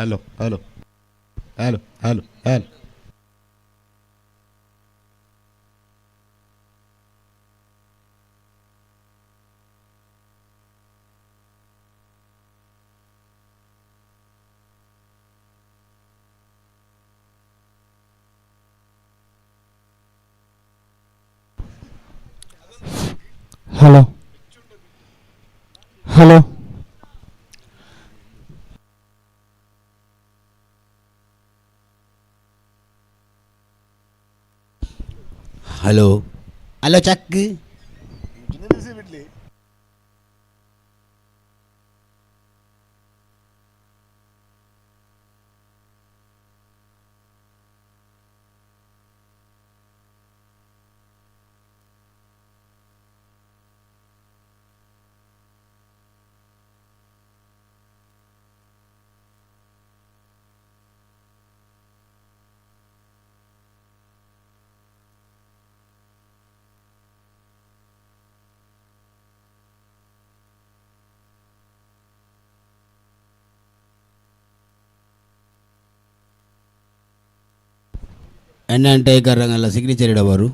Hello, hello, hello, hello, hello. Hello. Hello. Hello hello చక్ என்னன்టే కర్రంగల సిగ్నేచర్ ఇడవారు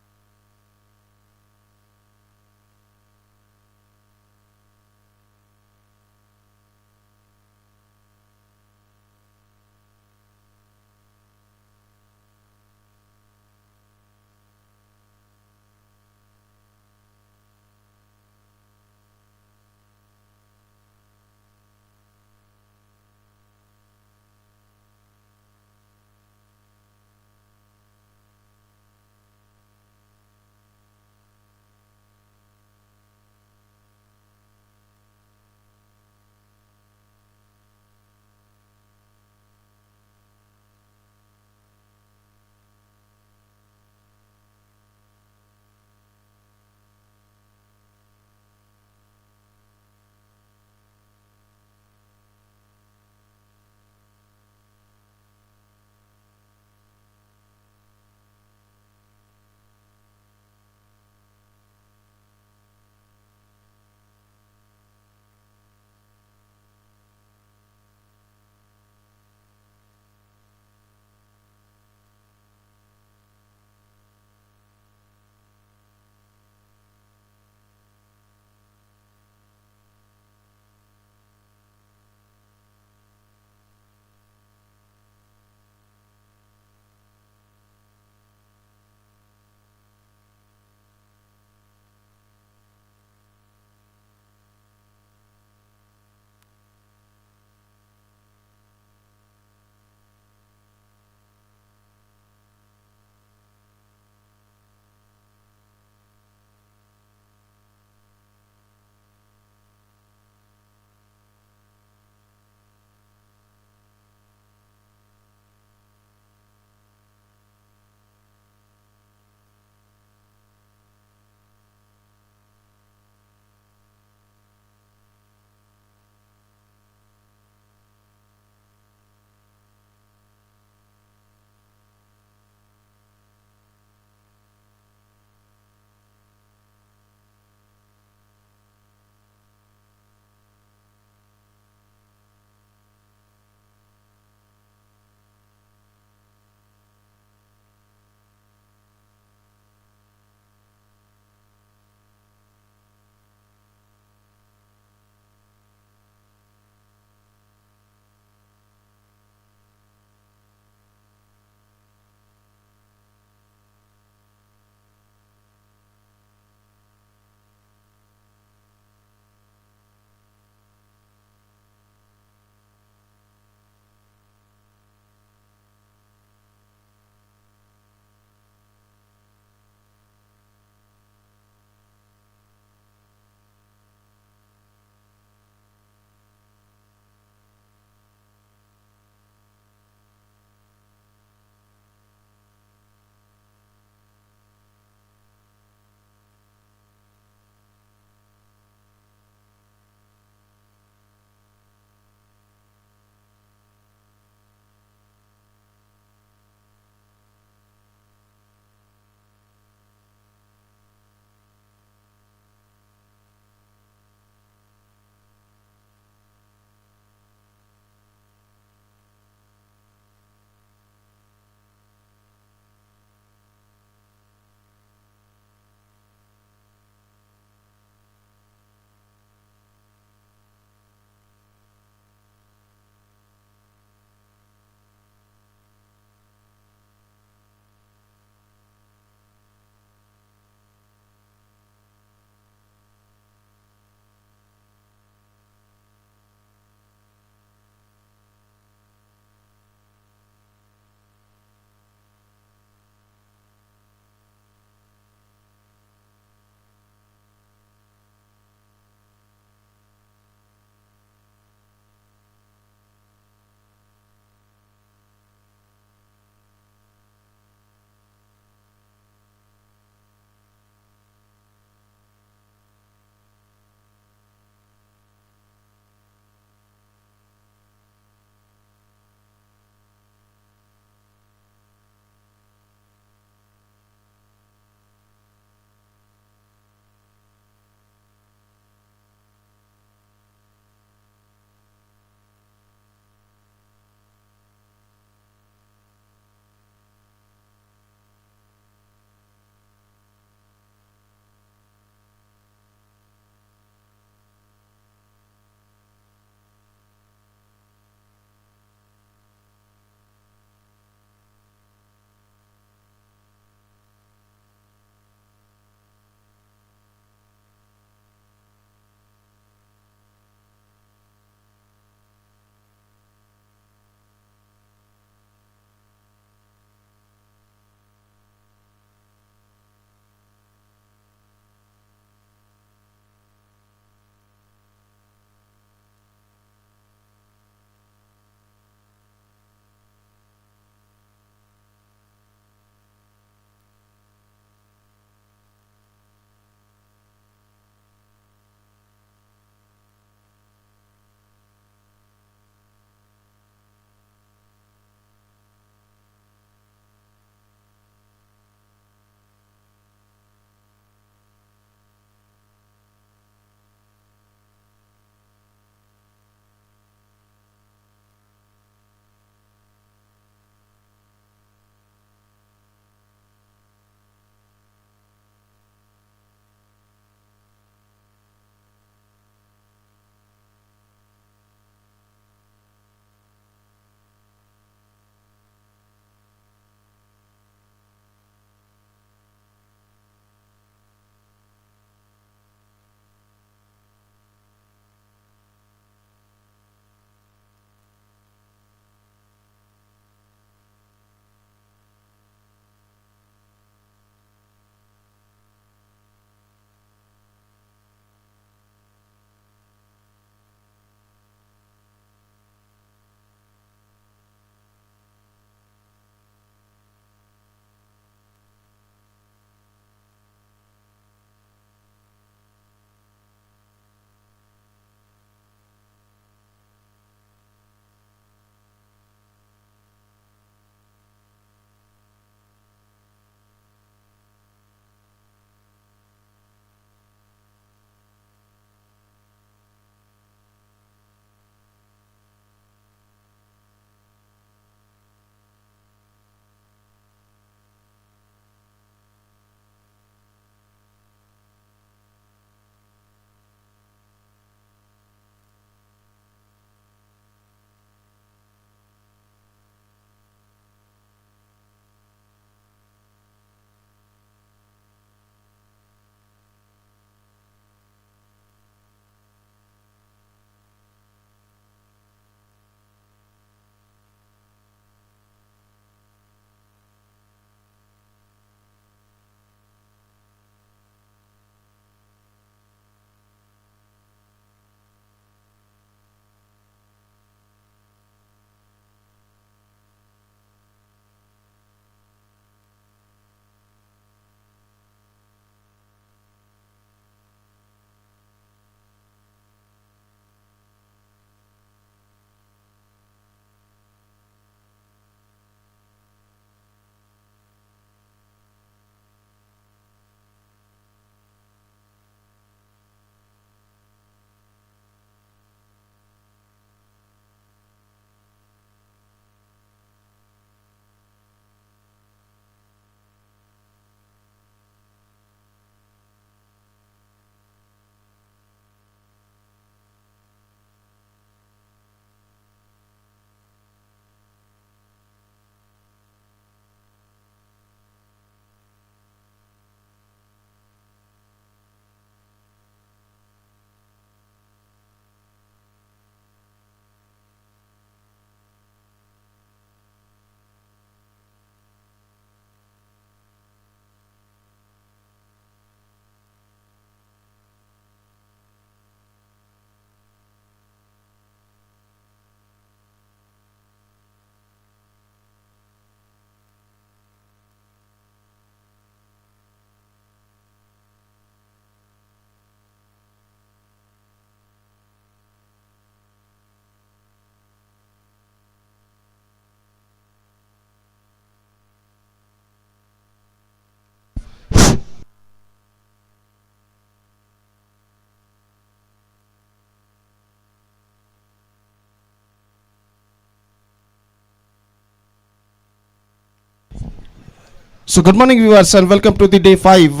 So, good morning, viewers, and welcome to the day 5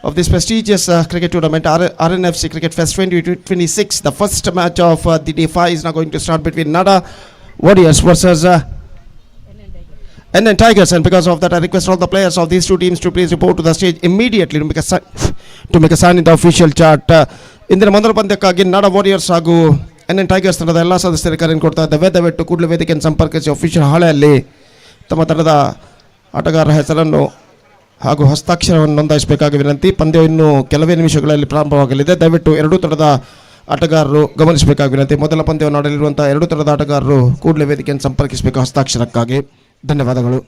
of this prestigious cricket tournament, Rnfc Cricket Fest 2026. The first match of the day 5 is now going to start between Nada Warriors versus NN Tigers, and because of that, I request all the players of these two teams to please report to the stage immediately to make a sign in the official chart. ಇಂದಿನ ಮೊದಲ ಪಂದ್ಯಕ್ಕಾಗಿ NADA warriors ಹಾಗೂ NN tigers ತಂಡದ ಎಲ್ಲ ಸದಸ್ಯರಿಗೆ ಕರೆಯನ್ನು ಕೊಡ್ತಾ ಇದ್ದೇವೆ. ದಯವಿಟ್ಟು ಕೂಡಲೇ ವೇದಿಕೆಯನ್ನು ಸಂಪರ್ಕಿಸಿ ಅಫಿಷಿಯಲ್ ಹಾಳೆಯಲ್ಲಿ ತಮ್ಮ ತಂಡದ ಆಟಗಾರರ ಹೆಸರನ್ನು ಹಾಗೂ ಹಸ್ತಾಕ್ಷರವನ್ನು ನೋಂದಾಯಿಸಬೇಕಾಗಿ ವಿನಂತಿ. ಪಂದ್ಯ ಇನ್ನು ಕೆಲವೇ ನಿಮಿಷಗಳಲ್ಲಿ ಪ್ರಾರಂಭವಾಗಲಿದೆ. ದಯವಿಟ್ಟು ಎರಡೂ ತಂಡದ ಆಟಗಾರರು ಗಮನಿಸಬೇಕಾಗಿ ವಿನಂತಿ. ಮೊದಲ ಪಂದ್ಯವನ್ನು ಆಡಲಿರುವಂಥ ಎರಡೂ ತಂಡದ ಆಟಗಾರರು ಕೂಡಲೇ ವೇದಿಕೆಯನ್ನು ಸಂಪರ್ಕಿಸಬೇಕು ಹಸ್ತಾಕ್ಷರಕ್ಕಾಗಿ. ಧನ್ಯವಾದಗಳು.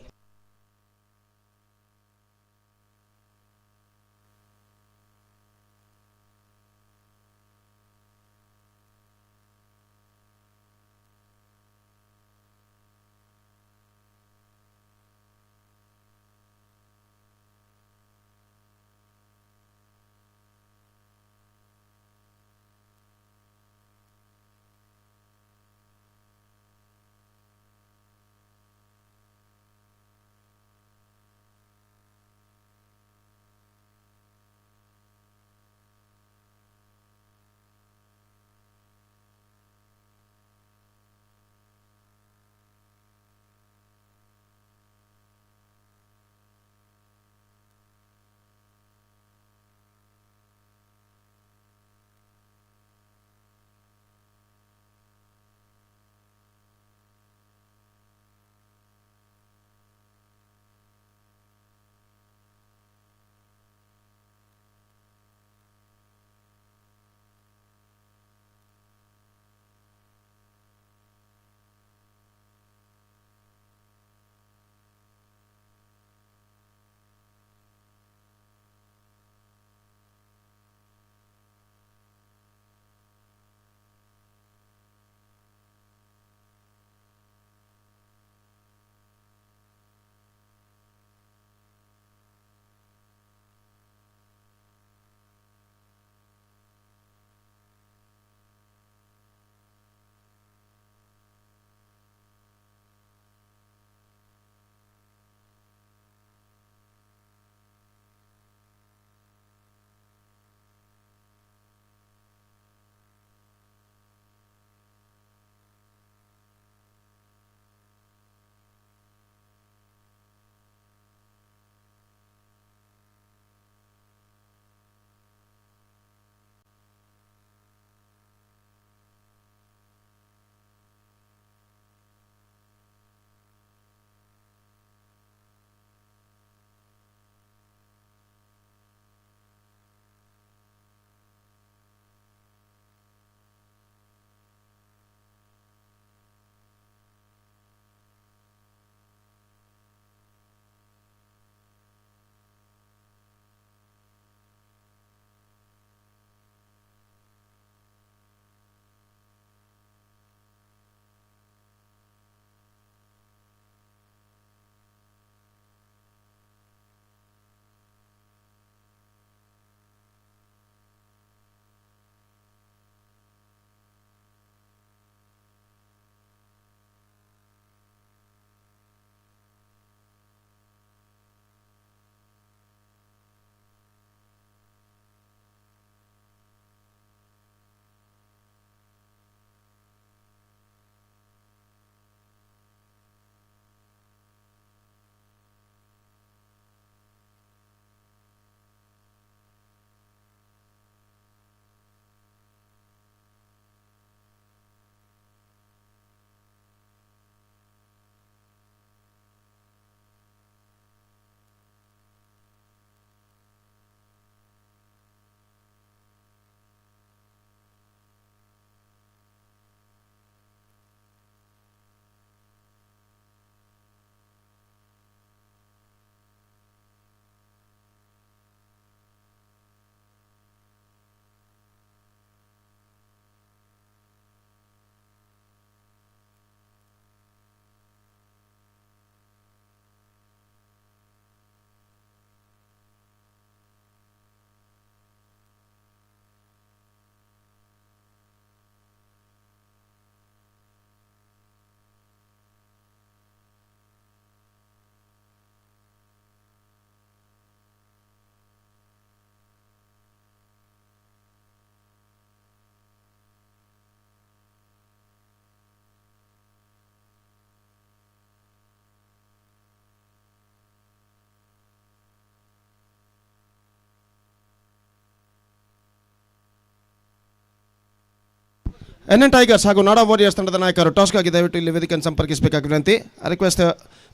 ಎನ್ಎನ್ ಟೈಗರ್ಸ್ ಹಾಗೂ ನಾಡಾ ವಾರಿಯರ್ಸ್ ತಂಡದ ನಾಯಕರು ಟಾಸ್ಗಾಗಿ ದಯವಿಟ್ಟು ಇಲ್ಲಿ ವೇದಿಕೆಯನ್ನು ಸಂಪರ್ಕಿಸಬೇಕಾಗಿ ವಿನಂತಿ. I request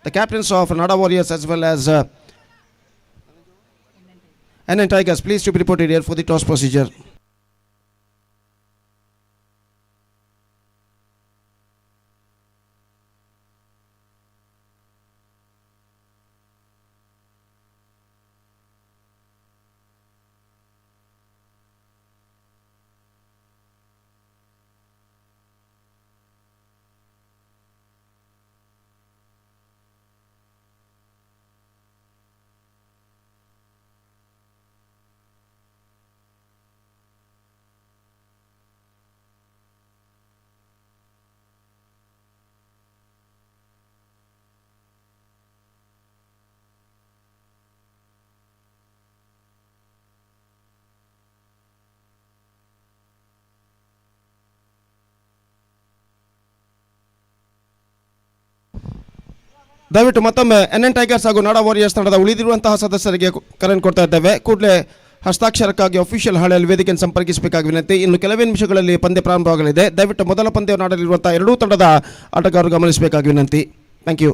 the captains of Nada Warriors as well as NN Tigers please to be reported here for the toss procedure. ದಯವಿಟ್ಟು ಮತ್ತೊಮ್ಮೆ ಎನ್ಎನ್ ಟೈಗರ್ಸ್ ಹಾಗೂ ನಾಡಾ ವಾರಿಯರ್ಸ್ ತಂಡದ ಉಳಿದಿರುವಂತಹ ಸದಸ್ಯರಿಗೆ ಕರೆಯನ್ನು ಕೊಡ್ತಾ ಇದ್ದೇವೆ. ಕೂಡಲೇ ಹಸ್ತಾಕ್ಷರಕ್ಕಾಗಿ ಅಫಿಷಿಯಲ್ ಹಾಳೆಯಲ್ಲಿ ವೇದಿಕೆಯನ್ನು ಸಂಪರ್ಕಿಸಬೇಕಾಗಿ ವಿನಂತಿ. ಇನ್ನು ಕೆಲವೇ ನಿಮಿಷಗಳಲ್ಲಿ ಪಂದ್ಯ ಪ್ರಾರಂಭವಾಗಲಿದೆ. ದಯವಿಟ್ಟು ಮೊದಲ ಪಂದ್ಯವನ್ನು ಆಡಲಿರುವಂತಹ ಎರಡೂ ತಂಡದ ಆಟಗಾರರು ಗಮನಿಸಬೇಕಾಗಿ ವಿನಂತಿ. Thank you.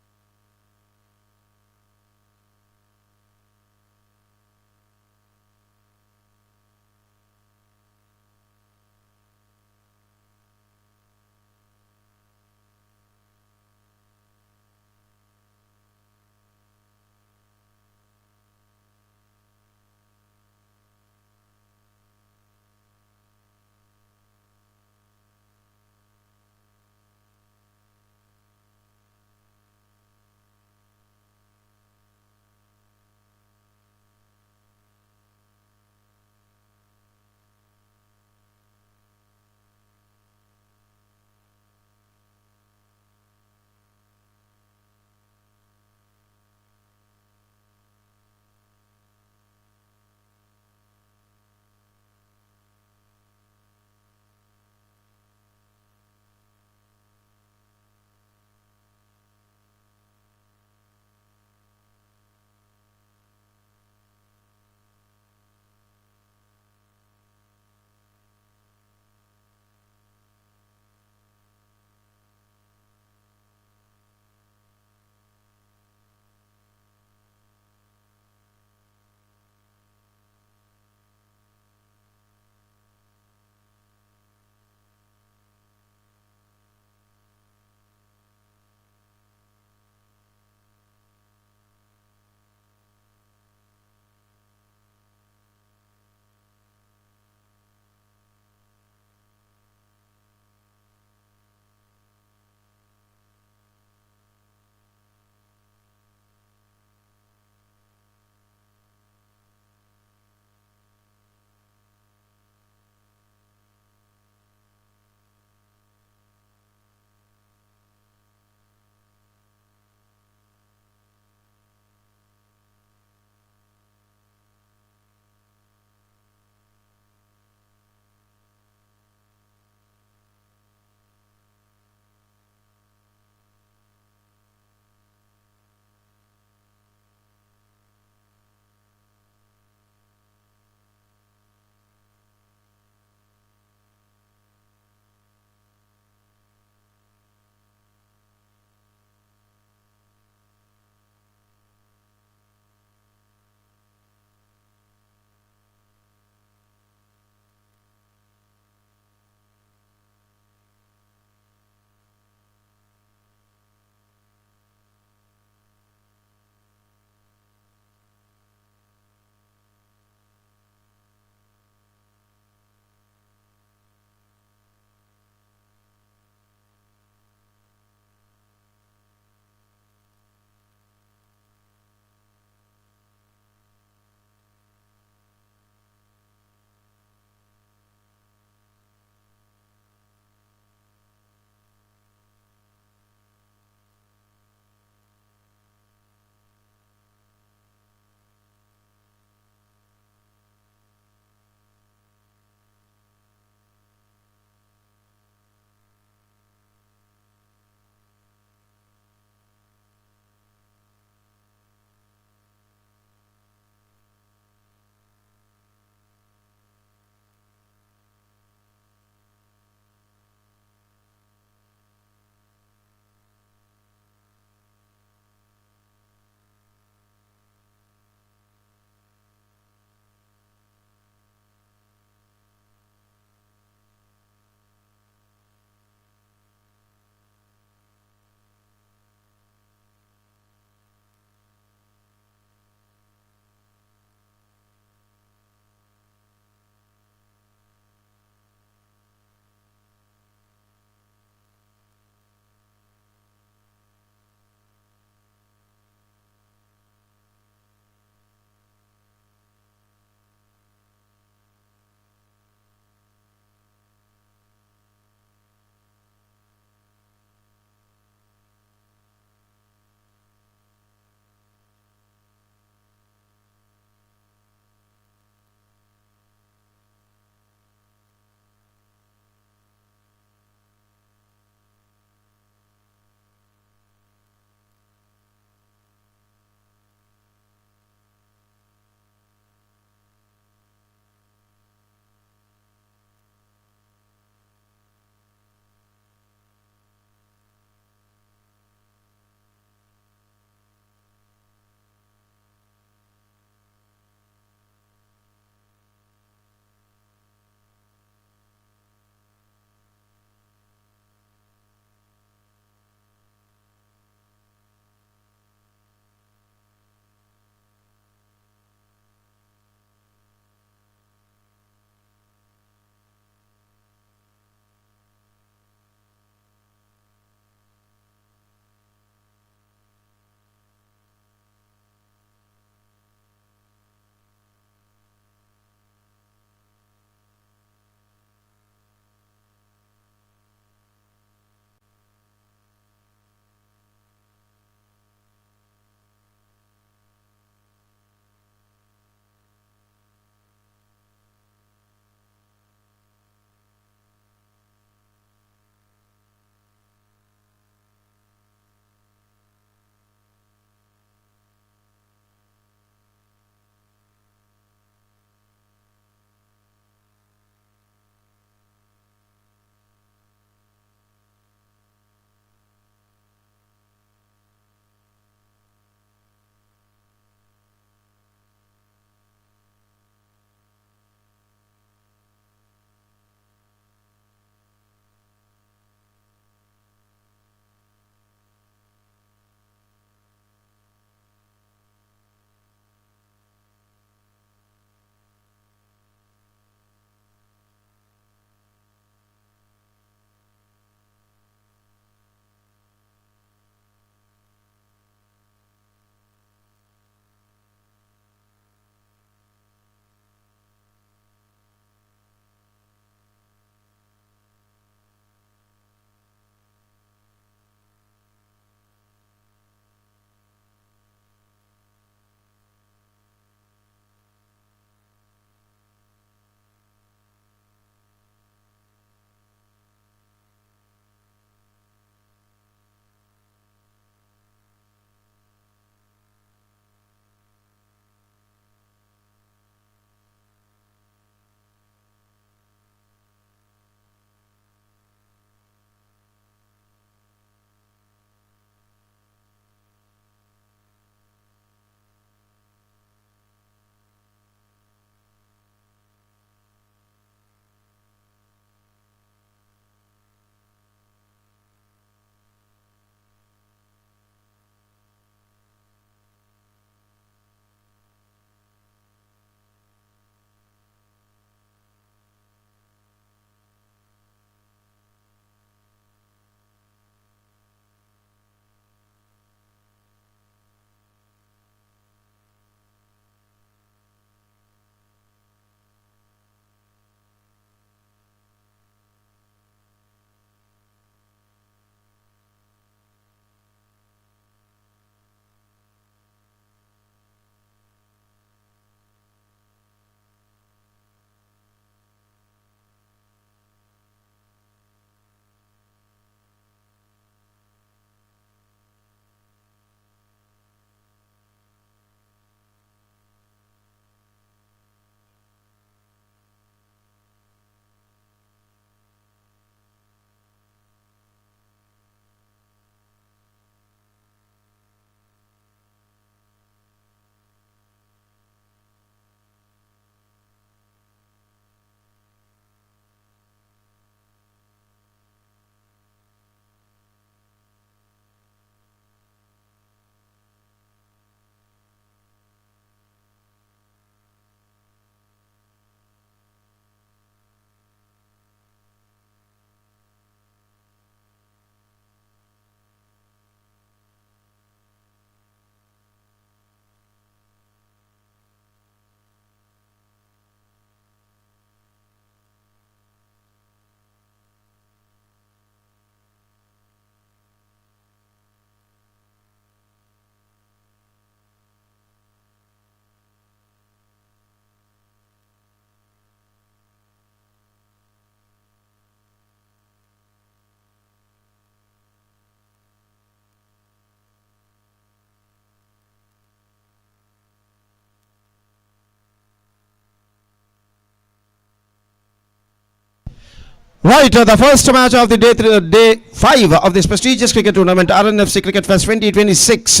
Right, the first match of the day 5 of this prestigious cricket tournament, Rnfc Cricket Fest 2026,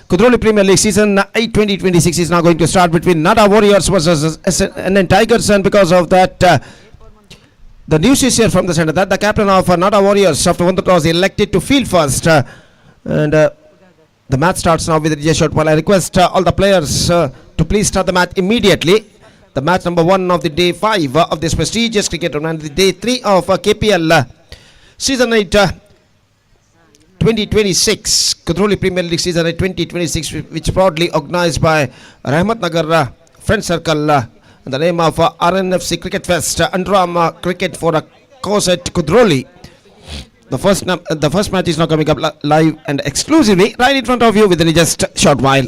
Kudroli Premier League Season 8 2026 is now going to start between Nada Warriors versus SN Tigers, and because of that, the news is here from the centre that the captain of Nada Warriors, after 1 toss, elected to field first, and the match starts now with a DJ shot. While I request all the players to please start the match immediately. The match number 1 of the day 5 of this prestigious cricket tournament, the day 3 of KPL Season 8 2026, Kudroli Premier League Season 8 2026, which proudly organized by Nagar Friend Circle in the name of Rnfc Cricket Fest, Underarm Cricket for a course at Kudroli. The first match is now coming up live and exclusively right in front of you within just a short while.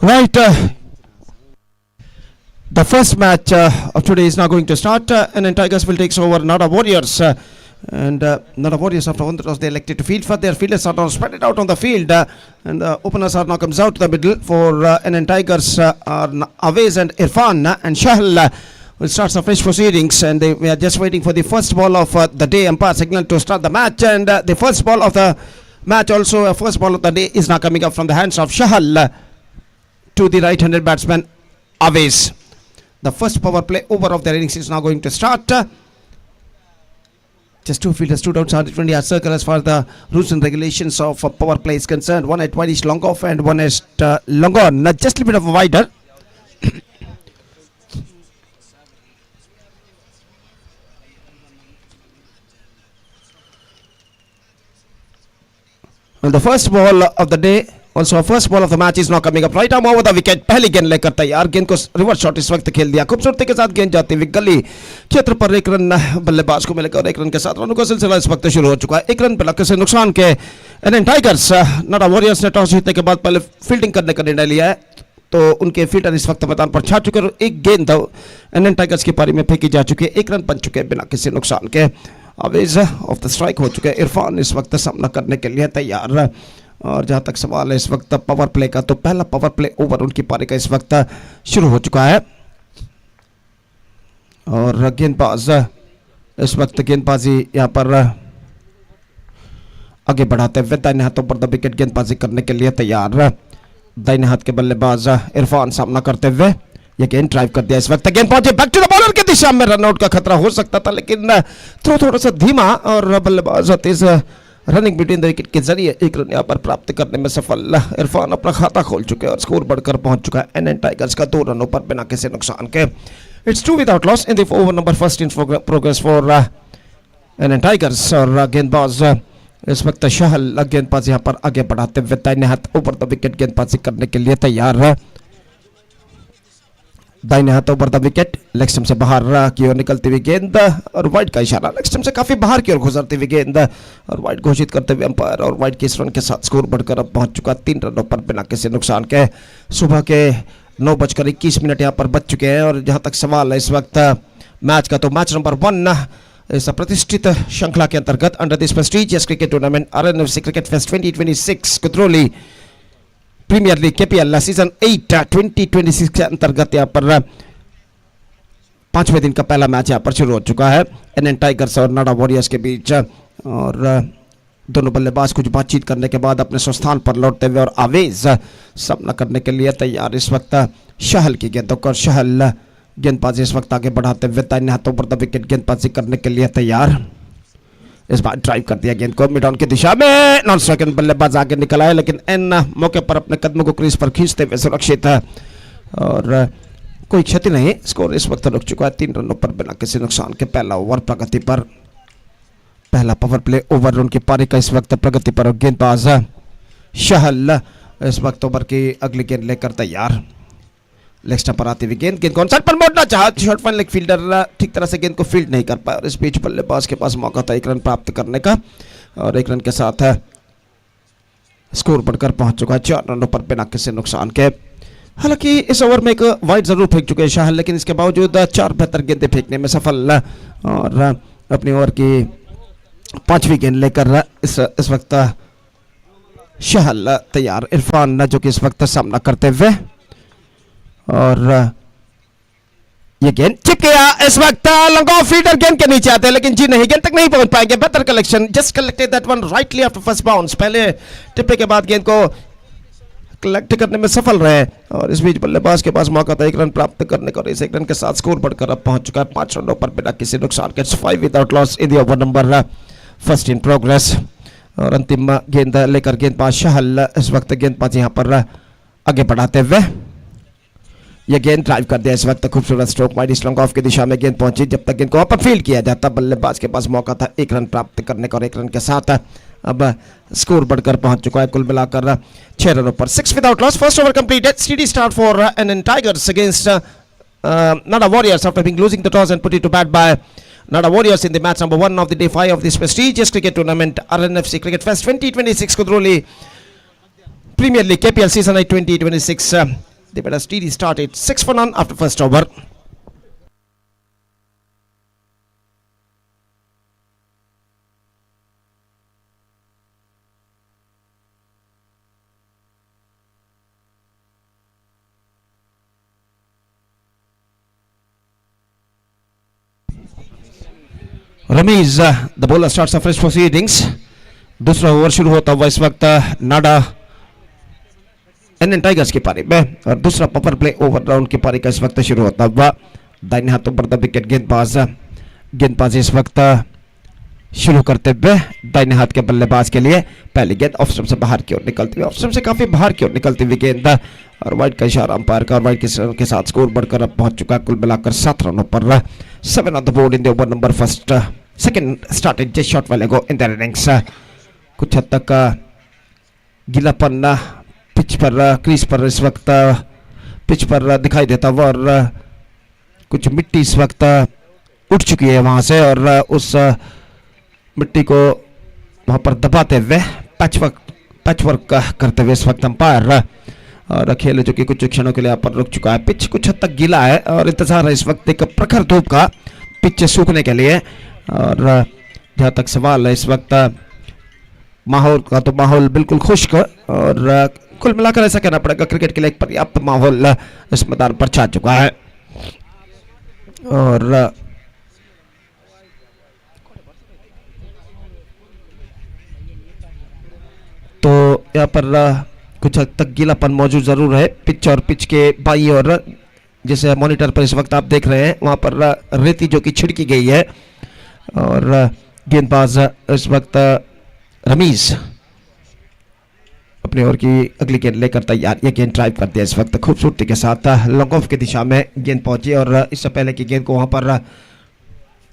Right. The first match of today is now going to start, and then Tigers will take over Nada Warriors. Nada Warriors, after one toss, they elected to field first. Their fielders are now spread it out on the field, and the openers are now comes out to the middle for NN Tigers are Awais and Irfan, and Shahal will start some fresh proceedings, and we are just waiting for the first ball of the day umpire signal to start the match, and the first ball of the match also, first ball of the day is now coming up from the hands of Shahal to the right-handed batsman Awais. The first power play over of the innings is now going to start. Just two fielders, two outside the 20-yard circle as far as the rules and regulations of power play is concerned. One at wide is long off and one is long on. Just a little bit of a wider. Well, the first ball of the day, also first ball of the match is now coming up. Right arm over the wicket, पहली गेंद लेकर तैयार, गेंद को reverse shot इस वक्त खेल दिया, खूबसूरती के साथ गेंद जाती हुई गली क्षेत्र पर एक रन बल्लेबाज को मिलेगा और एक रन के साथ रनों का सिलसिला इस वक्त शुरू हो चुका है। एक रन पे लक्ष्य से नुकसान के एनएन टाइगर्स नाडा वॉरियर्स ने टॉस जीतने के बाद पहले फील्डिंग करने का निर्णय लिया है, तो उनके फील्डर इस वक्त मैदान पर छा चुके और एक गेंद एनएन टाइगर्स की पारी में फेंकी जा चुकी है। एक रन बन चुके हैं बिना किसी नुकसान के। अवेज ऑफ द स्ट्राइक हो चुके हैं, इरफान इस वक्त सामना करने के लिए तैयार। और जहां तक सवाल है इस वक्त पावर प्ले का, तो पहला पावर प्ले ओवर उनकी पारी का इस वक्त शुरू हो चुका है और गेंदबाज इस वक्त गेंदबाजी यहां पर आगे बढ़ाते हुए दाहिने हाथों पर द विकेट गेंदबाजी करने के लिए तैयार। दाहिने हाथ के बल्लेबाज इरफान सामना करते हुए ये गेंद ड्राइव कर दिया, इस वक्त गेंद पहुंचे बैक टू द बॉलर की दिशा में, रनआउट का खतरा हो सकता था लेकिन थ्रो थोड़ा सा धीमा और बल्लेबाज तेज रनिंग बिटवीन द विकेट के जरिए एक रन यहाँ पर प्राप्त करने में सफल। इरफान अपना खाता खोल चुके हैं और स्कोर बढ़कर पहुंच चुका है एनएन टाइगर्स का 2 रनों पर बिना किसी नुकसान के। It's 2 without loss in the over number first in progress for NN Tigers. और गेंदबाज इस वक्त शहल गेंदबाज यहाँ पर आगे बढ़ाते हुए दाहिने हाथ ऊपर द विकेट गेंदबाजी करने के लिए तैयार है। दाहिने हाथों पर द विकेट, लेग स्टंप से बाहर की ओर निकलती हुई गेंद और वाइड का इशारा, लेग स्टंप से काफी बाहर की ओर गुजरती हुई गेंद और वाइड घोषित करते हुए अंपायर और वाइड के इस रन के साथ स्कोर बढ़कर अब पहुंच चुका 3 रनों पर बिना किसी नुकसान के। सुबह के 9:21 यहाँ पर बच चुके हैं और जहां तक सवाल है इस वक्त मैच का, तो मैच नंबर 1 इस प्रतिष्ठित श्रृंखला के अंतर्गत under this prestigious cricket tournament RNFC cricket fest 2026 Kudroli premier league KPL season 8 2026 के अंतर्गत यहाँ पर 5वें दिन का पहला मैच यहाँ पर शुरू हो चुका है एनएन टाइगर्स और नाडा वॉरियर्स के बीच। और दोनों बल्लेबाज कुछ बातचीत करने के बाद अपने स्वस्थान पर लौटते हुए और आवेज सामना करने के लिए तैयार। इस वक्त शहल की गेंदों को, शहल गेंदबाजी इस वक्त आगे बढ़ाते हुए दाहिने हाथों पर द विकेट गेंदबाजी करने के लिए तैयार। इस बार ड्राइव कर दिया गेंद को मिड ऑन की दिशा में, नॉन स्ट्राइक बल्लेबाज आगे निकला है लेकिन एन मौके पर अपने कदमों को क्रीज पर खींचते हुए सुरक्षित है और कोई क्षति नहीं। स्कोर इस वक्त रुक चुका है 3 रनों पर बिना किसी नुकसान के। पहला ओवर प्रगति पर, पहला पावर प्ले ओवर उनकी पारी का इस वक्त प्रगति पर। गेंदबाज शहल इस वक्त ओवर की अगली गेंद लेकर तैयार। लेग स्टंप पर आती हुई गेंद को ऑनसाइड पर मोड़ना चाहा, शॉर्ट फन लेग फील्डर ठीक तरह से गेंद को फील्ड नहीं कर पाया और इस बीच बल्लेबाज के पास मौका था 1 रन प्राप्त करने का और 1 रन के साथ स्कोर बढ़कर पहुंच चुका है 4 रनों पर बिना किसी नुकसान के। हालांकि इस ओवर में एक वाइड जरूर फेंक चुके हैं शाह, लेकिन इसके बावजूद 4 बेहतर गेंदें फेंकने में सफल और अपनी ओवर की 5वीं गेंद लेकर इस वक्त शहल तैयार। इरफान जो कि इस वक्त सामना करते हुए और ये गेंद चिप गया, इस वक्त लॉन्ग ऑफ फील्डर गेंद के नीचे आते हैं लेकिन जी नहीं, गेंद तक नहीं पहुंच पाएंगे। बेहतर collection, just collected that one rightly after first bounce, पहले टिप्पे के बाद गेंद को कलेक्ट करने में सफल रहे और इस बीच बल्लेबाज के पास मौका था 1 रन प्राप्त करने का और इस 1 रन के साथ स्कोर बढ़कर अब पहुंच चुका है 5 रनों पर बिना किसी नुकसान के। 5 without loss in the over number first in progress. और अंतिम गेंद लेकर गेंदबाज शहल इस वक्त गेंदबाज यहां पर आगे बढ़ाते हुए यह गेंद ड्राइव कर दिया, इस वक्त खूबसूरत स्ट्रोक वाइड लॉन्ग ऑफ की दिशा में गेंद पहुंची। जब तक गेंद को ऊपर फील्ड किया जाता बल्लेबाज के पास मौका था 1 रन प्राप्त करने का और 1 रन के साथ अब स्कोर बढ़कर पहुंच चुका है कुल मिलाकर 6 रनों पर। 6 without loss, first over completed, steady start for NN Tigers against Nada Warriors after being losing the toss and put it to bat by Nada Warriors in the match number 1 of the day 5 of this prestigious cricket tournament RNFC Cricket Fest 2026 Kudroli Premier League KPL Season-8 2026 They made a steady start. It's 6 for none after first over. Ramiz the bowler starts fresh proceedings. दूसरा over शुरू होता हुआ इस वक्त नाडा NN tigers की पारी में, और दूसरा पावर प्ले ओवर राउंड की पारी का इस वक्त शुरू होता हुआ. दाहिने हाथों पर द विकेट गेंदबाज इस वक्त शुरू करते हुए दाहिने हाथ के बल्लेबाज के लिए पहली गेंद ऑफ स्टंप से बाहर की ओर निकलती हुई, ऑफ स्टंप से काफी बाहर की ओर निकलती हुई गेंद, और वाइड का इशारा अंपायर का, और वाइड के साथ स्कोर बढ़कर अब पहुंच चुका है कुल मिलाकर 7 रनों पर. 7 on the board in the over number first. Second started just shot वाले गो इन द इनिंग्स. कुछ हद तक गीलापन पिच पर, क्रीज पर इस वक्त पिच पर दिखाई देता हुआ, और कुछ मिट्टी इस वक्त उठ चुकी है वहां से, और उस मिट्टी को वहां पर दबाते हुए पैच वर्क करते हुए इस वक्त अंपायर, और खेल जो कि कुछ क्षणों के लिए यहाँ पर रुक चुका है. पिच कुछ हद तक गीला है और इंतजार है इस वक्त एक प्रखर धूप का पिच सूखने के लिए. और जहाँ तक सवाल है इस वक्त माहौल का, तो माहौल बिल्कुल खुश्क, और कुल मिलाकर ऐसा कहना पड़ेगा क्रिकेट के लिए एक पर्याप्त माहौल इस मैदान पर छा चुका है. और तो यहाँ पर कुछ हद तक गीलापन मौजूद जरूर है पिच, और पिच के बाईं ओर जैसे मॉनिटर पर इस वक्त आप देख रहे हैं वहां पर रेती जो कि छिड़की गई है, और गेंदबाज इस वक्त रमीज अपने ओवर की अगली गेंद लेकर तैयार. ये गेंद ड्राइव कर दिया इस वक्त खूबसूरती के साथ, लॉन्ग ऑफ की दिशा में गेंद पहुंची, और इससे पहले की गेंद को वहां पर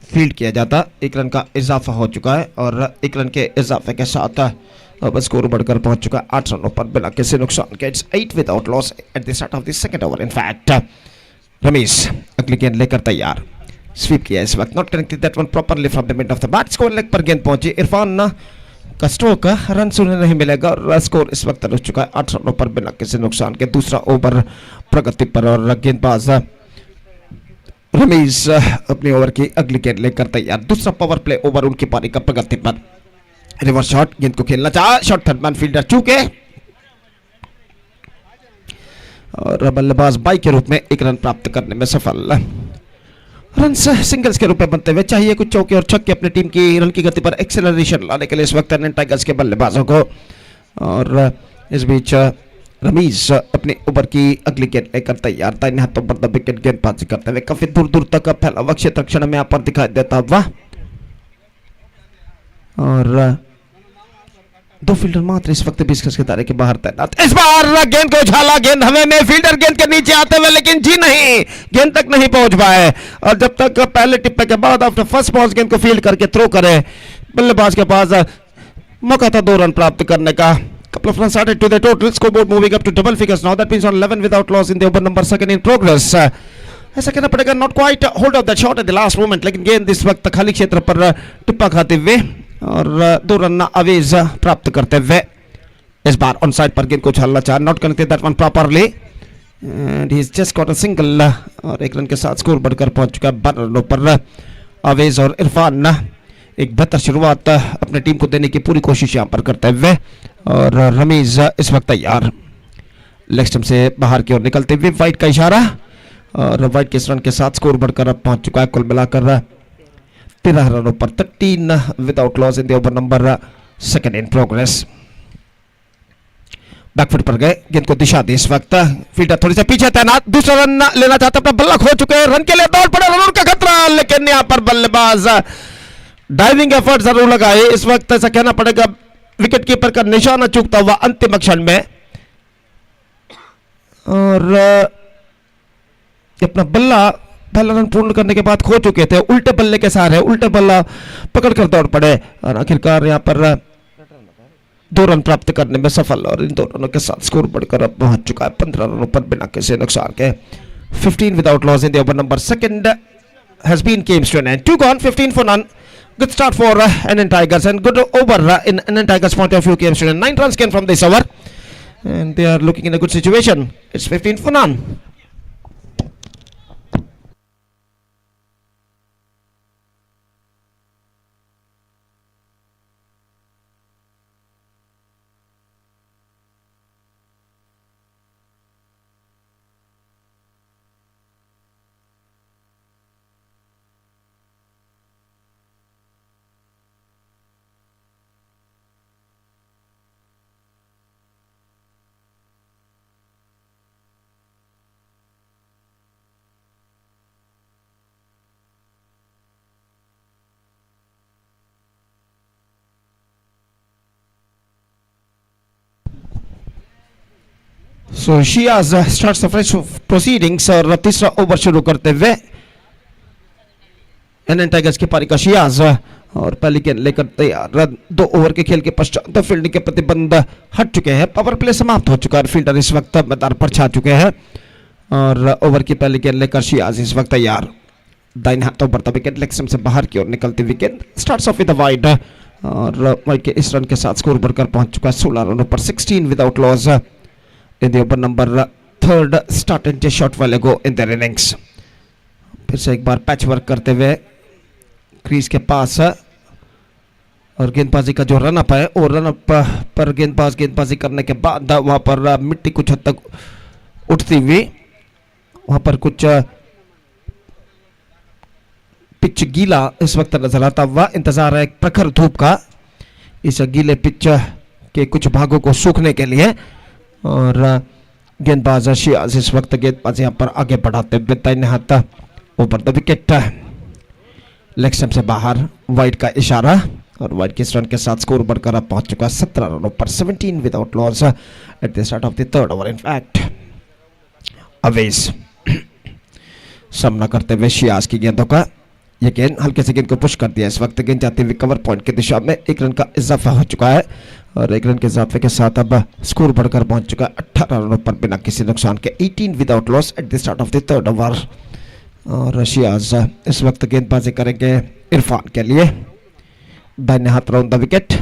फील्ड किया जाता. 1 रन का इजाफा हो चुका है, और 1 रन के इजाफे के साथ अब स्कोर बढ़कर पहुंच चुका है 8 रनों पर बिना किसी नुकसान के. It's 8 without loss at the start of the second over. In fact Ramiz अगली गेंद लेकर तैयार. स्वीप किया इस वक्त, not connected that one properly from the mid of the bat. Square leg पर गेंद पहुंची. इरफान का स्ट्रोक रन सुनने नहीं मिलेगा, और स्कोर इस वक्त रुक चुका है 8 रनों पर बिना किसी नुकसान के. दूसरा ओवर प्रगति पर, और गेंदबाज रमीज अपनी ओवर की अगली गेंद लेकर तैयार. दूसरा पावर प्ले ओवर उनकी पारी का प्रगति पर. रिवर्स शॉट, गेंद को खेलना चाहा, शॉट थर्ड मैन फील्डर चूके, और बल्लेबाज बाई के रूप में 1 रन प्राप्त करने में सफल. रन सिंगल्स के रूप में बनते हुए चाहिए कुछ चौके और छक्के अपनी टीम की रन की गति पर एक्सेलरेशन लाने के लिए इस वक्त एनएन टाइगर्स के बल्लेबाजों को. और इस बीच रमीज अपने ओवर की अगली गेंद लेकर तैयार. दाहिने हाथों पर द विकेट गेंदबाजी करते हुए काफी दूर दूर तक फैला हुआ क्षेत्र क्षण में यहाँ पर दिखाई देता हुआ, और 2 फील्डर मात्र इस वक्त 20 गज के दायरे के बाहर तैनात. इस बार गेंद को उछाला, गेंद हवा में, फील्डर गेंद के नीचे आते हुए, लेकिन जी नहीं, गेंद तक नहीं पहुंच पाए. और जब तक पहले टिप्पे के बाद आफ्टर फर्स्ट बॉल गेंद को फील्ड करके थ्रो करे, बल्लेबाज के पास मौका था 2 रन प्राप्त करने का. couple of runs added to the total, scoreboard moving up to double figures now. That means on 11 without loss in the over number second in progress. ऐसा कहना पड़ेगा not quite hold of that shot at the last moment, लेकिन गेंद इस वक्त खाली क्षेत्र पर टिप्पा खाते हुए और 2 रन अवेज प्राप्त करते हुए इस बार ऑन साइड पर गेंद को उछालना चाह, not connected that one properly and he is just got a single, और 1 रन के साथ स्कोर बढ़कर पहुंच चुका है 12 रनों पर. अवेज और इरफान एक बेहतर शुरुआत अपने टीम को देने की पूरी कोशिश यहां पर करते हुए, और रमीज इस वक्त तैयार लेग स्टंप से बाहर की ओर निकलते हुए वाइड का इशारा, और वाइड के इस रन के साथ स्कोर बढ़कर अब पहुंच चुका है कुल मिलाकर 13 रनों पर. 13 without loss in the over number second in progress. Backfoot पर गए, गेंद को दिशा दी इस वक्त, फील्डर थोड़ी से पीछे तैनात, दूसरा रन लेना चाहता अपना बल्ला खो चुके हैं, रन के लिए दौड़ पड़े, रन का खतरा, लेकिन यहां पर बल्लेबाज डाइविंग एफर्ट जरूर लगाए इस वक्त. ऐसा कहना पड़ेगा विकेट कीपर का निशाना चूकता हुआ अंतिम क्षण में, और अपना बल्ला पहला रन पूर्ण करने के बाद खो चुके थे, उल्टे बल्ले के सहारे उल्टे बल्ला पकड़कर दौड़ पड़े, और आखिरकार यहां पर 2 रन प्राप्त करने में सफल, और इन 2 रनों के साथ स्कोर बढ़कर अब पहुंच चुका है 15 रनों पर बिना किसी नुकसान के. 15 without loss in the over number second has been games to an end. 2 gone, 15 for none. Good start for NN Tigers and good over in NN Tigers point of view games to an end. 9 runs came from this over. and they are looking in a good situation. It's 15 for none. So Shiaz starts the fresh proceedings और तीसरा over शुरू करते हुए NN tigers की पारी का Shias और पहली गेंद लेकर तैयार। 2 ओवर के खेल के पश्चात फील्डिंग के प्रतिबंध हट चुके हैं। पावर प्ले समाप्त हो चुका है। फील्डर इस वक्त मैदान पर छा चुके हैं और ओवर की पहली गेंद लेकर शियाज इस वक्त तैयार। दाहिने हाथों बढ़ता विकेट लेग स्टंप से बाहर की ओर निकलती wicket starts of with the wide और वाइड के इस रन के साथ स्कोर बढ़कर पहुंच चुका है 16 रनों पर 16 without loss in the over number 3rd started just short while ago in their innings. फिर से एक बार पैच वर्क करते हुए क्रीज के पास और गेंदबाजी का जो रन अप है और रन अप पर गेंदबाजी करने के बाद वहां पर मिट्टी कुछ हद तक उठती हुई वहां पर कुछ पिच गीला इस वक्त नजर आता हुआ इंतजार है एक प्रखर धूप का इस गीले पिच के कुछ भागों को सूखने के लिए और गेंदबाज शियाज इस वक्त गेंदबाज यहाँ पर आगे बढ़ाते हुए दाहिने हाथ ऊपर द विकेट लेग स्टंप से बाहर वाइड का इशारा और वाइड के रन के साथ स्कोर बढ़कर अब पहुंच चुका है 17 रनों पर 17 without loss at the start of the 3rd over. In fact Awez सामना करते हुए शियाज की गेंदों का ये गेंद हल्के से गेंद को पुश कर दिया। इस वक्त गेंद जाती हुई कवर पॉइंट की दिशा में 1 रन का इजाफा हो चुका है और 1 रन के इजाफे के साथ अब स्कोर बढ़कर पहुंच चुका है 18 रनों पर बिना किसी नुकसान के 18 without loss at the start of the 3rd over. और शियाज इस वक्त गेंदबाजी करेंगे इरफान के लिए दाहिने हाथ राउंड द विकेट।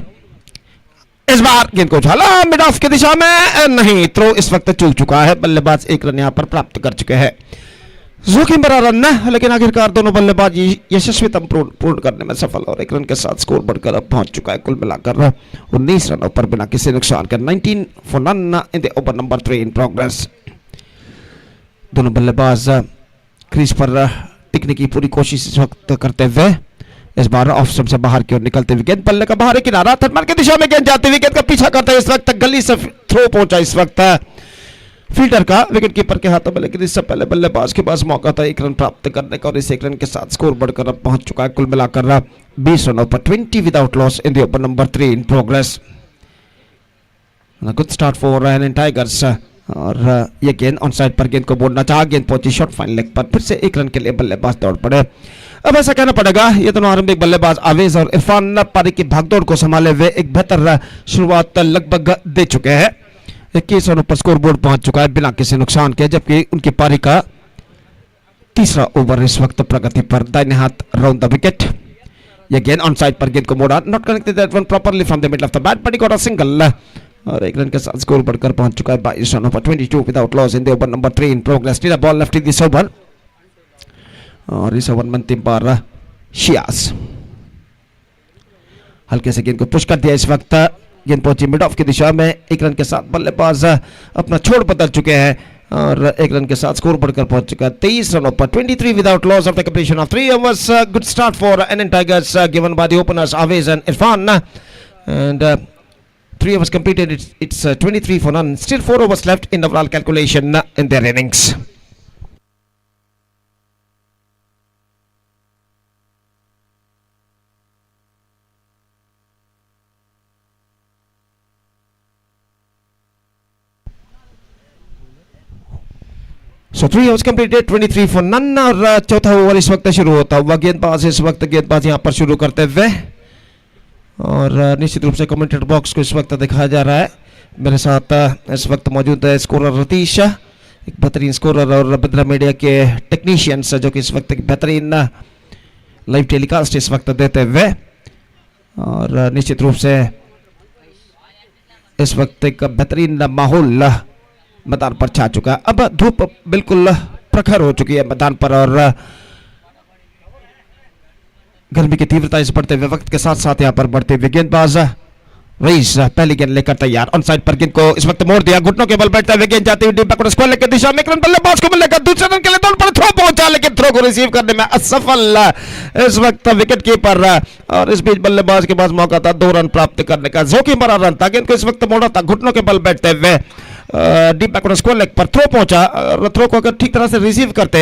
इस बार गेंद को उछाला मिड ऑफ की दिशा में नहीं थ्रो इस वक्त चूक चुका है। बल्लेबाज 1 रन यहां पर प्राप्त कर चुके हैं। जोखिम भरा रन है लेकिन आखिरकार दोनों बल्लेबाज यशस्वीतम पूर्ण करने में सफल और 1 रन के साथ स्कोर बढ़कर अब पहुंच चुका है कुल मिलाकर 19 रनों पर बिना किसी नुकसान के 19 for none in the over number 3 in progress. दोनों बल्लेबाज क्रीज पर टिकने की पूरी कोशिश इस वक्त करते हुए इस बार ऑफ स्टंप से बाहर की ओर निकलते हुए गेंद बल्ले का बाहरी किनारा थर्ड की दिशा में गेंद जाती हुई गेंद का पीछा करते हुए इस वक्त गली से थ्रो पहुंचा इस वक्त फील्डर का विकेट कीपर के हाथों में लेकिन इससे पहले बल्लेबाज के पास मौका था 1 रन प्राप्त करने का और इस 1 रन के साथ स्कोर बढ़कर अब पहुंच चुका है कुल मिलाकर 20 रनों पर 20 without loss in the over number 3 in progress. Good start for NN Tigers और ये गेंद ऑन साइड पर गेंद को बोलना चाहा गेंद पहुंची शॉर्ट फाइन लेग पर फिर से 1 रन के लिए बल्लेबाज दौड़ पड़े। अब ऐसा कहना पड़ेगा ये दोनों आरंभिक बल्लेबाज आवेज और इरफान पारी की भागदौड़ को संभाले हुए एक बेहतर शुरुआत लगभग दे चुके हैं। 21 रनों पर स्कोर बोर्ड पहुंच चुका है बिना किसी नुकसान के जबकि उनकी पारी का तीसरा ओवर इस वक्त प्रगति पर दाहिने हाथ राउंड द विकेट। ये गेंद ऑन साइड पर गेंद को मोड़ा not connected that one properly from the middle of the bat but he got a single और 1 रन के साथ स्कोर बढ़कर पहुंच चुका है 22 रनों पर 22 without loss in the over number 3 in progress. Neela ball left in this over और इस ओवर में अंतिम बार शियाज हल्के से गेंद को पुश कर दिया। इस वक्त गेंद पहुंची मिड ऑफ की दिशा में 1 रन के साथ बल्लेबाज अपना छोड़ बदल चुके हैं और 1 रन के साथ स्कोर बढ़कर पहुंच चुका है 23 रनों पर 23 without loss of the completion of 3 overs. Good start for NN Tigers given by the openers Awez and Irfan and 3 overs completed. It's 23 for none. Still 4 overs left in the overall calculation in their innings. So 3 overs completed, 23 for none और चौथा over इस वक्त शुरू होता हुआ गेंदबाज इस वक्त गेंदबाज यहाँ पर शुरू करते हुए और निश्चित रूप से कमेंटेटर बॉक्स को इस वक्त दिखाया जा रहा है। मेरे साथ इस वक्त मौजूद है स्कोरर रतीश एक बेहतरीन स्कोरर और बेद्रा मीडिया के टेक्नीशियंस जो कि इस वक्त बेहतरीन लाइव टेलीकास्ट इस वक्त देते हुए और निश्चित रूप से इस वक्त एक बेहतरीन माहौल मैदान पर छा चुका है। अब धूप बिल्कुल प्रखर हो चुकी है मैदान पर और गर्मी की तीव्रता इस बढ़ते हुए वक्त के साथ साथ यहाँ पर बढ़ते हुए गेंदबाज रईस पहली गेंद लेकर तैयार, ऑन साइड पर गेंद को इस वक्त मोड़ दिया, घुटनों के बल बैठते हुए गेंद जाती हुई डीप बैकवर्ड स्क्वायर लेकर दिशा में बल्लेबाज को मिलेगा दूसरे रन के लिए दौड़ पर थ्रो पहुंचा, लेकिन थ्रो को रिसीव करने में असफल इस वक्त विकेट कीपर। और इस बीच बल्लेबाज के पास मौका था 2 रन प्राप्त करने का, जोखिम भरा रन था, गेंद को इस वक्त मोड़ा था, घुटनों के बल बैठते हुए डीप बैकवर्ड स्क्वायर लेग पर थ्रो पहुंचा। थ्रो को अगर ठीक तरह से रिसीव करते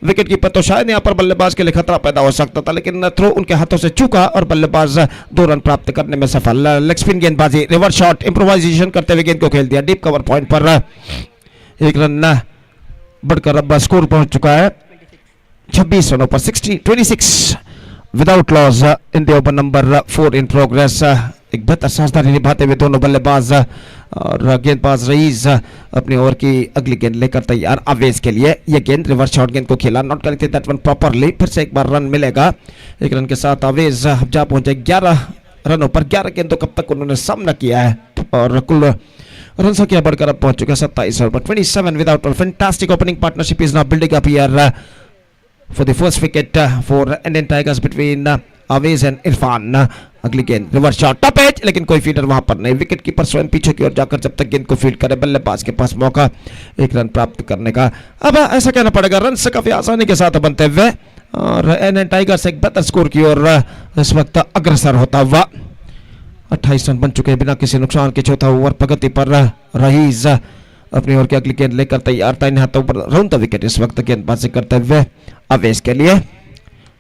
विकेट कीपर तो शायद यहां पर बल्लेबाज के लिए खतरा पैदा हो सकता था, लेकिन थ्रो उनके हाथों से चूका और बल्लेबाज 2 रन प्राप्त करने में सफल। लेग स्पिन गेंदबाजी, रिवर्स शॉट, इंप्रोवाइजेशन करते हुए गेंद को खेल दिया डीप कवर पॉइंट पर, 1 रन बढ़कर अब स्कोर पहुंच चुका है 26 रनों पर 26 without loss in the over number 4 in progress. एक बेहतर साझेदारी निभाते हुए दोनों बल्लेबाज और गेंदबाज रईस अपनी ओवर की अगली गेंद लेकर तैयार आवेश के लिए। यह गेंद रिवर्स शॉट गेंद को खेला, not corrected that one properly, फिर से एक बार रन मिलेगा। 1 रन के साथ आवेश जा पहुंचे 11 रनों पर। 11 गेंदों कब तक उन्होंने सामना किया है और कुल रन संख्या बढ़कर अब पहुंच चुका है 27 पर 27 without all. Fantastic opening partnership is now building up here for the first wicket for Indian Tigers between Aviz and Irfan. अगली गेंद रिवर्स शॉट टॉप एज, लेकिन कोई फील्डर वहां पर नहीं। विकेट कीपर स्वयं पीछे की ओर जाकर जब तक गेंद को फील्ड करे, बल्लेबाज के पास मौका 1 रन प्राप्त करने का। अब ऐसा कहना पड़ेगा रन से काफी आसानी के साथ बनते हुए और इंडियन टाइगर्स एक बेहतर स्कोर की ओर इस वक्त अग्रसर होता हुआ। 28 रन बन चुके हैं बिना किसी नुकसान के। चौथा ओवर प्रगति पर रईस अपनी ओर की अगली गेंद लेकर तैयार था, इन हाथों पर राउंड द विकेट इस वक्त गेंदबाजी करते हुए आवेश के लिए।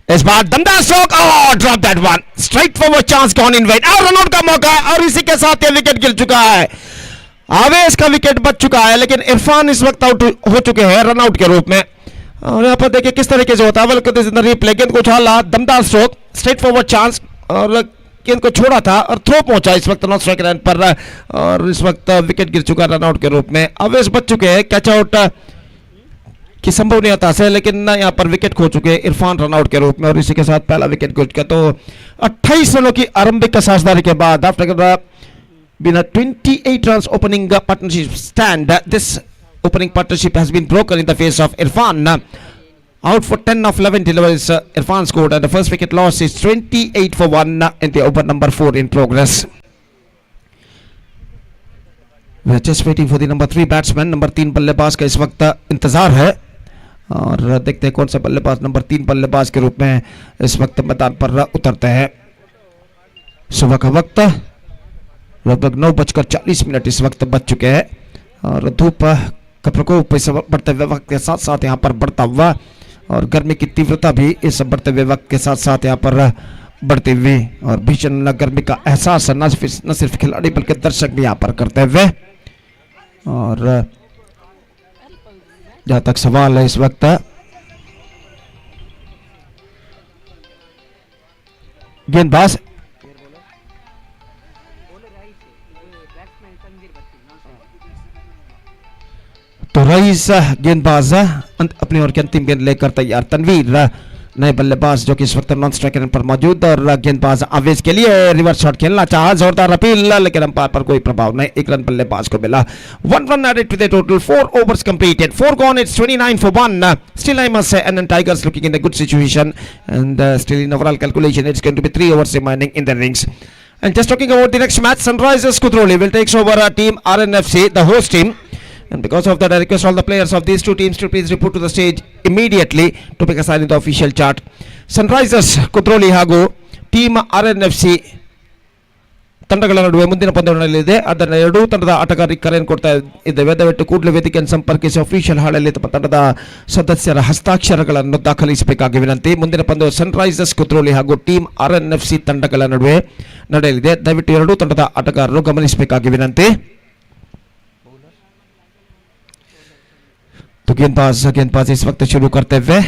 इस बार दमदार स्ट्रोक और drop that one, straight forward chance gone in wait और रन आउट का मौका और इसी के साथ ये विकेट गिर चुका है। आवेश का विकेट बच चुका है, लेकिन इरफान इस वक्त आउट हो चुके हैं रन आउट के रूप में। और यहाँ पर देखिए किस तरीके से होता है, रिप्ले गेंद को उछाला, दमदार स्ट्रोक, स्ट्रेट फॉरवर्ड चांस और गेंद को छोड़ा था और थ्रो पहुंचा इस वक्त नॉट स्ट्राइक रन पर और इस वक्त विकेट गिर चुका रन आउट के रूप में। आवेश बच चुके हैं कैच आउट की संभवनीयता से, लेकिन यहाँ पर विकेट खो चुके हैं इरफान रन आउट के रूप में और इसी के साथ पहला विकेट गिर चुका। तो 28 रनों की आरंभिक साझेदारी के बाद आफ्टर बिना 28 run opening partnership stand, this opening partnership has been broken in the face of Irfan. Out for 10 of 11 deliveries, Irfan scored and the first wicket loss is 28 for 1 in the over number 4 in progress. We are just waiting for the number 3 batsman. Number 3 बल्लेबाज का इस वक्त इंतजार है और देखते हैं कौन सा बल्लेबाज नंबर 3 बल्लेबाज के रूप में इस वक्त मैदान पर उतरते हैं। सुबह का वक्त लगभग 9:40 इस वक्त बज चुके हैं और धूप का प्रकोप इस बढ़ते हुए वक्त के साथ साथ यहाँ पर बढ़ता हुआ और गर्मी की तीव्रता भी इस बढ़ते हुए वक्त के साथ साथ यहाँ पर बढ़ती हुई और भीषण गर्मी का एहसास न सिर्फ खिलाड़ी बल्कि दर्शक भी यहाँ पर करते हुए। और जहाँ तक सवाल है इस वक्त गेंदबाज तो रईस गेंदबाज अपनी ओर की अंतिम गेंद लेकर तैयार। तनवीर नए बल्लेबाज जो कि इस वक्त नॉन स्ट्राइक रन पर मौजूद और गेंदबाज आवेश के लिए रिवर्स शॉट खेलना चाहा, जोरदार अपील लेकिन अंपायर पर कोई प्रभाव नहीं। 1 रन बल्लेबाज को मिला। 1 run added to the total, 4 overs completed, 4 gone, it's 29 for 1. Still I must say and Tigers looking in a good situation and still in overall calculation it's going to be 3 overs remaining in the innings. And just talking about the next match, Sunrisers Kudroli will take over our team Rnfc, the host team. And because of that, I request all the players of these two teams to please report to the stage immediately to pick a side in the official chart. Sunrisers Kudroli ಹಾಗೂ team RNFC ತಂಡಗಳ ನಡುವೆ ಮುಂದಿನ ಪಂದ್ಯ ನಡೆಯಲಿದೆ. ಅದನ್ನು ಎರಡೂ ತಂಡದ ಆಟಗಾರರಿಗೆ ಕರೆಯನ್ನು ಕೊಡ್ತಾ ಇದ್ದೇವೆ. ದಯವಿಟ್ಟು ಕೂಡಲೇ ವೇದಿಕೆಯನ್ನು ಸಂಪರ್ಕಿಸಿ ಅಫಿಷಿಯಲ್ ಹಾಳಲ್ಲಿ ತಮ್ಮ ತಂಡದ ಸದಸ್ಯರ ಹಸ್ತಾಕ್ಷರಗಳನ್ನು ದಾಖಲಿಸಬೇಕಾಗಿ ವಿನಂತಿ. ಮುಂದಿನ ಪಂದ್ಯ ಸನ್ರೈಸರ್ಸ್ ಕುದ್ರೋಲಿ ಹಾಗೂ ಟೀಮ್ RNFC ತಂಡಗಳ ನಡುವೆ ನಡೆಯಲಿದೆ. ದಯವಿಟ್ಟು ಎರಡೂ ತಂಡದ ಆಟಗಾರರು ಗಮನಿಸಬೇಕಾಗಿ ವಿನಂತಿ. तो गेंदबाज इस वक्त शुरू करते हुए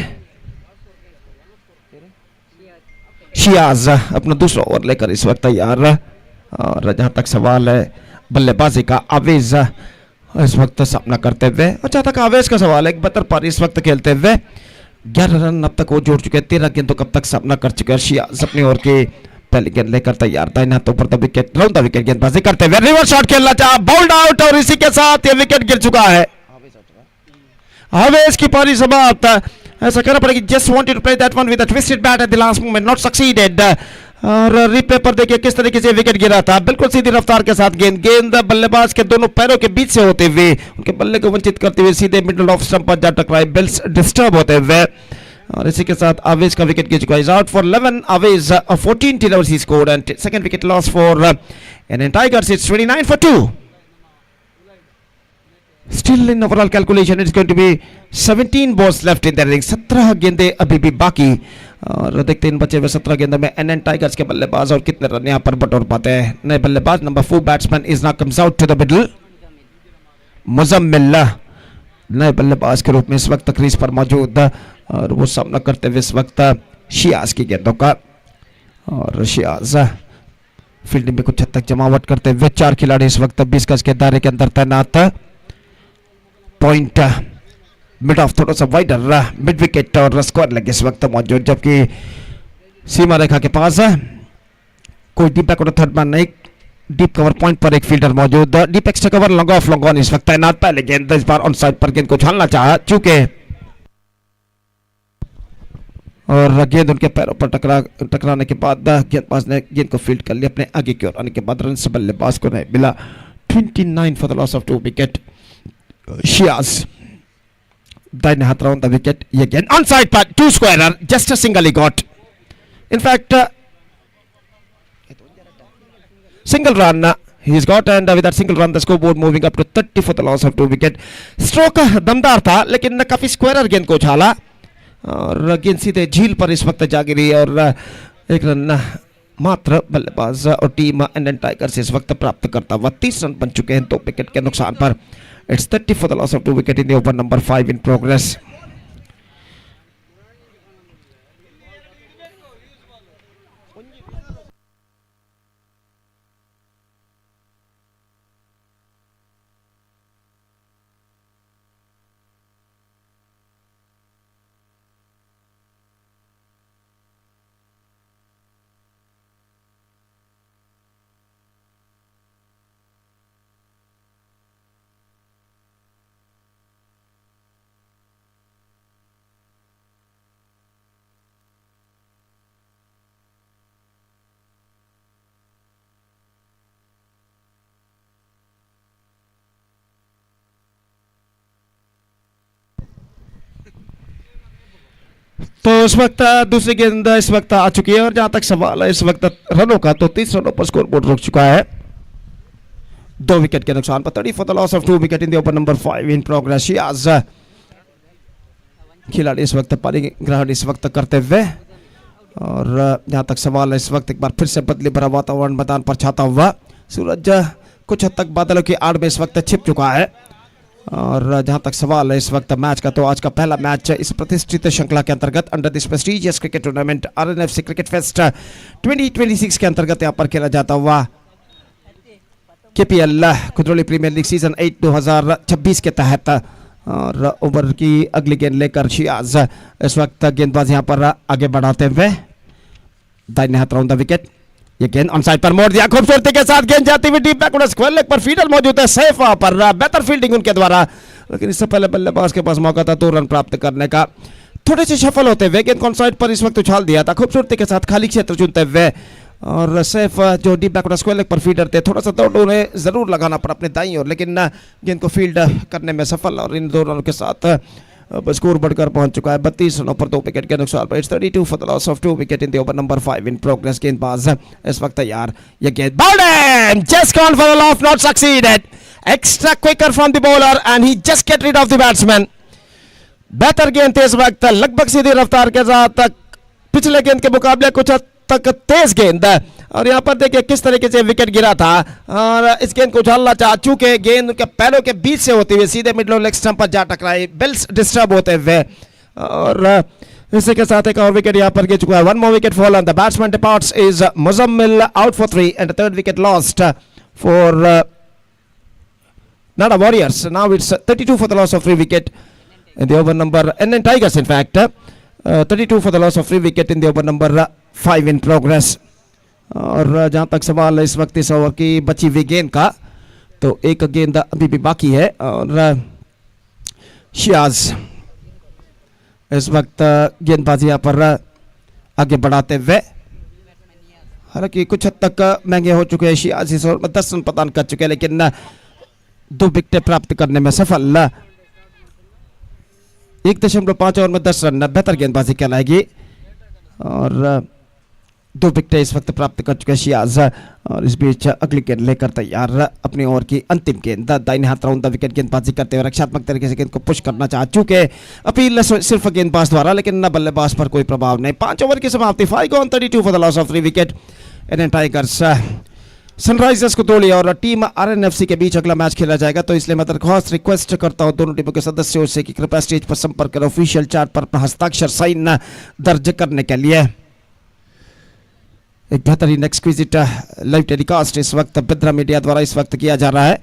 शियाज अपना दूसरा ओवर लेकर इस वक्त तैयार। और जहां तक सवाल है बल्लेबाजी का, आवेश इस वक्त सामना करते हुए। और जहां तक आवेश का सवाल है, 72 पर इस वक्त खेलते हुए 11 रन अब तक वो जोड़ चुके हैं। 13 गेंदों कब तक सामना कर चुके हैं। शियाज अपनी ओर की पहले गेंद लेकर तैयार था इन हाथों पर the wicket round the wicket गेंदबाजी करते हुए रिवर्स शॉट खेलना चाहा बाउल्ड आउट और इसी के साथ ये विकेट गिर चुका है हवेश की पारी समाप्त ऐसा करना पड़ेगा just wanted to play that one with a twisted bat at the last moment not succeeded और रिप्ले पर देखिए किस तरीके से विकेट गिरा था बिल्कुल सीधी रफ्तार के साथ गेंद बल्लेबाज के दोनों पैरों के बीच से होते हुए उनके बल्ले को वंचित करते हुए सीधे मिडल ऑफ स्टंप पर जा टकराए बिल्स डिस्टर्ब होते हुए और इसी के साथ आवेश का विकेट गिर चुका है out for 11 Avesh 14 tailors he scored and second wicket loss for N Tigers it's 29 for 2 still in overall calculation it's going to be 17 balls left in the innings 17 गेंदें अभी भी बाकी और देखते हैं इन बचे हुए 17 गेंदों में एन टाइगर्स के बल्लेबाज और कितने रन यहां पर बटोर पाते हैं नए बल्लेबाज number 4 batsman is now comes out to the middle Muzammil नए बल्लेबाज के रूप में इस वक्त क्रीज पर मौजूद और वो सामना करते हुए इस वक्त शियाज की गेंदों का और शियाज फील्डिंग में कुछ हद तक जमावट करते हुए 4 खिलाड़ी इस वक्त 20 गज के दायरे के अंदर तैनात पॉइंट मिड ऑफ थोड़ा सा वाइडर मिड विकेट और स्क्वायर लेग इस वक्त मौजूद जबकि सीमा रेखा के पास कोई डीप बैक और थर्ड मैन नहीं डीप कवर पॉइंट पर एक फील्डर मौजूद deep extra cover long off long on इस वक्त तैनात पहले गेंद इस बार ऑन साइड पर गेंद को उछालना चाहा चूंकि और गेंद उनके पैरों पर टकराने के बाद गेंदबाज ने गेंद को फील्ड कर लिया अपने आगे की ओर आने के बाद रन से बल्लेबाज को नहीं मिला 29 for the loss of 2 wicket Shias दाहिने हाथ राउंड द विकेट ये गेंद ऑन साइड पर 2 square just a single he got in fact single run he's got and with that single run the scoreboard moving up to 30 for the loss of 2 wicket stroke दमदार था लेकिन काफी square गेंद को उछाला और गेंद सीधे झील पर इस वक्त जा गिरी और एक रन मात्र बल्लेबाज और टीम इंडियन टाइगर्स इस वक्त प्राप्त करता हुआ 30 रन बन चुके हैं 2 विकेट के नुकसान पर it's 30 for the loss of 2 wicket in the over number 5 in progress तो इस वक्त दूसरी गेंद इस वक्त आ चुकी है और जहां तक सवाल है इस वक्त रनों का तो 30 रनों पर स्कोर बोर्ड रुक चुका है 2 विकेट के नुकसान पर 30 for the loss of 2 wicket in the over number 5 in progress Shias खिलाड़ी इस वक्त पारी ग्रहण इस वक्त करते हुए और जहां तक सवाल है इस वक्त एक बार फिर से बदली भरा वातावरण मैदान पर छाता हुआ सूरज कुछ हद तक बादलों की आड़ में इस वक्त छिप चुका है और जहां तक सवाल है इस वक्त मैच का तो आज का पहला मैच इस प्रतिष्ठित श्रृंखला के अंतर्गत under this prestigious cricket tournament RNFC cricket fest 2026 के अंतर्गत यहां पर खेला जाता हुआ KPL Kudroli premier league season 8 2026 के तहत और ओवर की अगली गेंद लेकर शियाज इस वक्त गेंदबाज यहां पर आगे बढ़ाते हुए दाहिने हाथ राउंड द विकेट ये गेंद ऑन साइड पर मोड़ दिया खूबसूरती के साथ गेंद जाती हुई डीप बैक स्क्वायर लेग पर फील्डर मौजूद है सेफ वहां पर बेहतर फील्डिंग उनके द्वारा लेकिन इससे पहले बल्लेबाज के पास मौका था 2 रन प्राप्त करने का थोड़े से सफल होते हुए गेंद ऑन साइड पर इस वक्त उछाल दिया था खूबसूरती के साथ खाली क्षेत्र चुनते हुए और सेफ जो डीप बैक स्क्वायर लेग पर फील्डर थे थोड़ा सा दौड़ उन्हें जरूर लगाना पड़ा अपने दाईं ओर लेकिन गेंद को फील्ड करने में सफल और इन 2 रनों के साथ स्कोर बढ़कर पहुंच चुका है 32 रनों पर 2 विकेट के नुकसान पर it's 32 for the loss of 2 wicket in the over number 5 in progress गेंदबाज इस वक्त तैयार ये गेंद bowled just gone for the loft not succeeded extra quicker from the bowler and he just get rid of the batsman बेहतर गेंद थे इस वक्त लगभग सीधी रफ्तार के साथ पिछले गेंद के मुकाबले कुछ तक तेज गेंद और यहाँ पर देखिए किस तरीके से विकेट गिरा था और इस गेंद को उछालना चाहा चूंकि गेंद उनके पैरों के बीच से होते हुए सीधे मिडल लेग स्टंप पर जा टकराई बिल्स डिस्टर्ब होते हुए और इसी के साथ एक और विकेट यहाँ पर गिर चुका है 1 more wicket fallen the batsman departs is Muzammil out for 3 and the 3rd wicket lost for Nada Warriors now it's 32 for the loss of 3 wicket in the over number and then Tigers in fact 32 for the loss of 3 wicket in the over number 5 in progress और जहाँ तक सवाल है इस वक्त इस over की बची हुई गेंद का, तो एक गेंद अभी भी बाकी है और शियाज इस वक्त गेंदबाजी यहाँ पर आगे बढ़ाते हुए, हालांकि कुछ हद तक महंगे हो चुके हैं शियाज इस ओवर में, 10 रन प्रदान कर चुके हैं लेकिन 2 विकेट प्राप्त करने में सफल। 1.5 ओवर में 10 रन बेहतर गेंदबाजी कहलाएगी और 2 विकेट इस वक्त प्राप्त कर चुके हैं शियाज। और इस बीच अगली गेंद लेकर तैयार अपनी ओवर की अंतिम गेंद, दाहिने हाथ राउंड द विकेट गेंदबाजी करते हुए रक्षात्मक तरीके से गेंद को पुश करना चाह चुके, अपील सिर्फ गेंदबाज द्वारा लेकिन न बल्लेबाज पर कोई प्रभाव नहीं। 5 ओवर की समाप्ति, 5 on 32 for the loss of 3 wicket. Indian Tigers Sunrisers Kudroli और टीम आरएनएफसी के बीच अगला मैच खेला जाएगा, तो इसलिए मैं दरख्वास्त रिक्वेस्ट करता हूं दोनों टीमों के सदस्यों से कि कृपया स्टेज पर संपर्क करें ऑफिशियल चार्ट पर अपना हस्ताक्षर साइन दर्ज करने के लिए। एक बेहतरीन एक्सक्विजिट लाइव टेलीकास्ट इस वक्त बेद्रा मीडिया द्वारा इस वक्त किया जा रहा है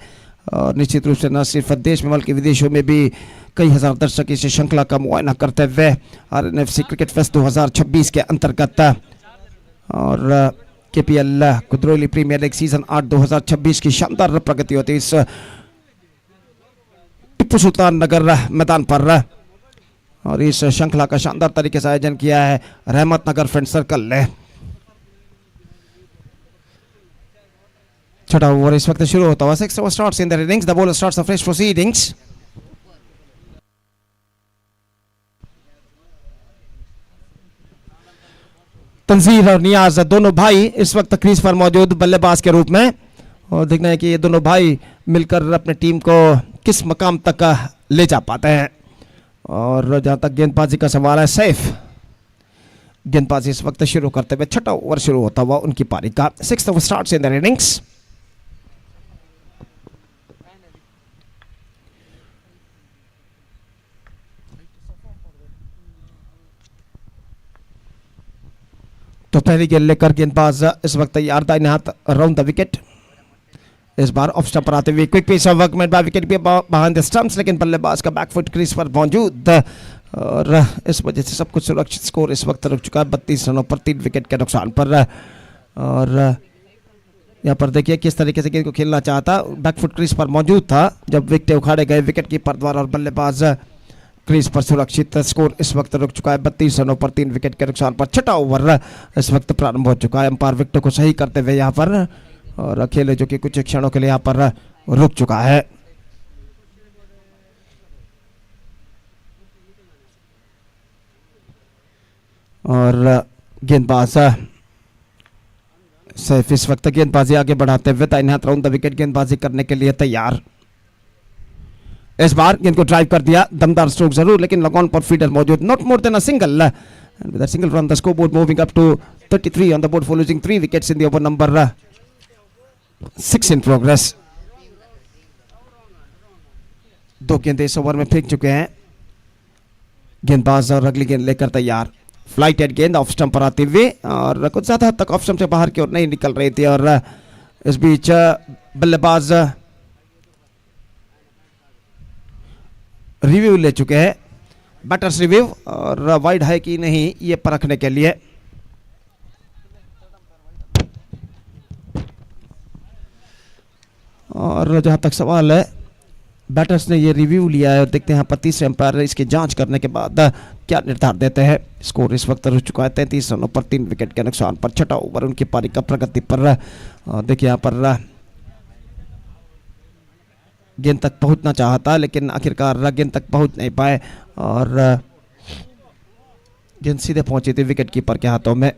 और निश्चित रूप से न सिर्फ देश में बल्कि विदेशों में भी कई हजार दर्शक इस श्रृंखला का मुआयना करते हुए आरएनएफसी क्रिकेट फेस्ट 2026 के अंतर्गत और KPL Kudroli premier league season 8 2026 की शानदार प्रगति होती है इस टिप्पू सुल्तान नगर मैदान पर। और इस श्रृंखला का शानदार तरीके से आयोजन किया है रहमत नगर फ्रेंड सर्कल ने। छठा ओवर इस वक्त शुरू होता हुआ, 6 over starts in the innings, the bowler starts the fresh proceedings. Tanzeer और नियाज दोनों भाई इस वक्त क्रीज पर मौजूद बल्लेबाज के रूप में, और देखना है कि ये दोनों भाई मिलकर अपने टीम को किस मकाम तक ले जा पाते हैं। और जहां तक गेंदबाजी का सवाल है, सैफ गेंदबाजी इस वक्त शुरू करते हुए, छठा ओवर शुरू होता हुआ उनकी पारी का, 6th over starts in the innings. तो पहली गेंद लेकर गेंदबाज इस वक्त तैयार, दाहिने हाथ राउंड द विकेट, इस बार ऑफ स्टंप पर आते हुए quick piece of work made by wicket behind the stumps, लेकिन बल्लेबाज का बैकफुट क्रीज पर मौजूद और इस वजह से सब कुछ सुरक्षित। स्कोर इस वक्त रुक चुका है 32 रनों पर 3 विकेट के नुकसान पर। और यहाँ पर देखिए किस तरीके से गेंद को खेलना चाहता, बैकफुट क्रीज पर मौजूद था जब विकेट उखाड़े गए विकेट कीपर द्वारा और बल्लेबाज क्रीज पर सुरक्षित। स्कोर इस वक्त रुक चुका है 32 रनों पर 3 विकेट के नुकसान पर। छठा ओवर इस वक्त प्रारंभ हो चुका है, अंपायर विकेट को सही करते हुए यहाँ पर, और खेले जो कि कुछ क्षणों के लिए यहाँ पर रुक चुका है। और गेंदबाज सैफ इस वक्त गेंदबाजी आगे बढ़ाते हुए दाहिने हाथ राउंड द विकेट गेंदबाजी करने के लिए तैयार। इस बार गेंद को ड्राइव कर दिया, दमदार स्ट्रोक जरूर लेकिन लॉन पर फीडर मौजूद, not more than a single, and with a single run the scoreboard moving up to 33 on the board for losing 3 wickets in the over number 6 in progress। 2 गेंदें इस over में फेंक चुके हैं गेंदबाज और अगली गेंद लेकर तैयार। फ्लाइटेड गेंद ऑफ स्टंप पर आते हुए और कुछ ज्यादा हद तक ऑफ स्टंप से बाहर की ओर नहीं निकल रही थी, और इस बीच बल्लेबाज रिव्यू ले चुके हैं, बैटर्स रिव्यू, और वाइड है कि नहीं ये परखने के लिए। और जहां तक सवाल है, बैटर्स ने ये रिव्यू लिया है और देखते हैं यहाँ पर तीसरे अंपायर इसकी जांच करने के बाद क्या निर्धार देते हैं। स्कोर इस वक्त रुक चुका है 33 रनों पर 3 विकेट के नुकसान पर। छठा ओवर उनकी पारी का प्रगति पर, देखिए यहाँ पर गेंद तक पहुंचना चाहता लेकिन आखिरकार गेंद तक पहुंच नहीं पाए और गेंद सीधे पहुंची थी विकेट कीपर के हाथों में।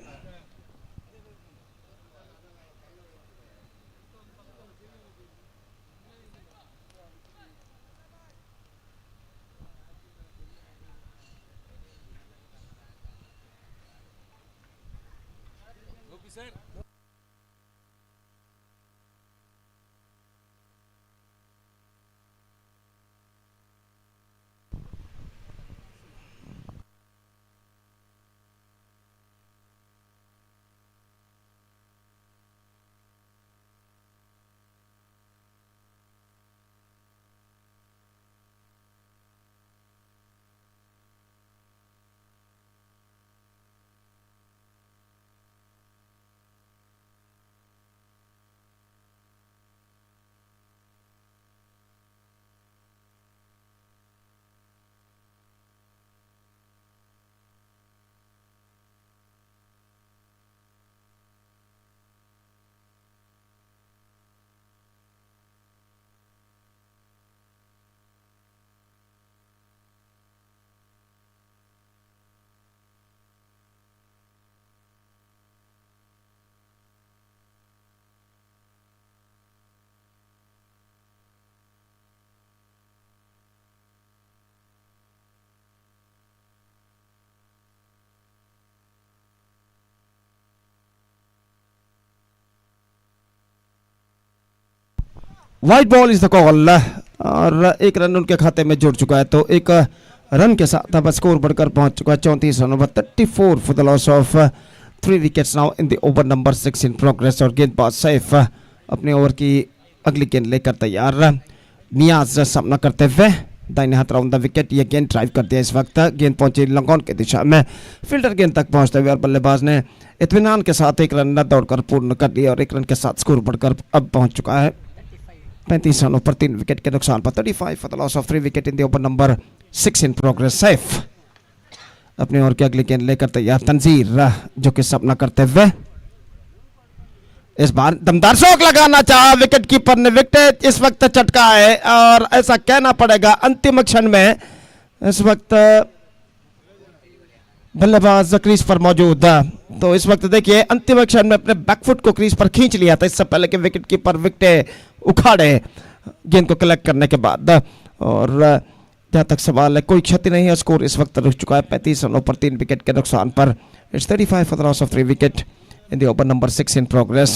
White ball is the call और एक रन उनके खाते में जुड़ चुका है, तो एक रन के साथ अब स्कोर बढ़कर पहुंच चुका है 34 run over 34 for the loss of 3 wickets now in the over number 6 in progress. और गेंदबाज सैफ अपने ओवर की अगली गेंद लेकर तैयार। नियाज सामना करते हुए दाहिने हाथ राउंड द विकेट, ये गेंद ड्राइव कर दिया। इस वक्त गेंद पहुंची लंगॉन की दिशा में, फील्डर गेंद तक पहुंचते हुए और बल्लेबाज ने इत्मीनान के साथ एक रन दौड़कर पूर्ण कर लिया और एक रन के साथ स्कोर बढ़कर अब पहुंच चुका है 35 रनों पर 3 विकेट के नुकसान पर। 35 for the loss of 3 wicket in the over number 6 in progress. Saif अपने ओवर की अगली गेंद लेकर तैयार। तंजीर जो कि सामना करते हुए इस बार दमदार शॉट लगाना चाहा, विकेट कीपर ने विकेट इस वक्त चटका है और ऐसा कहना पड़ेगा अंतिम क्षण में इस वक्त बल्लेबाज क्रीज पर मौजूद। तो इस वक्त देखिए अंतिम क्षण में अपने बैकफुट को क्रीज पर खींच लिया था इससे पहले कि विकेट कीपर विकेट उखाड़े गेंद को कलेक्ट करने के बाद। और जहां तक सवाल है कोई क्षति नहीं है, स्कोर इस वक्त रुक चुका है 35 रनों पर 3 विकेट के नुकसान पर। It's 35 for the loss of 3 wicket in the over number 6 in progress.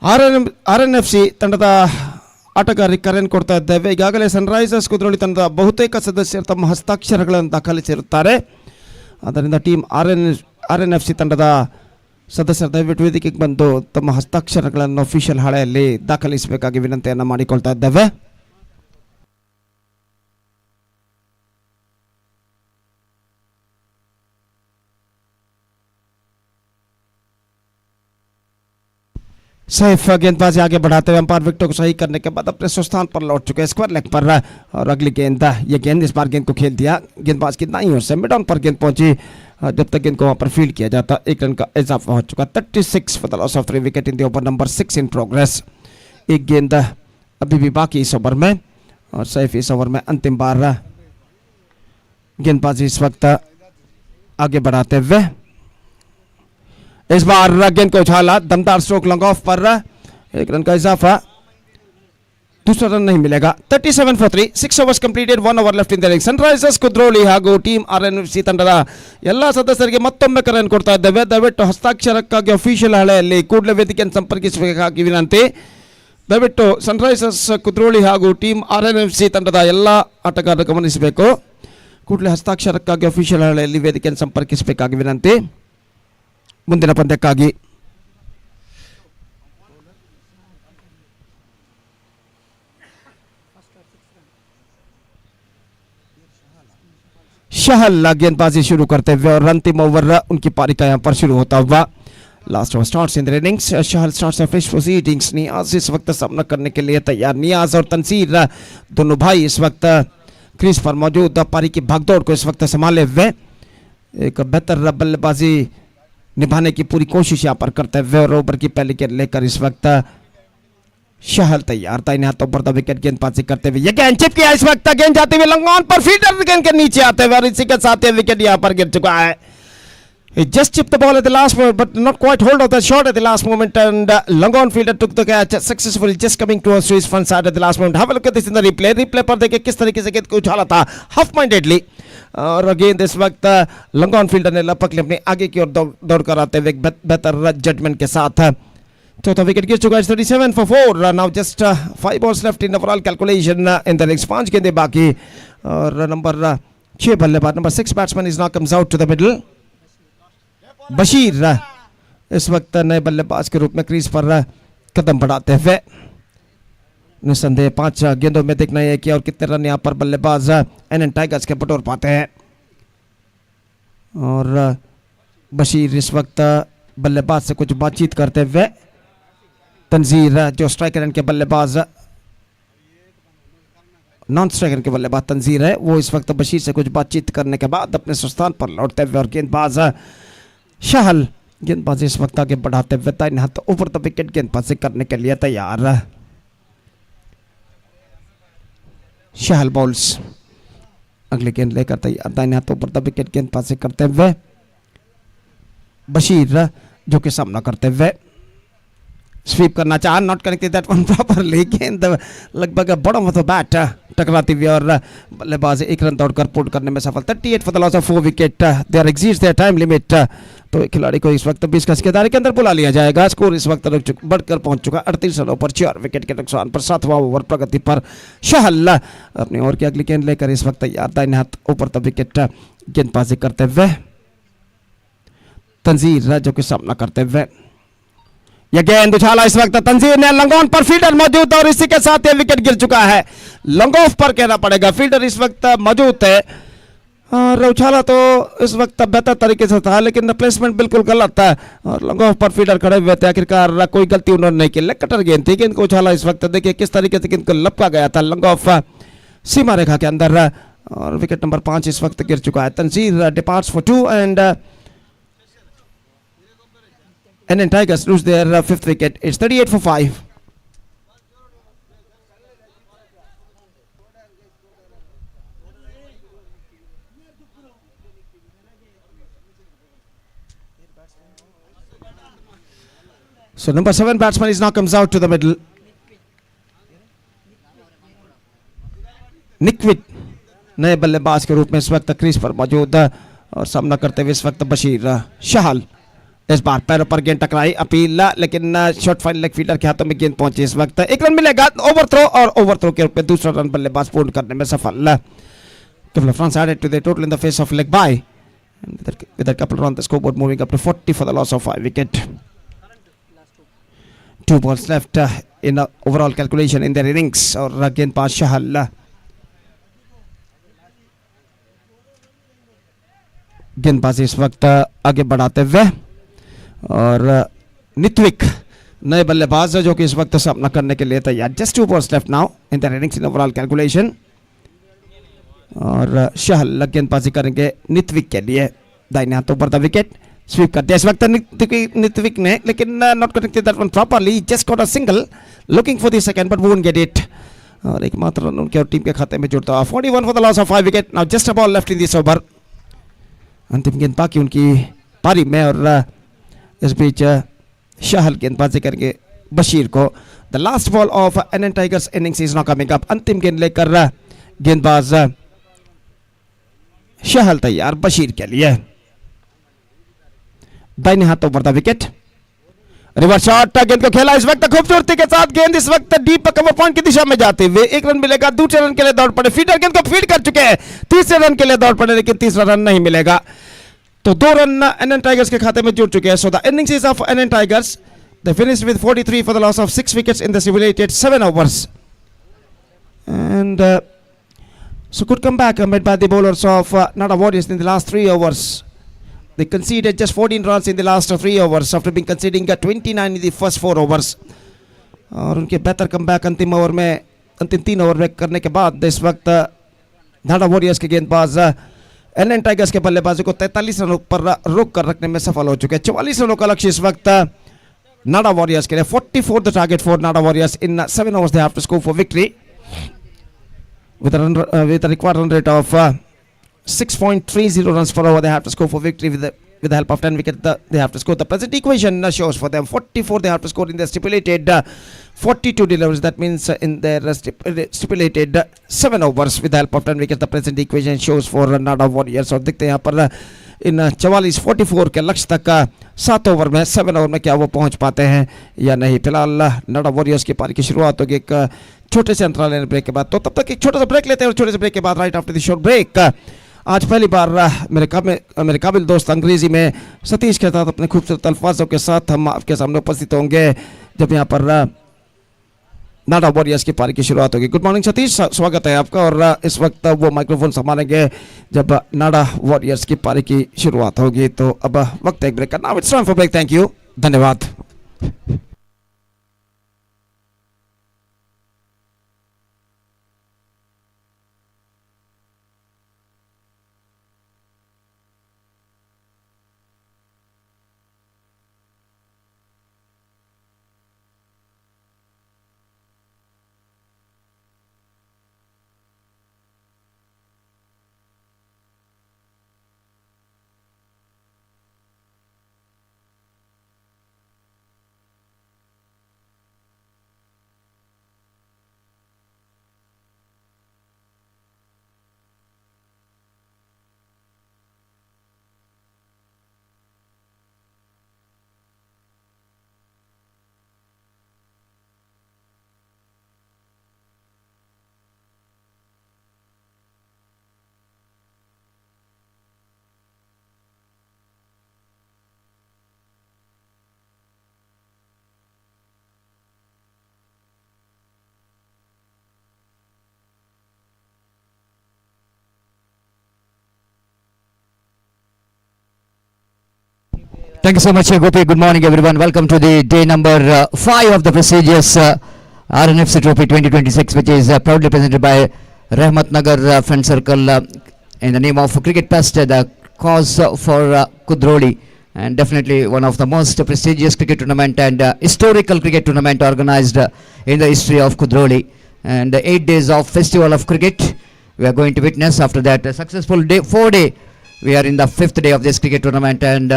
Rnfc ತಂಡದ ಆಟಗಾರರಿಗೆ ಕರೆಯನ್ನು ಕೊಡ್ತಾ ಇದ್ದೇವೆ. ಈಗಾಗಲೇ ಸನ್ರೈಸರ್ಸ್ ಕುದ್ರೋಳಿ ತಂಡದ ಬಹುತೇಕ ಸದಸ್ಯರು ತಮ್ಮ ಹಸ್ತಾಕ್ಷರಗಳನ್ನು ದಾಖಲಿಸಿರುತ್ತಾರೆ. ಆದ್ದರಿಂದ ಟೀಮ್ RNFC ತಂಡದ ಸದಸ್ಯರು ದಯವಿಟ್ಟು ವೇದಿಕೆಗೆ ಬಂದು ತಮ್ಮ ಹಸ್ತಾಕ್ಷರಗಳನ್ನು ಅಫಿಷಿಯಲ್ ಹಾಳೆಯಲ್ಲಿ ದಾಖಲಿಸಬೇಕಾಗಿ ವಿನಂತಿಯನ್ನು ಮಾಡಿಕೊಳ್ತಾ ಇದ್ದೇವೆ. सैफ गेंदबाजी आगे बढ़ाते हुए अंपायर विकेट को सही करने के बाद अपने स्थान पर लौट चुके हैं स्क्वायर लेग पर। और अगली गेंद, ये गेंद इस बार गेंद को खेल दिया गेंदबाज की दाईं ओर से मिड ऑन पर गेंद पहुंची। जब तक गेंद को वहां पर फील्ड किया जाता एक रन का इजाफा हो चुका। 36 for the loss of 3 wicket in the over number 6 in progress. एक गेंद अभी भी बाकी इस ओवर में और सैफ इस ओवर में अंतिम बार गेंदबाजी इस वक्त आगे बढ़ाते हुए इस बार गेंद को उछाला, दमदार स्ट्रोक लॉन्ग ऑफ पर एक रन का इजाफा, दूसरा रन नहीं मिलेगा। 37 for 3, 6 overs completed, 1 over left in the innings. Sunrisers Kudroli ಹಾಗೂ ಟೀಮ್ RNFC ತಂಡದ ಎಲ್ಲ ಸದಸ್ಯರಿಗೆ ಮತ್ತೊಮ್ಮೆ ಕರೆಯನ್ನು ಕೊಡ್ತಾ ಇದ್ದೇವೆ. ದಯವಿಟ್ಟು ಹಸ್ತಾಕ್ಷರಕ್ಕಾಗಿ ಅಫಿಷಿಯಲ್ ಹಾಳೆಯಲ್ಲಿ ಕೂಡಲೇ ವೇದಿಕೆಯನ್ನು ಸಂಪರ್ಕಿಸಬೇಕಾಗಿ ವಿನಂತಿ. ದಯವಿಟ್ಟು ಸನ್ರೈಸರ್ಸ್ ಕುದ್ರೋಳಿ ಹಾಗೂ ಟೀಮ್ RNFC ತಂಡದ ಎಲ್ಲ ಆಟಗಾರರು ಗಮನಿಸಬೇಕು. ಕೂಡಲೇ ಹಸ್ತಾಕ್ಷರಕ್ಕಾಗಿ ಅಫಿಷಿಯಲ್ ಹಾಳೆಯಲ್ಲಿ ವೇದಿಕೆಯನ್ನು ಸಂಪರ್ಕಿಸಬೇಕಾಗಿ ವಿನಂತಿ. ಮುಂದಿನ ಪಂದ್ಯಕ್ಕಾಗಿ शहल गेंदबाजी शुरू करते हुए और अंतिम ओवर उनकी पारी का यहां पर शुरू होता हुआ। Last over starts in the innings, Shahal starts fresh proceedings. Niyaz इस वक्त सामना करने के लिए तैयार। नियाज और तंसीर दोनों भाई इस वक्त क्रीज पर मौजूद, पारी की भागदौड़ को इस वक्त संभाले हुए एक बेहतर बल्लेबाजी निभाने की पूरी कोशिश यहां पर करते हुए और ओवर की पहली गेंद लेकर इस वक्त शहल तैयार। दाहिने हाथों पर विकेट गेंदबाजी करते हुए ये गेंद चिप किया, इस वक्त गेंद जाते हुए लंग ऑन पर फील्डर गेंद के नीचे आते हुए और इसी के साथ विकेट यहां पर गिर चुका है। He just chipped the ball at the last moment but not quite hold of the shot at the last moment and long on fielder took the catch successfully, just coming towards his front side at the last moment. Have a look at this in the replay पर देखिए किस तरीके से गेंद को उछाला था half mindedly और गेंद इस वक्त लॉन्ग ऑन फील्डर ने लपक ले अपने आगे की ओर दौड़ कर आते हुए बेहतर जजमेंट के साथ। चौथा विकेट गिर चुका है 37 for 4. Now just 5 balls left in overall calculation in the next 5 गेंदें बाकी और नंबर 6 बल्लेबाज number 6 batsman is now comes out to the middle. Bashir इस वक्त नए बल्लेबाज के रूप में क्रीज पर कदम बढ़ाते हुए निसंदेह 5 गेंदों में देखना है कि और कितने रन यहां पर बल्लेबाज एनएन टाइगर्स के बटोर पाते हैं। और बशीर इस वक्त बल्लेबाज से कुछ बातचीत करते हुए, तंजीर जो स्ट्राइकर के बल्लेबाज नॉन स्ट्राइकर के बल्लेबाज तंजीर है वो इस वक्त बशीर से कुछ बातचीत करने के बाद अपने स्थान पर लौटते हुए और गेंदबाज शहल गेंदबाजी इस वक्त आगे बढ़ाते हुए दाहिने हाथ ऊपर द विकेट गेंदबाजी करने के लिए तैयार। शहल बॉल्स अगली गेंद लेकर तैयार, दाहिने हाथ ऊपर द विकेट गेंदबाजी करते हुए बशीर जो कि सामना करते हुए स्वीप करना चाहा, not connected that one properly. गेंद लगभग बॉटम ऑफ द बैट टकराती हुई और बल्लेबाज एक रन दौड़कर पुट करने में सफल। 38 for the loss of 4 wicket. They are exceeds their time limit. तो खिलाड़ी को इस वक्त 20 गज के दायरे के अंदर बुला लिया जाएगा। स्कोर इस वक्त बढ़कर पहुंच चुका 38 रनों पर 4 विकेट के नुकसान पर। 7वां ओवर प्रगति पर शहल अपनी ओवर की अगली गेंद लेकर इस वक्त तैयार। दाहिने हाथ ऊपर तक विकेट गेंदबाजी करते हुए तंजीर जो कि सामना करते हुए यह गेंद उछाला इस वक्त तंजीर ने। लॉन्ग ऑन पर फील्डर मौजूद और इसी के साथ यह विकेट गिर चुका है। लॉन्ग ऑफ पर कहना पड़ेगा, फील्डर इस वक्त मौजूद है और उछाला तो इस वक्त बेहतर तरीके से था लेकिन प्लेसमेंट बिल्कुल गलत था और लॉन्ग ऑफ पर फील्डर खड़े हुए थे। आखिरकार कोई गलती उन्होंने नहीं की। लेग कटर गेंद थी, गेंद को उछाला इस वक्त। देखिए किस तरीके से गेंद को लपका गया था लॉन्ग ऑफ सीमा रेखा के अंदर और विकेट नंबर 5 इस वक्त गिर चुका है। Tanzeer departs for 2 and then Tigers lose their 5th wicket. It's 38 for 5. So number 7 batsman is now comes out to the middle. निकविट नए बल्लेबाज के रूप में इस वक्त क्रीज पर मौजूद और सामना करते हुए इस वक्त बशीर शहल। इस बार पैरों पर गेंद टकराई, अपील लेकिन शॉर्ट फाइन लेग फील्डर के हाथों में गेंद पहुंची। इस वक्त 1 रन मिलेगा। ओवर थ्रो और ओवर थ्रो के रूप में दूसरा रन बल्लेबाज पूर्ण करने में सफल। France added to the total in the face of leg bye with a couple on the scoreboard moving up to 40 for the loss of 5 wicket. 2 balls left in the overall calculation in their innings और गेंदबाज शहल गेंदबाजी इस वक्त आगे बढ़ाते हुए और नित्विक नए बल्लेबाज जो कि इस वक्त सामना करने के लिए तैयार। Just 2 balls left now in their innings in overall calculation और शहल गेंदबाजी करेंगे नित्विक के लिए। दाहिने हाथों पर द विकेट स्वीप कर दिया इस वक्त नित्विक ने लेकिन not connected that one properly. Just got a single looking for the second but won't get it और एकमात्र रन उनके और टीम के खाते में जुड़ता है। 41 for the loss of 5 wicket. Now just a ball left in this over. अंतिम गेंद बाकी उनकी पारी में और इस बीच शहल गेंदबाजी करेंगे बशीर को। The last ball of NN Tigers innings is now coming up. अंतिम गेंद लेकर गेंदबाज शहल तैयार बशीर के लिए। दाहिने हाथों पर द विकेट। रिवर्स शॉट गेंद को खेला इस वक्त खूबसूरती के साथ। गेंद इस वक्त डीप कवर पॉइंट की दिशा में जाते हुए 1 रन मिलेगा। दूसरे रन के लिए दौड़ पड़े, फील्डर गेंद को फीड कर चुके हैं। तीसरे रन के लिए दौड़ पड़े लेकिन तीसरा रन नहीं मिलेगा। तो 2 रन एनएन टाइगर्स के खाते में जुड़ चुके हैं। So the innings is of NN Tigers. They finished with 43 for the loss of 6 wickets in the simulated 7 overs and so good comeback made by the bowlers of Nada Warriors in the last 3 overs. They conceded just 14 runs in the last 3 overs after being conceding 29 in the first 4 overs. और उनके बेहतर comeback अंतिम 3 over में करने के बाद इस वक्त नाडा वॉरियर्स के गेंदबाज एनएन टाइगर्स के बल्लेबाजों को 43 रनों पर रोक कर रखने में सफल हो चुके हैं। 44 रनों का लक्ष्य इस वक्त नाडा वॉरियर्स के लिए। 44 the target for Nada warriors in 7 overs they have to score for victory with a required run rate of 6.30 runs per over. They have to score for victory with the help of 10 wickets. They have to score. The present equation shows for them 44 they have to score in their stipulated 42 deliveries. That means in their stipulated 7 overs with the help of 10 wickets. The present equation shows for Nada Warriors. और देखते हैं यहाँ पर इन 44 के लक्ष्य तक 7 over में 7 over में क्या वो पहुंच पाते हैं या नहीं। फिलहाल नाडा वॉरियर्स की पारी की शुरुआत होगी एक छोटे से अंतराल ब्रेक के बाद। तो तब तक एक छोटा सा ब्रेक लेते हैं और छोटे से ब्रेक के बाद right after the short break आज पहली बार मेरे काबिल दोस्त अंग्रेजी में सतीश के साथ अपने खूबसूरत अल्फाजों के साथ हम आपके सामने उपस्थित होंगे जब यहाँ पर नाडा वॉरियर्स की पारी की शुरुआत होगी। गुड मॉर्निंग सतीश, स्वागत है आपका। और इस वक्त वो माइक्रोफोन संभालेंगे जब नाडा वॉरियर्स की पारी की शुरुआत होगी। तो अब वक्त एक ब्रेक का। Now it's time for break. Thank you, धन्यवाद। Thank you so much, Gopi. Good morning, everyone. Welcome to the day number 5 of the prestigious Rnfc Trophy 2026, which is proudly presented by Rahmat Nagar Friend Circle in the name of Cricket Pest, the cause for Kudroli, and definitely one of the most prestigious cricket tournament and historical cricket tournament organized in the history of Kudroli. And 8 days of festival of cricket we are going to witness. After that, a successful day, 4-day. We are in the 5th day of this cricket tournament, and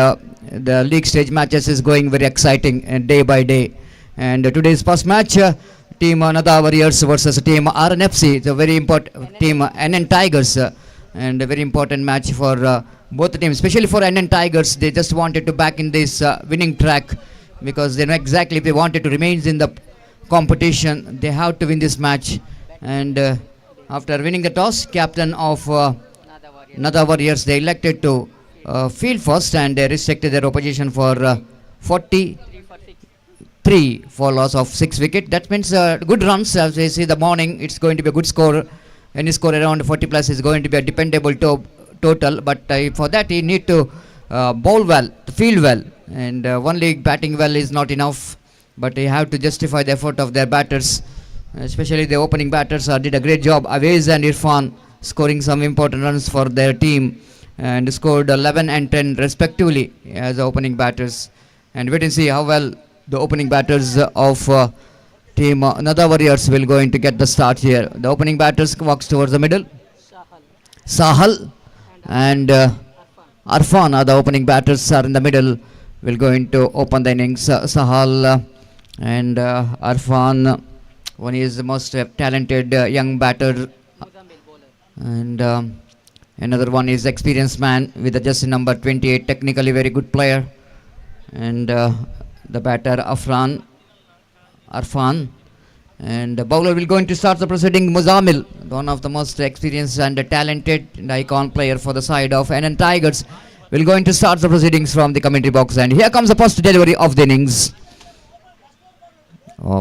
the league stage matches is going very exciting day by day. And today's first match, team Nada Warriors versus team Rnfc. It's a very important team NN Tigers, and a very important match for both teams, especially for NN Tigers. They just wanted to back in this winning track, because they know exactly if they wanted to remain in the competition, they have to win this match. And after winning the toss, captain of Nada Warriors, they elected to field first, and they restricted their opposition for 43 for loss of 6 wickets. That means good runs. As we see the morning, it's going to be a good score. Any score around 40 plus is going to be a dependable total. But for that, you need to bowl well, to field well, and only batting well is not enough. But you have to justify the effort of their batters, especially the opening batters did a great job. Awais and Irfan scoring some important runs for their team, and scored 11 and 10 respectively as opening batters. And wait and see how well the opening batters of team Nada Warriors will going to get the start here. The opening batters walks towards the middle. Sahal and Arfan are the opening batters, are in the middle, will going to open the innings. Sahal and Arfan, one is the most talented young batter, and another one is experienced man with a jersey number 28, technically very good player. And the batter Arfan, and the bowler will going to start the proceeding. Muzamil, one of the most experienced and talented and icon player for the side of NN Tigers, will going to start the proceedings from the commentary box. And here comes the first delivery of the innings.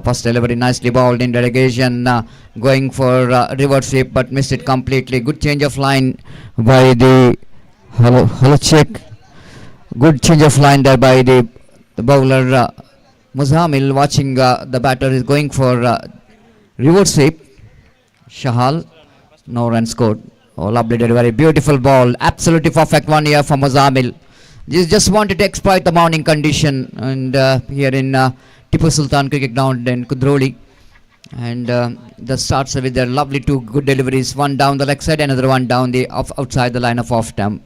First delivery nicely bowled in delegation, going for reverse sweep, but missed it completely. Good change of line by the hello check. Good change of line there by the bowler Muzamil. Watching the batter is going for reverse sweep. Shahal, no run scored. Lovely delivery, beautiful ball, absolutely perfect one here for Muzamil. Just wanted to exploit the morning condition, and here in Tipu Sultan Cricket Ground in Kudroli. And the starts with their lovely 2 good deliveries, one down the leg side, another one down the outside the line of off stump.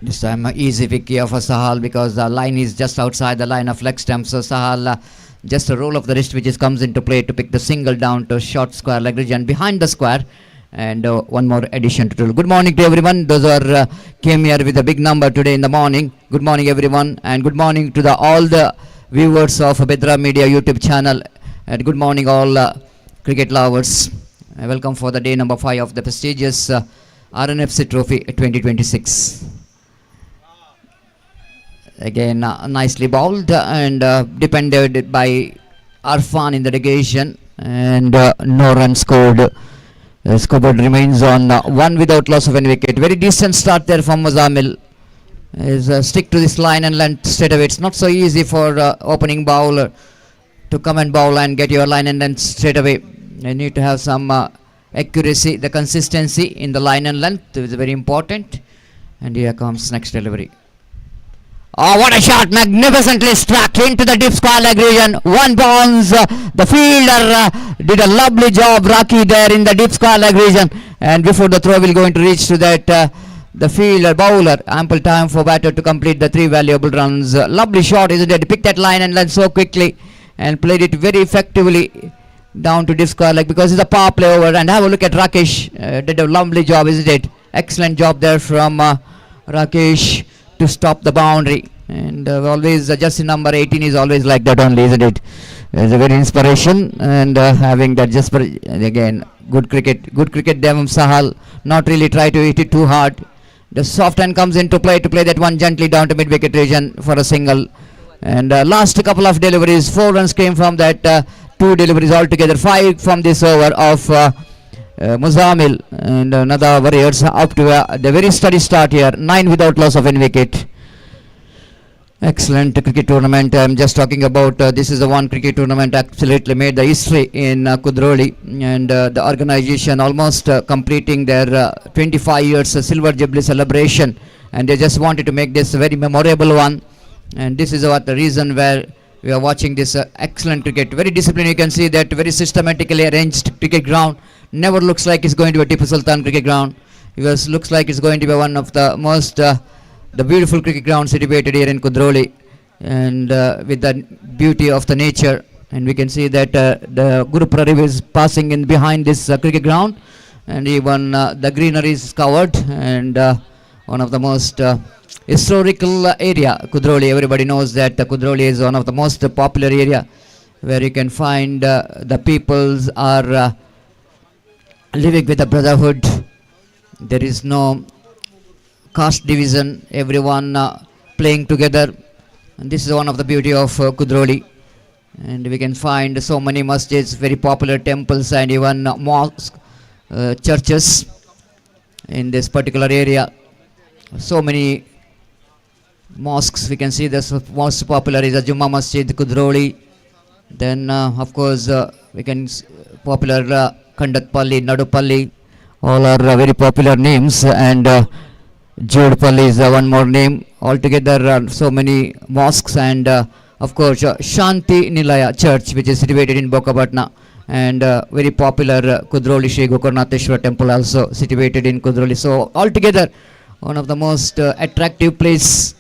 This time easy pick here for Sahal, because the line is just outside the line of leg stump. So Sahal just a roll of the wrist which comes into play to pick the single down to short square leg region behind the square. And one more addition to total. Good morning to everyone. Those are came here with a big number today in the morning. Good morning everyone, and good morning to all the viewers of Bedra Media YouTube channel, and good morning all cricket lovers. Welcome for the day number 5 of the prestigious Rnfc Trophy 2026. Again nicely bowled and depended by Arfan in the negation, and no run scored. Scoreboard remains on 1 without loss of any wicket. Very decent start there from Muzamil. Stick to this line and length straight away. It's not so easy for opening bowler to come and bowl and get your line and length straight away. You need to have some accuracy, the consistency in the line and length is very important. And here comes next delivery. Oh, what a shot! Magnificently struck into the deep square leg region. One bounce. The fielder did a lovely job, Rocky, there in the deep square leg region. And before the throw will going to reach to that, the fielder, bowler, ample time for batter to complete the 3 valuable runs. Lovely shot, isn't it? Picked that line and length so quickly and played it very effectively down to deep square leg, because it's a power play over. And have a look at Rakesh. Did a lovely job, isn't it? Excellent job there from Rakesh to stop the boundary. And always jersey number 18 is always like that only, isn't it? It's a very inspiration, and having that just again good cricket Devam Sahal, not really try to hit it too hard. The soft hand comes into play to play that one gently down to mid wicket region for a single. And last couple of deliveries, 4 runs came from that 2 deliveries altogether, 5 from this over of Muzamil, and Nada Warriors up to the very steady start here, 9 without loss of any wicket. Excellent cricket tournament. I'm just talking about this is the one cricket tournament absolutely made the history in Kudroli, and the organization almost completing their 25 years silver jubilee celebration, and they just wanted to make this a very memorable one. And this is what the reason where we are watching this excellent cricket, very disciplined. You can see that very systematically arranged cricket ground. Never looks like it's going to be a Tipu Sultan cricket ground. It looks like it's going to be one of the most the beautiful cricket ground situated here in Kudroli, and with the beauty of the nature. And we can see that the Guru Pradip is passing in behind this cricket ground, and even the greenery is covered, and one of the most historical area, Kudroli. Everybody knows that Kudroli is one of the most popular area where you can find the peoples are living with a brotherhood. There is no caste division, everyone playing together, and this is one of the beauty of Kudroli. And we can find so many masjids, very popular temples, and even mosques, churches in this particular area. So many mosques. We can see this most popular is a Jumma Masjid Kudroli. Then of course we can popular Kandatpalli, Nadupalli, all are very popular names, and Jodpalli is one more name. Altogether so many mosques, and of course Shanti Nilaya Church, which is situated in Bokapatna, and very popular Kudroli Shri Gokarnatheshwara temple also situated in Kudroli. So altogether one of the most attractive place.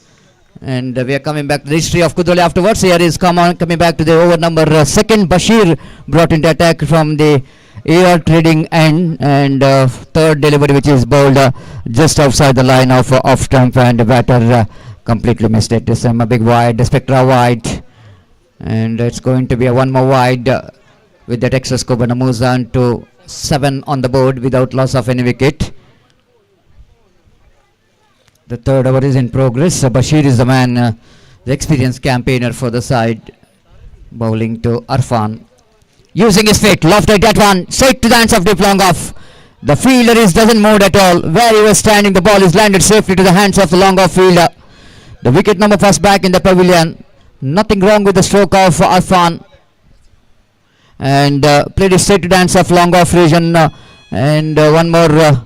And we are coming back to the history of Kudroli afterwards. Here is coming back to the over number second. Bashir brought into attack from the air trading end, and third delivery which is bowled just outside the line of off stump, and the batter completely missed it. This time a big wide, the Spectra wide, and it's going to be a one more wide with that extra scope, and moves on to 7 on the board without loss of any wicket. The third over is in progress. Bashir is the man, the experienced campaigner for the side, bowling to Arfan. Using his feet, lofted that one, straight to the hands of Deep Long Off. The fielder doesn't move at all. Where he was standing, the ball is landed safely to the hands of the long off fielder. The wicket number first back in the pavilion. Nothing wrong with the stroke of Arfan. And played it straight to the hands of long off region. And one more.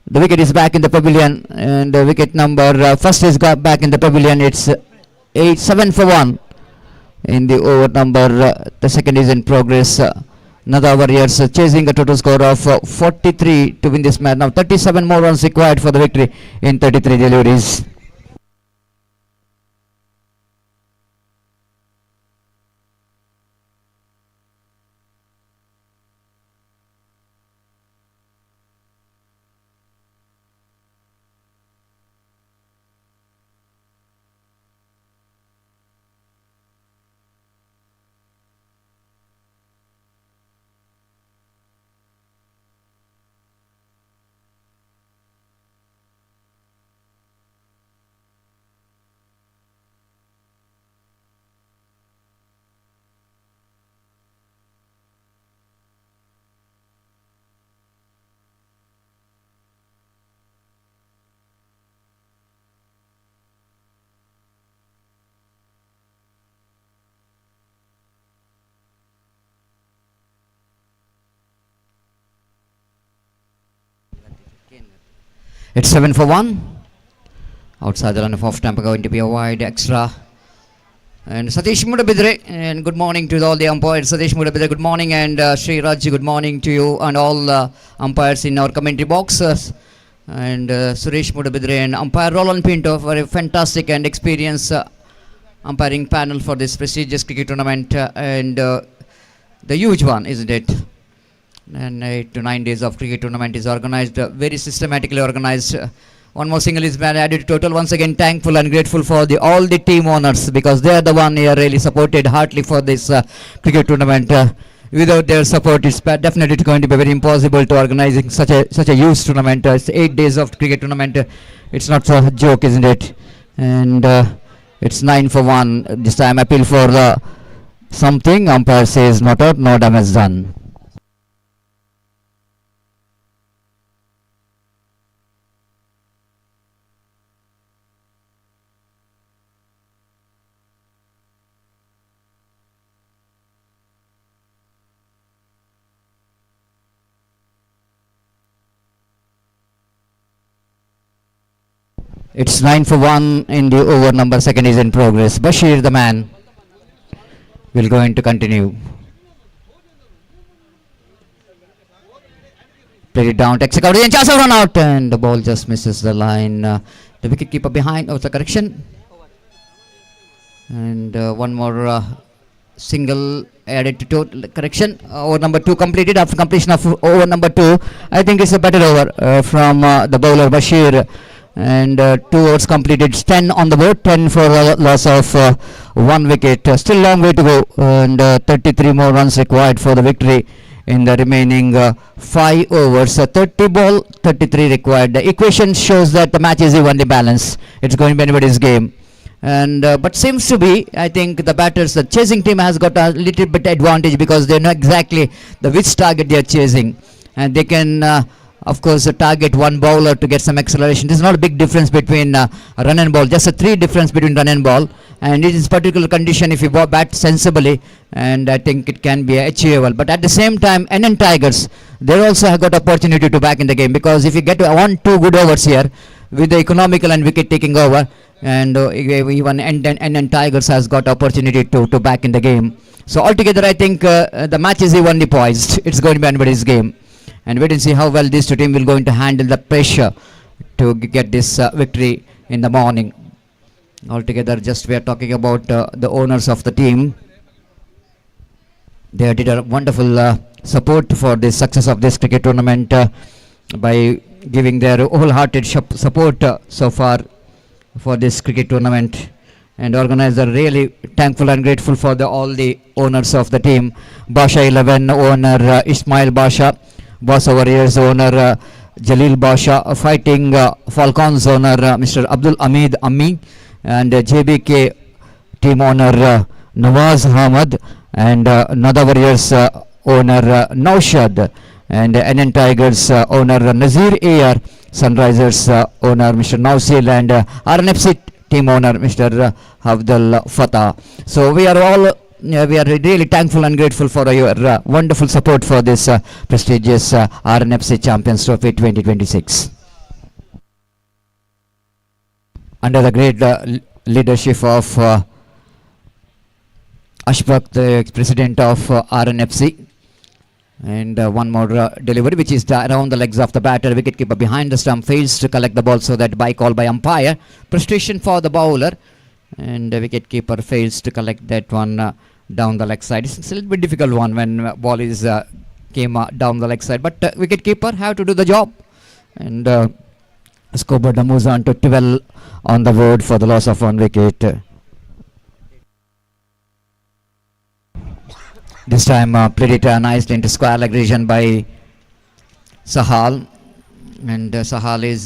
The wicket is back in the pavilion, and the wicket number first is got back in the pavilion. It's 7 for 1 in the over number. The second is in progress. Another Warriors chasing a total score of 43 to win this match. Now 37 more runs required for the victory in 33 deliveries. It's 7 for 1. Outside the line of off stump, going to be a wide extra. And Satish Mudabidre, and good morning to all the umpires. Satish Mudabidre, good morning, and Sri Raj, good morning to you and all umpires in our commentary box. And Suresh Mudabidre and umpire Roland Pinto for a fantastic and experienced umpiring panel for this prestigious cricket tournament, and the huge one, isn't it? And 8 to 9 days of cricket tournament is organized, very systematically organized. One more single is added to total. Once again, thankful and grateful for all the team owners, because they are the one here really supported heartily for this cricket tournament. Without their support, it's definitely going to be very impossible to organizing such a huge tournament. It's 8 days of cricket tournament. It's not a joke, isn't it? And it's 9 for 1. This time appeal for something. Umpire says not out, no damage done. It's 9 for 1 in the over number. Second is in progress. Bashir, the man, will going to continue. Played it down, takes a cover, and just a run out, and the ball just misses the line. The wicket keeper behind. Oh, it's a correction. And one more single added to total correction. Over number 2 completed. After completion of over number 2, I think it's a better over from the bowler Bashir. And 2 overs completed. 10 on the board. 10 for a loss of 1 wicket. Still long way to go, and 33 more runs required for the victory in the remaining 5 overs. 30 ball, 33 required. The equation shows that the match is evenly balanced. It's going to be anybody's game. And but seems to be, I think the batters, the chasing team has got a little bit advantage because they know exactly which target they are chasing, and they can of course target one bowler to get some acceleration. There's not a big difference between run and ball, just a 3 difference between run and ball, and it is particular condition if you bat sensibly, and I think it can be achievable. But at the same time, NN Tigers, they also have got opportunity to back in the game, because if you get 1-2 good overs here with the economical and wicket taking over, and even NN Tigers has got opportunity to back in the game. So altogether, I think the match is evenly poised. It's going to be anybody's game, and wait and see how well these two teams will going to handle the pressure to get this victory in the morning. Altogether, just we are talking about the owners of the team. They did a wonderful support for the success of this cricket tournament by giving their wholehearted support so far for this cricket tournament, and organizer really thankful and grateful for all the owners of the team. Basha 11 owner Ismail Basha, Boss over years owner Jalil Basha, Fighting Falcons owner Mr. Abdul Hamid Ami, and JBK team owner Nawaz Ahmad, and Nada Warriors owner Naushad, and NN Tigers owner Nazir AR, Sunrisers owner Mr. Nausil, and Rnfc team owner Mr. Abdul Fatah. So we are all we are really thankful and grateful for your wonderful support for this prestigious Rnfc Champions Trophy 2026. Under the great leadership of Ashfaq, the president of Rnfc. And one more delivery, which is around the legs of the batter. Wicketkeeper behind the stump fails to collect the ball, so that by call by umpire. Frustration for the bowler, and the wicketkeeper fails to collect that one down the leg side. It's a little bit difficult one when ball is came down the leg side, but wicketkeeper have to do the job. And scoreboard moves on to 12 on the board for the loss of 1 wicket. This time played it nicely into square leg region by Sahal, and Sahal is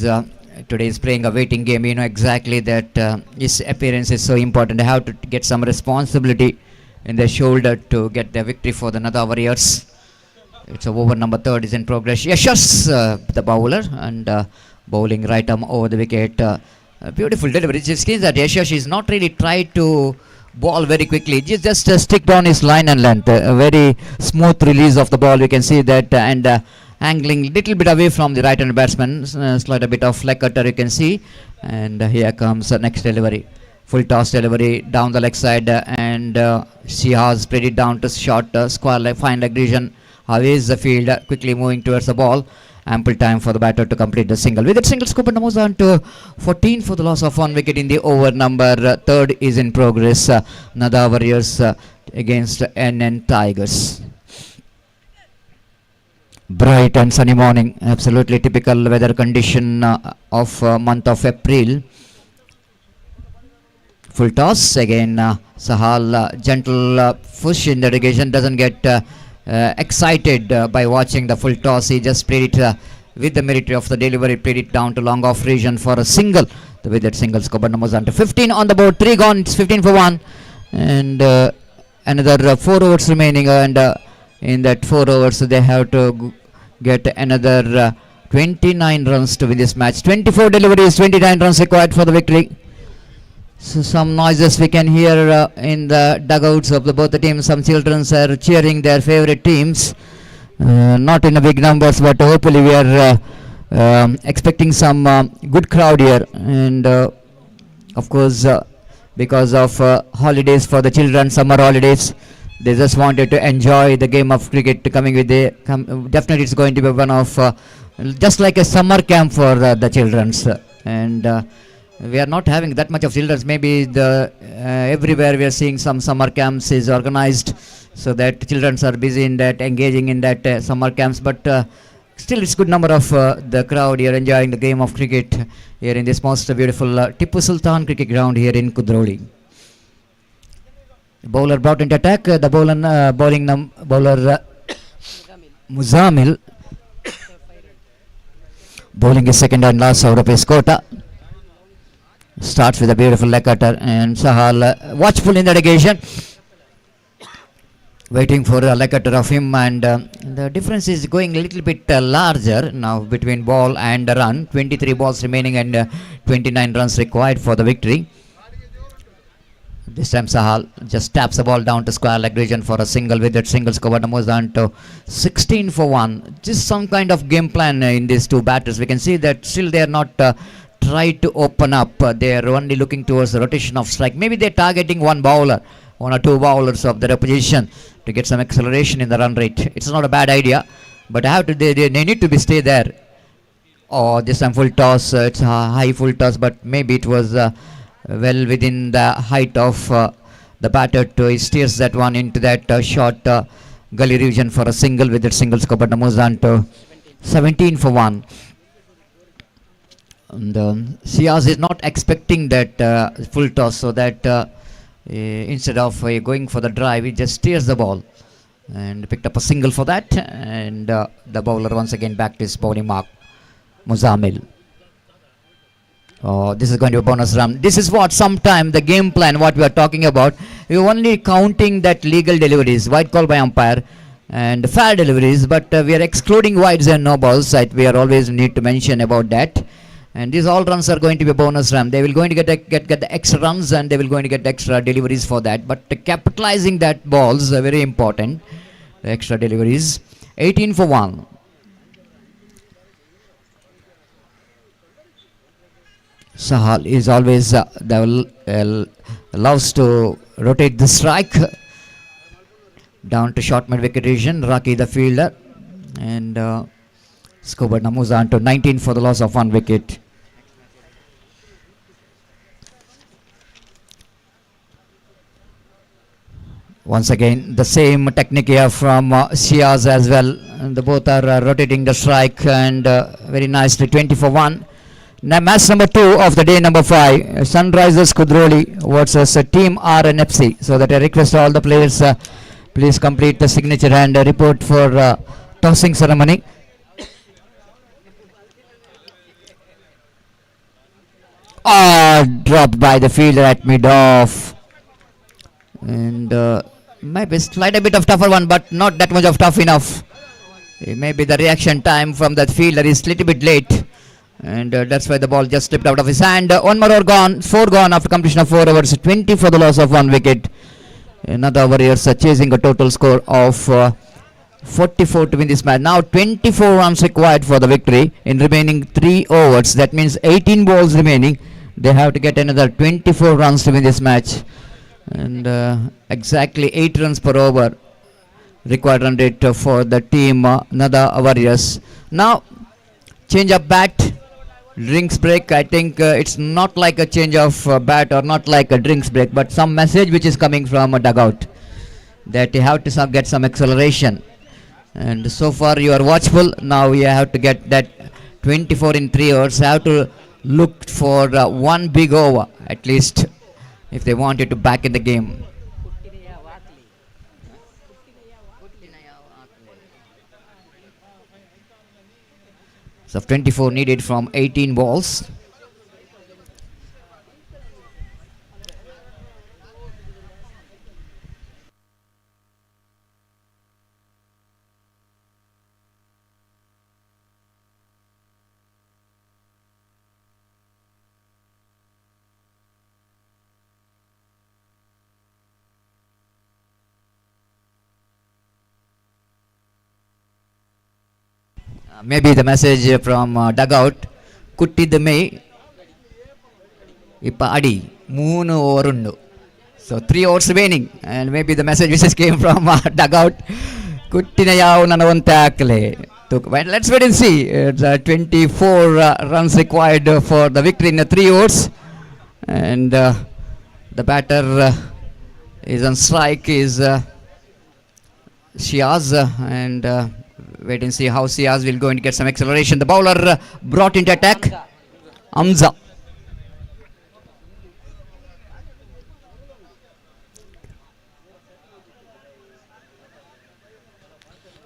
today is playing a waiting game. You know exactly that his appearance is so important. They have to get some responsibility in their shoulder to get the victory for the Nada Warriors. It's over number 3 is in progress. Yashas, the bowler, and bowling right arm over the wicket. Beautiful delivery. It seems that Yashash is not really tried to ball very quickly, just stick down his line and length. A very smooth release of the ball, you can see that, and angling little bit away from the right hand batsman, slight a bit of leg cutter you can see. And here comes the next delivery, full toss delivery down the leg side, and she has played it down to short square leg, fine leg region. How is the field quickly moving towards the ball? Ample time for the batter to complete the single. With that single, scoop moves on to 14 for the loss of 1 wicket in the over number 3 is in progress. Nada Warriors against NN Tigers. Bright and sunny morning, absolutely typical weather condition of month of April. Full toss again. Sahal gentle push in the irrigation, doesn't get excited by watching the full toss. He just played it with the merit of the delivery, played it down to long off region for a single. With that single, score numbers on to 15 on the board, 3 gone, it's 15 for 1, and another 4 overs remaining, and in that 4 overs they have to get another 29 runs to win this match. 24 deliveries, 29 runs required for the victory. So some noises we can hear in the dugouts of both the teams. Some children are cheering their favorite teams, not in a big numbers, but hopefully we are expecting some good crowd here, and of course, because of holidays for the children, summer holidays, they just wanted to enjoy the game of cricket. Coming with the definitely, it's going to be one of just like a summer camp for the childrens, and we are not having that much of childrens. Maybe the everywhere we are seeing some summer camps is organized, so that children are busy in that, engaging in that summer camps, but still it's good number of the crowd here enjoying the game of cricket here in this most beautiful Tipu Sultan cricket ground here in Kudroli. Bowler brought into attack, the bowler Muzamil bowling his second and last over of his quota. Starts with a beautiful leg cutter, and Sahal watchful in the negation, waiting for a leg cutter of him, and the difference is going a little bit larger now between ball and run. 23 balls remaining and 29 runs required for the victory. This time Sahal just taps the ball down to square leg region for a single. With that single, score moves down to 16 for 1. Just some kind of game plan in these two batters. We can see that still they are not tried to open up. They are only looking towards the rotation of strike. Maybe they are targeting one bowler, one or two bowlers of their opposition to get some acceleration in the run rate. It's not a bad idea, but they need to be stay there. Oh, this time full toss. It's a high full toss, but maybe it was well within the height of the batter to steers that one into that short gully region for a single. With that single, score but moves on to 17 for 1. And Siaz is not expecting that full toss, so that instead of going for the drive, he just steers the ball and picked up a single for that. And the bowler once again back to his bowling mark, Muzamil. Oh, this is going to be a bonus run. This is what sometime the game plan, what we are talking about. We are only counting that legal deliveries, white call by umpire, and fair deliveries, but we are excluding wides and no balls. We are always need to mention about that. And these all runs are going to be a bonus run. They will going to get the extra runs, and they will going to get extra deliveries for that. But capitalizing that balls are very important. The extra deliveries. 18 for 1. Sahal is always loves to rotate the strike down to short mid wicket region. Raki the fielder, and Scober moves on to 19 for the loss of 1 wicket. Once again, the same technique here from Siaz as well. And the both are rotating the strike, and very nicely 20 for 1. Now, match number 2 of the day number 5, Sunrisers Kudroli versus Team Rnfc. So that I request all the players, please complete the signature and report for tossing ceremony. Dropped by the fielder at mid-off. And maybe slight a bit of tougher one, but not that much of tough enough. Maybe the reaction time from that fielder is little bit late. And that's why the ball just slipped out of his hand. One more over gone, 4 gone after completion of 4 overs. 20 for the loss of 1 wicket. Another Warriors chasing a total score of 44 to win this match. Now 24 runs required for the victory in remaining 3 overs. That means 18 balls remaining. They have to get another 24 runs to win this match. And exactly 8 runs per over required run rate for the team another Warriors. Now change of bat. Drinks break. I think it's not like a change of bat or not like a drinks break, but some message which is coming from a dugout that you have to get some acceleration. And so far you are watchful. Now you have to get that 24 in 3 overs. You have to look for one big over at least if they wanted to back in the game. So 24 needed from 18 balls. Maybe the message from dugout. Kuttidda me Ipa Adi Moonu Orundu. So 3 overs remaining, and maybe the message which came from dugout. Kuttina yavu nanavante akle. Well, let's wait and see. It's 24 runs required for the victory in the 3 overs, and the batter is on strike is Shiaz, and wait and see how Shiaz will go and get some acceleration. The bowler brought into attack, Hamza.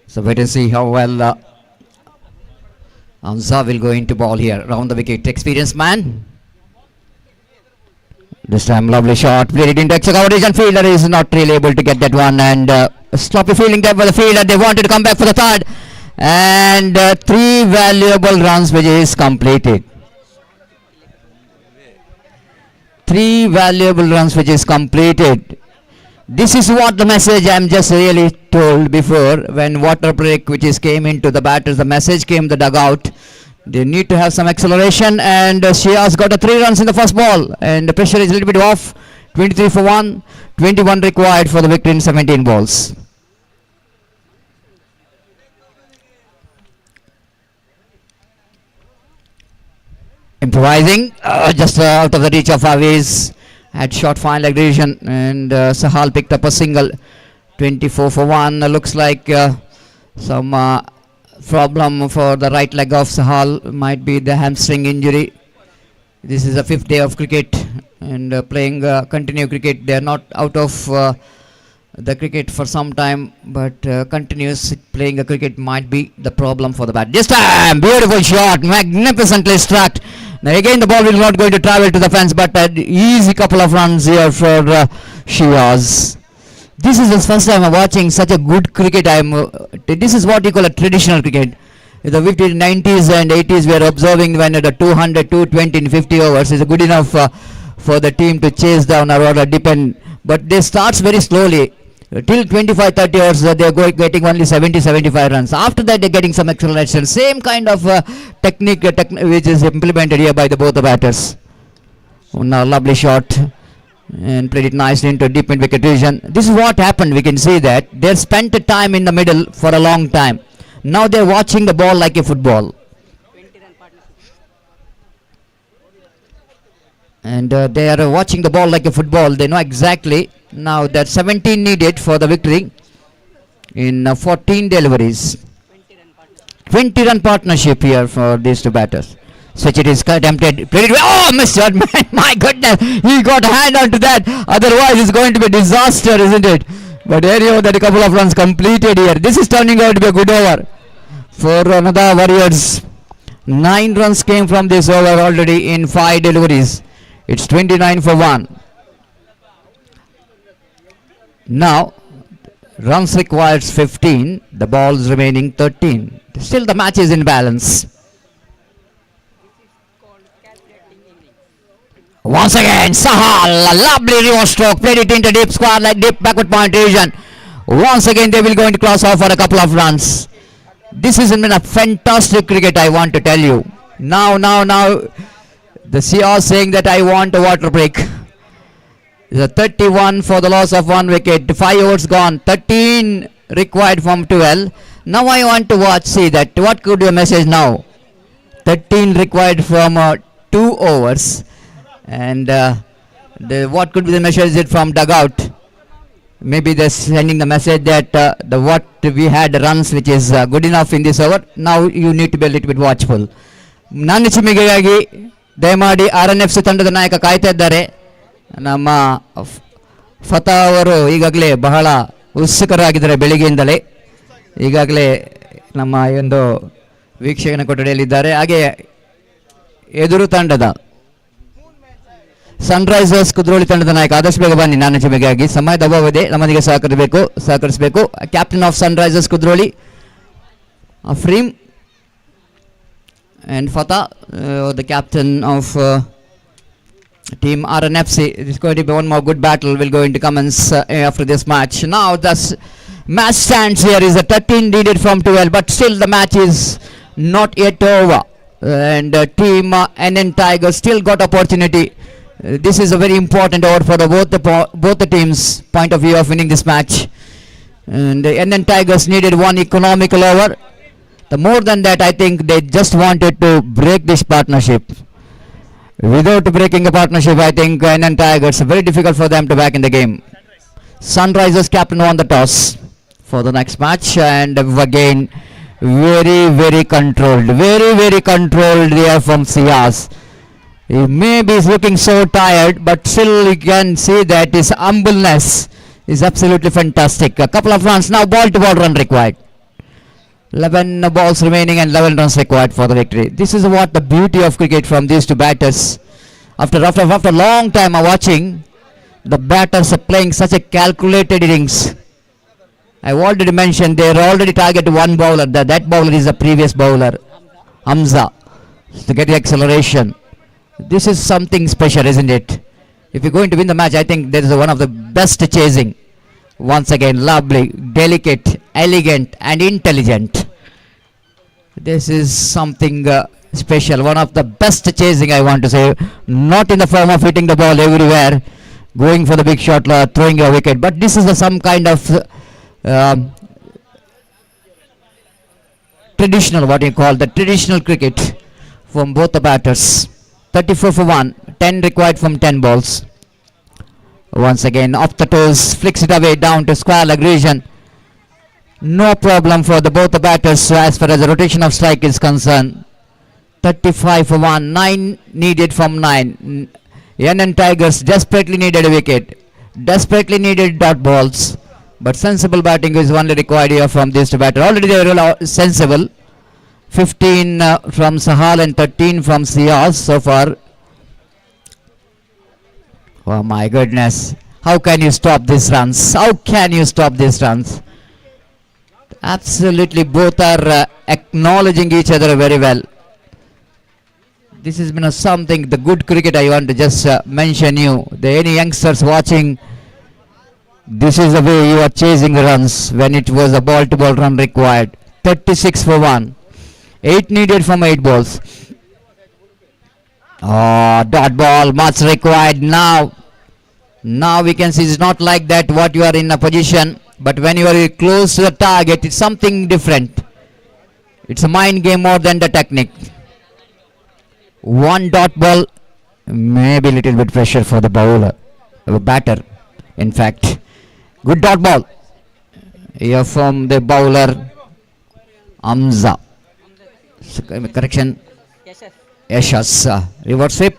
So wait and see how well Hamza will go into ball here. Round the wicket, experienced man. This time lovely shot, played it into extra coverage, and fielder is not really able to get that one, and sloppy fielding there for the fielder. They wanted to come back for the third, and 3 valuable runs which is completed. 3 valuable runs which is completed. This is what the message I'm just really told before, when water break which is came into the batters, the message came the dugout. They need to have some acceleration, and Shiaz got a 3 runs in the first ball, and the pressure is a little bit off. 23 for 1, 21 required for the victory in 17 balls. Improvising, just out of the reach of Aviz. Had short fine leg decision, and Sahal picked up a single. 24 for 1. Looks like some problem for the right leg of Sahal. Might be the hamstring injury. This is the 5th day of cricket, and playing continue cricket. They are not out of the cricket for some time, but continuous playing a cricket might be the problem for the bat. This time, beautiful shot, magnificently struck. Now again the ball will not going to travel to the fence, but an easy couple of runs here for Shiaz. This is the first time I'm watching such a good cricket. This is what you call a traditional cricket. The 90s and 80s we are observing when the 200, 220 in 50 overs is good enough for the team to chase down or rather depend. But they starts very slowly. Till 25-30 overs they are getting only 70-75 runs. After that they are getting some acceleration. Same kind of technique which is implemented here by both the batters. Now lovely shot, and played it nicely into deep mid wicket region. This is what happened. We can see that they spent time in the middle for a long time. Now they are watching the ball like a football. And they are watching the ball like a football. They know exactly now that 17 needed for the victory in 14 deliveries. 20 run partnership here for these two batters. Switch it is attempted. Played it. Oh, missed it, man. My goodness. He got a hand onto that. Otherwise it's going to be a disaster, isn't it? But anyhow, that a couple of runs completed here. This is turning out to be a good over for another Warriors. 9 runs came from this over already in 5 deliveries. It's 29 for 1. Now runs required 15. The balls remaining 13. Still the match is in balance. Once again Sahal, a lovely reverse stroke, played it into deep square like deep backward point region. Once again they will going to cross off for a couple of runs. This has been a fantastic cricket, I want to tell you. Now the CEO saying that I want a water break. The 31 for the loss of 1 wicket. 5 overs gone. 13 required from 12. Now I want to see that what could be a message now. 13 required from 2 overs. And what could be the message from dugout? Maybe they're sending the message that what we had runs which is good enough in this over. Now you need to be a little bit watchful. ನನ್ನ ಚಿಮ್ಮಿಗೆಗಾಗಿ ದಯಮಾಡಿ RNFC ತಂಡದ ನಾಯಕ ಕಾಯ್ತಾ ಇದ್ದಾರೆ. ನಮ್ಮ ಫತಾ ಅವರು ಈಗಾಗಲೇ ಬಹಳ ಉತ್ಸುಕರಾಗಿದ್ದಾರೆ ಬೆಳಿಗ್ಗೆಯಿಂದಲೇ. ಈಗಾಗಲೇ ನಮ್ಮ ಒಂದು ವೀಕ್ಷಕನ ಕೊಠಡಿಯಲ್ಲಿದ್ದಾರೆ. ಹಾಗೆ ಎದುರು ತಂಡದ ಸನ್ರೈಸರ್ಸ್ ಕುದ್ರೋಳಿ ತಂಡದ ನಾಯಕ ಆದಷ್ಟು ಬೇಗ ಬನ್ನಿ. ನಾನು ಚಿಮ್ಮಿಗೆಗಾಗಿ ಸಮಯದ ಅಭಾವವಿದೆ, ನಮ್ಮೊಂದಿಗೆ ಸಹಕರಿಸಬೇಕು. Captain of Sunrisers Kudroli Afreem and Fatah, the captain of team RNFC. It's going to be one more good battle will going to commence after this match. Now the match stands here is a 13 needed from 12, but still the match is not yet over. And team NN Tigers still got opportunity. This is a very important over for both the teams' point of view of winning this match. And NN Tigers needed one economical over. The more than that, I think they just wanted to break this partnership. Without breaking a partnership, I think NN Tigers very difficult for them to back in the game. Sunrisers captain won the toss for the next match, and again very controlled, very controlled there from Sias. He maybe is looking so tired, but still you can see that his humbleness is absolutely fantastic. A couple of runs now, ball to ball run required. 11 balls remaining and 11 runs required for the victory. This is what the beauty of cricket from these two batters. After a long time of watching, the batters are playing such a calculated innings. I've already mentioned they already target one bowler. That bowler is the previous bowler, Hamza, to get the acceleration. This is something special, isn't it? If you're going to win the match, I think there is one of the best chasing. Once again, lovely, delicate, elegant and intelligent. This is something special. One of the best chasing, I want to say. Not in the form of hitting the ball everywhere, going for the big shot, throwing a wicket. But this is some kind of traditional, what you call the traditional cricket from both the batters. 34 for 1, 10 required from 10 balls. Once again, off the toes, flicks it away down to square leg region. No problem for both the batters as far as the rotation of strike is concerned. 35 for 1, 9 needed from 9. NN Tigers desperately needed a wicket, desperately needed dot balls, but sensible batting is only required here from these two batters. Already they were sensible. 15 from Sahal and 13 from Sias so far. Oh my goodness. How can you stop these runs? How can you stop these runs? Absolutely both are acknowledging each other very well. This has been something, the good cricket I want to just mention you. Any youngsters watching, this is the way you are chasing the runs when it was a ball to ball run required. 36 for 1. 8 needed from 8 balls. Oh, dot ball, much required now. Now we can see it's not like that what you are in a position, but when you are close to the target, it's something different. It's a mind game more than the technique. One dot ball, maybe a little bit pressure for the bowler, the batter. In fact, good dot ball here from the bowler, Hamza. Correction. Yashas. Reverse sweep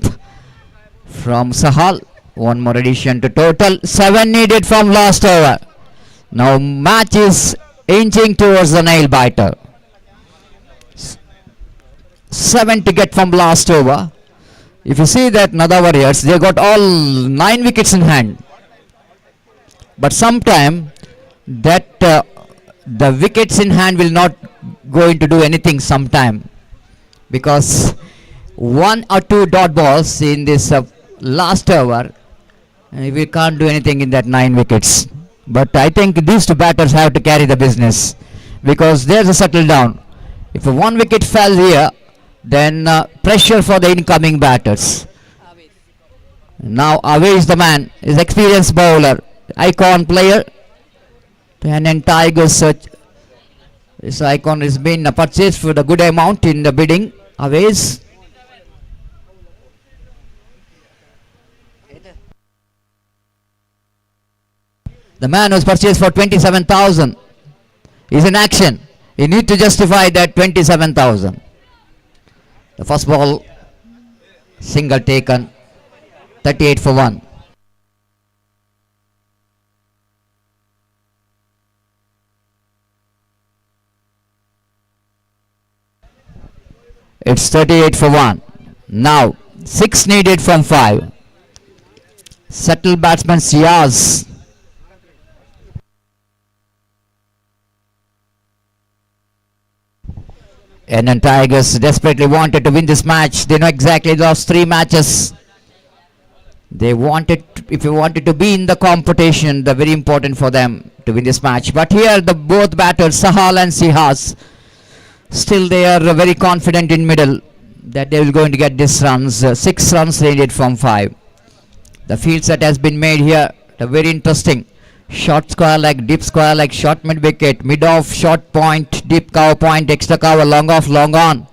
from Sahal. One more addition to total. 7 needed from last over. Now match is inching towards the nail biter. 7 to get from last over. If you see that Nada Warriors, they got all 9 wickets in hand. But sometime that the wickets in hand will not going to do anything sometime, because 1 or 2 dot balls in this last over, we can't do anything in that 9 wickets. But I think these two batters have to carry the business, because there's a settle down. If 1 wicket fell here, then pressure for the incoming batters. Now away is the man, is experienced bowler, icon player. And Tigers, this icon has been purchased for the good amount in the bidding. Aways. The man was purchased for 27,000. He's in action. You need to justify that 27,000. The first ball, single taken, 38 for 1. It's 38 for 1. Now 6 needed from 5. Settled batsman Sias. NN Tigers desperately wanted to win this match. They know exactly those 3 matches. They wanted, if you wanted to be in the competition, they're very important for them to win this match. But here the both batters, Sahal and Sias, Still they are very confident in middle that they will going to get this runs. 6 runs needed from 5. The field set has been made here. Very interesting. Short square leg, deep square leg, short mid wicket, mid off, short point, deep cover point, extra cover, long off, long on.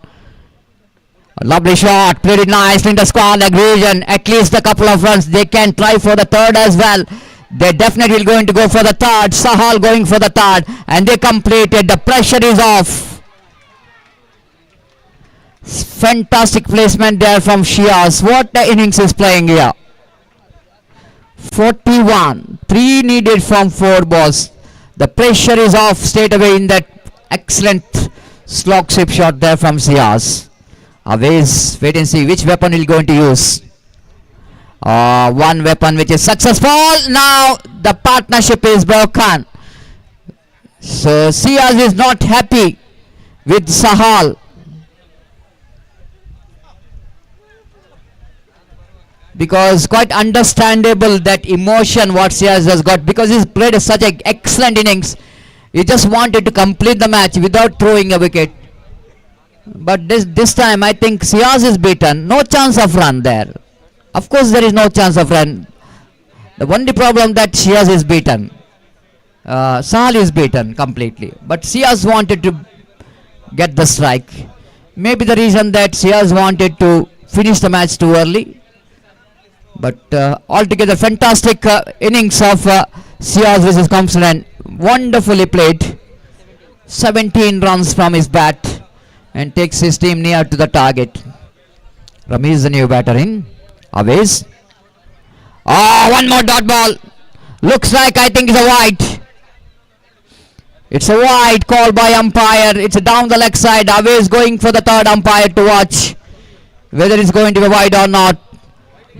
A lovely shot, played it nicely in the square leg region. At least a couple of runs. They can try for the third as well. They definitely going to go for the third. Sahal going for the third, and they completed. The pressure is off. Fantastic placement there from Shiaz. What the innings is playing here. 41, 3 needed from 4 balls. The pressure is off straight away in that excellent slog ship shot there from Shiaz. Always wait and see which weapon he'll going to use. One weapon which is successful. Now the partnership is broken. So Shiaz is not happy with Sahal. Because quite understandable that emotion what Shiaz has got, because he's played such an excellent innings. He just wanted to complete the match without throwing a wicket. But this time I think Shiaz is beaten. No chance of run there. Of course there is no chance of run. The only problem that Shiaz is beaten. Sahal is beaten completely. But Shiaz wanted to get the strike. Maybe the reason that Shiaz wanted to finish the match too early. But altogether fantastic innings of Shiaz versus Compton. Wonderfully played. 17 runs from his bat and takes his team near to the target. Rami is the new batter in. Always. One more dot ball. Looks like I think it's a wide. It's a wide call by umpire. It's down the leg side. Always going for the third umpire to watch whether it's going to be wide or not.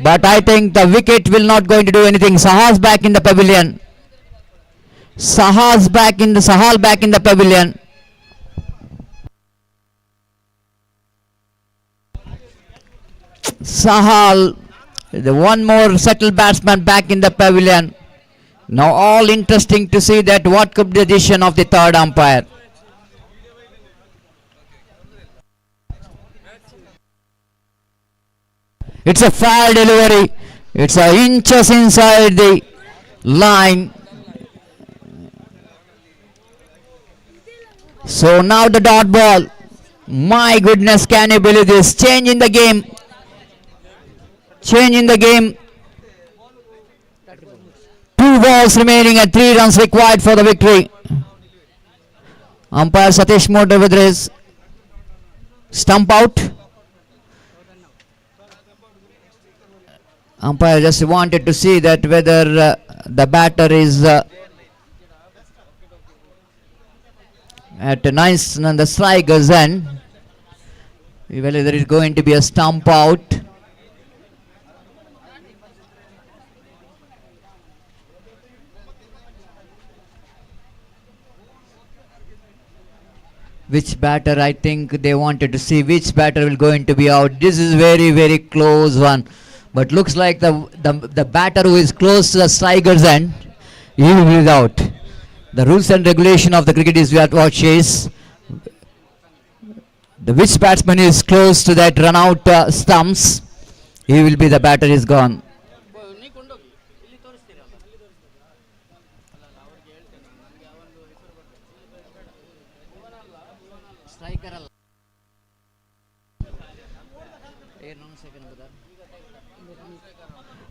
But I think the wicket will not going to do anything. Sahal's back in the pavilion. Sahal back in the pavilion. Sahal, the one more settled batsman back in the pavilion. Now all interesting to see that what could be the decision of the third umpire. It's a foul delivery. It's inches inside the line. So now the dot ball. My goodness, can you believe this? Change in the game. Change in the game. 2 balls remaining and 3 runs required for the victory. Umpire Satish Motor with his stump out. Umpire just wanted to see that whether the batter is at a nice on the striker's end. Whether there is going to be a stump out. Which batter, I think they wanted to see which batter will going to be out. This is very, very close one. But looks like the batter who is close to the striker's end, he will be out. The rules and regulation of the cricket is what says. The which batsman is close to that run out stumps, he will be the batter is gone.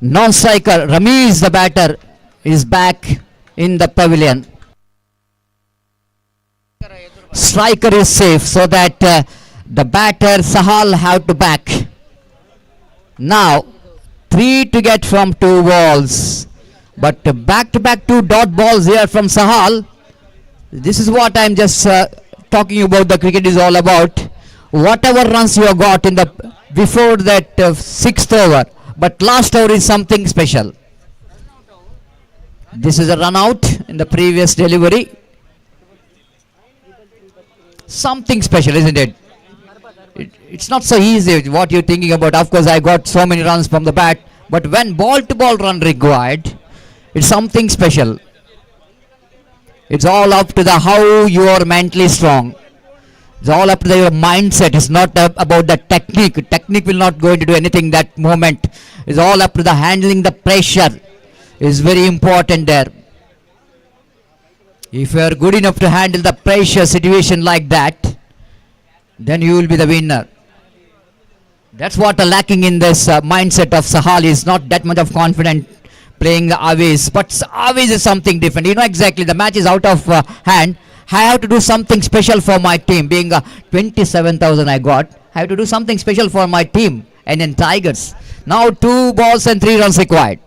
Non-striker Ramiz, the batter, is back in the pavilion. Striker is safe, so that the batter Sahal have to back. Now 3 to get from 2 balls, but back to back 2 dot balls here from Sahal. This is what I'm just talking about. The cricket is all about. Whatever runs you have got in the before that 6th over. But last over is something special. This is a run out in the previous delivery. Something special, isn't it? It's not so easy what you're thinking about. Of course, I got so many runs from the bat. But when ball to ball run required, it's something special. It's all up to the how you are mentally strong. It's all up to your mindset. It's not about the technique. Technique will not going to do anything that moment. It's all up to the handling the pressure. Is very important there. If you are good enough to handle the pressure situation like that, then you will be the winner. That's what lacking in this mindset of Sahal is not that much of confident playing the Aviz. But Aviz is something different. You know exactly the match is out of hand. I have to do something special for my team. Being 27,000 I got, I have to do something special for my team. And then Tigers. Now 2 balls and 3 runs required.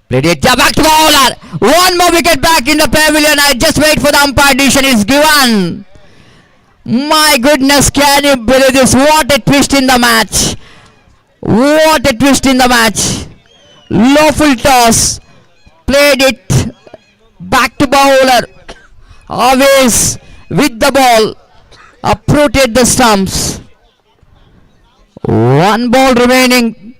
Played it back to bowler. One more wicket back in the pavilion. I just wait for the umpire decision is given. My goodness, can you believe this? What a twist in the match. What a twist in the match. Lawful toss. Played it back to bowler. Always with the ball. Uprooted the stumps. 1 ball remaining.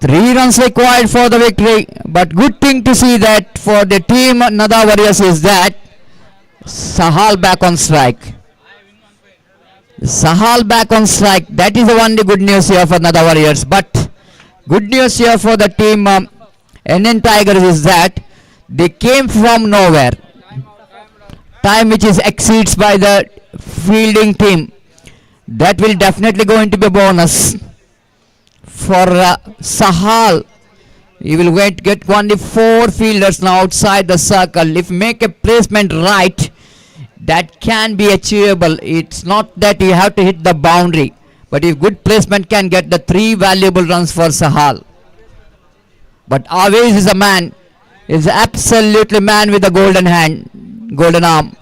3 runs required for the victory. But good thing to see that for the team Nada Warriors is that Sahal back on strike. Sahal back on strike. That is the only good news here for Nada Warriors. But good news here for the team NN Tigers is that they came from nowhere. Time which is exceeds by the fielding team. That will definitely going to be a bonus for Sahal. He will get only 4 fielders now outside the circle. If make a placement right, that can be achievable. It's not that you have to hit the boundary, but if good placement can get the 3 valuable runs for Sahal. But always is a man, is absolutely man with a golden hand, golden arm.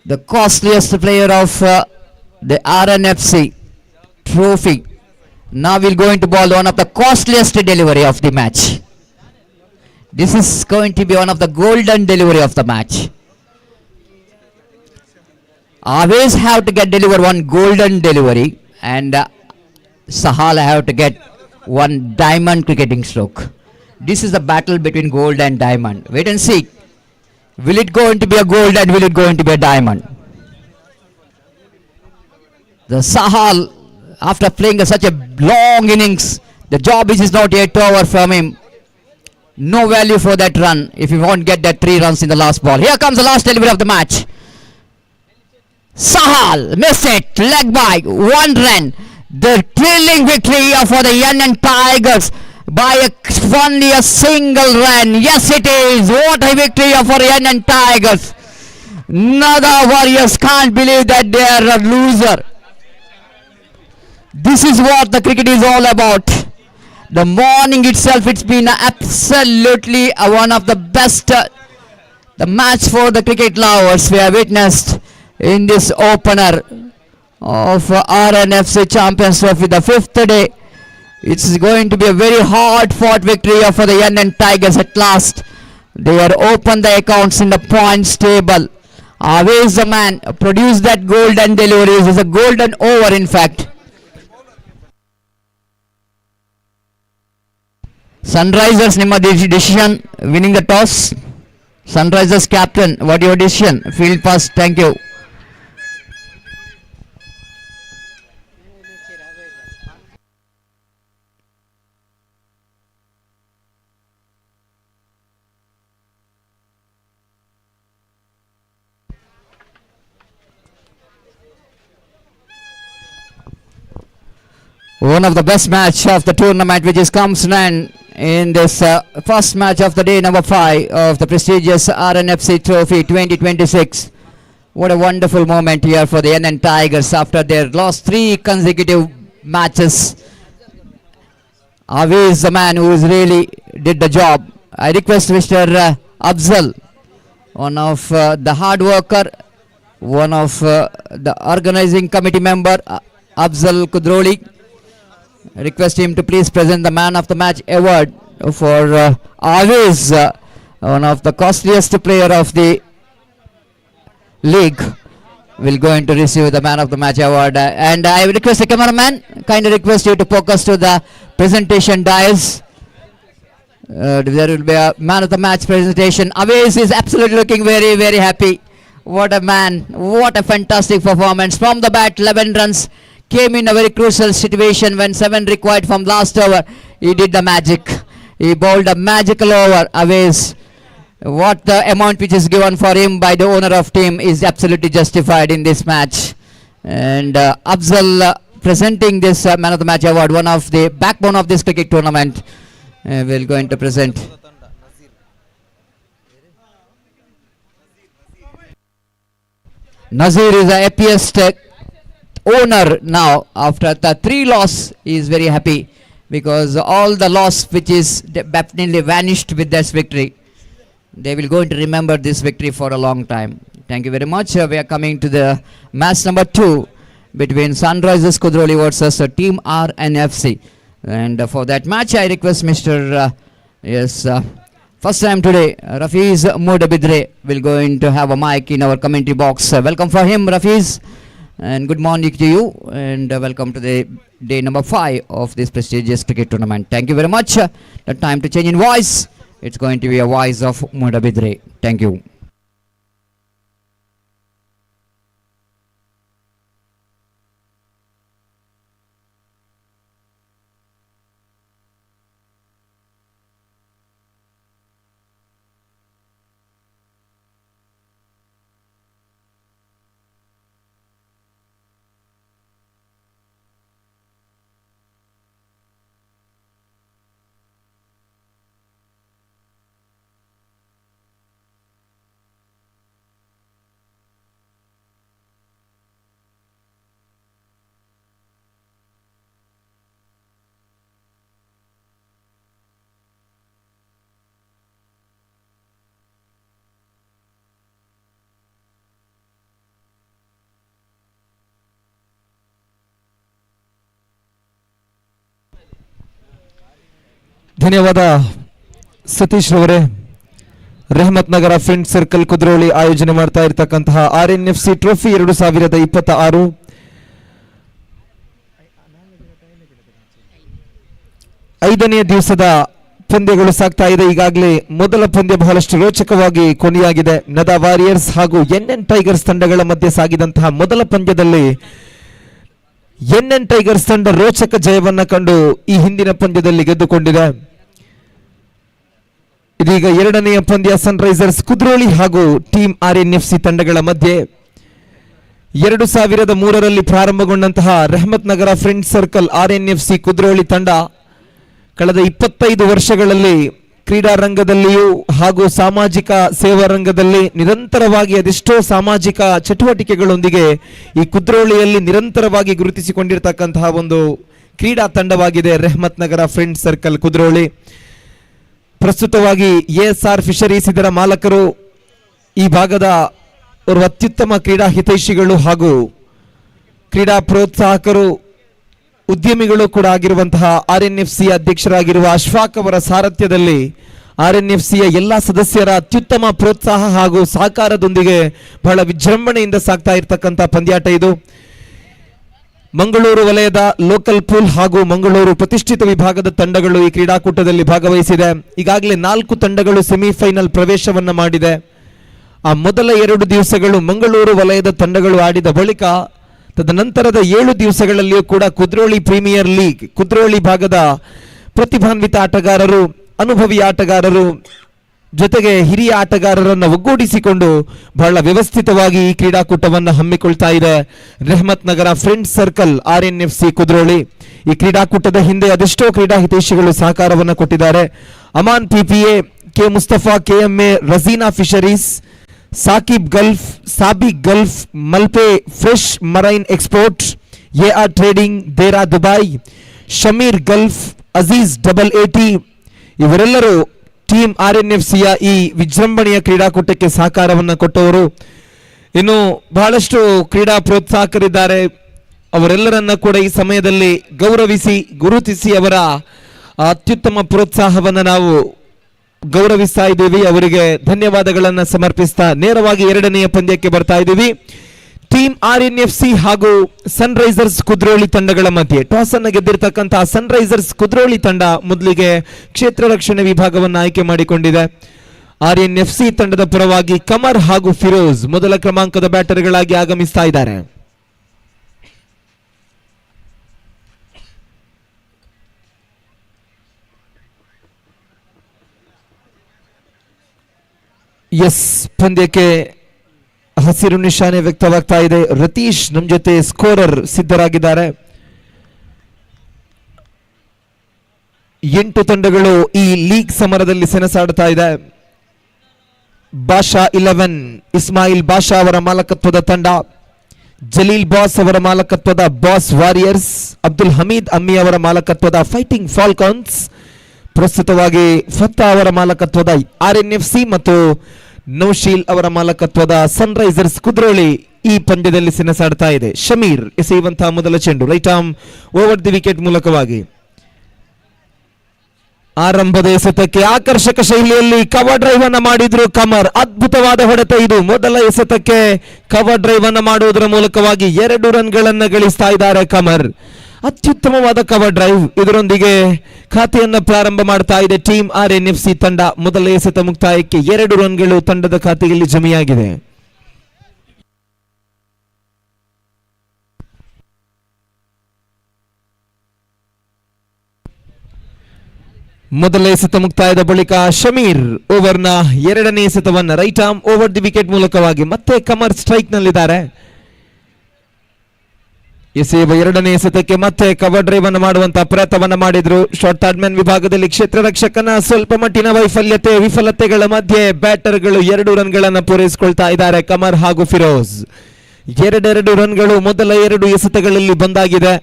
The costliest player of the Rnfc trophy. Now we're going to ball one of the costliest delivery of the match. This is going to be one of the golden delivery of the match. Always have to get deliver one golden delivery, and Sahal have to get one diamond cricketing stroke. This is the battle between gold and diamond. Wait and see. Will it going to be a gold and will it going to be a diamond? The Sahal, after playing such a long innings, the job is not yet over from him. No value for that run if you won't get that 3 runs in the last ball. Here comes the last delivery of the match. Sahal missed it, leg by 1 run. The thrilling victory for the NN Tigers by only a single run. Yes, it is. What a victory for NN Tigers. Nada Warriors can't believe that they are a loser. This is what the cricket is all about. The morning itself, it's been absolutely one of the best the match for the cricket lovers we have witnessed in this opener of Rnfc Champions Trophy, the 5th day. It's going to be a very hard-fought victory for the NN Tigers at last. They are open the accounts in the points table. Always the man produced that golden delivery. It's a golden over, in fact. Sunrisers, ನಿಮ್ಮ decision winning the toss. Sunrisers captain, what your decision? Field pass, thank you. One of the best match of the tournament which is comes in this first match of the day, number 5 of the prestigious Rnfc Trophy 2026. What a wonderful moment here for the NN Tigers after their lost 3 consecutive matches. Avi is the man who is really did the job. I request Mr. Afzal, one of the hard worker, one of the organizing committee member, Afzal Kudroli. Request him to please present the man of the match award for always one of the costliest player of the league will going to receive the man of the match award. And I request the cameraman, kindly request you to focus to the presentation dais. There will be a man of the match presentation. Aves is absolutely looking very, very happy. What a man. What a fantastic performance. From the bat, 11 runs. Came in a very crucial situation when 7 required from last over. He did the magic. He bowled a magical over. Aways. What the amount which is given for him by the owner of team is absolutely justified in this match. And Afzal presenting this man of the match award, one of the backbone of this cricket tournament, will going to present. Nazir is the happiest owner now after the 3 loss. He is very happy because all the loss which is definitely vanished with this victory. They will going to remember this victory for a long time. Thank you very much. We are coming to the match number 2 between Sunrisers Kudroli versus Team Rnfc. And for that match, I request Mr. First time today, Rafiz Bedra will going to have a mic in our commentary box. Welcome for him, Rafiz. And good morning to you. And welcome to the day number 5 of this prestigious cricket tournament. Thank you very much. The time to change in voice. It's going to be a voice of Bedra. Thank you. ಧನ್ಯವಾದ ಸತೀಶ್ ರವರೇ. Rehmat Nagar friend Circle Kudroli ಆಯೋಜನೆ ಮಾಡ್ತಾ ಇರತಕ್ಕಂತಹ RNFC trophy 2026 5ನೇ ದಿವಸದ ಪಂದ್ಯಗಳು ಸಾಗ್ತಾ ಇದೆ. ಈಗಾಗಲೇ ಮೊದಲ ಪಂದ್ಯ ಬಹಳಷ್ಟು ರೋಚಕವಾಗಿ ಕೊನೆಯಾಗಿದೆ. ನದಾ ವಾರಿಯರ್ಸ್ ಹಾಗೂ NN ಟೈಗರ್ಸ್ ತಂಡಗಳ ಮಧ್ಯೆ ಸಾಗಿದಂತಹ ಮೊದಲ ಪಂದ್ಯದಲ್ಲಿ NN ಟೈಗರ್ಸ್ ತಂಡ ರೋಚಕ ಜಯವನ್ನ ಕಂಡು ಈ ಹಿಂದಿನ ಪಂದ್ಯದಲ್ಲಿ ಗೆದ್ದುಕೊಂಡಿದೆ. ಇದೀಗ ಎರಡನೆಯ ಪಂದ್ಯ ಸನ್ರೈಸರ್ಸ್ ಕುದ್ರೋಳಿ ಹಾಗೂ ಟೀಮ್ RNFC ತಂಡಗಳ ಮಧ್ಯೆ 2003ರಲ್ಲಿ ಪ್ರಾರಂಭಗೊಂಡಂತಹ Rehmat Nagar friend circle RNFC Kudroli ತಂಡ ಕಳೆದ 25 ವರ್ಷಗಳಲ್ಲಿ ಕ್ರೀಡಾ ರಂಗದಲ್ಲಿಯೂ ಹಾಗೂ ಸಾಮಾಜಿಕ ಸೇವಾ ರಂಗದಲ್ಲಿ ನಿರಂತರವಾಗಿ ಅದೆಷ್ಟೋ ಸಾಮಾಜಿಕ ಚಟುವಟಿಕೆಗಳೊಂದಿಗೆ ಈ ಕುದ್ರೋಳಿಯಲ್ಲಿ ನಿರಂತರವಾಗಿ ಗುರುತಿಸಿಕೊಂಡಿರತಕ್ಕಂತಹ ಒಂದು ಕ್ರೀಡಾ ತಂಡವಾಗಿದೆ ರೆಹಮತ್ ನಗರ ಫ್ರೆಂಡ್ ಸರ್ಕಲ್ ಕುದ್ರೋಳಿ. ಪ್ರಸ್ತುತವಾಗಿ ASR ಫಿಶರೀಸ್ ಇದರ ಮಾಲಕರು, ಈ ಭಾಗದ ಅವರು ಅತ್ಯುತ್ತಮ ಕ್ರೀಡಾ ಹಿತೈಷಿಗಳು ಹಾಗೂ ಕ್ರೀಡಾ ಪ್ರೋತ್ಸಾಹಕರು, ಉದ್ಯಮಿಗಳು ಕೂಡ ಆಗಿರುವಂತಹ RNFC ಅಧ್ಯಕ್ಷರಾಗಿರುವ ಅಶ್ಫಾಕ್ ಅವರ ಸಾರಥ್ಯದಲ್ಲಿ RNFCಯ ಎಲ್ಲ ಸದಸ್ಯರ ಅತ್ಯುತ್ತಮ ಪ್ರೋತ್ಸಾಹ ಹಾಗೂ ಸಹಕಾರದೊಂದಿಗೆ ಬಹಳ ವಿಜೃಂಭಣೆಯಿಂದ ಸಾಗ್ತಾ ಇರತಕ್ಕಂಥ ಪಂದ್ಯಾಟ ಇದು. ಮಂಗಳೂರು ವಲಯದ ಲೋಕಲ್ ಪೂಲ್ ಹಾಗೂ ಮಂಗಳೂರು ಪ್ರತಿಷ್ಠಿತ ವಿಭಾಗದ ತಂಡಗಳು ಈ ಕ್ರೀಡಾಕೂಟದಲ್ಲಿ ಭಾಗವಹಿಸಿದೆ. ಈಗಾಗಲೇ 4 ತಂಡಗಳು ಸೆಮಿಫೈನಲ್ ಪ್ರವೇಶವನ್ನ ಮಾಡಿದೆ. ಆ ಮೊದಲ 2 ದಿವಸಗಳು ಮಂಗಳೂರು ವಲಯದ ತಂಡಗಳು ಆಡಿದ ಬಳಿಕ ತದನಂತರದ 7 ದಿವಸಗಳಲ್ಲಿಯೂ ಕೂಡ ಕುದ್ರೋಳಿ ಪ್ರೀಮಿಯರ್ ಲೀಗ್ ಕುದ್ರೋಳಿ ಭಾಗದ ಪ್ರತಿಭಾನ್ವಿತ ಆಟಗಾರರು, ಅನುಭವಿ ಆಟಗಾರರು ಜೊತೆಗೆ ಹಿರಿಯ ಆಟಗಾರರನ್ನು ಒಗ್ಗೂಡಿಸಿಕೊಂಡು ಬಹಳ ವ್ಯವಸ್ಥಿತವಾಗಿ ಈ ಕ್ರೀಡಾಕೂಟವನ್ನು ಹಮ್ಮಿಕೊಳ್ತಾ ಇದೆ Rehmat Nagar friend circle RNFC Kudroli. ಈ ಕ್ರೀಡಾಕೂಟದ ಹಿಂದೆ ಅದೆಷ್ಟೋ ಕ್ರೀಡಾ ಹಿತೈಷಿಗಳು ಸಹಕಾರವನ್ನು ಕೊಟ್ಟಿದ್ದಾರೆ. Aman PPA, K Mustafa, KMA, Razeena fisheries, Sakib Gulf, Sabik Gulf, Malpe fresh marine export, AR trading, Deira Dubai, Shameer Gulf, Azeez AAT ಇವರೆಲ್ಲರೂ ಟೀಮ್ RNFCಯ ಈ ವಿಜೃಂಭಣೆಯ ಕ್ರೀಡಾಕೂಟಕ್ಕೆ ಸಹಕಾರವನ್ನು ಕೊಟ್ಟವರು. ಇನ್ನು ಬಹಳಷ್ಟು ಕ್ರೀಡಾ ಪ್ರೋತ್ಸಾಹಕರಿದ್ದಾರೆ. ಅವರೆಲ್ಲರನ್ನ ಕೂಡ ಈ ಸಮಯದಲ್ಲಿ ಗೌರವಿಸಿ ಗುರುತಿಸಿ ಅವರ ಅತ್ಯುತ್ತಮ ಪ್ರೋತ್ಸಾಹವನ್ನು ನಾವು ಗೌರವಿಸ್ತಾ ಇದ್ದೀವಿ. ಅವರಿಗೆ ಧನ್ಯವಾದಗಳನ್ನು ಸಮರ್ಪಿಸ್ತಾ ನೇರವಾಗಿ ಎರಡನೆಯ ಪಂದ್ಯಕ್ಕೆ ಬರ್ತಾ ಇದ್ದೀವಿ. ಟೀಮ್ RNFC ಹಾಗೂ ಸನ್ರೈಸರ್ಸ್ ಕುದ್ರೋಳಿ ತಂಡಗಳ ಮಧ್ಯೆ ಟಾಸ್ ಅನ್ನು ಗೆದ್ದಿರ್ತಕ್ಕಂತಹ ಸನ್ರೈಸರ್ಸ್ ಕುದ್ರೋಳಿ ತಂಡ ಮೊದಲಿಗೆ ಕ್ಷೇತ್ರ ರಕ್ಷಣೆ ವಿಭಾಗವನ್ನು ಆಯ್ಕೆ ಮಾಡಿಕೊಂಡಿದೆ. RNFC ತಂಡದ ಪರವಾಗಿ ಕಮರ್ ಹಾಗೂ ಫಿರೋಜ್ ಮೊದಲ ಕ್ರಮಾಂಕದ ಬ್ಯಾಟರ್ಗಳಾಗಿ ಆಗಮಿಸ್ತಾ ಇದ್ದಾರೆ. ಪಂದ್ಯಕ್ಕೆ ಹಸಿರು ನಿಶಾನೆ ವ್ಯಕ್ತವಾಗ್ತಾ ಇದೆ. ರತೀಶ್ ನಮ್ಮ ಜೊತೆ ಸ್ಕೋರರ್ ಸಿದ್ಧರಾಗಿದ್ದಾರೆ. 8 ತಂಡಗಳು ಈ ಲೀಗ್ ಸಮರದಲ್ಲಿ ಸೆಣಸಾಡ್ತಾ ಇದೆ. ಬಾಷಾ 11 ಇಸ್ಮಾಯಿಲ್ ಬಾಷಾ ಅವರ ಮಾಲಕತ್ವದ ತಂಡ, ಜಲೀಲ್ ಬಾಸ್ ಅವರ ಮಾಲಕತ್ವದ ಬಾಸ್ ವಾರಿಯರ್ಸ್, ಅಬ್ದುಲ್ ಹಮೀದ್ ಅಮ್ಮಿ ಅವರ ಮಾಲಕತ್ವದ ಫೈಟಿಂಗ್ ಫಾಲ್ಕಾನ್ಸ್, ಪ್ರಸ್ತುತವಾಗಿ ಫತ್ತಾ ಅವರ ಮಾಲಕತ್ವದ RNFC ಮತ್ತು ನೌಶೀಲ್ ಅವರ ಮಾಲಕತ್ವದ ಸನ್ರೈಸರ್ಸ್ ಕುದ್ರೋಳಿ ಈ ಪಂದ್ಯದಲ್ಲಿ ಸೆಣಸಾಡ್ತಾ ಇದೆ. ಶಮೀರ್ ಎಸೆಯುವಂತಹ ಮೊದಲ ಚೆಂಡು right arm over the wicket ಮೂಲಕವಾಗಿ ಆರಂಭದ ಎಸೆತಕ್ಕೆ ಆಕರ್ಷಕ ಶೈಲಿಯಲ್ಲಿ ಕವರ್ ಡ್ರೈವ್ ಅನ್ನು ಮಾಡಿದ್ರು ಕಮರ್. ಅದ್ಭುತವಾದ ಹೊಡೆತ ಇದು. ಮೊದಲ ಎಸೆತಕ್ಕೆ ಕವರ್ ಡ್ರೈವ್ ಅನ್ನು ಮಾಡುವುದರ ಮೂಲಕವಾಗಿ 2 ರನ್ಗಳನ್ನು ಗಳಿಸ್ತಾ ಇದ್ದಾರೆ ಕಮರ್. ಅತ್ಯುತ್ತಮವಾದ ಕವರ್ ಡ್ರೈವ್. ಇದರೊಂದಿಗೆ ಖಾತೆಯನ್ನು ಪ್ರಾರಂಭ ಮಾಡ್ತಾ ಇದೆ ಟೀಮ್ RNFC ತಂಡ. ಮೊದಲ ಎಸೆತ ಮುಕ್ತಾಯಕ್ಕೆ 2 ರನ್ಗಳು ತಂಡದ ಖಾತೆಯಲ್ಲಿ ಜಮೆಯಾಗಿದೆ. ಮೊದಲ ಎಸೆತ ಮುಕ್ತಾಯದ ಬಳಿಕ ಶಮೀರ್ ಓವರ್ನ 2ನೇ ಎಸೆತವನ್ನು right arm over the wicket ಮೂಲಕವಾಗಿ ಮತ್ತೆ ಕಮರ್ ಸ್ಟ್ರೈಕ್ ನಲ್ಲಿದ್ದಾರೆ. ಎಸೆಯುವ 2ನೇ ಎಸೆತಕ್ಕೆ ಮತ್ತೆ ಕವರ್ ಡ್ರೈವ್ ಅನ್ನು ಮಾಡುವಂತಹ ಪ್ರಯತ್ನವನ್ನ ಮಾಡಿದ್ರು. ಶಾರ್ಟ್ ಥರ್ಡ್ ಮ್ಯಾನ್ ವಿಭಾಗದಲ್ಲಿ ಕ್ಷೇತ್ರ ರಕ್ಷಕನ ಸ್ವಲ್ಪ ಮಟ್ಟಿನ ವಿಫಲತೆಗಳ ಮಧ್ಯೆ ಬ್ಯಾಟರ್ಗಳು 2 ರನ್ಗಳನ್ನು ಪೂರೈಸಿಕೊಳ್ತಾ ಇದ್ದಾರೆ ಕಮರ್ ಹಾಗೂ ಫಿರೋಜ್. 2 ರನ್ಗಳು ಮೊದಲ 2 ಎಸೆತಗಳಲ್ಲಿ ಬಂದಾಗಿದೆ.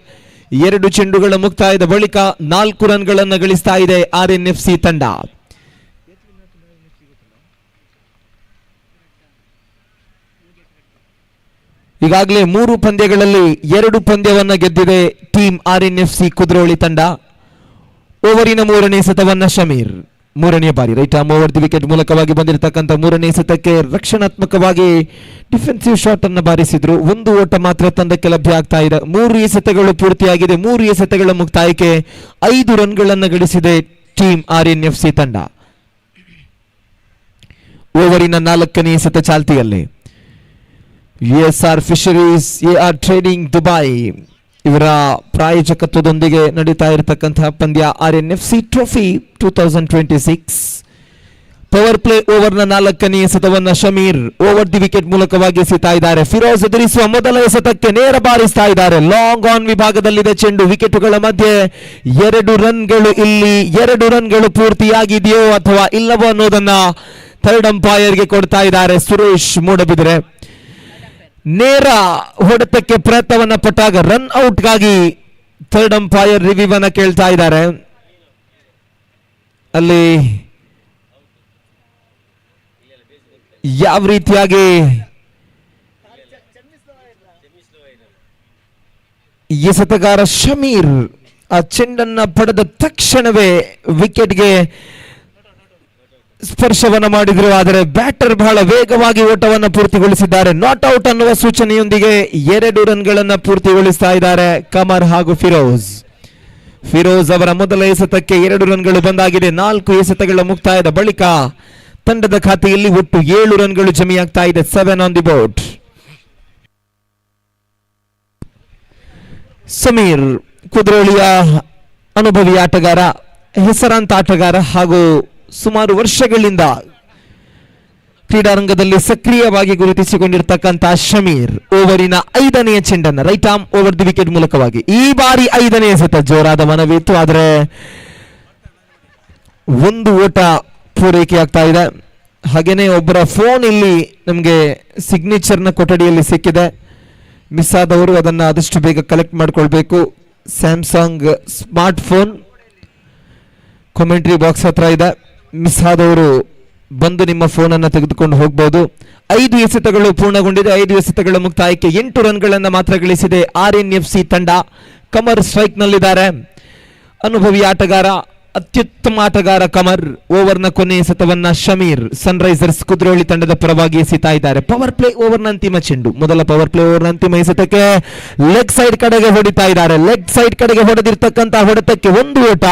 2 ಚೆಂಡುಗಳ ಮುಕ್ತಾಯದ ಬಳಿಕ 4 ರನ್ಗಳನ್ನು ಗಳಿಸ್ತಾ ಇದೆ RNFC ತಂಡ. ಈಗಾಗಲೇ 3 ಪಂದ್ಯಗಳಲ್ಲಿ 2 ಪಂದ್ಯವನ್ನ ಗೆದ್ದಿದೆ ಟೀಮ್ RNFC ಕುದ್ರೋಳಿ ತಂಡ. ಓವರಿನ 3ನೇ ಎಸೆತವನ್ನ ಶಮೀರ್ 3ನೇ ಬಾರಿ right arm over the wicket ಮೂಲಕವಾಗಿ ಬಂದಿರತಕ್ಕಂಥ 3ನೇ ಎಸೆತಕ್ಕೆ ರಕ್ಷಣಾತ್ಮಕವಾಗಿ ಡಿಫೆನ್ಸಿವ್ ಶಾಟ್ ಅನ್ನು ಬಾರಿಸಿದ್ರು. 1 ಓಟ ಮಾತ್ರ ತಂಡಕ್ಕೆ ಲಭ್ಯ ಆಗ್ತಾ ಇದೆ. 3 ಎಸೆತಗಳು ಪೂರ್ತಿಯಾಗಿದೆ. 3 ಎಸೆತಗಳ ಮುಕ್ತಾಯಕ್ಕೆ 5 ರನ್ಗಳನ್ನು ಗಳಿಸಿದೆ ಟೀಮ್ RNFC ತಂಡ. ಓವರಿನ 4ನೇ ಎಸೆತ ಚಾಲ್ತಿಯಲ್ಲಿ USR fisheries AR trading Dubai ಇವರ ಪ್ರಾಯೋಜಕತ್ವದೊಂದಿಗೆ ನಡೀತಾ ಇರತಕ್ಕಂತಹ ಪಂದ್ಯ RNFC ಟ್ರೋಫಿ 2026. ಪವರ್ ಪ್ಲೇ ಓವರ್ನ 4ನೇ ಎಸೆತವನ್ನ ಶಮೀರ್ ಓವರ್ ದಿ ವಿಕೆಟ್ ಮೂಲಕವಾಗಿ ಎಸೆತಾ ಇದ್ದಾರೆ. ಫಿರೋಜ್ ಎದುರಿಸುವ ಮೊದಲ ಎಸೆತಕ್ಕೆ ನೇರ ಬಾರಿಸ್ತಾ ಇದ್ದಾರೆ. ಲಾಂಗ್ ಆನ್ ವಿಭಾಗದಲ್ಲಿದೆ ಚೆಂಡು. ವಿಕೆಟುಗಳ ಮಧ್ಯೆ 2 ರನ್ಗಳು. ಇಲ್ಲಿ 2 ರನ್ಗಳು ಪೂರ್ತಿಯಾಗಿದೆಯೋ ಅಥವಾ ಇಲ್ಲವೋ ಅನ್ನೋದನ್ನ ಥರ್ಡ್ ಅಂಪೈರ್ಗೆ ಕೊಡ್ತಾ ಇದ್ದಾರೆ ಸುರೇಶ್ ಮೂಡಬಿದ್ರೆ. ನೇರ ಹೊಡೆತಕ್ಕೆ ಪ್ರಯತ್ನವನ್ನ ಪಟ್ಟಾಗ ರನ್ ಔಟ್ಗಾಗಿ ಥರ್ಡ್ ಅಂಪೈರ್ ರಿವ್ಯೂ ಅನ್ನ ಕೇಳ್ತಾ ಇದ್ದಾರೆ. ಅಲ್ಲಿ ಯಾವ ರೀತಿಯಾಗಿ ಎಸೆತಗಾರ ಶಮೀರ್ ಆ ಚೆಂಡನ್ನ ಪಡೆದ ತಕ್ಷಣವೇ ವಿಕೆಟ್ಗೆ ಸ್ಪರ್ಶವನ್ನ ಮಾಡಿದ್ರು. ಆದರೆ ಬ್ಯಾಟರ್ ಬಹಳ ವೇಗವಾಗಿ ಓಟವನ್ನು ಪೂರ್ತಿಗೊಳಿಸಿದ್ದಾರೆ. ನಾಟ್ ಔಟ್ ಅನ್ನುವ ಸೂಚನೆಯೊಂದಿಗೆ 2 ರನ್ಗಳನ್ನು ಪೂರ್ತಿಗೊಳಿಸ್ತಾ ಇದ್ದಾರೆ ಕಮರ್ ಹಾಗೂ ಫಿರೋಜ್ ಅವರ ಮೊದಲ ಎಸೆತಕ್ಕೆ 2 ರನ್ಗಳು ಬಂದಾಗಿದೆ. 4 ಎಸೆತಗಳ ಮುಕ್ತಾಯದ ಬಳಿಕ ತಂಡದ ಖಾತೆಯಲ್ಲಿ ಒಟ್ಟು 7 ರನ್ಗಳು ಜಮೆಯಾಗ್ತಾ ಇದೆ. 7 ಆನ್ ದಿ ಬೋರ್ಡ್. ಸಮೀರ್ ಕುದ್ರೋಳಿಯ ಅನುಭವಿ ಆಟಗಾರ, ಹೆಸರಾಂತ ಆಟಗಾರ ಹಾಗೂ ಸುಮಾರು ವರ್ಷಗಳಿಂದ ಕ್ರೀಡಾರಂಗದಲ್ಲಿ ಸಕ್ರಿಯವಾಗಿ ಗುರುತಿಸಿಕೊಂಡಿರ್ತಕ್ಕಂಥ ಶಮೀರ್ ಓವರಿನ 5ನೇ ಚೆಂಡನ್ನು right arm over the wicket ಮೂಲಕವಾಗಿ ಈ ಬಾರಿ 5ನೇ ಎಸೆತ ಜೋರಾದ ಮನವಿತ್ತು. ಆದರೆ 1 ಓಟ ಪೂರೈಕೆ ಆಗ್ತಾ ಇದೆ. ಹಾಗೇನೆ ಒಬ್ಬರ ಫೋನ್ ಇಲ್ಲಿ ನಮಗೆ ಸಿಗ್ನೇಚರ್ನ ಕೊಠಡಿಯಲ್ಲಿ ಸಿಕ್ಕಿದೆ. ಮಿಸ್ ಆದವರು ಅದನ್ನು ಆದಷ್ಟು ಬೇಗ ಕಲೆಕ್ಟ್ ಮಾಡ್ಕೊಳ್ಬೇಕು. Samsung smart phone commentary box ಹತ್ರ ಇದೆ. ಮಿಸ್ ಆದವರು ಬಂದು ನಿಮ್ಮ ಫೋನ್ ಅನ್ನು ತೆಗೆದುಕೊಂಡು ಹೋಗಬಹುದು. 5 ಎಸೆತಗಳು ಪೂರ್ಣಗೊಂಡಿದೆ. 5 ಎಸೆತಗಳ ಮುಕ್ತಾಯಕ್ಕೆ 8 ರನ್ಗಳನ್ನು ಮಾತ್ರ ಗಳಿಸಿದೆ RNFC ತಂಡ. ಕಮರ್ ಸ್ಟ್ರೈಕ್ ನಲ್ಲಿದ್ದಾರೆ. ಅನುಭವಿ ಆಟಗಾರ ಅತ್ಯುತ್ತಮ ಆಟಗಾರ ಕಮರ್. ಓವರ್ನ ಕೊನೆಯ ಎಸೆತವನ್ನ ಶಮೀರ್ ಸನ್ರೈಸರ್ಸ್ ಕುದ್ರೋಳಿ ತಂಡದ ಪರವಾಗಿ ಎಸೆತಾ ಇದ್ದಾರೆ. ಪವರ್ ಪ್ಲೇ ಓವರ್ನ ಅಂತಿಮ ಚೆಂಡು. ಮೊದಲ ಪವರ್ ಪ್ಲೇ ಓವರ್ನ ಅಂತಿಮ ಎಸೆತಕ್ಕೆ ಲೆಗ್ ಸೈಡ್ ಕಡೆಗೆ ಹೊಡಿತಾ ಇದ್ದಾರೆ. ಲೆಗ್ ಸೈಡ್ ಕಡೆಗೆ ಹೊಡೆದಿರ್ತಕ್ಕಂಥ ಹೊಡೆತಕ್ಕೆ ಒಂದು ಓಟ.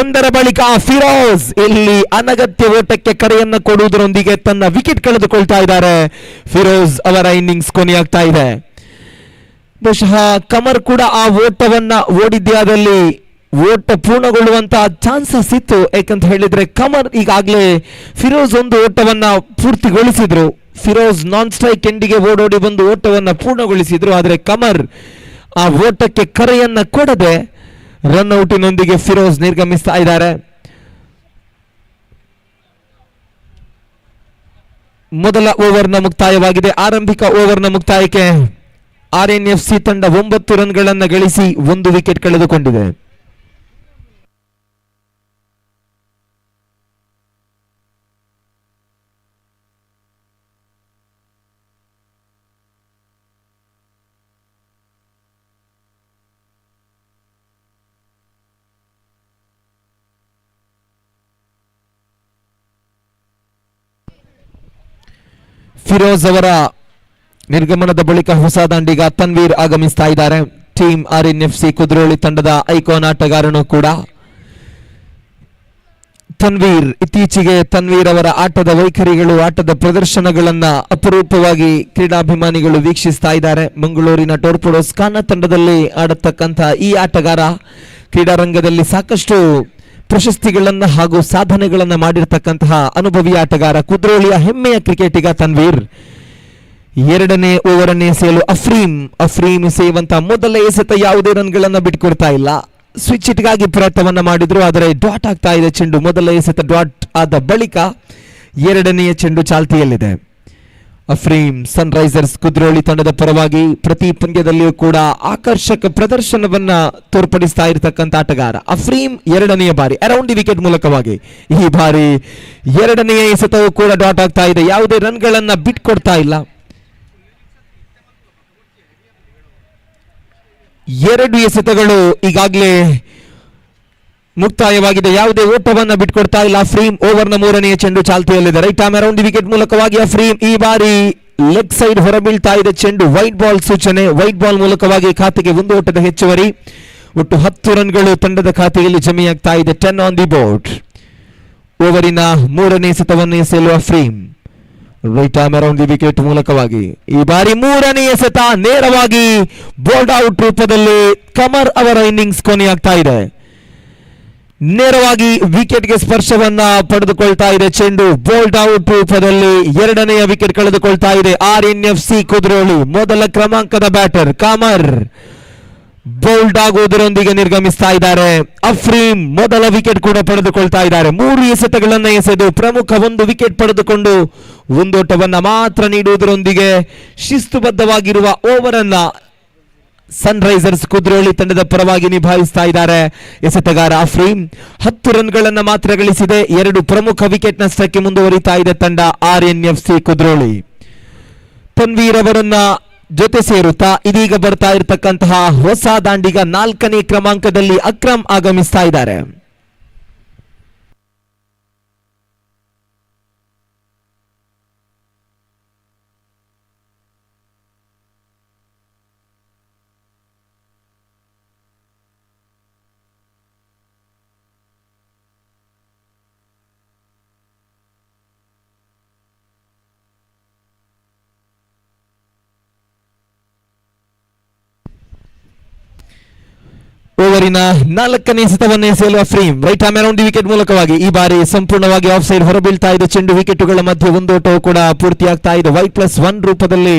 ಒಂದರ ಬಳಿಕ ಫಿರೋಜ್ ಇಲ್ಲಿ ಅನಗತ್ಯ ಓಟಕ್ಕೆ ಕರೆಯನ್ನ ಕೊಡುವುದರೊಂದಿಗೆ ತನ್ನ ವಿಕೆಟ್ ಕಳೆದುಕೊಳ್ತಾ ಇದ್ದಾರೆ. ಫಿರೋಜ್ ಅವರ ಇನ್ನಿಂಗ್ಸ್ ಕೊನೆಯಾಗ್ತಾ ಇದೆ. ಬಹುಶಃ ಕಮರ್ ಕೂಡ ಆ ಓಟವನ್ನ ಓಡಿದ್ಯಾದಲ್ಲಿ ಓಟ ಪೂರ್ಣಗೊಳ್ಳುವಂತಹ ಚಾನ್ಸಸ್ ಇತ್ತು. ಯಾಕಂತ ಹೇಳಿದ್ರೆ ಕಮರ್ ಈಗಾಗಲೇ ಫಿರೋಜ್ ಒಂದು ಓಟವನ್ನ ಪೂರ್ತಿಗೊಳಿಸಿದ್ರು. ಫಿರೋಜ್ ನಾನ್ ಸ್ಟ್ರೈಕ್ ಎಂಡಿಗೆ ಓಡೋಡಿ ಬಂದು ಓಟವನ್ನ ಪೂರ್ಣಗೊಳಿಸಿದ್ರು. ಆದರೆ ಕಮರ್ ಆ ಓಟಕ್ಕೆ ಕರೆಯನ್ನ ಕೊಡದೆ ರನ್ ಔಟಿನೊಂದಿಗೆ ಫಿರೋಜ್ ನಿರ್ಗಮಿಸ್ತಾ ಇದ್ದಾರೆ. ಮೊದಲ ಓವರ್ನ ಮುಕ್ತಾಯವಾಗಿದೆ. ಆರಂಭಿಕ ಓವರ್ನ ಮುಕ್ತಾಯಕ್ಕೆ RNFC ತಂಡ 9 ರನ್ಗಳನ್ನು ಗಳಿಸಿ 1 ವಿಕೆಟ್ ಕಳೆದುಕೊಂಡಿದೆ. ಫಿರೋಜ್ ಅವರ ನಿರ್ಗಮನದ ಬಳಿಕ ಹೊಸ ದಾಂಡಿಗ ತನ್ವೀರ್ ಆಗಮಿಸ್ತಾ ಇದ್ದಾರೆ. ಟೀಮ್ RNFC ಕುದ್ರೋಳಿ ತಂಡದ ಐಕಾನ್ ಆಟಗಾರನು ಕೂಡ ತನ್ವೀರ್. ಇತ್ತೀಚೆಗೆ ತನ್ವೀರ್ ಅವರ ಆಟದ ವೈಖರಿಗಳು, ಆಟದ ಪ್ರದರ್ಶನಗಳನ್ನ ಅಪರೂಪವಾಗಿ ಕ್ರೀಡಾಭಿಮಾನಿಗಳು ವೀಕ್ಷಿಸ್ತಾ ಇದ್ದಾರೆ. ಮಂಗಳೂರಿನ ಟೋರ್ಪೋಡೋಸ್ ಖಾನ ತಂಡದಲ್ಲಿ ಆಡತಕ್ಕಂಥ ಈ ಆಟಗಾರ ಕ್ರೀಡಾರಂಗದಲ್ಲಿ ಸಾಕಷ್ಟು ಪ್ರಶಸ್ತಿಗಳನ್ನ ಹಾಗೂ ಸಾಧನೆಗಳನ್ನ ಮಾಡಿರ್ತಕ್ಕಂತಹ ಅನುಭವಿ ಆಟಗಾರ. ಕುದ್ರೋಳಿಯ ಹೆಮ್ಮೆಯ ಕ್ರಿಕೆಟಿಗ ತನ್ವೀರ್. ಎರಡನೇ ಓವರನ್ನೇ ಎಸೆಯಲು ಅಫ್ರೀಮ್ ಎಸೆಯುವಂತ ಮೊದಲ ಎಸೆತ ಯಾವುದೇ ರನ್ಗಳನ್ನ ಬಿಟ್ಕೊಡ್ತಾ ಇಲ್ಲ. ಸ್ವಿಚ್ ಹಿಟ್ಗಾಗಿ ಪ್ರಯತ್ನವನ್ನ ಮಾಡಿದ್ರು, ಆದರೆ ಡಾಟ್ ಆಗ್ತಾ ಇದೆ ಚೆಂಡು. ಮೊದಲ ಎಸೆತ ಡಾಟ್ ಆದ ಬಳಿಕ ಎರಡನೆಯ ಚೆಂಡು ಚಾಲ್ತಿಯಲ್ಲಿದೆ. ಅಫ್ರೀಮ್ ಸನ್ರೈಸರ್ಸ್ ಕುದ್ರೋಳಿ ತಂಡದ ಪರವಾಗಿ ಪ್ರತಿ ಪಂದ್ಯದಲ್ಲಿಯೂ ಕೂಡ ಆಕರ್ಷಕ ಪ್ರದರ್ಶನವನ್ನ ತೋರ್ಪಡಿಸ್ತಾ ಇರತಕ್ಕಂಥ ಆಟಗಾರ ಅಫ್ರೀಮ್. ಎರಡನೆಯ ಬಾರಿ ಅರೌಂಡ್ ದಿ ವಿಕೆಟ್ ಮೂಲಕವಾಗಿ ಈ ಬಾರಿ ಎರಡನೆಯ ಎಸೆತವೂ ಕೂಡ ಡಾಟ್ ಆಗ್ತಾ ಇದೆ. ಯಾವುದೇ ರನ್ಗಳನ್ನ ಬಿಟ್ಕೊಡ್ತಾ ಇಲ್ಲ. ಎರಡು ಎಸೆತಗಳು ಈಗಾಗಲೇ ಮುಕ್ತಾಯವಾಗಿದೆ. ಯಾವುದೇ ಓಟವನ್ನ ಬಿಟ್ಕೊಡ್ತಾ ಇಲ್ಲ ಅಫ್ರೀಮ್. ಓವರ್ನ 3ನೇ ಚೆಂಡು ಚಾಲ್ತಿಯಲ್ಲಿದೆ. Right arm around the wicket ಮೂಲಕವಾಗಿ ಅಫ್ರೀಮ್. ಈ ಬಾರಿ ಲೆಗ್ ಸೈಡ್ ಹೊರಬೀಳ್ತಾ ಇದೆ ಚೆಂಡು. ವೈಟ್ ಬಾಲ್ ಸೂಚನೆ. ವೈಟ್ ಬಾಲ್ ಮೂಲಕವಾಗಿ ಖಾತೆಗೆ 1 ಓಟದ ಹೆಚ್ಚುವರಿ. ಒಟ್ಟು 10 ರನ್ಗಳು ತಂಡದ ಖಾತೆಯಲ್ಲಿ ಜಮೆಯಾಗ್ತಾ ಇದೆ. 10 ಆನ್ ದಿ ಬೋರ್ಡ್. ಓವರಿನ 3ನೇ ಎಸೆತವನ್ನು ಎಸೆಯಲು Afreem. Right arm around the wicket ಮೂಲಕವಾಗಿ ಈ ಬಾರಿ 3ನೇ ಎಸೆತ ನೇರವಾಗಿ ಬೋಲ್ಡ್ ಔಟ್ ರೂಪದಲ್ಲಿ ಕಮರ್ ಅವರ ಇನ್ನಿಂಗ್ಸ್ ಕೊನೆಯಾಗ್ತಾ ಇದೆ. ನೇರವಾಗಿ ವಿಕೆಟ್ಗೆ ಸ್ಪರ್ಶವನ್ನ ಪಡೆದುಕೊಳ್ತಾ ಇದೆ ಚೆಂಡು. ಬೋಲ್ಡ್ ಔಟ್ ರೂಪದಲ್ಲಿ ಎರಡನೆಯ ವಿಕೆಟ್ ಕಳೆದುಕೊಳ್ತಾ ಇದೆ RNFC ಕುದ್ರೋಳಿ. ಮೊದಲ ಕ್ರಮಾಂಕದ ಬ್ಯಾಟರ್ ಕಮರ್ ಬೋಲ್ಡ್ ಆಗುವುದರೊಂದಿಗೆ ನಿರ್ಗಮಿಸ್ತಾ ಇದ್ದಾರೆ. ಅಫ್ರೀಮ್ ಮೊದಲ ವಿಕೆಟ್ ಕೂಡ ಪಡೆದುಕೊಳ್ತಾ ಇದ್ದಾರೆ. 3 ಎಸೆತಗಳನ್ನ ಎಸೆದು ಪ್ರಮುಖ 1 ವಿಕೆಟ್ ಪಡೆದುಕೊಂಡು 1 ಓಟವನ್ನ ಮಾತ್ರ ನೀಡುವುದರೊಂದಿಗೆ ಶಿಸ್ತುಬದ್ಧವಾಗಿರುವ ಓವರ್ ಅನ್ನ ಸನ್ರೈಸರ್ಸ್ ಕುದ್ರೋಳಿ ತಂಡದ ಪರವಾಗಿ ನಿಭಾಯಿಸ್ತಾ ಇದ್ದಾರೆ ಎಸೆತಗಾರ ಅಫ್ರೀಮ್. 10 ರನ್ಗಳನ್ನ ಮಾತ್ರ ಗಳಿಸಿದೆ. 2 ಪ್ರಮುಖ ವಿಕೆಟ್ ನಷ್ಟಕ್ಕೆ ಮುಂದುವರಿತಾ ಇದೆ ತಂಡ RNFC ಕುದ್ರೋಳಿ. ತನ್ವೀರ್ ಅವರನ್ನ ಜೊತೆ ಸೇರುತ್ತಾ ಇದೀಗ ಬರ್ತಾ ಇರತಕ್ಕಂತಹ ಹೊಸ ದಾಂಡಿಗ 4ನೇ ಕ್ರಮಾಂಕದಲ್ಲಿ ಅಕ್ರಮ್ ಆಗಮಿಸ್ತಾ ಇದ್ದಾರೆ. ಓವರಿನ 4ನೇ ಎಸೆತವನ್ನು ಎಸೆಯಲು Afreem. Right arm around the wicket ಮೂಲಕವಾಗಿ ಈ ಬಾರಿ ಸಂಪೂರ್ಣವಾಗಿ ಆಫ್ ಸೈಡ್ ಹೊರಬೀಳ್ತಾ ಇದೆ ಚೆಂಡು. ವಿಕೆಟುಗಳ ಮಧ್ಯೆ 1 ಓಟವು ಕೂಡ ಪೂರ್ತಿಯಾಗ್ತಾ ಇದೆ. Y+1 ರೂಪದಲ್ಲಿ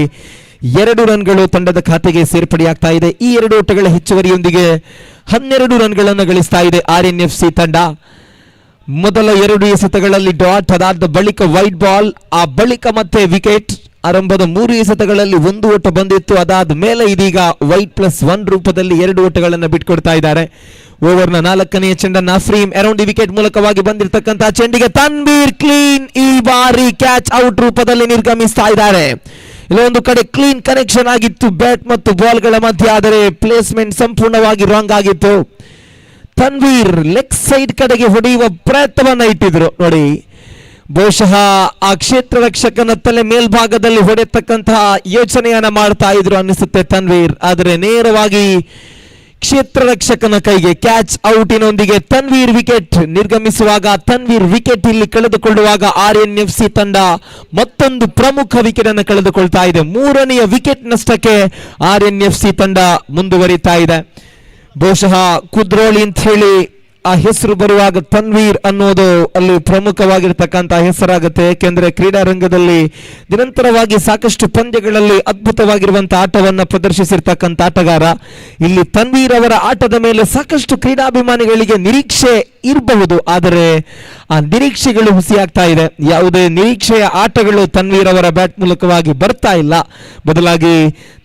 2 ರನ್ಗಳು ತಂಡದ ಖಾತೆಗೆ ಸೇರ್ಪಡೆಯಾಗ್ತಾ ಇದೆ. ಈ 2 ಓಟಗಳ ಹೆಚ್ಚುವರಿಯೊಂದಿಗೆ 12 ರನ್ಗಳನ್ನು ಗಳಿಸ್ತಾ ಇದೆ RNFC ತಂಡ. ಮೊದಲ 2 ಎಸೆತಗಳಲ್ಲಿ ಡಾಟ್, ಅದಾದ ಬಳಿಕ ವೈಟ್ ಬಾಲ್, ಆ ಬಳಿಕ ಮತ್ತೆ ವಿಕೆಟ್. ಆರಂಭದ 3 ಎಸೆತಗಳಲ್ಲಿ 1 ಓಟ ಬಂದಿತ್ತು. ಅದಾದ ಮೇಲೆ ಇದೀಗ Y+1 ರೂಪದಲ್ಲಿ 2 ಓಟಗಳನ್ನು ಬಿಟ್ಕೊಡ್ತಾ ಇದ್ದಾರೆ. ಓವರ್ನ 4ನೇ ಚೆಂಡನ್ನು ಅಫ್ರೀಮ್ ಅರೌಂಡ್ ದಿ ವಿಕೆಟ್ ಮೂಲಕವಾಗಿ ಬಂದಿರತಕ್ಕಂತಹ ಚೆಂಡಿಗೆ ತನ್ವೀರ್ ಕ್ಲೀನ್. ಈ ಬಾರಿ ಕ್ಯಾಚ್ ಔಟ್ ರೂಪದಲ್ಲಿ ನಿರ್ಗಮಿಸ್ತಾ ಇದ್ದಾರೆ. ಇಲ್ಲೊಂದು ಕಡೆ ಕ್ಲೀನ್ ಕನೆಕ್ಷನ್ ಆಗಿತ್ತು ಬ್ಯಾಟ್ ಮತ್ತು ಬಾಲ್ಗಳ ಮಧ್ಯೆ, ಆದರೆ ಪ್ಲೇಸ್ಮೆಂಟ್ ಸಂಪೂರ್ಣವಾಗಿ ರಾಂಗ್ ಆಗಿತ್ತು. ತನ್ವೀರ್ ಲೆಗ್ ಸೈಡ್ ಕಡೆಗೆ ಹೊಡೆಯುವ ಪ್ರಯತ್ನವನ್ನ ಇಟ್ಟಿದ್ರು ನೋಡಿ. ಬಹುಶಃ ಆ ಕ್ಷೇತ್ರ ರಕ್ಷಕನ ತಲೆ ಮೇಲ್ಭಾಗದಲ್ಲಿ ಹೊಡೆಯತಕ್ಕಂತಹ ಯೋಚನೆಯನ್ನ ಮಾಡ್ತಾ ಇದ್ರು ಅನಿಸುತ್ತೆ ತನ್ವೀರ್. ಆದರೆ ನೇರವಾಗಿ ಕ್ಷೇತ್ರ ರಕ್ಷಕನ ಕೈಗೆ ಕ್ಯಾಚ್ ಔಟಿನೊಂದಿಗೆ ತನ್ವೀರ್ ವಿಕೆಟ್ ನಿರ್ಗಮಿಸುವಾಗ, ತನ್ವೀರ್ ವಿಕೆಟ್ ಇಲ್ಲಿ ಕಳೆದುಕೊಳ್ಳುವಾಗ RNFC ತಂಡ ಮತ್ತೊಂದು ಪ್ರಮುಖ ವಿಕೆಟ್ ಅನ್ನು ಕಳೆದುಕೊಳ್ತಾ ಇದೆ. 3ನೇ ವಿಕೆಟ್ ನಷ್ಟಕ್ಕೆ RNFC ತಂಡ ಮುಂದುವರಿತಾ ಇದೆ. ಬಹುಶಃ ಕುದ್ರೋಳಿ ಅಂತ ಹೇಳಿ ಆ ಹೆಸರು ಬರುವಾಗ ತನ್ವೀರ್ ಅನ್ನೋದು ಅಲ್ಲಿ ಪ್ರಮುಖವಾಗಿರ್ತಕ್ಕಂಥ ಹೆಸರಾಗುತ್ತೆ. ಏಕೆಂದ್ರೆ ಕ್ರೀಡಾ ರಂಗದಲ್ಲಿ ನಿರಂತರವಾಗಿ ಸಾಕಷ್ಟು ಪಂದ್ಯಗಳಲ್ಲಿ ಅದ್ಭುತವಾಗಿರುವಂತಹ ಆಟವನ್ನ ಪ್ರದರ್ಶಿಸಿರ್ತಕ್ಕಂಥ ಆಟಗಾರ. ಇಲ್ಲಿ ತನ್ವೀರ್ ಅವರ ಆಟದ ಮೇಲೆ ಸಾಕಷ್ಟು ಕ್ರೀಡಾಭಿಮಾನಿಗಳಿಗೆ ನಿರೀಕ್ಷೆ ಇರಬಹುದು, ಆದರೆ ಆ ನಿರೀಕ್ಷೆಗಳು ಹುಸಿಯಾಗ್ತಾ ಇದೆ. ಯಾವುದೇ ನಿರೀಕ್ಷೆಯ ಆಟಗಳು ತನ್ವೀರ್ ಅವರ ಬ್ಯಾಟ್ ಮೂಲಕವಾಗಿ ಬರ್ತಾ ಇಲ್ಲ. ಬದಲಾಗಿ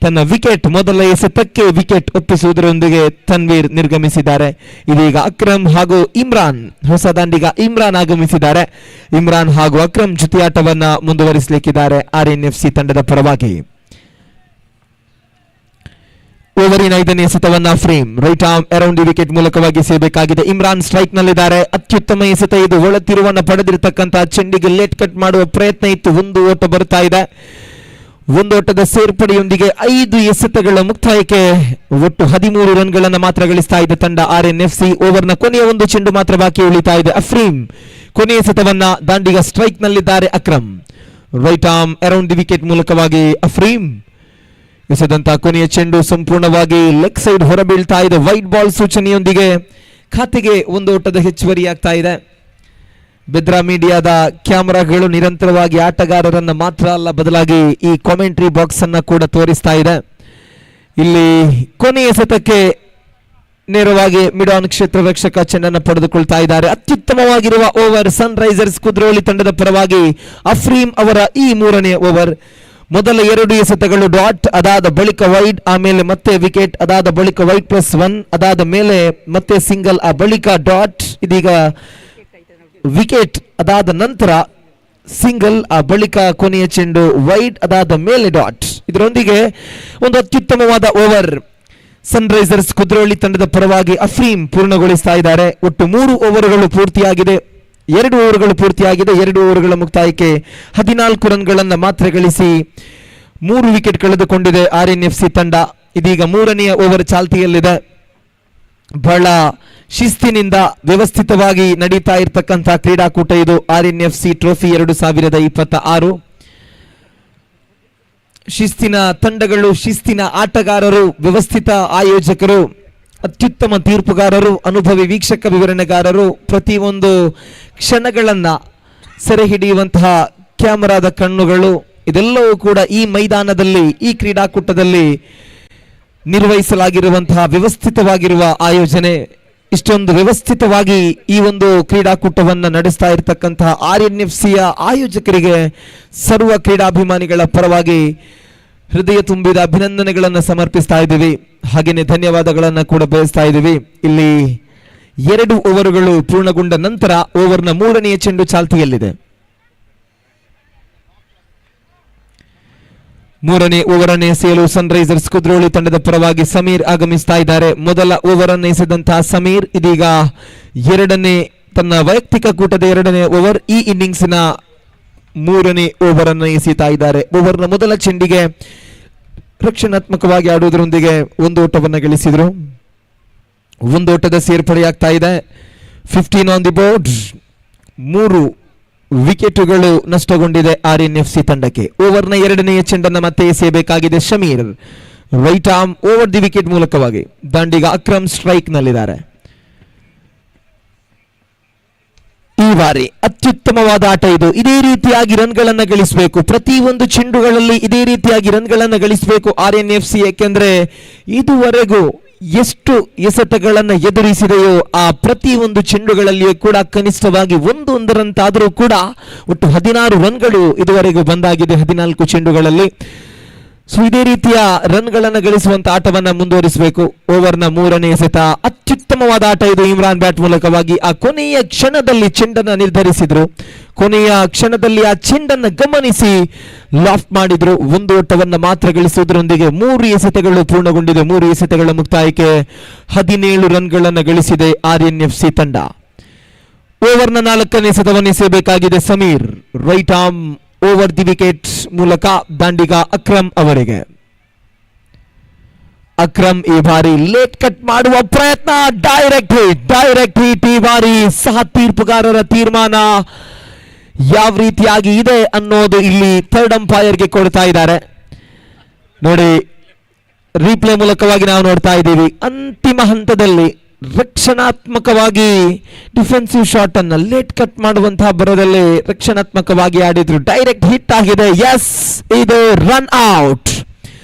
ತನ್ನ ವಿಕೆಟ್ ಮೊದಲ ಎಸೆತಕ್ಕೆ ವಿಕೆಟ್ ಒಪ್ಪಿಸುವುದರೊಂದಿಗೆ ತನ್ವೀರ್ ನಿರ್ಗಮಿಸಿದ್ದಾರೆ. ಇದೀಗ ಅಕ್ರಮ್ ಹಾಗೂ ಇಮ್ರಾನ್, ಹೊಸ ದಾಂಡಿಗ ಇಮ್ರಾನ್ ಆಗಮಿಸಿದ್ದಾರೆ. ಇಮ್ರಾನ್ ಹಾಗೂ ಅಕ್ರಮ್ ಜೊತೆಯಾಟವನ್ನ ಮುಂದುವರಿಸಲಿಕ್ಕಿದ್ದಾರೆ RNFC ತಂಡದ ಪರವಾಗಿ. ಓವರಿನ 5ನೇ ಎಸೆತವನ್ನ ಫ್ರೇಮ್ right arm around the wicket ಮೂಲಕವಾಗಿ ಸೇಬೇಕಾಗಿದೆ. ಇಮ್ರಾನ್ ಸ್ಟ್ರೈಕ್ ನಲ್ಲಿದ್ದಾರೆ. ಅತ್ಯುತ್ತಮ ಎಸೆತ ಇದು. ಒಳ ತಿರುವನ್ನ ಪಡೆದಿರತಕ್ಕಂತಹ ಚೆಂಡಿಗೆ ಲೇಟ್ ಕಟ್ ಮಾಡುವ ಪ್ರಯತ್ನ ಇತ್ತು. 1 ಓಟ ಬರ್ತಾ ಇದೆ. 1 ಓಟದ ಸೇರ್ಪಡೆಯೊಂದಿಗೆ 5 ಎಸೆತಗಳ ಮುಕ್ತಾಯಕ್ಕೆ ಒಟ್ಟು 13 ರನ್ಗಳನ್ನು ಮಾತ್ರ ಗಳಿಸ್ತಾ ಇದೆ ತಂಡ RNFC. ಓವರ್ನ ಕೊನೆಯ 1 ಚೆಂಡು ಮಾತ್ರ ಬಾಕಿ ಉಳಿತಾ ಇದೆ. ಅಫ್ರೀಮ್ ಕೊನೆಯ ಎಸೆತವನ್ನ ದಾಂಡಿಗ ಸ್ಟ್ರೈಕ್ ನಲ್ಲಿದ್ದಾರೆ. Akram right arm around the wicket ಮೂಲಕವಾಗಿ ಅಫ್ರೀಮ್ ಎಸೆದಂತ ಕೊನೆಯ ಚೆಂಡು ಸಂಪೂರ್ಣವಾಗಿ ಲೆಗ್ ಸೈಡ್ ಹೊರಬೀಳ್ತಾ ಇದೆ. ವೈಟ್ ಬಾಲ್ ಸೂಚನೆಯೊಂದಿಗೆ ಖಾತೆಗೆ 1 ಓಟದ ಹೆಚ್ಚುವರಿಯಾಗ್ತಾ ಇದೆ. ಬೆದ್ರಾ ಮೀಡಿಯಾದ ಕ್ಯಾಮೆರಾಗಳು ನಿರಂತರವಾಗಿ ಆಟಗಾರರನ್ನ ಮಾತ್ರ ಅಲ್ಲ, ಬದಲಾಗಿ ಈ ಕಾಮೆಂಟ್ರಿ ಬಾಕ್ಸ್ ಅನ್ನ ಕೂಡ ತೋರಿಸ್ತಾ ಇದೆ. ಇಲ್ಲಿ ಕೊನೆಯ ಎಸೆತಕ್ಕೆ ನೇರವಾಗಿ ಮಿಡ್ ಆನ್ ಕ್ಷೇತ್ರ ರಕ್ಷಕ ಚೆಂಡನ್ನು ಪಡೆದುಕೊಳ್ತಾ ಇದ್ದಾರೆ. ಅತ್ಯುತ್ತಮವಾಗಿರುವ ಓವರ್ ಸನ್ ರೈಸರ್ಸ್ ಕುದ್ರೋಳಿ ತಂಡದ ಪರವಾಗಿ ಅಫ್ರೀಮ್ ಅವರ ಈ 3ನೇ ಓವರ್. ಮೊದಲ 2 ಎಸೆತಗಳು ಡಾಟ್, ಅದಾದ ಬಳಿಕ ವೈಡ್, ಆಮೇಲೆ ಮತ್ತೆ ವಿಕೆಟ್, ಅದಾದ ಬಳಿಕ ವೈಡ್ +1, ಅದಾದ ಮೇಲೆ ಮತ್ತೆ ಸಿಂಗಲ್, ಆ ಬಳಿಕ ಡಾಟ್, ಇದೀಗ ವಿಕೆಟ್, ಅದಾದ ನಂತರ ಸಿಂಗಲ್, ಆ ಬಳಿಕ ಕೊನೆಯ ಚೆಂಡು ವೈಡ್, ಅದಾದ ಮೇಲೆ ಡಾಟ್. ಇದರೊಂದಿಗೆ ಒಂದು ಅತ್ಯುತ್ತಮವಾದ ಓವರ್ ಸನ್ ರೈಸರ್ಸ್ ಕುದ್ರೋಳಿ ತಂಡದ ಪರವಾಗಿ ಅಫ್ರೀಮ್ ಪೂರ್ಣಗೊಳಿಸ್ತಾ ಇದ್ದಾರೆ. ಒಟ್ಟು 3 ಓವರ್ಗಳು ಪೂರ್ತಿಯಾಗಿದೆ. 2 ಓವರ್ಗಳು ಪೂರ್ತಿಯಾಗಿದೆ. 2 ಓವರ್ಗಳ ಮುಕ್ತಾಯಕ್ಕೆ 14 ರನ್ಗಳನ್ನು ಮಾತ್ರ ಗಳಿಸಿ 3 ವಿಕೆಟ್ ಕಳೆದುಕೊಂಡಿದೆ RNFC ತಂಡ. ಇದೀಗ 3ನೇ ಓವರ್ ಚಾಲ್ತಿಯಲ್ಲಿದೆ. ಬಹಳ ಶಿಸ್ತಿನಿಂದ ವ್ಯವಸ್ಥಿತವಾಗಿ ನಡೀತಾ ಇರತಕ್ಕಂಥ ಕ್ರೀಡಾಕೂಟ ಇದು RNFC ಟ್ರೋಫಿ 2026. ಶಿಸ್ತಿನ ತಂಡಗಳು, ಶಿಸ್ತಿನ ಆಟಗಾರರು, ವ್ಯವಸ್ಥಿತ ಆಯೋಜಕರು, ಅತ್ಯುತ್ತಮ ತೀರ್ಪುಗಾರರು, ಅನುಭವಿ ವೀಕ್ಷಕ ವಿವರಣೆಗಾರರು, ಪ್ರತಿಯೊಂದು ಕ್ಷಣಗಳನ್ನ ಸೆರೆ ಹಿಡಿಯುವಂತಹ ಕ್ಯಾಮರಾದ ಕಣ್ಣುಗಳು, ಇದೆಲ್ಲವೂ ಕೂಡ ಈ ಮೈದಾನದಲ್ಲಿ, ಈ ಕ್ರೀಡಾಕೂಟದಲ್ಲಿ ನಿರ್ವಹಿಸಲಾಗಿರುವಂತಹ ವ್ಯವಸ್ಥಿತವಾಗಿರುವ ಆಯೋಜನೆ. ಇಷ್ಟೊಂದು ವ್ಯವಸ್ಥಿತವಾಗಿ ಈ ಒಂದು ಕ್ರೀಡಾಕೂಟವನ್ನು ನಡೆಸ್ತಾ ಇರತಕ್ಕಂತಹ RNFCಯ ಆಯೋಜಕರಿಗೆ ಸರ್ವ ಕ್ರೀಡಾಭಿಮಾನಿಗಳ ಪರವಾಗಿ ಹೃದಯ ತುಂಬಿದ ಅಭಿನಂದನೆಗಳನ್ನು ಸಮರ್ಪಿಸ್ತಾ ಇದ್ದೀವಿ. ಹಾಗೇನೆ ಧನ್ಯವಾದಗಳನ್ನು ಕೂಡ ಬಯಸ್ತಾ ಇದ್ದೀವಿ. ಇಲ್ಲಿ 2 ಓವರ್ಗಳು ಪೂರ್ಣಗೊಂಡ ನಂತರ ಓವರ್ನ 3ನೇ ಚೆಂಡು ಚಾಲ್ತಿಯಲ್ಲಿದೆ. 3ನೇ ಓವರ್ ಅನ್ನು ಎಸೆಯಲು ಸನ್ ರೈಸರ್ಸ್ ಕುದ್ರೋಳಿ ತಂಡದ ಪರವಾಗಿ ಸಮೀರ್ ಆಗಮಿಸ್ತಾ ಇದ್ದಾರೆ. ಮೊದಲ ಓವರ್ ಅನ್ನು ಎಸೆದಂತಹ ಸಮೀರ್ ಇದೀಗ ತನ್ನ ವೈಯಕ್ತಿಕ ಕೂಟದ 2ನೇ ಓವರ್, ಈ ಇನ್ನಿಂಗ್ಸ್ನ 3ನೇ ಓವರ್ ಅನ್ನು ಎಸೆಯುತ್ತಾ ಇದ್ದಾರೆ. ಓವರ್ನ ಮೊದಲ ಚೆಂಡಿಗೆ ರಕ್ಷಣಾತ್ಮಕವಾಗಿ ಆಡುವುದರೊಂದಿಗೆ 1 ಓಟವನ್ನು ಗಳಿಸಿದರು. 1 ಓಟದ ಸೇರ್ಪಡೆಯಾಗ್ತಾ ಇದೆ. 15 ಆನ್ ದಿ ಬೋರ್ಡ್. 3 ವಿಕೆಟುಗಳು ನಷ್ಟಗೊಂಡಿದೆ RNFC ತಂಡಕ್ಕೆ. ಓವರ್ನ 2ನೇ ಚೆಂಡನ್ನು ಮತ್ತೆ ಎಸೆಯಬೇಕಾಗಿದೆ Shameer. Right arm over the wicket ಮೂಲಕವಾಗಿ. ದಾಂಡಿಗ ಅಕ್ರಮ್ ಸ್ಟ್ರೈಕ್ ನಲ್ಲಿದ್ದಾರೆ. ಈ ಬಾರಿ ಅತ್ಯುತ್ತಮವಾದ ಆಟ ಇದು. ಇದೇ ರೀತಿಯಾಗಿ ರನ್ಗಳನ್ನು ಗಳಿಸಬೇಕು. ಪ್ರತಿಯೊಂದು ಚೆಂಡುಗಳಲ್ಲಿ ಇದೇ ರೀತಿಯಾಗಿ ರನ್ಗಳನ್ನು ಗಳಿಸಬೇಕು RNFC. ಏಕೆಂದ್ರೆ ಇದುವರೆಗೂ ಎಷ್ಟು ಎಸೆತಗಳನ್ನು ಎದುರಿಸಿದೆಯೋ ಆ ಪ್ರತಿಯೊಂದು ಚೆಂಡುಗಳಲ್ಲಿಯೂ ಕೂಡ ಕನಿಷ್ಠವಾಗಿ 1 ರನ್ ಕೂಡ ಒಟ್ಟು 16 ರನ್ಗಳು ಇದುವರೆಗೂ ಬಂದಾಗಿದೆ 14 ಚೆಂಡುಗಳಲ್ಲಿ. ಸೊ ಇದೇ ರೀತಿಯ ರನ್ಗಳನ್ನು ಗಳಿಸುವಂತ ಆಟವನ್ನ ಮುಂದುವರಿಸಬೇಕು. ಓವರ್ನ 3ನೇ ಎಸೆತ ಅತ್ಯುತ್ತಮ ಅತ್ಯುತ್ತಮವಾದ ಆಟ ಇದು. ಇಮ್ರಾನ್ ಬ್ಯಾಟ್ ಮೂಲಕವಾಗಿ ಆ ಕೊನೆಯ ಕ್ಷಣದಲ್ಲಿ ಚೆಂಡನ್ನು ನಿರ್ಧರಿಸಿದ್ರು. ಕೊನೆಯ ಕ್ಷಣದಲ್ಲಿ ಆ ಚೆಂಡನ್ನು ಗಮನಿಸಿ ಲಾಫ್ಟ್ ಮಾಡಿದ್ರು. ಒಂದು ಓಟವನ್ನು ಮಾತ್ರ ಗಳಿಸುವುದರೊಂದಿಗೆ 3 ಎಸೆತಗಳು ಪೂರ್ಣಗೊಂಡಿದೆ. 3 ಎಸೆತಗಳ ಮುಕ್ತಾಯಕ್ಕೆ 17 ರನ್ಗಳನ್ನು ಗಳಿಸಿದೆ RNFC ತಂಡ. ಓವರ್ನ 4ನೇ ಎಸೆತವನ್ನು ಎಸೆಯಬೇಕಾಗಿದೆ Sameer. Right arm over the wicket ಮೂಲಕ ದಾಂಡಿಗ ಅಕ್ರಮ್ ಅವರಿಗೆ. ಅಕ್ರಮ್ ಈ ಬಾರಿ ಲೇಟ್ ಕಟ್ ಮಾಡುವ ಪ್ರಯತ್ನ, ಡೈರೆಕ್ಟ್ ಹಿಟ್. ಈ ಬಾರಿ ಸಹ ತೀರ್ಪುಗಾರರ ತೀರ್ಮಾನ ಯಾವ ರೀತಿಯಾಗಿ ಇದೆ ಅನ್ನೋದು ಇಲ್ಲಿ ಥರ್ಡ್ ಅಂಪೈರ್ಗೆ ಕೊಡ್ತಾ ಇದ್ದಾರೆ ನೋಡಿ. ರೀಪ್ಲೇ ಮೂಲಕವಾಗಿ ನಾವು ನೋಡ್ತಾ ಇದ್ದೀವಿ. ಅಂತಿಮ ಹಂತದಲ್ಲಿ ರಕ್ಷಣಾತ್ಮಕವಾಗಿ ಡಿಫೆನ್ಸಿವ್ ಶಾಟ್ ಅನ್ನ ಲೇಟ್ ಕಟ್ ಮಾಡುವಂತಹ ಬರದಲ್ಲಿ ರಕ್ಷಣಾತ್ಮಕವಾಗಿ ಆಡಿದ್ರು. ಡೈರೆಕ್ಟ್ ಹಿಟ್ ಆಗಿದೆ. ಎಸ್, ಇದು ರನ್ ಔಟ್.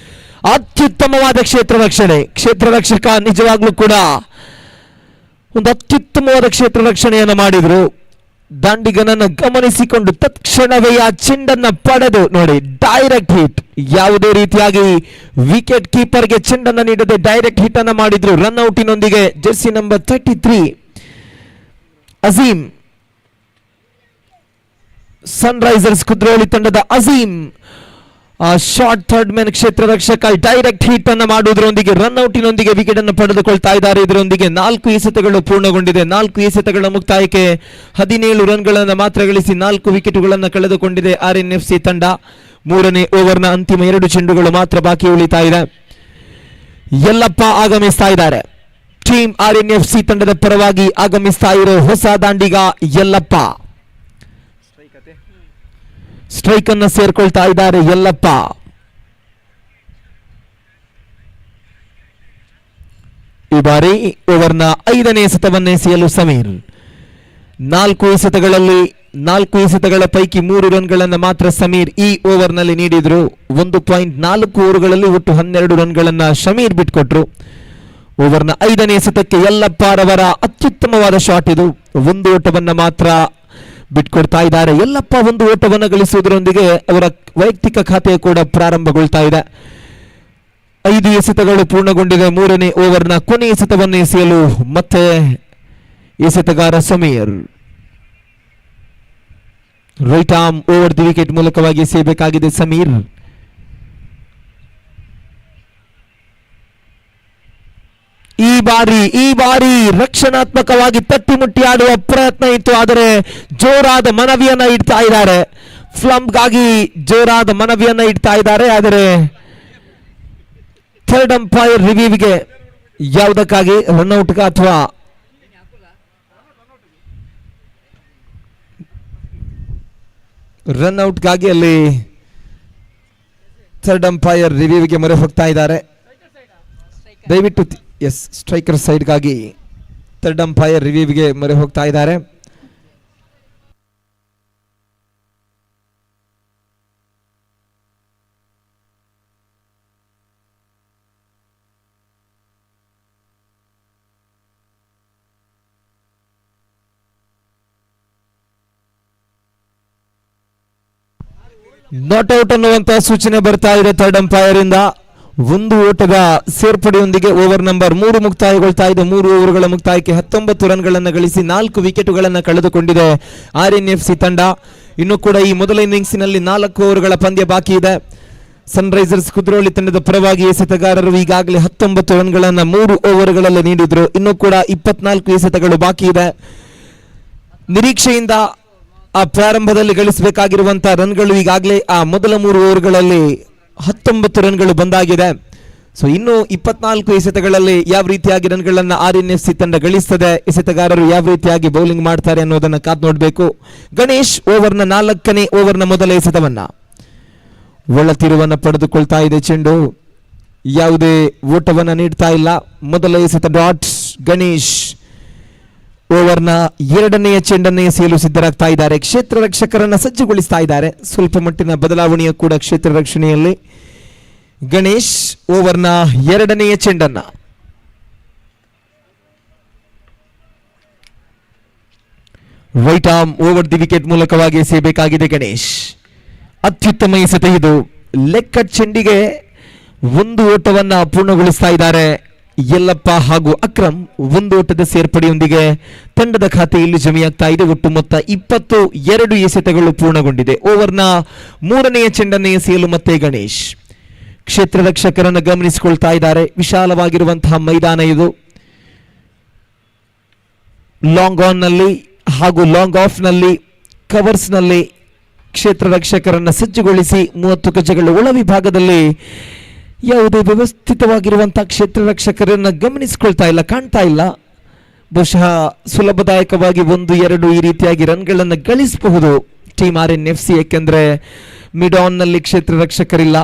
ಅತ್ಯುತ್ತಮವಾದ ಕ್ಷೇತ್ರ ರಕ್ಷಕ ನಿಜವಾಗ್ಲೂ ಕೂಡ ಒಂದು ಅತ್ಯುತ್ತಮವಾದ ಕ್ಷೇತ್ರ ರಕ್ಷಣೆಯನ್ನು ಮಾಡಿದ್ರು. ದಾಂಡಿಗನನ್ನು ಗಮನಿಸಿಕೊಂಡು ತಕ್ಷಣವೇ ಆ ಚೆಂಡನ್ನ ಪಡೆದು ನೋಡಿ, ಡೈರೆಕ್ಟ್ ಹಿಟ್. ಯಾವುದೇ ರೀತಿಯಾಗಿ ವಿಕೆಟ್ ಕೀಪರ್ಗೆ ಚೆಂಡನ್ನು ನೀಡದೆ ಡೈರೆಕ್ಟ್ ಹಿಟ್ ಅನ್ನು ಮಾಡಿದ್ರು. ರನ್ ಔಟಿನೊಂದಿಗೆ jersey number 33 Azeem, Sunrisers Kudroli ತಂಡದ ಅಜೀಮ್ ಶಾರ್ಟ್ ಥರ್ಡ್ ಮ್ಯಾನ್ ಕ್ಷೇತ್ರ ರಕ್ಷಕ ಡೈರೆಕ್ಟ್ ಹಿಟ್ ಅನ್ನು ಮಾಡುವುದರೊಂದಿಗೆ ರನ್ ಔಟಿನೊಂದಿಗೆ ವಿಕೆಟ್ ಅನ್ನು ಪಡೆದುಕೊಳ್ತಾ ಇದ್ದಾರೆ. ಇದರೊಂದಿಗೆ 4 ಎಸೆತಗಳು ಪೂರ್ಣಗೊಂಡಿದೆ. 4 ಎಸೆತಗಳ ಮುಕ್ತಾಯಕ್ಕೆ 17 ರನ್ಗಳನ್ನು ಮಾತ್ರ ಗಳಿಸಿ 4 ವಿಕೆಟುಗಳನ್ನು ಕಳೆದುಕೊಂಡಿದೆ RNFC ತಂಡ. 3ನೇ ಓವರ್ನ ಅಂತಿಮ 2 ಚೆಂಡುಗಳು ಮಾತ್ರ ಬಾಕಿ ಉಳಿತಾ ಇದೆ. ಯಲ್ಲಪ್ಪ ಆಗಮಿಸ್ತಾ ಇದ್ದಾರೆ. ಟೀಮ್ RNFC ತಂಡದ ಪರವಾಗಿ ಆಗಮಿಸ್ತಾ ಇರೋ ಹೊಸ ದಾಂಡಿಗ ಯಲ್ಲಪ್ಪ. ಸ್ಟ್ರೈಕ್ ಅನ್ನು ಸೇರ್ಕೊಳ್ತಾ ಇದ್ದಾರೆ ಯಲ್ಲಪ್ಪ. ಈ ಬಾರಿ ಓವರ್ನ 5ನೇ ಎಸೆತವನ್ನೇ ಎಸೆಯಲು ಸಮೀರ್. 4 ಎಸೆತಗಳಲ್ಲಿ 4 ಎಸೆತಗಳ ಪೈಕಿ 3 ರನ್ಗಳನ್ನು ಮಾತ್ರ ಸಮೀರ್ ಈ ಓವರ್ನಲ್ಲಿ ನೀಡಿದ್ರು. 1.4 ಓವರ್ಗಳಲ್ಲಿ ಒಟ್ಟು 12 ರನ್ಗಳನ್ನು ಸಮೀರ್ ಬಿಟ್ಕೊಟ್ರು. ಓವರ್ನ 5ನೇ ಎಸೆತಕ್ಕೆ ಯಲ್ಲಪ್ಪರವರ ಅತ್ಯುತ್ತಮವಾದ ಶಾಟ್ ಇದು. 1 ಓಟವನ್ನು ಮಾತ್ರ ಬಿಟ್ಕೊಡ್ತಾ ಇದ್ದಾರೆ. ಯಲ್ಲಪ್ಪ 1 ಓಟವನ್ನು ಗಳಿಸುವುದರೊಂದಿಗೆ ಅವರ ವೈಯಕ್ತಿಕ ಖಾತೆ ಕೂಡ ಪ್ರಾರಂಭಗೊಳ್ತಾ ಇದೆ. 5 ಎಸೆತಗಳು ಪೂರ್ಣಗೊಂಡಿದೆ. 3ನೇ ಓವರ್ನ ಕೊನೆಯ ಎಸೆತವನ್ನು ಎಸೆಯಲು ಮತ್ತೆ ಎಸೆತಗಾರ Sameer. Right arm over the wicket ಮೂಲಕವಾಗಿ ಎಸೆಯಬೇಕಾಗಿದೆ ಸಮೀರ್. ಈ ಬಾರಿ ರಕ್ಷಣಾತ್ಮಕವಾಗಿ ತಟ್ಟಿ ಮುಟ್ಟಿ ಆಡುವ ಪ್ರಯತ್ನ ಇತ್ತು. ಆದರೆ ಜೋರಾದ ಮನವಿಯನ್ನ ಇಡ್ತಾ ಇದ್ದಾರೆ. ಫ್ಲಂಪ್ಗಾಗಿ ಜೋರಾದ ಮನವಿಯನ್ನ ಇಡ್ತಾ ಇದ್ದಾರೆ. ಆದರೆ ಥರ್ಡ್ ಅಂಪೈರ್ ರಿವ್ಯೂಗೆ ಯಾವುದಕ್ಕಾಗಿ ರನ್ಔಟ್ ಅಥವಾ ರನ್ಔಟ್ಗಾಗಿ ಅಲ್ಲಿ ಥರ್ಡ್ ಅಂಪೈರ್ ರಿವ್ಯೂಗೆ ಮೊರೆ ಹೋಗ್ತಾ ಇದ್ದಾರೆ. ದಯವಿಟ್ಟು ಎಸ್, ಸ್ಟ್ರೈಕರ್ ಸೈಡ್ಗಾಗಿ ಥರ್ಡ್ ಅಂಪೈರ್ ರಿವ್ಯೂಗೆ ಮೊರೆ ಹೋಗ್ತಾ ಇದ್ದಾರೆ. ನಾಟ್ ಔಟ್ ಅನ್ನುವಂತಹ ಸೂಚನೆ ಬರ್ತಾ ಇದೆ ಥರ್ಡ್ ಅಂಪೈರ್ ಇಂದ. 1 ಓಟದ ಸೇರ್ಪಡೆಯೊಂದಿಗೆ ಓವರ್ ನಂಬರ್ 3 ಮುಕ್ತಾಯಗೊಳ್ತಾ ಇದೆ. 3 ಓವರ್ಗಳ ಮುಕ್ತಾಯಕ್ಕೆ 19 ರನ್ಗಳನ್ನು ಗಳಿಸಿ 4 ವಿಕೆಟುಗಳನ್ನು ಕಳೆದುಕೊಂಡಿದೆ RNFC ತಂಡ. ಇನ್ನು ಕೂಡ ಈ ಮೊದಲ ಇನ್ನಿಂಗ್ಸಿನಲ್ಲಿ 4 ಓವರ್ಗಳ ಪಂದ್ಯ ಬಾಕಿ ಇದೆ. ಸನ್ರೈಸರ್ಸ್ ಕುದ್ರೋಳಿ ತಂಡದ ಪರವಾಗಿ ಎಸೆತಗಾರರು ಈಗಾಗಲೇ 19 ರನ್ಗಳನ್ನು 3 ಓವರ್ಗಳಲ್ಲಿ ನೀಡಿದ್ರು. ಇನ್ನು ಕೂಡ 24 ಎಸೆತಗಳು ಬಾಕಿ ಇದೆ. ನಿರೀಕ್ಷೆಯಿಂದ ಆ ಪ್ರಾರಂಭದಲ್ಲಿ ಗಳಿಸಬೇಕಾಗಿರುವಂತಹ ರನ್ಗಳು ಈಗಾಗಲೇ ಆ ಮೊದಲ 3 ಓವರ್ಗಳಲ್ಲಿ 19 ರನ್ಗಳು ಬಂದಾಗಿದೆ. ಸೊ ಇನ್ನು 24 ಎಸೆತಗಳಲ್ಲಿ ಯಾವ ರೀತಿಯಾಗಿ ರನ್ಗಳನ್ನು RNFC ತಂಡ ಗಳಿಸ್ತದೆ, ಎಸೆತಗಾರರು ಯಾವ ರೀತಿಯಾಗಿ ಬೌಲಿಂಗ್ ಮಾಡ್ತಾರೆ ಅನ್ನೋದನ್ನ ಕಾದು ನೋಡಬೇಕು. ಗಣೇಶ್ ಓವರ್ನ 4ನೇ ಓವರ್ನ ಮೊದಲ ಎಸೆತವನ್ನ ಒಳತಿರುವನ್ನ ಪಡೆದುಕೊಳ್ತಾ ಇದೆ. ಚೆಂಡು ಯಾವುದೇ ಓಟವನ್ನ ನೀಡ್ತಾ ಇಲ್ಲ. ಮೊದಲ ಎಸೆತ ಡಾಟ್ಸ್. ಗಣೇಶ್ ಓವರ್ನ 2ನೇ ಚೆಂಡನ್ನೇ ಎಸೆಯಲು ಸಿದ್ಧರಾಗ್ತಾ ಇದ್ದಾರೆ. ಕ್ಷೇತ್ರ ರಕ್ಷಕರನ್ನ ಸಜ್ಜುಗೊಳಿಸ್ತಾ ಇದ್ದಾರೆ. ಸ್ವಲ್ಪ ಮಟ್ಟಿನ ಬದಲಾವಣೆಯ ಕೂಡ ಕ್ಷೇತ್ರ ರಕ್ಷಣೆಯಲ್ಲಿ. ಗಣೇಶ್ ಓವರ್ನ 2ನೇ ಚೆಂಡನ್ನ right arm over the wicket ಮೂಲಕವಾಗಿ ಎಸೆಯಬೇಕಾಗಿದೆ ಗಣೇಶ್. ಅತ್ಯುತ್ತಮ ಎಸೆತ ಇದು. ಲೆಗ್ ಕಟ್ ಚೆಂಡಿಗೆ 1 ಓಟವನ್ನ ಪೂರ್ಣಗೊಳಿಸ್ತಾ ಇದ್ದಾರೆ ಯಲ್ಲಪ್ಪ ಹಾಗೂ ಅಕ್ರಮ್ ಒಂದು ಓಟದ ಸೇರ್ಪಡೆಯೊಂದಿಗೆ ತಂಡದ ಖಾತೆಯಲ್ಲಿ ಜಮೆಯಾಗ್ತಾ ಇದೆ. ಒಟ್ಟು ಮೊತ್ತ 22 ಎಸೆತಗಳು ಪೂರ್ಣಗೊಂಡಿದೆ. ಓವರ್ನ 3ನೇ ಚೆಂಡನ್ನು ಎಸೆಯಲು ಮತ್ತೆ ಗಣೇಶ್ ಕ್ಷೇತ್ರ ರಕ್ಷಕರನ್ನು ಗಮನಿಸಿಕೊಳ್ತಾ ಇದ್ದಾರೆ. ವಿಶಾಲವಾಗಿರುವಂತಹ ಮೈದಾನ ಇದು. ಲಾಂಗ್ ಆನ್ ನಲ್ಲಿ ಹಾಗೂ ಲಾಂಗ್ ಆಫ್ ನಲ್ಲಿ ಕವರ್ಸ್ ನಲ್ಲಿ ಕ್ಷೇತ್ರ ರಕ್ಷಕರನ್ನು ಸಜ್ಜುಗೊಳಿಸಿ 30 ಗಜಗಳ ಒಳ ವಿಭಾಗದಲ್ಲಿ ಯಾವುದೇ ವ್ಯವಸ್ಥಿತವಾಗಿರುವಂತಹ ಕ್ಷೇತ್ರ ರಕ್ಷಕರನ್ನು ಗಮನಿಸಿಕೊಳ್ತಾ ಇಲ್ಲ, ಕಾಣ್ತಾ ಇಲ್ಲ. ಬಹುಶಃ ಸುಲಭದಾಯಕವಾಗಿ 1-2 ಈ ರೀತಿಯಾಗಿ ರನ್ಗಳನ್ನು ಗಳಿಸಬಹುದು ಟೀಮ್ RNFC. ಯಾಕೆಂದ್ರೆ ಮಿಡ್ ಆನ್ ನಲ್ಲಿ ಕ್ಷೇತ್ರ ರಕ್ಷಕರಿಲ್ಲ.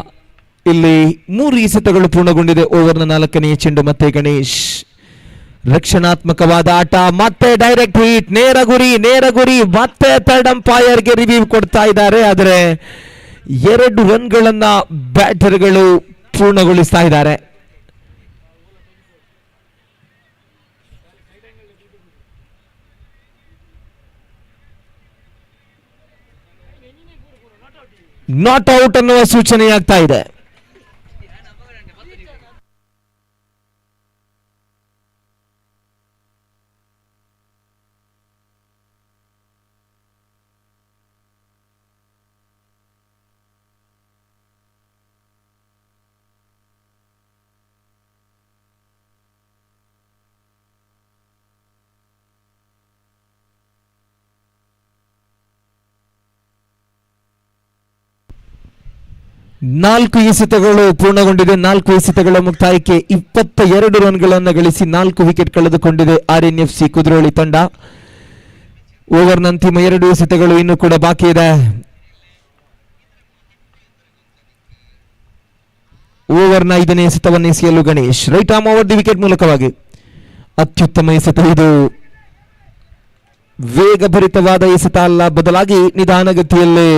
ಇಲ್ಲಿ 3 ಎಸೆತಗಳು ಪೂರ್ಣಗೊಂಡಿದೆ. ಓವರ್ನ 4ನೇ ಚೆಂಡು ಮತ್ತೆ ಗಣೇಶ್ ರಕ್ಷಣಾತ್ಮಕವಾದ ಆಟ, ಮತ್ತೆ ಡೈರೆಕ್ಟ್ ಹೀಟ್, ನೇರ ಗುರಿ, ಮತ್ತೆ ಥರ್ಡ್ ಅಂಪೈರ್ಗೆ ರಿವ್ಯೂ ಕೊಡ್ತಾ ಇದ್ದಾರೆ. ಆದರೆ 2 ರನ್ಗಳನ್ನ ಬ್ಯಾಟರ್ಗಳು ಪೂರ್ಣಗೊಳಿಸ್ತಾ ಇದ್ದಾರೆ. ನಾಟ್ ಔಟ್ ಅನ್ನುವ ಸೂಚನೆಯಾಗ್ತಾ ಇದೆ. ನಾಲ್ಕು ಎಸೆತಗಳು ಪೂರ್ಣಗೊಂಡಿದೆ. 4 ಎಸೆತಗಳ ಮುಕ್ತಾಯಕ್ಕೆ 22 ರನ್ಗಳನ್ನು ಗಳಿಸಿ 4 ವಿಕೆಟ್ ಕಳೆದುಕೊಂಡಿದೆ RNFC ಕುದ್ರೋಳಿ ತಂಡ. ಓವರ್ನ ಅಂತಿಮ 2 ಎಸೆತಗಳು ಇನ್ನೂ ಕೂಡ ಬಾಕಿ ಇದೆ. ಓವರ್ನ 5ನೇ ಎಸೆತವನ್ನು ಎಸೆಯಲು Ganesh right arm over the wicket ಮೂಲಕವಾಗಿ ಅತ್ಯುತ್ತಮ ಎಸೆತ. ಇದು ವೇಗಭರಿತವಾದ ಎಸೆತ ಅಲ್ಲ, ಬದಲಾಗಿ ನಿಧಾನಗತಿಯಲ್ಲಿ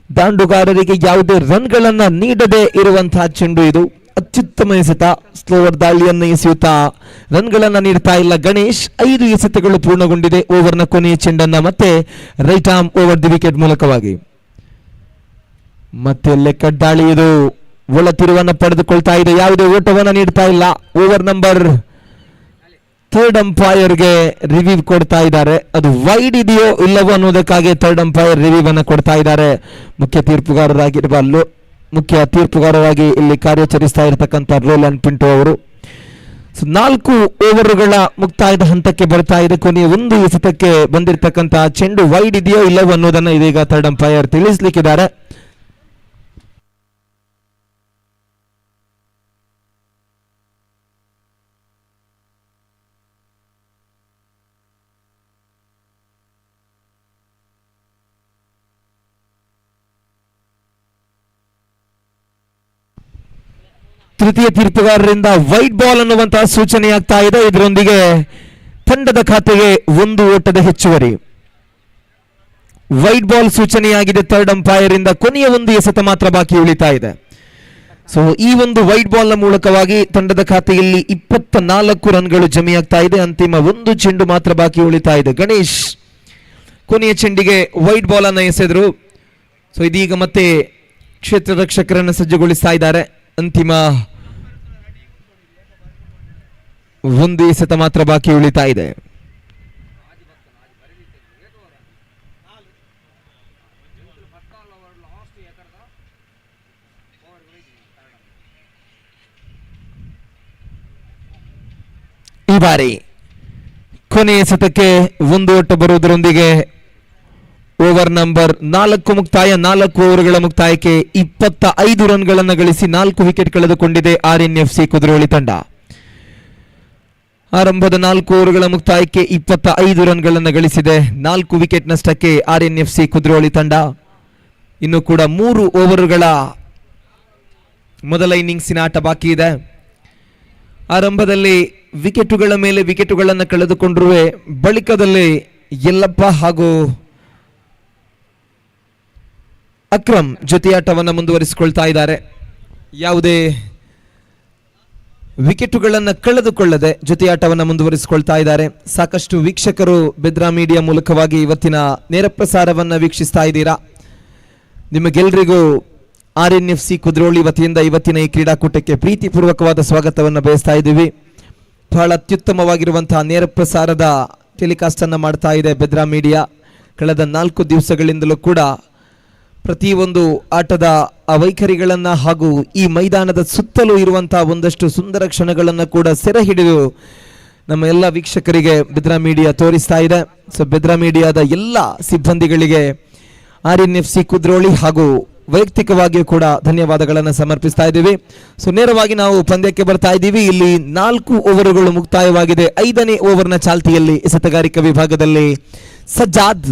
ದಾಂಡುಗಾರರಿಗೆ ಯಾವುದೇ ರನ್ಗಳನ್ನ ನೀಡದೆ ಇರುವಂತಹ ಚೆಂಡು. ಇದು ಅತ್ಯುತ್ತಮ ಎಸೆತ. ಸ್ಲೋವರ್ ದಾಳಿಯನ್ನು ಎಸೆಯುತ್ತಾ ರನ್ಗಳನ್ನ ನೀಡ್ತಾ ಇಲ್ಲ ಗಣೇಶ್. 5 ಎಸೆತಗಳು ಪೂರ್ಣಗೊಂಡಿದೆ. ಓವರ್ನ ಕೊನೆಯ ಚೆಂಡನ್ನ ಮತ್ತೆ right arm over the wicket ಮೂಲಕವಾಗಿ ಮತ್ತೆ ಲೆಕ್ಕ ದಾಳಿ. ಇದು ಒಳ ತಿರುವನ್ನ ಪಡೆದುಕೊಳ್ತಾ ಇದೆ, ಯಾವುದೇ ಓಟವನ್ನ ನೀಡ್ತಾ ಇಲ್ಲ. ಓವರ್ ನಂಬರ್ 3 ಅಂಪೈರ್ಗೆ ರಿವ್ಯೂ ಕೊಡ್ತಾ ಇದ್ದಾರೆ. ಅದು ವೈಡ್ ಇದೆಯೋ ಇಲ್ಲವೋ ಅನ್ನೋದಕ್ಕಾಗಿ 3 ಅಂಪೈರ್ ರಿವ್ಯೂ ಅನ್ನ ಕೊಡ್ತಾ ಇದ್ದಾರೆ. ಮುಖ್ಯ ತೀರ್ಪುಗಾರರಾಗಿ ಇಲ್ಲಿ ಕಾರ್ಯಾಚರಿಸ್ತಾ ಇರತಕ್ಕಂಥ ರೋಲ್ಯಾಂಡ್ ಪಿಂಟೋ ಅವರು. 4 ಓವರ್ಗಳ ಮುಕ್ತಾಯದ ಹಂತಕ್ಕೆ ಬರ್ತಾ ಇದೆ. ಕೊನೆಯ 1 ಎಸೆತಕ್ಕೆ ಬಂದಿರತಕ್ಕಂತಹ ಚೆಂಡು ವೈಡ್ ಇದೆಯೋ ಇಲ್ಲವೋ ಅನ್ನೋದನ್ನ ಇದೀಗ 3 ಅಂಪೈರ್ ತಿಳಿಸ್ಲಿಕ್ಕಿದ್ದಾರೆ. ತೃತೀಯ ತೀರ್ಪುಗಾರರಿಂದ ವೈಟ್ ಬಾಲ್ ಅನ್ನುವಂತಹ ಸೂಚನೆಯಾಗ್ತಾ ಇದೆ. ಇದರೊಂದಿಗೆ ತಂಡದ ಖಾತೆಗೆ 1 ಓಟದ ಹೆಚ್ಚುವರಿ. ವೈಟ್ ಬಾಲ್ ಸೂಚನೆಯಾಗಿದೆ 3 ಅಂಪೈರ್ ಇಂದ. ಕೊನೆಯ 1 ಎಸೆತ ಮಾತ್ರ ಬಾಕಿ ಉಳಿತಾ ಇದೆ. ಸೊ ಈ ಒಂದು ವೈಟ್ ಬಾಲ್ ನ ಮೂಲಕವಾಗಿ ತಂಡದ ಖಾತೆಯಲ್ಲಿ 24 ರನ್ಗಳು ಜಮೆಯಾಗ್ತಾ ಇದೆ. ಅಂತಿಮ 1 ಚೆಂಡು ಮಾತ್ರ ಬಾಕಿ ಉಳಿತಾ ಇದೆ. ಗಣೇಶ್ ಕೊನೆಯ ಚೆಂಡಿಗೆ ವೈಟ್ ಬಾಲ್ ಅನ್ನು ಎಸೆದರು. ಸೊ ಇದೀಗ ಮತ್ತೆ ಕ್ಷೇತ್ರ ರಕ್ಷಕರನ್ನು ಸಜ್ಜುಗೊಳಿಸ್ತಾ ಇದ್ದಾರೆ. ಅಂತಿಮ 1 ಎಸೆತ ಮಾತ್ರ ಬಾಕಿ ಉಳಿತಾ ಇದೆ. ಈ ಬಾರಿ ಕೊನೆಯ ಎಸೆತಕ್ಕೆ 1 ಓಟ ಬರುವುದರೊಂದಿಗೆ ಓವರ್ ನಂಬರ್ 4 ಮುಕ್ತಾಯ. 4 ಓವರ್ಗಳ ಮುಕ್ತಾಯಕ್ಕೆ 25 ರನ್ಗಳನ್ನು ಗಳಿಸಿ 4 ವಿಕೆಟ್ ಕಳೆದುಕೊಂಡಿದೆ RNFC ಕುದ್ರೋಳಿ ತಂಡ. ಆರಂಭದ 4 ಓವರ್ಗಳ ಮುಕ್ತಾಯಕ್ಕೆ 25 ರನ್ಗಳನ್ನು ಗಳಿಸಿದೆ. 4 ವಿಕೆಟ್ ನಷ್ಟಕ್ಕೆ RNFC ಕುದ್ರೋಳಿ ತಂಡ. ಇನ್ನು ಕೂಡ 3 ಓವರ್ಗಳ ಮೊದಲ ಇನ್ನಿಂಗ್ಸಿನ ಆಟ ಬಾಕಿ ಇದೆ. ಆರಂಭದಲ್ಲಿ ವಿಕೆಟುಗಳ ಮೇಲೆ ವಿಕೆಟುಗಳನ್ನು ಕಳೆದುಕೊಂಡಿರುವೆ. ಬಳಿಕದಲ್ಲಿ ಯಲ್ಲಪ್ಪ ಹಾಗೂ ಅಕ್ರಮ್ ಜೊತೆಯಾಟವನ್ನು ಮುಂದುವರಿಸಿಕೊಳ್ತಾ ಇದ್ದಾರೆ. ಯಾವುದೇ ವಿಕೆಟುಗಳನ್ನು ಕಳೆದುಕೊಳ್ಳದೆ ಜೊತೆಯಾಟವನ್ನು ಮುಂದುವರಿಸಿಕೊಳ್ತಾ ಇದ್ದಾರೆ. ಸಾಕಷ್ಟು ವೀಕ್ಷಕರು ಬೆದ್ರಾ ಮೀಡಿಯಾ ಮೂಲಕವಾಗಿ ಇವತ್ತಿನ ನೇರ ಪ್ರಸಾರವನ್ನು ವೀಕ್ಷಿಸ್ತಾ ಇದ್ದೀರಾ. ನಿಮಗೆಲ್ಲರಿಗೂ RNFC ಕುದ್ರೋಳಿ ವತಿಯಿಂದ ಇವತ್ತಿನ ಈ ಕ್ರೀಡಾಕೂಟಕ್ಕೆ ಪ್ರೀತಿಪೂರ್ವಕವಾದ ಸ್ವಾಗತವನ್ನು ಬಯಸ್ತಾ ಇದ್ದೀವಿ. ಬಹಳ ಅತ್ಯುತ್ತಮವಾಗಿರುವಂತಹ ನೇರ ಪ್ರಸಾರದ ಟೆಲಿಕಾಸ್ಟ್ ಅನ್ನು ಮಾಡ್ತಾ ಇದೆ ಬೆದ್ರಾ ಮೀಡಿಯಾ. ಕಳೆದ 4 ದಿವಸಗಳಿಂದಲೂ ಕೂಡ ಪ್ರತಿಯೊಂದು ಆಟದ ವೈಖರಿಗಳನ್ನು ಹಾಗೂ ಈ ಮೈದಾನದ ಸುತ್ತಲೂ ಇರುವಂತಹ ಒಂದಷ್ಟು ಸುಂದರ ಕ್ಷಣಗಳನ್ನು ಕೂಡ ಸೆರೆ ಹಿಡಿದು ನಮ್ಮ ಎಲ್ಲ ವೀಕ್ಷಕರಿಗೆ ಬೆದ್ರಾ ಮೀಡಿಯಾ ತೋರಿಸ್ತಾ ಇದೆ. ಸೊ ಬೆದ್ರಾ ಮೀಡಿಯಾದ ಎಲ್ಲ ಸಿಬ್ಬಂದಿಗಳಿಗೆ RNFC ಕುದ್ರೋಳಿ ಹಾಗೂ ವೈಯಕ್ತಿಕವಾಗಿಯೂ ಕೂಡ ಧನ್ಯವಾದಗಳನ್ನು ಸಮರ್ಪಿಸ್ತಾ ಇದ್ದೀವಿ. ಸೊ ನೇರವಾಗಿ ನಾವು ಪಂದ್ಯಕ್ಕೆ ಬರ್ತಾ ಇದ್ದೀವಿ. ಇಲ್ಲಿ 4 ಓವರುಗಳು ಮುಕ್ತಾಯವಾಗಿದೆ. 5ನೇ ಓವರ್ನ ಚಾಲ್ತಿಯಲ್ಲಿ ಎಸೆತಗಾರಿಕಾ ವಿಭಾಗದಲ್ಲಿ ಸಜ್ಜಾದ್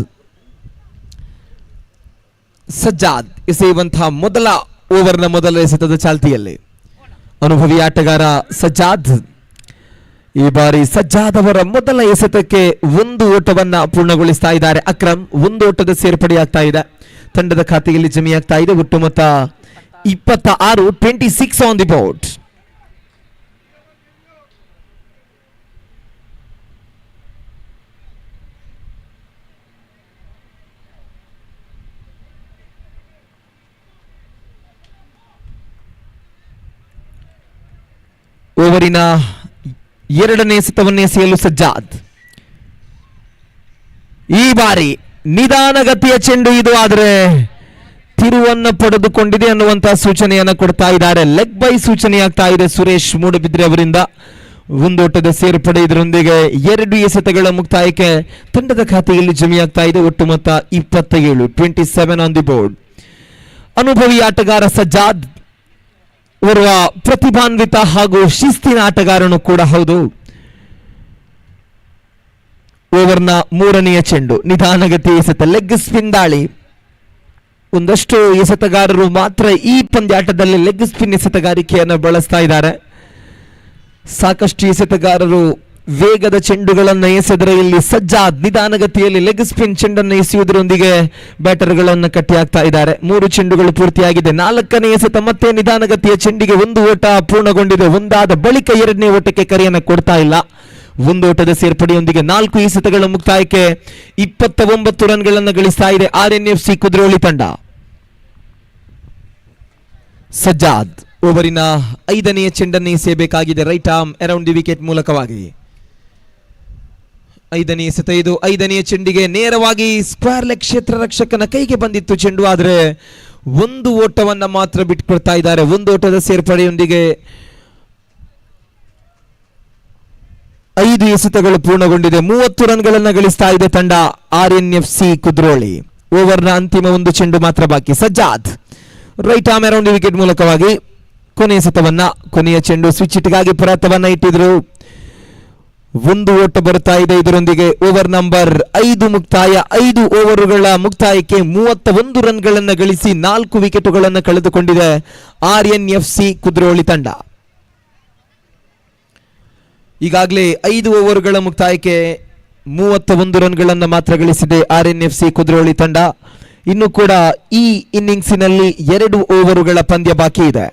ಎಸೆಯುವಂತಹ ಮೊದಲ ಓವರ್ನ ಮೊದಲ ಎಸೆತದ ಚಾಲ್ತಿಯಲ್ಲಿ ಅನುಭವಿ ಆಟಗಾರ ಸಜ್ಜಾದ್. ಈ ಬಾರಿ ಸಜ್ಜಾದ್ ಅವರ ಮೊದಲ ಎಸೆತಕ್ಕೆ 1 ಓಟವನ್ನ ಪೂರ್ಣಗೊಳಿಸ್ತಾ ಇದ್ದಾರೆ. ಅಕ್ರಮ್ 1 ಓಟದ ಸೇರ್ಪಡೆಯಾಗ್ತಾ ಇದೆ. ತಂಡದ ಖಾತೆಯಲ್ಲಿ ಜಮೆಯಾಗ್ತಾ ಇದೆ. ಒಟ್ಟು ಮೊತ್ತ 26, 26 ಆನ್ ದಿ ಬೋರ್ಡ್. ಓವರಿನ 2ನೇ ಎಸೆತವನ್ನು ಎಸೆಯಲು ಸಜ್ಜಾದ್. ಈ ಬಾರಿ ನಿಧಾನಗತಿಯ ಚೆಂಡು ಇದು, ಆದರೆ ತಿರುವನ್ನು ಪಡೆದುಕೊಂಡಿದೆ ಅನ್ನುವಂತಹ ಸೂಚನೆಯನ್ನು ಕೊಡ್ತಾ ಇದ್ದಾರೆ. ಲೆಗ್ ಬೈ ಸೂಚನೆಯಾಗ್ತಾ ಇದೆ ಸುರೇಶ್ ಮೂಡಬಿದ್ರೆ ಅವರಿಂದ. 1 ಓಟದ ಸೇರ್ಪಡೆ, ಇದರೊಂದಿಗೆ 2 ಎಸೆತಗಳ ಮುಕ್ತಾಯಕ್ಕೆ ತಂಡದ ಖಾತೆಯಲ್ಲಿ ಜಮೆಯಾಗ್ತಾ ಇದೆ. ಒಟ್ಟು ಮೊತ್ತ 27, 27 ಆನ್ ದಿ ಬೋರ್ಡ್. ಅನುಭವಿ ಆಟಗಾರ ಸಜ್ಜಾದ್ ಓರ್ವ ಪ್ರತಿಭಾನ್ವಿತ ಹಾಗೂ ಶಿಸ್ತಿನ ಆಟಗಾರನು ಕೂಡ ಹೌದು. ಓವರ್ನ 3ನೆಯ ಚೆಂಡು ನಿಧಾನಗತಿ ಎಸೆತ, ಲೆಗ್ ಸ್ಪಿನ್ ದಾಳಿ. ಒಂದಷ್ಟು ಎಸೆತಗಾರರು ಮಾತ್ರ ಈ ಪಂದ್ಯಾಟದಲ್ಲಿ ಲೆಗ್ ಸ್ಪಿನ್ ಎಸೆತಗಾರಿಕೆಯನ್ನು ಬಳಸ್ತಾ ಇದ್ದಾರೆ. ಸಾಕಷ್ಟು ಎಸೆತಗಾರರು ವೇಗದ ಚೆಂಡುಗಳನ್ನು ಎಸೆದರೆ ಇಲ್ಲಿ ಸಜ್ಜಾದ್ ನಿಧಾನಗತಿಯಲ್ಲಿ ಲೆಗ್ ಸ್ಪಿನ್ ಚೆಂಡನ್ನು ಎಸೆಯುವುದರೊಂದಿಗೆ ಬ್ಯಾಟರ್ಗಳನ್ನು ಕಟ್ಟಿ ಹಾಕ್ತಾ ಇದ್ದಾರೆ. 3 ಚೆಂಡುಗಳು ಪೂರ್ತಿಯಾಗಿದೆ. 4ನೇ ಎಸೆತ ಮತ್ತೆ ನಿಧಾನಗತಿಯ ಚೆಂಡಿಗೆ 1 ಓಟ ಪೂರ್ಣಗೊಂಡಿದೆ. ಒಂದಾದ ಬಳಿಕ 2ನೇ ಓಟಕ್ಕೆ ಕರೆಯನ್ನು ಕೊಡ್ತಾ ಇಲ್ಲ. 1 ಓಟದ ಸೇರ್ಪಡೆಯೊಂದಿಗೆ 4 ಎಸೆತಗಳ ಮುಕ್ತಾಯಕ್ಕೆ 29 ರನ್ಗಳನ್ನು ಗಳಿಸ್ತಾ ಇದೆ RNFC ಕುದ್ರೋಳಿ ತಂಡ. ಸಜ್ಜಾದ್ ಓವರಿನ 5ನೇ ಚೆಂಡನ್ನು ಎಸೆಯಬೇಕಾಗಿದೆ right arm around the wicket ಮೂಲಕವಾಗಿ. 5ನೇ ಎಸೆತ ಇದು. 5ನೇ ಚೆಂಡಿಗೆ ನೇರವಾಗಿ ಸ್ಕ್ವೇರ್ ಲೆಗ್ ಕ್ಷೇತ್ರ ರಕ್ಷಕನ ಕೈಗೆ ಬಂದಿತ್ತು ಚೆಂಡು, ಆದರೆ 1 ಓಟವನ್ನ ಮಾತ್ರ ಬಿಟ್ಕೊಡ್ತಾ ಇದ್ದಾರೆ. 1 ಓಟದ ಸೇರ್ಪಡೆಯೊಂದಿಗೆ 5 ಎಸೆತಗಳು ಪೂರ್ಣಗೊಂಡಿದೆ. 30 ರನ್ಗಳನ್ನು ಗಳಿಸ್ತಾ ಇದೆ ತಂಡ RNFC ಕುದ್ರೋಳಿ. ಓವರ್ನ ಅಂತಿಮ 1 ಚೆಂಡು ಮಾತ್ರ ಬಾಕಿ. Sajjad right arm around wicket ಮೂಲಕವಾಗಿ ಕೊನೆಯ ಎಸೆತವನ್ನ, ಕೊನೆಯ ಚೆಂಡು ಸ್ವಿಚ್ ಇಟ್ಗಾಗಿ ಪ್ರಯತ್ನವನ್ನ ಇಟ್ಟಿದ್ರು. 1 ಓಟ ಬರ್ತಾ ಇದೆ. ಇದರೊಂದಿಗೆ ಓವರ್ ನಂಬರ್ 5 ಮುಕ್ತಾಯ. 5 ಓವರುಗಳ ಮುಕ್ತಾಯಕ್ಕೆ 31 ರನ್ಗಳನ್ನು ಗಳಿಸಿ 4 ವಿಕೆಟುಗಳನ್ನು ಕಳೆದುಕೊಂಡಿದೆ RNFC ಕುದ್ರೋಳಿ ತಂಡ. ಈಗಾಗಲೇ 5 ಓವರ್ಗಳ ಮುಕ್ತಾಯಕ್ಕೆ 31 ರನ್ಗಳನ್ನು ಮಾತ್ರ ಗಳಿಸಿದೆ RNFC ಕುದ್ರೋಳಿ ತಂಡ. ಇನ್ನು ಕೂಡ ಈ ಇನ್ನಿಂಗ್ಸಿನಲ್ಲಿ 2 ಓವರುಗಳ ಪಂದ್ಯ ಬಾಕಿ ಇದೆ.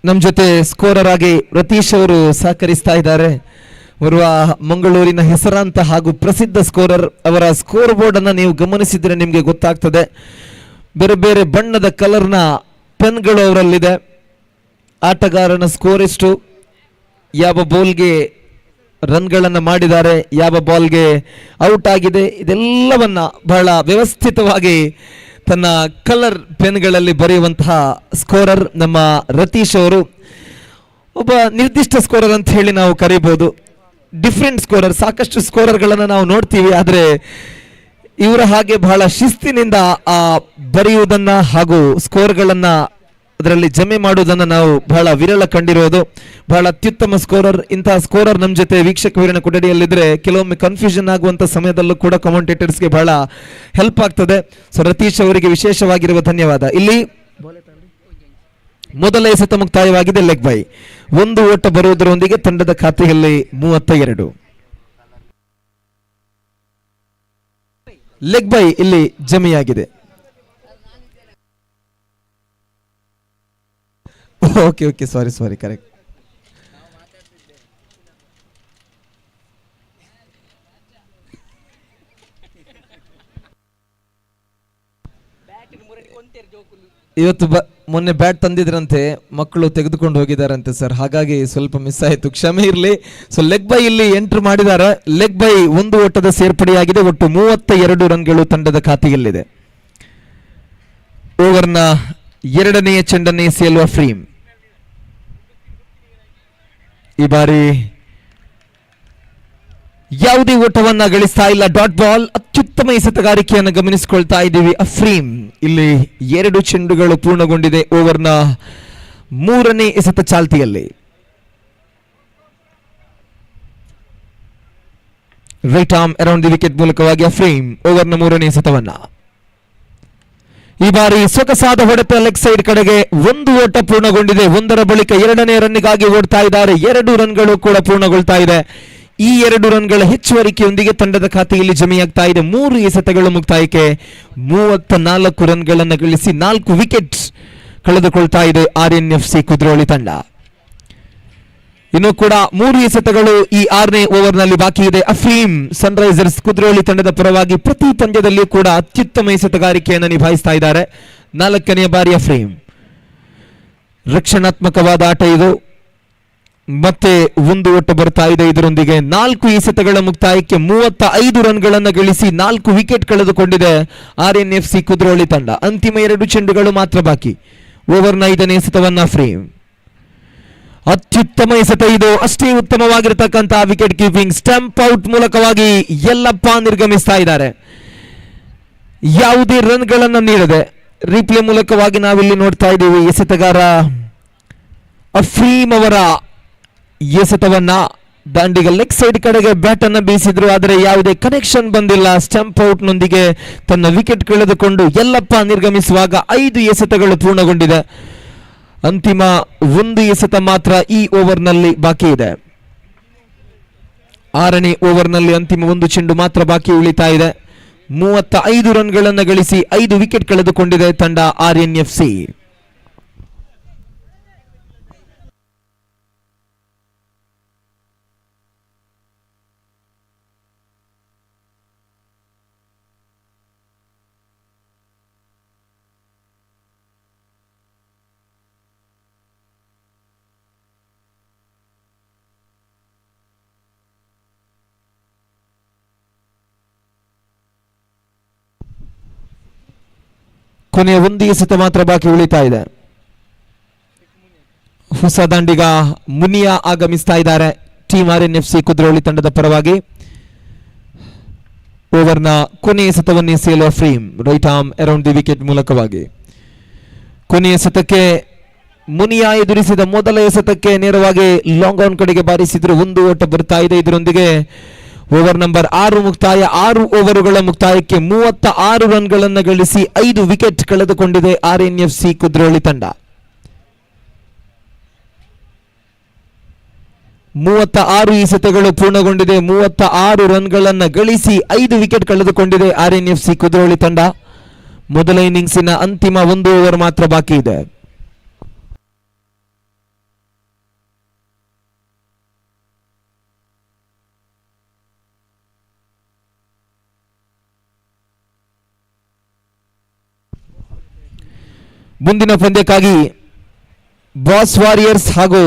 ನಮ್ಮ ಜೊತೆ ಸ್ಕೋರರ್ ಆಗಿ ರತೀಶ್ ಅವರು ಸಹಕರಿಸ್ತಾ ಇದ್ದಾರೆ. ಓರ್ವ ಮಂಗಳೂರಿನ ಹೆಸರಾಂತ ಹಾಗೂ ಪ್ರಸಿದ್ಧ ಸ್ಕೋರರ್. ಅವರ ಸ್ಕೋರ್ ಬೋರ್ಡ್ ಅನ್ನು ನೀವು ಗಮನಿಸಿದ್ರೆ ನಿಮಗೆ ಗೊತ್ತಾಗ್ತದೆ. ಬೇರೆ ಬೇರೆ ಬಣ್ಣದ ಕಲರ್ನ ಪೆನ್ಗಳು ಅವರಲ್ಲಿದೆ. ಆಟಗಾರನ ಸ್ಕೋರ್ ಎಷ್ಟು, ಯಾವ ಬಾಲ್ಗೆ ರನ್ಗಳನ್ನು ಮಾಡಿದ್ದಾರೆ, ಯಾವ ಬಾಲ್ಗೆ ಔಟ್ ಆಗಿದೆ, ಇದೆಲ್ಲವನ್ನ ಬಹಳ ವ್ಯವಸ್ಥಿತವಾಗಿ ತನ್ನ ಕಲರ್ ಪೆನ್ಗಳಲ್ಲಿ ಬರೆಯುವಂತಹ ಸ್ಕೋರರ್ ನಮ್ಮ ರತೀಶ್ ಅವರು. ಒಬ್ಬ ನಿರ್ದಿಷ್ಟ ಸ್ಕೋರರ್ ಅಂತ ಹೇಳಿ ನಾವು ಕರೀಬಹುದು. ಡಿಫ್ರೆಂಟ್ ಸ್ಕೋರರ್, ಸಾಕಷ್ಟು ಸ್ಕೋರರ್ಗಳನ್ನು ನಾವು ನೋಡ್ತೀವಿ, ಆದರೆ ಇವರ ಹಾಗೆ ಬಹಳ ಶಿಸ್ತಿನಿಂದ ಬರೆಯುವುದನ್ನ ಹಾಗೂ ಸ್ಕೋರ್ಗಳನ್ನ ಅದರಲ್ಲಿ ಜಮೆ ಮಾಡುವುದನ್ನು ನಾವು ಬಹಳ ವಿರಳ ಕಂಡಿರೋದು. ಬಹಳ ಅತ್ಯುತ್ತಮ ಸ್ಕೋರರ್. ಇಂತಹ ಸ್ಕೋರರ್ ನಮ್ಮ ಜೊತೆ ವೀಕ್ಷಕ ವೀರನ ಕೊಠಡಿಯಲ್ಲಿದ್ರೆ ಕೆಲವೊಮ್ಮೆ ಕನ್ಫ್ಯೂಷನ್ ಆಗುವಂತ ಸಮಯದಲ್ಲೂ ಕೂಡ ಕಾಮೆಂಟೇಟರ್ಸ್ಗೆ ಬಹಳ ಹೆಲ್ಪ್ ಆಗ್ತದೆ. ಸೊ ರತೀಶ್ ಅವರಿಗೆ ವಿಶೇಷವಾಗಿರುವ ಧನ್ಯವಾದ. ಇಲ್ಲಿ ಮೊದಲ ಎಸೆತ ಮುಕ್ತಾಯವಾಗಿದೆ ಲೆಗ್ ಬೈ. 1 ಓಟ ಬರುವುದರೊಂದಿಗೆ ತಂಡದ ಖಾತೆಯಲ್ಲಿ 32. ಲೆಗ್ ಬೈ ಇಲ್ಲಿ ಜಮೆಯಾಗಿದೆ. Okay sorry correct. ಇವತ್ತು ಮೊನ್ನೆ ಬ್ಯಾಟ್ ತಂದಿದ್ರಂತೆ, ಮಕ್ಕಳು ತೆಗೆದುಕೊಂಡು ಹೋಗಿದಾರಂತೆ ಸರ್, ಹಾಗಾಗಿ ಸ್ವಲ್ಪ ಮಿಸ್ ಆಯಿತು, ಕ್ಷಮೆ ಇರಲಿ. ಸೊ ಲೆಗ್ ಬೈ ಇಲ್ಲಿ ಎಂಟರ್ ಮಾಡಿದ್ದಾರೆ. ಲೆಗ್ ಬೈ ಒಂದು ಓಟದ ಸೇರ್ಪಡೆಯಾಗಿದೆ. ಒಟ್ಟು 32 ರನ್ಗಳು ತಂಡದ ಖಾತೆಯಲ್ಲಿದೆ. ಓವರ್ನ ಎರಡನೆಯ ಚೆಂಡನ್ನೇ ಎಸೆಯಲು ಅಫ್ರೀಮ್. ಈ ಬಾರಿ ಯಾವುದೇ ಓಟವನ್ನ ಗಳಿಸ್ತಾ ಇಲ್ಲ. Dot ball. ಅತ್ಯುತ್ತಮ ಎಸೆತಗಾರಿಕೆಯನ್ನು ಗಮನಿಸಿಕೊಳ್ತಾ ಇದ್ದೀವಿ. ಅಫ್ರೀಮ್ ಇಲ್ಲಿ 2 ಚೆಂಡುಗಳು ಪೂರ್ಣಗೊಂಡಿದೆ. ಓವರ್ನ 3ನೇ ಎಸೆತ ಚಾಲ್ತಿಯಲ್ಲಿ. Right arm around the wicket ಮೂಲಕವಾಗಿ ಅಫ್ರೀಮ್ ಓವರ್ನ 3ನೇ ಎಸೆತವನ್ನ. ಈ ಬಾರಿ ಸೊಗಸಾದ ಹೊಡೆತ ಲೆಗ್ ಸೈಡ್ ಕಡೆಗೆ. 1 ಓಟ ಪೂರ್ಣಗೊಂಡಿದೆ. 1ರ ಬಳಿಕ 2ನೇ ರನ್ನಿಗಾಗಿ ಓಡ್ತಾ ಇದ್ದಾರೆ. 2 ರನ್ಗಳು ಕೂಡ ಪೂರ್ಣಗೊಳ್ತಾ ಇದೆ. ಈ 2 ರನ್ಗಳ ಹೆಚ್ಚುವರಿಕೆಯೊಂದಿಗೆ ತಂಡದ ಖಾತೆಯಲ್ಲಿ ಜಮೆಯಾಗ್ತಾ ಇದೆ. 3 ಎಸೆತಗಳು ಮುಕ್ತಾಯಕ್ಕೆ 34 ರನ್ಗಳನ್ನು ಗಳಿಸಿ 4 ವಿಕೆಟ್ ಕಳೆದುಕೊಳ್ತಾ ಇದೆ Rnfc ಕುದ್ರೋಳಿ ತಂಡ. ಇನ್ನು ಕೂಡ 3 ಎಸೆತಗಳು ಈ 6ನೇ ಓವರ್ನಲ್ಲಿ ಬಾಕಿ ಇದೆ. ಅಫೀಮ್ ಸನ್ರೈಸರ್ಸ್ ಕುದ್ರೋಳಿ ತಂಡದ ಪರವಾಗಿ ಪ್ರತಿ ಪಂದ್ಯದಲ್ಲಿ ಕೂಡ ಅತ್ಯುತ್ತಮ ಎಸೆತಗಾರಿಕೆಯನ್ನು ನಿಭಾಯಿಸ್ತಾ ಇದ್ದಾರೆ. 4ನೇ ಬಾರಿ ಅಫೀಮ್. ರಕ್ಷಣಾತ್ಮಕವಾದ ಆಟ ಇದು. ಮತ್ತೆ 1 ಓಟ ಬರ್ತಾ ಇದೆ. ಇದರೊಂದಿಗೆ 4 ಎಸೆತಗಳ ಮುಕ್ತಾಯಕ್ಕೆ 35 ರನ್ಗಳನ್ನು ಗಳಿಸಿ 4 ವಿಕೆಟ್ ಕಳೆದುಕೊಂಡಿದೆ Rnfc ಕುದ್ರೋಳಿ ತಂಡ. ಅಂತಿಮ 2 ಚೆಂಡುಗಳು ಮಾತ್ರ ಬಾಕಿ. ಓವರ್ನ 5ನೇ ಎಸೆತವನ್ನ ಅಫ್ರೀಮ್. ಅತ್ಯುತ್ತಮ ಎಸೆತ ಇದು. ಅಷ್ಟೇ ಉತ್ತಮವಾಗಿರತಕ್ಕಂತಹ ವಿಕೆಟ್ ಕೀಪಿಂಗ್. ಸ್ಟಂಪ್ ಔಟ್ ಮೂಲಕವಾಗಿ ಯಲ್ಲಪ್ಪ ನಿರ್ಗಮಿಸ್ತಾ ಇದ್ದಾರೆ, ಯಾವುದೇ ರನ್ಗಳನ್ನು ನೀಡದೆ. ರಿಪ್ಲೇ ಮೂಲಕವಾಗಿ ನಾವಿಲ್ಲಿ ನೋಡ್ತಾ ಇದ್ದೀವಿ ಎಸೆತಗಾರ ಅಫ್ರೀಮ್ ಅವರ ಎಸೆತವನ್ನ. ದಾಂಡಿಗ ಲೆಗ್ ಸೈಡ್ ಕಡೆಗೆ ಬ್ಯಾಟ್ ಅನ್ನು ಬೀಸಿದ್ರು, ಆದರೆ ಯಾವುದೇ ಕನೆಕ್ಷನ್ ಬಂದಿಲ್ಲ. ಸ್ಟಂಪ್ ಔಟ್ ನೊಂದಿಗೆ ತನ್ನ ವಿಕೆಟ್ ಕಳೆದುಕೊಂಡು ಯಲ್ಲಪ್ಪ ನಿರ್ಗಮಿಸುವಾಗ 5 ಎಸೆತಗಳು ಪೂರ್ಣಗೊಂಡಿದೆ. ಅಂತಿಮ 1 ಎಸೆತ ಮಾತ್ರ ಈ ಓವರ್ನಲ್ಲಿ ಬಾಕಿ ಇದೆ. 6ನೇ ಓವರ್ನಲ್ಲಿ ಅಂತಿಮ 1 ಚೆಂಡು ಮಾತ್ರ ಬಾಕಿ ಉಳಿತಾ ಇದೆ. 35 ರನ್ಗಳನ್ನು ಗಳಿಸಿ 5 ವಿಕೆಟ್ ಕಳೆದುಕೊಂಡಿದೆ ತಂಡ Rnfc. ಕೊನೆಯ 1 ಎಸೆತ ಮಾತ್ರ ಬಾಕಿ ಉಳಿತಾ ಇದೆ. ಹೊಸ ದಾಂಡಿಗ ಮುನಿಯಾ ಆಗಮಿಸ್ತಾ ಇದ್ದಾರೆ ಟೀಮ್ Rnfc ಕುದ್ರೋಳಿ ತಂಡದ ಪರವಾಗಿ. ಓವರ್ನ ಕೊನೆಯ ಎಸೆತವನ್ನು ಎಸೆಯಲು Afreem right arm around the wicket ಮೂಲಕವಾಗಿ. ಕೊನೆಯ ಎಸೆತಕ್ಕೆ ಮುನಿಯಾ ಎದುರಿಸಿದ ಮೊದಲ ಎಸೆತಕ್ಕೆ ನೇರವಾಗಿ ಲಾಂಗ್ ಆನ್ ಕಡೆಗೆ ಬಾರಿಸಿದ್ರು. 1 ಓಟ ಬರ್ತಾ ಇದೆ. ಇದರೊಂದಿಗೆ ಓವರ್ ನಂಬರ್ 6 ಮುಕ್ತಾಯ. 6 ಓವರುಗಳ ಮುಕ್ತಾಯಕ್ಕೆ 36 ರನ್ಗಳನ್ನು ಗಳಿಸಿ 5 ವಿಕೆಟ್ ಕಳೆದುಕೊಂಡಿದೆ Rnfc ಕುದ್ರೋಳಿ ತಂಡ. 36 ಎಸೆತಗಳು ಪೂರ್ಣಗೊಂಡಿದೆ. 36 ರನ್ಗಳನ್ನು ಗಳಿಸಿ 5 ವಿಕೆಟ್ ಕಳೆದುಕೊಂಡಿದೆ Rnfc ಕುದ್ರೋಳಿ ತಂಡ. ಮೊದಲ ಇನ್ನಿಂಗ್ಸಿನ ಅಂತಿಮ 1 ಓವರ್ ಮಾತ್ರ ಬಾಕಿ ಇದೆ. ಮುಂದಿನ ಪಂದ್ಯಕ್ಕಾಗಿ ಬಾಸ್ ವಾರಿಯರ್ಸ್ ಹಾಗೂ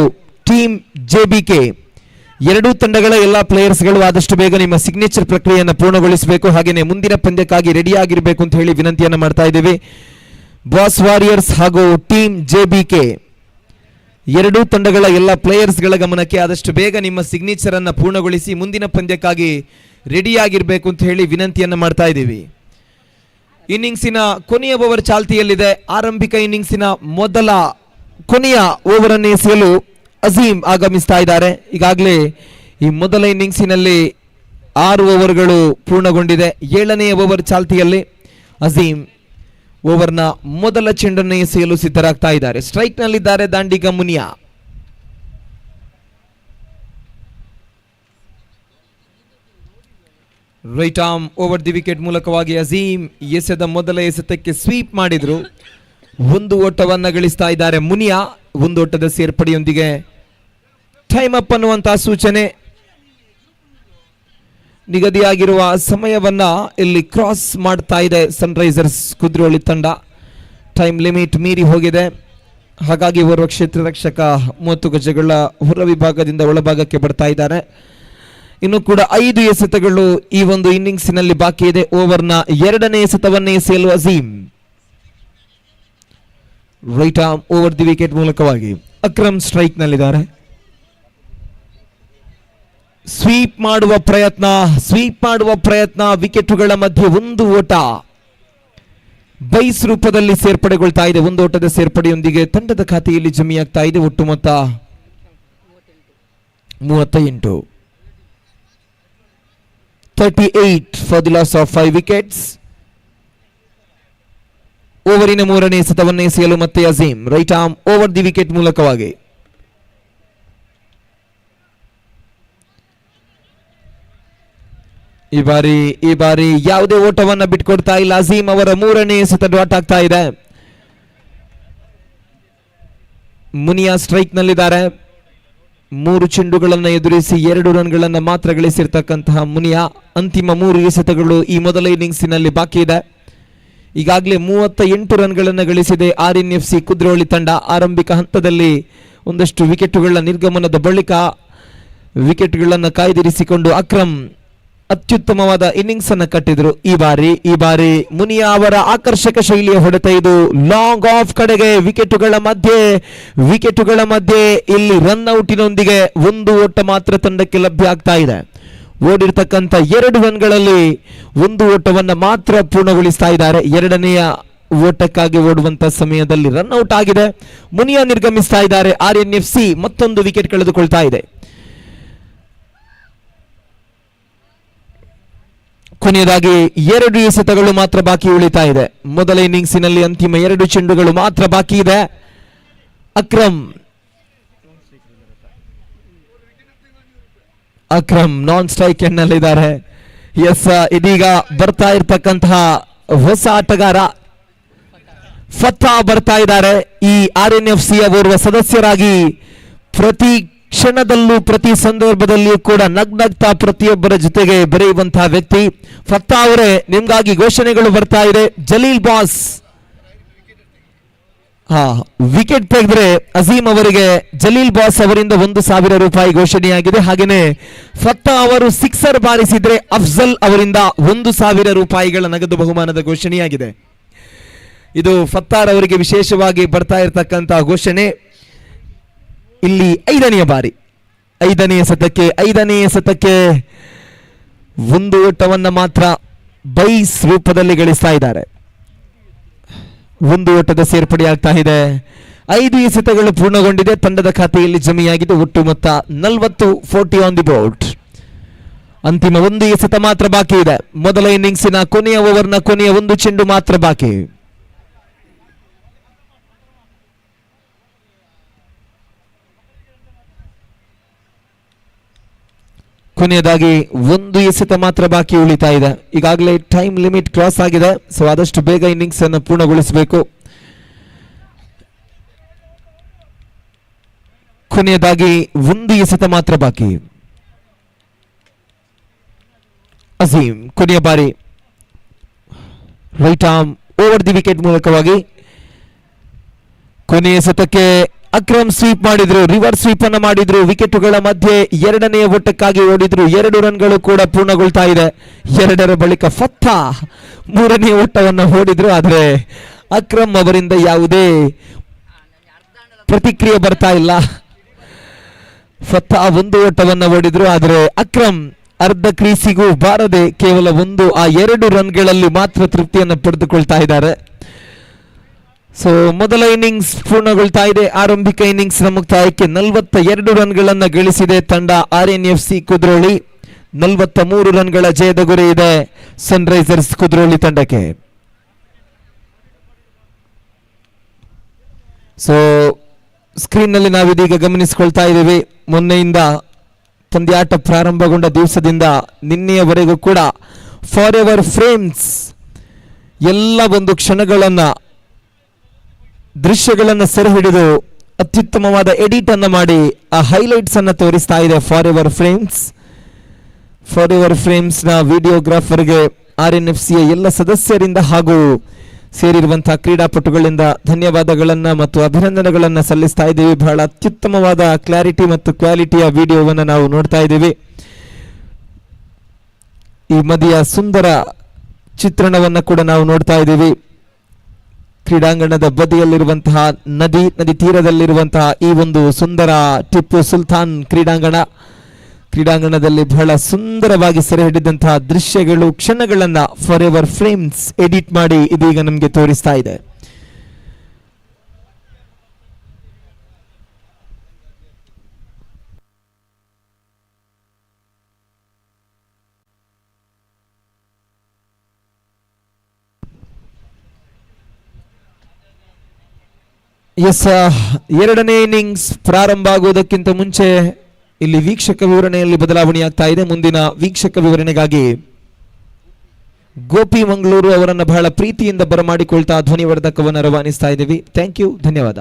ಟೀಮ್ JBK ಎರಡೂ ತಂಡಗಳ ಎಲ್ಲ ಪ್ಲೇಯರ್ಸ್ಗಳು ಆದಷ್ಟು ಬೇಗ ನಿಮ್ಮ ಸಿಗ್ನೇಚರ್ ಪ್ರಕ್ರಿಯೆಯನ್ನು ಪೂರ್ಣಗೊಳಿಸಬೇಕು. ಹಾಗೆಯೇ ಮುಂದಿನ ಪಂದ್ಯಕ್ಕಾಗಿ ರೆಡಿ ಆಗಿರಬೇಕು ಅಂತ ಹೇಳಿ ವಿನಂತಿಯನ್ನು ಮಾಡ್ತಾ ಇದ್ದೀವಿ. ಬಾಸ್ ವಾರಿಯರ್ಸ್ ಹಾಗೂ ಟೀಮ್ JBK ಎರಡೂ ತಂಡಗಳ ಎಲ್ಲ ಪ್ಲೇಯರ್ಸ್ಗಳ ಗಮನಕ್ಕೆ ಆದಷ್ಟು ಬೇಗ ನಿಮ್ಮ ಸಿಗ್ನೇಚರ್ ಅನ್ನು ಪೂರ್ಣಗೊಳಿಸಿ ಮುಂದಿನ ಪಂದ್ಯಕ್ಕಾಗಿ ರೆಡಿ ಆಗಿರಬೇಕು ಅಂತ ಹೇಳಿ ವಿನಂತಿಯನ್ನು ಮಾಡ್ತಾ ಇದ್ದೀವಿ. ಇನ್ನಿಂಗ್ಸಿನ ಕೊನೆಯ ಓವರ್ ಚಾಲ್ತಿಯಲ್ಲಿದೆ. ಆರಂಭಿಕ ಇನ್ನಿಂಗ್ಸಿನ ಕೊನೆಯ ಓವರ್ ಅನ್ನು ಎಸೆಯಲು ಅಜೀಮ್ ಆಗಮಿಸ್ತಾ ಇದ್ದಾರೆ. ಈಗಾಗಲೇ ಈ ಮೊದಲ ಇನ್ನಿಂಗ್ಸಿನಲ್ಲಿ 6 ಓವರ್ಗಳು ಪೂರ್ಣಗೊಂಡಿದೆ. 7ನೇ ಓವರ್ ಚಾಲ್ತಿಯಲ್ಲಿ ಅಜೀಮ್ ಓವರ್ನ ಮೊದಲ ಚೆಂಡನ್ನು ಎಸೆಯಲು ಸಿದ್ಧರಾಗ್ತಾ ಇದ್ದಾರೆ. ಸ್ಟ್ರೈಕ್ನಲ್ಲಿದ್ದಾರೆ ದಾಂಡಿಗ Muniya. Right arm over the wicket ಮೂಲಕವಾಗಿ ಅಜೀಮ್ ಎಸೆದ ಮೊದಲ ಎಸೆತಕ್ಕೆ ಸ್ವೀಪ್ ಮಾಡಿದ್ರು. 1 ಓಟವನ್ನು ಗಳಿಸ್ತಾ ಇದ್ದಾರೆ ಮುನಿಯಾ. 1 ಓಟದ ಸೇರ್ಪಡೆಯೊಂದಿಗೆ ಟೈಮ್ ಅಪ್ ಅನ್ನುವಂತಹ ಸೂಚನೆ. ನಿಗದಿಯಾಗಿರುವ ಸಮಯವನ್ನ ಇಲ್ಲಿ ಕ್ರಾಸ್ ಮಾಡ್ತಾ ಇದೆ ಸನ್ರೈಸರ್ಸ್ ಕುದ್ರೋಳಿ ತಂಡ. ಟೈಮ್ ಲಿಮಿಟ್ ಮೀರಿ ಹೋಗಿದೆ. ಹಾಗಾಗಿ ಓರ್ವ ಕ್ಷೇತ್ರ ರಕ್ಷಕ 30 ಗಜಗಳ ಹೊರ ವಿಭಾಗದಿಂದ ಒಳಭಾಗಕ್ಕೆ ಬರ್ತಾ ಇದ್ದಾರೆ. ಇನ್ನು ಕೂಡ 5 ಎಸೆತಗಳು ಈ ಒಂದು ಇನ್ನಿಂಗ್ಸಿನಲ್ಲಿ ಬಾಕಿ ಇದೆ. ಓವರ್ನ 2ನೇ ಎಸೆತವನ್ನೇ ಎಸೆಯಲು Azeem. Right arm over the wicket ಮೂಲಕವಾಗಿ ಅಕ್ರಮ್ ಸ್ಟ್ರೈಕ್ ನಲ್ಲಿದ್ದಾರೆ. ಸ್ವೀಪ್ ಮಾಡುವ ಪ್ರಯತ್ನ ವಿಕೆಟುಗಳ ಮಧ್ಯೆ ಒಂದು ಓಟ ಬೈಸ್ ರೂಪದಲ್ಲಿ ಸೇರ್ಪಡೆಗೊಳ್ತಾ ಇದೆ. ಒಂದು ಓಟದ ಸೇರ್ಪಡೆಯೊಂದಿಗೆ ತಂಡದ ಖಾತೆಯಲ್ಲಿ ಜಮೆಯಾಗ್ತಾ ಇದೆ. ಒಟ್ಟು ಮೊತ್ತ 38. 38 for the loss of 5 wickets. ಓವರಿನ 3ನೇ ಎಸೆತವನ್ನು ಎಸೆಯಲು ಮತ್ತೆ Azeem. Right arm over the wicket ಮೂಲಕವಾಗಿ ಈ ಬಾರಿ ಯಾವುದೇ ಓಟವನ್ನ ಬಿಟ್ಕೊಡ್ತಾ ಇಲ್ಲ. ಅಜೀಂ ಅವರ 3ನೇ ಎಸೆತ ಡಾಟ್ ಆಗ್ತಾ ಇದೆ. ಮುನಿಯಾ ಸ್ಟ್ರೈಕ್ ನಲ್ಲಿದ್ದಾರೆ. 3 ಚೆಂಡುಗಳನ್ನು ಎದುರಿಸಿ 2 ರನ್ಗಳನ್ನು ಮಾತ್ರ ಗಳಿಸಿರ್ತಕ್ಕಂತಹ ಮುನಿಯಾ. ಅಂತಿಮ 3 ಎಸೆತಗಳು ಈ ಮೊದಲ ಇನ್ನಿಂಗ್ಸಿನಲ್ಲಿ ಬಾಕಿ ಇದೆ. ಈಗಾಗಲೇ 38 ರನ್ಗಳನ್ನು ಗಳಿಸಿದೆ RNFC ಕುದ್ರೋಳಿ ತಂಡ. ಆರಂಭಿಕ ಹಂತದಲ್ಲಿ ಒಂದಷ್ಟು ವಿಕೆಟುಗಳ ನಿರ್ಗಮನದ ಬಳಿಕ ವಿಕೆಟ್ಗಳನ್ನು ಕಾಯ್ದಿರಿಸಿಕೊಂಡು ಅಕ್ರಮ್ ಅತ್ಯುತ್ತಮವಾದ ಇನ್ನಿಂಗ್ಸ್ ಅನ್ನು ಕಟ್ಟಿದ್ರು. ಈ ಬಾರಿ ಮುನಿಯಾ ಅವರ ಆಕರ್ಷಕ ಶೈಲಿಯ ಹೊಡೆತ ಇದು ಲಾಂಗ್ ಆಫ್ ಕಡೆಗೆ ವಿಕೆಟುಗಳ ಮಧ್ಯೆ ಇಲ್ಲಿ ರನ್ ಔಟಿನೊಂದಿಗೆ ಒಂದು ಓಟ ಮಾತ್ರ ತಂಡಕ್ಕೆ ಲಭ್ಯ ಆಗ್ತಾ ಇದೆ. ಓಡಿರ್ತಕ್ಕಂಥ 2 ರನ್ಗಳಲ್ಲಿ ಒಂದು ಓಟವನ್ನ ಮಾತ್ರ ಪೂರ್ಣಗೊಳಿಸ್ತಾ ಇದ್ದಾರೆ. 2ನೆಯ ಓಟಕ್ಕಾಗಿ ಓಡುವಂತ ಸಮಯದಲ್ಲಿ ರನ್ ಔಟ್ ಆಗಿದೆ. ಮುನಿಯಾ ನಿರ್ಗಮಿಸ್ತಾ ಇದ್ದಾರೆ. RNFC ಮತ್ತೊಂದು ವಿಕೆಟ್ ಕಳೆದುಕೊಳ್ತಾ ಇದೆ. ಕೊನೆಯದಾಗಿ 2 ಎಸೆತಗಳು ಮಾತ್ರ ಬಾಕಿ ಉಳಿತಾ ಇದೆ. ಮೊದಲ ಇನ್ನಿಂಗ್ಸಿನಲ್ಲಿ ಅಂತಿಮ 2 ಚೆಂಡುಗಳು ಮಾತ್ರ ಬಾಕಿ ಇದೆ. ಅಕ್ರಮ್ ನಾನ್ ಸ್ಟ್ರೈಕ್ ಎನ್ನಲ್ಲಿದ್ದಾರೆ. ಎಸ್, ಇದೀಗ ಬರ್ತಾ ಇರ್ತಕ್ಕಂತಹ ಹೊಸ ಆಟಗಾರ ಫತಾ ಬರ್ತಾ ಇದ್ದಾರೆ. ಈ RNFC ಓರ್ವ ಸದಸ್ಯರಾಗಿ ಪ್ರತಿ ಕ್ಷಣದಲ್ಲೂ ಪ್ರತಿ ಸಂದರ್ಭದಲ್ಲಿಯೂ ಕೂಡ ನಗ್ನಗ್ತಾ ಪ್ರತಿಯೊಬ್ಬರ ಜೊತೆಗೆ ಬೆರೆಯುವಂತಹ ವ್ಯಕ್ತಿ ಫತಾ ಅವರೇ. ನಿಮ್ಗಾಗಿ ಘೋಷಣೆಗಳು ಬರ್ತಾ ಇದೆ. ಜಲೀಲ್ ಬಾಸ್ ವಿಕೆಟ್ ತೆಗೆದ್ರೆ ಅಜೀಂ ಅವರಿಗೆ ಜಲೀಲ್ ಬಾಸ್ ಅವರಿಂದ 1,000 ರೂಪಾಯಿ ಘೋಷಣೆಯಾಗಿದೆ. ಹಾಗೇನೆ ಫತಾ ಅವರು ಸಿಕ್ಸರ್ ಬಾರಿಸಿದ್ರೆ ಅಫ್ಜಲ್ ಅವರಿಂದ 1,000 ರೂಪಾಯಿಗಳ ನಗದು ಬಹುಮಾನದ ಘೋಷಣೆಯಾಗಿದೆ. ಇದು ಫತ್ತಾರ್ ಅವರಿಗೆ ವಿಶೇಷವಾಗಿ ಬರ್ತಾ ಇರತಕ್ಕಂತಹ ಘೋಷಣೆ. ಇಲ್ಲಿ 5ನೇ ಎಸೆತಕ್ಕೆ ಒಂದು ಓಟವನ್ನ ಮಾತ್ರ ಬೈಸ್ ರೂಪದಲ್ಲಿ ಗಳಿಸ್ತಾ ಇದ್ದಾರೆ. ಒಂದು ಓಟದ ಸೇರ್ಪಡೆ ಆಗ್ತಾ ಇದೆ. 5 ಎಸೆತಗಳು ಪೂರ್ಣಗೊಂಡಿದೆ. ತಂಡದ ಖಾತೆಯಲ್ಲಿ ಜಮೆಯಾಗಿದೆ. ಒಟ್ಟು ಮೊತ್ತ 40 ಆನ್ ದಿ ಬೋರ್ಡ್. ಅಂತಿಮ 1 ಎಸೆತ ಮಾತ್ರ ಬಾಕಿ ಇದೆ. ಮೊದಲ ಇನ್ನಿಂಗ್ಸಿನ ಕೊನೆಯ ಓವರ್ನ ಕೊನೆಯ 1 ಚೆಂಡು ಮಾತ್ರ ಬಾಕಿ. ಕೊನೆಯದಾಗಿ 1 ಎಸೆತ ಮಾತ್ರ ಬಾಕಿ ಉಳಿತಾ ಇದೆ. ಈಗಾಗಲೇ ಟೈಮ್ ಲಿಮಿಟ್ ಕ್ರಾಸ್ ಆಗಿದೆ. ಸೊ ಆದಷ್ಟು ಬೇಗ ಇನ್ನಿಂಗ್ಸ್ ಅನ್ನು ಪೂರ್ಣಗೊಳಿಸಬೇಕು. ಕೊನೆಯದಾಗಿ 1 ಎಸೆತ ಮಾತ್ರ ಬಾಕಿ. ಅಜೀಂ ಕೊನೆಯ ಬಾರಿ right arm over the wicket ಮೂಲಕವಾಗಿ ಕೊನೆಯ ಎಸೆತಕ್ಕೆ ಅಕ್ರಮ್ ಸ್ವೀಪ್ ಮಾಡಿದ್ರು. ರಿವರ್ಸ್ ಸ್ವೀಪ್ ಅನ್ನು ಮಾಡಿದ್ರು. ವಿಕೆಟುಗಳ ಮಧ್ಯೆ 2ನೇ ಓಟಕ್ಕಾಗಿ ಓಡಿದ್ರು. 2 ರನ್ಗಳು ಕೂಡ ಪೂರ್ಣಗೊಳ್ತಾ ಇದೆ. 2ರ ಬಳಿಕ ಫತಾ 3ನೇ ಓಟವನ್ನು ಓಡಿದ್ರು. ಆದರೆ ಅಕ್ರಮ್ ಅವರಿಂದ ಯಾವುದೇ ಪ್ರತಿಕ್ರಿಯೆ ಬರ್ತಾ ಇಲ್ಲ. ಫತಾ 1 ಓಟವನ್ನು ಓಡಿದ್ರು. ಆದರೆ ಅಕ್ರಮ್ ಅರ್ಧ ಕ್ರೀಸಿಗೂ ಬಾರದೆ ಕೇವಲ 2 ರನ್ಗಳಲ್ಲಿ ಮಾತ್ರ ತೃಪ್ತಿಯನ್ನು ಪಡೆದುಕೊಳ್ತಾ ಇದ್ದಾರೆ. ಸೊ ಮೊದಲ ಇನ್ನಿಂಗ್ಸ್ ಪೂರ್ಣಗೊಳ್ತಾ ಇದೆ. ಆರಂಭಿಕ ಇನ್ನಿಂಗ್ಸ್ ನ ಮುಕ್ತಾಯಕ್ಕೆ 42 ರನ್ಗಳನ್ನು ಗಳಿಸಿದೆ ತಂಡ RNFC ಕುದ್ರೋಳಿ. 43 ರನ್ಗಳ ಜಯದ ಗುರಿ ಇದೆ ಸನ್ರೈಸರ್ಸ್ ಕುದ್ರೋಳಿ ತಂಡಕ್ಕೆ. ಸೊ ಸ್ಕ್ರೀನ್ ನಲ್ಲಿ ನಾವಿದೀಗ ಗಮನಿಸಿಕೊಳ್ತಾ ಇದ್ದೀವಿ. ಮೊನ್ನೆಯಿಂದ ಪಂದ್ಯಾಟ ಪ್ರಾರಂಭಗೊಂಡ ದಿವಸದಿಂದ ನಿನ್ನೆಯವರೆಗೂ ಕೂಡ ಫಾರ್ ಎವರ್ ಫ್ರೇಮ್ಸ್ ಎಲ್ಲ ಒಂದು ಕ್ಷಣಗಳನ್ನ ದೃಶ್ಯಗಳನ್ನು ಸೆರೆ ಹಿಡಿದು ಅತ್ಯುತ್ತಮವಾದ ಎಡಿಟ್ ಅನ್ನು ಮಾಡಿ ಆ ಹೈಲೈಟ್ಸ್ ಅನ್ನು ತೋರಿಸ್ತಾ ಇದೆ ಫಾರ್ ಎವರ್ ಫ್ರೇಮ್ಸ್ ನ ವಿಡಿಯೋಗ್ರಾಫರ್ಗೆ RNFC ಎಲ್ಲ ಸದಸ್ಯರಿಂದ ಹಾಗೂ ಸೇರಿರುವಂತಹ ಕ್ರೀಡಾಪಟುಗಳಿಂದ ಧನ್ಯವಾದಗಳನ್ನ ಮತ್ತು ಅಭಿನಂದನೆಗಳನ್ನ ಸಲ್ಲಿಸ್ತಾ ಇದ್ದೀವಿ. ಬಹಳ ಅತ್ಯುತ್ತಮವಾದ ಕ್ಲಾರಿಟಿ ಮತ್ತು ಕ್ವಾಲಿಟಿಯ ವಿಡಿಯೋವನ್ನು ನಾವು ನೋಡ್ತಾ ಇದ್ದೀವಿ. ಈ ಮದಿಯ ಸುಂದರ ಚಿತ್ರಣವನ್ನು ಕೂಡ ನಾವು ನೋಡ್ತಾ ಇದ್ದೀವಿ. ಕ್ರೀಡಾಂಗಣದ ಬದಿಯಲ್ಲಿರುವಂತಹ ನದಿ ತೀರದಲ್ಲಿರುವಂತಹ ಈ ಒಂದು ಸುಂದರ ಟಿಪ್ಪು ಸುಲ್ತಾನ್ ಕ್ರೀಡಾಂಗಣದಲ್ಲಿ ಬಹಳ ಸುಂದರವಾಗಿ ಸೆರೆ ಹಿಡಿದಂತಹ ದೃಶ್ಯಗಳು, ಕ್ಷಣಗಳನ್ನ ಫಾರ್ ಎವರ್ ಫ್ರೇಮ್ಸ್ ಎಡಿಟ್ ಮಾಡಿ ಇದೀಗ ನಮಗೆ ತೋರಿಸ್ತಾ ಇದೆ. ಎರಡನೇ ಇನ್ನಿಂಗ್ಸ್ ಪ್ರಾರಂಭ ಆಗುವುದಕ್ಕಿಂತ ಮುಂಚೆ ಇಲ್ಲಿ ವೀಕ್ಷಕ ವಿವರಣೆಯಲ್ಲಿ ಬದಲಾವಣೆಯಾಗ್ತಾ ಇದೆ. ಮುಂದಿನ ವೀಕ್ಷಕ ವಿವರಣೆಗಾಗಿ ಗೋಪಿ ಮಂಗಳೂರು ಅವರನ್ನು ಬಹಳ ಪ್ರೀತಿಯಿಂದ ಬರಮಾಡಿಕೊಳ್ತಾ ಧ್ವನಿವರ್ಧಕವನ್ನು ರವಾನಿಸ್ತಾ ಇದ್ದೀವಿ. ಥ್ಯಾಂಕ್ ಯು, ಧನ್ಯವಾದ.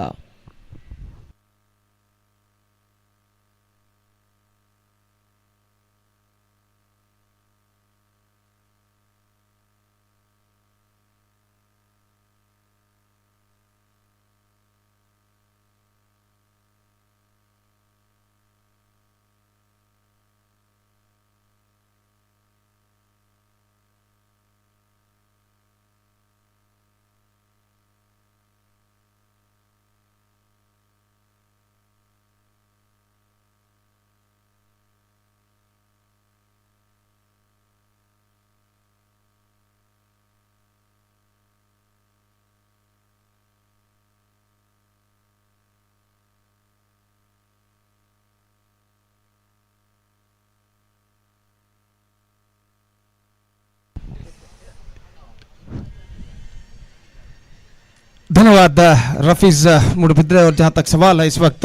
धन्यवाद रफीज मुड़बिद्रे. और जहां तक सवाल है इस वक्त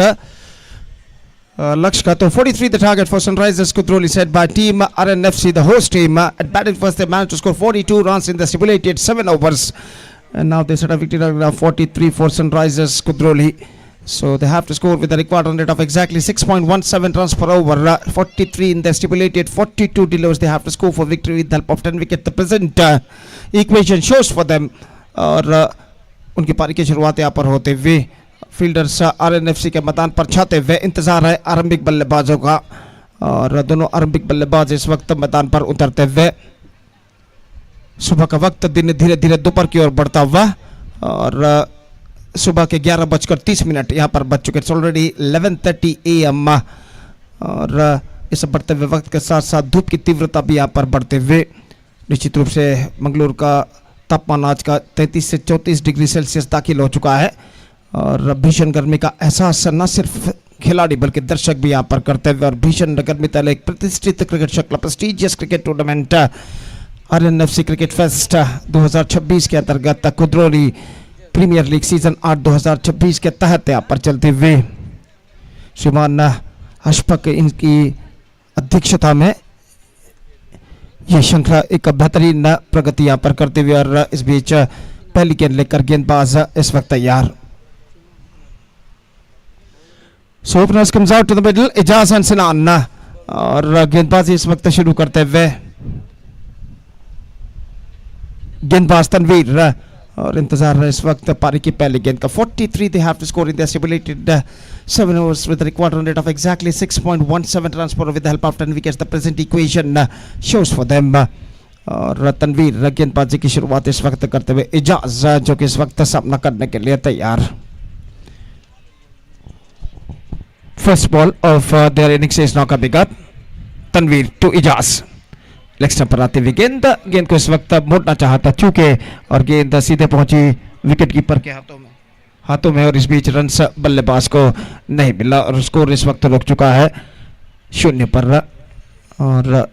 लक्ष्य का, तो 43 the target for Sunrisers Kudroli set by team Rnfc, the host team. At batting first they managed to score 42 runs in the stipulated 7 overs, and now they set a victory target of 43 for Sunrisers Kudroli. So they have to score with a required run rate of exactly 6.17 runs per over. 43 in the stipulated 42 delos they have to score for victory with the help of 10 wickets. The present equation shows for them. और उनकी पारी की शुरुआत यहाँ पर होते हुए fielders आरएनएफसी के मैदान पर छाते हुए इंतजार है आरंभिक बल्लेबाजों का, और दोनों आरंभिक बल्लेबाज इस वक्त मैदान पर उतरते हुए. सुबह का वक्त दिन धीरे धीरे दोपहर की ओर बढ़ता हुआ, और सुबह के 11:30 यहाँ पर बज चुके. ऑलरेडी 11:30 AM, और इस बढ़ते हुए वक्त के साथ साथ धूप की तीव्रता भी यहाँ पर बढ़ते हुए निश्चित रूप से मंगलूर का तापमान आज का 33 से 34 डिग्री सेल्सियस दाखिल हो चुका है, और भीषण गर्मी का एहसास न सिर्फ खिलाड़ी बल्कि दर्शक भी यहाँ पर करते हुए. और भीषण गर्मी तले एक प्रतिष्ठित क्रिकेट शक्ल prestigious cricket tournament RNFC cricket fest 2026 के अंतर्गत कुद्रोली प्रीमियर लीग सीजन 8 2026 के तहत यहाँ पर चलते हुए श्रीमान अशफक इनकी अध्यक्षता में ये श्रृंखला एक बेहतरीन प्रगति यहाँ पर करते हुए. और इस बीच पहली गेंद लेकर गेंदबाज इस वक्त तैयार. So openers comes out to the middle, Ijaz and Sinan, और गेंदबाजी इस वक्त शुरू करते हुए गेंदबाज तनवीर, और इंतजार है इस वक्त पारी की पहली गेंद का. 43 they have to score in the stipulated 7 overs with a required run rate of exactly 6.17 runs per over with the help of 10 wickets. The present equation shows for them. और तनवीर गेंदबाजी की शुरुआत इस वक्त करते हुए इजाज, जो कि इस वक्त सामना करने के लिए तैयार. First ball of their innings is now coming up. Tanveer to Ijaz, leg stump पर आती हुई गेंद को इस वक्त मोड़ना चाहता चूके, और गेंद सीधे पहुंची विकेट कीपर के हाथों में, और इस बीच रन्स बल्लेबाज को नहीं मिला, और स्कोर इस वक्त रुक चुका है 0 पर. और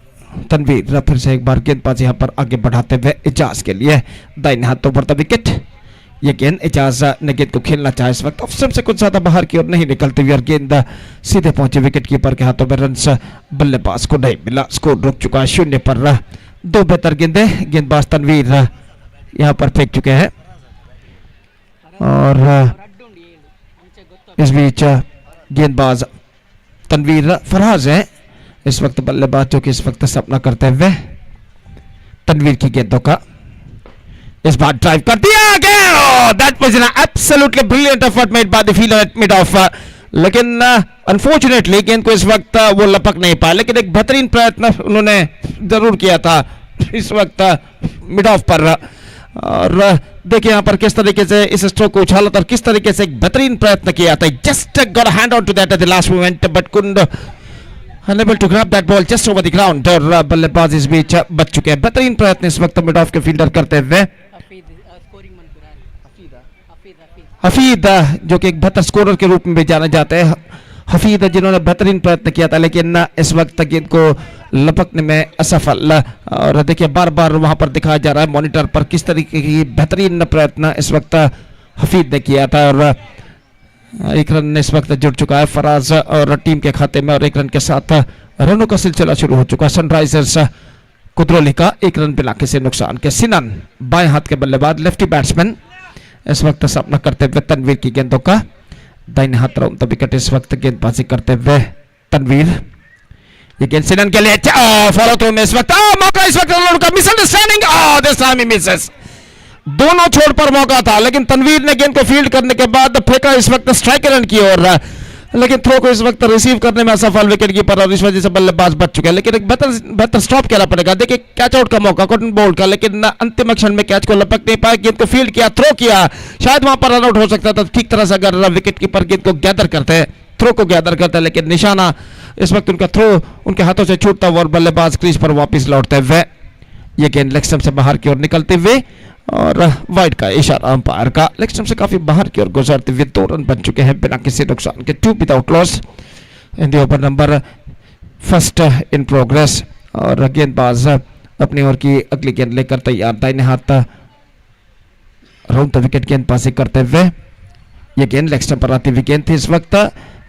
तनवीर फिर से एक बार गेंदबाज यहाँ पर आगे बढ़ाते हुए इजाज के लिए दाहिने हाथों पर विकेट. ये गेंद इजाज ने गेंद को खेलना चाहे इस वक्त ऑफ से कुछ ज्यादा बाहर की ओर नहीं निकलती हुई, और गेंद सीधे पहुंचे विकेट कीपर के हाथों में, रन्स बल्लेबाज को नहीं मिला. स्कोर रुक चुका है 0 पर. 2 बेहतर गेंदें गेंदबाज तनवीर यहाँ पर फेंक चुके हैं, और इस बीच गेंदबाज तनवीर फराज है इस वक्त बल्लेबाज, जो कि इस वक्त सपना करते हुए तनवीर की गेंदों का इस बार ड्राइव कर दिया गया, that was an absolutely brilliant effort made by the fielder at mid of, लेकिन अनफॉर्चुनेटली गेंद को इस वक्त वो लपक नहीं पाया, लेकिन एक बेहतरीन प्रयत्न उन्होंने जरूर किया था इस वक्त मिड ऑफ पर। और देखिए यहाँ पर किस तरीके से इस स्ट्रोक को उछाला और किस तरीके से एक बेहतरीन प्रयत्न किया था, just got hand on to that at the last moment but couldn't unable to grab that ball just over the ground। और बल्लेबाज इस बीच बच चुके हैं। बेहतरीन प्रयत्न इस वक्त मिड ऑफ के फील्डर करते हुए हफीद, जो कि एक बेहतर स्कोरर के रूप में भी जाने जाते हैं, हफीद जिन्होंने बेहतरीन प्रयत्न किया था लेकिन इस वक्त गेंद को लपकने में असफल। और देखिए बार बार वहां पर दिखाया जा रहा है मॉनिटर पर किस तरीके की बेहतरीन प्रयत्न इस वक्त हफीद ने किया था। और एक रन इस वक्त जुड़ चुका है फराज और टीम के खाते में, और एक रन के साथ रनों का सिलसिला शुरू हो चुका है। सनराइजर्स कुदरोली का एक रन बिना किसी नुकसान के। सिनन बाएं हाथ के बल्लेबाज लेफ्टी बैट्समैन इस वक्त सामना करते हुए तनवीर की गेंदों का। दाहिने हाथ राउंड द विकेट इस वक्त गेंदबाजी करते हुए तनवीर, ये गेंद सिनन के लिए फॉलो थ्रू में इस वक्त मौका, इस वक्त misunderstanding, this time he Mrs. दोनों छोड़ पर मौका था लेकिन तनवीर ने गेंद को फील्ड करने के बाद फेंका इस वक्त स्ट्राइक रन की ओर, लेकिन थ्रो को इस वक्त रिसीव करने में असफल विकेट कीपर, और इस वजह से बल्लेबाज बच चुके हैं। लेकिन एक बेहतर स्टॉप करना पड़ेगा। देखिए कैच आउट का मौका कॉटन बॉल का, लेकिन अंतिम क्षण में कैच को लपक नहीं पाया, गेंद को फील्ड किया, थ्रो किया, शायद वहां पर रन आउट हो सकता था ठीक तरह से अगर विकेट कीपर गेंद को गैदर करते, थ्रो को गैदर करते, लेकिन निशाना इस वक्त उनका थ्रो उनके हाथों से छूटता हुआ और बल्लेबाज क्रीज पर वापस लौटते हुए ये गेंद लेग स्टंप से बाहर की ओर निकलते हुए और वाइड का इशारा अंपायर का, लेग स्टंप से काफी बाहर की ओर गुजरते हुए 2 रन बन चुके हैं बिना किसी नुकसान के। 2 without loss in the over number first in progress. और गेंदबाज अपनी ओर की अगली गेंद लेकर तैयार, दाहिने हाथ राउंड द विकेट गेंदबाजी करते हुए ये गेंद लेग स्टंप पर आती हुई गेंद थी इस वक्त,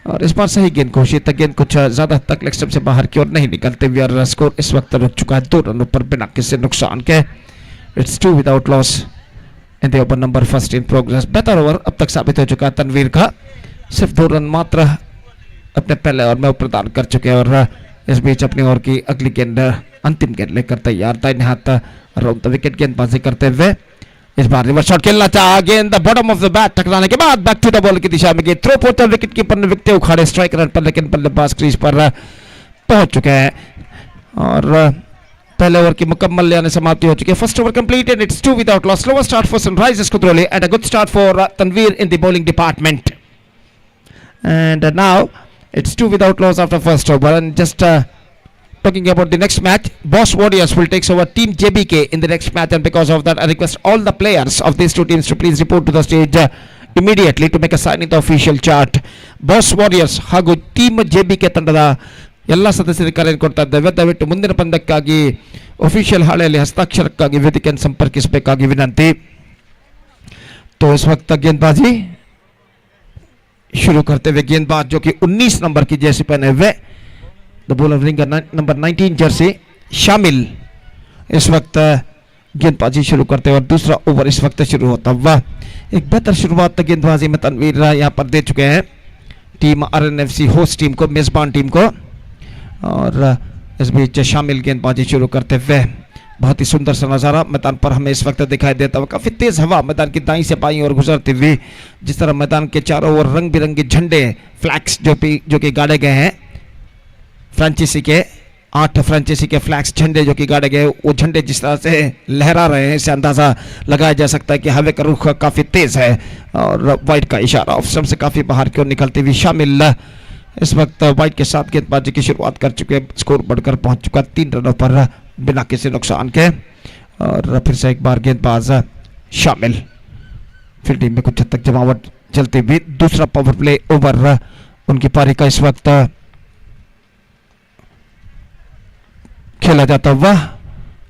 और इस बार सही गेंद घोषित, गेंद कुछ ज्यादा तक लेग स्टंप से बाहर की ओर नहीं निकलते हुए, और स्कोर इस वक्त रुक चुका है 2 रनों पर बिना किसी नुकसान के। It's 2 without loss in the over number first in progress. बेहतर ओवर अब तक साबित हो चुका है तनवीर का, सिर्फ 2 रन मात्र अपने पहले ओवर में प्रदान कर चुके हैं। और इस बीच अपनी ओर की अगली गेंद अंतिम गेंद लेकर तैयार, दाहिने हाथ राउंड द विकेट गेंदबाजी करते हुए इस बार रिवर्स शॉट खेलना चाहा, गेंद बॉटम ऑफ द बैट टकराने के बाद बैक टू द बॉल की दिशा में गेंद थ्रो पहुंचा, विकेट कीपर ने विकटे उखाड़े स्ट्राइक रन पर, लेकिन बल्लेबाज क्रीज पर पहुंच चुके हैं। और पहले ओवर की मुकम्मल यानी समाप्ति हो चुकी है। First over completed, it's 2 without loss. Slower start for Sunrisers Kudroli and a good start for Tanveer in the bowling department. And now it's 2 without loss after first over. And just talking about the next match, Boss Warriors will take over Team JBK in the next match, and because of that I request all the players of these two teams to please report to the stage immediately to make a sign in the official chart. Boss Warriors ಹಾಗೂ Team JBK ತಂಡದ ಎಲ್ಲ ಸದಸ್ಯರಿಗೆ ಕರೆ ಕೊಡ್ತಾ ಇದ್ದೇವೆ, ದಯವಿಟ್ಟು ಮುಂದಿನ ಪಂದ್ಯಕ್ಕಾಗಿ official हाಳೆಯಲ್ಲಿ हस्ताक्षरಕ್ಕಾಗಿ ವೇದಿಕೆಯನ್ನು ಸಂಪರ್ಕಿಸಬೇಕಾಗಿ ವಿನಂತಿ। तो इस वक्त गेंदबाजी शुरू करते हुए गेंदबाज जो कि 19 नंबर की जर्सी पहने हुए the bowler wearing number 19 jersey शामिल इस वक्त गेंदबाजी शुरू करते हुए, और दूसरा ओवर इस वक्त शुरू होता हुआ। एक बेहतर शुरुआत गेंदबाजी में तनवीर यहाँ पर दे चुके हैं टीम RNFC होस्ट टीम को, मेजबान टीम को। और इस बीच शामिल गेंदबाजी शुरू करते हुए बहुत ही सुंदर सा नज़ारा मैदान पर हमें इस वक्त दिखाई देता हुआ। काफ़ी तेज़ हवा मैदान की दाईं से बाईं ओर गुजरती हुई, जिस तरह मैदान के चारों ओर रंग बिरंगे झंडे फ्लैग्स जो कि गाड़े गए हैं, फ्रांचीसी के 8 फ्रांचीसी के फ्लैग्स झंडे जो कि गाड़े गए, वो झंडे जिस तरह से लहरा रहे हैं इससे अंदाज़ा लगाया जा सकता है कि हवा का रुख काफ़ी तेज़ है। और वाइड का इशारा ऑफ स्टंप से काफ़ी बाहर की ओर निकलती हुई शामिल इस वक्त वाइड के साथ गेंदबाजी की शुरुआत कर चुके हैं। स्कोर बढ़कर पहुंच चुका 3 रनों पर बिना किसी नुकसान के। और फिर से एक बार गेंदबाज शामिल, फील्डिंग में कुछ हद तक जमावट चलती हुई। दूसरा पावर प्ले ओवर उनकी पारी का इस वक्त खेला जाता हुआ।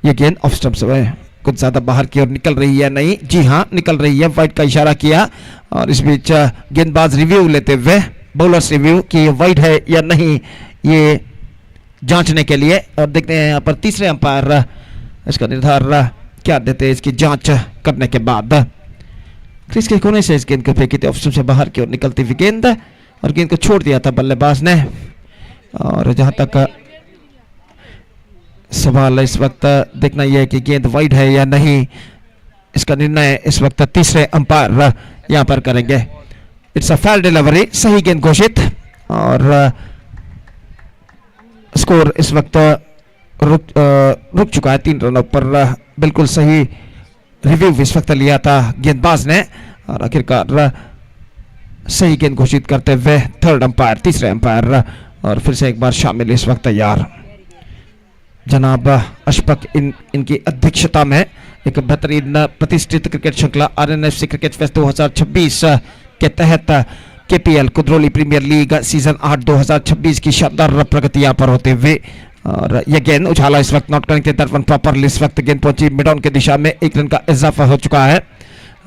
ये गेंद ऑफ स्टंप से कुछ ज्यादा बाहर की ओर निकल रही है, नहीं जी हाँ निकल रही है, वाइड का इशारा किया। और इस बीच गेंदबाज रिव्यू लेते हुए, बॉलर्स रिव्यू कि ये वाइड है या नहीं, ये जांचने के लिए। और देखते हैं यहाँ पर तीसरे अंपायर इसका निर्धार क्या देते हैं इसकी जांच करने के बाद। क्रीज के कोने से इस गेंद को फेंकी थी, ऑफ स्टंप से बाहर की ओर निकलती हुई गेंद, और गेंद को छोड़ दिया था बल्लेबाज ने। और जहां तक सवाल इस वक्त देखना यह है कि गेंद वाइड है या नहीं, इसका निर्णय इस वक्त तीसरे अंपायर यहाँ पर करेंगे। इट्स अ फेयर डिलीवरी, सही गेंद घोषित और स्कोर इस वक्त रुक चुका है 3 रनों पर। बिल्कुल सही रिव्यू इस वक्त लिया था गेंदबाज ने और आखिरकार सही गेंद घोषित करते हुए थर्ड अंपायर, तीसरे अंपायर और फिर से एक बार शामिल इस वक्त तैयार जनाब अशफक इनकी अध्यक्षता में एक बेहतरीन प्रतिष्ठित क्रिकेट श्रृंखला RNFC क्रिकेट फेस्ट 2026 के तहत KPL कुद्रोली प्रीमियर लीग सीजन 8 2026 की शानदार प्रगति यहाँ पर होते हुए और यह गेंद उछाला इस वक्त नॉट करेंगे दैट वन प्रॉपरली। इस वक्त गेंद पहुंची मिड ऑन की दिशा में, 1 रन का इजाफा हो चुका है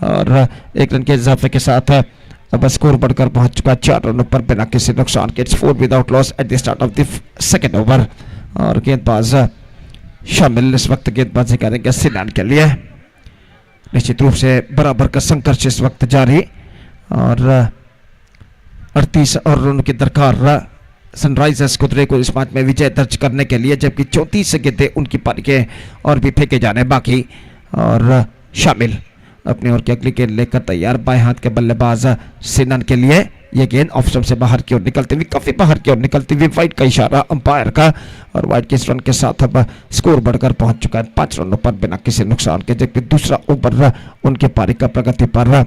और 1 रन के इजाफे के साथ अब स्कोर बढ़कर पहुंच चुका है 4 रनों पर बिना किसी नुकसान के। 4 without loss at the start of the second over और गेंदबाज शामिल इस वक्त गेंदबाजी करेंगे सिनान के लिए। निश्चित रूप से बराबर का संघर्ष इस वक्त जारी और 38 और रनों की दरकार सनराइजर्स कुदरे को इस मैच में विजय दर्ज करने के लिए, जबकि 34 गेंदें उनकी पारी के और भी फेंके जाने बाकी। और शामिल अपनी ओर की अगली गेंद लेकर तैयार, बाएं हाथ के बल्लेबाज सिनान के लिए यह गेंद ऑफ स्टंप से बाहर की ओर निकलती हुई, काफी बाहर की ओर निकलती हुई, वाइड का इशारा अंपायर का और वाइड के इस रन के साथ अब स्कोर बढ़कर पहुंच चुका है 5 रनों पर बिना किसी नुकसान के, जबकि दूसरा ओवर उनके पारी का प्रगति पर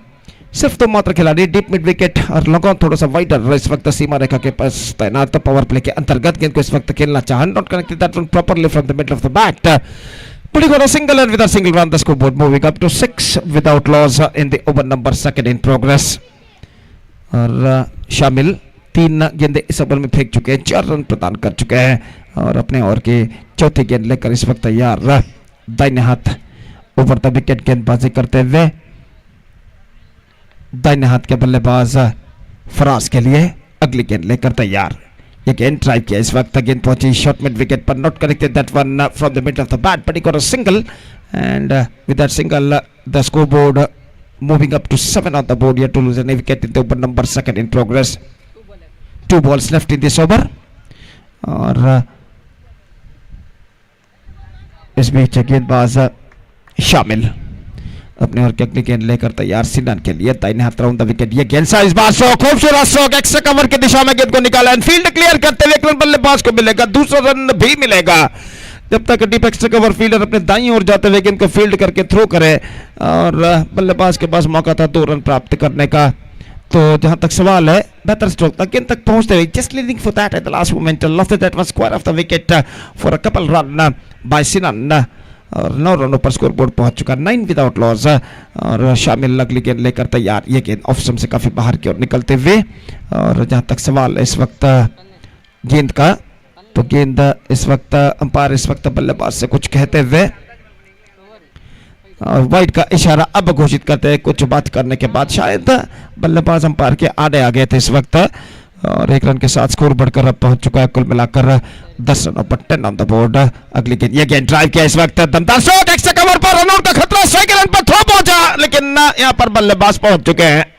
सिर्फ 2 मात्र खिलाड़ी डीप मिड विकेट और लॉन्ग ऑन थोड़ा सा वाइडर इस वक्त सीमा रेखा के पास तैनात। पावर प्ले के अंतर्गत गेंद को इस वक्त खेलना चाहा, not connected that one properly from the middle of the bat, putting on a single and with a single run the scoreboard moving up to 6 without loss in the over number 2 in progress। और शामिल 3 गेंदें इस over में फेंक चुके हैं, 4 run प्रदान कर चुके हैं और अपने ओवर की चौथी गेंद लेकर इस वक्त तैयार दाहिने हाथ ओवर द विकेट गेंदबाजी करते हुए दाहिने हाथ के बल्लेबाज फराज के लिए अगली गेंद लेकर तैयार। ये गेंद ड्राइव किया इस वक्त, गेंद पहुंची शॉर्ट मिड विकेट पर, not connected that one from the mid of the bat, but he got a single and with that single the scoreboard moving up to 7 on the board here to lose a wicket in the over number 2 in progress। 2 balls left in this over और इस बीच गेंदबाज शामिल अपने और की अगली गेंद लेकर तैयार सिनान के लिए, दाहिने हाथ राउंड द विकेट। ये गेंद इस बार खूबसूरत स्ट्रोक एक्स्ट्रा कवर की दिशा में गेंद को निकाला एंड फील्ड क्लियर करते हुए 1 रन बल्लेबाज को मिलेगा, दूसरा रन भी मिलेगा जब तक डीप एक्स्ट्रा कवर फील्डर अपने दाईं ओर जाते हुए गेंद को फील्ड करके थ्रो करे और बल्लेबाज के पास मौका था 2 रन प्राप्त करने का। तो जहां तक सवाल है बेहतर स्ट्रोक तक गेंद तक पहुंचते हुए just leading for that at the last moment loft that was square off the wicket for a couple run by Sinan और 9 रनों पर स्कोर बोर्ड पहुंच चुका 9 विदाउट लॉस और शामिल अगली गेंद लेकर तैयार। ये गेंद ऑफ स्टंप से काफी बाहर की ओर निकलते हुए और जहां तक सवाल है इस वक्त गेंद का, तो गेंद इस वक्त अंपायर इस वक्त बल्लेबाज से कुछ कहते हुए और वाइड का इशारा अब घोषित करते हैं। कुछ बात करने के बाद शायद बल्लेबाज अंपायर के आड़े आ गए थे इस वक्त और 1 रन के साथ स्कोर बढ़कर अब पहुंच चुका है कुल मिलाकर 10 रनों पर 10 ऑन द बोर्ड। अगली गेंद, ये गेंद ड्राइव किया इस वक्त, दमदार शॉट, एक्स्ट्रा कवर पर रन आउट का खतरा, सेकंड रन पर थ्रो पहुंचा लेकिन यहां पर बल्लेबाज पहुंच चुके हैं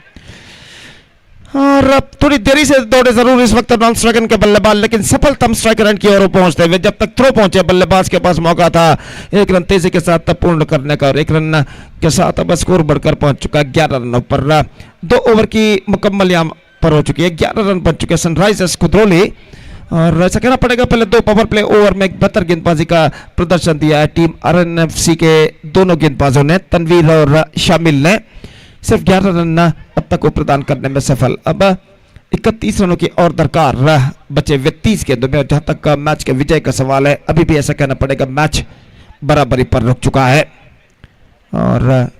और अब थोड़ी देरी से दौड़े जरूर इस वक्त नॉन स्ट्राइकर के बल्लेबाज, लेकिन सफलतम स्ट्राइकर रन की ओर पहुंचते हुए जब तक थ्रो पहुंचे बल्लेबाज के पास मौका था 1 रन तेजी के साथ पूर्ण करने का और 1 रन के साथ अब स्कोर बढ़कर पहुंच चुका है 11 रनों पर। 2 ओवर की मुकम्मल यहां पर हो चुकी है, 11 रन बन चुके हैं सनराइजर्स कुद्रोली और ऐसा कहना पड़ेगा पहले 2 पावर प्ले ओवर में एक बेहतर गेंदबाजी का प्रदर्शन दिया है टीम RNFC के दोनों गेंदबाजों ने, तनवीर और शामिल ने सिर्फ 11 रन अब तक को प्रदान करने में सफल। अब 31 रनों की और दरकार बचे हुए 30 गेंदों में और जहां तक मैच के विजय का सवाल है अभी भी ऐसा कहना पड़ेगा मैच बराबरी पर रुक चुका है और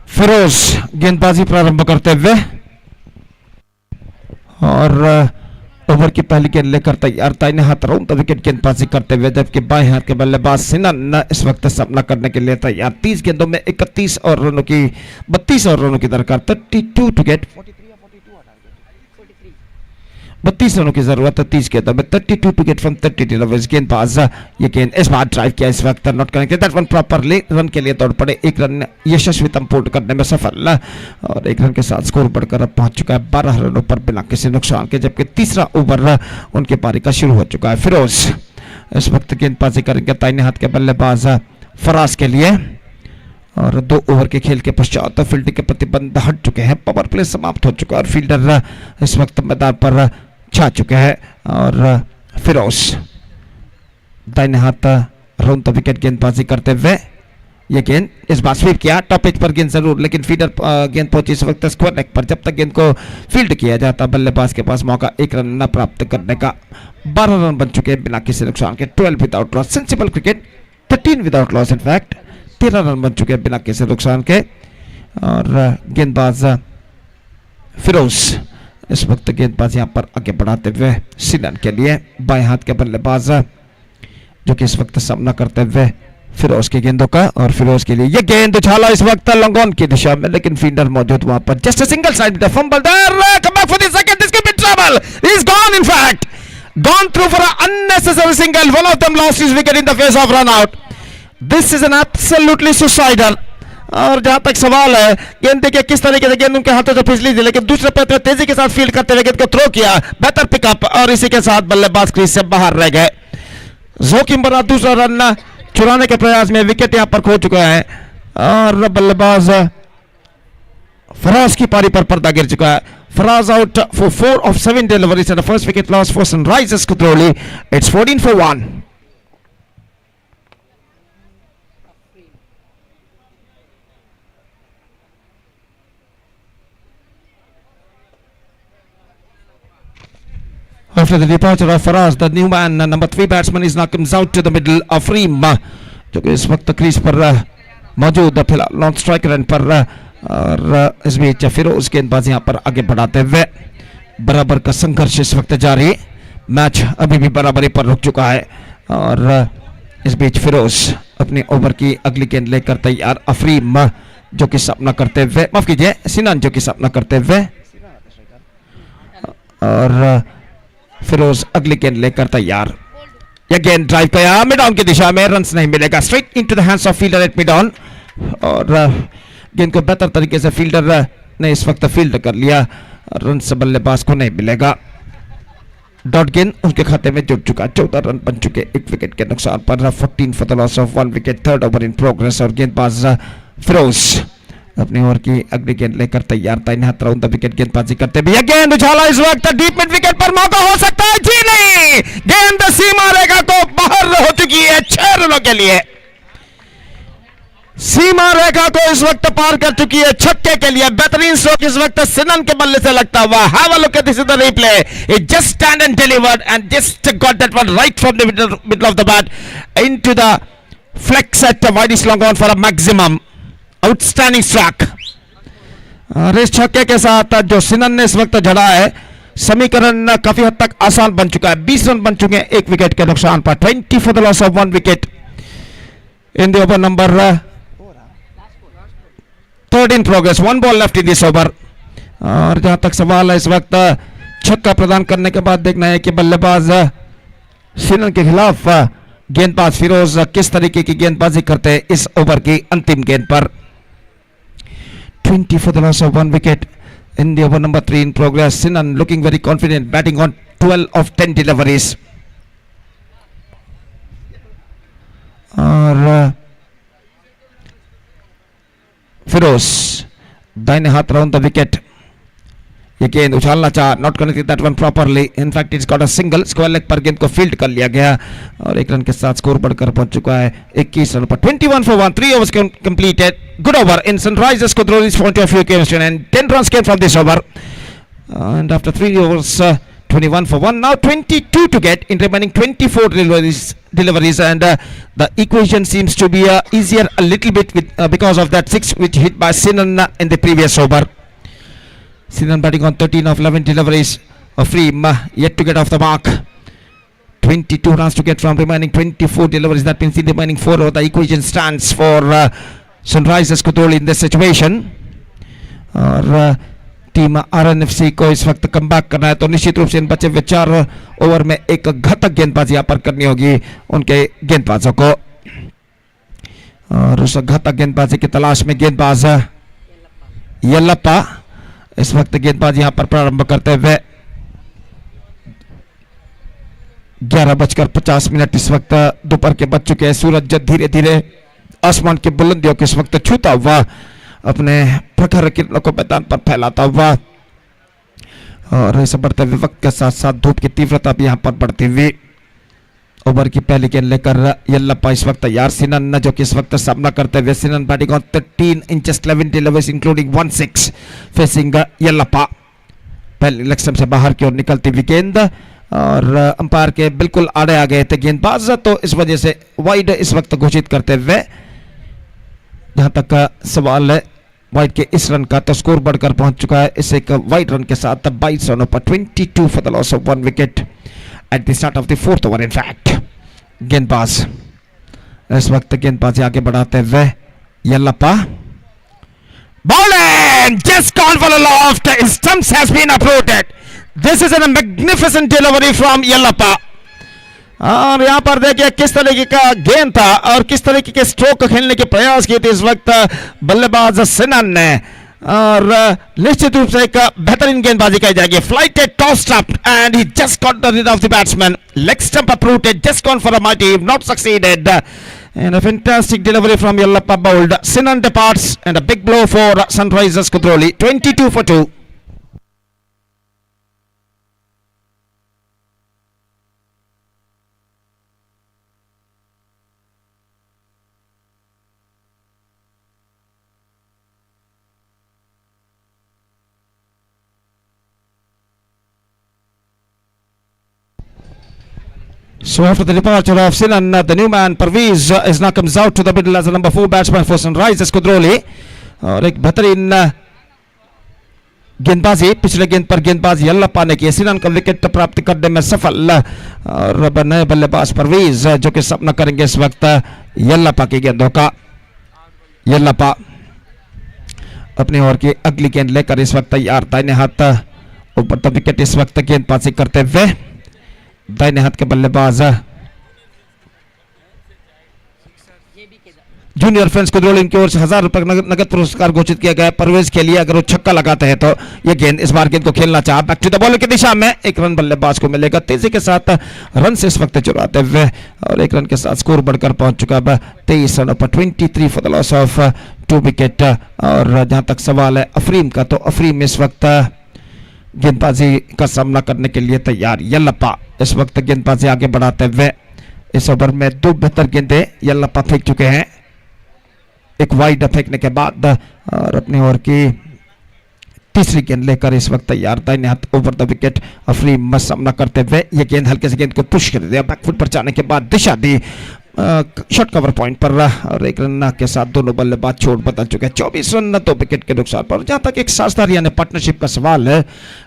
फिरोज गेंदबाजी प्रारंभ करते हुए और ओवर की पहली गेंद लेकर तैयार, दाहिने हाथ राउंड द विकेट गेंदबाजी करते हुए, जबकि बाएं हाथ के बल्लेबाज सिनन इस वक्त सामना करने के लिए तैयार। 30 गेंदों में 32 और रनों की 32 और रनों की दरकार, 32 टू गेट 32 रनों की जरूरत है 30 गेंदों में, 32 टू गेट फ्रॉम 30 डिलीवरीज। गेंदबाज ये गेंद इस बार ड्राइव किया, इस वक्त not connected, that one properly, run के लिए दौड़ पड़े, एक रन यशस्वीतम पूर्ण करने में सफल, और एक रन के साथ स्कोर बढ़कर अब पहुंच चुका है 12 रनों पर बिना किसी नुकसान के, जबकि तीसरा ओवर उनके पारी का शुरू हो चुका है। फिरोज इस वक्त गेंदबाजी करेंगे दाहिने हाथ के बल्लेबाज फराज के लिए, और 2 ओवर के खेल के पश्चात फील्डिंग के प्रतिबंध हट चुके हैं, पावर प्ले समाप्त हो चुका है और फील्डर इस वक्त मैदान पर छा चुके हैं, और फिरोज दाहिने हाथ राउंड द विकेट गेंदबाजी करते हुए, ये गेंद इस बार स्वीप किया, टॉप एज पर गेंद जरूर, लेकिन फीडर गेंद पहुंची इस वक्त स्क्वायर लेग पर, जब तक गेंद को फील्ड किया जाता बल्लेबाज के पास मौका एक रन न प्राप्त करने का। 12 रन बन चुके हैं बिना किसी नुकसान के, 12 without loss, sensible cricket 13 without loss, in fact 13 run बन चुके हैं बिना किसी नुकसान के, और गेंदबाज फिरोज इस वक्त गेंदबाज यहां पर आगे बढ़ाते हुए सिनन के लिए, बाएं हाथ के बल्लेबाज जो कि इस वक्त सामना करते हुए फिरोज की गेंदों का, और फिरोज के लिए ये गेंद उछाला इस वक्त लॉन्ग ऑन की दिशा में, लेकिन फील्डर मौजूद वहां पर, just a single side fumble there, come back for the second, this can be trouble, he is gone, in fact gone through for an unnecessary single, one of them lost his wicket in the face of run out. This is an absolutely suicidal, और जहां तक सवाल है, गेंद देखिए किस तरीके से गेंद उनके हाथों से फिसली थी, लेकिन दूसरे पैर में तेजी के साथ फील्ड करते हुए गेंद को थ्रो किया, बेहतर पिकअप, और इसी के साथ बल्लेबाज क्रीज से बाहर रह गए। जोखिम भरा दूसरा रन चुराने के प्रयास में विकेट यहां पर खो चुका है, और बल्लेबाज फराज की पारी पर पर्दा गिर चुका है। Faraz out for 4 of 7 deliveries and the first wicket loss for Sunrisers Kudroli. It's 14 for 1. After the departure of Faraz, the new man, number 3 batsman, is now comes out to the middle of Reem, जो कि इस वक्त crease पर मौजूद फिलहाल non strike run पर, और इस बीच फिरोज गेंदबाज यहाँ पर आगे बढ़ाते हुए, बराबर का संघर्ष इस वक्त जारी, मैच अभी भी बराबरी पर रुक चुका है, और इस बीच फिरोज अपने ओवर की अगली गेंद लेकर तैयार, अफरीम जो कि सामना करते हुए, माफ कीजिए सिनान जो कि सामना करते हुए, और फिरोज अगली गेंद लेकर तैयार। यह गेंद ड्राइव किया मिड ऑन की दिशा में, रन्स नहीं मिलेगा, straight into the hands of fielder eight mid on, और गेंद को बेहतर तरीके से फील्डर ने इस वक्त फील्ड कर लिया, रन से बल्लेबाज को नहीं मिलेगा। डॉट गेंद उनके खाते में जुड़ चुका, 14 रन बन चुके, 1 विकेट के नुकसान पर, 14 for the loss of 1 wicket, 3rd over in progress, और गेंदबाज फिरोज अपनी ओवर की अगली गेंद लेकर तैयार, दाहिने हाथ राउंड द विकेट गेंदबाजी करते भी, गेंद उछाला इस वक्त डीप मिड विकेट पर, मौका हो सकता है, जी नहीं, गेंद सीमा रेखा को बाहर हो चुकी है 6 रनों के लिए, सीमा रेखा को इस वक्त पार कर चुकी है, छक्के के लिए बेहतरीन स्ट्रोक इस वक्त सिनन के बल्ले से लगता हुआ। Have a look at this, is the replay, it just stand and delivered and just got that one right from the middle of the bat into the flex at wide is long on for a maximum outstanding stroke. और इस छक्के के साथ जो सिनन ने इस वक्त जड़ा है, समीकरण काफी हद तक आसान बन चुका है, 20 रन बन चुके हैं 1 विकेट के नुकसान पर, 20 for the loss of 1 wicket in the over number 3rd in progress, 1 ball left in this over। और जहां तक सवाल है, इस वक्त छक्का प्रदान करने के बाद देखना है कि बल्लेबाज सिनन के खिलाफ गेंदबाज फिरोज किस तरीके की गेंदबाजी करते हैं इस ओवर की अंतिम गेंद पर। 20 for the loss of 1 wicket in the over number 3 in progress. Sinan looking very confident, batting on 12 of 10 deliveries. और फिरोज दाहिने हाथ राउंड द विकेट, ये गेंद उछालना चाहा, not connected that one properly, in fact it's got a single, square leg पर गेंद को field कर लिया गया, और 1 रन के साथ स्कोर बढ़कर पहुंच चुका है 21 रन पर। 21 for 1, 3 overs completed, good over in Sunrisers Kudroli's point of view chemistry, and 10 runs came from this over, and after 3 overs 21 for 1, now 22 to get in remaining 24 deliveries, and the equation seems to be easier a little bit with, because of that 6 which hit by Sinan in the previous over. Sinan batting on 13 of 11 deliveries, Afreem yet to get off the mark. 22 runs to get from remaining 24 deliveries. That means the remaining 4 over the equation stands for Sunrisers Kudroli in this situation. और team RNFC को इस वक्त come back करना है, तो निश्चित रूप से इन बचे हुए 4 ओवर में एक घातक गेंदबाजी यहाँ पर करनी होगी उनके गेंदबाजों को। और उस घातक गेंदबाजी की तलाश में गेंदबाज येल्लप्पा इस वक्त गेंदबाजी यहाँ पर प्रारंभ करते हुए 11:50 इस वक्त दोपहर के बज चुके हैं। सूरज धीरे धीरे आसमान की बुलंदियों को इस वक्त छूता हुआ अपने प्रखर किरणों को मैदान पर फैलाता हुआ, और इस बढ़ते हुए वक्त के साथ साथ धूप की तीव्रता भी यहाँ पर बढ़ती हुई। ओवर की पहली गेंद लेकर येल्लप्पा इस वक्त तैयार। सिनन जो कि इस वक्त सामना करते हुए, Sinan batting on 13 inches 11 deliveries including 1/6 facing Yellappa. पहले लक्ष्य से बाहर की ओर निकलती हुई गेंद और अंपायर के बिल्कुल आड़े आ गए थे गेंदबाज, तो इस वजह से वाइड इस वक्त घोषित करते हुए, जहां तक सवाल है वाइड के इस रन का, तो स्कोर बढ़कर पहुंच चुका है इस एक वाइड रन के साथ 22 रनों पर 22 for the loss of 1 wicket eight the start of the 4th over. In fact गेंदबाज इस वक्त गेंदबाजी आगे बढ़ाते हुए येल्लप्पा bowling just gone for a loft, stumps has been uprooted. This is a magnificent delivery from येल्लप्पा। और यहाँ पर देखिए किस तरीके का गेंद था और किस तरीके के स्ट्रोक खेलने के प्रयास किए थे इस वक्त बल्लेबाज सिनन ने, और निश्चित रूप से एक बेहतरीन गेंदबाजी की जाएगी। Flighted tossed up and he just got the read of the batsman, leg stump uprooted, just gone for a mighty, not succeeded, and a fantastic delivery from Yellappa bowled. Sinan departs and a big blow for Sunrisers Kudroli, 22 for 2. So after the departure of Sinan, the new man Parvez is now comes out to the middle as the number 4 batsman for Sunrisers Kudroli. और एक बेहतरीन गेंदबाजी पिछले गेंद पर गेंदबाज येल्लप्पा ने की, सिनन का विकेट प्राप्त करने में सफल, और नए बल्लेबाज परवेज जो कि सामना करेंगे इस वक्त येल्लप्पा की गेंदों का। येल्लप्पा अपनी ओर की अगली गेंद लेकर इस वक्त तैयार, दाहिने हाथ ऊपर तो विकेट इस वक्त गेंदबाजी करते हुए दाहिने हाथ के बल्लेबाज जूनियर फ्रेंड्स कुद्रोली की ओर से 1000 रुपए नगद पुरस्कार घोषित किया गया परवेज के लिए। अगर वो छक्का लगाते हैं तो ये गेंद इस बार गेंद को खेलना चाहा, बैक टू द बॉलर की दिशा में 1 रन बल्लेबाज को मिलेगा, तेजी के साथ रन से इस वक्त चुराते हुए, और 1 रन के साथ स्कोर बढ़कर पहुंच चुका है 23 रनों पर 23 for the loss of 2 wicket. और जहां तक सवाल है अफरीम का, तो अफरीम इस वक्त गेंदबाजी का सामना करने के लिए तैयार। येल्लप्पा इस वक्त गेंदबाजी आगे बढ़ाते हुए इस ओवर में 2 बेहतर गेंदें येल्लप्पा फेंक चुके हैं, एक वाइड फेंकने के बाद, और अपनी ओर की तीसरी गेंद लेकर इस वक्त तैयार, दाहिने हाथ ओवर द विकेट अफरीम सामना करते हुए ये गेंद हल्के से गेंद को पुश कर दिया, बैकफुट पर जाने के बाद दिशा दी शॉर्ट कवर पॉइंट पर, और 1 रन के साथ दोनों बल्लेबाज छोड़ बदल चुके हैं, 24 रन 2 विकेट के नुकसान पर। जहां तक एक साझेदारी यानी पार्टनरशिप का सवाल है,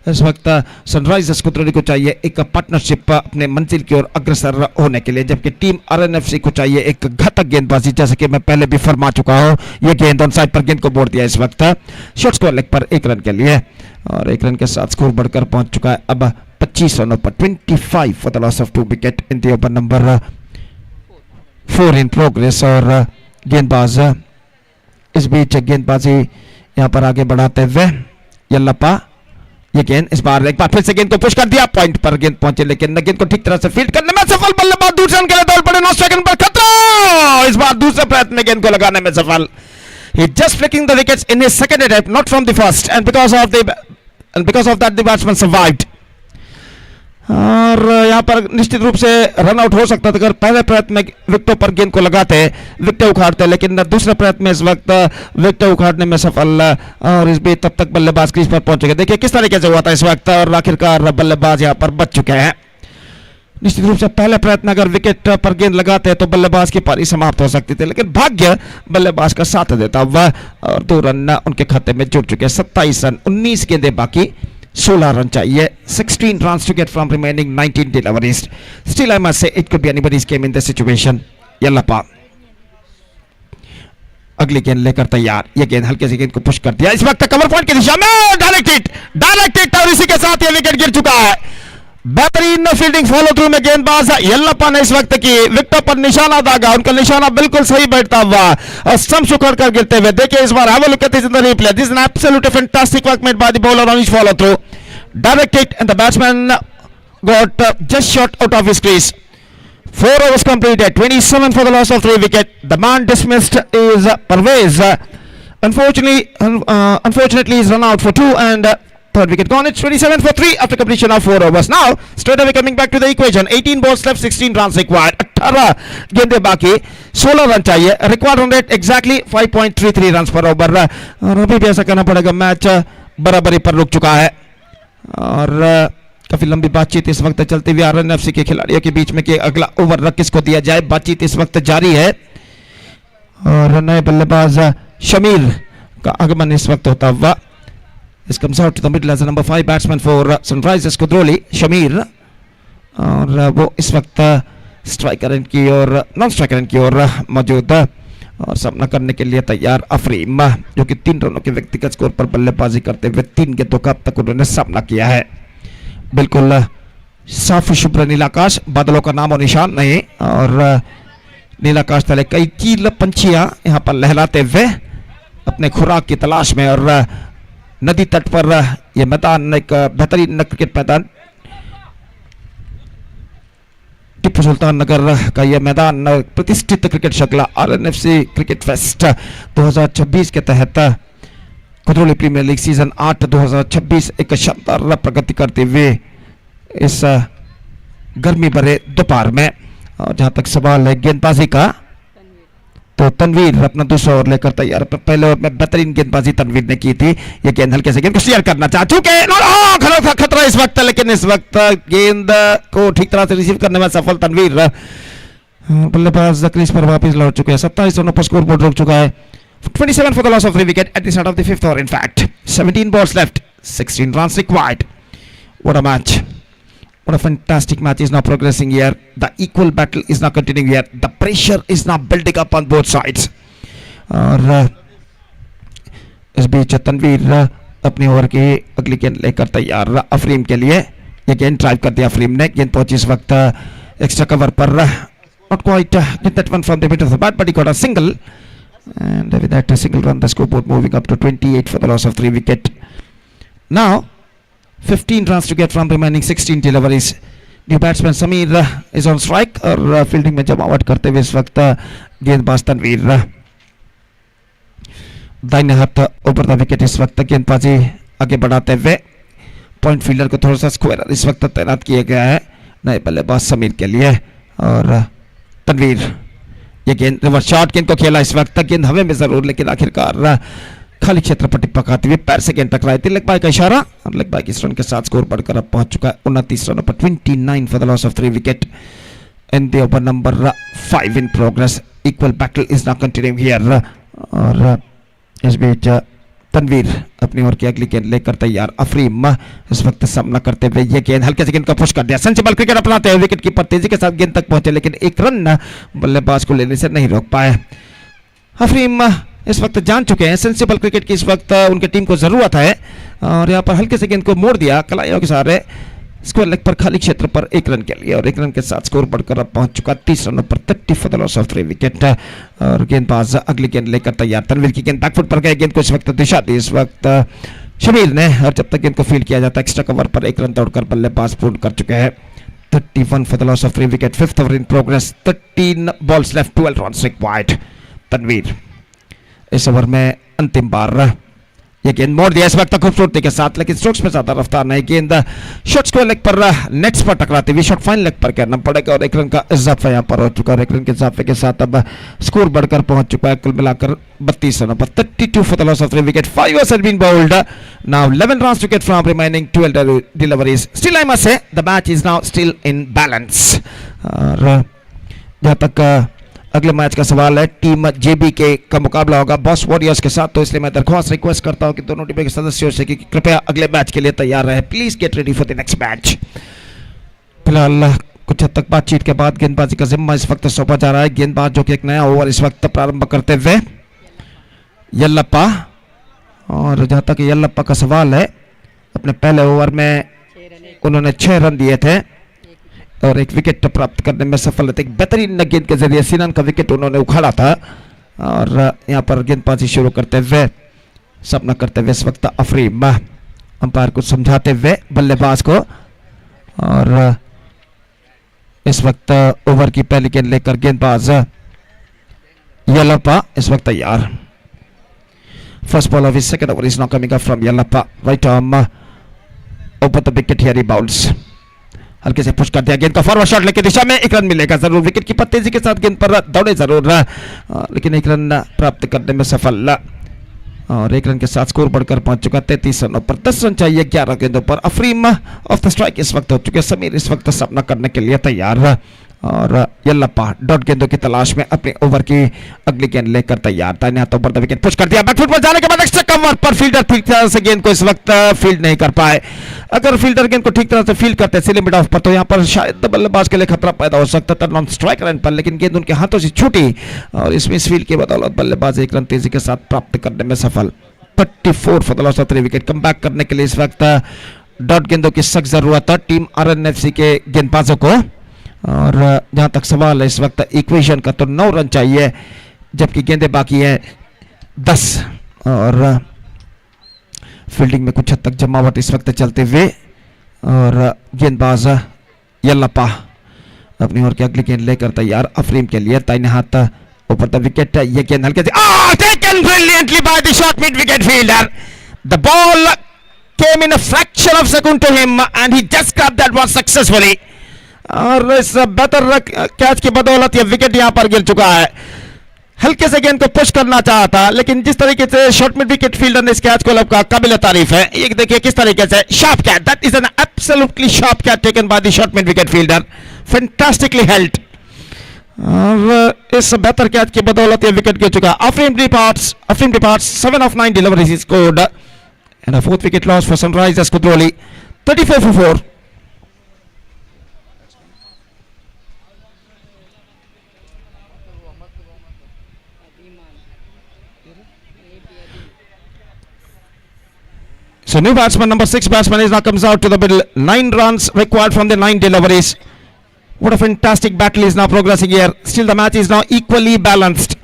इस वक्त सनराइजर्स कुद्रोली को चाहिए एक पार्टनरशिप अपने मंजिल की ओर अग्रसर होने के लिए, जबकि टीम RNFC को चाहिए एक घातक गेंदबाजी, जैसे कि मैं पहले भी फरमा चुका हूं। ये गेंद ऑन साइड पर गेंद को मोड़ दिया इस वक्त शॉर्ट स्कोर लेग पर 1 रन के लिए, और 1 रन के साथ स्कोर बढ़कर पहुंच चुका है अब 25 रनों पर 25 for the loss of 2 wicket in the over number 4 in progress. और गेंदबाज इस बीच गेंदबाजी यहां पर आगे बढ़ाते हुए येल्लप्पा, ये गेंद इस बार एक बार फिर से गेंद को पुश कर दिया, पॉइंट पर गेंद पहुंचे लेकिन गेंद को ठीक तरह से फील्ड करने में सफल, बल्लेबाज दूसरे रन के लिए दौड़ पड़े, 9 सेकंड पर खतरा, इस बार दूसरे प्रयत्न में गेंद को लगाने में सफल। He just flicking the wickets in his second attempt, not from the first, and because of that the batsman survived. और यहाँ पर निश्चित रूप से रन आउट हो सकता था अगर पहले प्रयत्न में विकेटों पर गेंद को लगाते, विकेट उखाड़ते, लेकिन दूसरे प्रयत्न में इस वक्त विकेट उखाड़ने में सफल, और इस बीच तब तक बल्लेबाज क्रीज पर पहुंचेगा। देखिए किस तरीके से हुआ था इस वक्त, और आखिरकार बल्लेबाज यहाँ पर बच चुके हैं। निश्चित रूप से पहले प्रयत्न अगर विकेट पर गेंद लगाते तो बल्लेबाज की पारी समाप्त हो सकती थी, लेकिन भाग्य बल्लेबाज का साथ देता हुआ, और 2 रन उनके खाते में जुड़ चुके हैं। 27 रन 19 गेंदें बाकी, 16 रन चाहिए. 16 runs to get from remaining 19 deliveries. Still I must say it could be anybody's game in this situation. यल्लापा अगली गेंद लेकर तैयार. ये गेंद हल्के से गेंद को पुश कर दिया. इस वक्त कवर पॉइंट की दिशा में डायरेक्टेड और इसी के साथ ये विकेट गिर चुका है. बेहतरीन फील्डिंग फॉलो थ्रू में गेंदबाज यल्लापा ने इस वक्त की विकेटों पर निशाना दागा. उनका निशाना बिल्कुल सही बैठता हुआ और स्टंप्स उखड़ कर गिरते हुए. देखिए इस बार have a look at this in the replay. This is an absolutely fantastic work made by the bowler on his follow through. Directed and the batsman got just shot out of his crease. 4 overs completed, 27 for the loss of 3 wickets. The man dismissed is Parvez. Unfortunately, he's run out for 2 and third wicket gone. It's 27 for 3 after completion of 4 overs. Now, straight away coming back to the equation. 18 balls left, 16 runs required. 18 गेंदें बाकी, 16 run चाहिए. Required run rate exactly 5.33 runs per over. और अभी भी ऐसा करना पड़ेगा. Match बराबरी पर रुक चुका है और काफी लंबी बातचीत इस वक्त चलती हुई RNFC के खिलाड़ियों के बीच में कि अगला ओवर किसको दिया जाए. बातचीत इस वक्त जारी है और नए बल्लेबाज शमीर का आगमन इस वक्त होता हुआ. This comes out to the middle as a number 5 batsman for Sunrisers Kudroli, Shamir. और वो इस वक्त स्ट्राइकर एंड की और नॉन स्ट्राइकर एंड की ओर मौजूद और सामना करने के लिए तैयार अफरीम, जो कि 3 रनों के व्यक्तिगत स्कोर पर बल्लेबाजी करते हुए 3 गेंदों का अब तक उन्होंने सामना किया है. बिल्कुल साफ शुभ्र नीलाकाश, बादलों का नाम और निशान नहीं और नीलाकाश तले कई कील पंछियां यहाँ पर लहराते हुए अपने खुराक की तलाश में. और नदी तट पर यह मैदान एक बेहतरीन क्रिकेट मैदान, टिप्पू सुल्तान नगर का यह मैदान प्रतिष्ठित क्रिकेट शगला RNFC क्रिकेट फेस्ट 2026 के तहत कुद्रोली प्रीमियर लीग सीजन 8 2026 एक शानदार प्रगति करते हुए इस गर्मी भरे दोपहर में. और जहां तक सवाल है गेंदबाजी का, तो तनवीर अपना दूसरा ओवर लेकर तैयार. पहले ओवर में बेहतरीन गेंदबाजी तनवीर ने की थी. ये गेंद हल्के से गेंद को शेयर करना चाह चुके खतरा इस वक्त, लेकिन इस वक्त गेंद को ठीक तरह से रिसीव करने में सफल तनवीर. बल्लेबाज क्रीज पर वापस लौट चुके हैं. 27 रनों पर स्कोर बोर्ड रुक चुका है. 27 for the loss of 3 wicket at the start of the 5th over. In fact, 17 balls left, 16 runs required. What a match! What a fantastic match is now progressing here. The equal battle is now continuing here. The pressure is now building up on both sides. और इस बीच तनवीर अपनी over की अगली गेंद लेकर तैयार अफरीम के लिए. ये गेंद ड्राइव कर दिया अफरीम ने. गेंद पहुंची इस वक्त एक्स्ट्रा कवर पर. Not quite get that one from the middle of the bat, but he got a single. And with that single run, the scoreboard moving up to 28 for the loss of 3 wicket. Now 15 runs to get from remaining 16 deliveries. New batsman Sameer is on strike और fielding में जमावट करते हुए इस वक्त गेंदबाज तनवीर दाहिने हाथ ऊपर द विकेट इस वक्त गेंदबाजी आगे बढ़ाते हुए. पॉइंट फील्डर को थोड़ा सा स्क्वायर इस वक्त तैनात किया गया है नए बल्लेबाज समीर के लिए. और तनवीर ये गेंद रिवर्स शॉट गेंद को खेला इस वक्त. गेंद हवा में जरूर, लेकिन आखिरकार खाली क्षेत्र पर टिप्पा खाते हुए पैर से गेंद टकराई थी. लेग बाय का इशारा और लेग बाय की रन के साथ स्कोर बढ़कर अब पहुंच चुका है 29 रनों पर. 29 for the loss of 3 wicket in the over number 5 in progress. Equal battle is now continuing here. और इस बीच तनवीर अपनी ओर की अगली गेंद लेकर तैयार अफरीम इस वक्त सामना करते हुए. ये गेंद हल्के से गेंद का पुश कर दिया. सेंसिबल क्रिकेट अपनाते हुए विकेट कीपर तेजी के साथ गेंद तक पहुंचे, लेकिन एक रन बल्लेबाज को लेने से नहीं रोक पाए. अफरीम इस वक्त जान चुके हैं सेंसिबल क्रिकेट की इस वक्त उनकी टीम को जरूरत है. और यहाँ पर हल्के से गेंद को मोड़ दिया कलाइयों के सहारे स्क्वायर लेग पर खाली क्षेत्र पर 1 रन के लिए. और 1 रन के साथ स्कोर बढ़कर अब पहुंच चुका 30 रनों पर. 30 for the loss of 3 wicket. और गेंदबाज अगली गेंद लेकर तैयार. तनवीर की गेंद बैकफुट पर गई. गेंद को इस वक्त दिशा दी इस वक्त शमीर ने. और जब तक गेंद को फील्ड किया जाता है एक्स्ट्रा कवर पर 1 रन तोड़कर बल्लेबाज पूर्ण कर चुके हैं. 31 for the loss of 3 wicket. 5th over in progress. 13 balls left, 12 runs required. Tanveer इस ओवर में अंतिम बार ये गेंद मोड़ दिया इस वक्त खूबसूरती के साथ, लेकिन स्ट्रोक्स में ज्यादा रफ्तार नहीं. गेंद शॉट स्क्वायर लेग पर नेट्स पर टकराती हुई शॉट फाइन लेग पर करना पड़ेगा. और 1 रन का इजाफा यहाँ पर हो चुका है. 1 रन के इजाफे के साथ अब स्कोर बढ़कर पहुंच चुका है कुल मिलाकर 32 रनों पर. 32 for the loss of 3 wicket. 5 overs had been bowled. Now 11 runs to get from remaining 12 deliveries. Still I must say the match is now still in balance. और जहाँ तक अगले मैच का सवाल है टीम जेबी के का मुकाबला होगा बॉस वॉरियर्स के साथ, तो इसलिए मैं दरख्वास्त रिक्वेस्ट करता हूं कि दोनों टीमों के सदस्यों से कि कृपया अगले मैच के लिए तैयार रहे। Please get ready for the next match. फिलहाल कुछ हद तक बातचीत के बाद गेंदबाजी का जिम्मा इस वक्त सौंपा जा रहा है। गेंदबाज जो कि एक नया ओवर इस वक्त प्रारंभ करते हुए यल्लप्पा, और जहां तक यल्लप्पा का सवाल है, अपने पहले ओवर में उन्होंने 6 रन दिए थे और 1 विकेट प्राप्त करने में सफल थे। एक बेहतरीन गेंद के जरिए सीनन का विकेट उन्होंने उखाड़ा था। और यहाँ पर गेंदबाजी शुरू करते हुए सामना करते हुए इस वक्त अफरीम अंपायर को समझाते हुए बल्लेबाज को, और इस वक्त ओवर की पहली गेंद लेकर गेंदबाज यल्लप्पा इस वक्त तैयार। First ball of his second over is now coming up from Yallappa, right arm over the wicket, here he bounce. हल्के से पुश कर दिया गेंद का फॉरवर्ड शॉट लेके दिशा में, 1 रन मिलेगा जरूर। विकेट की तेजी के साथ गेंद पर दौड़े जरूर, लेकिन 1 रन प्राप्त करने में सफल, और 1 रन के साथ स्कोर बढ़कर पहुंच चुका 33 रनों पर। 10 रन चाहिए 11 गेंदों पर। अफरीम ऑफ द स्ट्राइक इस वक्त हो चुके। समीर इस वक्त सामना करने के लिए तैयार, और यल्लप्पा डॉट गेंदों की तलाश में अपने ओवर की अगली गेंद लेकर तैयार। दाहिने हाथों पर विकेट पुश कर दिया, बैकफुट पर जाने के बाद एक्स्ट्रा कवर पर फील्डर ठीक तरह से गेंद को इस वक्त फील्ड नहीं कर पाए। अगर फील्डर गेंद को ठीक तरह से फील्ड करते सीधे मिड ऑफ पर, तो यहां पर शायद बल्लेबाज के लिए खतरा पैदा हो सकता था नॉन स्ट्राइक रन पर, लेकिन गेंद उनके हाथों से छूटी और इसमें इस फील्ड की बदौलत बल्लेबाज 1 रन तेजी के साथ प्राप्त करने में सफल। 34 for the loss of 3 wicket. Come back करने के लिए इस वक्त डॉट गेंदों की सख्त जरूरत है टीम RNFC के गेंदबाजों को, और जहां तक सवाल है इस वक्त इक्वेशन का, तो 9 रन चाहिए जबकि गेंदें बाकी है 10, और फील्डिंग में कुछ हद तक जमावट इस वक्त चलते हुए, और गेंदबाज यल्लप्पा अपनी ओर की अगली गेंद लेकर तैयार अफरीम के लिए। दाहिने हाथ ऊपर द विकेट, ये गेंद हल्के से taken brilliantly by the short mid wicket fielder. The ball came in a fraction of second to him and he just grabbed that one successfully, और इस बेहतर कैच की बदौलत ये विकेट यहां पर गिर चुका है। हल्के से गेंद को पुश करना चाहा था, लेकिन जिस तरीके से शॉर्ट मिड विकेट फील्डर ने इस कैच को लपका, काबिल तारीफ है। ये देखिए किस तरीके से sharp catch, that is an absolutely sharp catch taken by the short mid wicket fielder, fantastically held, और इस बेहतर कैच की बदौलत ये विकेट गिर चुका। अफरीम departs 7 of 9 deliveries scored and a 4th wicket loss for Sunrisers Kudroli, 34 for 4. So new batsman, number 6 batsman is now comes out to the middle. 9 runs required from the 9 deliveries. What a fantastic battle is now progressing here. Still the match is now equally balanced.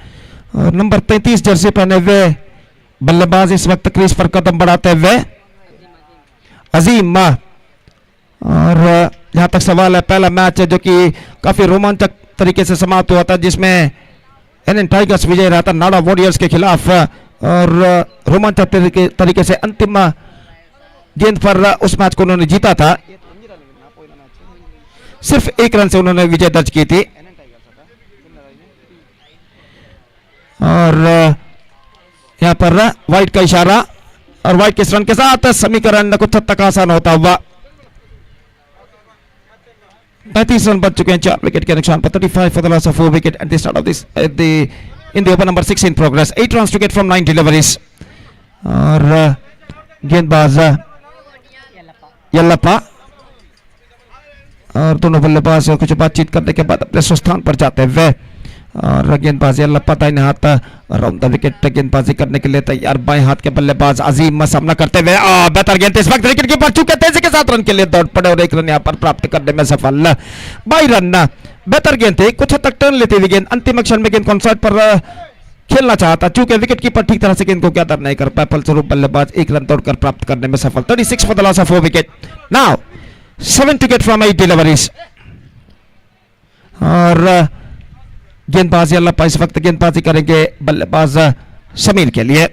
Number 33 Jersey पहने हुए बल्लेबाज इस वक्त crease पर कदम बढ़ाते हुए अजीम, और जहां तक सवाल है पहला मैच है जो कि काफी रोमांचक तरीके से समाप्त हुआ था, जिसमें एनएन टाइगर्स विजय रहा था नाड़ा वॉरियर्स के खिलाफ, और रोमांचक तरीके से अंतिम गेंद पर उस मैच को उन्होंने जीता था। सिर्फ 1 रन से उन्होंने विजय दर्ज की थी, और यहां पर वाइट का इशारा, और वाइट के रन के साथ समीकरण कुछ हद तक आसान होता हुआ। 35 रन बच चुके हैं 4 विकेट के नुकसान पर। 35 for the loss of 4 wicket at the start of this in the over number 6 in progress. 8 runs to get from 9 deliveries, और गेंदबाज यल्लप्पा और दोनों बल्लेबाज कुछ बातचीत करने के बाद अपने स्थान पर जाते हुए, और गेंदबाज यल्लप्पा दाहिने हाथ अराउंड द विकेट गेंदबाजी करने के लिए तैयार। बाएं हाथ के बल्लेबाज अजीम सामना करते हुए, बेहतर गेंद इस वक्त विकेट कीपर चुके तेजी के साथ रन के लिए दौड़ पड़े और 1 रन यहां पर प्राप्त करने में सफल। 22 रन, बेहतर गेंद थी, कुछ हद तक टर्न लेती हुई गेंद, अंतिम क्षण में गेंद कॉन्सर्ट पर खेलना चाहता, चूंकि विकेट कीपर ठीक तरह से गेंद को गैदर नहीं कर पाए, फलस्वरूप बल्लेबाज 1 रन दौड़कर प्राप्त करने में सफल। 36 for the loss of 4 wicket. Now 7 to get from 8 deliveries, और गेंदबाज यल्लप्पा इस वक्त गेंदबाजी करेंगे बल्लेबाज समीर के लिए।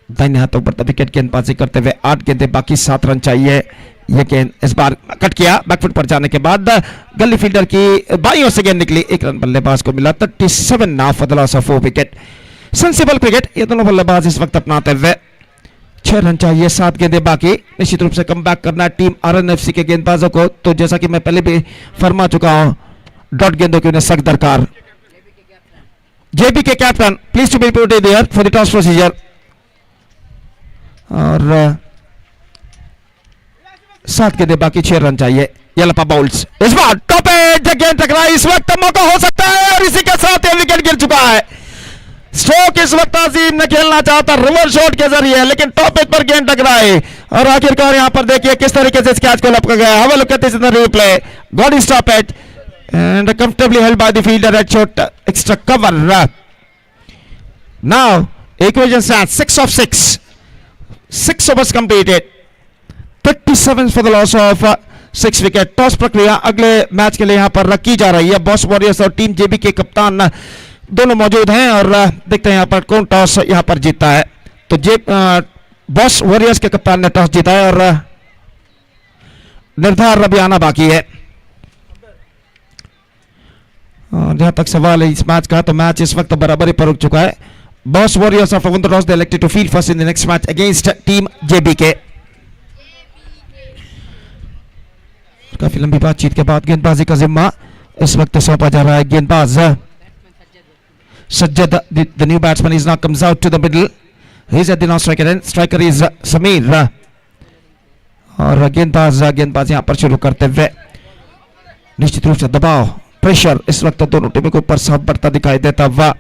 दाहिने हाथों पर विकेट गेंदबाजी करते हुए 8 गेंदें बाकी, 7 रन चाहिए। यह गेंद इस बार कट किया, बैकफुट पर जाने के बाद गली फील्डर की बाईं ओर से गेंद निकली, 1 रन बल्लेबाज को मिला। 37 now for the loss of 4 wicket. Sensible cricket ये दोनों बल्लेबाज इस वक्त अपनाते हुए। 6 रन चाहिए, 7 गेंदें बाकी। निश्चित रूप से कम बैक करना है टीम RNFC के गेंदबाजों को, तो जैसा कि मैं पहले भी फरमा चुका हूं, डॉट गेंदों की उन्हें सख्त दरकार। JBK captain, please to be reported there for the toss procedure. और 7 गेंदे बाकी, 6 रन चाहिए। येलपा बाउल्स इस बार टॉप एज गेंद टकराई, इस वक्त मौका हो सकता है और इसी के साथ ये विकेट गिर चुका है। स्ट्रोक इस वक्त अजीम ने खेलना चाहता रिवर्स शॉट के जरिए, लेकिन टॉप एज पर गेंद टकराई और आखिरकार यहां पर देखिए किस तरीके से इस कैच को लपका गया। Have a look at this in the replay, got is top edge and comfortably held by the fielder at short extra cover. Now equation stands 6 of 6, 6 overs completed, 37 for the loss of 6 wicket. Toss प्रक्रिया अगले match के लिए यहां पर रखी जा रही है। बॉस वॉरियर्स और टीम जेबी के कप्तान दोनों मौजूद हैं और देखते हैं यहां पर कौन टॉस यहां पर जीतता है। तो बॉस वॉरियर्स के कप्तान ने टॉस जीता है और निर्धार अभी आना बाकी है। और जहां तक सवाल है इस मैच का, तो मैच इस वक्त बराबरी पर रुक चुका है। Boss Warriors after won the toss they elected to field first in the next match against team JBK. काफी लंबी बातचीत के बाद गेंदबाजी का जिम्मा इस वक्त सौंपा जा रहा है गेंदबाज Sajjad. The new batsman is now comes out to the middle, he is at the non striker end, striker is Sameer. और गेंदबाज यहां पर शुरू करते हुए निश्चित रूप से दबाव, प्रेशर इस वक्त दोनों टीमों के ऊपर साफ बढ़ता दिखाई देता हुआ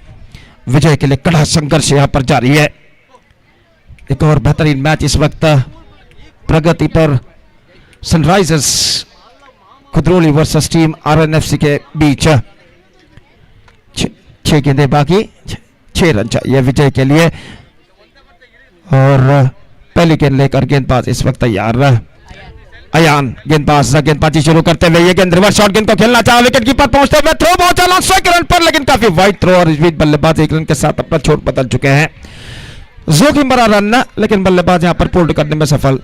विजय के लिए कड़ा संघर्ष यहां पर जारी है। एक और बेहतरीन मैच इस वक्त प्रगति पर सनराइजर्स कुदरोली वर्सेस टीम आरएनएफसी के बीच। 6 गेंदे बाकी, 6 रन चाहिए विजय के लिए और पहली गेंद लेकर गेंदबाज इस वक्त तैयार। अयान गेंदबाजी शुरू करते हुए ये गेंद रिवर्स शॉट गेंद को खेलना चाहा, विकेट कीपर पहुंचते हुए थ्रो पहुंचा लॉन्ग स्ट्राइक रन पर, लेकिन काफी वाइड थ्रो और इस बीच बल्लेबाज 1 रन के साथ अपना छोड़ बदल चुके हैं। जोखिम भरा रन लेकिन बल्लेबाज यहां पर पुल्ड करने में सफल।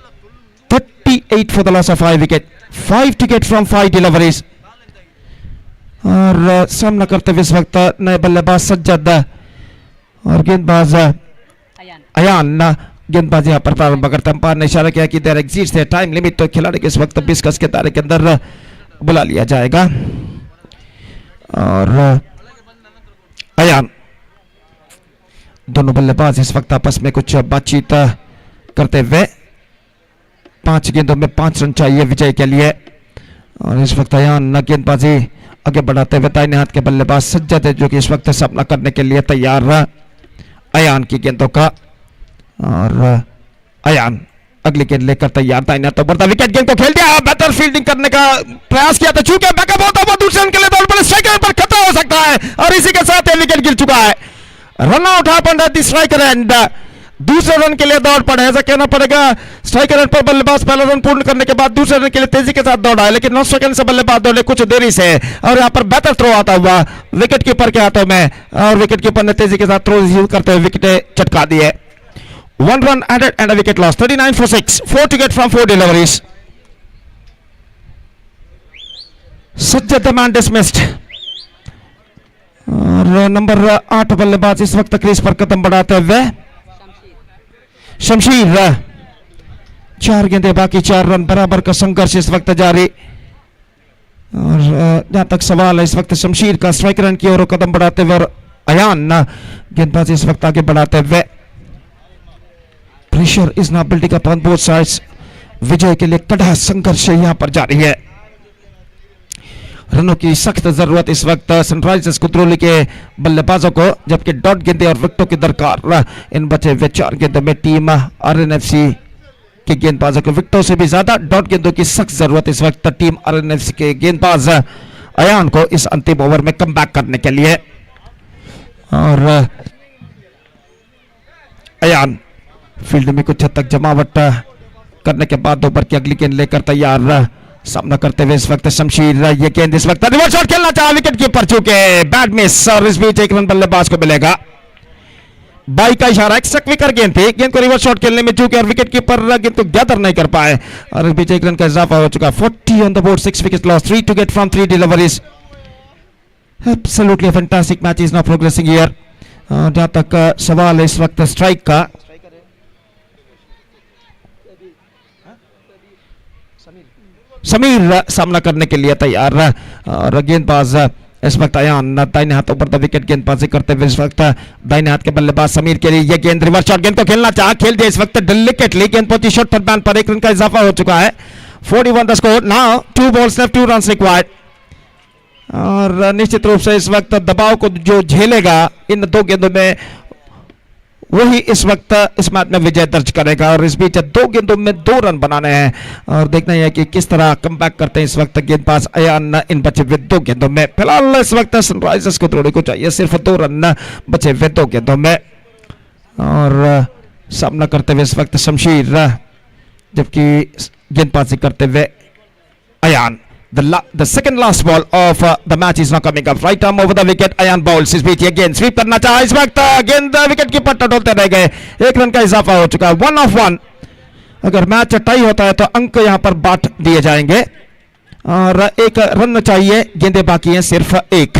38 for the loss of 5 wicket, 5 to get from 5 deliveries. और सामना करते हुए इस वक्त नए बल्लेबाज सज्जद और गेंदबाज अयान। गेंदबाजी यहां पर प्रारंभ करते अंपायर ने इशारा किया कि there exists a time limit, तो खिलाड़ी के इस वक्त 20 गज के दायरे के अंदर बुला लिया जाएगा। और अयान, दोनों बल्लेबाज इस वक्त आपस में कुछ बातचीत करते हुए 5 गेंदों में 5 रन चाहिए विजय के लिए। और इस वक्त अयान गेंदबाजी आगे बढ़ाते हुए दाहिने हाथ के बल्लेबाज सज्जद है जो कि इस वक्त सामना करने के लिए तैयार अयान की गेंदों का। और अयान अगली गेंद लेकर तैयार, दाहिने हाथ बढ़ता विकेट गेंद को खेल दिया, बेहतर फील्डिंग करने का प्रयास किया था, चूंकि बैकअप होता हुआ दूसरे रन के लिए दौड़ पड़े, स्ट्राइकर पर खतरा हो सकता है और इसी के साथ विकेट गिर चुका है। Run out happened at the striker end, दूसरे रन के लिए दौड़ पड़े, ऐसा कहना पड़ेगा। स्ट्राइकर रन पर बल्लेबाज पहला रन पूर्ण करने के बाद दूसरे रन के लिए तेजी के साथ दौड़ा है, लेकिन 9 सेकंड से बल्लेबाज दौड़े कुछ देरी से और यहां पर बेहतर थ्रो आता हुआ विकेट कीपर के हाथों में और विकेट कीपर ने तेजी के साथ थ्रो रिसीव करते हुए विकेट चटका दिए। 1 run added and a wicket loss, 39 for 6, 4 to get from 4 deliveries. Sajjad man dismissed. और नंबर 8 बल्लेबाज इस वक्त क्रीज पर कदम बढ़ाते हुए शमशीर। 4 गेंदे बाकी, 4 रन, बराबर का संघर्ष इस वक्त जारी। और जहां तक सवाल है इस वक्त शमशीर का, स्ट्राइक रन की ओर कदम बढ़ाते हुए और अयान गेंदबाजी इस वक्त आगे बढ़ाते हुए। Pressure is now building up on both sides, विजय के लिए कड़ा संघर्ष यहां पर जारी है। रनों की सख्त जरूरत इस वक्त सनराइजर्स कुदरोली के बल्लेबाजों को, जबकि डॉट गेंदे और विकेटों की दरकार इन बचे हुए 4 गेंदों में टीम आरएनएफसी के गेंदबाजों को विकेटों से भी ज्यादा डॉट गेंदों की सख्त जरूरत इस वक्त टीम आरएनएफसी के गेंदबाज अयान को इस अंतिम ओवर में कमबैक करने के लिए। और अयान फील्ड में कुछ हद तक जमावट करने के बाद ओवर की अगली गेंद लेकर तैयार, सामना करते हुए इस वक्त शमशीर। ये गेंद इस वक्त रिवर्स शॉट खेलना चाहा, विकेट कीपर चूके, बैड मिस और इस बीच 1 रन बल्लेबाज को मिलेगा। 22 का इशारा, एक स्क्विकर गेंद थी, गेंद को रिवर्स शॉट खेलने में चूके और विकेट कीपर गेंद को गैदर नहीं कर पाए और इस बीच 1 रन का इजाफा हो चुका। 40 on the board, 6 wicket loss, 3 to get from 3 deliveries. Absolutely fantastic match is now progressing here. जहां तक सवाल है इस वक्त स्ट्राइक का, समीर सामना करने के लिए तैयार और गेंदबाज इस वक्त अयान दाहिने हाथों पर विकेट गेंदबाजी करते हुए इस वक्त दाहिने हाथ के बल्लेबाज समीर के लिए ये गेंद रिवर्स शॉट गेंद को खेलना चाहा, खेल दिया इस वक्त डेलिकेटली, गेंद पहुंची शॉर्ट थर्ड मैन पर, 1 रन का इजाफा हो चुका है, 41 the score, now 2 balls left, 2 runs required। और निश्चित रूप से इस वक्त दबाव को जो झेलेगा इन 2 गेंदों में वही इस वक्त इस मैच में विजय दर्ज करेगा। और इस बीच 2 गेंदों में 2 रन बनाने हैं और देखना है कि किस तरह कमबैक करते हैं इस वक्त गेंदबाज अयान इन बचे हुए 2 गेंदों में। फिलहाल इस वक्त सनराइजर्स को थोड़ी को चाहिए सिर्फ 2 रन बचे हुए 2 गेंदों में। और सामना करते हुए इस वक्त शमशीर, जबकि गेंदबाजी करते हुए Ayan. The second last ball of the match is now coming up. Right arm over the wicket. Ayan bowls. इस बीच ये गेंद स्वीप करना चाहा इस वक्त, गेंद विकेट की पट्टा टोलते रह गए, 1 रन का इजाफा हो चुका है, 1 of 1। अगर मैच टाई होता है तो अंक यहां पर बांट दिए जाएंगे और 1 रन चाहिए, गेंदें बाकी हैं सिर्फ 1।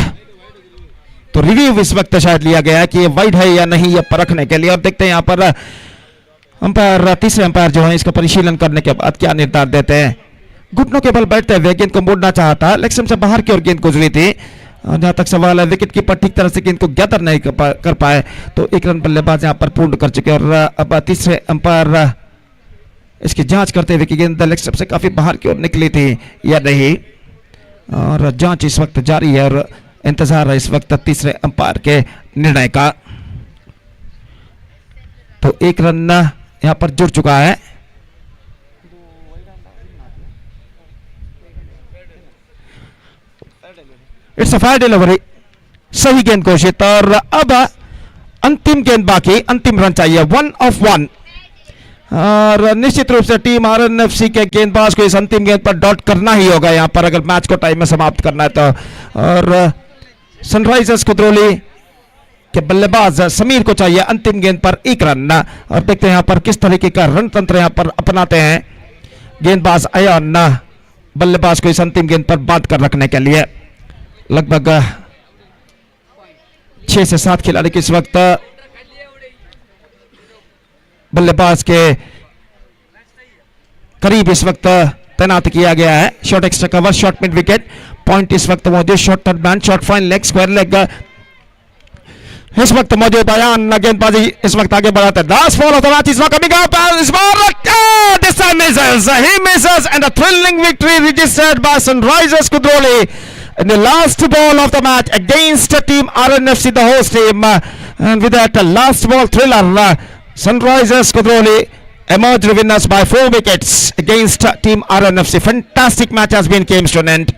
तो रिव्यू इस वक्त शायद लिया गया है कि ये वाइड है या नहीं, ये परखने के लिए। और देखते हैं यहां पर अंपायर, तीसरे अंपायर जो है इसका परिशीलन करने के बाद क्या निर्धार देते हैं। घुटनों के बल बैठते हुए गेंद को मोड़ना चाहता, लेग स्टंप से बाहर की ओर गेंद गुजरी थी। जहां तक सवाल है विकेट कीपर ठीक तरह से गेंद को गैदर नहीं कर पाए, तो 1 रन बल्लेबाज यहां पर पूर्ण कर चुके। और अब तीसरे अंपायर इसकी जांच करते हुए कि गेंद लेग स्टंप से काफी बाहर की ओर निकली थी या नहीं, और जांच इस वक्त जारी है और इंतजार है इस वक्त तीसरे अंपायर के निर्णय का। तो 1 रन यहां पर जुड़ चुका है। इट्स अ फायर डिलीवरी, सही गेंद घोषित। और अब अंतिम गेंद बाकी, अंतिम रन चाहिए, 1 of 1। और निश्चित रूप से टीम RNFC के गेंदबाज को इस अंतिम गेंद पर डॉट करना ही होगा यहां पर अगर मैच को टाइम में समाप्त करना है तो। और सनराइजर्स कुद्रोली के बल्लेबाज समीर को चाहिए अंतिम गेंद पर 1 रन। और देखते हैं यहां पर किस तरीके का रण तंत्र यहां पर अपनाते हैं गेंदबाज अयान बल्लेबाज को इस अंतिम गेंद पर बांध कर रखने के लिए। लगभग 6 से 7 खिलाड़ी के इस वक्त बल्लेबाज के करीब इस वक्त तैनात किया गया है। Short extra cover, short mid wicket, point इस वक्त मौजूद, short third man, short fine leg, square leg इस वक्त मौजूद। अयान गेंदबाजी इस वक्त आगे बढ़ाते हैं। Last ball of the match is now coming up, इस बार this time misses, he misses and a thrilling victory registered by Sunrisers Kudroli in the last ball of the match against team RNFC, the host team. And with that last ball thriller, Sunrisers Kudroli emerged winners by 4 wickets against team RNFC. Fantastic match has been came to an end.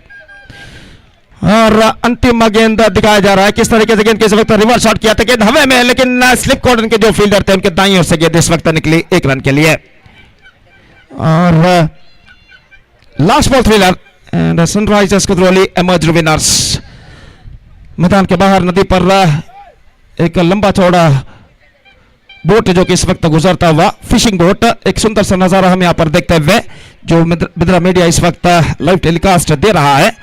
और अंतिम गेंद दिखाया जा रहा है किस तरीके से गेंद इस वक्त रिवर्स शॉट किया था, गेंद हवा में, लेकिन स्लिप कॉर्डर के जो फील्डर थे उनके दाईं ओर से गेंद इस वक्त निकली 1 रन के लिए। और last ball thriller and Sunrisers Kudroli emerge winners. मैदान के बाहर नदी पर एक लंबा चौड़ा बोट जो कि इस वक्त गुजरता हुआ फिशिंग बोट, एक सुंदर सा नजारा हम यहाँ पर देखते हुए जो बिद्रा मीडिया इस वक्त लाइव टेलीकास्ट दे रहा है।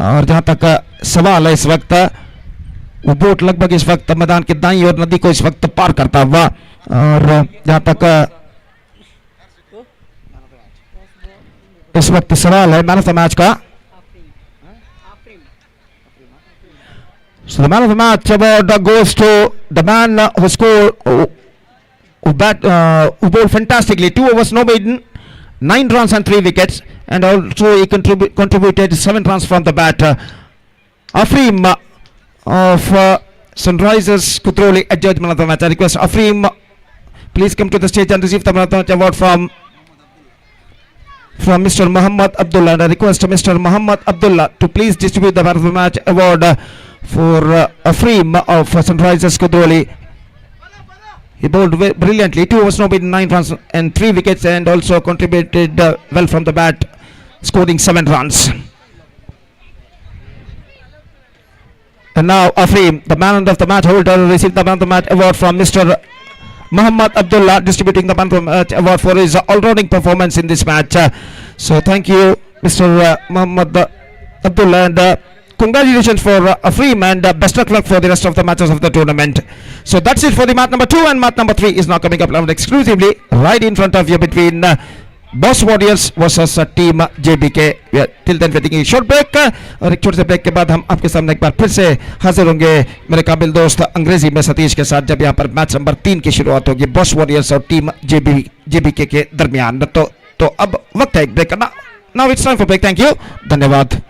और जहां तक सवाल है इस वक्त वो बोट लगभग इस वक्त मैदान के दाईं ओर नदी को इस वक्त पार करता हुआ। और जहां तक इस वक्त सवाल है मैन ऑफ द मैच का, so the man of the match award goes to the man who scored who bowled fantastically, 2 overs no maiden, 9 runs and 3 wickets, and also he contributed 7 runs from the bat. Afreem of Sunrisers Kudroli adjudged man of the match. I request Afreem please come to the stage and receive the man of the match award from Mr. Muhammad Abdullah. And I request Mr. Muhammad Abdullah to please distribute the man of the match award for Afreem of Sunrisers Kudroli. He bowled brilliantly, 2 overs no maiden, 9 runs and 3 wickets, and also contributed well from the bat, scoring 7 runs. And now Afreem, the man of the match holder, received the man of the match award from Mr. Muhammad Abdullah, distributing the man of the match award for his all-rounding performance in this match. So thank you, Mr. Muhammad Abdullah, and congratulations for Afreem, and best of luck for the rest of the matches of the tournament. So that's it for the match number 2, and match number 3 is now coming up exclusively right in front of you between Boss Warriors versus team JBK. Till then waiting a short break, और एक छोटे से break के बाद हम आपके सामने एक बार फिर से हाजिर होंगे मेरे काबिल दोस्त अंग्रेजी में सतीश के साथ, जब यहाँ पर मैच नंबर 3 की शुरुआत होगी बॉस वॉरियर्स और टीम JBK के दरमियान. तो अब वक्त है एक ब्रेक करना. Now it's time for break. Thank you, धन्यवाद.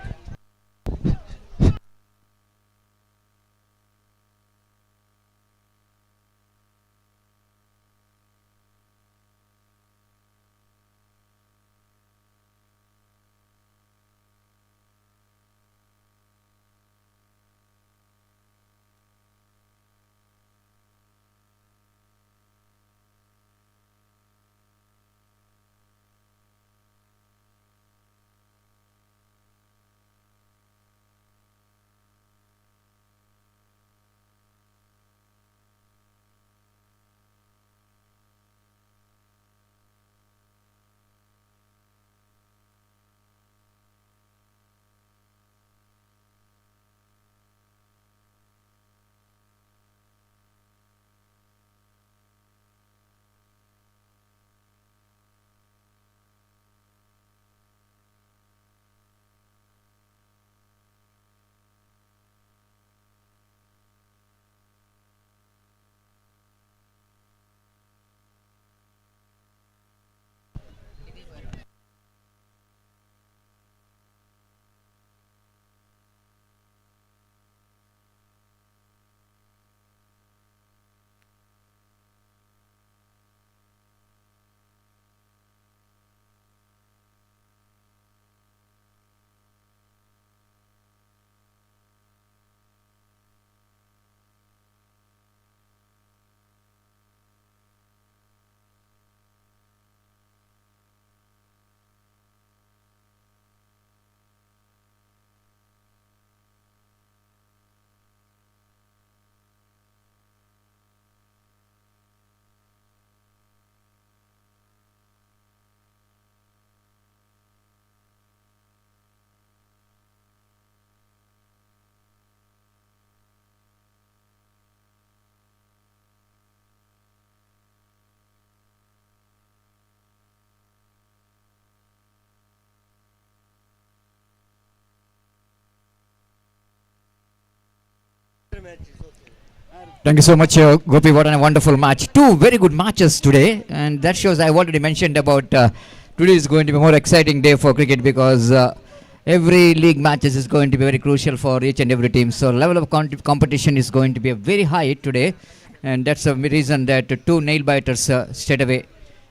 Thank you so much, Gopi. What a wonderful match. Two very good matches today, and that shows I already mentioned about today is going to be a more exciting day for cricket because every league matches is going to be very crucial for each and every team. So level of competition is going to be very high today, and that's the reason that two nail biters straight away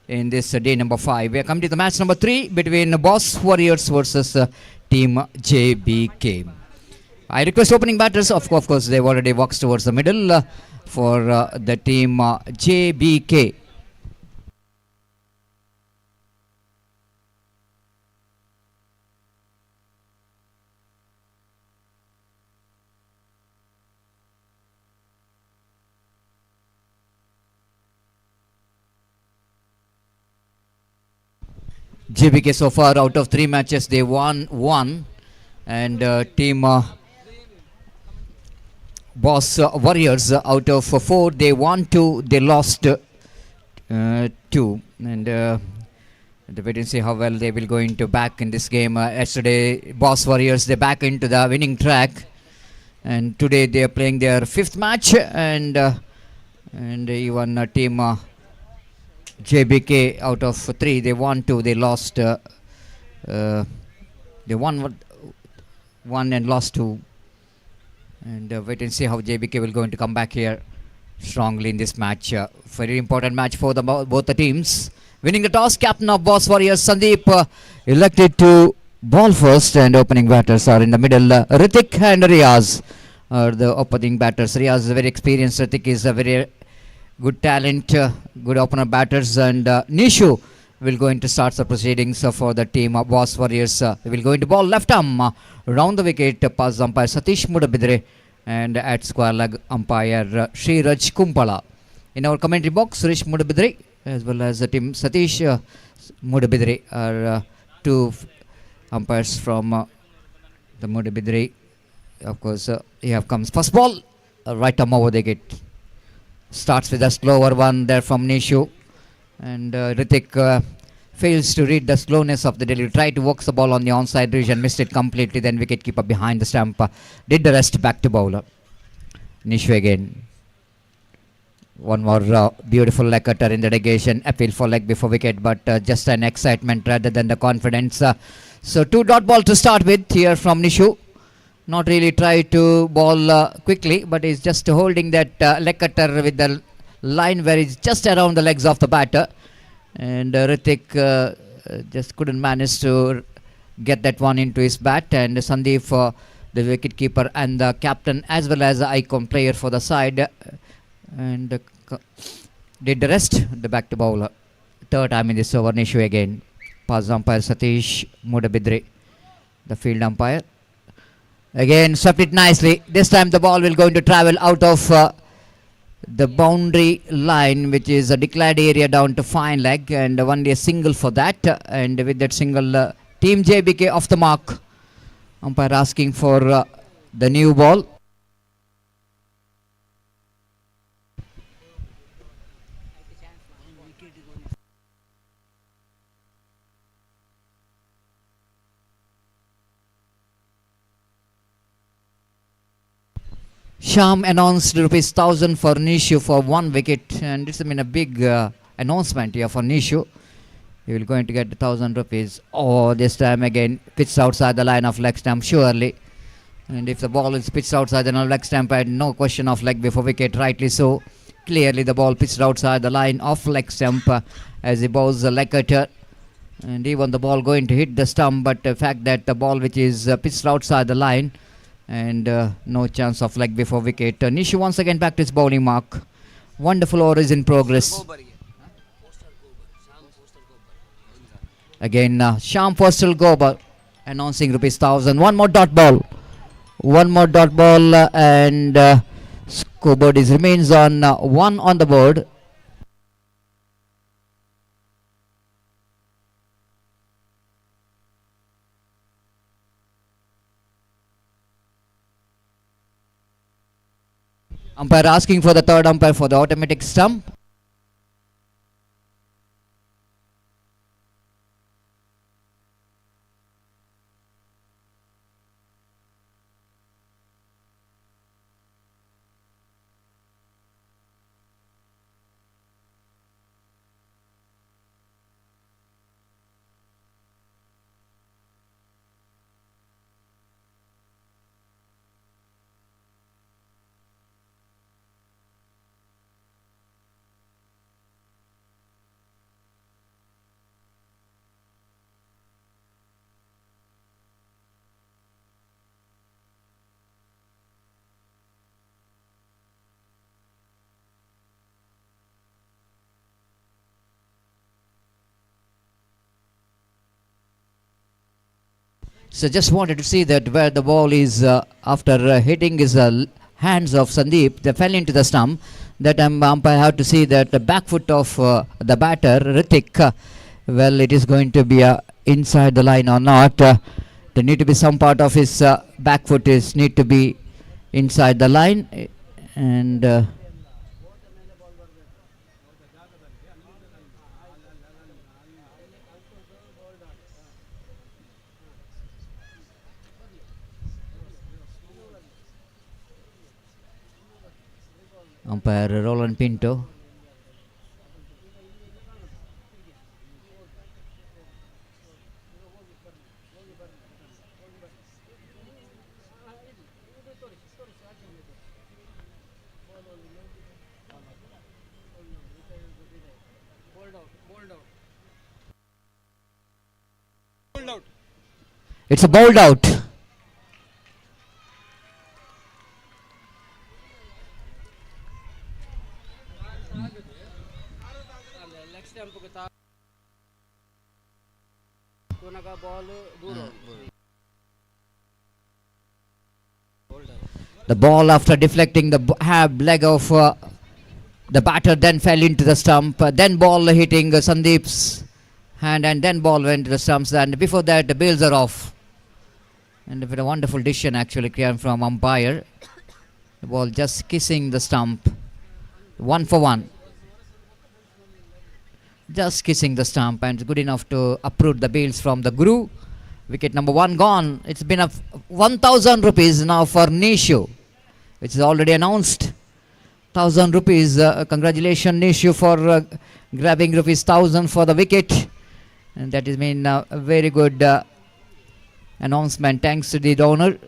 in this day number 5. We are coming to the match number 3 between Boss Warriors versus team JBK. I request opening batters, of course, they've already walked towards the middle for the team JBK. JBK so far out of 3 matches, they won 1, and team Boss Warriors out of 4, they won 2, they lost 2, and wait and see how well they will go into back in this game. Yesterday, Boss Warriors, they back into the winning track, and today they are playing their 5th match, and even team JBK out of 3, they won 2, they lost, they won 1 and lost 2. And wait and see how JBK will going to come back here strongly in this match. Very important match for both the teams. Winning the toss, captain of Boss Warriors, Sandeep, elected to ball first, and opening batters are in the middle. Ritik and Riaz are the opening batters. Riaz is a very experienced. Ritik is a very good talent, good opener batters, and Nishu will going to start the proceedings for the team of Boss Warriors. They will go into ball left arm round the wicket, past umpire Satish Mudabidre, and at square leg umpire Sriraj Kumpala. In our commentary box, Suresh Mudabidre as well as the team Satish Mudabidre are two umpires from the Mudabidre. Of course, here comes first ball, right arm over the wicket. Starts with a slower one there from Nishu, and Ritik fails to read the slowness of the delivery. Tried to work the ball on the onside region, missed it completely. Then wicketkeeper behind the stump did the rest. Back to bowler. Nishu again. One more beautiful leg cutter in the negation. Appeal for leg before wicket, but just an excitement rather than the confidence. So 2 dot ball to start with here from Nishu. Not really try to ball quickly, but he's just holding that leg cutter with the line where he's just around the legs of the batter. And Ritik just couldn't manage to get that one into his bat. And Sandeep, the wicket keeper and the captain as well as the icon player for the side, and did the rest. The back to bowler. Third time in this over. Nishu again. Pass umpire Satish Mudabidri, the field umpire. Again swept it nicely. This time the ball will going to travel out of the boundary line, which is a declared area, down to fine leg, and only a single for that. And with that single, Team JBK off the mark. Umpire asking for the new ball. Sham announced ₹1,000 for Nishu for 1 wicket, and it's a big announcement here for Nishu. He will going to get ₹1,000. Oh, this time again pitched outside the line of leg stump, surely. And if the ball is pitched outside the leg stump, I had no question of leg before wicket, rightly so. Clearly the ball pitched outside the line of leg stump as he bowls the leg cutter. And even the ball going to hit the stump, but the fact that the ball which is pitched outside the line, and no chance of leg before wicket. Nishu once again back to his bowling mark. Wonderful over is in progress. Again Sham Postal Gobar announcing ₹1,000. One more dot ball. One more dot ball, and scoreboard remains on 1 on the board. Umpire asking for the third umpire for the automatic stump. So just wanted to see that where the ball is after hitting his hands of Sandeep, they fell into the stump. That umpire had to see that the back foot of the batter Ritik, well, it is going to be inside the line or not. There need to be some part of his back foot is need to be inside the line, and umpire Roland Pinto. It's a bowled out. The ball, after deflecting the leg of the batter, then fell into the stump. Then ball hitting Sandeep's hand, and then ball went to the stumps. And before that, the bails are off. And with a wonderful decision actually came from umpire. The ball just kissing the stump. 1 for 1. just kissing the stump and good enough to uproot the bails from the Guru. Wicket number 1 gone. It's been a 1,000 rupees now for Nishu, which is already announced. 1,000 rupees. Congratulations, Nishu, for grabbing rupees 1,000 for the wicket. And that has been a very good announcement. Thanks to the donor.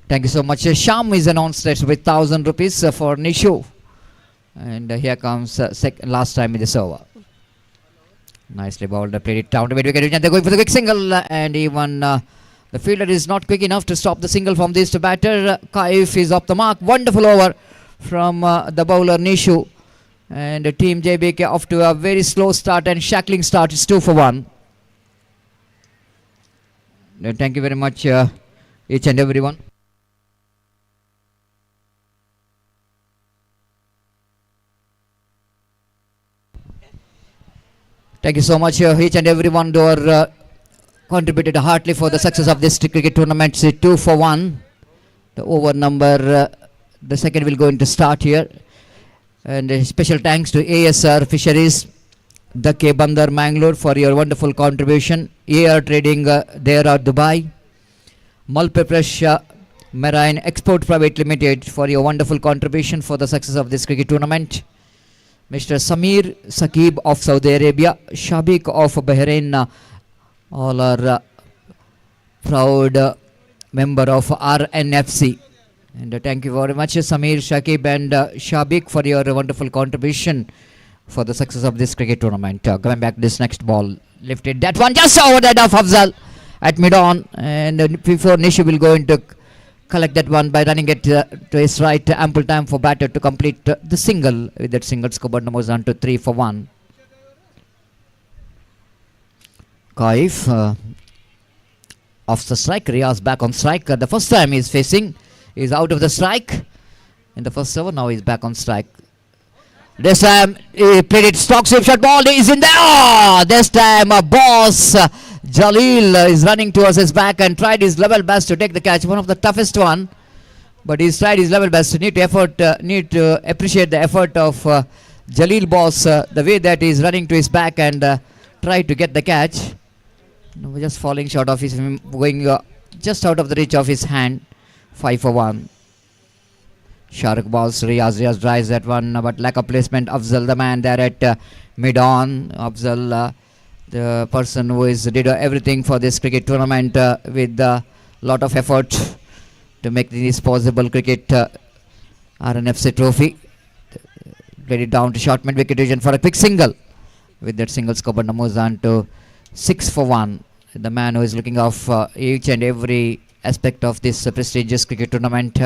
Thank you so much. Sham is announced with 1,000 rupees for Nishu. And here comes last time in this over. Nicely bowled, played it down to mid-wicket. They're going for the quick single, and even the fielder is not quick enough to stop the single from this batter. Kaif is off the mark. Wonderful over from the bowler Nishu. And Team JBK off to a very slow start and shackling start. It's 2 for 1. Thank you very much, each and everyone. Thank you so much, each and everyone who are contributed heartily for the success of this cricket tournament. 2 for 1. The over number, the second will go into start here. And a special thanks to ASR Fisheries, the K Bandar Mangalore for your wonderful contribution. AR Trading there at Dubai. Mulpepresh Marine Export Private Limited for your wonderful contribution for the success of this cricket tournament. Mr. Samir Saqib of Saudi Arabia, Shabik of Bahrain, all are proud member of Rnfc. And thank you very much, Samir, Shakib and Shabik, for your wonderful contribution for the success of this cricket tournament. Coming back to this next ball, lifted that one just over the head of Afzal at mid-on, and before Nishu will go into collect that one by running it to his right. Ample time for batter to complete the single. With that single, scoreboard numbers on to 3 for 1. Kaif off the strike. Riaz back on strike. The first time he's facing is out of the strike in the first over. Now he's back on strike. This time he played it stock sweep shot ball. He's in there. Oh, this time boss Jalil is running towards his back and tried his level best to take the catch. One of the toughest one, but he's tried his level best. Need to appreciate the effort of Jalil boss, the way that he's running to his back and try to get the catch. No, just falling short of his, going just out of the reach of his hand. 5 for 1. Shark balls. Riaz drives that one, but lack of placement. Afzal, the man there at mid-on. Afzal, the person who did everything for this cricket tournament with a lot of effort to make this possible cricket Rnfc trophy. Played it down to short mid-wicket region for a quick single. With that single, scoreboard numbers on to 6 for 1. The man who is looking off each and every aspect of this prestigious cricket tournament.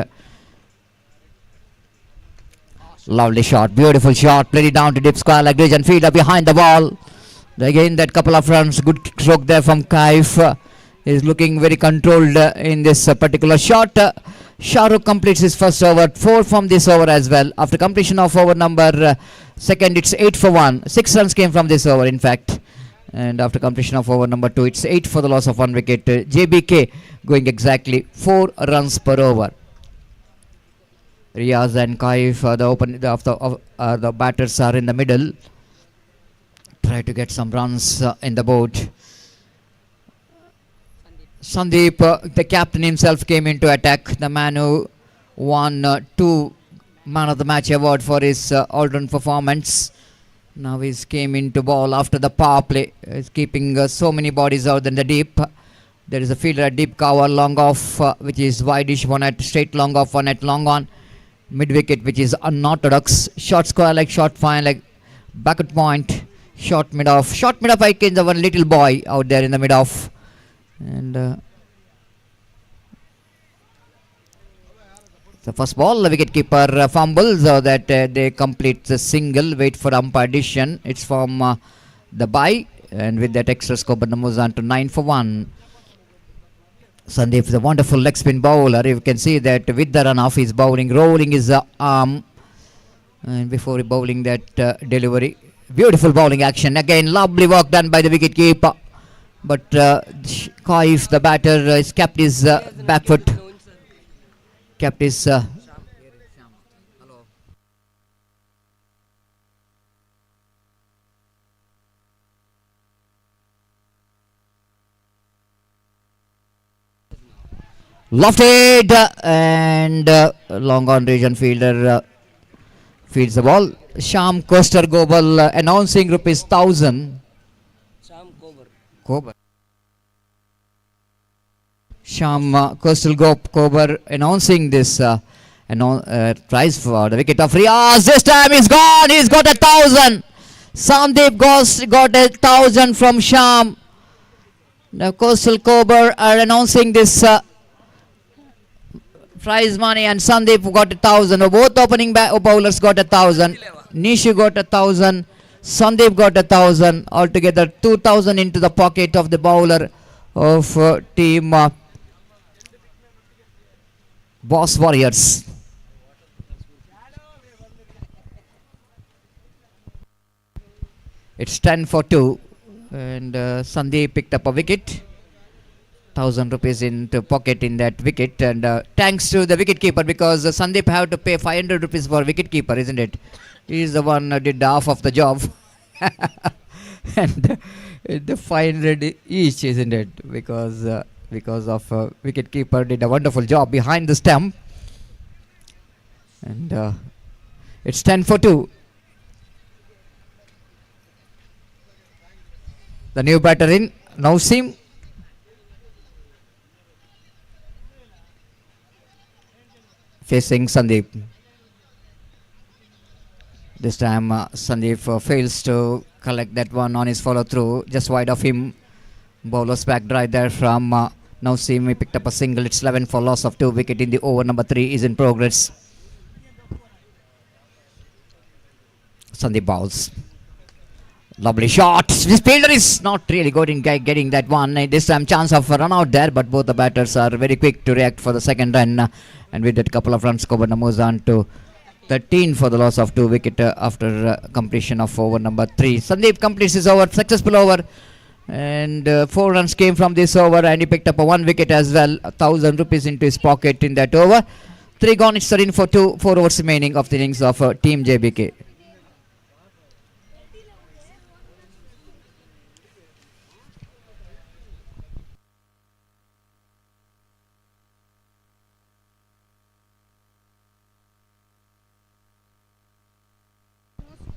Lovely shot, beautiful shot. Played it down to deep square like region, fielder behind the ball. Again, that couple of runs, good stroke there from Kaif. Is looking very controlled in this particular shot. Shahrukh completes his first over. 4 from this over as well. After completion of over number second, it's 8 for 1. 6 runs came from this over, in fact. And after completion of over number 2, it's 8 for the loss of 1 wicket. JBK going exactly 4 runs per over. Riaz and Kaif, the batters are in the middle. Try to get some runs in the board. Sandeep, the captain himself, came into attack. The man who won 2 Man of the Match award for his all-round performance. Now he's came into ball after the power play. He's keeping so many bodies out in the deep. There is a fielder at deep cover, long off, which is wideish, one at straight long off, one at long on. Mid-wicket, which is unorthodox. Short square like short fine, like back at point. Short mid-off. Short mid-off, I can the one little boy out there in the mid-off. And the first ball, the wicket-keeper fumbles so that they complete the single. Wait for umpire decision. It's from the bye. And with that extra score, but moves on to 9 for 1. Sandeep is a wonderful leg spin bowler. You can see that with the run-off, he's bowling, rolling his arm. And before bowling that delivery. Beautiful bowling action. Again, lovely work done by the wicket-keeper. but Kaif, the batter, is kept his back foot, kept his lofted and long on region fielder feeds the ball. Sham Coaster Gobal announcing rupees 1,000. Kobar. Sham Coastal Kobar announcing this prize for the wicket of Riaz. This time he's gone. He's got 1,000. Sandeep got 1,000 from Sham. The Coastal Kobar are announcing this prize money, and Sandeep got 1,000. Both opening bowlers got 1,000. Nishu got 1,000. Sandeep got 1,000. Altogether 2,000 into the pocket of the bowler of team Boss Warriors. It's 10 for 2, and Sandeep picked up a wicket. 1,000 rupees into pocket in that wicket, and thanks to the wicket keeper, because Sandeep have to pay 500 rupees for wicket keeper, isn't it? He is the one who did half of the job. And the 500 each, isn't it? Because of wicket keeper did a wonderful job behind the stump, and it's 10 for 2. The new batter in Nausim. Facing Sandeep. This time Sandeep fails to collect that one on his follow through, just wide of him. Bowler's back drive there from Nausim. He picked up a single. It's 11 for loss of 2 wicket in the over. Number 3 is in progress. Sandeep bowls. Lovely shot. This fielder is not really getting that one. This time chance of a run out there, but both the batters are very quick to react for the second run. And with that couple of runs, Kobar moves on to 13 for the loss of 2 wicket after completion of over number 3. Sandeep completes his over, successful over. And 4 runs came from this over, and he picked up a 1 wicket as well. 1,000 rupees into his pocket in that over. 3 gone, it's 13 for 2. 4 overs remaining of the innings of Team JBK.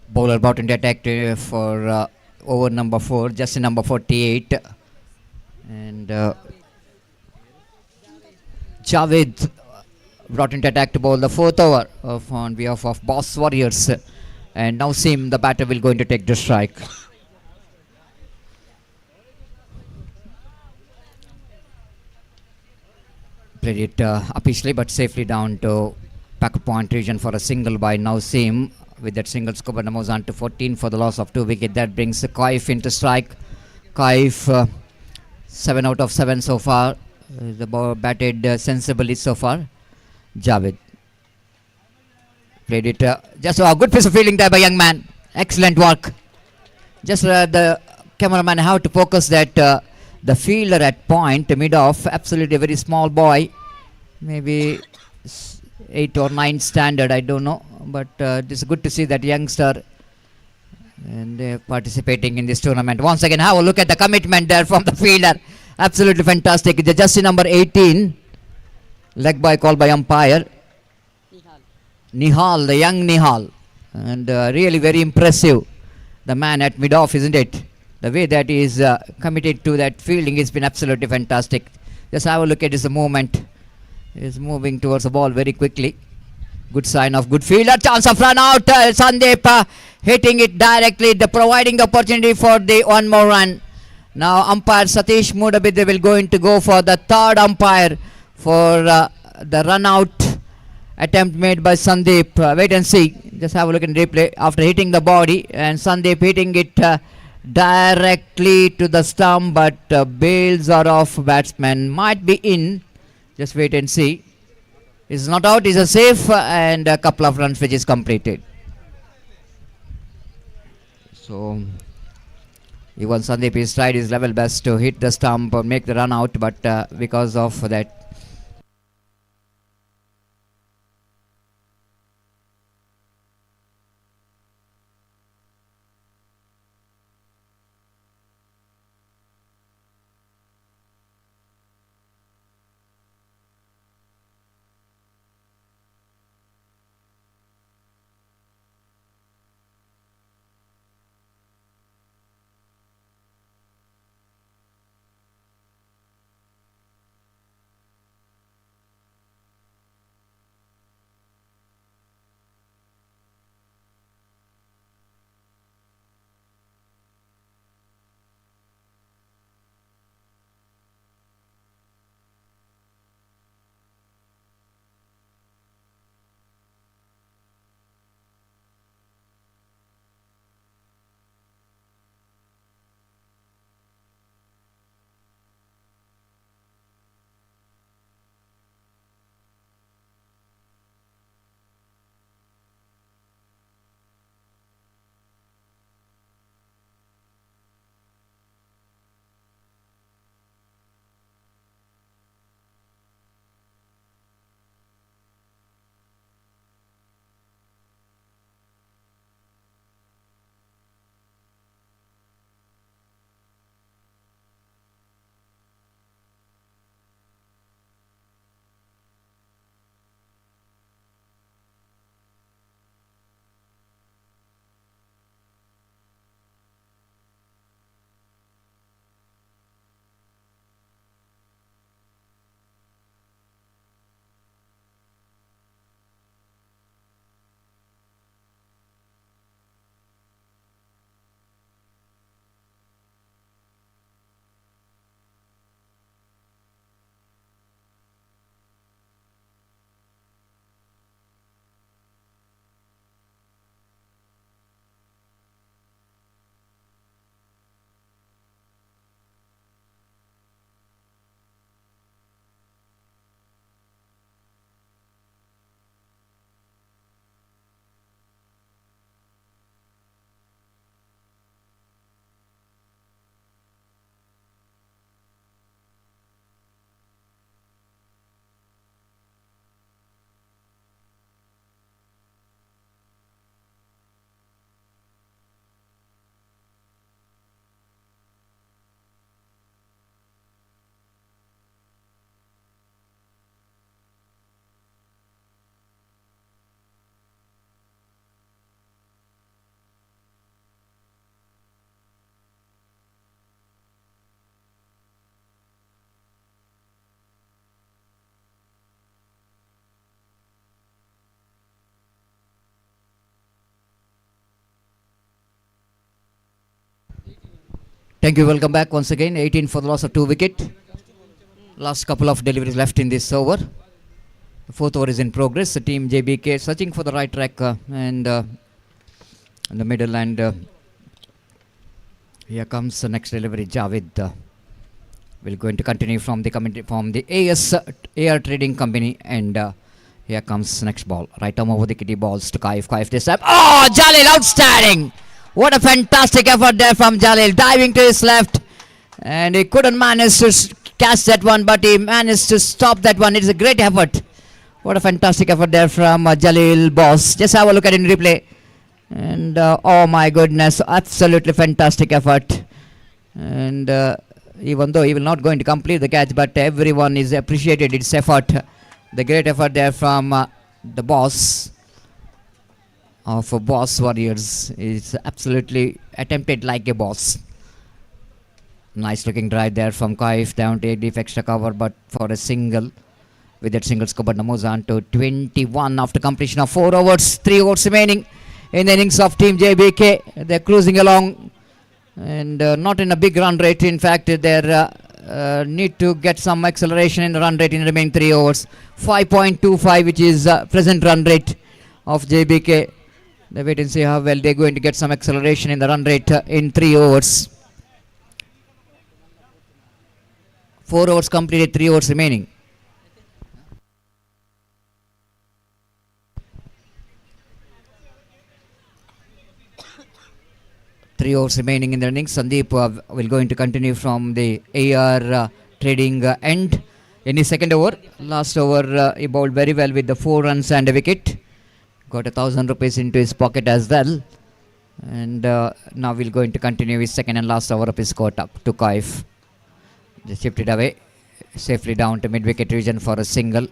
Bowler brought into attack for over number 4, just number 48. And Javed brought into attack to bowl the 4th over on behalf of Boss Warriors. And now Sim, the batter, will going to take the strike. Played it upishly but safely down to back point region for a single by Nausim. With that single, Kobar moves on to 14 for the loss of 2 wicket. That brings Kaif into strike. Kaif 7 out of 7 so far. The ball batted sensibly so far. Javed played it. Just a good piece of fielding there by young man. Excellent work. Just the cameraman have to focus that the fielder at point, mid-off, absolutely a very small boy. Maybe 8 or 9 standard, I don't know, but it's good to see that youngster and participating in this tournament. Once again, have a look at the commitment there from the fielder. Absolutely fantastic. The jersey number 18, leg by call by umpire Nihal, the young Nihal, and really very impressive. The man at mid-off, isn't it? The way that he is committed to that fielding has been absolutely fantastic. Just have a look at his movement. Is moving towards the ball very quickly. Good sign of good fielder. Chance of run out. Sandeep hitting it directly, providing the opportunity for the one more run. Now umpire Satish Mudabide will going to go for the 3rd umpire for the run out attempt made by Sandeep. Wait and see. Just have a look in replay. After hitting the body, and Sandeep hitting it directly to the stump, but bails are off. Batsman might be in. Just wait and see. It's not out, it's a safe, and a couple of runs which is completed. So Even Sandeep is tried his level best to hit the stump or make the run out, but because of that, thank you. Welcome back once again. 18 for the loss of 2 wicket. Last couple of deliveries left in this over. The fourth over is in progress. The team JBK searching for the right track and in the middle, and here comes the next delivery. Javed will going to continue from the AR Trading Company, and here comes next ball. Right arm over the kitty balls to Kaif. Kaif this time. Oh, Jalil, outstanding! What a fantastic effort there from Jalil, diving to his left, and he couldn't manage to catch that one, but he managed to stop that one. It's a great effort. What a fantastic effort there from Jalil, boss. Just have a look at it in replay. And oh my goodness, absolutely fantastic effort. And even though he will not going to complete the catch, but everyone is appreciated its effort. The great effort there from the boss of Boss Warriors is absolutely attempted like a boss. Nice looking drive there from Kaif down to 8 deep extra cover, but for a single. With that single scored, moves on to 21 after completion of 4 overs. 3 overs remaining in the innings of Team JBK. They're cruising along and not in a big run rate. In fact, they need to get some acceleration in the run rate in the remaining 3 overs. 5.25, which is present run rate of JBK. They wait and see how well they're going to get some acceleration in the run rate in 3 overs. 4 overs completed, 3 overs remaining. overs remaining in the innings. Sandeep will going to continue from the AR trading end. In his second over, last over he bowled very well with the 4 runs and a wicket. Got 1,000 rupees into his pocket as well. And now we're going to continue his second and last over of his score up to Kaif. Just shifted away safely down to mid-wicket region for a single.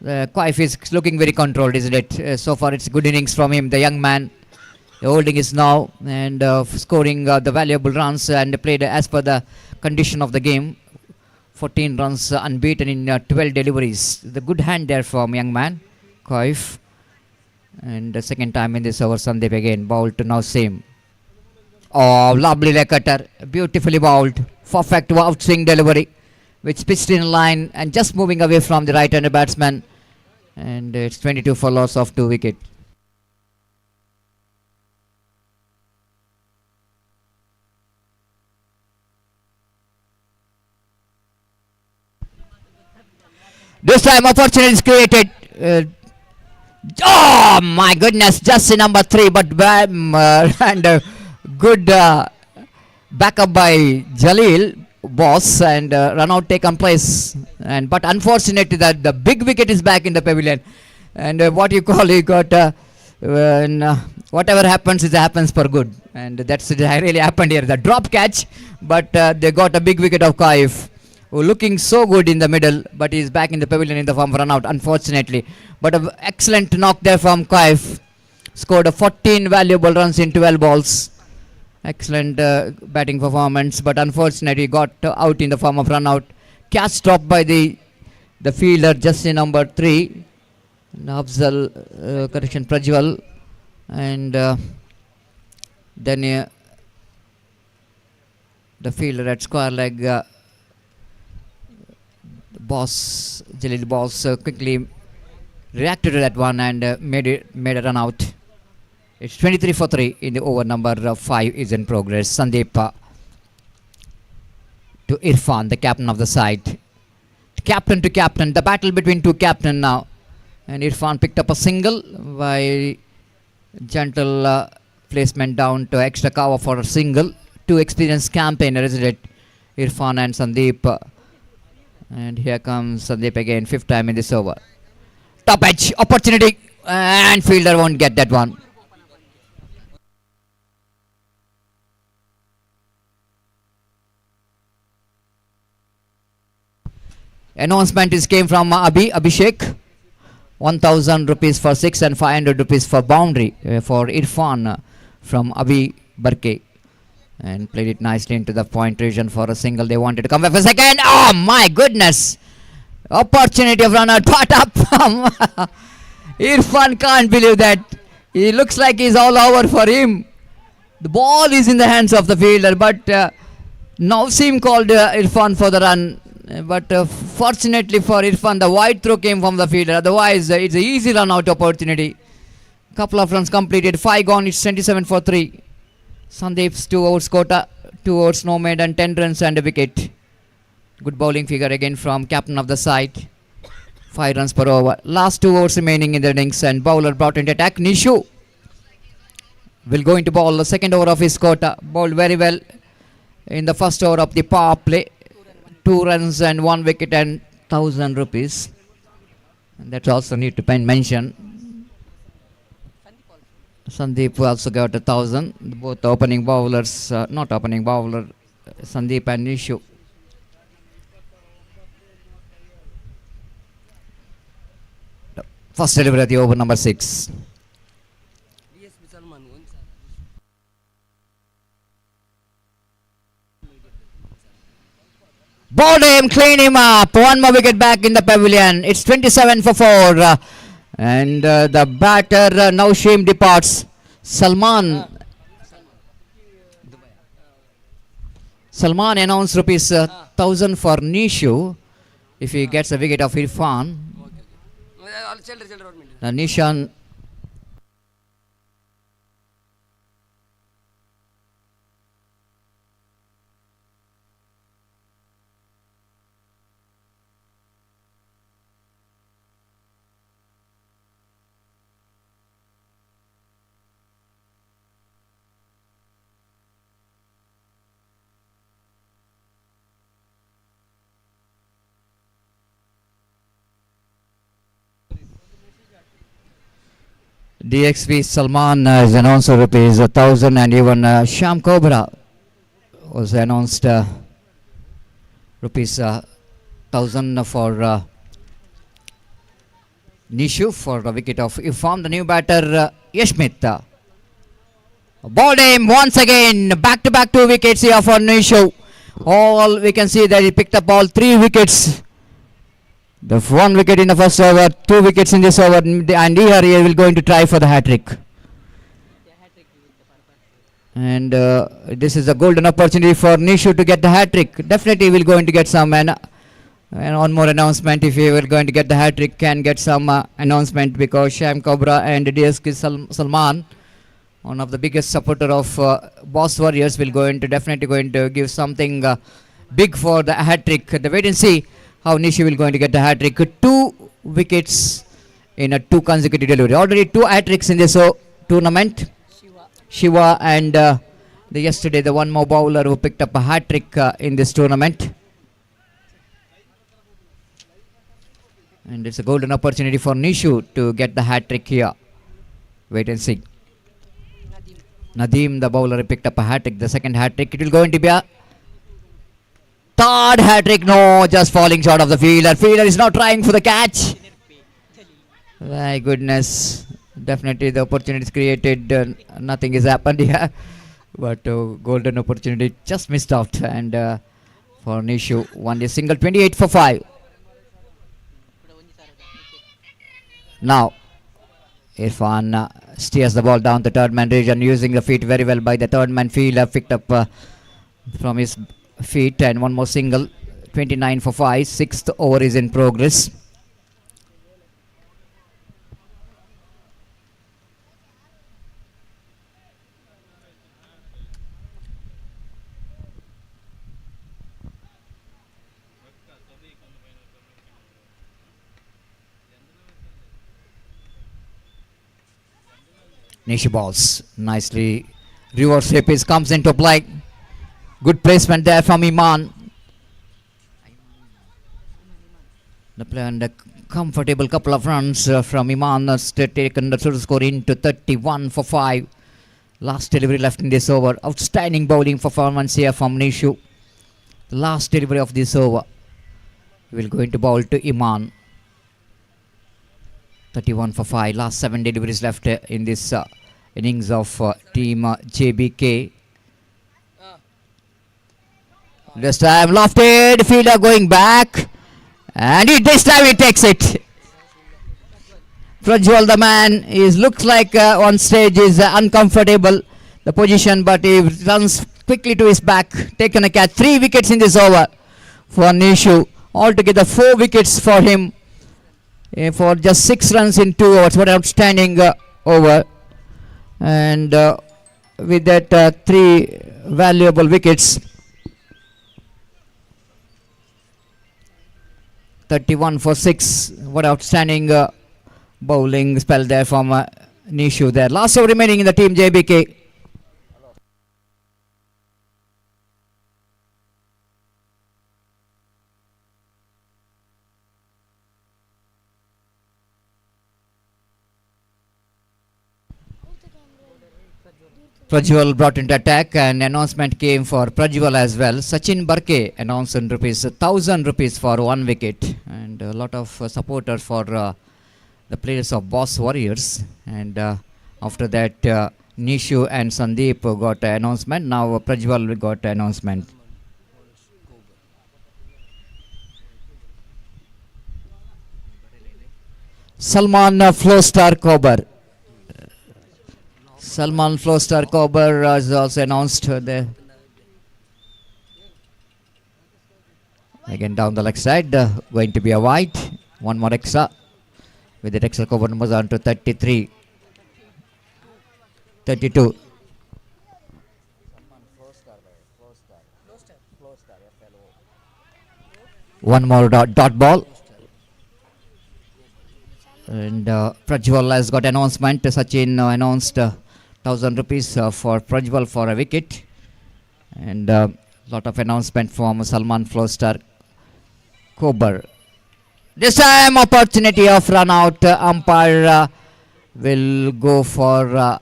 Kaif is looking very controlled, isn't it? So far it's good innings from him, the young man. Holding is now and scoring the valuable runs and played as per the condition of the game. 14 runs unbeaten in 12 deliveries. The good hand there from young man, Kaif. And the second time in this over, Sandeep again bowled to now same. Oh, lovely leg cutter, beautifully bowled. Perfect outswing delivery, which pitched in line and just moving away from the right-hander batsman. And it's 22 for loss of 2 wickets. This time opportunity is created. Oh my goodness, just a number 3, but and good backup by Jalil, boss, and run out taken place. And but unfortunately that the big wicket is back in the pavilion. And what you call, he got whatever happens, it happens for good. And that's really happened here. The drop catch, but they got a big wicket of Kaif, who looking so good in the middle, but he's back in the pavilion in the form of run out, unfortunately. But an excellent knock there from Kaif. Scored a 14 valuable runs in 12 balls. Excellent batting performance, but unfortunately got out in the form of run out. Catch dropped by the fielder, just in number 3. Afzal, correction, Prajwal. And then the fielder at square leg, boss Jalil Boss quickly reacted to that one and made a run out. It's 23 for 3 in the over. Number 5 is in progress. Sandeep to Irfan, the captain of the side. Captain to captain, the battle between two captains now. And Irfan picked up a single by gentle placement down to extra cover for a single. Two experienced campaigners, isn't it? Irfan and Sandeep. And here comes Sandeep again, 5th time in this over. Top edge, opportunity, and fielder won't get that one. Announcement is came from Abhishek. 1,000 rupees for 6 and 500 rupees for boundary for Irfan from Abhi Barke. And played it nicely into the point region for a single. They wanted to come back for a second. Oh my goodness! Opportunity of runner caught up. Irfan can't believe that. He looks like he's all over for him. The ball is in the hands of the fielder, but Nausim called Irfan for the run. But fortunately for Irfan, the wide throw came from the fielder. Otherwise, it's an easy run out opportunity. Couple of runs completed. 5 gone. It's 27 for 3. Sandeep's 2 overs quota, 2 overs no made and 10 runs and a wicket. Good bowling figure again from captain of the side. 5 runs per over. Last 2 overs remaining in the innings and bowler brought into attack. Nishu will go into bowl the second over of his quota. Bowled very well in the first over of the power play. 2 runs and 1 wicket and 1,000 rupees. And that also need to mention. Sandeep also got 1,000. Both opening bowlers, not opening bowler, Sandeep and Nishu. First delivery at the over number 6. Bowled him, clean him up. 1 more wicket back in the pavilion. It's 27 for 4. And the batter Naushim departs. Salman announced rupees 1,000 for Nishu if he gets a wicket of Irfan. Nishan DXP Salman is announced rupees 1,000, and even Sham Cobra was announced rupees 1,000 for Nishu for the wicket of Ifam. The new batter Yashmit. Ball him once again. Back-to-back 2 wickets here for Nishu. All we can see that he picked up all 3 wickets. The 1 wicket in the first over, 2 wickets in this over, and here he will going to try for the hat-trick. And this is a golden opportunity for Nishu to get the hat-trick. Definitely will going to get some and one more announcement. If he will going to get the hat-trick, can get some announcement, because Sham Cobra and DSK Salman, one of the biggest supporter of Boss Warriors, will definitely going to give something big for the hat-trick. The wait and see how Nishu will going to get the hat-trick. 2 wickets in a 2 consecutive delivery. Already 2 hat-tricks in this tournament. Shiva and yesterday the one more bowler who picked up a hat-trick in this tournament. And it's a golden opportunity for Nishu to get the hat-trick here. Wait and see. Nadeem, the bowler, picked up a hat-trick, the second hat-trick. It will going to be a 3rd hat-trick. No, just falling short of the fielder. Fielder is not trying for the catch. My goodness. Definitely the opportunity is created. Nothing has happened here. But golden opportunity just missed out. And for Nishu, only single, 28 for 5. Now, Irfan steers the ball down the 3rd man region, using the feet very well by the 3rd man fielder. Picked up from his feet, and one more single, 29 for 5. 6th over is in progress. Nishu balls nicely. Reverse hip comes into play. Good placement there from Iman. The play and a comfortable couple of runs from Iman has taken the total score into 31 for 5. Last delivery left in this over. Outstanding bowling performance here from Nishu. The last delivery of this over. He will go into bowl to Iman. 31 for 5. Last 7 deliveries left in this innings of team JBK. This time lofted, fielder going back, and this time he takes it. Prajwal, the man, looks like on stage is uncomfortable the position, but he runs quickly to his back, taken a catch. 3 wickets in this over for Nishu. Altogether 4 wickets for him. For just 6 runs in 2 overs. What an outstanding over. And with that 3 valuable wickets, 31 for 6. What outstanding bowling spell there from Nishu there. Last over remaining in the team JBK. Prajwal brought into attack, and announcement came for Prajwal as well. Sachin Barke announced in rupees 1,000 rupees for 1 wicket, and a lot of supporters for the players of Boss Warriors. And after that, Nishu and Sandeep got an announcement. Now Prajwal got an announcement. Salman Flowstar Kobar. Salman Flowstar Kobar is also announced there. Again down the leg side, going to be a wide. One more extra. With that extra, Kobar numbers on to 33. 32. One more dot ball. And Prajwal has got announcement. Sachin announced 1,000 rupees for Prajwal for a wicket. And lot of announcement from Salman Flowstar Kobar. This time opportunity of run out. Umpire will go for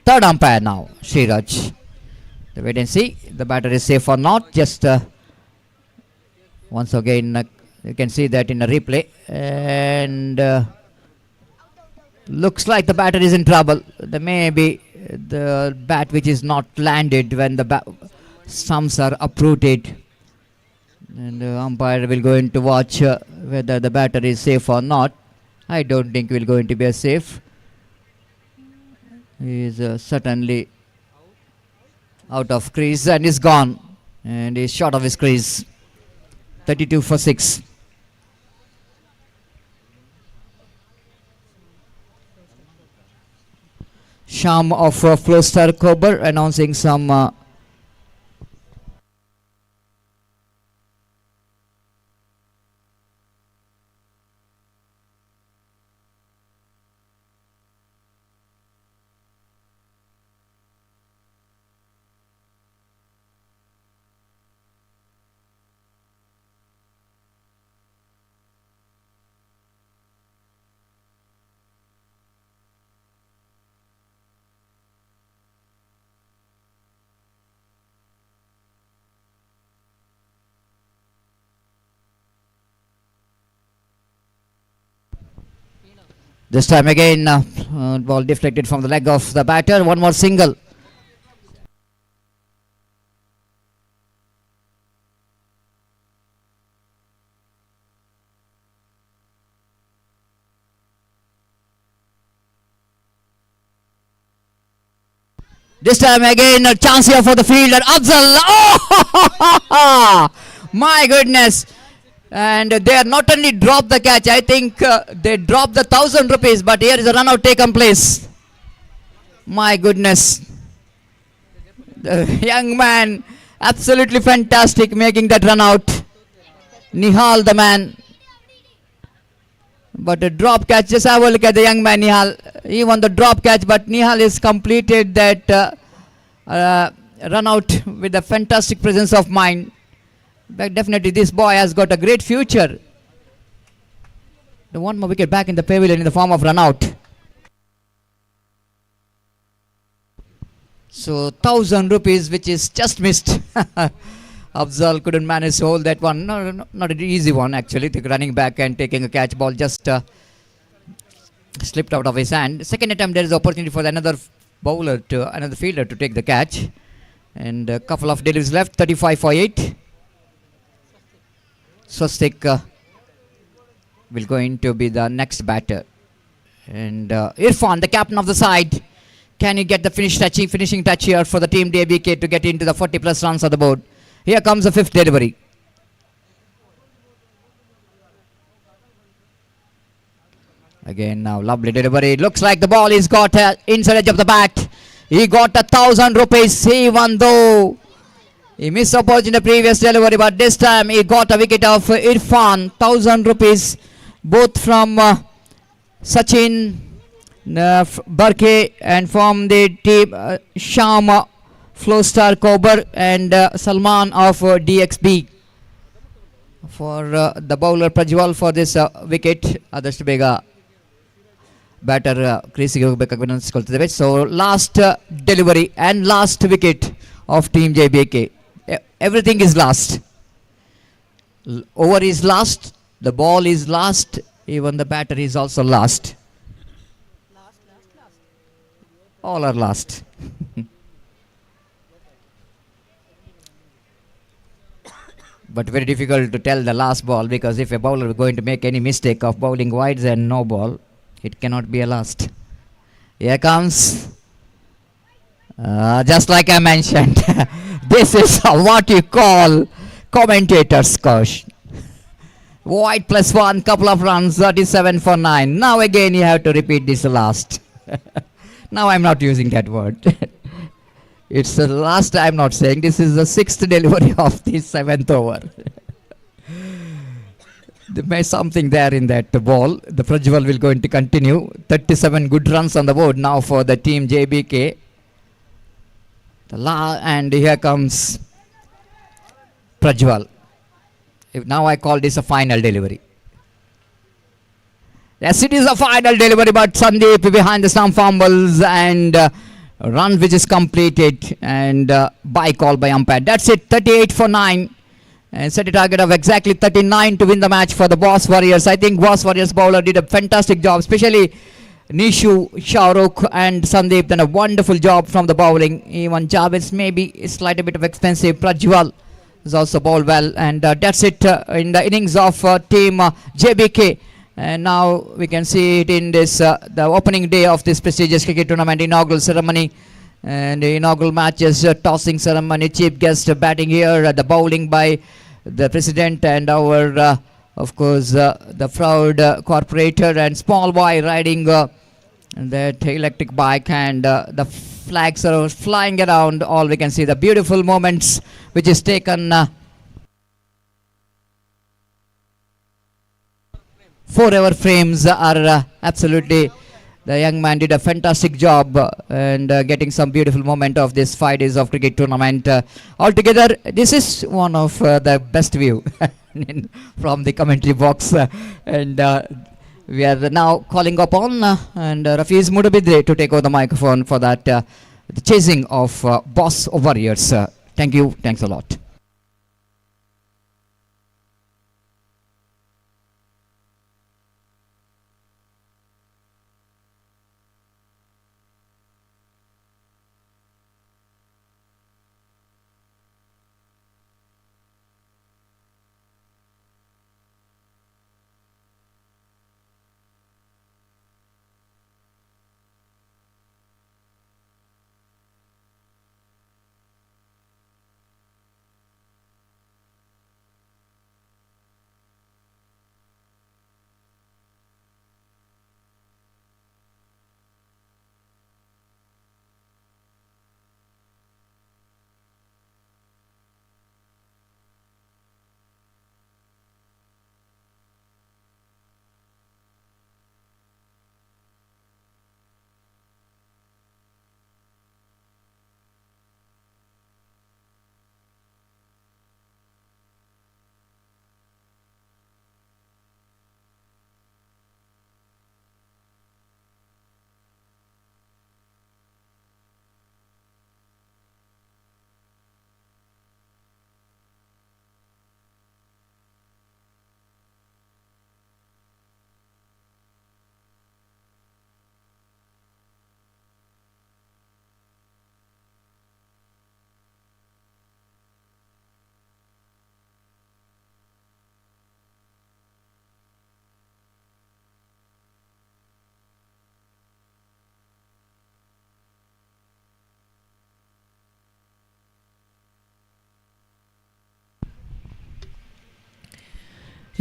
third umpire now, Sriraj. The wait and see. The batter is safe or not. Just once again, you can see that in a replay. And looks like the batter is in trouble. There may be the bat which is not landed when the stumps are uprooted. And the umpire will go in to watch whether the batter is safe or not. I don't think will going to be a safe. He is certainly out of crease and is gone. And he's short of his crease. 32 for 6. Sham of Flowstar Kober announcing some this time again, ball deflected from the leg of the batter. One more single. This time again, a chance here for the fielder. Afzal. Oh! My goodness. And they are not only dropped the catch, I think they dropped the 1,000 rupees, but here is a run out taken place. My goodness. The young man, absolutely fantastic, making that run out. Nihal, the man. But a drop catch, just have a look at the young man, Nihal. He won the drop catch, but Nihal has completed that run out with a fantastic presence of mind. But definitely this boy has got a great future. The one more wicket back in the pavilion in the form of run out. So 1,000 rupees which is just missed. Afzal couldn't manage to hold that one. No, not an easy one actually. Running back and taking a catch ball just slipped out of his hand. Second attempt there is opportunity for another fielder to take the catch. And a couple of deliveries left. 35 for 8. Swastik will going to be the next batter. And Irfan, the captain of the side. Can he get the finishing touch here for the team DBK to get into the 40 plus runs on the board? Here comes the fifth delivery. Again now, lovely delivery. Looks like the ball is got inside edge of the bat. He got 1,000 rupees, even though he missed opportunity in the previous delivery, but this time he got a wicket of Irfan. 1,000 rupees, both from Sachin Barke and from the team Sham Flowstar Kober and Salman of DXB. For the bowler Prajwal for this wicket, Adarsh Bega batter crease. So last delivery and last wicket of team JBK. Everything is last. Over is last. The ball is last. Even the batter is also last. All are last. But very difficult to tell the last ball, because if a bowler is going to make any mistake of bowling wides and no ball, it cannot be a last. Here comes. Just like I mentioned, this is what you call commentator's curse. White plus 1, couple of runs, 37 for 9. Now again you have to repeat this last. Now I'm not using that word. It's the last, I'm not saying. This is the 6th delivery of the 7th over. There may something there in that ball. The Prajwal will going to continue. 37 good runs on the board now for the team JBK. And here comes Prajwal. Now I call this a final delivery. Yes, it is a final delivery, but Sandeep behind the stump fumbles and run which is completed and by call by umpire. That's it, 38 for 9. And set a target of exactly 39 to win the match for the Boss Warriors. I think Boss Warriors bowler did a fantastic job, especially Nishu, Shahrukh and Sandeep done a wonderful job from the bowling. Even Javeds maybe a slight bit of expensive. Prajwal is also bowled well, and that's it in the innings of team JBK. And now we can see it in this the opening day of this prestigious cricket tournament inaugural ceremony. And the inaugural matches, tossing ceremony, chief guest batting here, the bowling by the president and our, of course, the proud corporator and small boy riding that electric bike, and the flags are flying around. All we can see the beautiful moments which is taken. Forever frames are absolutely. The young man did a fantastic job and getting some beautiful moment of this 5 days of cricket tournament. Altogether, this is one of the best view from the commentary box. And we are now calling upon and Rafiz Mudabidre to take over the microphone for that the chasing of Boss Warriors. Thank you. Thanks a lot.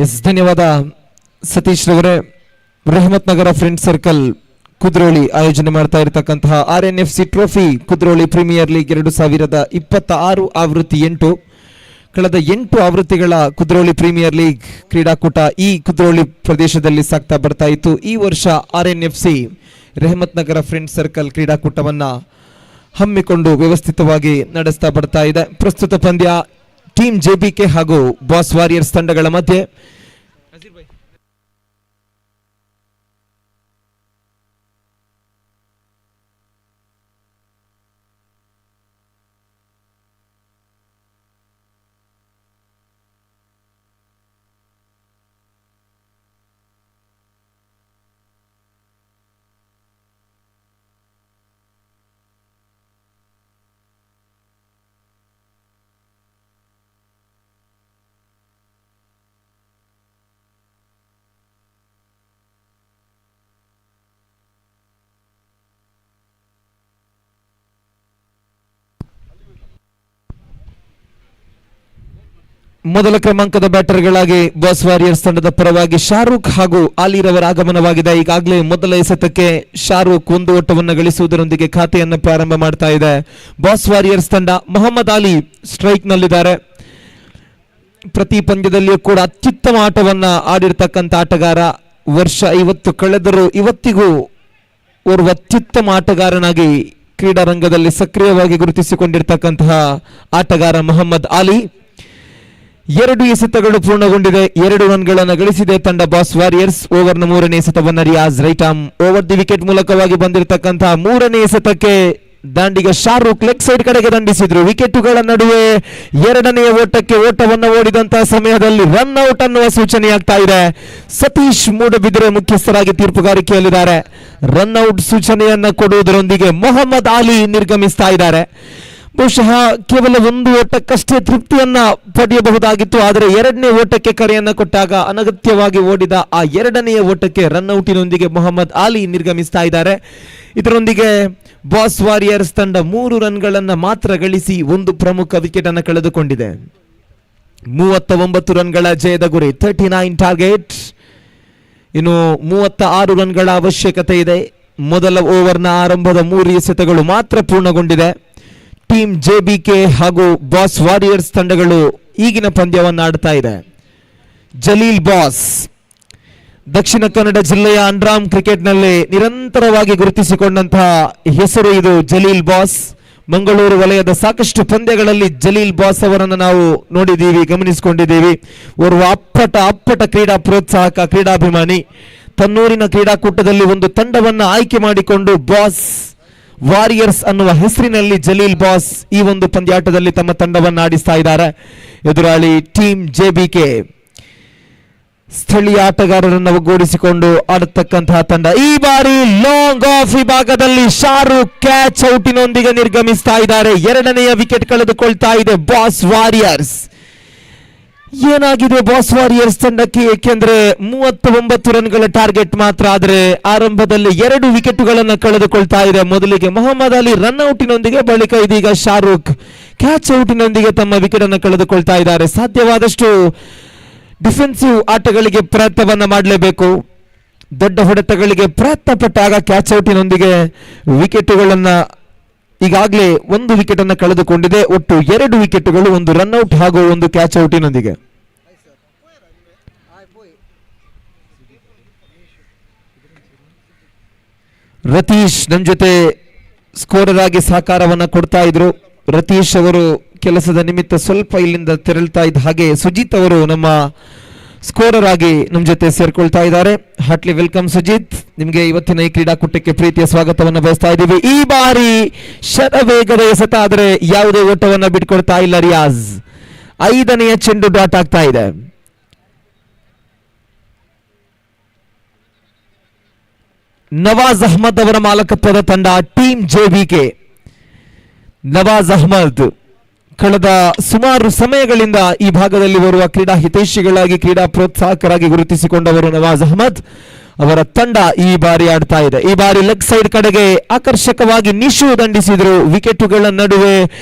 Yes, ಧನ್ಯವಾದ ಸತೀಶ್ ರವರೇ. Rehmat Nagar friend Circle Kudroli ಆಯೋಜನೆ ಮಾಡ್ತಾ ಇರತಕ್ಕಂತಹ RNFC Trophy Kudroli Premier League 2026 ಆವೃತ್ತಿ 8. ಕಳೆದ 8 ಆವೃತ್ತಿಗಳ Kudroli Premier league ಕ್ರೀಡಾಕೂಟ ಈ ಕುದ್ರೋಳಿ ಪ್ರದೇಶದಲ್ಲಿ ಸಾಗ್ತಾ ಬರ್ತಾ ಇತ್ತು. ಈ ವರ್ಷ RNFC Rehmat Nagar friend circle ಕ್ರೀಡಾಕೂಟವನ್ನ ಹಮ್ಮಿಕೊಂಡು ವ್ಯವಸ್ಥಿತವಾಗಿ ನಡೆಸ್ತಾ ಬರ್ತಾ ಇದೆ. ಪ್ರಸ್ತುತ ಪಂದ್ಯ ಟೀಮ್ JBK ಹಾಗೂ ಬಾಸ್ ವಾರಿಯರ್ಸ್ ತಂಡಗಳ ಮಧ್ಯೆ. ಮೊದಲ ಕ್ರಮಾಂಕದ ಬ್ಯಾಟರ್ಗಳಾಗಿ ಬಾಸ್ ವಾರಿಯರ್ಸ್ ತಂಡದ ಪರವಾಗಿ ಶಾರುಖ್ ಹಾಗೂ ಆಲಿರವರ ಆಗಮನವಾಗಿದೆ. ಈಗಾಗಲೇ ಮೊದಲ ಎಸೆತಕ್ಕೆ ಶಾರುಖ್ 1 ಓಟವನ್ನು ಗಳಿಸುವುದರೊಂದಿಗೆ ಖಾತೆಯನ್ನು ಪ್ರಾರಂಭ ಮಾಡ್ತಾ ಇದೆ ಬಾಸ್ ವಾರಿಯರ್ಸ್ ತಂಡ. ಮೊಹಮ್ಮದ್ ಆಲಿ ಸ್ಟ್ರೈಕ್ ನಲ್ಲಿದ್ದಾರೆ. ಪ್ರತಿ ಪಂದ್ಯದಲ್ಲಿಯೂ ಕೂಡ ಅತ್ಯುತ್ತಮ ಆಟವನ್ನ ಆಡಿರ್ತಕ್ಕಂಥ ಆಟಗಾರ. ವರ್ಷ 50 ಕಳೆದರೂ ಇವತ್ತಿಗೂ ಓರ್ವ ಅತ್ಯುತ್ತಮ ಆಟಗಾರನಾಗಿ ಕ್ರೀಡಾರಂಗದಲ್ಲಿ ಸಕ್ರಿಯವಾಗಿ ಗುರುತಿಸಿಕೊಂಡಿರ್ತಕ್ಕಂತಹ ಆಟಗಾರ ಮೊಹಮ್ಮದ್ ಆಲಿ. 2 ಎಸೆತಗಳು ಪೂರ್ಣಗೊಂಡಿದೆ. 2 ರನ್ಗಳನ್ನು ಗಳಿಸಿದೆ ತಂಡ ಬಾಸ್ ವಾರಿಯರ್ಸ್. ಓವರ್ನ 3ನೇ ಎಸೆತವನ್ನ Riyaz right arm over the wicket ಮೂಲಕವಾಗಿ ಬಂದಿರತಕ್ಕಂತಹ 3ನೇ ಎಸೆತಕ್ಕೆ ದಾಂಡಿಗ ಶಾರುಖ್ ಲೆಗ್ ಸೈಡ್ ಕಡೆಗೆ ದಂಡಿಸಿದ್ರು. ವಿಕೆಟುಗಳ ನಡುವೆ 2ನೇ ಓಟಕ್ಕೆ ಓಟವನ್ನು ಓಡಿದಂತಹ ಸಮಯದಲ್ಲಿ ರನ್ ಔಟ್ ಅನ್ನುವ ಸೂಚನೆಯಾಗ್ತಾ ಇದೆ. ಸತೀಶ್ ಮೂಡಬಿದಿರೆ ಮುಖ್ಯಸ್ಥರಾಗಿ ತೀರ್ಪುಗಾರಿಕೆಯಲ್ಲಿದ್ದಾರೆ. ರನ್ ಔಟ್ ಸೂಚನೆಯನ್ನ ಕೊಡುವುದರೊಂದಿಗೆ ಮೊಹಮ್ಮದ್ ಆಲಿ ನಿರ್ಗಮಿಸ್ತಾ ಇದ್ದಾರೆ. ಬಹುಶಃ ಕೇವಲ 1 ಓಟಕ್ಕಷ್ಟೇ ತೃಪ್ತಿಯನ್ನ ಪಡೆಯಬಹುದಾಗಿತ್ತು. ಆದರೆ 2ನೇ ಓಟಕ್ಕೆ ಕರೆಯನ್ನ ಕೊಟ್ಟಾಗ ಅನಗತ್ಯವಾಗಿ ಓಡಿದ ಆ 2ನೇ ಓಟಕ್ಕೆ ರನ್ ಔಟಿನೊಂದಿಗೆ ಮೊಹಮ್ಮದ್ ಆಲಿ ನಿರ್ಗಮಿಸ್ತಾ ಇದ್ದಾರೆ. ಇದರೊಂದಿಗೆ ಬಾಸ್ ವಾರಿಯರ್ಸ್ ತಂಡ 3 ರನ್ಗಳನ್ನ ಮಾತ್ರ ಗಳಿಸಿ 1 ಪ್ರಮುಖ ವಿಕೆಟ್ ಅನ್ನು ಕಳೆದುಕೊಂಡಿದೆ. 39 ರನ್ಗಳ ಜಯದ ಗುರಿ, 39 ಟಾರ್ಗೆಟ್. ಇನ್ನು 36 ರನ್ಗಳ ಅವಶ್ಯಕತೆ ಇದೆ. ಮೊದಲ ಓವರ್ನ ಆರಂಭದ 3 ಎಸೆತಗಳು ಮಾತ್ರ ಪೂರ್ಣಗೊಂಡಿದೆ. ಟೀಮ್ ಜೆಬಿಕೆ ಹಾಗೂ ಬಾಸ್ ವಾರಿಯರ್ಸ್ ತಂಡಗಳು ಈಗಿನ ಪಂದ್ಯವನ್ನು ಆಡ್ತಾ ಇದೆ. ಜಲೀಲ್ ಬಾಸ್ ದಕ್ಷಿಣ ಕನ್ನಡ ಜಿಲ್ಲೆಯ ಅಂಡರಾಮ್ ಕ್ರಿಕೆಟ್ನಲ್ಲಿ ನಿರಂತರವಾಗಿ ಗುರುತಿಸಿಕೊಂಡಂತಹ ಹೆಸರು ಇದು. ಜಲೀಲ್ ಬಾಸ್ ಮಂಗಳೂರು ವಲಯದ ಸಾಕಷ್ಟು ಪಂದ್ಯಗಳಲ್ಲಿ ಜಲೀಲ್ ಬಾಸ್ ಅವರನ್ನು ನಾವು ನೋಡಿದ್ದೀವಿ, ಗಮನಿಸಿಕೊಂಡಿದ್ದೀವಿ. ಓರ್ವ ಅಪ್ಪಟ ಕ್ರೀಡಾ ಪ್ರೋತ್ಸಾಹಕ, ಕ್ರೀಡಾಭಿಮಾನಿ. ತನ್ನೂರಿನ ಕ್ರೀಡಾಕೂಟದಲ್ಲಿ ಒಂದು ತಂಡವನ್ನು ಆಯ್ಕೆ ಮಾಡಿಕೊಂಡು ಬಾಸ್ ವಾರಿಯರ್ಸ್ ಅನ್ನುವ ಹೆಸರಿನಲ್ಲಿ ಜಲೀಲ್ ಬಾಸ್ ಈ ಒಂದು ಪಂದ್ಯಾಟದಲ್ಲಿ ತಮ್ಮ ತಂಡವನ್ನು ಆಡಿಸ್ತಾ ಇದ್ದಾರೆ. ಎದುರಾಳಿ ಟೀಮ್ ಜೆಬಿಕೆ ಸ್ಥಳೀಯ ಆಟಗಾರರನ್ನು ಒಗ್ಗೂಡಿಸಿಕೊಂಡು ಆಡತಕ್ಕಂತಹ ತಂಡ. ಈ ಬಾರಿ ಲಾಂಗ್ ಆಫ್ ವಿಭಾಗದಲ್ಲಿ ಶಾರುಖ್ ಕ್ಯಾಚ್ ಔಟಿನೊಂದಿಗೆ ನಿರ್ಗಮಿಸ್ತಾ ಇದ್ದಾರೆ. 2ನೇ ವಿಕೆಟ್ ಕಳೆದುಕೊಳ್ತಾ ಇದೆ ಬಾಸ್ ವಾರಿಯರ್ಸ್. ಏನಾಗಿದೆ ಬಾಸ್ ವಾರಿಯರ್ಸ್ ತಂಡಕ್ಕೆ? ಏಕೆಂದ್ರೆ 39 ರನ್ಗಳ ಟಾರ್ಗೆಟ್ ಮಾತ್ರ, ಆದರೆ ಆರಂಭದಲ್ಲಿ 2 ವಿಕೆಟುಗಳನ್ನು ಕಳೆದುಕೊಳ್ತಾ ಇದೆ. ಮೊದಲಿಗೆ ಮೊಹಮ್ಮದ್ ಅಲಿ ರನ್ ಔಟಿನೊಂದಿಗೆ, ಬಳಿಕ ಇದೀಗ ಶಾರುಖ್ ಕ್ಯಾಚ್ ಔಟಿನೊಂದಿಗೆ ತಮ್ಮ ವಿಕೆಟ್ ಅನ್ನು ಕಳೆದುಕೊಳ್ತಾ ಇದ್ದಾರೆ. ಸಾಧ್ಯವಾದಷ್ಟು ಡಿಫೆನ್ಸಿವ್ ಆಟಗಳಿಗೆ ಪ್ರಯತ್ನವನ್ನ ಮಾಡಲೇಬೇಕು. ದೊಡ್ಡ ಹೊಡೆತಗಳಿಗೆ ಪ್ರಯತ್ನ ಪಟ್ಟಾಗ ಕ್ಯಾಚ್ ಔಟಿನೊಂದಿಗೆ ವಿಕೆಟುಗಳನ್ನ ಈಗಾಗಲೇ 1 ವಿಕೆಟ್ ಅನ್ನು ಕಳೆದುಕೊಂಡಿದೆ. ಒಟ್ಟು 2 ವಿಕೆಟುಗಳು, 1 ರನ್ ಔಟ್ ಹಾಗೂ 1 ಕ್ಯಾಚ್ ಔಟಿನೊಂದಿಗೆ. ರತೀಶ್ ನಮ್ಮ ಜೊತೆ ಸ್ಕೋರರ್ ಆಗಿ ಸಹಕಾರವನ್ನ ಕೊಡ್ತಾ ಇದ್ರು. ರತೀಶ್ ಅವರು ಕೆಲಸದ ನಿಮಿತ್ತ ಸ್ವಲ್ಪ ಇಲ್ಲಿಂದ ತೆರಳ್ತಾ ಇದ್ದ ಹಾಗೆ ಸುಜಿತ್ ಅವರು ನಮ್ಮ ಸ್ಕೋರರ್ ಆಗಿ ನಮ್ಮ ಜೊತೆ ಸೇರ್ಕೊಳ್ತಾ ಇದ್ದಾರೆ. ಹಾರ್ಟ್ಲಿ ವೆಲ್ಕಮ್ ಸುಜಿತ್, ನಿಮಗೆ ಇವತ್ತಿನ ಈ ಕ್ರೀಡಾಕೂಟಕ್ಕೆ ಪ್ರೀತಿಯ ಸ್ವಾಗತವನ್ನು ಬಯಸ್ತಾ ಇದ್ದೀವಿ. ಈ ಬಾರಿ ಶರವೇಗದ ಎಸೆತ, ಆದರೆ ಯಾವುದೇ ಓಟವನ್ನ ಬಿಟ್ಕೊಡ್ತಾ ಇಲ್ಲ ರಿಯಾಜ್. 5ನೇ ಚೆಂಡು ಡಾಟ್ ಆಗ್ತಾ ಇದೆ. ನವಾಜ್ ಅಹ್ಮದ್ ಅವರ ಮಾಲಕತ್ವದ ತಂಡ ಟೀಮ್ ಜೆಬಿಕೆ. ನವಾಜ್ ಅಹ್ಮದ್ ಕಳೆದ ಸುಮಾರು ಸಮಯಗಳಿಂದ ಈ ಭಾಗದಲ್ಲಿ ಬರುವ ಕ್ರೀಡಾ ಹಿತೈಷಿಗಳಾಗಿ, ಕ್ರೀಡಾ ಪ್ರೋತ್ಸಾಹಕರಾಗಿ ಗುರುತಿಸಿಕೊಂಡವರು ನವಾಜ್ ಅಹ್ಮದ್. ಅವರ ತಂಡ ಈ ಬಾರಿ ಆಡ್ತಾ ಇದೆ. ಈ ಬಾರಿ ಲೆಗ್ ಸೈಡ್ ಕಡೆಗೆ ಆಕರ್ಷಕವಾಗಿ ನಿಶು ದಂಡಿಸಿದ್ರು. ವಿಕೆಟುಗಳ ನಡುವೆ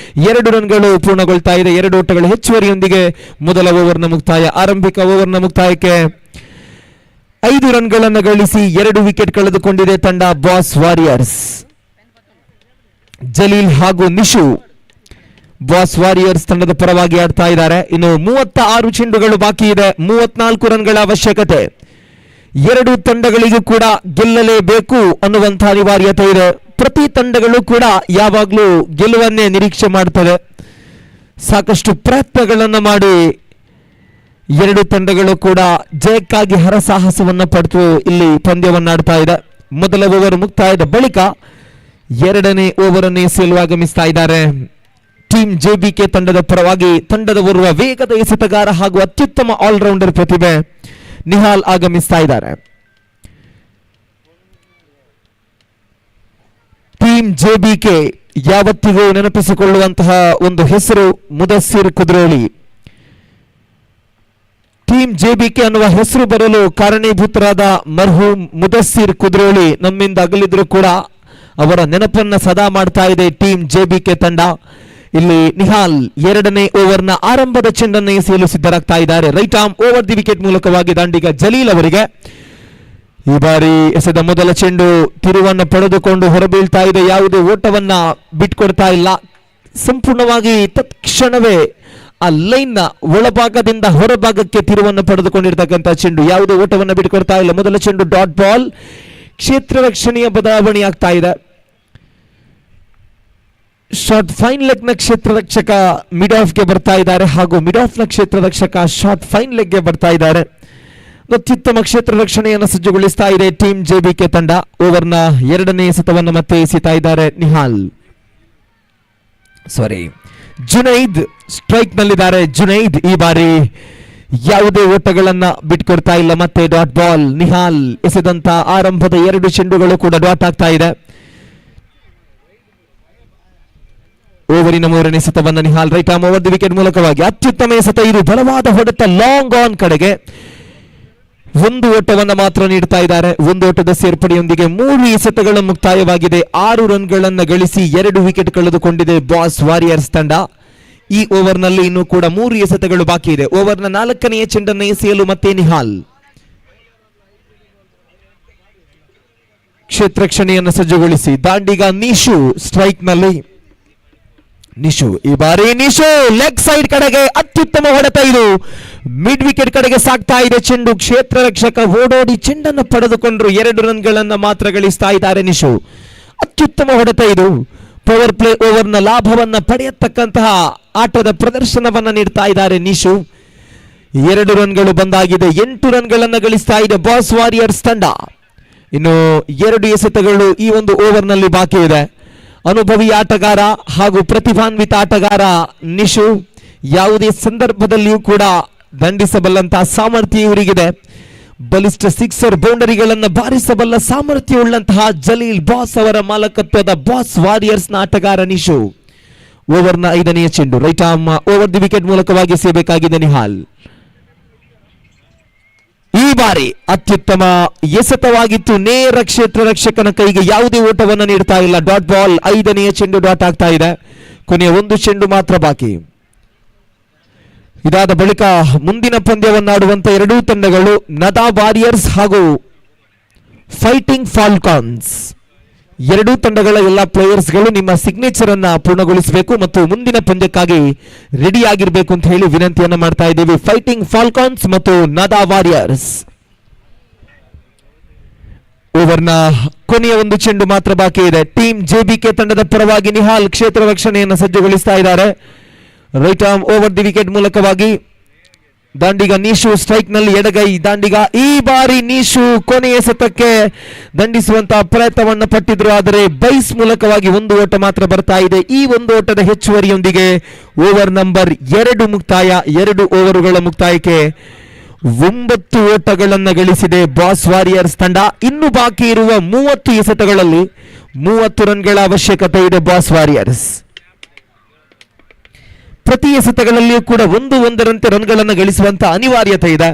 2 ರನ್ಗಳು ಪೂರ್ಣಗೊಳ್ತಾ ಇದೆ. 2 ಓಟಗಳ ಹೆಚ್ಚುವರಿಯೊಂದಿಗೆ ಮೊದಲ ಓವರ್ನ ಮುಕ್ತಾಯ. ಆರಂಭಿಕ ಓವರ್ನ ಮುಕ್ತಾಯಕ್ಕೆ 5 ರನ್ಗಳನ್ನು ಗಳಿಸಿ 2 ವಿಕೆಟ್ ಕಳೆದುಕೊಂಡಿದೆ ತಂಡ ಬಾಸ್ ವಾರಿಯರ್ಸ್. ಜಲೀಲ್ ಹಾಗೂ ನಿಶು ಬಾಸ್ ವಾರಿಯರ್ಸ್ ತಂಡದ ಪರವಾಗಿ ಆಡ್ತಾ ಇದ್ದಾರೆ. ಇನ್ನು 36 ಚೆಂಡುಗಳು ಬಾಕಿ ಇದೆ. 34 ರನ್ಗಳ ಅವಶ್ಯಕತೆ. 2 ತಂಡಗಳಿಗೂ ಕೂಡ ಗೆಲ್ಲಲೇಬೇಕು ಅನ್ನುವಂತಹ ಅನಿವಾರ್ಯತೆ ಇದೆ. ಪ್ರತಿ ತಂಡಗಳು ಕೂಡ ಯಾವಾಗಲೂ ಗೆಲುವನ್ನೇ ನಿರೀಕ್ಷೆ ಮಾಡ್ತದೆ. ಸಾಕಷ್ಟು ಪ್ರಯತ್ನಗಳನ್ನು ಮಾಡಿ 2 ತಂಡಗಳು ಕೂಡ ಜಯಕ್ಕಾಗಿ ಹರಸಾಹಸವನ್ನ ಪಡೆದು ಇಲ್ಲಿ ಪಂದ್ಯವನ್ನಾಡ್ತಾ ಇದೆ. ಮೊದಲ ಓವರ್ ಮುಕ್ತಾಯದ ಬಳಿಕ 2ನೇ ಓವರ್ ಅನ್ನು ಎಸೆಯಲು ಆಗಮಿಸ್ತಾ ಇದ್ದಾರೆ ಟೀಮ್ ಜೆಬಿಕೆ ತಂಡದ ಪರವಾಗಿ. ತಂಡದ ಓರ್ವ ವೇಗದ ಎಸೆತಗಾರ ಹಾಗೂ ಅತ್ಯುತ್ತಮ ಆಲ್ರೌಂಡರ್ ಪ್ರತಿಭೆ ನಿಹಾಲ್ ಆಗಮಿಸ್ತಾ ಇದ್ದಾರೆ. ಟೀಮ್ ಜೆಬಿಕೆ ಯಾವತ್ತಿಗೂ ನೆನಪಿಸಿಕೊಳ್ಳುವಂತಹ ಒಂದು ಹೆಸರು ಮುದಸ್ಸಿರ್ ಕುದ್ರೋಳಿ. ಟೀಮ್ ಜೆಬಿಕೆ ಅನ್ನುವ ಹೆಸರು ಬರಲು ಕಾರಣೀಭೂತರಾದ ಮರ್ಹೂಮ್ ಮುದಸ್ಸಿರ್ ಕುದ್ರೋಳಿ ನಮ್ಮಿಂದ ಅಗಲಿದ್ರು ಕೂಡ ಅವರ ನೆನಪನ್ನ ಸದಾ ಮಾಡ್ತಾ ಇದೆ ಟೀಮ್ ಜೆಬಿಕೆ ತಂಡ. ಇಲ್ಲಿ ನಿಹಾಲ್ 2ನೇ ಓವರ್ನ ಆರಂಭದ ಚೆಂಡನ್ನು ಎಸೆಯಲು ಸಿದ್ಧರಾಗ್ತಾ ಇದ್ದಾರೆ. Right arm over the wicket ಮೂಲಕವಾಗಿ ದಾಂಡಿಗ ಜಲೀಲ್ ಅವರಿಗೆ. ಈ ಬಾರಿ ಎಸೆದ ಮೊದಲ ಚೆಂಡು ತಿರುವನ್ನು ಪಡೆದುಕೊಂಡು ಹೊರಬೀಳ್ತಾ ಇದೆ. ಯಾವುದೇ ಓಟವನ್ನ ಬಿಟ್ಕೊಡ್ತಾ ಇಲ್ಲ. ಸಂಪೂರ್ಣವಾಗಿ ತತ್ಕ್ಷಣವೇ ಆ ಲೈನ್ ನ ಒಳಭಾಗದಿಂದ ಹೊರಭಾಗಕ್ಕೆ ತಿರುವನ್ನು ಪಡೆದುಕೊಂಡಿರ್ತಕ್ಕಂಥ ಚೆಂಡು. ಯಾವುದೇ ಓಟವನ್ನು ಬಿಟ್ಕೊಡ್ತಾ ಇಲ್ಲ. ಮೊದಲ ಚೆಂಡು ಡಾಟ್ ಬಾಲ್. ಕ್ಷೇತ್ರ ರಕ್ಷಣೆಯ ಬದಲಾವಣೆ ಆಗ್ತಾ ಇದೆ. ಶಾರ್ಟ್ ಫೈನ್ ಲೆಗ್ ನ ಕ್ಷೇತ್ರ ರಕ್ಷಕ ಮಿಡ್ ಆಫ್ ಗೆ ಬರ್ತಾ ಇದ್ದಾರೆ ಹಾಗೂ ಮಿಡ್ ಆಫ್ ನ ಕ್ಷೇತ್ರ ರಕ್ಷಕ ಶಾರ್ಟ್ ಫೈನ್ ಲೆಗ್ ಗೆ ಬರ್ತಾ ಇದ್ದಾರೆ. ಅತ್ಯುತ್ತಮ ಕ್ಷೇತ್ರ ರಕ್ಷಣೆಯನ್ನು ಸಜ್ಜುಗೊಳಿಸ್ತಾ ಇದೆ ಟೀಮ್ ಜೆಬಿಕೆ ತಂಡ. ಓವರ್ನ 2ನೇ ಎಸೆತವನ್ನು ಮತ್ತೆ ಎಸೆತಾ ಇದ್ದಾರೆ ಜುನೈದ್ ಸ್ಟ್ರೈಕ್ ನಲ್ಲಿದ್ದಾರೆ. ಜುನೈದ್ ಈ ಬಾರಿ ಯಾವುದೇ ಓಟಗಳನ್ನ ಬಿಟ್ಕೊಡ್ತಾ ಇಲ್ಲ. ಮತ್ತೆ ಡಾಟ್ ಬಾಲ್. ನಿಹಾಲ್ ಎಸೆದಂತ ಆರಂಭದ 2 ಚೆಂಡುಗಳು ಕೂಡ ಡಾಟ್ ಆಗ್ತಾ ಇದೆ. ಓವರಿನ 3ನೇ ಎಸೆತವನ್ನ Nihal right arm over the wicket ಮೂಲಕವಾಗಿ ಅತ್ಯುತ್ತಮ ಎಸೆತ. ಇದು ಬಲವಾದ ಹೊಡೆತ ಲಾಂಗ್ ಆನ್ ಕಡೆಗೆ. 1 ಓಟವನ್ನು ಮಾತ್ರ ನೀಡ್ತಾ ಇದ್ದಾರೆ. 1 ಓಟದ ಸೇರ್ಪಡೆಯೊಂದಿಗೆ 3 ಎಸೆತಗಳು ಮುಕ್ತಾಯವಾಗಿದೆ. 6 ರನ್ಗಳನ್ನು ಗಳಿಸಿ 2 ವಿಕೆಟ್ ಕಳೆದುಕೊಂಡಿದೆ ಬಾಸ್ ವಾರಿಯರ್ಸ್ ತಂಡ. ಈ ಓವರ್ನಲ್ಲಿ ಇನ್ನೂ ಕೂಡ 3 ಎಸೆತಗಳು ಬಾಕಿ ಇದೆ. ಓವರ್ನ 4ನೇ ಚೆಂಡನ್ನು ಎಸೆಯಲು ಮತ್ತೆ ನಿಹಾಲ್ ಕ್ಷೇತ್ರ ರಕ್ಷಣೆಯನ್ನು ಸಜ್ಜುಗೊಳಿಸಿ ದಾಂಡಿಗ ನಿಶು ಸ್ಟ್ರೈಕ್ ನಲ್ಲಿ. ಈ ಬಾರಿ ನಿಶು ಲೆಗ್ ಸೈಡ್ ಕಡೆಗೆ ಅತ್ಯುತ್ತಮ ಹೊಡೆತ. ಇದು ಮಿಡ್ ವಿಕೆಟ್ ಕಡೆಗೆ ಸಾಗ್ತಾ ಇದೆ ಚೆಂಡು. ಕ್ಷೇತ್ರ ರಕ್ಷಕ ಓಡೋಡಿ ಚೆಂಡನ್ನು ಪಡೆದುಕೊಂಡ್ರು. 2 ರನ್ಗಳನ್ನ ಮಾತ್ರ ಗಳಿಸ್ತಾ ಇದ್ದಾರೆ ನಿಶು. ಅತ್ಯುತ್ತಮ ಹೊಡೆತ ಇದು. ಪವರ್ ಪ್ಲೇ ಓವರ್ನ ಲಾಭವನ್ನ ಪಡೆಯತಕ್ಕಂತಹ ಆಟದ ಪ್ರದರ್ಶನವನ್ನ ನೀಡ್ತಾ ಇದ್ದಾರೆ ನಿಶು. 2 ರನ್ಗಳು ಬಂದಾಗಿದೆ. 8 ರನ್ಗಳನ್ನ ಗಳಿಸ್ತಾ ಇದೆ ಬಾಸ್ ವಾರಿಯರ್ಸ್ ತಂಡ. ಇನ್ನು 2 ಎಸೆತಗಳು ಈ ಒಂದು ಓವರ್ನಲ್ಲಿ ಬಾಕಿ ಇದೆ. ಅನುಭವಿ ಆಟಗಾರ ಹಾಗೂ ಪ್ರತಿಭಾನ್ವಿತ ಆಟಗಾರ ನಿಶು. ಯಾವುದೇ ಸಂದರ್ಭದಲ್ಲಿಯೂ ಕೂಡ ದಂಡಿಸಬಲ್ಲಂತಹ ಸಾಮರ್ಥ್ಯ ಇವರಿಗಿದೆ. ಬಲಿಷ್ಠ ಸಿಕ್ಸರ್ ಬೌಂಡರಿಗಳನ್ನು ಬಾರಿಸಬಲ್ಲ ಸಾಮರ್ಥ್ಯವುಳ್ಳಂತಹ ಜಲೀಲ್ ಬಾಸ್ ಅವರ ಮಾಲಕತ್ವದ ಬಾಸ್ ವಾರಿಯರ್ಸ್ ನ ಆಟಗಾರ ನಿಶು. ಓವರ್ನ 5ನೇ ಚೆಂಡು right arm over the wicket ಮೂಲಕವಾಗಿ ಎಸೆಯಬೇಕಾಗಿದೆ ನಿಹಾಲ್. ಈ ಬಾರಿ ಅತ್ಯುತ್ತಮ ಎಸೆತವಾಗಿತ್ತು. ನೇರ ಕ್ಷೇತ್ರ ರಕ್ಷಕನ ಕೈಗೆ ಯಾವುದೇ ಓಟವನ್ನು ನೀಡ್ತಾ ಇಲ್ಲ. Dot ball. 5ನೇ ಚೆಂಡು ಡಾಟ್ ಆಗ್ತಾ ಇದೆ. ಕೊನೆಯ 1 ಚೆಂಡು ಮಾತ್ರ ಬಾಕಿ. ಇದಾದ ಬಳಿಕ ಮುಂದಿನ ಪಂದ್ಯವನ್ನಾಡುವಂತ 2 ತಂಡಗಳು ನದಾ ವಾರಿಯರ್ಸ್ ಹಾಗೂ ಫೈಟಿಂಗ್ ಫಾಲ್ಕಾನ್ಸ್. 2 ತಂಡಗಳ ಎಲ್ಲ ಪ್ಲೇಯರ್ಸ್ಗಳು ನಿಮ್ಮ ಸಿಗ್ನೇಚರ್ ಅನ್ನ ಪೂರ್ಣಗೊಳಿಸಬೇಕು ಮತ್ತು ಮುಂದಿನ ಪಂದ್ಯಕ್ಕಾಗಿ ರೆಡಿ ಆಗಿರಬೇಕು ಅಂತ ಹೇಳಿ ವಿನಂತಿಯನ್ನ ಮಾಡ್ತಾ ಇದ್ದೀವಿ. ಫೈಟಿಂಗ್ ಫಾಲ್ಕಾನ್ಸ್ ಮತ್ತು ನದಾ ವಾರಿಯರ್ಸ್. ಓವರ್ನ ಕೊನೆಯ 1 ಚೆಂಡು ಮಾತ್ರ ಬಾಕಿ ಇದೆ. ಟೀಮ್ ಜೆಬಿಕೆ ತಂಡದ ಪರವಾಗಿ ನಿಹಾಲ್ ಕ್ಷೇತ್ರ ರಕ್ಷಣೆಯನ್ನು ಸಜ್ಜುಗೊಳಿಸ್ತಾ ಇದ್ದಾರೆ. Right arm over the wicket ಮೂಲಕವಾಗಿ ದಾಂಡಿಗ ನೀಶು ಸ್ಟ್ರೈಕ್ ನಲ್ಲಿ ಎಡಗೈ ದಾಂಡಿಗ. ಈ ಬಾರಿ ನೀಶು ಕೊನೆಯ ಎಸೆತಕ್ಕೆ ದಂಡಿಸುವಂತಹ ಪ್ರಯತ್ನವನ್ನು ಪಟ್ಟಿದ್ರು. ಆದರೆ ಬೈಸ್ ಮೂಲಕವಾಗಿ 1 ಓಟ ಮಾತ್ರ ಬರ್ತಾ ಇದೆ. ಈ 1 ಓಟದ ಹೆಚ್ಚುವರಿಯೊಂದಿಗೆ ಓವರ್ ನಂಬರ್ 2 ಮುಕ್ತಾಯ. 2 ಓವರುಗಳ ಮುಕ್ತಾಯಕ್ಕೆ 9 ಓಟಗಳನ್ನು ಗಳಿಸಿದೆ ಬಾಸ್ ವಾರಿಯರ್ಸ್ ತಂಡ. ಇನ್ನು ಬಾಕಿ ಇರುವ 30 ಎಸೆತಗಳಲ್ಲಿ 30 ರನ್ಗಳ ಅವಶ್ಯಕತೆ ಇದೆ ಬಾಸ್ ವಾರಿಯರ್ಸ್. ಪ್ರತಿ ಎಸೆತಗಳಲ್ಲಿಯೂ ಕೂಡ 1-1ರಂತೆ ರನ್ಗಳನ್ನು ಗಳಿಸುವಂತ ಅನಿವಾರ್ಯತೆ ಇದೆ.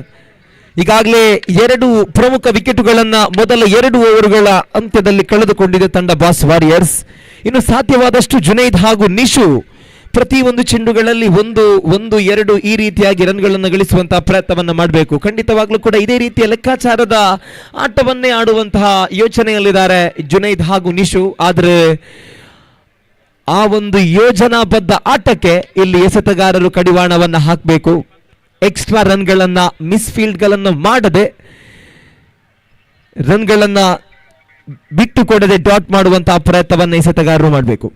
ಈಗಾಗಲೇ 2 ಪ್ರಮುಖ ವಿಕೆಟುಗಳನ್ನ ಮೊದಲ 2 ಓವರುಗಳ ಅಂತ್ಯದಲ್ಲಿ ಕಳೆದುಕೊಂಡಿದೆ ತಂಡ ಬಾಸ್ ವಾರಿಯರ್ಸ್. ಇನ್ನು ಸಾಧ್ಯವಾದಷ್ಟು ಜುನೈದ್ ಹಾಗೂ ನಿಶು ಪ್ರತಿ 1 ಚೆಂಡುಗಳಲ್ಲಿ 1-1-2 ಈ ರೀತಿಯಾಗಿ ರನ್ಗಳನ್ನು ಗಳಿಸುವಂತಹ ಪ್ರಯತ್ನವನ್ನ ಮಾಡಬೇಕು. ಖಂಡಿತವಾಗ್ಲೂ ಕೂಡ ಇದೇ ರೀತಿಯ ಲೆಕ್ಕಾಚಾರದ ಆಟವನ್ನೇ ಆಡುವಂತಹ ಯೋಚನೆಯಲ್ಲಿದ್ದಾರೆ ಜುನೈದ್ ಹಾಗೂ ನಿಶು. ಆದರೆ ಆ ಒಂದು ಯೋಜನಾಬದ್ಧ ಆಟಕ್ಕೆ ಇಲ್ಲಿ ಎಸೆತಗಾರರು ಕಡಿವಾಣವನ್ನ ಹಾಕಬೇಕು. ಎಕ್ಸ್ಟ್ರಾ ರನ್ಗಳನ್ನ ಮಿಸ್ಫೀಲ್ಡ್ ಗಳನ್ನ ಮಾಡದೆ ರನ್ಗಳನ್ನ ಬಿಟ್ಟು ಕೊಡದೆ ಡಾಟ್ ಮಾಡುವಂತಹ ಪ್ರಯತ್ನವನ್ನ ಎಸೆತಗಾರರು ಮಾಡಬೇಕು.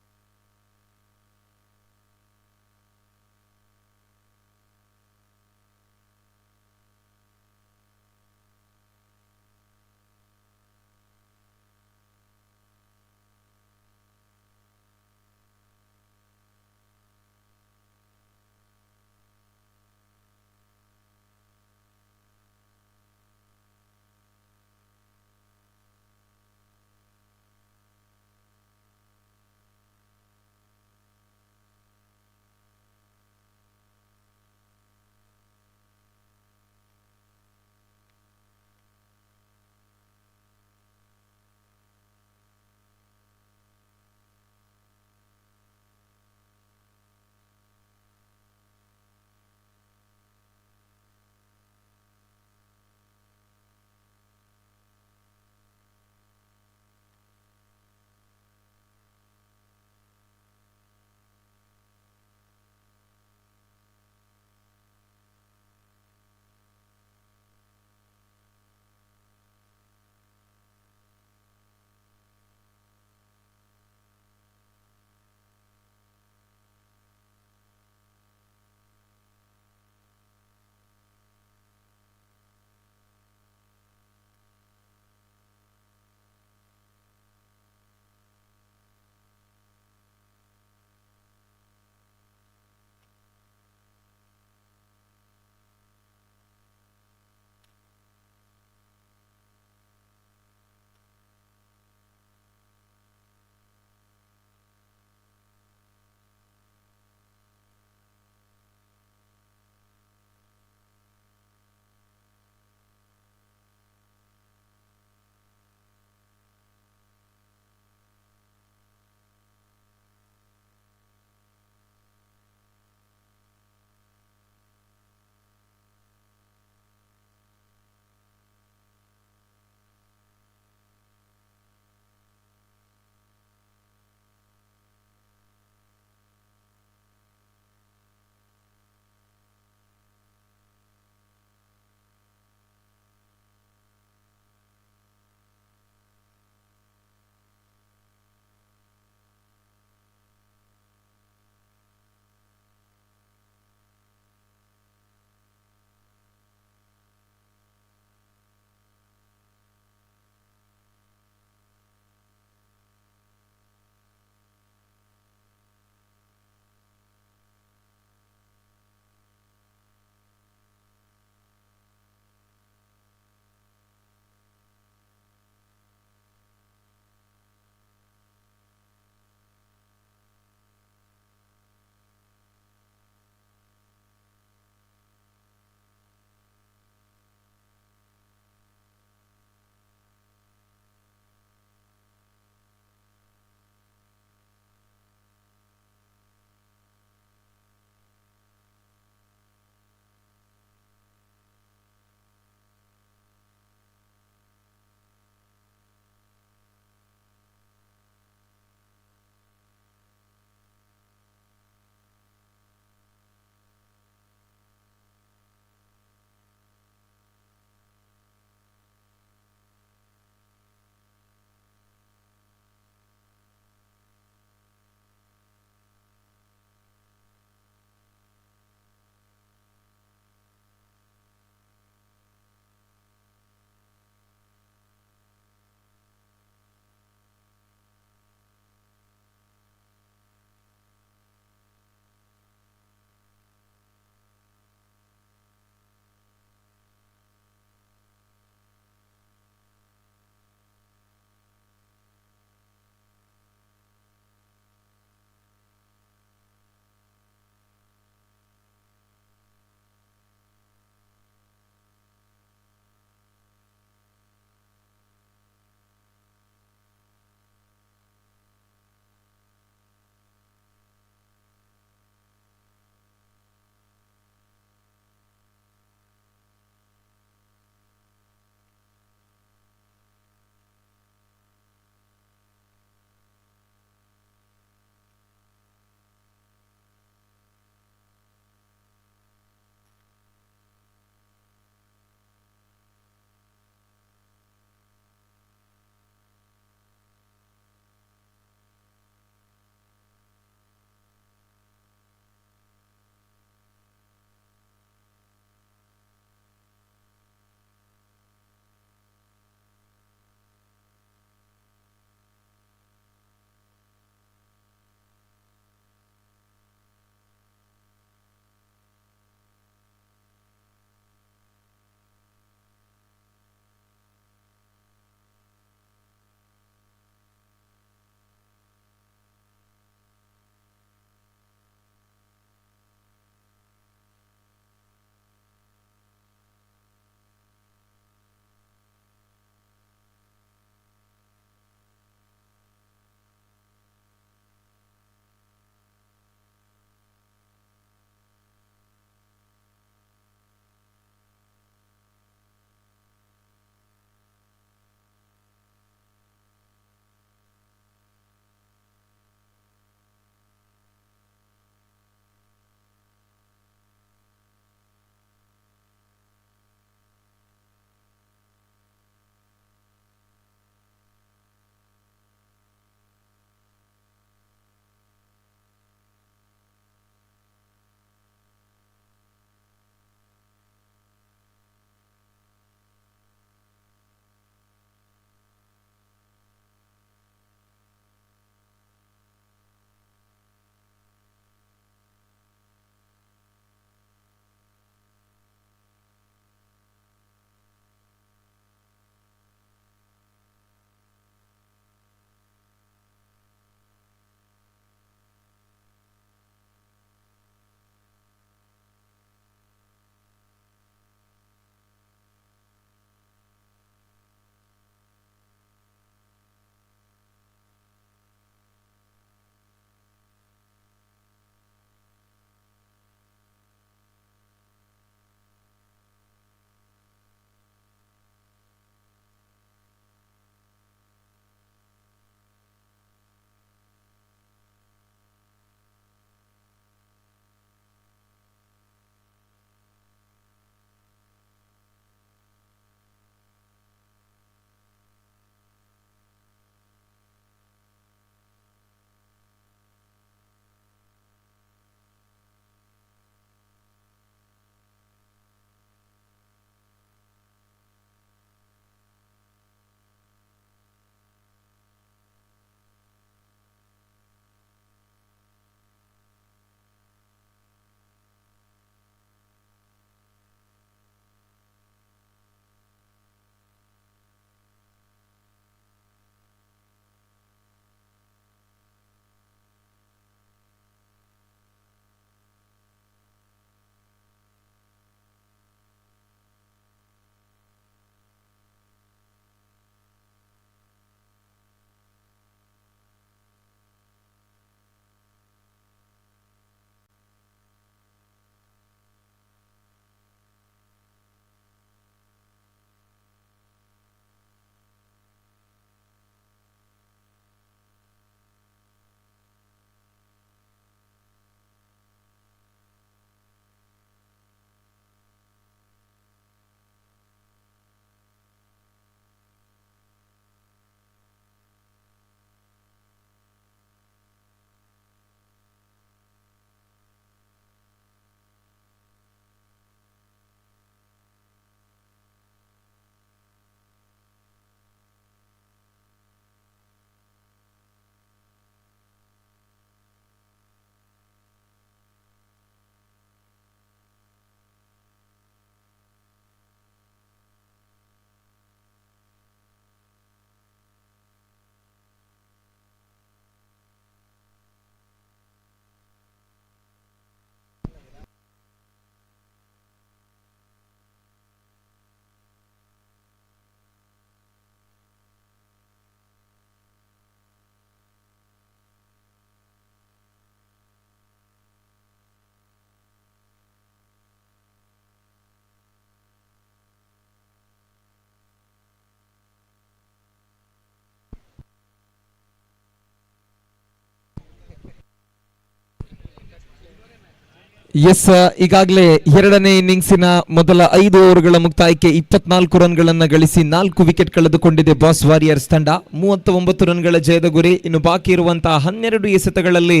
ಎಸ್, ಈಗಾಗಲೇ ಎರಡನೇ ಇನ್ನಿಂಗ್ಸಿನ ಮೊದಲ 5 ಓವರ್ಗಳ ಮುಕ್ತಾಯಕ್ಕೆ 24 ರನ್ಗಳನ್ನು ಗಳಿಸಿ 4 ವಿಕೆಟ್ ಕಳೆದುಕೊಂಡಿದೆ ಬಾಸ್ ವಾರಿಯರ್ಸ್ ತಂಡ. 39 ರನ್ಗಳ ಜಯದ ಗುರಿ. ಇನ್ನು ಬಾಕಿ ಇರುವಂತಹ 12 ಎಸೆತಗಳಲ್ಲಿ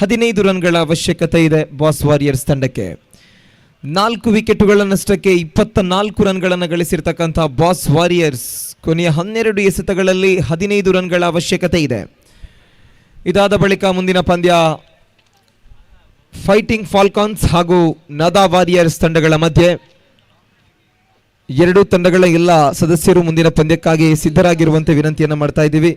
15 ರನ್ಗಳ ಅವಶ್ಯಕತೆ ಇದೆ ಬಾಸ್ ವಾರಿಯರ್ಸ್ ತಂಡಕ್ಕೆ. 4 ವಿಕೆಟುಗಳನ್ನಷ್ಟಕ್ಕೆ 24 ರನ್ಗಳನ್ನು ಗಳಿಸಿರ್ತಕ್ಕಂಥ ಬಾಸ್ ವಾರಿಯರ್ಸ್ ಕೊನೆಯ 12 ಎಸೆತಗಳಲ್ಲಿ 15 ರನ್ಗಳ ಅವಶ್ಯಕತೆ ಇದೆ. ಇದಾದ ಬಳಿಕ ಮುಂದಿನ ಪಂದ್ಯ ಫೈಟಿಂಗ್ ಫಾಲ್ಕಾನ್ಸ್ ಹಾಗೂ ನದಾ ವಾರಿಯರ್ಸ್ ತಂಡಗಳ ಮಧ್ಯೆ. ಎರಡೂ ತಂಡಗಳ ಎಲ್ಲ ಸದಸ್ಯರು ಮುಂದಿನ ಪಂದ್ಯಕ್ಕಾಗಿ ಸಿದ್ಧರಾಗಿರುವಂತೆ ವಿನಂತಿಯನ್ನು ಮಾಡ್ತಾ ಇದ್ದೀವಿ.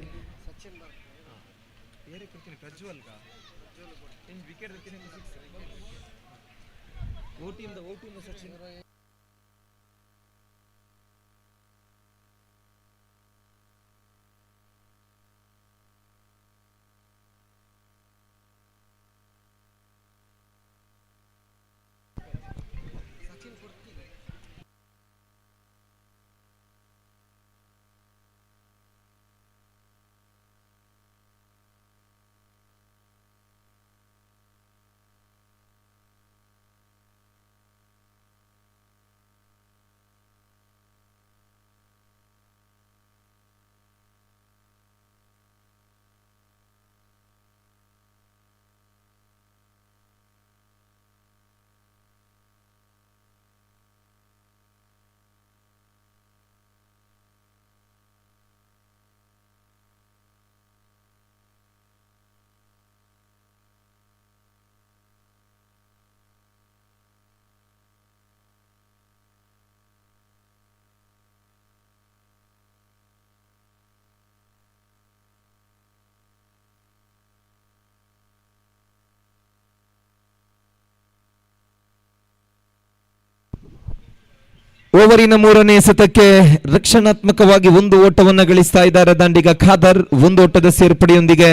ಓವರಿನ 3ನೇ ಎಸೆತಕ್ಕೆ ರಕ್ಷಣಾತ್ಮಕವಾಗಿ 1 ಓಟವನ್ನು ಗಳಿಸ್ತಾ ಇದ್ದಾರೆ ದಾಂಡಿಗ ಖಾದರ್. 1 ಓಟದ ಸೇರ್ಪಡೆಯೊಂದಿಗೆ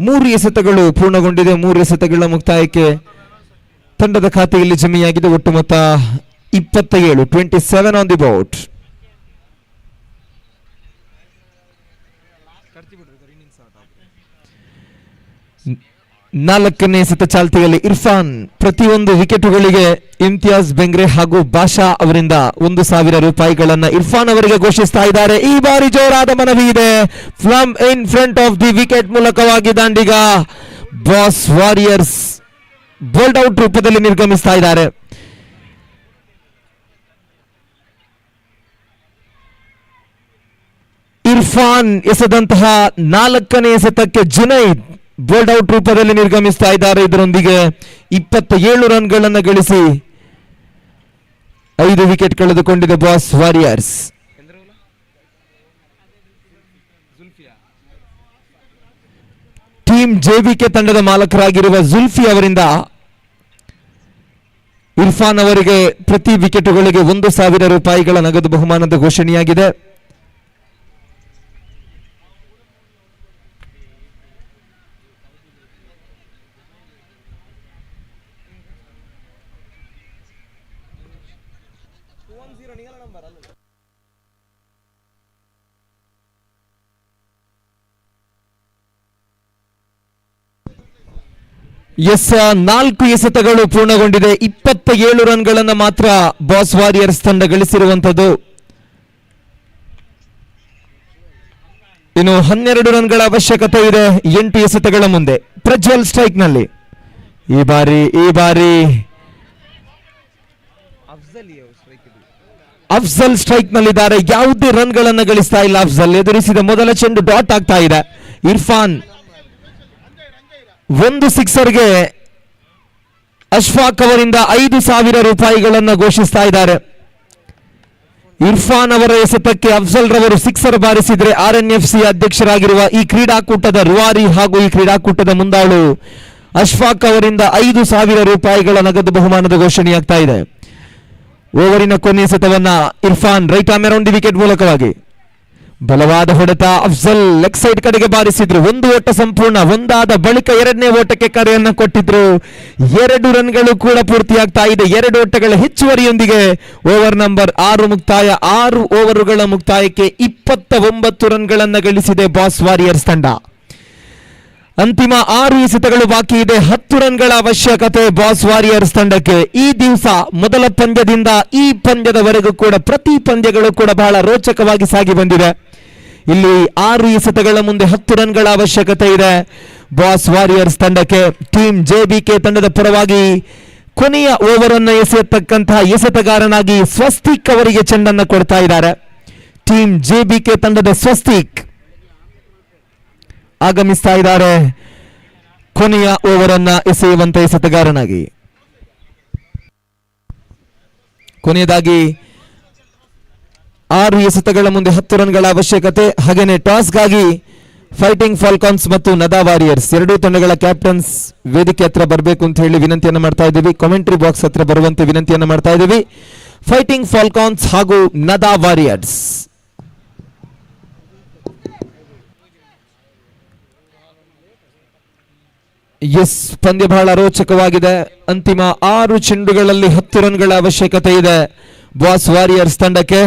3 ಎಸೆತಗಳು ಪೂರ್ಣಗೊಂಡಿದೆ. 3 ಎಸೆತಗಳ ಮುಕ್ತಾಯಕ್ಕೆ ತಂಡದ ಖಾತೆಯಲ್ಲಿ ಜಮೆಯಾಗಿದೆ ಒಟ್ಟು ಮೊತ್ತ 27 ಆನ್ ದಿ ಬೋಟ್. ನಾಲ್ಕನೇ ಎಸೆತ ಚಾಲ್ತಿಯಲ್ಲಿ ಇರ್ಫಾನ್. ಪ್ರತಿಯೊಂದು ವಿಕೆಟುಗಳಿಗೆ ಇಮ್ತಿಯಾಜ್ ಬೆಂಗ್ರೆ ಹಾಗೂ ಬಾಷಾ ಅವರಿಂದ 1,000 ರೂಪಾಯಿಗಳನ್ನ ಇರ್ಫಾನ್ ಅವರಿಗೆ ಘೋಷಿಸ್ತಾ ಇದ್ದಾರೆ. ಈ ಬಾರಿ ಜೋರಾದ ಮನವಿ ಇದೆ. From in front of the wicket ಮೂಲಕವಾಗಿ ದಾಂಡಿಗ ಬಾಸ್ ವಾರಿಯರ್ಸ್ ಬೋಲ್ಡ್ ಔಟ್ ರೂಪದಲ್ಲಿ ನಿರ್ಗಮಿಸ್ತಾ ಇದ್ದಾರೆ. ಇರ್ಫಾನ್ ಎಸೆದಂತಹ 4ನೇ ಎಸೆತಕ್ಕೆ ಜುನೈದ್ ಬೋಲ್ಡ್ ಔಟ್ ರೂಪದಲ್ಲಿ ನಿರ್ಗಮಿಸ್ತಾ ಇದ್ದಾರೆ. ಇದರೊಂದಿಗೆ 27 ರನ್ಗಳನ್ನು ಗಳಿಸಿ 5 ವಿಕೆಟ್ ಕಳೆದುಕೊಂಡಿದೆ ಬಾಸ್ ವಾರಿಯರ್ಸ್. ಟೀಮ್ ಜೆವಿಕೆ ತಂಡದ ಮಾಲಕರಾಗಿರುವ ಜುಲ್ಫಿ ಅವರಿಂದ ಇರ್ಫಾನ್ ಅವರಿಗೆ ಪ್ರತಿ ವಿಕೆಟುಗಳಿಗೆ 1,000 ರೂಪಾಯಿಗಳ ನಗದು ಬಹುಮಾನದ ಘೋಷಣೆಯಾಗಿದೆ. ಎಸ್, 4 ಎಸೆತಗಳು ಪೂರ್ಣಗೊಂಡಿದೆ. 27 ರನ್ಗಳನ್ನು ಮಾತ್ರ ಬಾಸ್ ವಾರಿಯರ್ಸ್ ತಂಡ ಗಳಿಸಿರುವಂತದ್ದು. ಇನ್ನು 12 ರನ್ಗಳ ಅವಶ್ಯಕತೆ ಇದೆ 8 ಎಸೆತಗಳ ಮುಂದೆ. ಪ್ರಜ್ವಲ್ ಸ್ಟ್ರೈಕ್ ನಲ್ಲಿ ಈ ಬಾರಿ ಅಫ್ಜಲ್ ಸ್ಟ್ರೈಕ್ ನಲ್ಲಿದ್ದಾರೆ. ಯಾವುದೇ ರನ್ಗಳನ್ನು ಗಳಿಸ್ತಾ ಇಲ್ಲ ಅಫ್ಜಲ್. ಎದುರಿಸಿದ ಮೊದಲ ಚೆಂಡು ಡಾಟ್ ಆಗ್ತಾ ಇದೆ. ಇರ್ಫಾನ್ 1 ಸಿಕ್ಸರ್ಗೆ ಅಶ್ಫಾಕ್ ಅವರಿಂದ 5,000 ರೂಪಾಯಿಗಳನ್ನು ಘೋಷಿಸ್ತಾ ಇದ್ದಾರೆ. ಇರ್ಫಾನ್ ಅವರ ಎಸೆತಕ್ಕೆ ಅಫ್ಜಲ್ ರವರು ಸಿಕ್ಸರ್ ಬಾರಿಸಿದ್ರೆ RNFC ಅಧ್ಯಕ್ಷರಾಗಿರುವ ಈ ಕ್ರೀಡಾಕೂಟದ ರೂವಾರಿ ಹಾಗೂ ಈ ಕ್ರೀಡಾಕೂಟದ ಮುಂದಾಳು ಅಶ್ಫಾಕ್ ಅವರಿಂದ 5,000 ರೂಪಾಯಿಗಳ ನಗದು ಬಹುಮಾನದ ಘೋಷಣೆಯಾಗ್ತಾ ಇದೆ. ಓವರಿನ ಕೊನೆಯ ಎಸೆತವನ್ನ Irfan right arm around the wicket ಮೂಲಕವಾಗಿ ಬಲವಾದ ಹೊಡೆತ. ಅಫ್ಜಲ್ ಲೆಗ್ ಸೈಡ್ ಕಡೆಗೆ ಬಾರಿಸಿದ್ರು. 1 ಓಟ ಸಂಪೂರ್ಣ. ಒಂದಾದ ಬಳಿಕ 2ನೇ ಓಟಕ್ಕೆ ಕರೆಯನ್ನ ಕೊಟ್ಟಿದ್ರು. 2 ರನ್ಗಳು ಕೂಡ ಪೂರ್ತಿಯಾಗ್ತಾ ಇದೆ. 2 ಓಟಗಳ ಹೆಚ್ಚುವರಿಯೊಂದಿಗೆ ಓವರ್ ನಂಬರ್ 6 ಮುಕ್ತಾಯ. 6 ಓವರುಗಳ ಮುಕ್ತಾಯಕ್ಕೆ 29 ರನ್ಗಳನ್ನ ಗಳಿಸಿದೆ ಬಾಸ್ ವಾರಿಯರ್ಸ್ ತಂಡ. ಅಂತಿಮ 6 ಎಸೆತಗಳು ಬಾಕಿ ಇದೆ. 10 ರನ್ಗಳ ಅವಶ್ಯಕತೆ ಬಾಸ್ ವಾರಿಯರ್ಸ್ ತಂಡಕ್ಕೆ. ಈ ದಿವಸ ಮೊದಲ ಪಂದ್ಯದಿಂದ ಈ ಪಂದ್ಯದವರೆಗೂ ಕೂಡ ಪ್ರತಿ ಪಂದ್ಯಗಳು ಕೂಡ ಬಹಳ ರೋಚಕವಾಗಿ ಸಾಗಿ ಬಂದಿದೆ. ಇಲ್ಲಿ 6 ಎಸೆತಗಳ ಮುಂದೆ 10 ರನ್ಗಳ ಅವಶ್ಯಕತೆ ಇದೆ ಬಾಸ್ ವಾರಿಯರ್ಸ್ ತಂಡಕ್ಕೆ. ಟೀಮ್ JBK ತಂಡದ ಪರವಾಗಿ ಕೊನೆಯ ಓವರ್ ಅನ್ನು ಎಸೆಯತಕ್ಕಂತಹ ಎಸೆತಗಾರನಾಗಿ ಸ್ವಸ್ತಿಕ್ ಅವರಿಗೆ ಚೆಂಡನ್ನು ಕೊಡ್ತಾ ಇದ್ದಾರೆ. ಟೀಮ್ JBK ತಂಡದ ಸ್ವಸ್ತಿಕ್ ಆಗಮಿಸ್ತಾ ಇದ್ದಾರೆ ಕೊನೆಯ ಓವರ್ ಅನ್ನ ಎಸೆಯುವಂತ ಎಸೆತಗಾರನಾಗಿ. ಕೊನೆಯದಾಗಿ 6 ಎಸೆತಗಳ ಮುಂದೆ 10 ರನ್ಗಳ ಅವಶ್ಯಕತೆ. ಹಾಗೇನೆ ಟಾಸ್ಗಾಗಿ ಫೈಟಿಂಗ್ ಫಾಲ್ಕಾನ್ಸ್ ಮತ್ತು ನದಾ ವಾರಿಯರ್ಸ್ ಎರಡೂ ತಂಡಗಳ ಕ್ಯಾಪ್ಟನ್ಸ್ ವೇದಿಕೆ ಹತ್ರ ಬರಬೇಕು ಅಂತ ಹೇಳಿ ವಿನಂತಿಯನ್ನು ಮಾಡ್ತಾ ಇದ್ದೀವಿ. ಕಾಮೆಂಟ್ರಿ ಬಾಕ್ಸ್ ಹತ್ರ ಬರುವಂತೆ ವಿನಂತಿಯನ್ನು ಮಾಡ್ತಾ ಇದ್ದೀವಿ. ಫೈಟಿಂಗ್ ಫಾಲ್ಕಾನ್ಸ್ ಹಾಗೂ ನದಾ ವಾರಿಯರ್ಸ್. ಎಸ್, ಪಂದ್ಯ ಬಹಳ ರೋಚಕವಾಗಿದೆ. ಅಂತಿಮ 6 ಚೆಂಡುಗಳಲ್ಲಿ 10 ರನ್ಗಳ ಅವಶ್ಯಕತೆ ಇದೆ ಬಾಸ್ ವಾರಿಯರ್ಸ್ ತಂಡಕ್ಕೆ.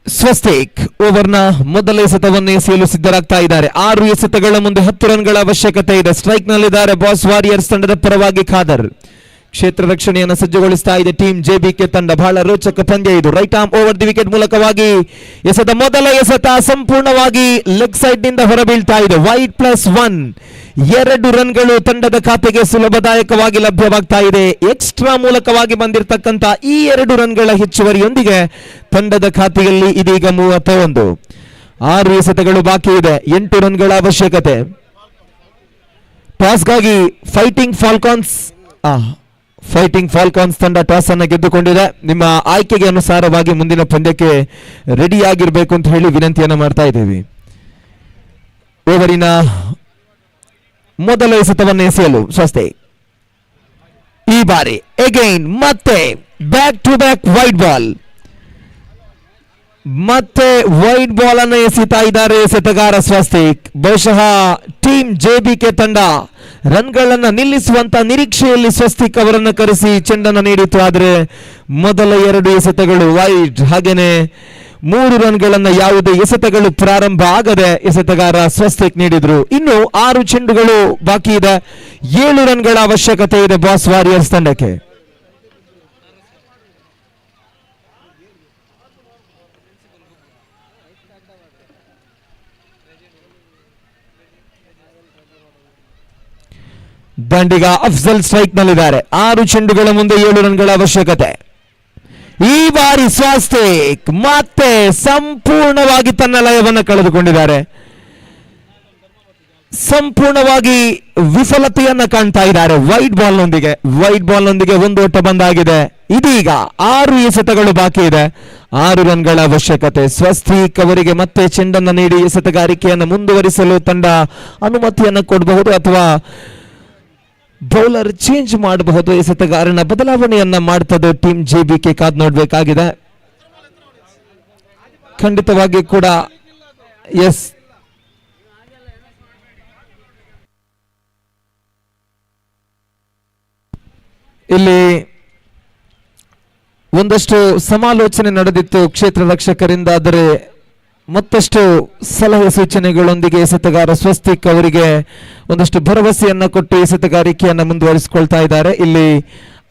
ಸ್ವಸ್ತಿಕ್ ಓವರ್ನ ಮೊದಲ ಎಸೆತವನ್ನು ಎಸೆಯಲು ಸಿದ್ಧರಾಗ್ತಾ ಇದ್ದಾರೆ. 6 ಎಸೆತಗಳ ಮುಂದೆ 10 ರನ್ಗಳ ಅವಶ್ಯಕತೆ ಇದೆ. ಸ್ಟ್ರೈಕ್ ನಲ್ಲಿದ್ದಾರೆ ಬಾಸ್ ವಾರಿಯರ್ಸ್ ತಂಡದ ಪರವಾಗಿ ಖಾದರ್. ಕ್ಷೇತ್ರ ರಕ್ಷಣೆಯನ್ನು ಸಜ್ಜುಗೊಳಿಸ್ತಾ ಇದೆ ಟೀಮ್ JBK ತಂಡ. ಬಹಳ ರೋಚಕ ಪಂದ್ಯ ಇದು. Right arm over the wicket ಮೂಲಕವಾಗಿ ಎಸೆದ ಮೊದಲ ಎಸೆತ ಸಂಪೂರ್ಣವಾಗಿ ಲೆಗ್ ಸೈಡ್ ನಿಂದ ಹೊರಬೀಳ್ತಾ ಇದೆ. ವೈಡ್ +1 2 ರನ್ಗಳು ತಂಡದ ಖಾತೆಗೆ ಸುಲಭದಾಯಕವಾಗಿ ಲಭ್ಯವಾಗ್ತಾ ಇದೆ. ಎಕ್ಸ್ಟ್ರಾ ಮೂಲಕವಾಗಿ ಬಂದಿರತಕ್ಕಂತ ಈ 2 ರನ್ಗಳ ಹೆಚ್ಚುವರಿಯೊಂದಿಗೆ ತಂಡದ ಖಾತೆಯಲ್ಲಿ ಇದೀಗ 31. 6 ಎಸೆತಗಳು ಬಾಕಿ ಇದೆ. 8 ರನ್ಗಳ ಅವಶ್ಯಕತೆ. ಟಾಸ್ಗಾಗಿ ಫೈಟಿಂಗ್ ಫಾಲ್ಕಾನ್ಸ್ ತಂಡ ಟಾಸ್ ಅನ್ನು ಗೆದ್ದುಕೊಂಡಿದೆ. ನಿಮ್ಮ ಆಯ್ಕೆಗೆ ಅನುಸಾರವಾಗಿ ಮುಂದಿನ ಪಂದ್ಯಕ್ಕೆ ರೆಡಿ ಆಗಿರಬೇಕು ಅಂತ ಹೇಳಿ ವಿನಂತಿಯನ್ನು ಮಾಡ್ತಾ ಇದ್ದೀವಿ. ಓವರಿನ ಮೊದಲ ಎಸೆತವನ್ನು ಎಸೆಯಲು ಸ್ವಸ್ತಿಕ್ ಈ ಬಾರಿ ಅಗೈನ್ ಮತ್ತೆ back to back wide ball. ಮತ್ತೆ ವೈಡ್ ಬಾಲ್ ಅನ್ನು ಎಸೆತಾ ಇದ್ದಾರೆ ಎಸೆತಗಾರ ಸ್ವಸ್ತಿಕ್. ಬಹುಶಃ ಟೀಮ್ JBK ತಂಡ ರನ್ಗಳನ್ನ ನಿಲ್ಲಿಸುವಂತ ನಿರೀಕ್ಷೆಯಲ್ಲಿ ಸ್ವಸ್ತಿಕ್ ಅವರನ್ನು ಕರೆಸಿ ಚೆಂಡನ್ನು ನೀಡಿತು. ಆದರೆ ಮೊದಲ 2 ಎಸೆತಗಳು ವೈಡ್, ಹಾಗೇನೆ 3 ರನ್ಗಳನ್ನ ಯಾವುದೇ ಎಸೆತಗಳು ಪ್ರಾರಂಭ ಆಗದೆ ಎಸೆತಗಾರ ಸ್ವಸ್ತಿಕ್ ನೀಡಿದ್ರು. ಇನ್ನು 6 ಚೆಂಡುಗಳು ಬಾಕಿ ಇದೆ. 7 ರನ್ಗಳ ಅವಶ್ಯಕತೆ ಇದೆ ಬಾಸ್ ವಾರಿಯರ್ಸ್ ತಂಡಕ್ಕೆ. ದಂಡಿಗ ಅಫ್ಜಲ್ ಸ್ಟ್ರೈಕ್ ನಲ್ಲಿದ್ದಾರೆ. 6 ಚೆಂಡುಗಳ ಮುಂದೆ 7 ರನ್ಗಳ ಅವಶ್ಯಕತೆ. ಈ ಬಾರಿ ಸ್ವಸ್ತಿಕ್ ಮತ್ತೆ ಸಂಪೂರ್ಣವಾಗಿ ತನ್ನ ಲಯವನ್ನು ಕಳೆದುಕೊಂಡಿದ್ದಾರೆ. ಸಂಪೂರ್ಣವಾಗಿ ವಿಫಲತೆಯನ್ನ ಕಾಣ್ತಾ ಇದ್ದಾರೆ ವೈಡ್ ಬಾಲ್ ನೊಂದಿಗೆ 1 ಓಟ ಬಂದಾಗಿದೆ. ಇದೀಗ 6 ಎಸೆತಗಳು ಬಾಕಿ ಇದೆ. 6 ರನ್ಗಳ ಅವಶ್ಯಕತೆ. ಸ್ವಸ್ತಿಕ್ ಅವರಿಗೆ ಮತ್ತೆ ಚೆಂಡನ್ನು ನೀಡಿ ಎಸೆತಗಾರಿಕೆಯನ್ನು ಮುಂದುವರಿಸಲು ತಂಡ ಅನುಮತಿಯನ್ನು ಕೊಡಬಹುದು ಅಥವಾ ಬೌಲರ್ ಚೇಂಜ್ ಮಾಡಬಹುದು. ಎಸೆತಗಾರನ ಬದಲಾವಣೆಯನ್ನ ಮಾಡ್ತದೆ ಟೀಮ್ JBK. ಕಾದ್ ನೋಡ್ಬೇಕಾಗಿದೆ. ಖಂಡಿತವಾಗಿ ಕೂಡ ಎಸ್, ಇಲ್ಲಿ ಒಂದಷ್ಟು ಸಮಾಲೋಚನೆ ನಡೆದಿತ್ತು ಕ್ಷೇತ್ರ ರಕ್ಷಕರಿಂದ. ಆದರೆ ಮತ್ತಷ್ಟು ಸಲಹೆ ಸೂಚನೆಗಳೊಂದಿಗೆ ಎಸೆತಗಾರ ಸ್ವಸ್ತಿಕ್ ಅವರಿಗೆ ಒಂದಷ್ಟು ಭರವಸೆಯನ್ನ ಕೊಟ್ಟು ಎಸೆತಗಾರಿಕೆಯನ್ನು ಮುಂದುವರಿಸಿಕೊಳ್ತಾ ಇದ್ದಾರೆ. ಇಲ್ಲಿ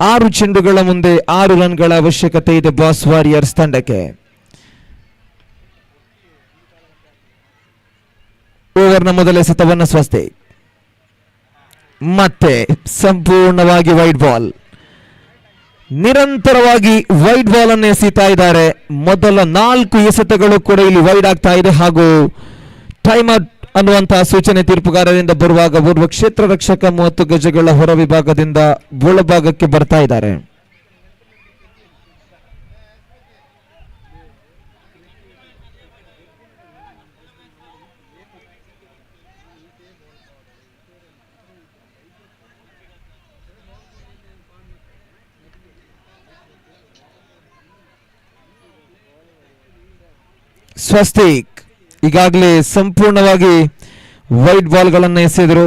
6 ಚೆಂಡುಗಳ ಮುಂದೆ 6 ರನ್ಗಳ ಅವಶ್ಯಕತೆ ಇದೆ ಬಾಸ್ ವಾರಿಯರ್ಸ್ ತಂಡಕ್ಕೆ. ಓವರ್ನ ಮೊದಲ ಎಸೆತವನ್ನು ಸ್ವಸ್ತಿಕ್ ಮತ್ತೆ ಸಂಪೂರ್ಣವಾಗಿ ವೈಡ್ ಬಾಲ್. ನಿರಂತರವಾಗಿ ವೈಡ್ ಬಾಲ್ ಅನ್ನು ಎಸೀತಾ ಇದ್ದಾರೆ. ಮೊದಲ 4 ಎಸೆತಗಳು ಕೂಡ ಇಲ್ಲಿ ವೈಡ್ ಆಗ್ತಾ ಇದೆ ಹಾಗೂ ಟೈಮ್ ಔಟ್ ಅನ್ನುವಂತಹ ಸೂಚನೆ ತೀರ್ಪುಗಾರರಿಂದ ಬರುವಾಗ ಓರ್ವ ಕ್ಷೇತ್ರ ರಕ್ಷಕ 30 ಗಜಗಳ ಹೊರ ವಿಭಾಗದಿಂದ ಒಳಭಾಗಕ್ಕೆ ಬರ್ತಾ ಇದ್ದಾರೆ. ಸ್ವಸ್ತಿಕ್ ಈಗಾಗಲೇ ಸಂಪೂರ್ಣವಾಗಿ ವೈಟ್ ಬಾಲ್ಗಳನ್ನು ಎಸೆದರು.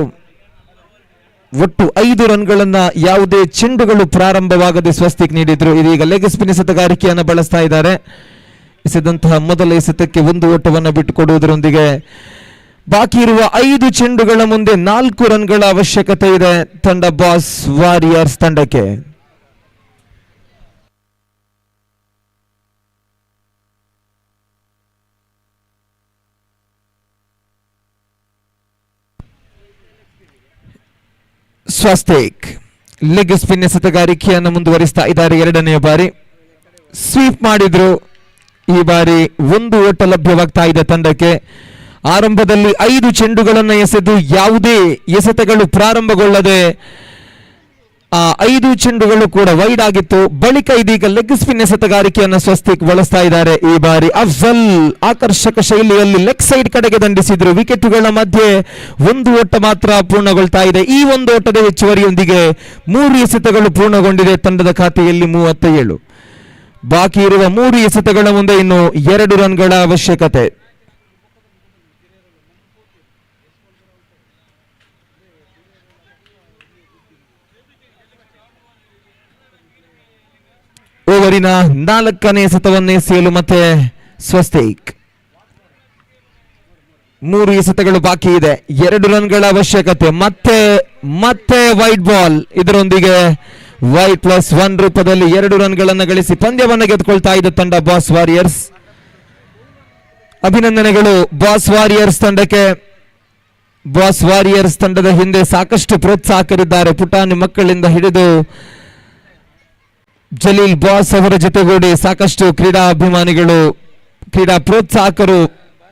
ಒಟ್ಟು 5 ರನ್ಗಳನ್ನ ಯಾವುದೇ ಚೆಂಡುಗಳು ಪ್ರಾರಂಭವಾಗದೆ ಸ್ವಸ್ತಿಕ್ ನೀಡಿದ್ರು. ಇದೀಗ ಲೆಗ್ ಸ್ಪಿನ್ ಎಸೆತಗಾರಿಕೆಯನ್ನು ಬಳಸ್ತಾ ಇದ್ದಾರೆ. ಎಸೆದಂತಹ ಮೊದಲ ಎಸೆತಕ್ಕೆ 1 ಓಟವನ್ನು ಬಿಟ್ಟುಕೊಡುವುದರೊಂದಿಗೆ ಬಾಕಿ ಇರುವ 5 ಚೆಂಡುಗಳ ಮುಂದೆ 4 ರನ್ಗಳ ಅವಶ್ಯಕತೆ ಇದೆ ತಂಡ ಬಾಸ್ ವಾರಿಯರ್ಸ್ ತಂಡಕ್ಕೆ. ಸ್ವಸ್ತಿಕ್ ಲೆಗ್ ಸ್ಪಿನ್ ಎಸೆತಗಾರಿಕೆಯನ್ನು ಮುಂದುವರಿಸ್ತಾ ಇದ್ದಾರೆ. 2ನೇ ಬಾರಿ ಸ್ವೀಪ್ ಮಾಡಿದ್ರು. ಈ ಬಾರಿ 1 ಓಟ ಲಭ್ಯವಾಗ್ತಾ ಇದೆ ತಂಡಕ್ಕೆ. ಆರಂಭದಲ್ಲಿ 5 ಚೆಂಡುಗಳನ್ನು ಎಸೆದು ಯಾವುದೇ ಎಸೆತಗಳು ಪ್ರಾರಂಭಗೊಳ್ಳದೆ ಆ 5 ಚೆಂಡುಗಳು ಕೂಡ ವೈಡ್ ಆಗಿತ್ತು. ಬಳಿಕ ಇದೀಗ ಲೆಗ್ ಸ್ಪಿನ್ ಎಸೆತಗಾರಿಕೆಯನ್ನು ಸ್ವಸ್ತಿಕ್ ಬಳಸ್ತಾ ಇದ್ದಾರೆ. ಈ ಬಾರಿ ಅಫ್ಜಲ್ ಆಕರ್ಷಕ ಶೈಲಿಯಲ್ಲಿ ಲೆಗ್ ಸೈಡ್ ಕಡೆಗೆ ದಂಡಿಸಿದ್ರು. ವಿಕೆಟುಗಳ ಮಧ್ಯೆ 1 ಓಟ ಮಾತ್ರ ಪೂರ್ಣಗೊಳ್ತಾ ಇದೆ. ಈ 1 ಓಟದ ಹೆಚ್ಚುವರಿಯೊಂದಿಗೆ 3 ಎಸೆತಗಳು ಪೂರ್ಣಗೊಂಡಿದೆ. ತಂಡದ ಖಾತೆಯಲ್ಲಿ 37. ಬಾಕಿ ಇರುವ 3 ಎಸೆತಗಳ ಮುಂದೆ ಇನ್ನು 2 ರನ್ಗಳ ಅವಶ್ಯಕತೆ. ಓವರಿನ 4ನೇ ಎಸೆತವನ್ನು ಎಸೆಯಲು ಮತ್ತೆ ಸ್ವಸ್ತಿಕ್ 3 ಎಸೆತಗಳು ಬಾಕಿ ಇದೆ. 2 ರನ್ಗಳ ಅವಶ್ಯಕತೆ. ಮತ್ತೆ ವೈಟ್ ಬಾಲ್. ಇದರೊಂದಿಗೆ ವೈಟ್ +1 ರೂಪದಲ್ಲಿ 2 ರನ್ಗಳನ್ನು ಗಳಿಸಿ ಪಂದ್ಯವನ್ನು ಗೆದ್ದುಕೊಳ್ತಾ ಇದೆ ತಂಡ ಬಾಸ್ ವಾರಿಯರ್ಸ್. ಅಭಿನಂದನೆಗಳು ಬಾಸ್ ವಾರಿಯರ್ಸ್ ತಂಡಕ್ಕೆ. ಬಾಸ್ ವಾರಿಯರ್ಸ್ ತಂಡದ ಹಿಂದೆ ಸಾಕಷ್ಟು ಪ್ರೋತ್ಸಾಹಕರಿದ್ದಾರೆ. ಪುಟಾಣಿ ಮಕ್ಕಳಿಂದ ಹಿಡಿದು ಜಲೀಲ್ ಬಾಸ್ ಅವರ ಜೊತೆಗೂಡಿ ಸಾಕಷ್ಟು ಕ್ರೀಡಾ ಅಭಿಮಾನಿಗಳು, ಕ್ರೀಡಾ ಪ್ರೋತ್ಸಾಹಕರು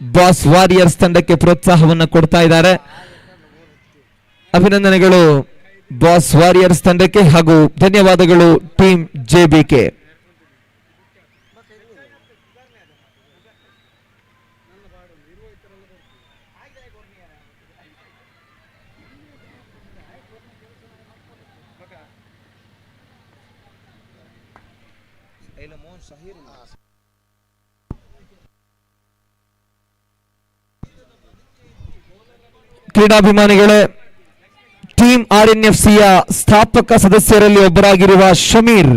ಬಾಸ್ ವಾರಿಯರ್ಸ್ ತಂಡಕ್ಕೆ ಪ್ರೋತ್ಸಾಹವನ್ನು ಕೊಡ್ತಾ ಇದ್ದಾರೆ. ಅಭಿನಂದನೆಗಳು ಬಾಸ್ ವಾರಿಯರ್ಸ್ ತಂಡಕ್ಕೆ ಹಾಗೂ ಧನ್ಯವಾದಗಳು ಟೀಮ್ JBK. ಕ್ರೀಡಾಭಿಮಾನಿಗಳೇ, ಟೀಮ್ Rnfcಯ ಸ್ಥಾಪಕ ಸದಸ್ಯರಲ್ಲಿ ಒಬ್ಬರಾಗಿರುವ ಶಮೀರ್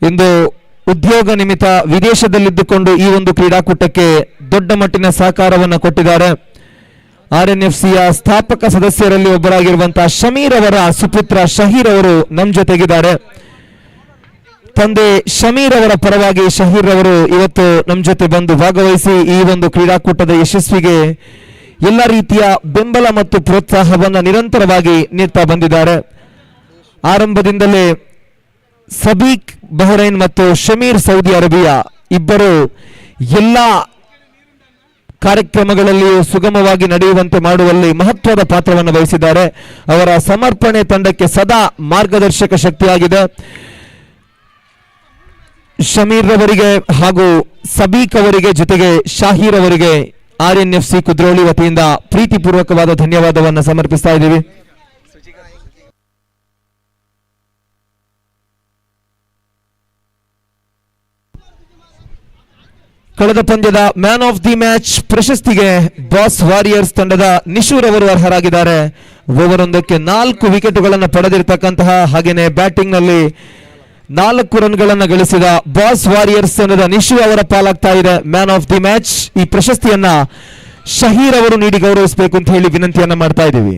ಇಂದು ಉದ್ಯೋಗ ನಿಮಿತ್ತ ವಿದೇಶದಲ್ಲಿದ್ದುಕೊಂಡು ಈ ಒಂದು ಕ್ರೀಡಾಕೂಟಕ್ಕೆ ದೊಡ್ಡ ಮಟ್ಟಿನ ಸಹಕಾರವನ್ನು ಕೊಟ್ಟಿದ್ದಾರೆ. Rnfcಯ ಸ್ಥಾಪಕ ಸದಸ್ಯರಲ್ಲಿ ಒಬ್ಬರಾಗಿರುವಂತಹ ಶಮೀರ್ ಅವರ ಸುಪುತ್ರ ಶಹೀರ್ ಅವರು ನಮ್ಮ ಜೊತೆಗಿದ್ದಾರೆ. ತಂದೆ ಶಮೀರ್ ಅವರ ಪರವಾಗಿ ಶಹೀರ್ ಅವರು ಇವತ್ತು ನಮ್ಮ ಜೊತೆ ಬಂದು ಭಾಗವಹಿಸಿ ಈ ಒಂದು ಕ್ರೀಡಾಕೂಟದ ಯಶಸ್ವಿಗೆ ಎಲ್ಲ ರೀತಿಯ ಬೆಂಬಲ ಮತ್ತು ಪ್ರೋತ್ಸಾಹವನ್ನು ನಿರಂತರವಾಗಿ ನೀಡ್ತಾ ಬಂದಿದ್ದಾರೆ. ಆರಂಭದಿಂದಲೇ ಸಬೀಕ್ ಬಹ್ರೈನ್ ಮತ್ತು ಶಮೀರ್ ಸೌದಿ ಅರೇಬಿಯಾ ಇಬ್ಬರು ಎಲ್ಲ ಕಾರ್ಯಕ್ರಮಗಳಲ್ಲಿಯೂ ಸುಗಮವಾಗಿ ನಡೆಯುವಂತೆ ಮಾಡುವಲ್ಲಿ ಮಹತ್ವದ ಪಾತ್ರವನ್ನು ವಹಿಸಿದ್ದಾರೆ. ಅವರ ಸಮರ್ಪಣೆ ತಂಡಕ್ಕೆ ಸದಾ ಮಾರ್ಗದರ್ಶಕ ಶಕ್ತಿಯಾಗಿದೆ. ಶಮೀರ್ ಅವರಿಗೆ ಹಾಗೂ ಸಬೀಕ್ ಅವರಿಗೆ ಜೊತೆಗೆ ಶಾಹೀರ್ ಅವರಿಗೆ Rnfc ಕುದ್ರೋಳಿ ವತಿಯಿಂದ ಪ್ರೀತಿಪೂರ್ವಕವಾದ ಧನ್ಯವಾದವನ್ನು ಸಮರ್ಪಿಸ್ತಾ ಇದ್ದೀವಿ. ಕಳೆದ ಪಂದ್ಯದ ಮ್ಯಾನ್ ಆಫ್ ದಿ ಮ್ಯಾಚ್ ಪ್ರಶಸ್ತಿಗೆ ಬಾಸ್ ವಾರಿಯರ್ಸ್ ತಂಡದ ನಿಶೂರ್ ಅವರು ಅರ್ಹರಾಗಿದ್ದಾರೆ. ಓವರ್ ಒಂದಕ್ಕೆ 4 ವಿಕೆಟುಗಳನ್ನು ಪಡೆದಿರತಕ್ಕಂತಹ ಹಾಗೇನೆ ಬ್ಯಾಟಿಂಗ್ ನಲ್ಲಿ 4 ರನ್ಗಳನ್ನು ಗಳಿಸಿದ ಬಾಸ್ ವಾರಿಯರ್ಸ್ ತಂಡದ ನಿಶು ಅವರ ಪಾಲಾಗ್ತಾ ಇದೆ ಮ್ಯಾನ್ ಆಫ್ ದಿ ಮ್ಯಾಚ್. ಈ ಪ್ರಶಸ್ತಿಯನ್ನ ಶಹೀರ್ ಅವರು ನೀಡಿ ಗೌರವಿಸಬೇಕು ಅಂತ ಹೇಳಿ ವಿನಂತಿಯನ್ನ ಮಾಡ್ತಾ ಇದ್ದೀವಿ.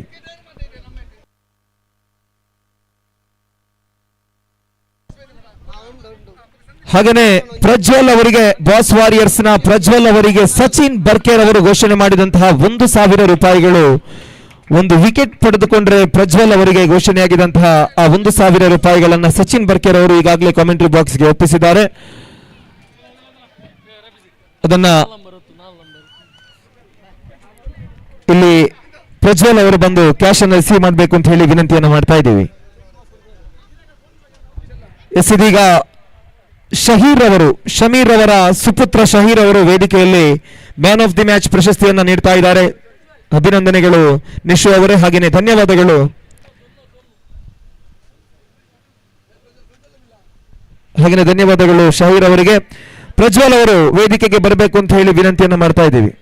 ಹಾಗೇನೆ ಪ್ರಜ್ವಲ್ ಅವರಿಗೆ ಬಾಸ್ ವಾರಿಯರ್ಸ್ ನ ಪ್ರಜ್ವಲ್ ಅವರಿಗೆ ಸಚಿನ್ ಬರ್ಕೇರ್ ಅವರು ಘೋಷಣೆ ಮಾಡಿದಂತಹ 1,000 ರೂಪಾಯಿಗಳು, ಒಂದು ವಿಕೆಟ್ ಪಡೆದುಕೊಂಡ್ರೆ ಪ್ರಜ್ವಲ್ ಅವರಿಗೆ ಘೋಷಣೆಯಾಗಿದ್ದಂತಹ ಆ 1,000 ರೂಪಾಯಿಗಳನ್ನ ಸಚಿನ್ ಬರ್ಕೇರ್ ಅವರು ಈಗಾಗಲೇ ಕಾಮೆಂಟ್ರಿ ಬಾಕ್ಸ್ಗೆ ಒಪ್ಪಿಸಿದ್ದಾರೆ. ಅದನ್ನ ಇಲ್ಲಿ ಪ್ರಜ್ವಲ್ ಅವರು ಬಂದು ಕ್ಯಾಶ್ ಅನ್ನು ರಿಸೀವ್ ಮಾಡಬೇಕು ಅಂತ ಹೇಳಿ ವಿನಂತಿಯನ್ನು ಮಾಡ್ತಾ ಇದ್ದೀವಿ. ಇದೀಗ ಶಮೀರ್ ಅವರ ಸುಪುತ್ರ ಶಹೀರ್ ಅವರು ವೇದಿಕೆಯಲ್ಲಿ ಮ್ಯಾನ್ ಆಫ್ ದಿ ಮ್ಯಾಚ್ ಪ್ರಶಸ್ತಿಯನ್ನು ನೀಡ್ತಾ ಇದ್ದಾರೆ. ಅಭಿನಂದನೆಗಳು ನಿಶು ಅವರೇ, ಹಾಗೇನೆ ಧನ್ಯವಾದಗಳು. ಹಾಗೇನೆ ಧನ್ಯವಾದಗಳು ಶಹೀರ್ ಅವರಿಗೆ. ಪ್ರಜ್ವಲ್ ಅವರು ವೇದಿಕೆಗೆ ಬರಬೇಕು ಅಂತ ಹೇಳಿ ವಿನಂತಿಯನ್ನು ಮಾಡ್ತಾ ಇದ್ದೀವಿ.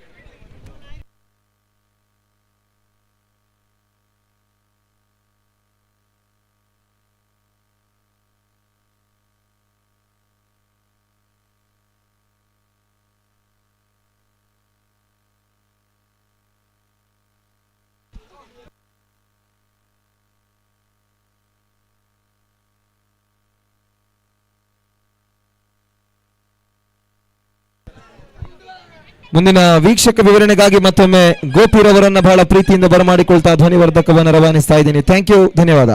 ಮುಂದಿನ ವೀಕ್ಷಕ ವಿವರಣೆಗಾಗಿ ಮತ್ತೊಮ್ಮೆ ಗೋಪಿರವರನ್ನ ಬಹಳ ಪ್ರೀತಿಯಿಂದ ಬರಮಾಡಿಕೊಳ್ತಾ ಧ್ವನಿವರ್ಧಕವನ್ನು ರವಾನಿಸ್ತಾ ಇದ್ದೀನಿ. ಥ್ಯಾಂಕ್ ಯು, ಧನ್ಯವಾದ.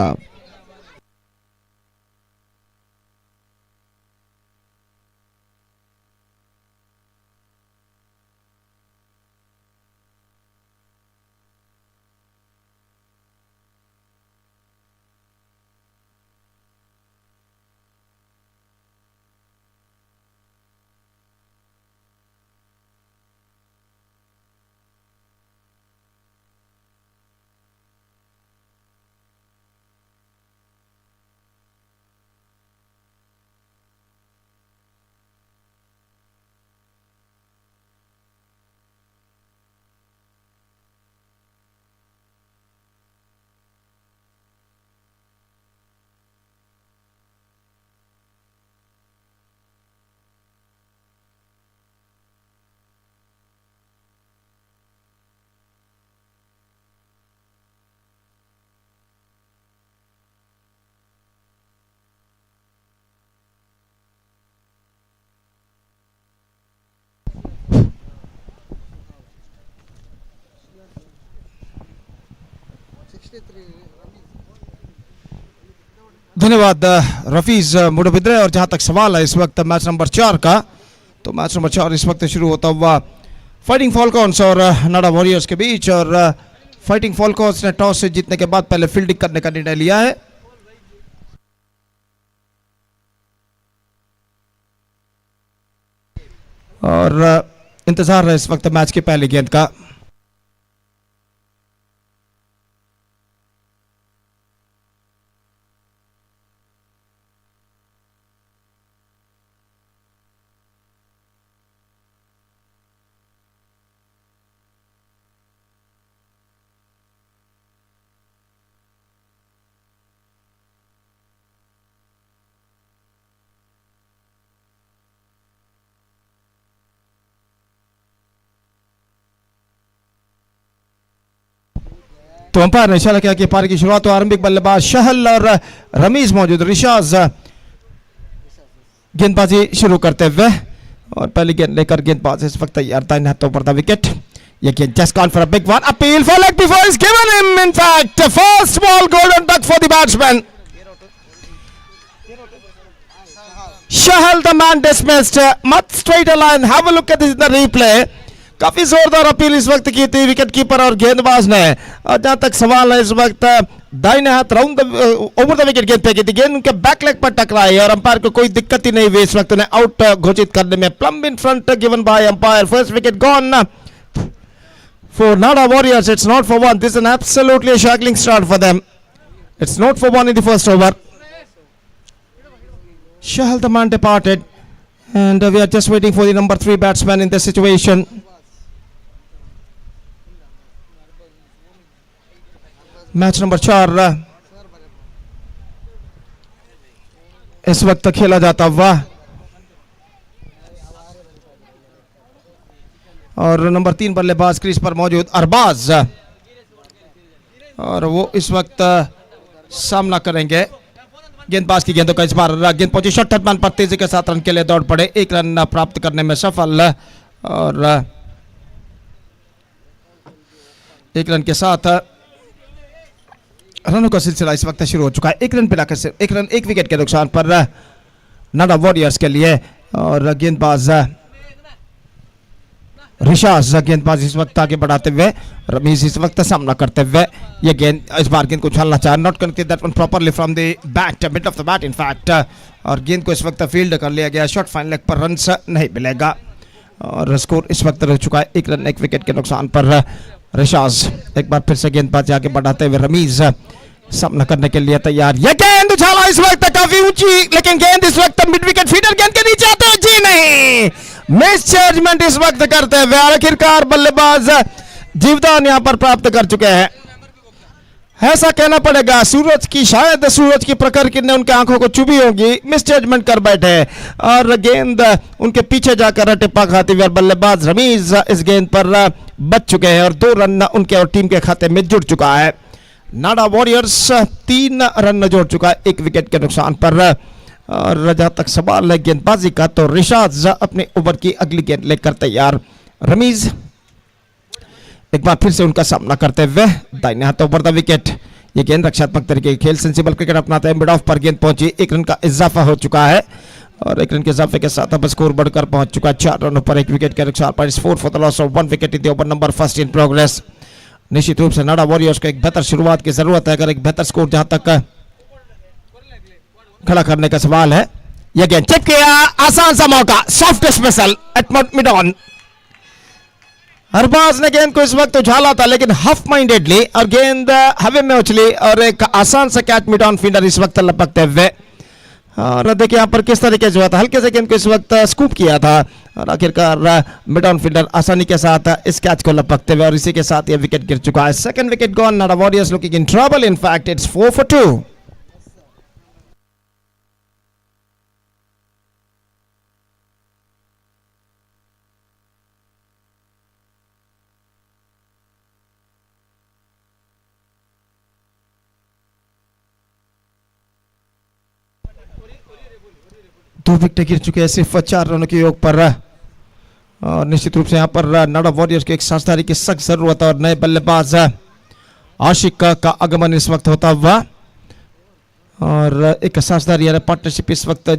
धन्यवाद रफीज मुड़बिद्रे। और जहां तक सवाल है इस वक्त मैच नंबर 4 का, तो मैच नंबर 4 इस वक्त शुरू होता हुआ फाइटिंग फॉल्कॉन्स और नाडा वॉरियर्स के बीच। और फाइटिंग फॉल्कॉन्स ने टॉस से जीतने के बाद पहले फील्डिंग करने का निर्णय लिया है। और इंतजार है इस वक्त मैच की पहली गेंद का। तो अंपायर ने इशारा किया कि पारी की शुरुआत आरंभिक बल्लेबाज शहल और रमीज मौजूद। रिशाज गेंदबाजी शुरू करते हुए और पहली गेंद लेकर गेंदबाज इस वक्त तैयार था इन हाथों पर था विकेट। ये गेंद just gone for a big one, appeal for leg before is given him. In fact first ball golden duck for the batsman Shahal, the man dismissed. Much straighter line. Have a look at this in the replay. काफी जोरदार appeal इस वक्त की थी wicket keeper और गेंदबाज ने। और जहां तक सवाल है इस वक्त दाहिने हाथ राउंड ओवर द विकेट गेंद फेंकी थी, गेंद उनके बैक लेग पर टकराई और अंपायर को कोई दिक्कत ही नहीं हुई इस वक्त उन्हें आउट घोषित करने में। Plum in front given by umpire. First wicket gone for Nada Warriors. It's not for one. This is an absolutely a shackling start for them. It's not for one in the first over. Shahal, the man, departed, and we are just waiting for the number 3 batsman in this situation. Match number 4 इस वक्त खेला जाता हुआ और number 3 बल्लेबाज crease पर मौजूद अरबाज, और वो इस वक्त सामना करेंगे गेंदबाज की गेंदों का। इस बार गेंद पहुंची शॉट थर्ड पर तेजी के साथ रन के लिए दौड़ पड़े, 1 रन प्राप्त करने में सफल और 1 रन के साथ रनों का सिलसिला इस वक्त शुरू हो चुका है। 1 रन पे लाकर 1 रन 1 विकेट के नुकसान पर नाडा वॉरियर्स के लिए। और गेंदबाज रिशाज गेंदबाज इस वक्त आगे बढ़ाते हुए, रमीज इस वक्त सामना करते हुए ये गेंद इस बार गेंद को उछालना चाहे, not connected that one properly from the bat, mid of the bat in fact, और गेंद को इस वक्त फील्ड कर लिया गया। शॉट फाइन लेग पर रन नहीं मिलेगा और स्कोर इस वक्त रह चुका है 1 रन 1 विकेट के नुकसान पर। रिशाज एक बार फिर से गेंदबाज आगे बढ़ाते हुए, रमीज सामना करने के लिए तैयार। यह गेंद उछाला इस वक्त काफी ऊंची, लेकिन गेंद इस वक्त मिड विकेट फीडर गेंद के नीचे आते हैं, जी नहीं, मिस जजमेंट इस वक्त करते हुए आखिरकार बल्लेबाज जीवदान यहां पर प्राप्त कर चुके हैं। ऐसा कहना पड़ेगा, सूरज की प्रखर किरणें उनके आंखों को चुभी होगी, मिस जजमेंट कर बैठे और गेंद उनके पीछे जाकर टिप्पा खाती हुई, बल्लेबाज रमीज इस गेंद पर बच चुके हैं और 2 रन उनके और टीम के खाते में जुड़ चुका है। नाडा वॉरियर्स 3 रन जोड़ चुका है 1 विकेट के नुकसान पर। और जहां तक सवाल है गेंदबाजी का, तो रिशाद अपने ओवर की अगली गेंद लेकर तैयार। रमीज एक बार फिर से उनका सामना करते हुए दाहिने हाथ ओवर द विकेट। ये गेंद रक्षात्मक तरीके की खेल सेंसिबल क्रिकेट अपनाते हैं। मिड ऑफ पर गेंद पहुंची, 1 रन का इजाफा हो चुका है और 1 रन के इजाफे के साथ अब स्कोर बढ़कर पहुंच चुका है 4 रनों पर 1 विकेट के नुकसान पर। 4 for the loss of 1 wicket in the over number first in progress. निश्चित रूप से नाडा वॉरियर्स को एक बेहतर शुरुआत की जरूरत है, अगर एक बेहतर स्कोर जहां तक खड़ा करने का सवाल है। यह गेंद चिप किया, आसान सा मौका, soft special at mid on. Arbaz ने गेंद को इस वक्त उछाला था, लेकिन हाफ माइंडेडली और गेंद हवा में उछली और एक आसान सा कैच मिड ऑन फील्डर इस वक्त लपकते हुए। और देखिए यहाँ पर किस तरीके से हुआ था, हल्के से गेंद को इस वक्त स्कूप किया था और आखिरकार मिड ऑन फील्डर आसानी के साथ इस कैच को लपकते हुए और इसी के साथ ये विकेट गिर चुका है। Second wicket gone, Nada warriors looking in trouble, in fact it's 4 for 2। दो विकेट गिर चुके हैं सिर्फ 4 रनों के योग पर और निश्चित रूप से यहाँ पर नाडा वॉरियर्स की एक साझेदारी की सख्त जरूरत है और नए बल्लेबाज आशिक का आगमन इस वक्त होता हुआ और एक साझेदारी यानी पार्टनरशिप इस वक्त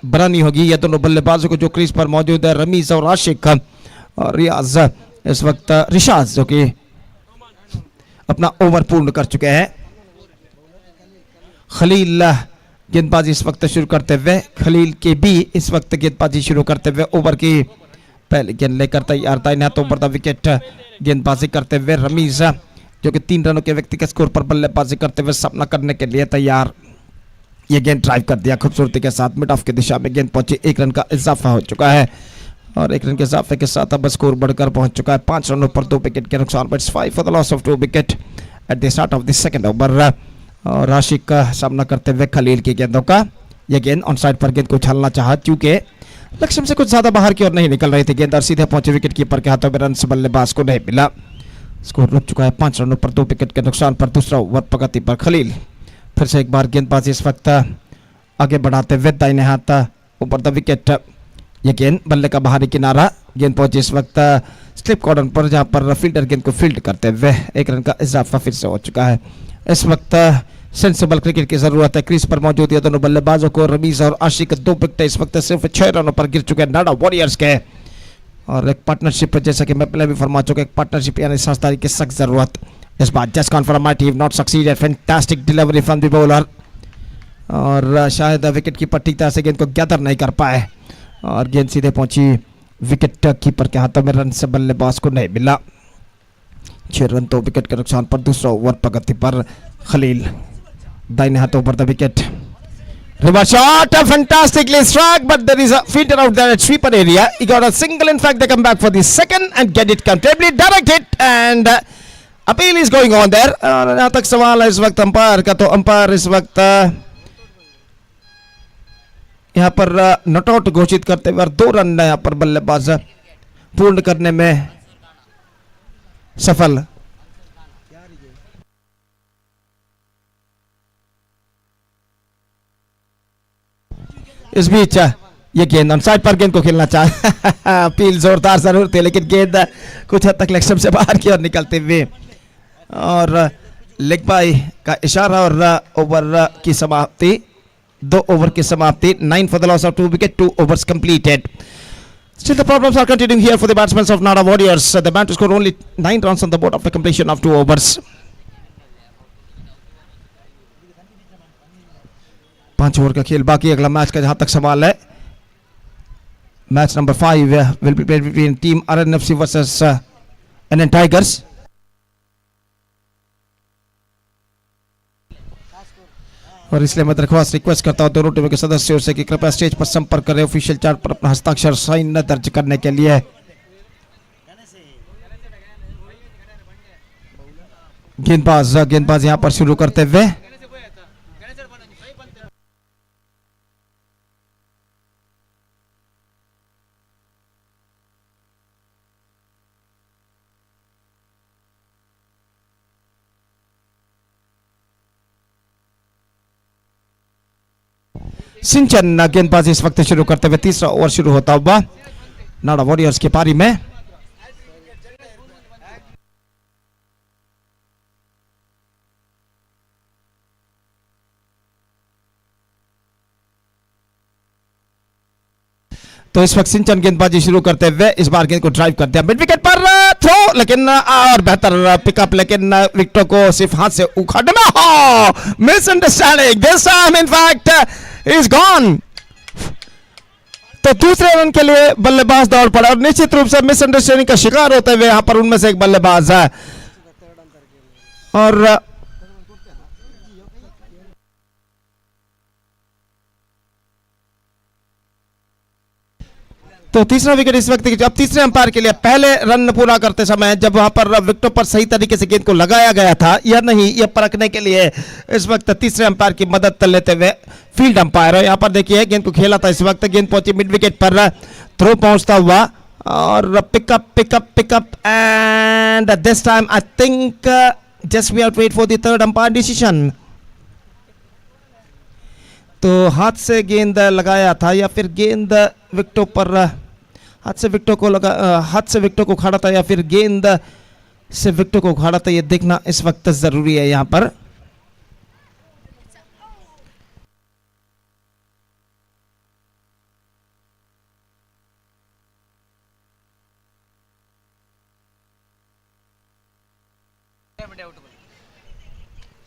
बनानी होगी। ये दोनों बल्लेबाजों को जो क्रीज पर मौजूद है, रमीज और आशिक, और रियाज इस वक्त रिशाद जो कि अपना ओवर पूर्ण कर चुके हैं। खलील गेंदबाजी इस वक्त शुरू करते हुए, खलील के भी इस वक्त गेंदबाजी शुरू करते हुए ओवर की पहली गेंद लेकर तैयार था। इन्हें तो ओवर द विकेट गेंदबाजी करते हुए रमीज जो कि 3 रनों के व्यक्तिगत स्कोर पर बल्लेबाजी करते हुए सामना करने के लिए तैयार। ये गेंद ड्राइव कर दिया खूबसूरती के साथ, मिड ऑफ की दिशा में गेंद पहुंची, 1 रन का इजाफा हो चुका है और 1 रन के इजाफे के साथ अब स्कोर बढ़कर पहुंच चुका है 5 रनों पर 2 विकेट के नुकसान पर। 5 for the loss of 2 wicket eight the start of the second over. और आशिक का सामना करते हुए खलील की गेंदों का, यह गेंद ऑन साइड पर गेंद को उछालना चाहा, चूंकि लक्ष्य से कुछ ज्यादा बाहर की ओर नहीं निकल रही थी गेंद और सीधे पहुंचे विकेट कीपर के हाथों में, रन से बल्लेबाज को नहीं मिला। स्कोर रुक चुका है 5 रनों पर 2 विकेट के नुकसान पर। दूसरा ओवर प्रगति पर खलील फिर से एक बार गेंदबाजी इस वक्त आगे बढ़ाते हुए दाहिने हाथ ऊपर द विकेट। यह गेंद बल्ले का बाहरी किनारा, गेंद पहुंची इस वक्त स्लिप कॉर्नर पर जहां पर फील्डर गेंद को फील्ड करते हुए 1 रन का इजाफा फिर से हो चुका है। इस वक्त सेंसिबल क्रिकेट की जरूरत है। क्रीज पर मौजूद ये दोनों बल्लेबाजों को, रमीज और आशिक, 2 विकेट इस वक्त सिर्फ 6 रनों पर गिर चुके हैं नाडा वॉरियर्स के। और एक पार्टनरशिप, जैसा कि मैं पहले भी फरमा चुका, एक पार्टनरशिप यानी साझेदारी की सख्त जरूरत। इस बार just confirm my team not succeeded, fantastic delivery from the bowler और शायद विकेट कीपर ठीक तरह से गेंद को गैदर नहीं कर पाए और गेंद सीधे पहुंची विकेट कीपर के हाथों में, रन से बल्लेबाज को नहीं मिला। 6 रन 2 विकेट के नुकसान पर। दूसरा ओवर प्रगति पर खलील दाहिने हाथ over the wicket. Reverse shot, fantastically struck, but there is a fielder out there at sweeper area. He got a single. In fact, they come back for the second and get it comfortably directed, and appeal is going on there. यहाँ तक सवाल है इस वक्त umpire का, तो umpire इस वक्त यहाँ पर नॉट आउट घोषित करते हुए 2 रन यहाँ पर बल्लेबाज पूर्ण करने में सफल। इस बीच ये गेंद ऑन साइड पर गेंद को खेलना चाहे अपील जोरदार जरूर थे, लेकिन गेंद कुछ हद तक लेग स्टंप से बाहर की ओर निकलते हुए और लेग बाई का इशारा और ओवर की समाप्ति, 2 ओवर की समाप्ति। 9 for the loss of 2 wicket, 2 overs completed. Still the problems are continuing here for the batsmen of Nada Warriors. The band to score only 9 runs on the board after completion of 2 overs. 5 over का खेल बाकी। अगला match का जहां तक सवाल है, match number 5 will be played between team Rnfc versus NN Tigers. और इसलिए मैं दरख्वास्त रिक्वेस्ट करता हूँ दोनों टीमों के सदस्यों से कि कृपया स्टेज पर संपर्क करें ऑफिशियल चार्ट पर अपना हस्ताक्षर साइन दर्ज करने के लिए। गेंदबाज यहाँ पर शुरू करते हुए सिंचन गेंदबाजी इस वक्त शुरू करते हुए तीसरा ओवर शुरू होता हुआ नाड़ा वॉरियर्स की पारी में। तो इस वक्त सिंचन गेंदबाजी शुरू करते हुए इस बार गेंद को ड्राइव कर दिया मिड विकेट पर थ्रो, लेकिन और बेहतर पिकअप, लेकिन विकेटों को सिर्फ हाथ से उखाड़ना हो। Misunderstanding this time in fact is gone. तो दूसरे रन के लिए बल्लेबाज दौड़ पड़ा और निश्चित रूप से मिसअंडरस्टैंडिंग का शिकार होते हुए यहां पर उनमें से एक बल्लेबाज है और तो तीसरा विकेट इस वक्त अब तीसरे अंपायर के लिए पहले रन पूरा करते समय जब वहां पर विकेटों पर सही तरीके से गेंद को लगाया गया था या नहीं यह परखने के लिए इस वक्त तीसरे अंपायर की मदद लेते हुए फील्ड अंपायर है। यहां पर देखिए गेंद को खेला था, इस वक्त गेंद पहुंची मिड विकेट पर, थ्रो पहुंचता हुआ और pick up and this time I think just we are wait for the third umpire decision. तो हाथ से गेंद लगाया था या फिर गेंद विकेटों पर हाथ से विकेटों को उखाड़ा था या फिर गेंद से विकेटों को उखाड़ा था, ये देखना इस वक्त जरूरी है यहां पर।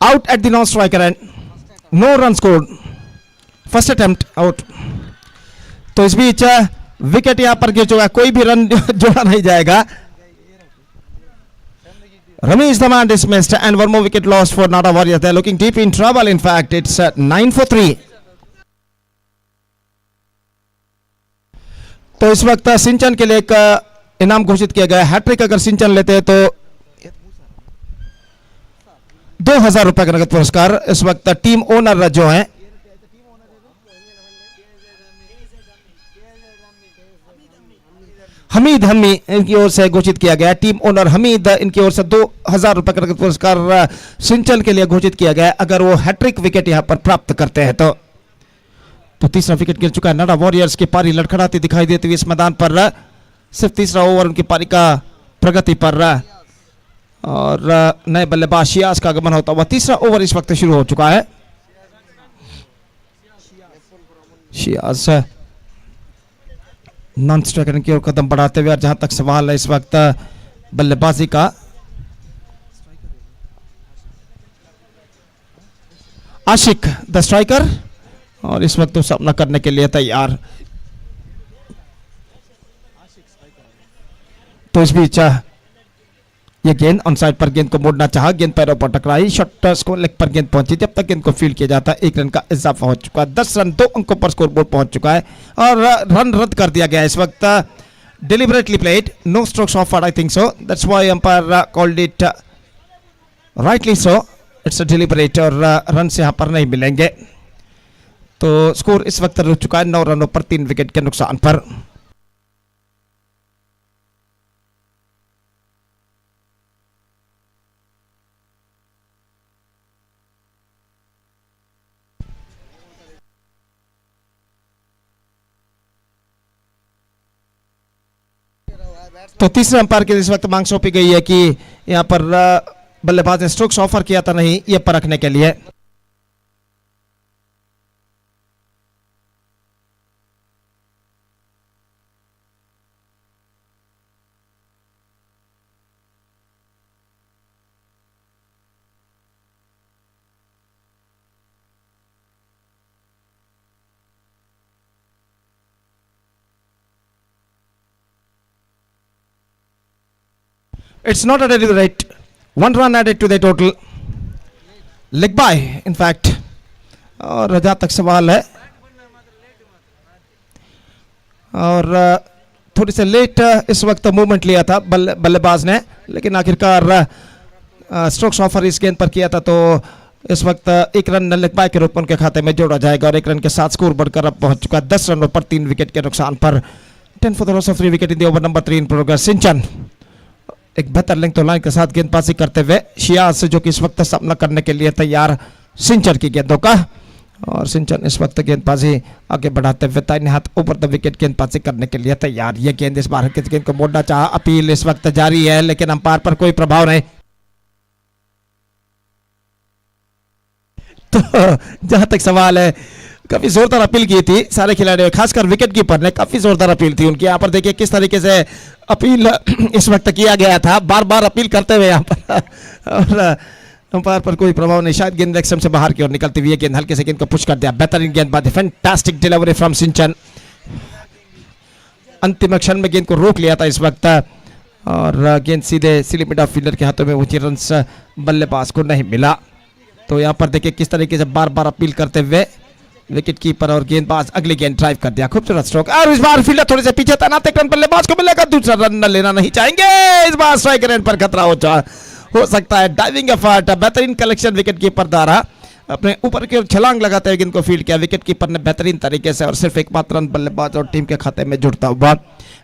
Out at the non striker end no run scored, first attempt out. तो इस बीच विकेट यहां पर गिर चुका है, कोई भी रन जोड़ा नहीं जाएगा। Ramesh the man dismissed and one more wicket lost for Nada Warriors. They are looking deep in trouble. In fact, it's 9 for 3. तो इस वक्त सिंचन के लिए एक इनाम घोषित किया गया है। हैट्रिक अगर सिंचन लेते हैं तो 2000 रुपए का नगद पुरस्कार। इस वक्त टीम ओनर जो है हमीद इनकी ओर से घोषित किया गया। टीम ओनर हमीद इनकी ओर से 2000 रुपए का नगद पुरस्कार सिंचन के लिए घोषित किया गया अगर वो हैट्रिक विकेट यहां पर प्राप्त करते हैं तो तीसरा विकेट गिर चुका है। नाडा वॉरियर्स की पारी लड़खड़ाती दिखाई देती हुई इस मैदान पर, सिर्फ तीसरा ओवर उनकी पारी का प्रगति पर और नए बल्लेबाज शियाज का आगमन होता हुआ तीसरा ओवर इस वक्त शुरू हो चुका है। शियाज नॉन स्ट्राइकर की ओर कदम बढ़ाते हुए और जहां तक सवाल है इस वक्त बल्लेबाजी का, आशिक द स्ट्राइकर और इस वक्त तो सामना करने के लिए तैयार। तो इस बीच ये गेंद ऑन साइड पर गेंद को मोड़ना चाहा, गेंद पैरों पर टकराई, शॉट को लेग पर गेंद पहुंची, जब तक गेंद को फील्ड किया जाता है 1 रन का इजाफा हो चुका है। 10 रन 2 अंकों पर स्कोर बोर्ड पहुंच चुका है और रन रद्द कर दिया गया इस वक्त। Deliberately played, no strokes offered, I think so, that's why umpire called it rightly so, it's a deliberate और रन से यहां पर नहीं मिलेंगे। तो स्कोर इस वक्त रुक चुका है 9 रनों पर 3 विकेट के नुकसान पर। तो तीसरे अंपायर के इस वक्त मांग सौंपी गई है कि यहां पर बल्लेबाज ने स्ट्रोक्स ऑफर किया था नहीं, यह परखने के लिए। It's not a deliberate. 1 run added to the total. Leg by, in fact. और जहाँ तक सवाल है, और थोड़ी से लेट इस वक्त मूवमेंट लिया था बल्लेबाज ने, लेकिन आखिरकार स्ट्रोक्स ऑफर इस गेंद पर किया था, तो इस वक्त 1 रन नल्ले पाए के रूप में उनके खाते में जोड़ा जाएगा और 1 रन के साथ स्कोर बढ़कर अब पहुंच चुका है 10 रनों पर 3 विकेट के नुकसान पर। 10 for the loss of 3 wicket in the over number 3 in progress. Sinchan एक बेहतर लेंथ लाइन के साथ गेंदबाजी करते हुए शियाज जो कि इस वक्त सामना करने के लिए तैयार सिंचन की गेंदों का, और सिंचन इस वक्त गेंदबाजी आगे बढ़ाते हुए दाहिने हाथ ऊपर द विकेट गेंदबाजी करने के लिए तैयार। ये गेंद इस बार गेंद को मोड़ना चाहा, अपील इस वक्त जारी है लेकिन अंपायर पर कोई प्रभाव नहीं। तो जहां तक सवाल है, काफी जोरदार अपील की थी सारे खिलाड़ियों, खासकर विकेट कीपर ने काफी जोरदार अपील थी उनकी। यहाँ पर देखिए किस तरीके से अपील इस वक्त किया गया था, बार बार अपील करते हुए यहाँ पर, और अंपायर पर कोई प्रभाव नहीं। शायद गेंद लेग से बाहर की ओर निकलती हुई गेंद हल्के से गेंद को पुश कर दिया। बेहतरीन गेंदबाजी, फैंटास्टिक डिलीवरी फ्रॉम सिंचन। अंतिम क्षण में गेंद को रोक लिया था इस वक्त, और गेंद सीधे स्लिप मिड ऑफ फील्डर के हाथों में ऊंची रन्स बल्लेबाज को नहीं मिला। तो यहाँ पर देखिए किस तरीके से बार बार अपील करते हुए विकेट कीपर और गेंदबाज अगली गेंद ड्राइव कर दिया। खूबसूरत स्ट्रोक, और इस बार फील्डर थोड़े से पीछे तैनात, 1 रन बल्लेबाज को मिलेगा, दूसरा रन न लेना नहीं चाहेंगे। इस बार स्ट्राइक रेट पर खतरा हो सकता है। डाइविंग एफर्ट, बेहतरीन कलेक्शन विकेट कीपर द्वारा, अपने ऊपर की ओर छलांग लगाते हुए गेंद को फील्ड किया विकेट कीपर ने बेहतरीन तरीके से, और सिर्फ एकमात्र रन बल्लेबाज और टीम के खाते में जुड़ता हुआ।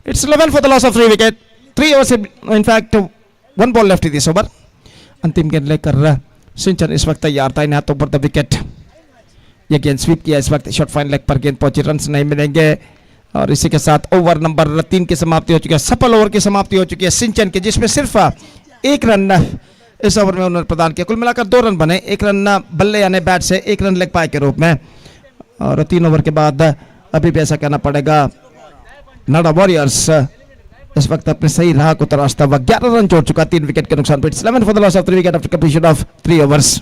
It's 11 for the loss of 3 wicket. 3 over से in fact 1 ball left this over. अंतिम गेंद लेकर सिंचन इस वक्त तैयार था, इन हाथों पर द विकेट। ये गेंद स्वीप किया इस वक्त, शॉर्ट फाइन लेग पर गेंद पहुंची, रन्स नहीं मिलेंगे, और इसी के साथ ओवर नंबर 3 की समाप्ति हो चुकी है। सफल ओवर की समाप्ति हो चुकी है सिंचन की, जिसमें सिर्फ 1 रन इस ओवर में उन्होंने प्रदान किया। कुल मिलाकर 2 रन बने, 1 रन बल्ले यानी बैट से, 1 रन लेग पाए के रूप में, और 3 ओवर के बाद अभी भी ऐसा कहना पड़ेगा नाडा वॉरियर्स इस वक्त अपने सही राह को तराशता हुआ 11 रन जोड़ चुका 3 विकेट के नुकसान पर। 11 for the loss of 3 wicket after completion of 3 overs.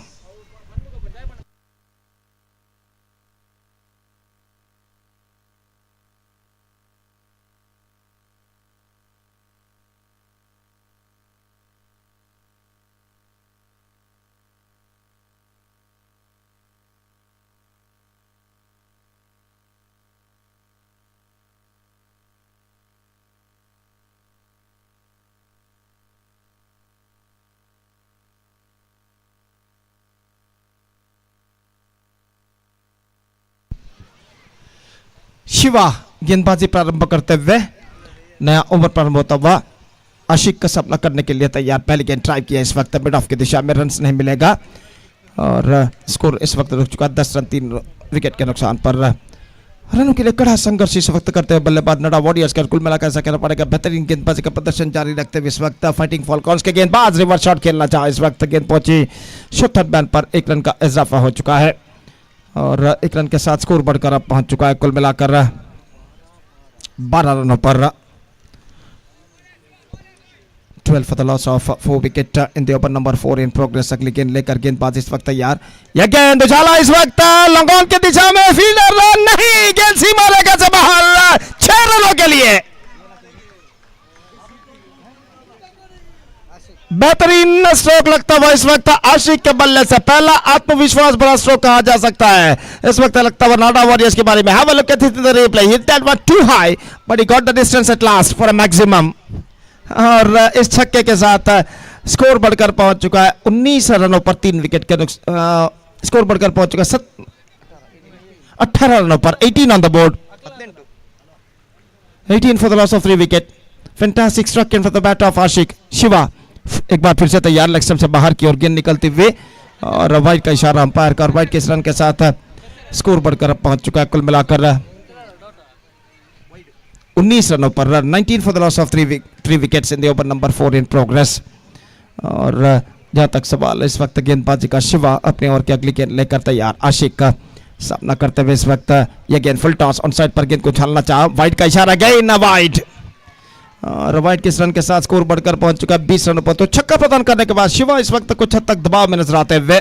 Shiva गेंदबाजी प्रारंभ करते हुए, नया ओवर प्रारंभ होता हुआ, आशिक का सामना करने के लिए तैयार। पहली गेंद ड्राइव किया इस वक्त मिड ऑफ की दिशा में, रन्स नहीं मिलेगा, और स्कोर इस वक्त रुक चुका 10 रन 3 विकेट के नुकसान पर। रनों के लिए कड़ा संघर्ष इस वक्त करते हुए बल्लेबाज नाडा वॉरियर्स का, कुल मिलाकर ऐसा कहना पड़ेगा बेहतरीन गेंदबाजी का प्रदर्शन जारी रखते हुए इस वक्त फाइटिंग फॉल्कॉन्स के गेंदबाज रिवर्स शॉट खेलना चाहा। इस वक्त गेंद पहुंची शॉर्ट बैन पर, 1 रन का इजाफा हो चुका है, और 1 रन के साथ स्कोर बढ़कर अब पहुंच चुका है कुल मिलाकर 12 रनों पर। 12 for the loss of 4 wicket in the over number 4 in progress. अगली गेंद लेकर गेंदबाज इस वक्त तैयार। यह गेंद उछाला इस वक्त लॉन्ग ऑन की दिशा में, फील्डर रन नहीं, गेंद सीमा रेखा से बाहर, 6 रनों के लिए। बेहतरीन स्ट्रोक लगता हुआ इस वक्त आशिक के बल्ले से, पहला आत्मविश्वास भरा स्ट्रोक कहा जा सकता है इस वक्त लगता हुआ नाडा वॉरियर्स के बारे में। Have a look at the replay, hit that was too high but he got the distance at last for a maximum, और इस छक्के के साथ स्कोर बढ़कर पहुंच चुका है 19 रनों पर 3 विकेट के स्कोर बढ़कर पहुंच चुका है 18 रनों पर, 18 on the board, 18 for the loss of 3 wicket. Fantastic stroke in for the bat of Ashiq. Shiva एक बार फिर से तैयार, लेग स्टंप से बाहर की ओर गेंद निकलते हुए, और वाइड का इशारा अंपायर का, और वाइड के इस रन के साथ स्कोर बढ़कर पहुंच चुका है कुल मिलाकर 19 रनों पर। 19 for the loss of 3 wickets in the over number 4 in progress. और जहां तक सवाल इस वक्त गेंदबाजी का, शिवा अपने ओवर की अगली गेंद लेकर तैयार, आशिक का सामना करते हुए इस वक्त यह गेंद फुल टॉस ऑन साइड पर गेंद को उछालना चाहा, वाइड का इशारा, गई ना वाइड, और वाइड के इस रन के साथ स्कोर बढ़कर पहुंच चुका है 20 रनों पर। तो छक्का प्रदान करने के बाद शिवा इस वक्त कुछ हद तक दबाव में नजर आते हुए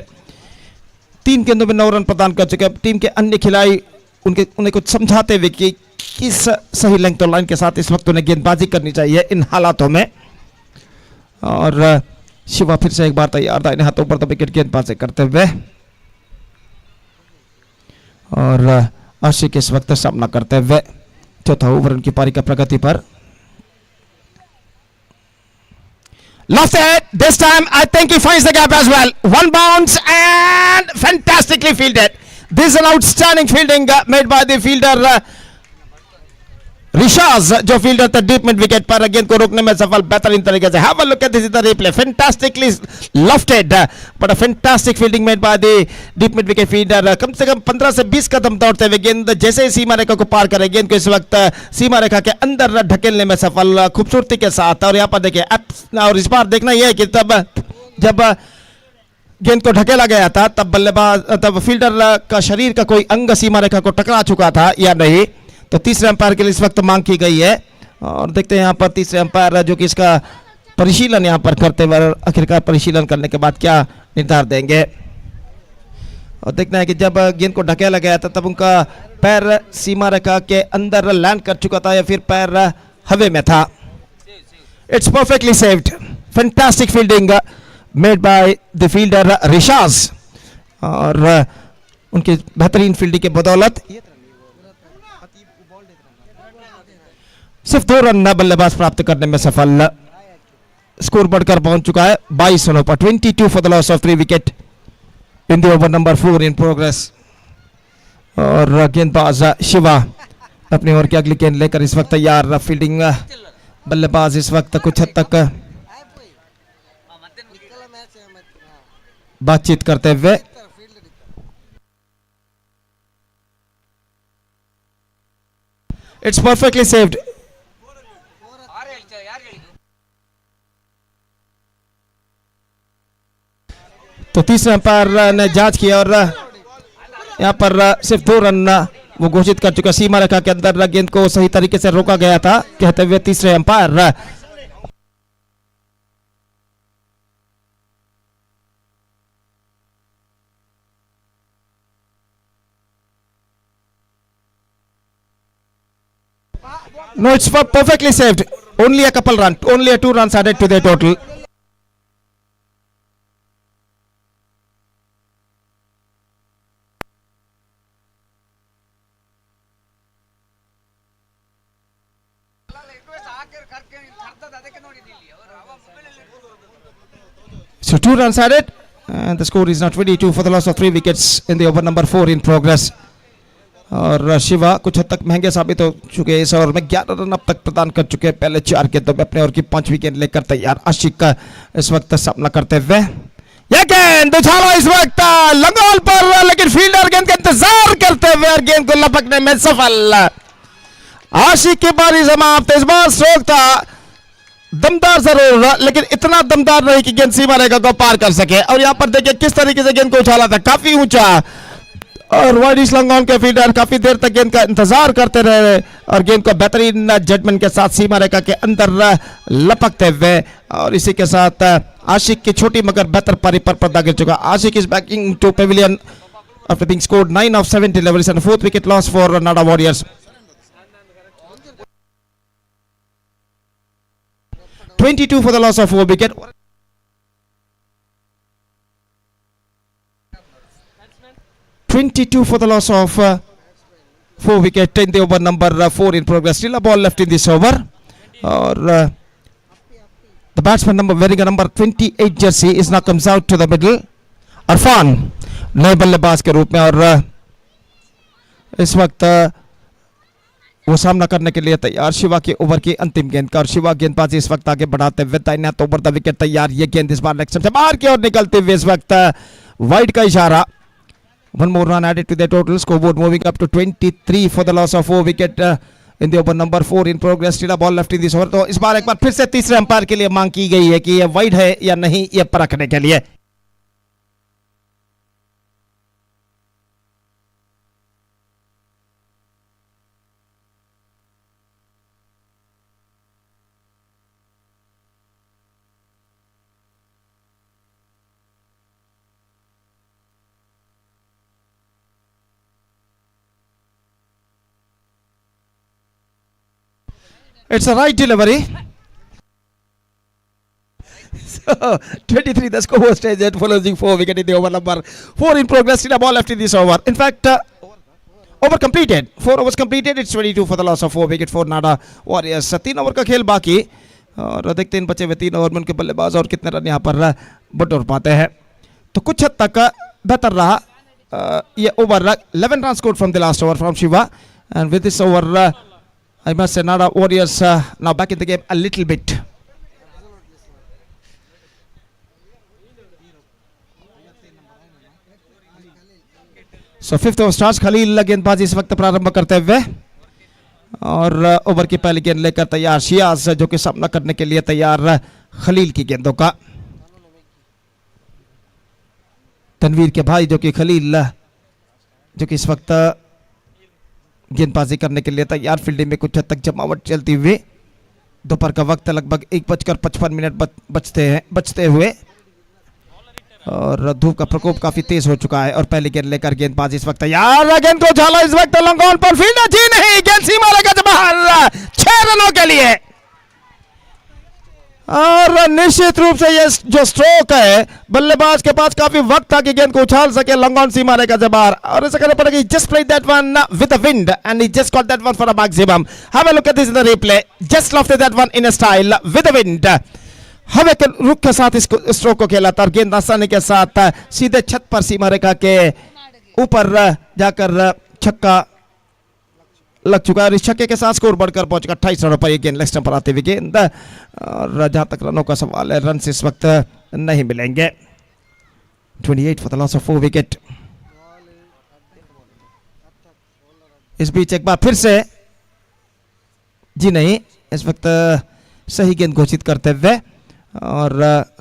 3 गेंदों में 9 रन प्रदान कर चुके हैं। टीम के अन्य खिलाड़ी उन्हें कुछ समझाते हुए कि किस सही लेंथ और लाइन के साथ इस वक्त उन्हें गेंदबाजी करनी चाहिए इन हालातों में, और शिवा फिर से एक बार तैयार था इन हाथों पर तो विकेट गेंदबाजी करते हुए। और आशिक इस वक्त सामना करते हुए चौथा ओवर उनकी पारी का प्रगति पर. Lofted, this time I think he finds the gap as well. One bounce and fantastically fielded. This is an outstanding fielding made by the fielder Rishaz, जो फील्डर था डीप मिड विकेट पर गेंद को रोकने में सफल बेहतरीन तरीके से. Have a look at this replay. Fantastically lofted, but a fantastic fielding made by the deep mid wicket fielder. कम से कम 15 से 20 कदम दौड़ते हुए गेंद जैसे ही सीमा रेखा को पार करे गेंद को इस वक्त सीमा रेखा के अंदर ढकेलने में सफल खूबसूरती के साथ. और यहाँ पर देखिए और इस बार देखना यह है कि तब जब गेंद को ढकेला गया था तब फील्डर का शरीर का कोई अंग सीमा रेखा को टकरा चुका था या नहीं. तो तीसरे अंपायर के लिए इस वक्त मांग की गई है. और देखते हैं यहाँ पर तीसरे अंपायर जो कि इसका परिशीलन यहाँ पर करते हुए आखिरकार परिशीलन करने के बाद क्या निर्धार देंगे. और देखना है कि जब गेंद को ढकेला गया था तब उनका पैर सीमा रेखा के अंदर लैंड कर चुका था या फिर पैर हवा में था. It's perfectly saved. Fantastic fielding made by the fielder Rishaj. और उनकी बेहतरीन फील्डिंग के बदौलत सिर्फ 2 रन बल्लेबाज प्राप्त करने में सफल. स्कोर बढ़कर पहुंच चुका है 22 रनों पर. 22 for the loss of 3 wicket in the over number 4 in progress. और गेंदबाज शिवा अपनी ओवर की अगली गेंद लेकर इस वक्त तैयार. फील्डिंग बल्लेबाज इस वक्त कुछ हद तक बातचीत करते हुए. It's perfectly saved. तो तीसरे अंपायर ने जांच की और यहाँ पर सिर्फ 2 रन वो घोषित कर चुका. सीमा रेखा के अंदर गेंद को सही तरीके से रोका गया था कहते हुए तीसरे umpire. No, it's perfectly saved. Only a couple runs. Only a 2 runs added to the total. So 2 runs added and the score is now 22 for the loss of 3 wickets in the over number 4 in progress. और शिवा कुछ हद तक महंगे साबित हो चुके हैं. इस ओवर में 11 रन अब तक प्रदान कर चुके हैं पहले 4 गेंदों में. अपने ओवर की 5वीं गेंद लेकर तैयार आशिक का इस वक्त सामना करते हुए. यह गेंद उछाला इस वक्त लंगोल पर लेकिन फील्डर गेंद का इंतजार करते हुए और गेंद को लपकने में सफल. आशिक की पारी समाप्त. इस बार स्ट्रोक था दमदार जरूर लेकिन इतना दमदार नहीं कि गेंद सीमा रेखा को पार कर सके. और यहाँ पर देखिए किस तरीके से गेंद को उछाला था काफी ऊंचा. और वाइड लॉन्ग ऑन के फील्डर काफी देर तक गेंद का इंतजार करते रहे और गेंद को बेहतरीन जजमेंट के साथ सीमा रेखा के अंदर लपकते हुए. और इसी के साथ आशिक की छोटी मगर बेहतर पारी पर पर्दा गिर चुका. Ashiq is backing to pavilion after being scored 9 of 7 deliveries and 4th wicket loss for Nada Warriors. 22 for the loss of 4 wicket. (22 for the loss of 4 wicket in the over number 4 in progress. Still a ball left in this over. Or the batsman wearing a number 28 jersey is now comes out to the middle. Arfan नए बल्लेबाज के रूप में. और इस वक्त वो सामना करने के लिए तैयार शिवा के ओवर की अंतिम गेंद का. और शिवा गेंदबाजी इस वक्त आगे बढ़ाते हुए तैनात ओवर द विकेट तैयार. ये गेंद इस बार लेग से बाहर की ओर निकलते हुए इस वक्त वाइड का इशारा. 1 more run added to the total. Scoreboard moving up to 23 for the loss of 4 wicket in the over number 4 in progress. Still a ball left in this over. तो इस बार एक बार फिर से तीसरे अंपायर के लिए मांग की गई है कि ये वाइड है या नहीं ये परखने के लिए. It's a right delivery. So 23 the score stage at following 4 wicket in the over number 4 in progress. In a ball left in this over. In fact over completed, 4 overs completed. It's 22 for the loss of 4 wicket for Nada Warriors. 3 over का खेल बाकी और देखते हैं बचे हुए 3 over में उनके बल्लेबाज और कितने रन यहाँ पर बटोर पाते हैं। तो कुछ हद तक बेहतर रहा ये over. 11 runs scored from the last over from Shiva, and with this over I must say Nada Warriors now back in the game a little bit. So 5th over starts. Khalil गेंदबाजी इस वक्त प्रारंभ करते हुए और ओवर की पहली गेंद लेकर तैयार शियाज जो कि सामना करने के लिए तैयार खलील की गेंदों का। तनवीर के भाई जो कि खलील जो कि इस वक्त गेंदबाजी करने के लिए तैयार। फील्डिंग में कुछ हद तक जमावट चलती हुई। दोपहर का वक्त लगभग 1:55 बचते हुए और धूप का प्रकोप काफी तेज हो चुका है और पहली गेंद लेकर गेंदबाजी इस वक्त तैयार। गेंद को झाला इस वक्त लॉन्ग ऑन पर, फील्डर जी नहीं, गेंद सीमा रेखा से बाहर, 6 रनों के लिए। और निश्चित रूप से ये जो स्ट्रोक है बल्लेबाज के पास काफी वक्त था कि गेंद को उछाल सके लॉन्ग ऑन सीमा रेखा से बाहर, और ऐसा करने पड़ेगा। Just played that one with the wind and he just got that one for a maximum. Have a look at this in the replay, just lofted that one in a style with the wind. हवे के रुख के साथ इस stroke को खेला था और गेंद आसानी के साथ सीधे छत पर सीमा रेखा के ऊपर जाकर छक्का लग चुका है। इस छक्के के साथ स्कोर बढ़कर पहुंच चुका 28 रनों पर। ये गेंद लेग स्टंप पर आती हुई गेंद, और जहां तक रनों का सवाल है रन इस वक्त नहीं मिलेंगे। 28 for the loss of 4 wicket. इस बीच एक बार फिर से जी नहीं, इस वक्त सही गेंद घोषित करते हुए और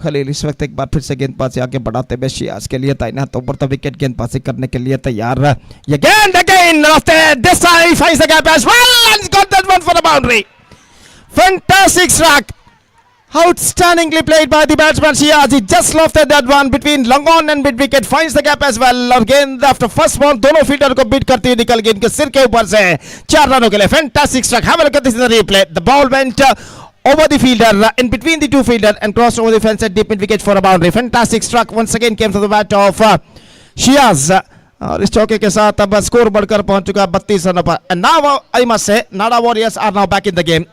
खलील इस वक्त एक बार फिर से गेंदबाजी आगे बढ़ाते हुए शियाज के लिए तैनात ओवर द विकेट गेंदबाजी करने के लिए तैयार। ये गेंद again lofted, this time he finds the gap as well and got that one for the boundary. Fantastic strike, outstandingly played by the batsman Shiaz. He just lofted that one between long on and mid wicket, finds the gap as well और गेंद after first ball दोनों fielder को beat करती हुई निकल गई इनके सिर के ऊपर से 4 रनों के लिए। Fantastic strike, have a look at this in the replay. The ball went over the fielder, in between the two fielder and crossed over the fence at deep mid wicket for a boundary. Fantastic struck once again came to the bat of Shiaz, और इस चौके के साथ अब score बढ़कर पहुंच चुका 32 रनों पर। And now I must say Nada Warriors are now back in the game.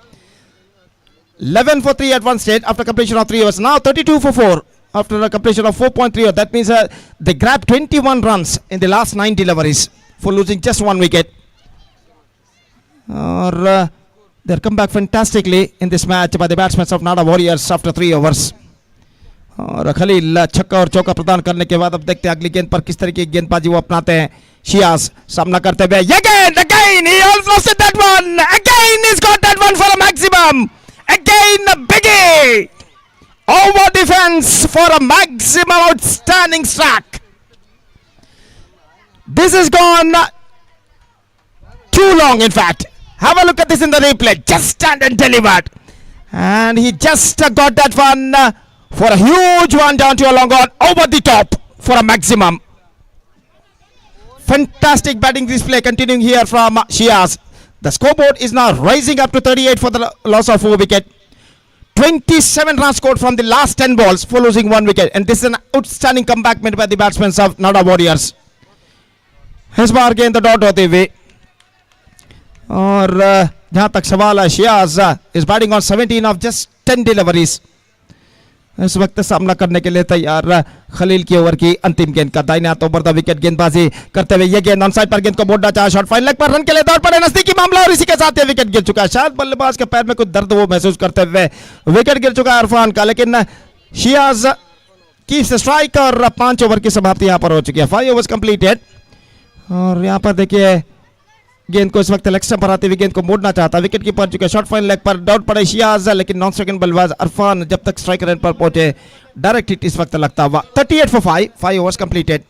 11 for 3 at one stage after completion of 3 overs. Now 32 for 4 after a completion of 4.3 overs. That means they grabbed 21 runs in the last 9 deliveries for losing just 1 wicket. Or they're come back fantastically in this match by the batsmen of Nada Warriors after 3 overs. और खलील छक्का और चौका प्रदान करने के बाद अब देखते हैं अगली गेंद पर किस तरीके की गेंदबाजी वो अपनाते हैं। शियाज सामना करते हुए ये गेंद again he almost hit that one, again he's got that one for a maximum, again a biggie over the fence for a maximum, outstanding strike. This has gone too long in fact. Have a look at this in the replay, just stand and delivered, and he just got that one for a huge one down to a long on over the top for a maximum. Fantastic batting display continuing here from Shiaz. The scoreboard is now rising up to 38 for the loss of 4 wicket. 27 runs scored from the last 10 balls for losing 1 wicket, and this is an outstanding comeback made by the batsmen of Nada Warriors. इस बार गेंद dot होते हुए और जहां तक सवाल है Shias is batting on 17 of just 10 deliveries. इस वक्त सामना करने के लिए तैयार खलील की ओवर की अंतिम गेंद का दाहिने हाथ ओवर द विकेट गेंदबाजी करते हुए ये गेंद ऑन साइड पर गेंद को मोड़ना चाहा, शॉट फाइन लेग पर रन के लिए दौड़ पड़े, नजदीकी मामला और इसी के साथ ये विकेट गिर चुका है। शायद बल्लेबाज के पैर में कुछ दर्द वो महसूस करते हुए विकेट गिर चुका है इरफान का, लेकिन शियाज की स्ट्राइक और 5 ओवर की समाप्ति यहां पर हो चुकी है। 5 ओवर्स कंप्लीटेड और यहां पर देखिए गेंद को इस वक्त लेग स्टंप पर आते हुए गेंद को मोड़ना चाहता, विकेट कीपर चुके, शॉट फाइन लेग पर डाउट पड़े शियाज, लेकिन नॉन स्ट्राइक बल्लेबाज इरफान जब तक स्ट्राइक रेंज पर पहुंचे डायरेक्ट हिट इस वक्त लगता हुआ। 38 for 5 overs completed.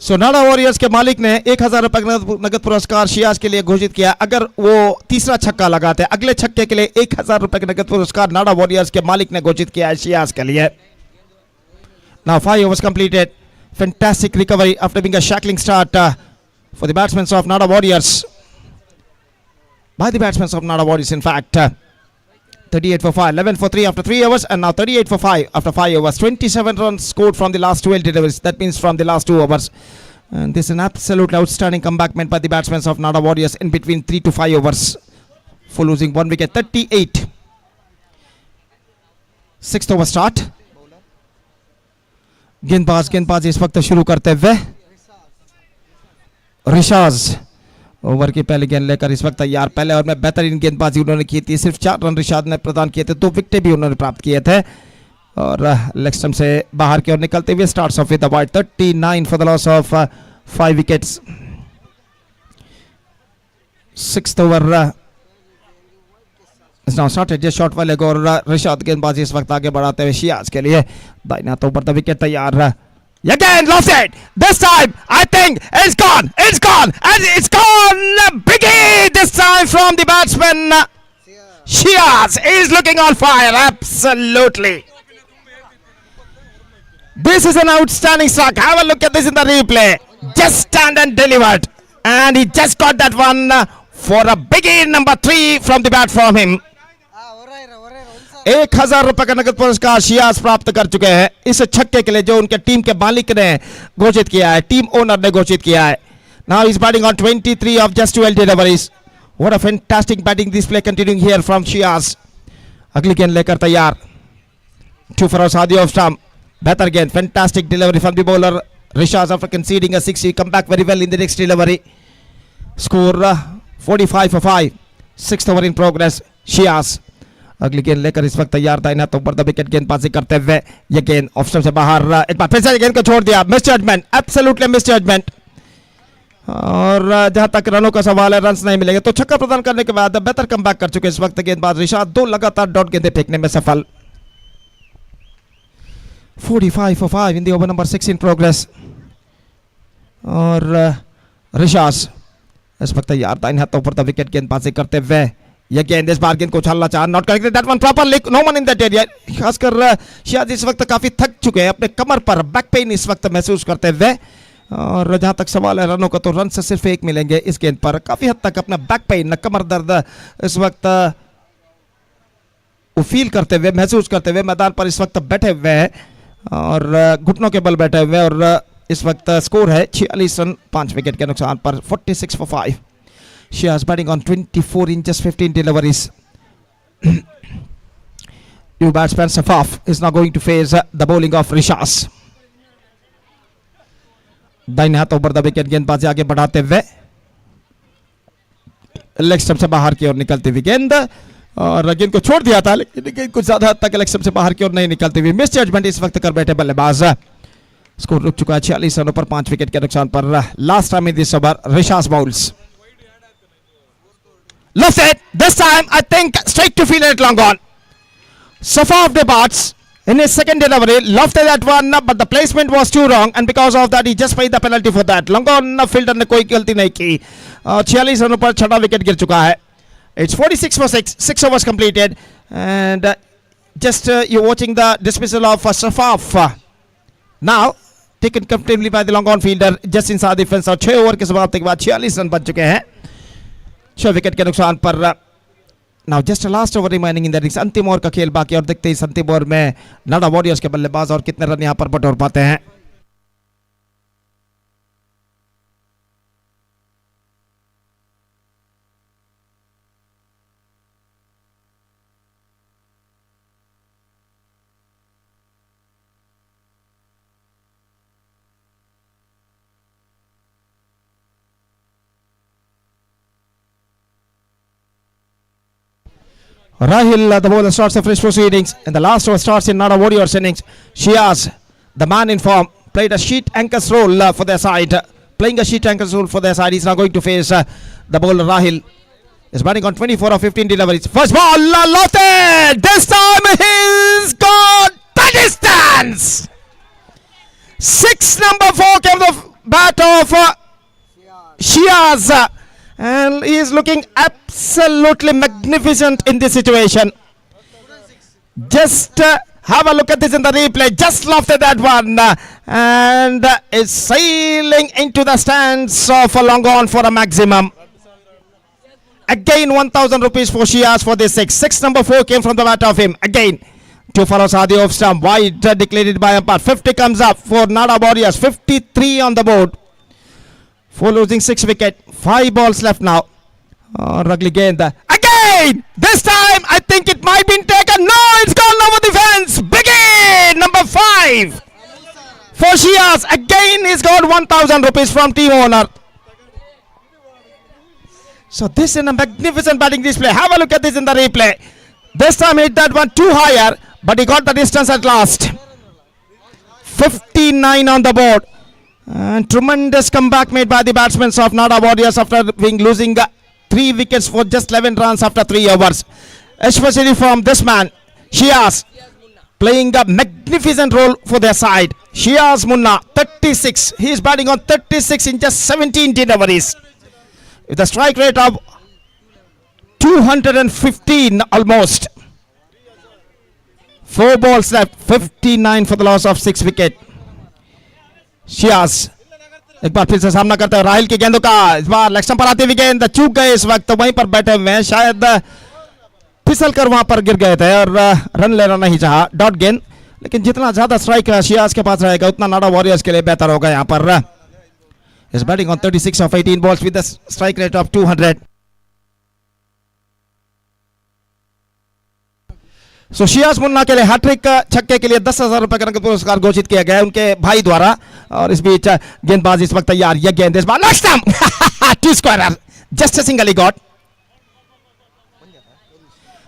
So Nada warriors के मालिक ने 1000 रुपए नगद पुरस्कार शियाज के लिए घोषित किया। अगर वो तीसरा छक्का लगाते हैं अगले छक्के के लिए 1000 रुपए का नगद पुरस्कार नाडा वॉरियर्स के मालिक ने घोषित किया है शियाज के लिए। Now 5 overs completed. Fantastic recovery after being a shackling start for the batsmen of Nada Warriors. By the batsmen of Nada Warriors, in fact. 38 for 5, 11 for 3 after 3 overs, and now 38 for 5 after 5 overs. 27 runs scored from the last 12 deliveries. That means from the last 2 overs. And this is an absolutely outstanding comeback made by the batsmen of Nada Warriors in between 3 to 5 overs for losing 1 wicket. 38. 6th over start. गेंदबाज इस वक्त शुरू करते हुए रिशाज over की पहली गेंद लेकर इस वक्त तैयार। पहले और में बेहतरीन गेंदबाजी उन्होंने की थी, सिर्फ 4 रन रिशाद ने प्रदान किए थे, 2 विकेट भी उन्होंने प्राप्त किए थे और लेग स्टंप से बाहर की ओर निकलते हुए starts of with the wide. 39 for the loss of 5 wickets. 6th over now started just short while ago और रिशाद गेंदबाजी इस वक्त आगे बढ़ाते हुए शियाज के लिए। दाहिना तो ऊपर द विकेट तैयार। Again lofted. This time I think it's gone, and it's gone. Biggie this time from the batsman. Shiaz is looking on fire. Absolutely. This is an outstanding strike. Have a look at this in the replay. Just stand and delivered, and he just got that one for a biggie number 3 from the bat from him. 1000 रुपए का नगद पुरस्कार Shias प्राप्त कर चुके हैं इस छक्के के लिए जो उनके टीम के मालिक ने घोषित किया है, टीम ओनर ने घोषित किया है। Now he's batting on 23 of just 12 deliveries. What a fantastic batting display continuing here from Shiaz. अगली गेंद लेकर तैयार। 2 for Sadio of stump. बेहतर गेंद, fantastic delivery from the bowler Rishaz after conceding a 6. He come back very well in the next delivery. Score 45 for 5. 6th over in progress. Shiaz अगली गेंद लेकर इस वक्त तैयार था। तो ऊपर द विकेट गेंदबाजी करते हुए ये गेंद ऑफ स्टंप से बाहर। एक बार फिर से गेंद को छोड़ दिया। Miss judgement, absolutely miss judgement. और जहां तक रनों का सवाल है, रन्स नहीं मिलेंगे। तो छक्का प्रदान करने के बाद बेहतर कमबैक कर चुके इस वक्त गेंदबाज रिशाद। 2 लगातार डॉट गेंदें फेंकने में सफल। 45 for 5 in the over number 6 in progress. और रिशाद इस वक्त तैयार था। तो ऊपर द विकेट गेंदबाजी करते हुए ये गेंद इस बार गेंद को उछालना चाह, not corrected that one properly, no one in that area. खासकर शियाज इस वक्त काफी थक चुके हैं, अपने कमर पर बैक पेन इस वक्त महसूस करते हुए। और जहां तक सवाल है रनों का, तो रन से सिर्फ 1 मिलेंगे इस गेंद पर। काफी हद तक अपना बैक पेन, कमर दर्द इस वक्त वो फील करते हुए, महसूस करते हुए मैदान पर इस वक्त बैठे हुए हैं और घुटनों के बल बैठे हुए। और इस वक्त स्कोर है 46 रन 5 विकेट के नुकसान पर। 46 for 5. Shiaz batting on 24 in just 15 deliveries. New batsman Safaf is now going to face the bowling of Rishaz. दाहिने हाथ ऊपर द विकेट गेंदबाजी आगे बढ़ाते हुए लेग स्टंप से बाहर की ओर निकलती हुई गेंद, और गेंद को छोड़ दिया था लेकिन गेंद कुछ ज्यादा हद तक लेग स्टंप से बाहर की ओर नहीं निकलती हुई। मिस जजमेंट इस वक्त कर बैठे बल्लेबाज। स्कोर रुक चुका है 46 रनों पर 5 विकेट के नुकसान पर। Last time in this over Rishaz bowls. Lofted. This time I think straight to fielder at long on. Safaf departs in his second delivery. Lofted that one, but the placement was too wrong, and because of that he just paid the penalty for that. Long on fielder ने कोई गलती नहीं की। 46 रनों पर 6वां wicket गिर चुका है। It's 46 for 6. 6 overs completed, and just you're watching the dismissal of Safaf. Now taken comfortably by the long on fielder just inside the fence. और 6 ओवर के समाप्ति के बाद 46 रन बन चुके हैं 6 विकेट के नुकसान पर। Now just last over remaining in the innings. अंतिम ओवर का खेल बाकी, और देखते हैं इस अंतिम ओवर में नाडा वॉरियर्स के बल्लेबाज और कितने रन यहां पर बटोर पाते हैं। Rahil, the bowler, starts the fresh proceedings, and the last over starts in Nada Warriors innings. Shiaz, the man in form, played a sheet anchor's role for their side. Playing a sheet anchor's role for their side, he's now going to face the bowler Rahil. Is batting on 24 of 15 deliveries. First ball, lofted! This time he's got the distance! 6 number 4 came the bat of Shiaz, and he is looking absolutely magnificent in this situation. Just have a look at this in the replay. Just lofted that one, and is sailing into the stands of a long on for a maximum. Again 1,000 rupees for Shiaz for this six. Six number 4 came from the bat of him. Again 2 follows are the off stump. Wide declared by umpire. 50 comes up for Nada Warriors. 53 on the board for losing 6 wicket. 5 balls left now. Ugly game. Again! This time I think it might be taken. No, it's gone over the fence. Begin! Number 5 for Shiaz. Again he's got 1,000 rupees from team owner. So this is a magnificent batting display. Have a look at this in the replay. This time he hit that one too higher, but he got the distance at last. 59 on the board. And tremendous comeback made by the batsmen of Nada Warriors after losing 3 wickets for just 11 runs after 3 overs. Especially from this man, Shiaz, playing a magnificent role for their side. Shiaz Munna, 36. He is batting on 36 in just 17 deliveries. With a strike rate of 215 almost. 4 balls left. 59 for the loss of 6 wicket. Shiaz एक बार फिर से सामना करते हैं राहिल की गेंदों का. इस बार लेग स्टंप पर आती हुई गेंद चूक गए. इस वक्त वहीं पर बैठे हुए हैं, शायद फिसल कर वहां पर गिर गए थे और रन लेना नहीं चाहा. डॉट गेंद, लेकिन जितना ज्यादा स्ट्राइक शियाज के पास रहेगा उतना नाडा वॉरियर्स के लिए बेहतर होगा. यहाँ पर is batting on 36 of 18 balls with a strike rate of 200. So Shias Munna के लिए हैट्रिक छक्के के लिए 10,000 रुपए का नकद पुरस्कार घोषित किया गया उनके भाई द्वारा. और इस बीच गेंदबाज इस वक्त तैयार. यह गेंद इस बार leg stump, 2 squarer, just a single he got.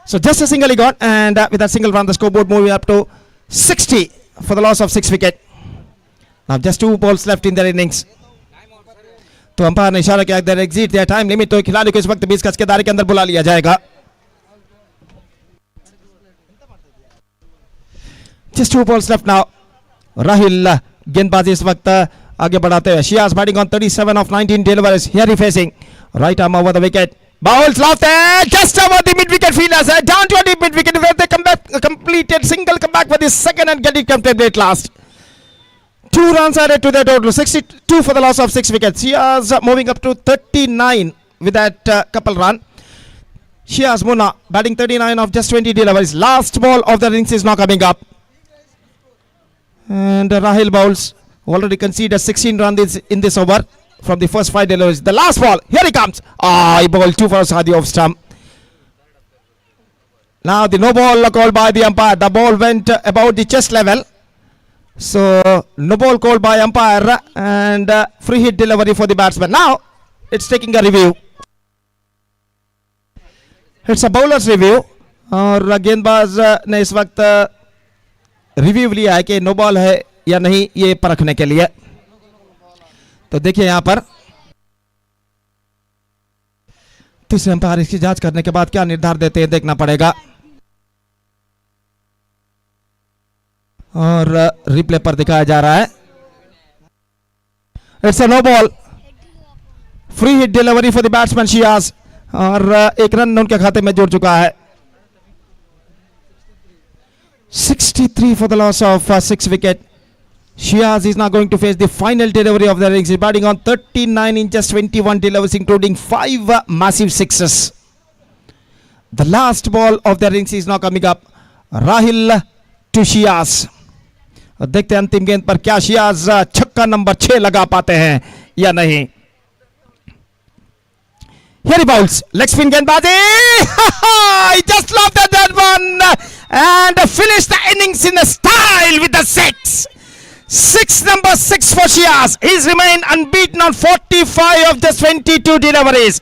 So just a single he got, and with that single run the scoreboard moving up to 60 for the loss of 6 wicket. Now just 2 balls left in their innings. तो umpire ने इशारा किया there exit their time limit. तो खिलाड़ी को इस वक्त 20 गज के दायरे के अंदर बुला लिया जाएगा. Just 2 balls left now. Rahil गेंदबाजी इस वक्त आगे बढ़ाते हुए. Shiaz batting on 37 of 19 deliveries. Here he facing right arm over the wicket. Bowls lofted just over the mid wicket fielders. Down to the mid wicket where they come back, completed single comeback for the second and get it completed at last. 2 runs added to their total. 62 for the loss of 6 wickets. Shiaz moving up to 39 with that couple run. Shiaz Munna batting 39 of just 20 deliveries. Last ball of the innings is now coming up. And Rahil bowls already conceded 16 runs in this over from the first 5 deliveries. The last ball, here he comes. He bowled 2 for Sadi off stump. Now the no ball called by the umpire. The ball went about the chest level. So no ball called by umpire and free hit delivery for the batsman. Now it's taking a review. It's a bowler's review. और गेंदबाज ने इस वक्त review लिया है कि no ball है या नहीं ये परखने के लिए. तो देखिए यहां पर तीसरे अंपायर इसकी जांच करने के बाद क्या निर्धार देते हैं देखना पड़ेगा. और रिप्ले पर दिखाया जा रहा है. It's a no ball, free hit delivery for the batsman Shiyaz. और 1 रन उनके खाते में जुड़ चुका है. 63 for the loss of 6 wicket. Shiaz is now going to face the final delivery of the innings. He's batting on 39 in just 21 deliveries, including 5 massive sixes. The last ball of the innings is now coming up. Rahil to Shiaz. देखते हैं अंतिम गेंद पर क्या Shias छक्का number 6 लगा पाते हैं या नहीं. Here he bowls. Leg spin गेंदबाजी. He just loved that one and finished the innings in a style with the 6. Number 6 for Shiaz. He's remained unbeaten on 45 of just 22 deliveries.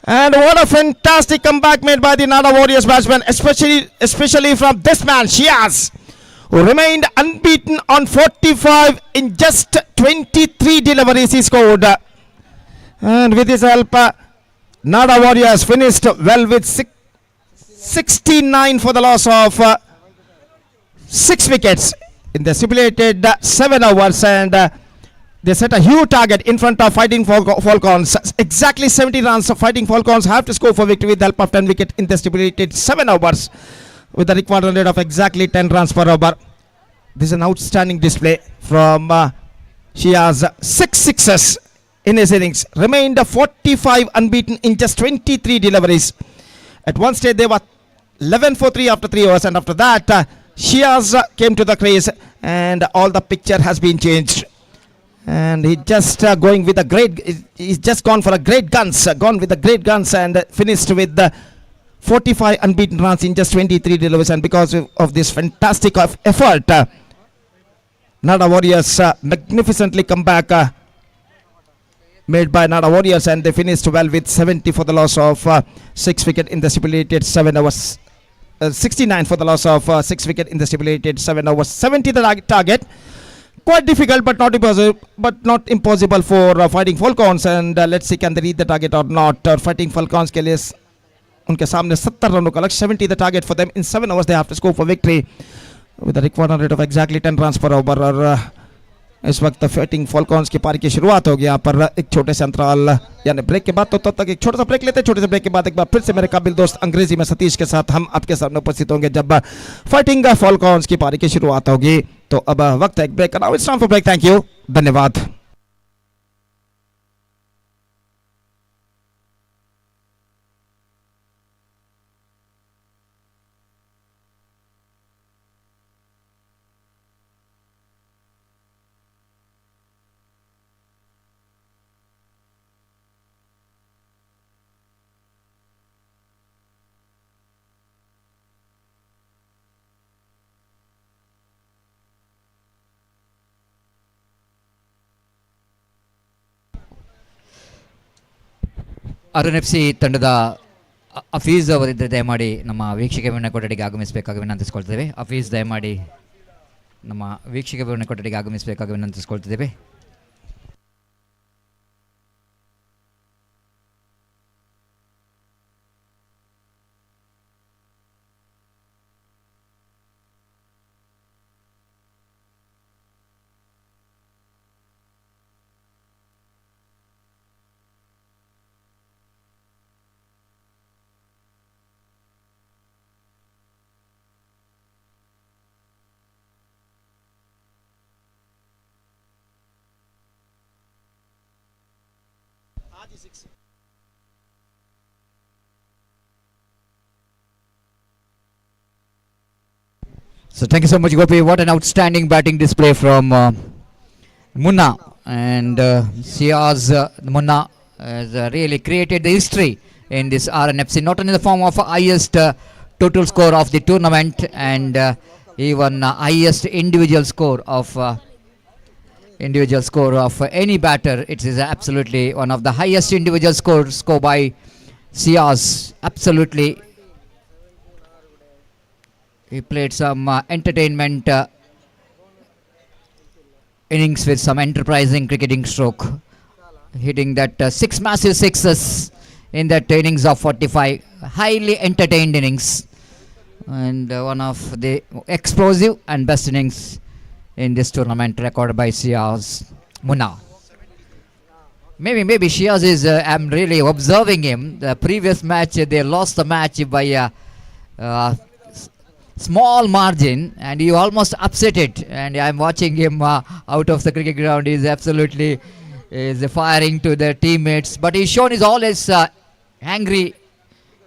And what a fantastic comeback made by the Nada Warriors batsman, especially from this man, Shiaz, who remained unbeaten on 45 in just 23 deliveries he scored. And with his help, Nada Warriors finished well with 69 for the loss of 6 wickets in the stipulated 7 overs. And They set a huge target in front of Fighting Falcons. Exactly 70 runs. Fighting Falcons have to score for victory with the help of 10 wickets in the stipulated 7 overs with a required run rate of exactly 10 runs per over. This is an outstanding display from Shiaz. 6 sixes in his innings. Remained 45 unbeaten in just 23 deliveries. At one stage they were 11 for 3 after 3 overs, and after that Shiaz came to the crease and all the picture has been changed. And he just going with a great, he's just gone for a great guns, gone with the great guns and finished with the 45 unbeaten runs in just 23 deliveries. And because of this fantastic effort, Nada Warriors magnificently come back made by Nada Warriors, and they finished well with 70 for the loss of 6 wicket in the stipulated 7 overs. 69 for the loss of 6 wicket in the stipulated 7 overs. 70 the target. Quite difficult but not impossible for Fighting Falcons, and let's see can they reach the target or not. Fighting Falcons के लिए उनके सामने 70 रनों का लक्ष्य. 70 the target for them in 7 overs. They have to score for victory with a required run rate of exactly 10 runs per over. और इस वक्त फाइटिंग फॉल्कॉन्स की पारी की शुरुआत होगी. यहाँ पर एक छोटे से अंतराल यानी ब्रेक के बाद, तो तब तक एक छोटा सा ब्रेक लेते हैं. छोटे से ब्रेक के बाद एक बार फिर से मेरे काबिल दोस्त अंग्रेजी में सतीश के साथ हम आपके सामने उपस्थित होंगे जब फाइटिंग फॉल्कॉन्स की पारी की शुरुआत होगी. तो अब वक्त है एक ब्रेक का. It's time for break. Thank you, धन्यवाद. Rnfc ತಂಡದ ಅಫೀಸ್ ಅವರಿದ್ದರೆ ದಯಮಾಡಿ ನಮ್ಮ ವೀಕ್ಷಕ ವಿವರಣೆ ಕೊಠಡಿಗೆ ಆಗಮಿಸಬೇಕಾಗಿ ವಿನಂತಿಸಿಕೊಳ್ತೇವೆ. ಅಫೀಸ್ ದಯಮಾಡಿ ನಮ್ಮ ವೀಕ್ಷಕ ವಿವರಣೆ ಕೊಠಡಿಗೆ ಆಗಮಿಸಬೇಕಾಗಿ ವಿನಂತಿಸಿಕೊಳ್ತಿದ್ದೇವೆ. So thank you so much, Gopi. What an outstanding batting display from Munna, and Siaz Munna has really created the history in this Rnfc, not only in the form of highest total score of the tournament and even highest individual score of any batter. It is absolutely one of the highest individual score by Siaz. Absolutely. He played some entertainment innings with some enterprising cricketing stroke, hitting that 6 massive sixes in that innings of 45. Highly entertained innings, and one of the explosive and best innings in this tournament recorded by Siaz Munna. Maybe Siaz is, I'm really observing him. The previous match, they lost the match by small margin, and he almost upset it, and I'm watching him out of the cricket ground. He's absolutely is firing to the teammates, but he's shown is always angry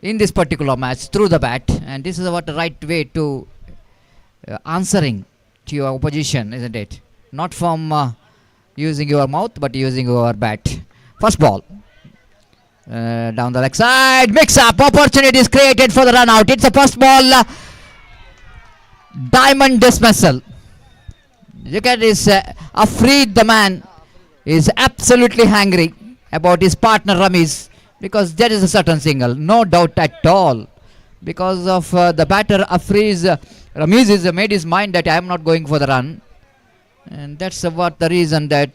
in this particular match through the bat, and this is what the right way to answering to your opposition, isn't it? Not from using your mouth but using your bat. First ball down the leg side, mix up, opportunities created for the run out. It's a first ball diamond dismissal. Look at this, Afreed, the man is absolutely angry about his partner Ramiz, because there is a certain single, no doubt at all, because of the batter Afreed. Ramiz has made his mind that I am not going for the run, and that's what the reason that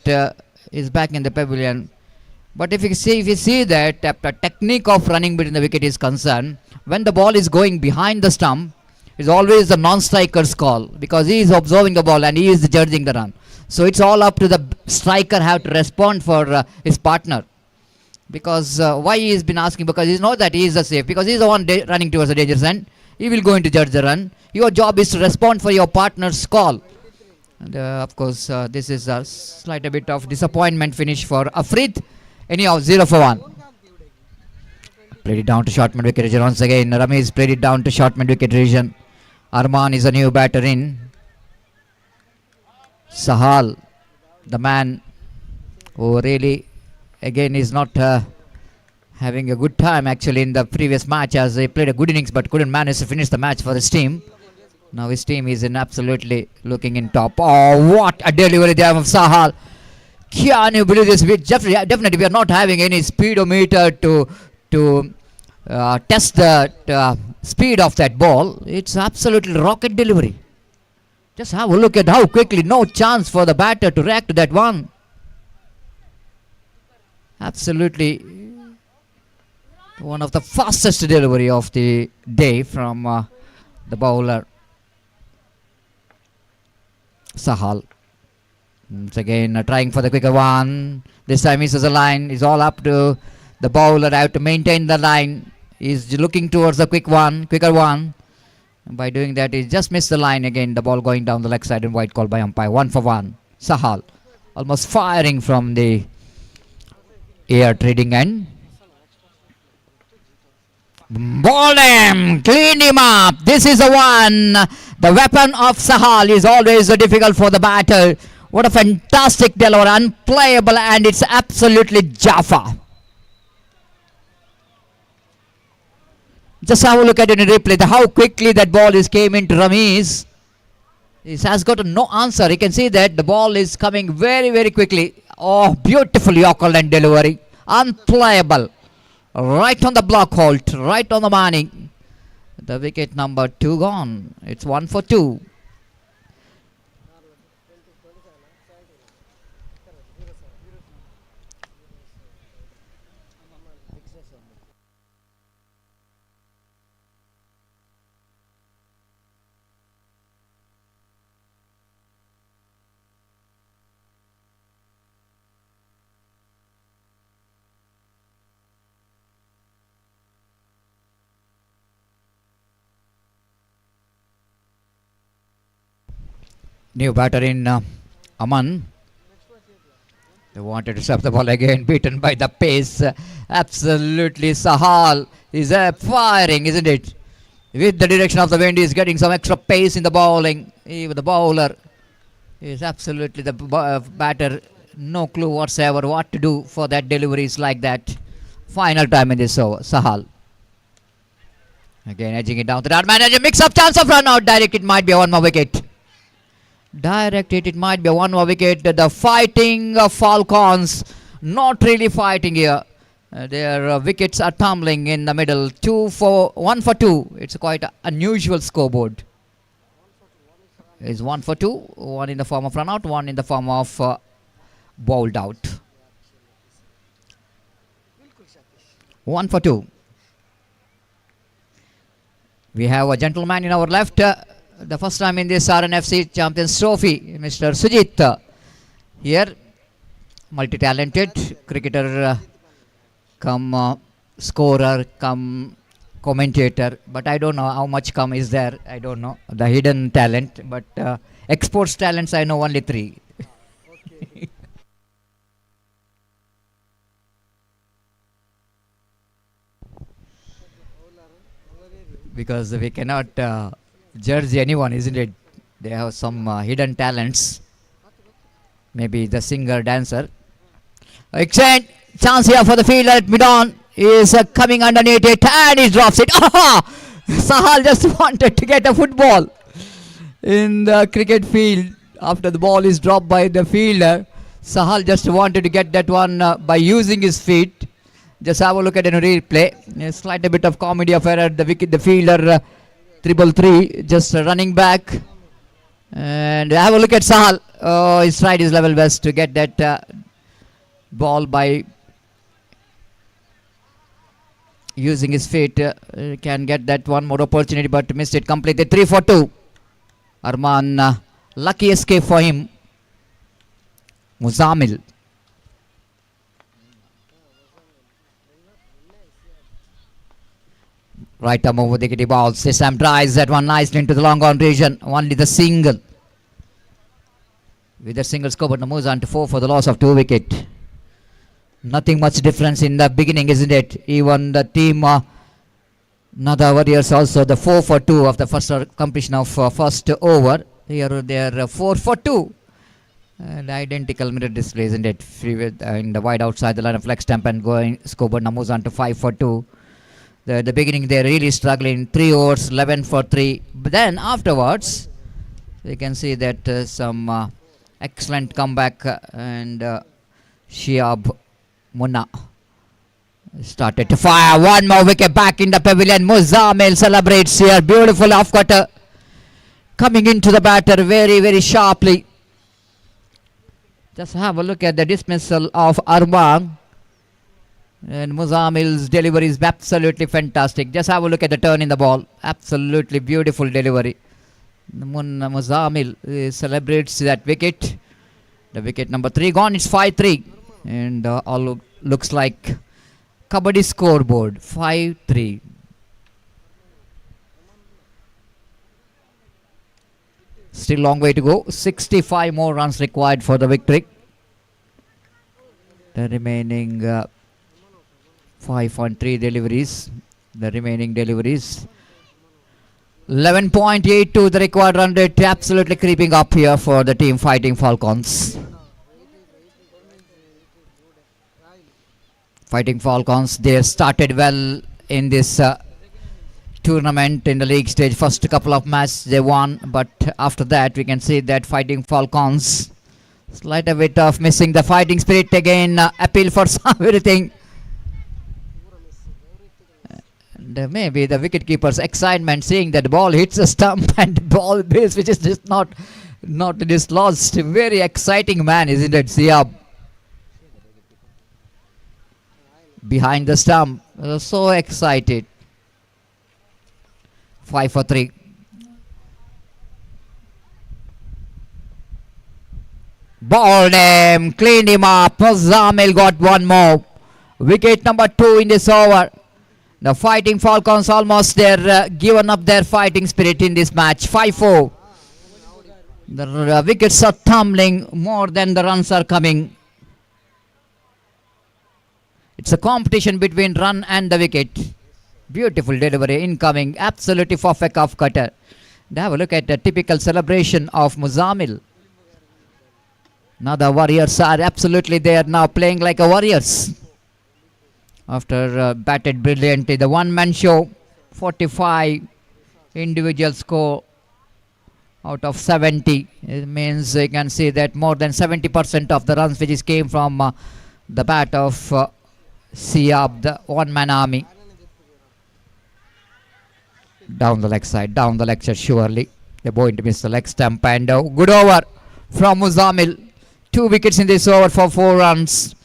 is back in the pavilion. But if you see that the technique of running between the wicket is concerned, when the ball is going behind the stump, is always the non-striker's call, because he is observing the ball and he is judging the run. So it's all up to the striker have to respond for his partner. Because why he has been asking? Because he knows that he is the safe. Because he is the one running towards the danger zone. He will going to judge the run. Your job is to respond for your partner's call. And of course, this is a slight bit of disappointment finish for Afrid. Anyhow, 0 for 1. Played it down to short mid wicket region once again. Ramesh played it down to short mid wicket region. Arman is a new batter in. Sahal, the man who really again is not having a good time actually in the previous match, as he played a good innings but couldn't manage to finish the match for his team. Now his team is in absolutely looking in top. Oh, what a delivery there from Sahal. Can you believe this? Definitely we are not having any speedometer to test the speed of that ball. It's absolutely rocket delivery. Just have a look at how quickly, no chance for the batter to react to that one. Absolutely one of the fastest delivery of the day from the bowler Sahal. Once again trying for the quicker one. This time misses the line. It's all up to the bowler. Have to maintain the line. He's looking towards the quicker one. And by doing that, he just missed the line again. The ball going down the leg side and white call by umpire. 1 for 1. Sahal almost firing from the air trading end. Ball him, clean him up. This is the one. The weapon of Sahal is always difficult for the batter. What a fantastic delivery, unplayable, and it's absolutely Jaffa. Just have a look at it in replay. How quickly that ball is came into Ramesh. He has got no answer. You can see that the ball is coming very, very quickly. Oh, beautiful Yorker and delivery. Unplayable. Right on the block halt. Right on the money. The wicket number 2 gone. It's 1 for 2. New batter in Aman. They wanted to serve the ball again, beaten by the pace. Absolutely, Sahal is firing, isn't it? With the direction of the wind, he's getting some extra pace in the bowling. Even the bowler is absolutely the batter. No clue whatsoever what to do for that deliveries like that. Final time in this over, Sahal. Again, edging it down to that manager. Mix up, chance of run out. Direct, it might be one more wicket. Directed, it might be one more wicket. The fighting Falcons not really fighting here. Their wickets are tumbling in the middle. 1 for 2. It's quite an unusual scoreboard. It's 1 for 2. One in the form of run out, one in the form of bowled out. 1 for 2. We have a gentleman in our left. The first time in this Rnfc Champions Trophy, Mr. Sujit. Here, multi-talented cricketer, come scorer, come commentator. But I don't know how much come is there. I don't know the hidden talent. But exports talents, I know only 3. Okay. Because we cannot judge anyone, isn't it? They have some hidden talents. Maybe the singer, dancer. Excellent chance here for the fielder at mid-on. Is coming underneath it and he drops it. Sahal just wanted to get a football in the cricket field. After the ball is dropped by the fielder, Sahal just wanted to get that one by using his feet. Just have a look at it in replay. A slight bit of comedy affair at the wicket. The fielder 333 just running back. And have a look at Sahal. Oh, he's tried his level best to get that ball by using his feet. Can get that one more opportunity, but missed it completely. 3 for 2. Arman, lucky escape for him. Muzamil. Right arm over the kitty ball. Sesam drives that one nicely into the long on region. Only the single. With the single score, but moves on to 4 for the loss of 2 wicket. Nothing much difference in the beginning, isn't it? Even the team, Nada Warriors also the 4 for 2 of the first completion of first over. Here they are 4 for 2. And identical mirror display, isn't it? Free with, in the wide outside the line of leg stump and going scoreboard moves on to 5 for 2. The beginning they're really struggling. 3 overs, 11 for 3. But then afterwards, we can see that some excellent comeback and Shiab Munna started to fire. One more wicket back in the pavilion. Muzamil celebrates here. Beautiful off cutter coming into the batter very, very sharply. Just have a look at the dismissal of Armang. And Muzamil's delivery is absolutely fantastic. Just have a look at the turn in the ball. Absolutely beautiful delivery. Muzamil celebrates that wicket. The wicket number 3 gone. It's 5-3. And all looks like Kabaddi scoreboard. 5-3. Still long way to go. 65 more runs required for the victory. The remaining 5.3 deliveries. The remaining deliveries. 11.82 the required run rate. Absolutely creeping up here for the team fighting Falcons. Fighting Falcons, they started well in this tournament in the league stage. First couple of matches they won, but after that we can see that Fighting Falcons slight a bit of missing the fighting spirit again. Appeal for everything. And maybe the wicketkeeper's excitement seeing that the ball hits a stump and ball base which is just not dislodged. Very exciting man, isn't it, Siab? Behind the stump, so excited. 5 for 3. Balled him, cleaned him up. Muzamil got one more. Wicket number 2 in this over. The Fighting Falcons almost they're given up their fighting spirit in this match. 5-4. The wickets are tumbling more than the runs are coming. It's a competition between run and the wicket. Beautiful delivery incoming. Absolutely perfect off cutter. Have a look at the typical celebration of Muzamil. Now the Warriors are absolutely there now playing like a Warriors. After batted brilliantly. The one-man show. 45 individual score out of 70. It means you can see that more than 70% of the runs which came from the bat of Siab, the one-man army. Down the leg side, down the leg side surely. They're going to miss the leg stump and good over from Muzamil. 2 wickets in this over for 4 runs.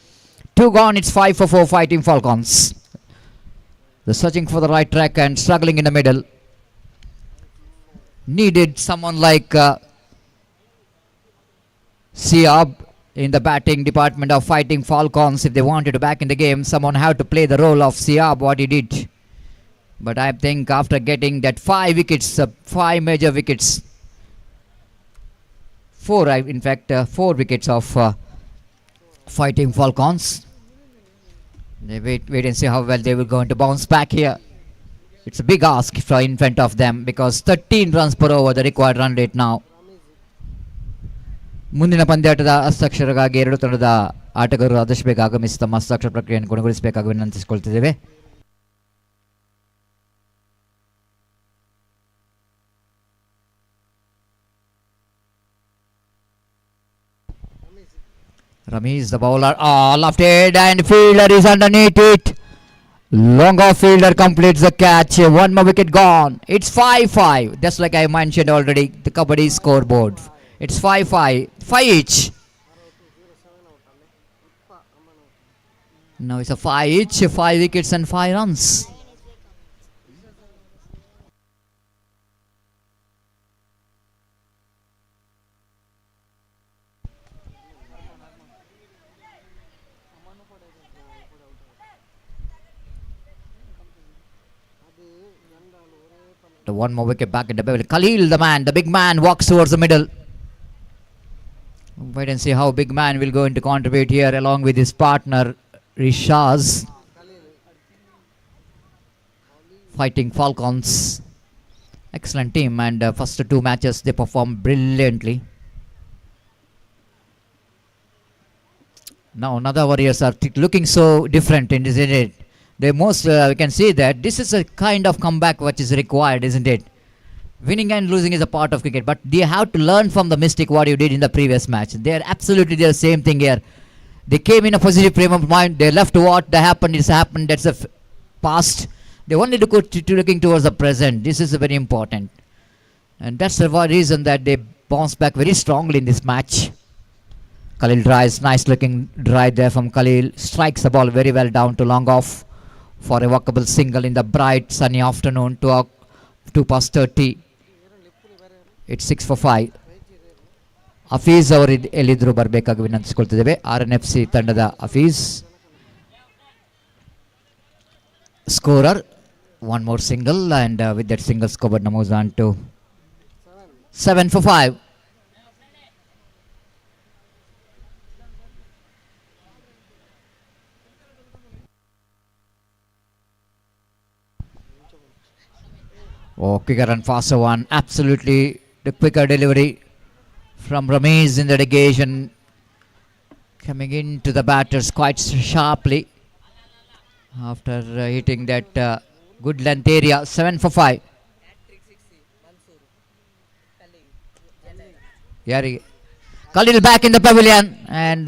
2 gone, it's 5 for 4 Fighting Falcons. They're searching for the right track and struggling in the middle. Needed someone like Siab in the batting department of Fighting Falcons. If they wanted to back in the game, someone had to play the role of Siab, what he did. But I think after getting that 5 wickets, 5 major wickets, 4 in fact 4 wickets of Fighting Falcons. They wait and see how well they will going to bounce back here. It's a big ask in front of them because 13 runs per over the required run rate now. ಮುಂದಿನ ಪಂದ್ಯಾಟದ ಹಸ್ತಾಕ್ಷರಕ್ಕಾಗಿ 2 ತಂಡದ ಆಟಗಾರರು ಆದಷ್ಟು ಬೇಗ ಆಗಮಿಸಿ ತಮ್ಮ ಹಸ್ತಾಕ್ಷರ ಪ್ರಕ್ರಿಯೆಯನ್ನು ಕೊನೆಗೊಳಿಸಬೇಕಾಗಿ ವಿನಂತಿಸಿಕೊಳ್ತಿದ್ದೇವೆ. Ramesh the bowler, left-handed and fielder is underneath it. Long off fielder completes the catch. 1 more wicket gone. It's 5-5. Just like I mentioned already, the Kabaddi scoreboard. It's 5-5. 5 each. No, it's a 5 each. 5 wickets and 5 runs. one more wicket back in the pavilion. Khalil, the man, the big man, walks towards the middle. Wait and see how big man will go into contribute here along with his partner Rishaz. Fighting Falcons. Excellent team, and first two matches they performed brilliantly. Now another Warriors are looking so different, isn't it? They most we can see that this is a kind of comeback which is required, isn't it? Winning and losing is a part of cricket, but they have to learn from the mistake what you did in the previous match. They are absolutely the same thing here. They came in a positive frame of mind. They left what happened is happened. That's the past. They wanted to go to looking towards the present. This is very important, and that's the reason that they bounced back very strongly in this match. Khalil drives, nice looking drive there from Khalil. Strikes the ball very well down to long off for a workable single in the bright sunny afternoon. 2 past 30. It's 6 for 5. Hafiz ಅವರು ಎಲ್ಲಿದ್ರು ಬರಬೇಕಾಗಿ ವಿನಂತಿಸಿಕೊಳ್ತಿದ್ದೇವೆ. RNFC ತಂಡದ Hafiz. Scorer. One more single, and with that single scored moves on to 7 for 5. Oh, quicker and faster one. Absolutely the quicker delivery from Ramesh in the negation. Coming into the batters quite sharply after hitting that good length area. 7 for 5. Khalil back in the pavilion, and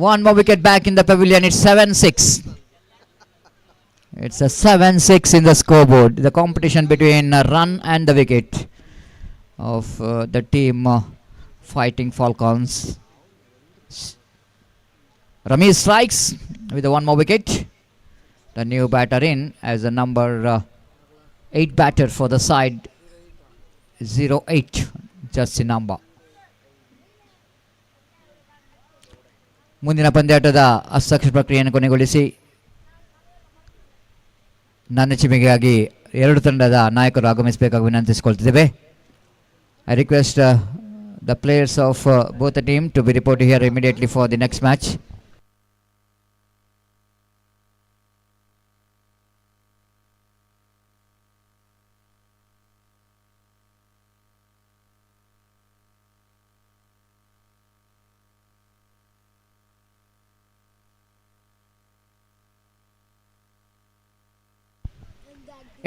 one more wicket back in the pavilion. It's 7-6. It's a 7-6 in the scoreboard. The competition between a run and the wicket of the team fighting Falcons. Ramesh strikes with the one more wicket. The new batter in as a number 8 batter for the side. 0-8, just the number. ಮುಂದಿನ ಪಂದ್ಯಾಟದ ಹಸ್ತಕ್ಷೇಪ ಪ್ರಕ್ರಿಯೆಯನ್ನು ಕೊನೆಗೊಳಿಸಿ ನನ್ನ ಚಿಮಿಗೆಯಾಗಿ ಎರಡು ತಂಡದ ನಾಯಕರು ಆಗಮಿಸಬೇಕಾಗಿ ವಿನಂತಿಸಿಕೊಳ್ತಿದ್ದೇವೆ. I request the players of both the team to be reported here immediately for the next match.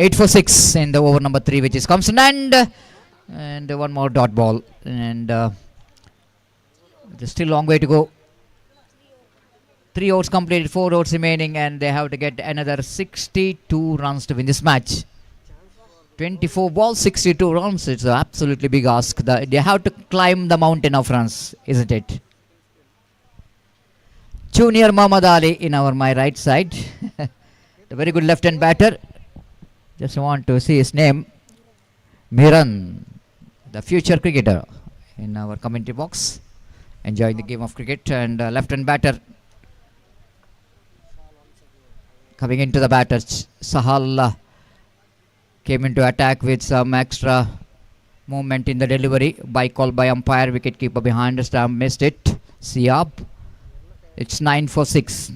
Eight for 6 in the over number 3, which is comes to an end, and one more dot ball, and there's still a long way to go. 3 overs completed, 4 overs remaining, and they have to get another 62 runs to win this match. 24 balls, 62 runs. It's an absolutely big ask. They have to climb the mountain of runs, isn't it? Junior Muhammad Ali in my right side. The very good left-hand batter. Just want to see his name. Miran, the future cricketer, in our commentary box, enjoying the game of cricket. And left-hand batter coming into the batter. Sahal came into attack with some extra movement in the delivery. By call by umpire, wicketkeeper behind the stump missed it. Siab. It's 9 for 6.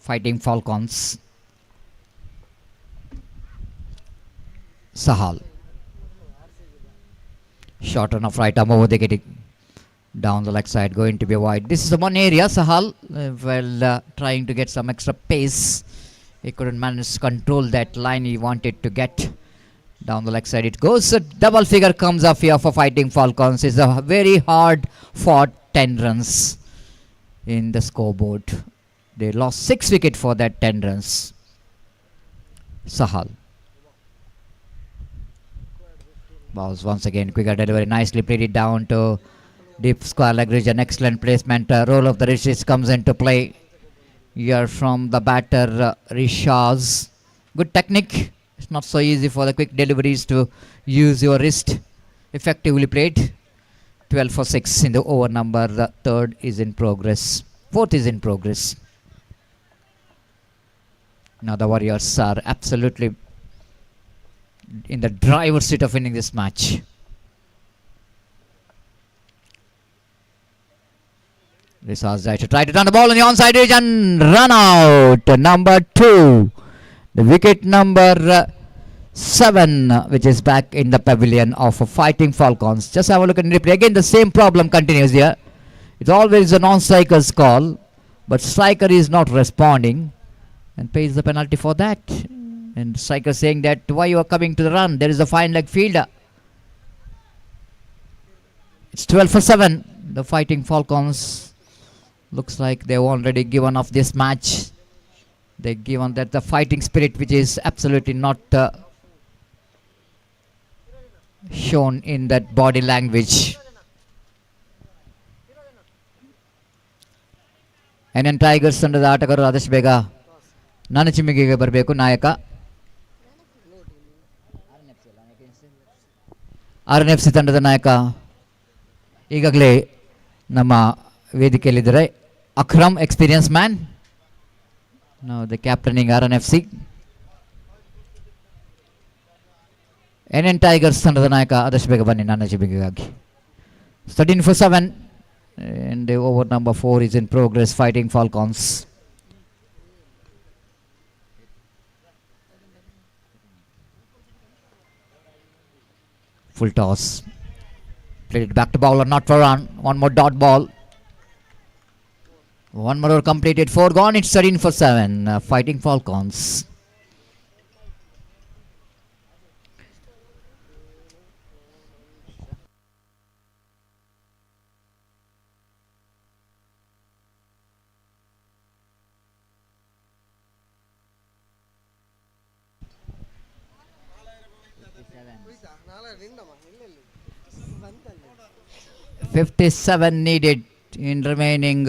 Fighting Falcons. Sahal. Short on of right arm over, they getting down the leg side, going to be wide. This is the one area Sahal trying to get some extra pace. He couldn't manage to control that line he wanted to get. Down the leg side it goes. A double figure comes up here for fighting Falcons. It's a very hard fought 10 runs in the scoreboard. They lost 6 wickets for that 10 runs. Sahal. Balls once again, quicker delivery, nicely played it down to deep square leg region. Excellent placement. Roll of the wrist comes into play here from the batter Rishaz. Good technique. It's not so easy for the quick deliveries to use your wrist. Effectively played. 12 for 6 in the over number. The third is in progress. Fourth is in progress. Now the Warriors are absolutely in the driver's seat of winning this match. Risaz to try to turn the ball on the onside edge and run out. Number 2. The wicket number 7, which is back in the pavilion of Fighting Falcons. Just have a look at the replay. Again, the same problem continues here. It's always a non-striker's call, but striker is not responding and pays the penalty for that. And striker saying that why you are coming to the run? There is a fine leg fielder. It's 12 for 7. The Fighting Falcons looks like they've already given off this match. They've given that the fighting spirit, which is absolutely not shown in that body language. And Tigers under the ಆಟಗಾರರು ಆದಷ್ಟು ಬೇಗ ನನ್ನ ಚಿಮ್ಮಿಗೆಗೆ ಬರಬೇಕು. ನಾಯಕ RNFC ತಂಡದ ನಾಯಕ ಈಗಾಗಲೇ ನಮ್ಮ ವೇದಿಕೆಯಲ್ಲಿದ್ದಾರೆ. Akram, experience man, now the captaining RNFC. NN Tigers ತಂಡದ ನಾಯಕ ಆದಷ್ಟು ಬೇಗ ಬನ್ನಿ ನನ್ನ ಚಿಮ್ಮಿಗೆಗಾಗಿ. 13 for 7 and over number 4 is in progress. Fighting Falcons. Full toss. Played it back to bowler, not for run. One more dot ball. One more over completed. 4 gone. It's 13 for 7. Fighting Falcons. $57 needed in remaining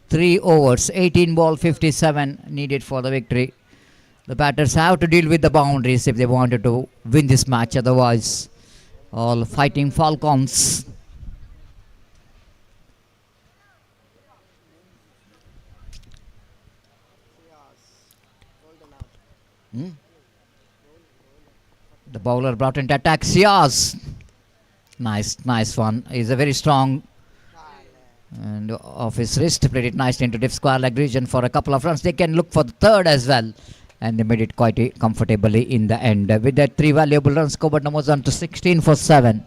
3 overs. 18 ball, 57 needed for the victory. The batters have to deal with the boundaries if they wanted to win this match. Otherwise, all Fighting Falcons. The bowler brought into attack. Siaz. Nice one. He's a very strong and off his wrist. Played it nicely into deep square leg region for a couple of runs. They can look for the third as well. And they made it quite comfortably in the end. With that 3 valuable runs, scored numbers on to 16 for 7.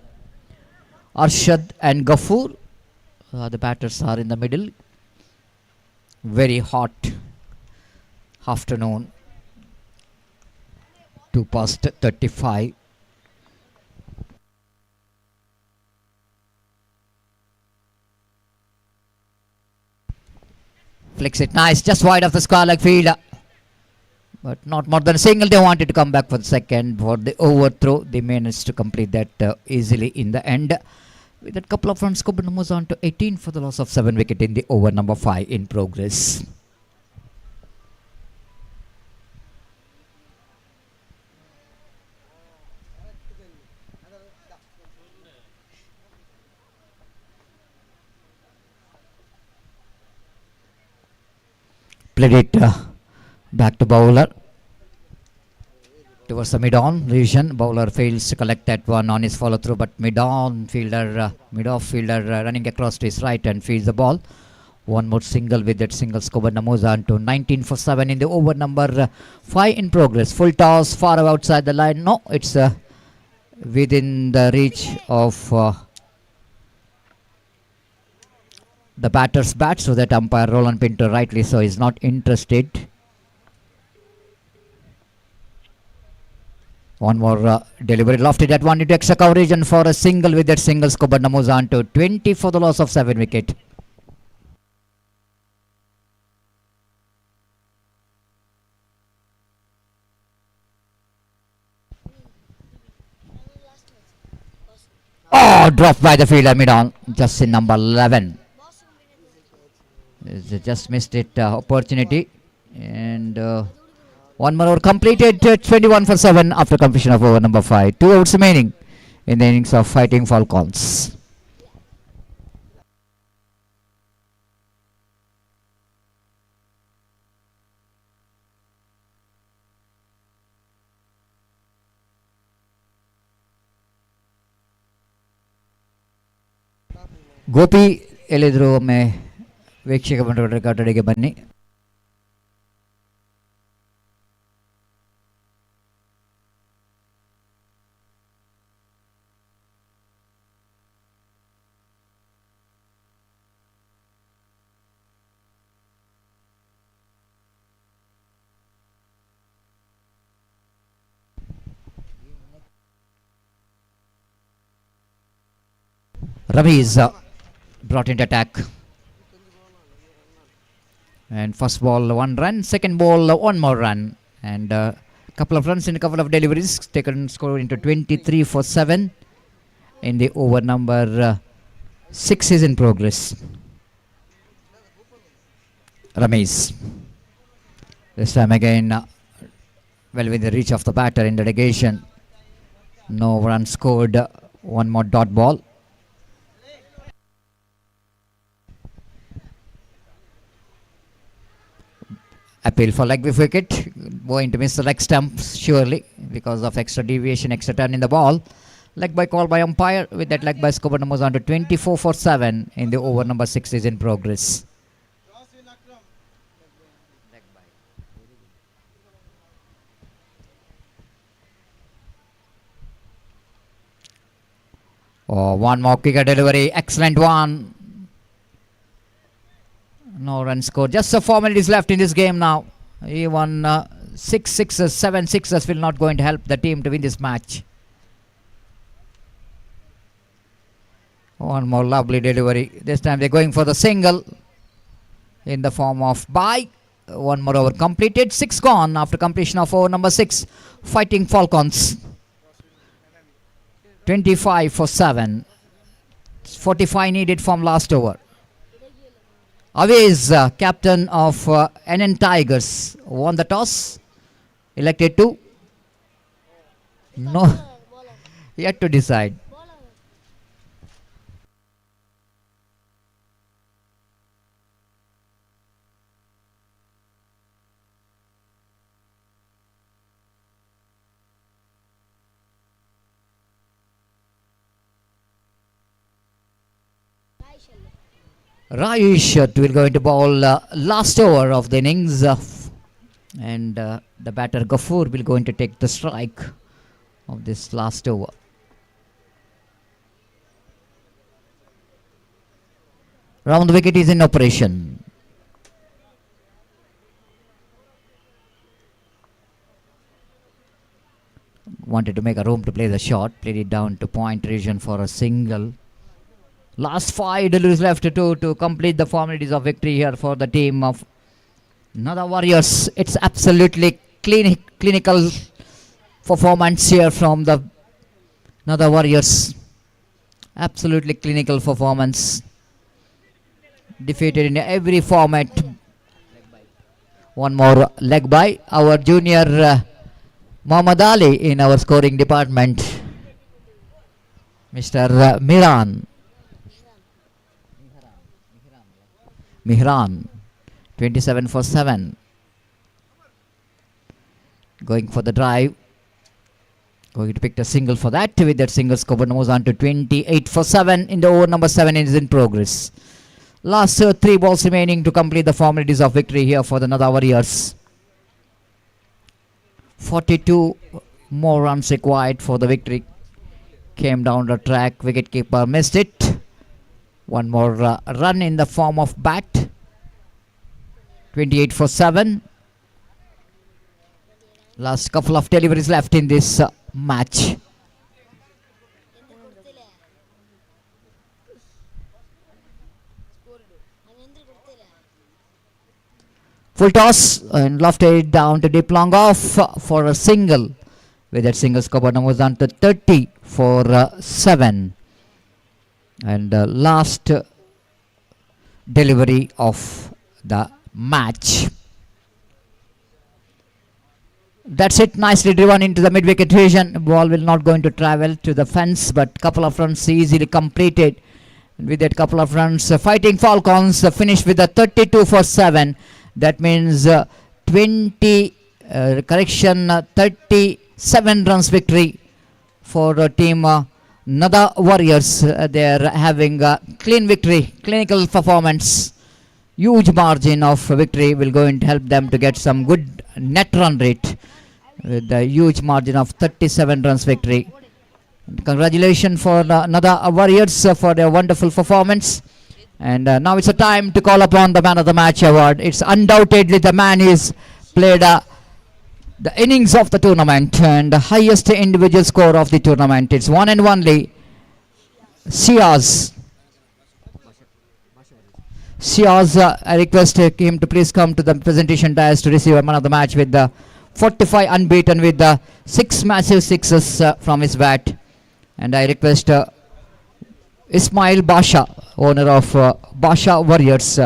Arshad and Ghafoor, the batters are in the middle. Very hot afternoon. 2 past 35. Flicks it nice, just wide of the square leg field. But not more than a single. They wanted to come back for the second. For the overthrow, they managed to complete that easily in the end. With that couple of runs, scored moves on to 18 for the loss of 7 wicket in the over number 5 in progress. Played it back to bowler towards the mid-on region. Bowler fails to collect that one on his follow-through, but mid-off fielder running across to his right and fields the ball. One more single. With that single, scored moves on to 19 for 7 in the over number 5 in progress. Full toss, far outside the line. No, it's within the reach of the batter's bat, so that umpire Roland Pinto rightly so is not interested. One more delivery lofted that one into extra coverage and for a single. With that single, scored moves on to 20 for the loss of 7 wicket. Oh, dropped by the fielder mid-on, just in number 11. Just missed it opportunity. And one more over completed. 21 for 7 after completion of over number 5. 2 outs remaining in the innings of Fighting Falcons. Gopi ಎಲ್ಲಿದ್ರು ಒಮ್ಮೆ ವೀಕ್ಷಕ ಮಂಡಳಿ ಕಟ್ಟಡಿಗೆ ಬನ್ನಿ. Ravi is brought into attack. And first ball 1 run, second ball 1 more run, and couple of runs in a couple of deliveries taken, score into 23 for 7 in the over number 6 is in progress. Ramesh this time again well within the reach of the batter in the negation. No run scored, one more dot ball. Appeal for leg with wicket, going to miss the leg stump surely because of extra deviation, extra turn in the ball. Leg by call by umpire, with that leg by score number on to 24 for 7 in the over number 6 is in progress. Oh, one more kicker delivery, excellent one. No run score. Just a 4 minutes left in this game now. Even 6 sixes, 7 sixes will not going to help the team to win this match. One more lovely delivery. This time they're going for the single in the form of bye. One more over completed. 6 gone after completion of over number 6. Fighting Falcons. 25 for 7. 45 needed from last over. Always captain of NN Tigers won the toss, elected to no yet to decide. Raish will go into ball last over of the innings, and the batter Ghafoor will go in to take the strike of this last over. Round the wicket is in operation. Wanted to make a room to play the shot, played it down to point region for a single. Last 5 deliveries left to complete the formalities of victory here for the team of Nada Warriors. It's absolutely clinical performance here from the Nada Warriors. Absolutely clinical performance. Defeated in every format. One more leg by our junior Muhammad Ali in our scoring department. Mr. Mihran, 27 for 7. Going for the drive. Going to pick the single for that. With that single, score moves on to 28 for 7 in the over number 7 is in progress. Last 3 balls remaining to complete the formalities of victory here for the Nada Warriors. 42 more runs required for the victory. Came down the track. Wicketkeeper missed it. One more run in the form of bat. 28 for 7. Last couple of deliveries left in this match. Full toss and lofted down to deep long off for a single. With that single, score number was down to 30 for 7. And last delivery of the match. That's it, nicely driven into the mid-wicket region. Ball will not going to travel to the fence, but couple of runs easily completed. And with that couple of runs, Fighting Falcons finished with a 32 for 7. That means 37 runs victory for team Nada Warriors, they are having a clean victory, clinical performance. Huge margin of victory will going to help them to get some good net run rate with a huge margin of 37 runs victory. Congratulations for Nada Warriors for their wonderful performance. And now it's a time to call upon the Man of the Match award. It's undoubtedly the man who's played the innings of the tournament and the highest individual score of the tournament. It's one and only Siaz. Siaz, I request him to please come to the presentation dais to receive a Man of the Match with the 45 unbeaten with the 6 massive sixes from his bat. And I request Ismail Basha, owner of Basha Warriors,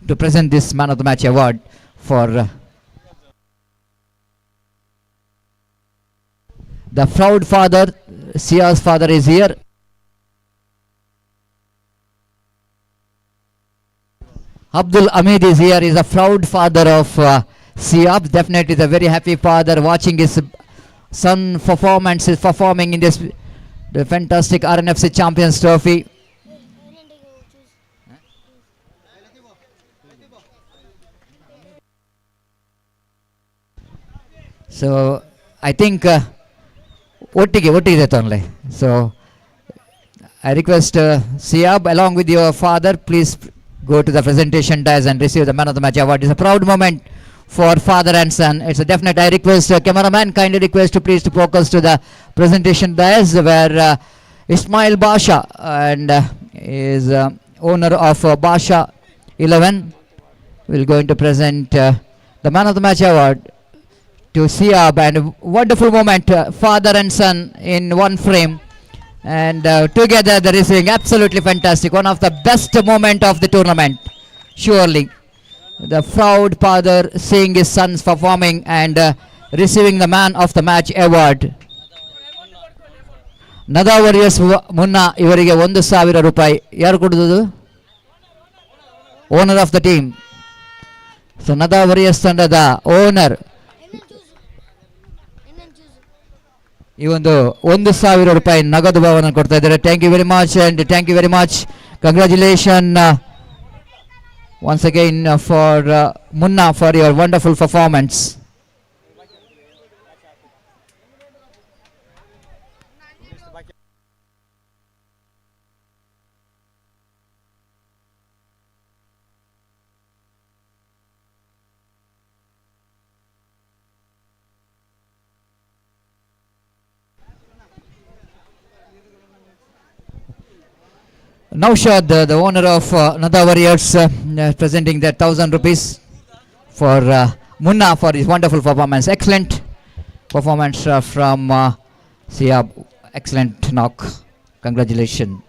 to present this Man of the Match award for the proud father. Sia's father is here. Abdul Hamid is here. He is a proud father of Siab. Definitely the very happy father watching his son performance is performing in this the fantastic Rnfc Champions Trophy. So I think ಒಟ್ಟಿಗೆ only. So I request Siab along with your father, please go to the presentation dais and receive the Man of the Match award. It's a proud moment for father and son. It's a definite. I request cameraman, kindly request to please to focus to the presentation dais where Ismail Basha and is owner of Basha 11 will going to present the Man of the Match award to Siab, and wonderful moment, father and son in one frame, and together they are receiving absolutely fantastic, one of the best moment of the tournament. Surely the proud father seeing his sons performing and receiving the Man of the Match award. Nada Warriors ಮುನ್ನ ಇವರಿಗೆ 1,000 ರೂಪಾಯಿ ಯಾರು ಕೊಡುವುದು? Owner of the team. So ನದಾ Warriors ತಂಡದ owner ಈ ಒಂದು 1,000 ರೂಪಾಯಿ ನಗದು ಬಹುಮಾನ ಕೊಡ್ತಾ ಇದ್ದಾರೆ. Thank you very much and thank you very much. Congratulation once again for Munna for your wonderful performance. Naushad, the owner of Nada Warriors, presenting their 1,000 rupees for Munna for his wonderful performance. Excellent performance from Siab. Excellent knock. Congratulations.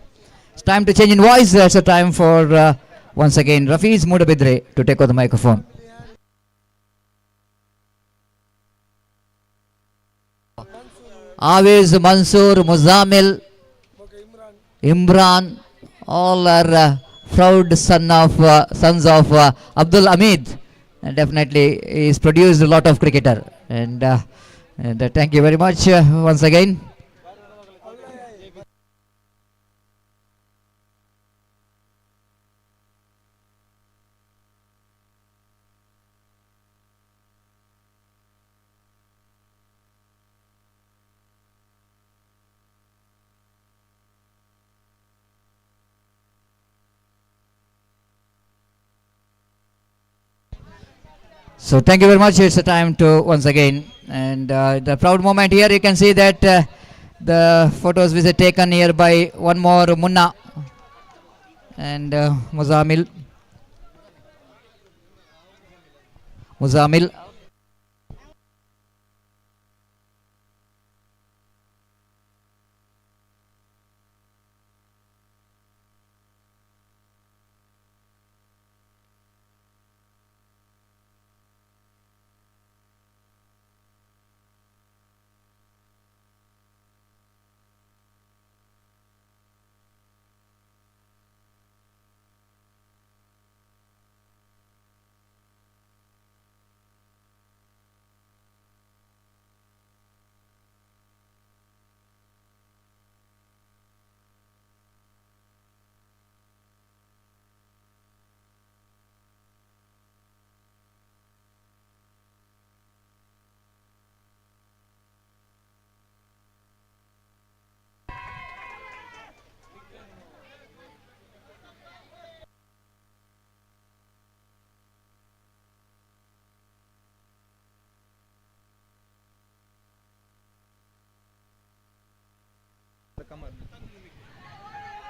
It's time to change in voice. It's a time for once again Rafiz Mudabidre to take over the microphone. Aviz, Mansoor, Muzamil, Imran, all are proud sons of Abdul Hamid, and definitely he's produced a lot of cricketer, and thank you very much once again. So thank you very much. It's a time to once again, and the proud moment here. You can see that the photos which are taken here by one more Munna and Muzamil.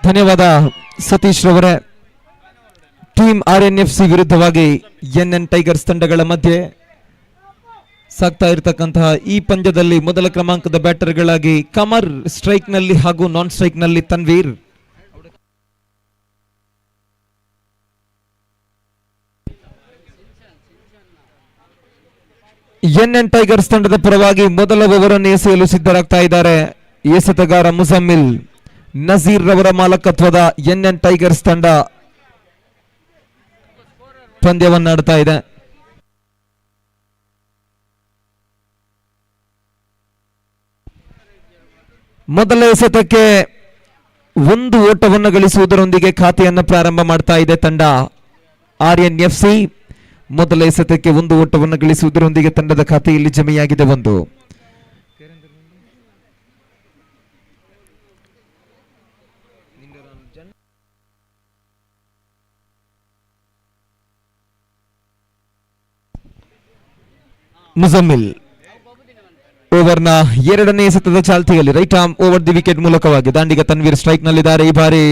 ಧನ್ಯವಾದ Satish ರವರೇ. Team RNFC ವಿರುದ್ಧವಾಗಿ NN tigers ತಂಡಗಳ ಮಧ್ಯೆ ಸಾಗ್ತಾ ಇರತಕ್ಕಂತಹ ಈ ಪಂದ್ಯದಲ್ಲಿ ಮೊದಲ ಕ್ರಮಾಂಕದ ಬ್ಯಾಟರ್ಗಳಾಗಿ ಕಮರ್ ಸ್ಟ್ರೈಕ್ ನಲ್ಲಿ ಹಾಗೂ ನಾನ್ ಸ್ಟ್ರೈಕ್ ನಲ್ಲಿ ತನ್ವೀರ್. NN ಟೈಗರ್ಸ್ ತಂಡದ ಪರವಾಗಿ ಮೊದಲ ಓವರ್ ಅನ್ನು ಎಸೆಯಲು ಸಿದ್ಧರಾಗ್ತಾ ಇದ್ದಾರೆ ಎಸೆತಗಾರ ಮುಜಮ್ಮಿಲ್. ನಜೀರ್ ರವರ ಮಾಲಕತ್ವದ NN ಟೈಗರ್ಸ್ ತಂಡ ಪಂದ್ಯವನ್ನಾಡ್ತಾ ಇದೆ. ಮೊದಲ ಎಸೆತಕ್ಕೆ ಒಂದು ಓಟವನ್ನು ಗಳಿಸುವುದರೊಂದಿಗೆ ಖಾತೆಯನ್ನು ಪ್ರಾರಂಭ ಮಾಡ್ತಾ ಇದೆ ತಂಡ RNFC. ಮೊದಲ ಎಸೆತಕ್ಕೆ ಒಂದು ಓಟವನ್ನು ಗಳಿಸುವುದರೊಂದಿಗೆ ತಂಡದ ಖಾತೆಯಲ್ಲಿ ಜಮೆಯಾಗಿದೆ ಒಂದು. ಮುಜಮ್ಮಿಲ್ ಓವರ್ನ ಎರಡನೇ ಎಸೆತದ ಚಾಲ್ತಿಯಲ್ಲಿ right arm over the wicket ಮೂಲಕವಾಗಿ ದಾಂಡಿಗ ತನ್ವೀರ್ ಸ್ಟ್ರೈಕ್ ನಲ್ಲಿದ್ದಾರೆ. ಈ ಬಾರಿ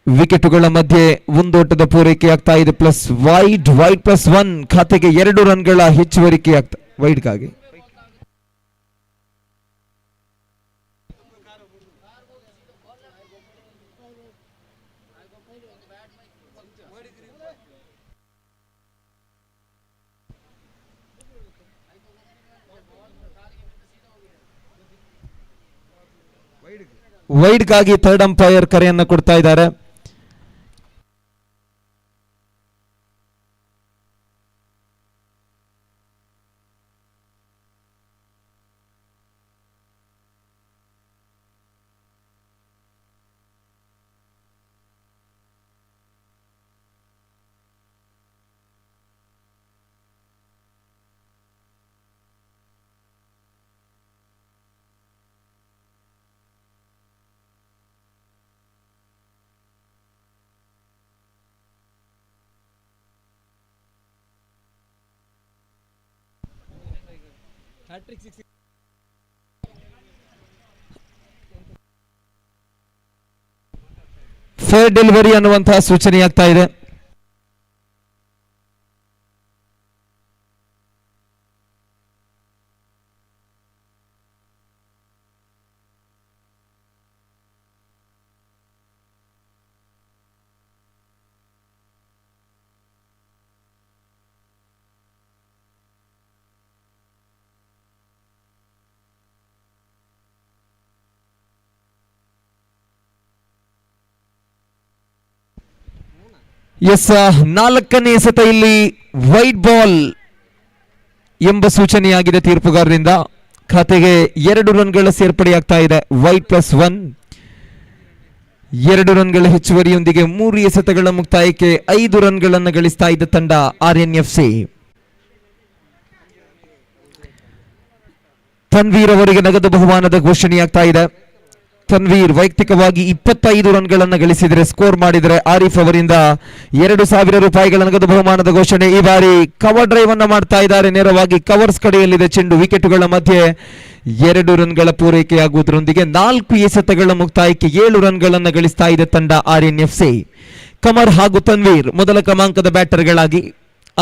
ವಿಕೆಟುಗಳ ಮಧ್ಯೆ ಒಂದೋಟದ ಪೂರೈಕೆಯಾಗ್ತಾ ಇದೆ. ಪ್ಲಸ್ ವೈಡ್ +1 ಖಾತೆಗೆ 2 ರನ್ಗಳ ಹೆಚ್ಚುವರಿಕೆ ಆಗ್ತಾ ವೈಡ್ಗಾಗಿ. ವೈಡ್ಗಾಗಿ ಥರ್ಡ್ ಅಂಪೈರ್ ಕರೆಯನ್ನು ಕೊಡ್ತಾ ಇದ್ದಾರೆ. ಫೇರ್ ಡೆಲಿವರಿ ಅನ್ನುವಂತಹ ಸೂಚನೆಯಾಗ್ತಾ ಇದೆ. ಎಸ್, ನಾಲ್ಕನೇ ಎಸೆತ ಇಲ್ಲಿ ವೈಟ್ ಬಾಲ್ ಎಂಬ ಸೂಚನೆಯಾಗಿದೆ ತೀರ್ಪುಗಾರರಿಂದ. ಖಾತೆಗೆ 2 ರನ್ಗಳ ಸೇರ್ಪಡೆಯಾಗ್ತಾ ಇದೆ. ವೈಟ್ +1 2 ರನ್ಗಳ ಹೆಚ್ಚುವರಿಯೊಂದಿಗೆ 3 ಎಸೆತಗಳ ಮುಕ್ತಾಯಕ್ಕೆ 5 ರನ್ಗಳನ್ನು ಗಳಿಸ್ತಾ ಇದ್ದ ತಂಡ RNFC. ತನ್ವೀರ್ ಅವರಿಗೆ ನಗದು ಬಹುಮಾನದ ಘೋಷಣೆಯಾಗ್ತಾ ಇದೆ. ತನ್ವೀರ್ ವೈಯಕ್ತಿಕವಾಗಿ 25 ರನ್ಗಳನ್ನು ಗಳಿಸಿದರೆ, ಸ್ಕೋರ್ ಮಾಡಿದರೆ ಆರಿಫ್ ಅವರಿಂದ 2,000 ರೂಪಾಯಿಗಳ ನಗದು ಬಹುಮಾನದ ಘೋಷಣೆ. ಈ ಬಾರಿ ಕವರ್ ಡ್ರೈವ್ ಅನ್ನು ಮಾಡ್ತಾ ಇದ್ದಾರೆ. ನೇರವಾಗಿ ಕವರ್ಸ್ ಕಡೆಯಲ್ಲಿದೆ ಚೆಂಡು. ವಿಕೆಟುಗಳ ಮಧ್ಯೆ 2 ರನ್ಗಳ ಪೂರೈಕೆಯಾಗುವುದರೊಂದಿಗೆ 4 ಎಸೆತಗಳ ಮುಕ್ತಾಯಕ್ಕೆ 7 ರನ್ಗಳನ್ನು ಗಳಿಸ್ತಾ ಇದೆ ತಂಡ RNFC. ಕಮರ್ ಹಾಗೂ ತನ್ವೀರ್ ಮೊದಲ ಕ್ರಮಾಂಕದ ಬ್ಯಾಟರ್ಗಳಾಗಿ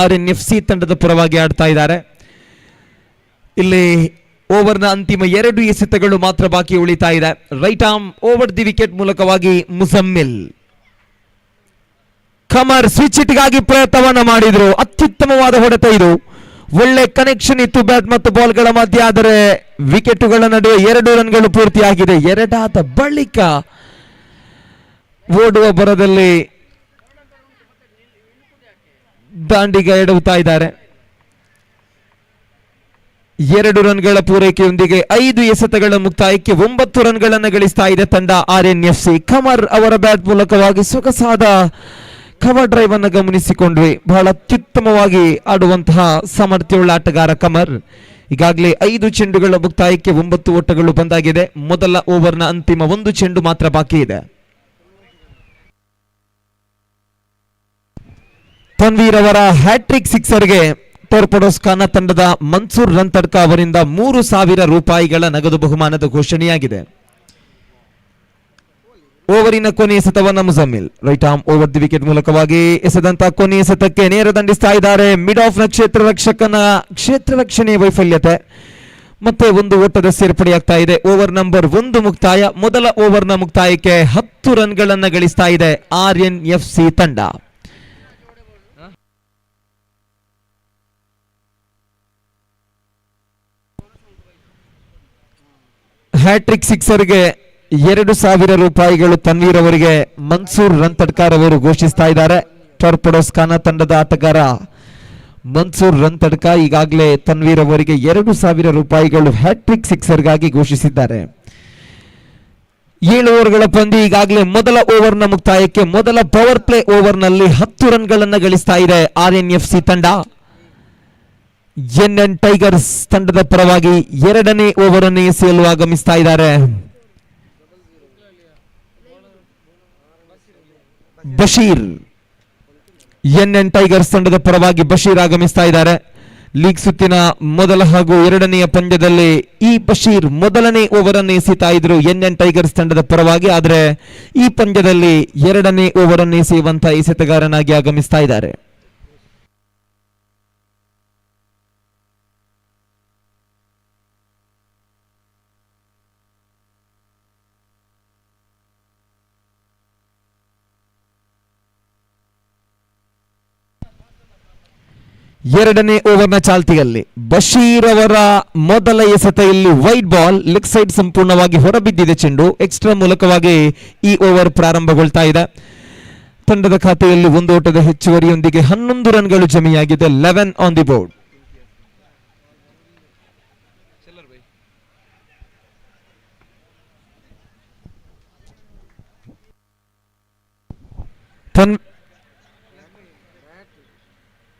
RNFC ತಂಡದ ಪರವಾಗಿ ಆಡ್ತಾ ಇದ್ದಾರೆ. ಇಲ್ಲಿ ಓವರ್ನ ಅಂತಿಮ 2 ಎಸೆತಗಳು ಮಾತ್ರ ಬಾಕಿ ಉಳಿತಾ ಇದೆ. Right arm over the wicket ಮೂಲಕವಾಗಿ ಮುಜಮ್ಮಿಲ್. ಕಮರ್ ಸ್ವಿಚ್ ಹಿಟ್ಗಾಗಿ ಪ್ರಯತ್ನವನ್ನ ಮಾಡಿದ್ರು. ಅತ್ಯುತ್ತಮವಾದ ಹೊಡೆತ ಇದು. ಒಳ್ಳೆ ಕನೆಕ್ಷನ್ ಇತ್ತು ಬ್ಯಾಟ್ ಮತ್ತು ಬಾಲ್ಗಳ ಮಧ್ಯೆ. ಆದರೆ ವಿಕೆಟುಗಳ ನಡುವೆ 2 ರನ್ಗಳು ಪೂರ್ತಿಯಾಗಿದೆ. ಎರಡಾದ ಬಳಿಕ ಓಡುವ ಬರದಲ್ಲಿ ದಾಂಡಿಗ ಎಡವುತ್ತಾ ಇದ್ದಾರೆ. 2 ರನ್ಗಳ ಪೂರೈಕೆಯೊಂದಿಗೆ 5 ಎಸೆತಗಳ ಮುಕ್ತಾಯಕ್ಕೆ 9 ರನ್ಗಳನ್ನು ಗಳಿಸ್ತಾ ಇದೆ ತಂಡ RNFC. ಕಮರ್ ಅವರ ಬ್ಯಾಟ್ ಮೂಲಕವಾಗಿ ಸೊಗಸಾದ ಕವರ್ ಡ್ರೈವ್ ಅನ್ನು ಗಮನಿಸಿಕೊಂಡ್ವಿ. ಬಹಳ ಅತ್ಯುತ್ತಮವಾಗಿ ಆಡುವಂತಹ ಸಾಮರ್ಥ್ಯವುಳ್ಳ ಆಟಗಾರ ಕಮರ್. ಈಗಾಗಲೇ 5 ಚೆಂಡುಗಳ ಮುಕ್ತಾಯಕ್ಕೆ 9 ಓಟಗಳು ಬಂದಾಗಿದೆ. ಮೊದಲ ಓವರ್ನ ಅಂತಿಮ 1 ಚೆಂಡು ಮಾತ್ರ ಬಾಕಿ ಇದೆ. ತನ್ವೀರ್ ಅವರ ಹ್ಯಾಟ್ರಿಕ್ ಸಿಕ್ಸರ್ಗೆ ಟೋರ್ಪಡೋಸ್ ಖಾನ ತಂಡದ ಮನ್ಸೂರ್ ರಂತಡ್ಕ ಅವರಿಂದ 3,000 ರೂಪಾಯಿಗಳ ನಗದು ಬಹುಮಾನದ ಘೋಷಣೆಯಾಗಿದೆ. ಓವರಿನ ಕೊನೆಯ ಎಸೆತವನ್ನ Muzammil right arm over the wicket ಮೂಲಕವಾಗಿ ಎಸೆದಂತ ಕೊನೆಯ ಎಸೆತಕ್ಕೆ ನೇರ ದಂಡಿಸ್ತಾ ಇದ್ದಾರೆ. ಮಿಡ್ ಆಫ್ ನ ಕ್ಷೇತ್ರ ರಕ್ಷಣೆ ವೈಫಲ್ಯತೆ ಮತ್ತೆ ಒಂದು ಓಟದ ಸೇರ್ಪಡೆಯಾಗ್ತಾ ಇದೆ. ಓವರ್ ನಂಬರ್ 1 ಮುಕ್ತಾಯ. ಮೊದಲ ಓವರ್ನ ಮುಕ್ತಾಯಕ್ಕೆ 10 ರನ್ಗಳನ್ನ ಗಳಿಸ್ತಾ ಇದೆ RNFC ತಂಡ. ಹ್ಯಾಟ್ರಿಕ್ ಸಿಕ್ಸರ್ಗೆ 2,000 ರೂಪಾಯಿಗಳು ತನ್ವೀರ್ ಅವರಿಗೆ ಮನ್ಸೂರ್ ರನ್ತಡ್ಕರ್ ಅವರು ಘೋಷಿಸ್ತಾ ಇದ್ದಾರೆ. ಟಾರ್ಪಡೋಸ್ ಖಾನಾ ತಂಡದ ಆಟಗಾರ ಮನ್ಸೂರ್ ರನ್ತಡ್ಕ ಈಗಾಗಲೇ ತನ್ವೀರ್ ಅವರಿಗೆ 2,000 ರೂಪಾಯಿಗಳು ಹ್ಯಾಟ್ರಿಕ್ ಸಿಕ್ಸರ್ಗಾಗಿ ಘೋಷಿಸಿದ್ದಾರೆ. 7 ಓವರ್ಗಳ ಪಂದ್ಯ ಈಗಾಗಲೇ ಮೊದಲ ಓವರ್ನ ಮುಕ್ತಾಯಕ್ಕೆ ಮೊದಲ ಪವರ್ ಪ್ಲೇ ಓವರ್ನಲ್ಲಿ 10 ರನ್ಗಳನ್ನು ಗಳಿಸ್ತಾ ಇದೆ RNFC ತಂಡ. NN ಟೈಗರ್ಸ್ ತಂಡದ ಪರವಾಗಿ 2ನೇ ಓವರ್ ಅನ್ನು ಎಸೆಯಲು ಆಗಮಿಸ್ತಾ ಇದ್ದಾರೆ. ಬಶೀರ್ NN ಟೈಗರ್ಸ್ ತಂಡದ ಪರವಾಗಿ ಬಶೀರ್ ಆಗಮಿಸ್ತಾ ಇದ್ದಾರೆ. ಲೀಗ್ ಸುತ್ತಿನ ಮೊದಲ ಹಾಗೂ 2ನೆಯ ಪಂದ್ಯದಲ್ಲಿ ಈ ಬಶೀರ್ ಮೊದಲನೇ ಓವರ್ ಅನ್ನು ಎಸೆತಾ ಇದ್ರು NN ಟೈಗರ್ಸ್ ತಂಡದ ಪರವಾಗಿ. ಆದರೆ ಈ ಪಂದ್ಯದಲ್ಲಿ 2ನೇ ಓವರ್ ಅನ್ನು ಎಸೆಯುವಂತ ಎಸೆತಗಾರನಾಗಿ ಆಗಮಿಸ್ತಾ ಇದ್ದಾರೆ. ಎರಡನೇ ಓವರ್ನ ಚಾಲ್ತಿಯಲ್ಲಿ ಬಶೀರ್ ಅವರ ಮೊದಲ ಎಸೆತ ಇಲ್ಲಿ ವೈಡ್ ಬಾಲ್ ಲೆಗ್ ಸೈಡ್ ಸಂಪೂರ್ಣವಾಗಿ ಹೊರಬಿದ್ದಿದೆ. ಚೆಂಡು ಎಕ್ಸ್ಟ್ರಾ ಮೂಲಕವಾಗಿ ಈ ಓವರ್ ಪ್ರಾರಂಭಗೊಳ್ತಾ ಇದೆ. ತಂಡದ ಖಾತೆಯಲ್ಲಿ ಒಂದು ಓಟದ ಹೆಚ್ಚುವರಿಯೊಂದಿಗೆ 11 ರನ್ಗಳು ಜಮೆಯಾಗಿದೆ. 11 ಆನ್ ದಿ ಬೋರ್ಡ್.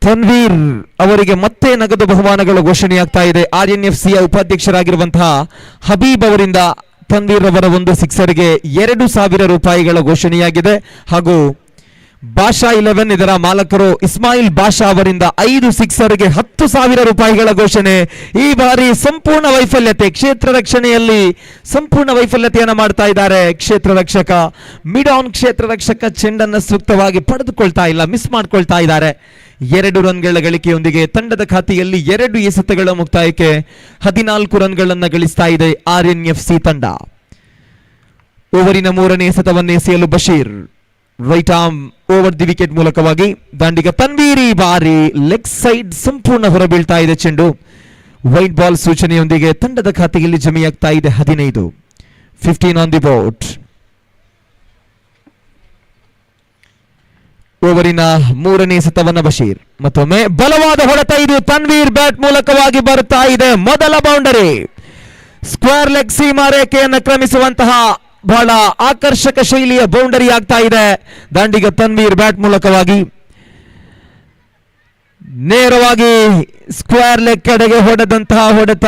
ತನ್ವೀರ್ ಅವರಿಗೆ ಮತ್ತೆ ನಗದು ಬಹುಮಾನಗಳು ಘೋಷಣೆಯಾಗ್ತಾ ಇದೆ. RNFCಯ ಉಪಾಧ್ಯಕ್ಷರಾಗಿರುವಂತಹ ಹಬೀಬ್ ಅವರಿಂದ ತನ್ವೀರ್ ಅವರ ಒಂದು ಸಿಕ್ಸರ್ಗೆ 2,000 ರೂಪಾಯಿಗಳ ಘೋಷಣೆಯಾಗಿದೆ. ಹಾಗೂ ಬಾಷಾ 11 ಇದರ ಮಾಲಕರು ಇಸ್ಮಾಯಿಲ್ ಬಾಷಾ ಅವರಿಂದ 5 ಸಿಕ್ಸರ್ಗೆ 10,000 ರೂಪಾಯಿಗಳ ಘೋಷಣೆ. ಈ ಬಾರಿ ಸಂಪೂರ್ಣ ವೈಫಲ್ಯತೆ, ಕ್ಷೇತ್ರ ರಕ್ಷಣೆಯಲ್ಲಿ ಸಂಪೂರ್ಣ ವೈಫಲ್ಯತೆಯನ್ನು ಮಾಡ್ತಾ ಇದ್ದಾರೆ ಕ್ಷೇತ್ರ ರಕ್ಷಕ. ಮಿಡ್ ಆನ್ ಕ್ಷೇತ್ರ ರಕ್ಷಕ ಚೆಂಡನ್ನು ಸೂಕ್ತವಾಗಿ ಪಡೆದುಕೊಳ್ತಾ ಇಲ್ಲ, ಮಿಸ್ ಮಾಡ್ಕೊಳ್ತಾ ಇದ್ದಾರೆ. 2 ರನ್ಗಳ ಗಳಿಕೆಯೊಂದಿಗೆ ತಂಡದ ಖಾತೆಯಲ್ಲಿ 2 ಎಸೆತಗಳ ಮುಕ್ತಾಯಕ್ಕೆ 14 ರನ್ಗಳನ್ನು ಗಳಿಸ್ತಾ ಇದೆ RNFC ತಂಡ. ಓವರಿನ 3ನೇ ಎಸೆತವನ್ನು ಎಸೆಯಲು Bashir right arm over the wicket ಮೂಲಕವಾಗಿ ದಾಂಡಿಗ ತನ್ವೀರ್. ಈ ಬಾರಿ ಲೆಗ್ ಸೈಡ್ ಸಂಪೂರ್ಣ ಹೊರಬೀಳ್ತಾ ಇದೆ ಚೆಂಡು. ವೈಟ್ ಬಾಲ್ ಸೂಚನೆಯೊಂದಿಗೆ ತಂಡದ ಖಾತೆಯಲ್ಲಿ ಜಮೆಯಾಗ್ತಾ ಇದೆ 15. 15 ಆನ್ ದಿ ಬೋರ್ಡ್. ಓವರಿನ 3ನೇ ಎಸೆತವನ್ನ ಬಶೀರ್ ಮತ್ತೊಮ್ಮೆ ಬಲವಾದ ಹೊಡೆತ. ಇದು ತನ್ವೀರ್ ಬ್ಯಾಟ್ ಮೂಲಕವಾಗಿ ಬರುತ್ತಾ ಇದೆ. ಮೊದಲ ಬೌಂಡರಿ. ಸ್ಕ್ವೇರ್ ಲೆಗ್ ಸೀಮಾ ರೇಖೆಯನ್ನು ಕ್ರಮಿಸುವಂತಹ ಬಹಳ ಆಕರ್ಷಕ ಶೈಲಿಯ ಬೌಂಡರಿ ಆಗ್ತಾ ಇದೆ. ದಾಂಡಿಗ ತನ್ವೀರ್ ಬ್ಯಾಟ್ ಮೂಲಕವಾಗಿ ನೇರವಾಗಿ ಸ್ಕ್ವೇರ್ ಲೆಗ್ ಕಡೆಗೆ ಹೊಡೆದಂತಹ ಹೊಡೆತ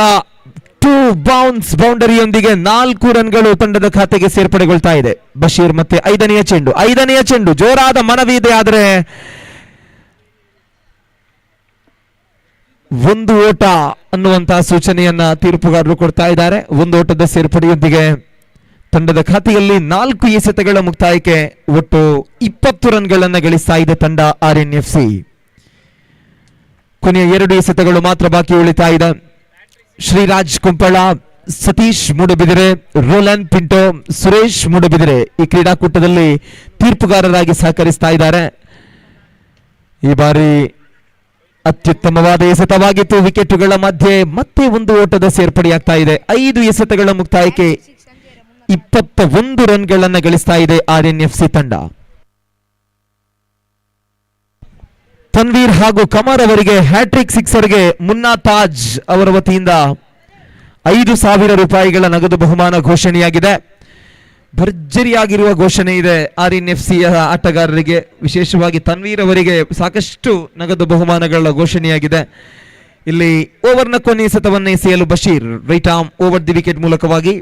2 ಬೌನ್ಸ್ ಬೌಂಡರಿಯೊಂದಿಗೆ 4 ರನ್ಗಳು ತಂಡದ ಖಾತೆಗೆ ಸೇರ್ಪಡೆಗೊಳ್ತಾ ಇದೆ. ಬಶೀರ್ ಮತ್ತೆ 5ನೆಯ ಚೆಂಡು ಜೋರಾದ ಮನವಿ ಇದೆ. ಆದರೆ ಒಂದು ಓಟ ಅನ್ನುವಂತಹ ಸೂಚನೆಯನ್ನ ತೀರ್ಪುಗಾರರು ಕೊಡ್ತಾ ಇದ್ದಾರೆ. ಒಂದು ಓಟದ ಸೇರ್ಪಡೆಯೊಂದಿಗೆ ತಂಡದ ಖಾತೆಯಲ್ಲಿ 4 ಎಸೆತಗಳ ಮುಕ್ತಾಯಕ್ಕೆ ಒಟ್ಟು 20 ರನ್ಗಳನ್ನು ಗಳಿಸ್ತಾ ಇದೆ ತಂಡ RNFC. ಕೊನೆಯ 2 ಎಸೆತಗಳು ಮಾತ್ರ ಬಾಕಿ ಉಳಿತಾ ಇದೆ. ಶ್ರೀರಾಜ್ ಕುಂಪಳ, ಸತೀಶ್ ಮೂಡಬಿದಿರೆ, ರೋಲನ್ ಪಿಂಟೋ, ಸುರೇಶ್ ಮೂಡಬಿದಿರೆ ಈ ಕ್ರೀಡಾಕೂಟದಲ್ಲಿ ತೀರ್ಪುಗಾರರಾಗಿ ಸಹಕರಿಸ್ತಾ ಇದ್ದಾರೆ. ಈ ಬಾರಿ ಅತ್ಯುತ್ತಮವಾದ ಎಸೆತವಾಗಿತ್ತು. ವಿಕೆಟುಗಳ ಮಧ್ಯೆ ಮತ್ತೆ ಒಂದು ಓಟದ ಸೇರ್ಪಡೆಯಾಗ್ತಾ ಇದೆ. 5 ಎಸೆತಗಳ ಮುಕ್ತಾಯಕ್ಕೆ 21 ರನ್ಗಳನ್ನು ಗಳಿಸ್ತಾ ಇದೆ RNFC ತಂಡ. ತನ್ವೀರ್ ಹಾಗೂ ಕಮರ್ ಅವರಿಗೆ ಹ್ಯಾಟ್ರಿಕ್ ಸಿಕ್ಸರ್ಗೆ ಮುನ್ನಾ ತಾಜ್ ಅವರ ವತಿಯಿಂದ 5,000 ರೂಪಾಯಿಗಳ ನಗದು ಬಹುಮಾನ ಘೋಷಣೆಯಾಗಿದೆ. ಭರ್ಜರಿಯಾಗಿರುವ ಘೋಷಣೆ ಇದೆ RNFCಯ ಆಟಗಾರರಿಗೆ. ವಿಶೇಷವಾಗಿ ತನ್ವೀರ್ ಅವರಿಗೆ ಸಾಕಷ್ಟು ನಗದು ಬಹುಮಾನಗಳ ಘೋಷಣೆಯಾಗಿದೆ. ಇಲ್ಲಿ ಓವರ್ನ ಕೊನೆಯ ಎಸೆತವನ್ನು ಎಸೆಯಲು Bashir right arm over the wicket ಮೂಲಕವಾಗಿ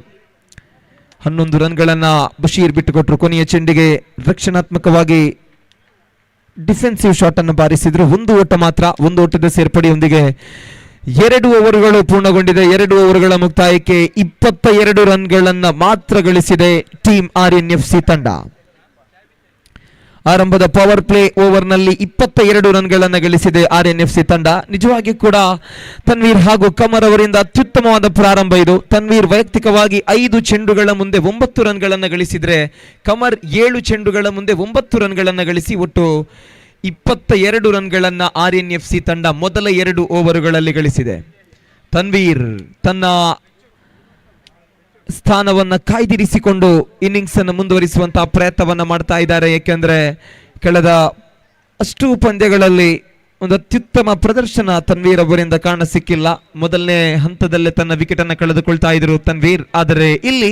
11 ರನ್ಗಳನ್ನ ಬಶೀರ್ ಬಿಟ್ಟುಕೊಟ್ಟರು. ಕೊನೆಯ ಚೆಂಡಿಗೆ ರಕ್ಷಣಾತ್ಮಕವಾಗಿ ಡಿಫೆನ್ಸಿವ್ ಶಾಟ್ ಅನ್ನು ಬಾರಿಸಿದ್ರು. ಒಂದು ಓಟ ಮಾತ್ರ. ಒಂದು ಓಟದ ಸೇರ್ಪಡೆಯೊಂದಿಗೆ 2 ಓವರ್ಗಳು ಪೂರ್ಣಗೊಂಡಿದೆ. 2 ಓವರ್ಗಳ ಮುಕ್ತಾಯಕ್ಕೆ 22 ರನ್ಗಳನ್ನು ಮಾತ್ರ ಗಳಿಸಿದೆ ಟೀಮ್ RNFC ತಂಡ. ಆರಂಭದ ಪವರ್ ಪ್ಲೇ ಓವರ್ನಲ್ಲಿ 22 ರನ್ಗಳನ್ನು ಗಳಿಸಿದೆ RNFC ತಂಡ. ನಿಜವಾಗಿ ಕೂಡ ತನ್ವೀರ್ ಹಾಗೂ ಕಮರ್ ಅವರಿಂದ ಅತ್ಯುತ್ತಮವಾದ ಪ್ರಾರಂಭ ಇದು. ತನ್ವೀರ್ ವೈಯಕ್ತಿಕವಾಗಿ 5 ಚೆಂಡುಗಳ ಮುಂದೆ 9 ರನ್ಗಳನ್ನು ಗಳಿಸಿದ್ರೆ, ಕಮರ್ 7 ಚೆಂಡುಗಳ ಮುಂದೆ 9 ರನ್ಗಳನ್ನು ಗಳಿಸಿ ಒಟ್ಟು 22 ರನ್ಗಳನ್ನು RNFC ತಂಡ ಮೊದಲ 2 ಓವರುಗಳಲ್ಲಿ ಗಳಿಸಿದೆ. ತನ್ವೀರ್ ತನ್ನ ಸ್ಥಾನವನ್ನು ಕಾಯ್ದಿರಿಸಿಕೊಂಡು ಇನ್ನಿಂಗ್ಸ್ ಅನ್ನು ಮುಂದುವರಿಸುವಂತಹ ಪ್ರಯತ್ನವನ್ನ ಮಾಡ್ತಾ ಇದ್ದಾರೆ. ಏಕೆಂದರೆ ಕಳೆದ ಅಷ್ಟು ಪಂದ್ಯಗಳಲ್ಲಿ ಒಂದು ಅತ್ಯುತ್ತಮ ಪ್ರದರ್ಶನ ತನ್ವೀರ್ ಅವರಿಂದ ಕಾಣ ಸಿಕ್ಕಿಲ್ಲ. ಮೊದಲನೇ ಹಂತದಲ್ಲೇ ತನ್ನ ವಿಕೆಟ್ ಅನ್ನು ಕಳೆದುಕೊಳ್ತಾ ಇದ್ರು ತನ್ವೀರ್. ಆದರೆ ಇಲ್ಲಿ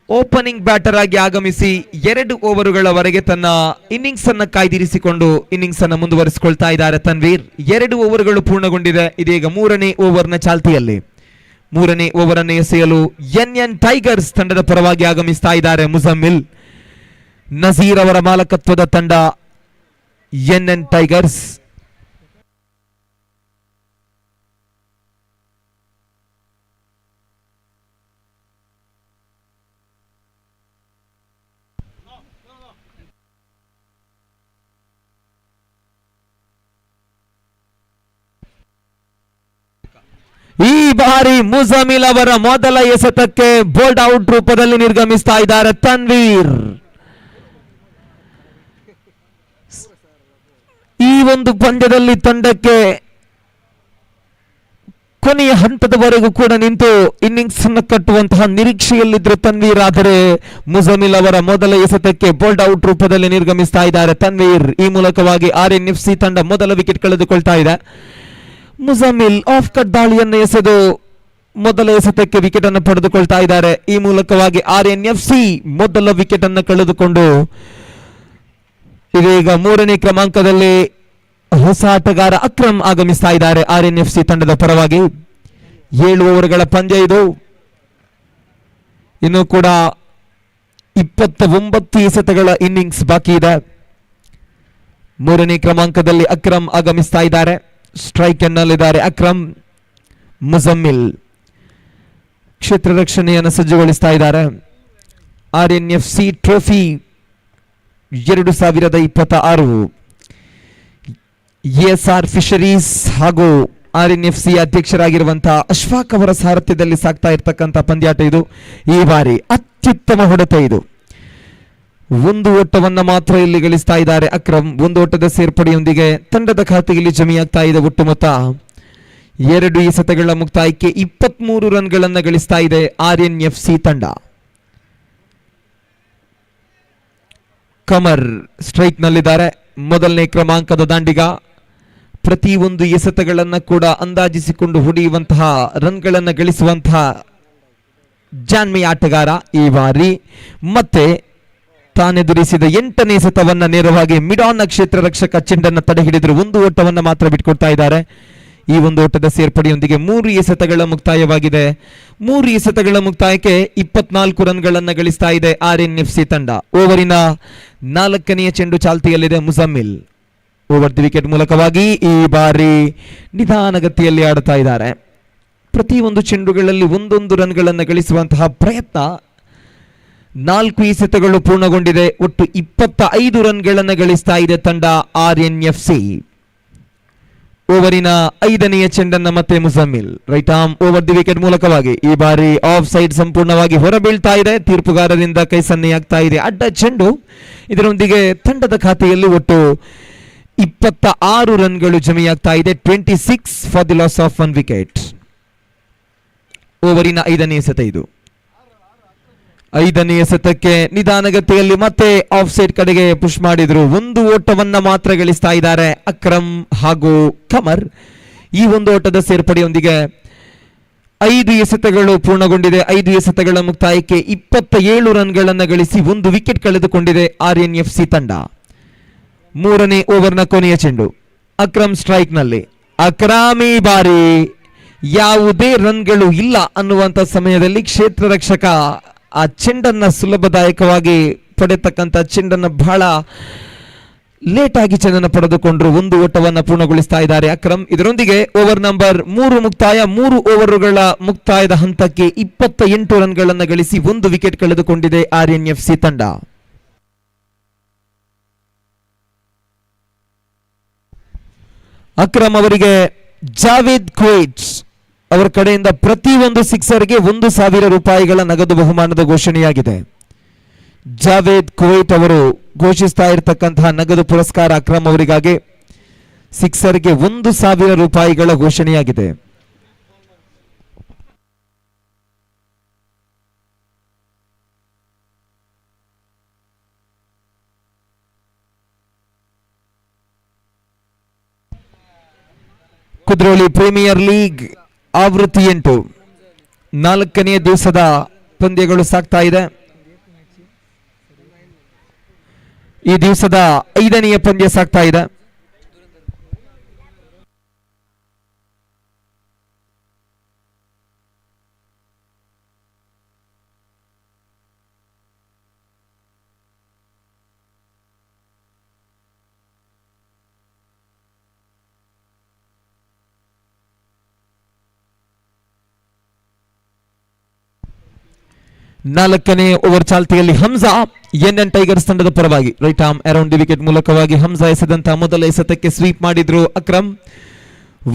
ಓಪನಿಂಗ್ ಬ್ಯಾಟರ್ ಆಗಿ ಆಗಮಿಸಿ 2 ಓವರುಗಳವರೆಗೆ ತನ್ನ ಇನ್ನಿಂಗ್ಸ್ ಅನ್ನು ಕಾಯ್ದಿರಿಸಿಕೊಂಡು ಇನ್ನಿಂಗ್ಸ್ ಅನ್ನು ಮುಂದುವರಿಸಿಕೊಳ್ತಾ ಇದ್ದಾರೆ ತನ್ವೀರ್. 2 ಓವರ್ಗಳು ಪೂರ್ಣಗೊಂಡಿದೆ. ಇದೀಗ 3ನೇ ಓವರ್ನ ಚಾಲ್ತಿಯಲ್ಲಿ 3ನೇ ಓವರ್ ಅನ್ನು ಎಸೆಯಲು NN ಟೈಗರ್ಸ್ ತಂಡದ ಪರವಾಗಿ ಆಗಮಿಸ್ತಾ ಇದ್ದಾರೆ ಮುಜಮ್ಮಿಲ್. ನಜೀರ್ ಅವರ ಮಾಲಕತ್ವದ ತಂಡ NN ಟೈಗರ್ಸ್. ಈ ಬಾರಿ ಮುಜಮಿಲ್ ಅವರ ಮೊದಲ ಎಸೆತಕ್ಕೆ ಬೋಲ್ಡ್ ಔಟ್ ರೂಪದಲ್ಲಿ ನಿರ್ಗಮಿಸ್ತಾ ಇದ್ದಾರೆ ತನ್ವೀರ್. ಈ ಒಂದು ಪಂದ್ಯದಲ್ಲಿ ತಂಡಕ್ಕೆ ಕೊನೆಯ ಹಂತದವರೆಗೂ ಕೂಡ ನಿಂತು ಇನ್ನಿಂಗ್ಸ್ ಅನ್ನು ಕಟ್ಟುವಂತಹ ನಿರೀಕ್ಷೆಯಲ್ಲಿದ್ರು ತನ್ವೀರ್. ಆದರೆ ಮುಜಮಿಲ್ ಅವರ ಮೊದಲ ಎಸೆತಕ್ಕೆ ಬೋಲ್ಡ್ ಔಟ್ ರೂಪದಲ್ಲಿ ನಿರ್ಗಮಿಸ್ತಾ ಇದ್ದಾರೆ ತನ್ವೀರ್. ಈ ಮೂಲಕವಾಗಿ RNFC ತಂಡ ಮೊದಲ ವಿಕೆಟ್ ಕಳೆದುಕೊಳ್ತಾ ಇದೆ. ಮುಜಮಿಲ್ ಆಫ್ ಕಟ್ ದಾಳಿಯನ್ನು ಎಸೆದು ಮೊದಲ ಎಸೆತಕ್ಕೆ ವಿಕೆಟ್ ಅನ್ನು ಪಡೆದುಕೊಳ್ತಾ ಇದ್ದಾರೆ. ಈ ಮೂಲಕವಾಗಿ RNFC ಮೊದಲ ವಿಕೆಟ್ ಅನ್ನು ಕಳೆದುಕೊಂಡು ಇದೀಗ 3ನೇ ಕ್ರಮಾಂಕದಲ್ಲಿ ಹೊಸ ಆಟಗಾರ ಅಕ್ರಮ್ ಆಗಮಿಸ್ತಾ ಇದ್ದಾರೆ RNFC ತಂಡದ ಪರವಾಗಿ. 7 ಓವರ್ಗಳ ಪಂದ್ಯ ಇದು. ಇನ್ನು ಕೂಡ 29 ಎಸೆತಗಳ ಇನ್ನಿಂಗ್ಸ್ ಬಾಕಿ ಇದೆ. 3ನೇ ಕ್ರಮಾಂಕದಲ್ಲಿ ಅಕ್ರಮ್ ಆಗಮಿಸ್ತಾ ಇದ್ದಾರೆ. ಸ್ಟ್ರೈಕ್ ಎನ್ನಲ್ಲಿದ್ದಾರೆ ಅಕ್ರಮ್. ಮುಜಮ್ಮಿಲ್ ಕ್ಷೇತ್ರ ರಕ್ಷಣೆಯನ್ನು ಸಜ್ಜುಗೊಳಿಸ್ತಾ ಇದ್ದಾರೆ. RNFC ಟ್ರೋಫಿ 2026 ESR ಫಿಶರೀಸ್ ಹಾಗೂ RNFC ಅಧ್ಯಕ್ಷರಾಗಿರುವಂತಹ ಅಶ್ಫಾಕ್ ಅವರ ಸಾರಥ್ಯದಲ್ಲಿ ಸಾಗ್ತಾ ಇರತಕ್ಕಂಥ ಪಂದ್ಯಾಟ ಇದು. ಈ ಬಾರಿ ಅತ್ಯುತ್ತಮ ಹೊಡೆತ ಇದು. 1 ಓಟವನ್ನ ಮಾತ್ರ ಇಲ್ಲಿ ಗಳಿಸ್ತಾ ಇದ್ದಾರೆ ಅಕ್ರಮ್. 1 ಓಟದ ಸೇರ್ಪಡೆಯೊಂದಿಗೆ ತಂಡದ ಖಾತೆಯಲ್ಲಿ ಜಮೆಯಾಗ್ತಾ ಇದೆ ಒಟ್ಟು ಮೊತ್ತ 2 ಎಸೆತಗಳ ಮುಕ್ತಾಯಕ್ಕೆ 23 ರನ್ಗಳನ್ನು ಗಳಿಸ್ತಾ ಇದೆ RNFC ತಂಡ. ಕಮರ್ ಸ್ಟ್ರೈಕ್ ನಲ್ಲಿದ್ದಾರೆ. ಮೊದಲನೇ ಕ್ರಮಾಂಕದ ದಾಂಡಿಗ. ಪ್ರತಿಯೊಂದು ಎಸೆತಗಳನ್ನ ಕೂಡ ಅಂದಾಜಿಸಿಕೊಂಡು ಹೊಡೆಯುವಂತಹ ರನ್ಗಳನ್ನು ಗಳಿಸುವಂತಹ ಜಾಣ್ಮೆಯ ಆಟಗಾರ. ಈ ಬಾರಿ ಮತ್ತೆ ತಾನೆದುರಿಸಿದ 8ನೇ ಎಸೆತವನ್ನ ನೇರವಾಗಿ ಮಿಡಾನ್ ಕ್ಷೇತ್ರ ರಕ್ಷಕ ಚೆಂಡನ್ನು ತಡೆ ಹಿಡಿದ್ರು. 1 ಓಟವನ್ನ ಮಾತ್ರ ಬಿಟ್ಕೊಡ್ತಾ ಇದ್ದಾರೆ. ಈ 1 ಓಟದ ಸೇರ್ಪಡೆಯೊಂದಿಗೆ 3 ಎಸೆತಗಳ ಮುಕ್ತಾಯವಾಗಿದೆ. 3 ಎಸೆತಗಳ ಮುಕ್ತಾಯಕ್ಕೆ 24 ರನ್ಗಳನ್ನು ಗಳಿಸ್ತಾ ಇದೆ RNFC ತಂಡ. ಓವರಿನ 4ನೇ ಚೆಂಡು ಚಾಲ್ತಿಯಲ್ಲಿದೆ ಮುಜಮ್ಮಿಲ್. ಓವರ್ ದಿ ವಿಕೆಟ್ ಮೂಲಕವಾಗಿ ಈ ಬಾರಿ ನಿಧಾನಗತಿಯಲ್ಲಿ ಆಡುತ್ತಾ ಇದ್ದಾರೆ. ಪ್ರತಿಯೊಂದು ಚೆಂಡುಗಳಲ್ಲಿ 1 ರನ್ಗಳನ್ನು ಗಳಿಸುವಂತಹ ಪ್ರಯತ್ನ. 4 ಎಸೆತಗಳು ಪೂರ್ಣಗೊಂಡಿದೆ. ಒಟ್ಟು 25 ರನ್ಗಳನ್ನು ಗಳಿಸ್ತಾ ಇದೆ ತಂಡ RNFC. ಓವರಿನ 5ನೇ ಚೆಂಡನ್ನ ಮತ್ತೆ Muzammil right arm over the wicket ಮೂಲಕವಾಗಿ ಈ ಬಾರಿ ಆಫ್ ಸೈಡ್ ಸಂಪೂರ್ಣವಾಗಿ ಹೊರಬೀಳ್ತಾ ಇದೆ. ತೀರ್ಪುಗಾರರಿಂದ ಕೈ ಸನ್ನೆಯಾಗ್ತಾ ಇದೆ. ಅಡ್ಡ ಚೆಂಡು. ಇದರೊಂದಿಗೆ ತಂಡದ ಖಾತೆಯಲ್ಲಿ ಒಟ್ಟು 26 ರನ್ಗಳು ಜಮೆಯಾಗ್ತಾ ಇದೆ. 26 for the loss of 1 wicket. ಓವರಿನ 5ನೇ ಎಸೆತ ಇದು. 5ನೇ ಎಸೆತಕ್ಕೆ ನಿಧಾನಗತಿಯಲ್ಲಿ ಮತ್ತೆ ಆಫ್ ಸೈಡ್ ಕಡೆಗೆ ಪುಷ್ ಮಾಡಿದ್ರು. 1 ಓಟವನ್ನ ಮಾತ್ರ ಗಳಿಸ್ತಾ ಇದ್ದಾರೆ ಅಕ್ರಮ್ ಹಾಗೂ ಕಮರ್. ಈ 1 ಓಟದ ಸೇರ್ಪಡೆಯೊಂದಿಗೆ 5 ಎಸೆತಗಳು ಪೂರ್ಣಗೊಂಡಿದೆ. 5 ಎಸೆತಗಳ ಮುಕ್ತಾಯಕ್ಕೆ 27 ರನ್ಗಳನ್ನು ಗಳಿಸಿ 1 ವಿಕೆಟ್ ಕಳೆದುಕೊಂಡಿದೆ RNFC ತಂಡ. 3ನೇ ಓವರ್ನ ಕೊನೆಯ ಚೆಂಡು. ಅಕ್ರಮ್ ಸ್ಟ್ರೈಕ್ ನಲ್ಲಿ. ಅಕ್ರಮ್ ಈ ಬಾರಿ ಯಾವುದೇ ರನ್ಗಳು ಇಲ್ಲ ಅನ್ನುವಂತ ಸಮಯದಲ್ಲಿ ಕ್ಷೇತ್ರ ರಕ್ಷಕ ಆ ಚೆಂಡನ್ನ ಸುಲಭದಾಯಕವಾಗಿ ಪಡೆತಕ್ಕಂಥ ಚೆಂಡನ್ನು ಬಹಳ ಲೇಟ್ ಆಗಿ ಚೆಂಡನ್ನು ಪಡೆದುಕೊಂಡ್ರು. ಒಂದು ಓಟವನ್ನು ಪೂರ್ಣಗೊಳಿಸ್ತಾ ಇದ್ದಾರೆ ಅಕ್ರಮ್. ಇದರೊಂದಿಗೆ ಓವರ್ ನಂಬರ್ 3 ಮುಕ್ತಾಯ. 3 ಓವರುಗಳ ಮುಕ್ತಾಯದ ಹಂತಕ್ಕೆ 28 ರನ್ಗಳನ್ನು ಗಳಿಸಿ 1 ವಿಕೆಟ್ ಕಳೆದುಕೊಂಡಿದೆ RNFC ತಂಡ. ಅಕ್ರಮ್ ಅವರಿಗೆ ಜಾವೇದ್ ಕುವೈಟ್ ಅವರ ಕಡೆಯಿಂದ ಪ್ರತಿಯೊಂದು ಸಿಕ್ಸರ್ಗೆ 1,000 ರೂಪಾಯಿಗಳ ನಗದು ಬಹುಮಾನದ ಘೋಷಣೆಯಾಗಿದೆ. ಜಾವೇದ್ ಕುವೈಟ್ ಅವರು ಘೋಷಿಸ್ತಾ ಇರತಕ್ಕಂತಹ ನಗದು ಪುರಸ್ಕಾರ ಅಕ್ರಮ್ ಅವರಿಗಾಗಿ ಸಿಕ್ಸರ್ಗೆ 1,000 ರೂಪಾಯಿಗಳ ಘೋಷಣೆಯಾಗಿದೆ. ಕುದ್ರೋಳಿ ಪ್ರೀಮಿಯರ್ ಲೀಗ್ ಆವೃತ್ತಿ 8 4ನೇ ದಿವಸದ ಪಂದ್ಯಗಳು ಸಾಗ್ತಾ ಇದೆ. ಈ ದಿವಸದ 5ನೆಯ ಪಂದ್ಯ ಸಾಗ್ತಾ ಇದೆ. ನಾಲ್ಕನೇ ಓವರ್ ಚಾಲ್ತಿಯಲ್ಲಿ ಹಮ್ಜಾ NN ಟೈಗರ್ಸ್ ತಂಡದ ಪರವಾಗಿ right arm around the wicket ಮೂಲಕವಾಗಿ ಹಮ್ಜಾ ಎಸೆದಂತಹ ಮೊದಲ ಎಸೆತಕ್ಕೆ ಸ್ವೀಪ್ ಮಾಡಿದ್ರು ಅಕ್ರಮ್.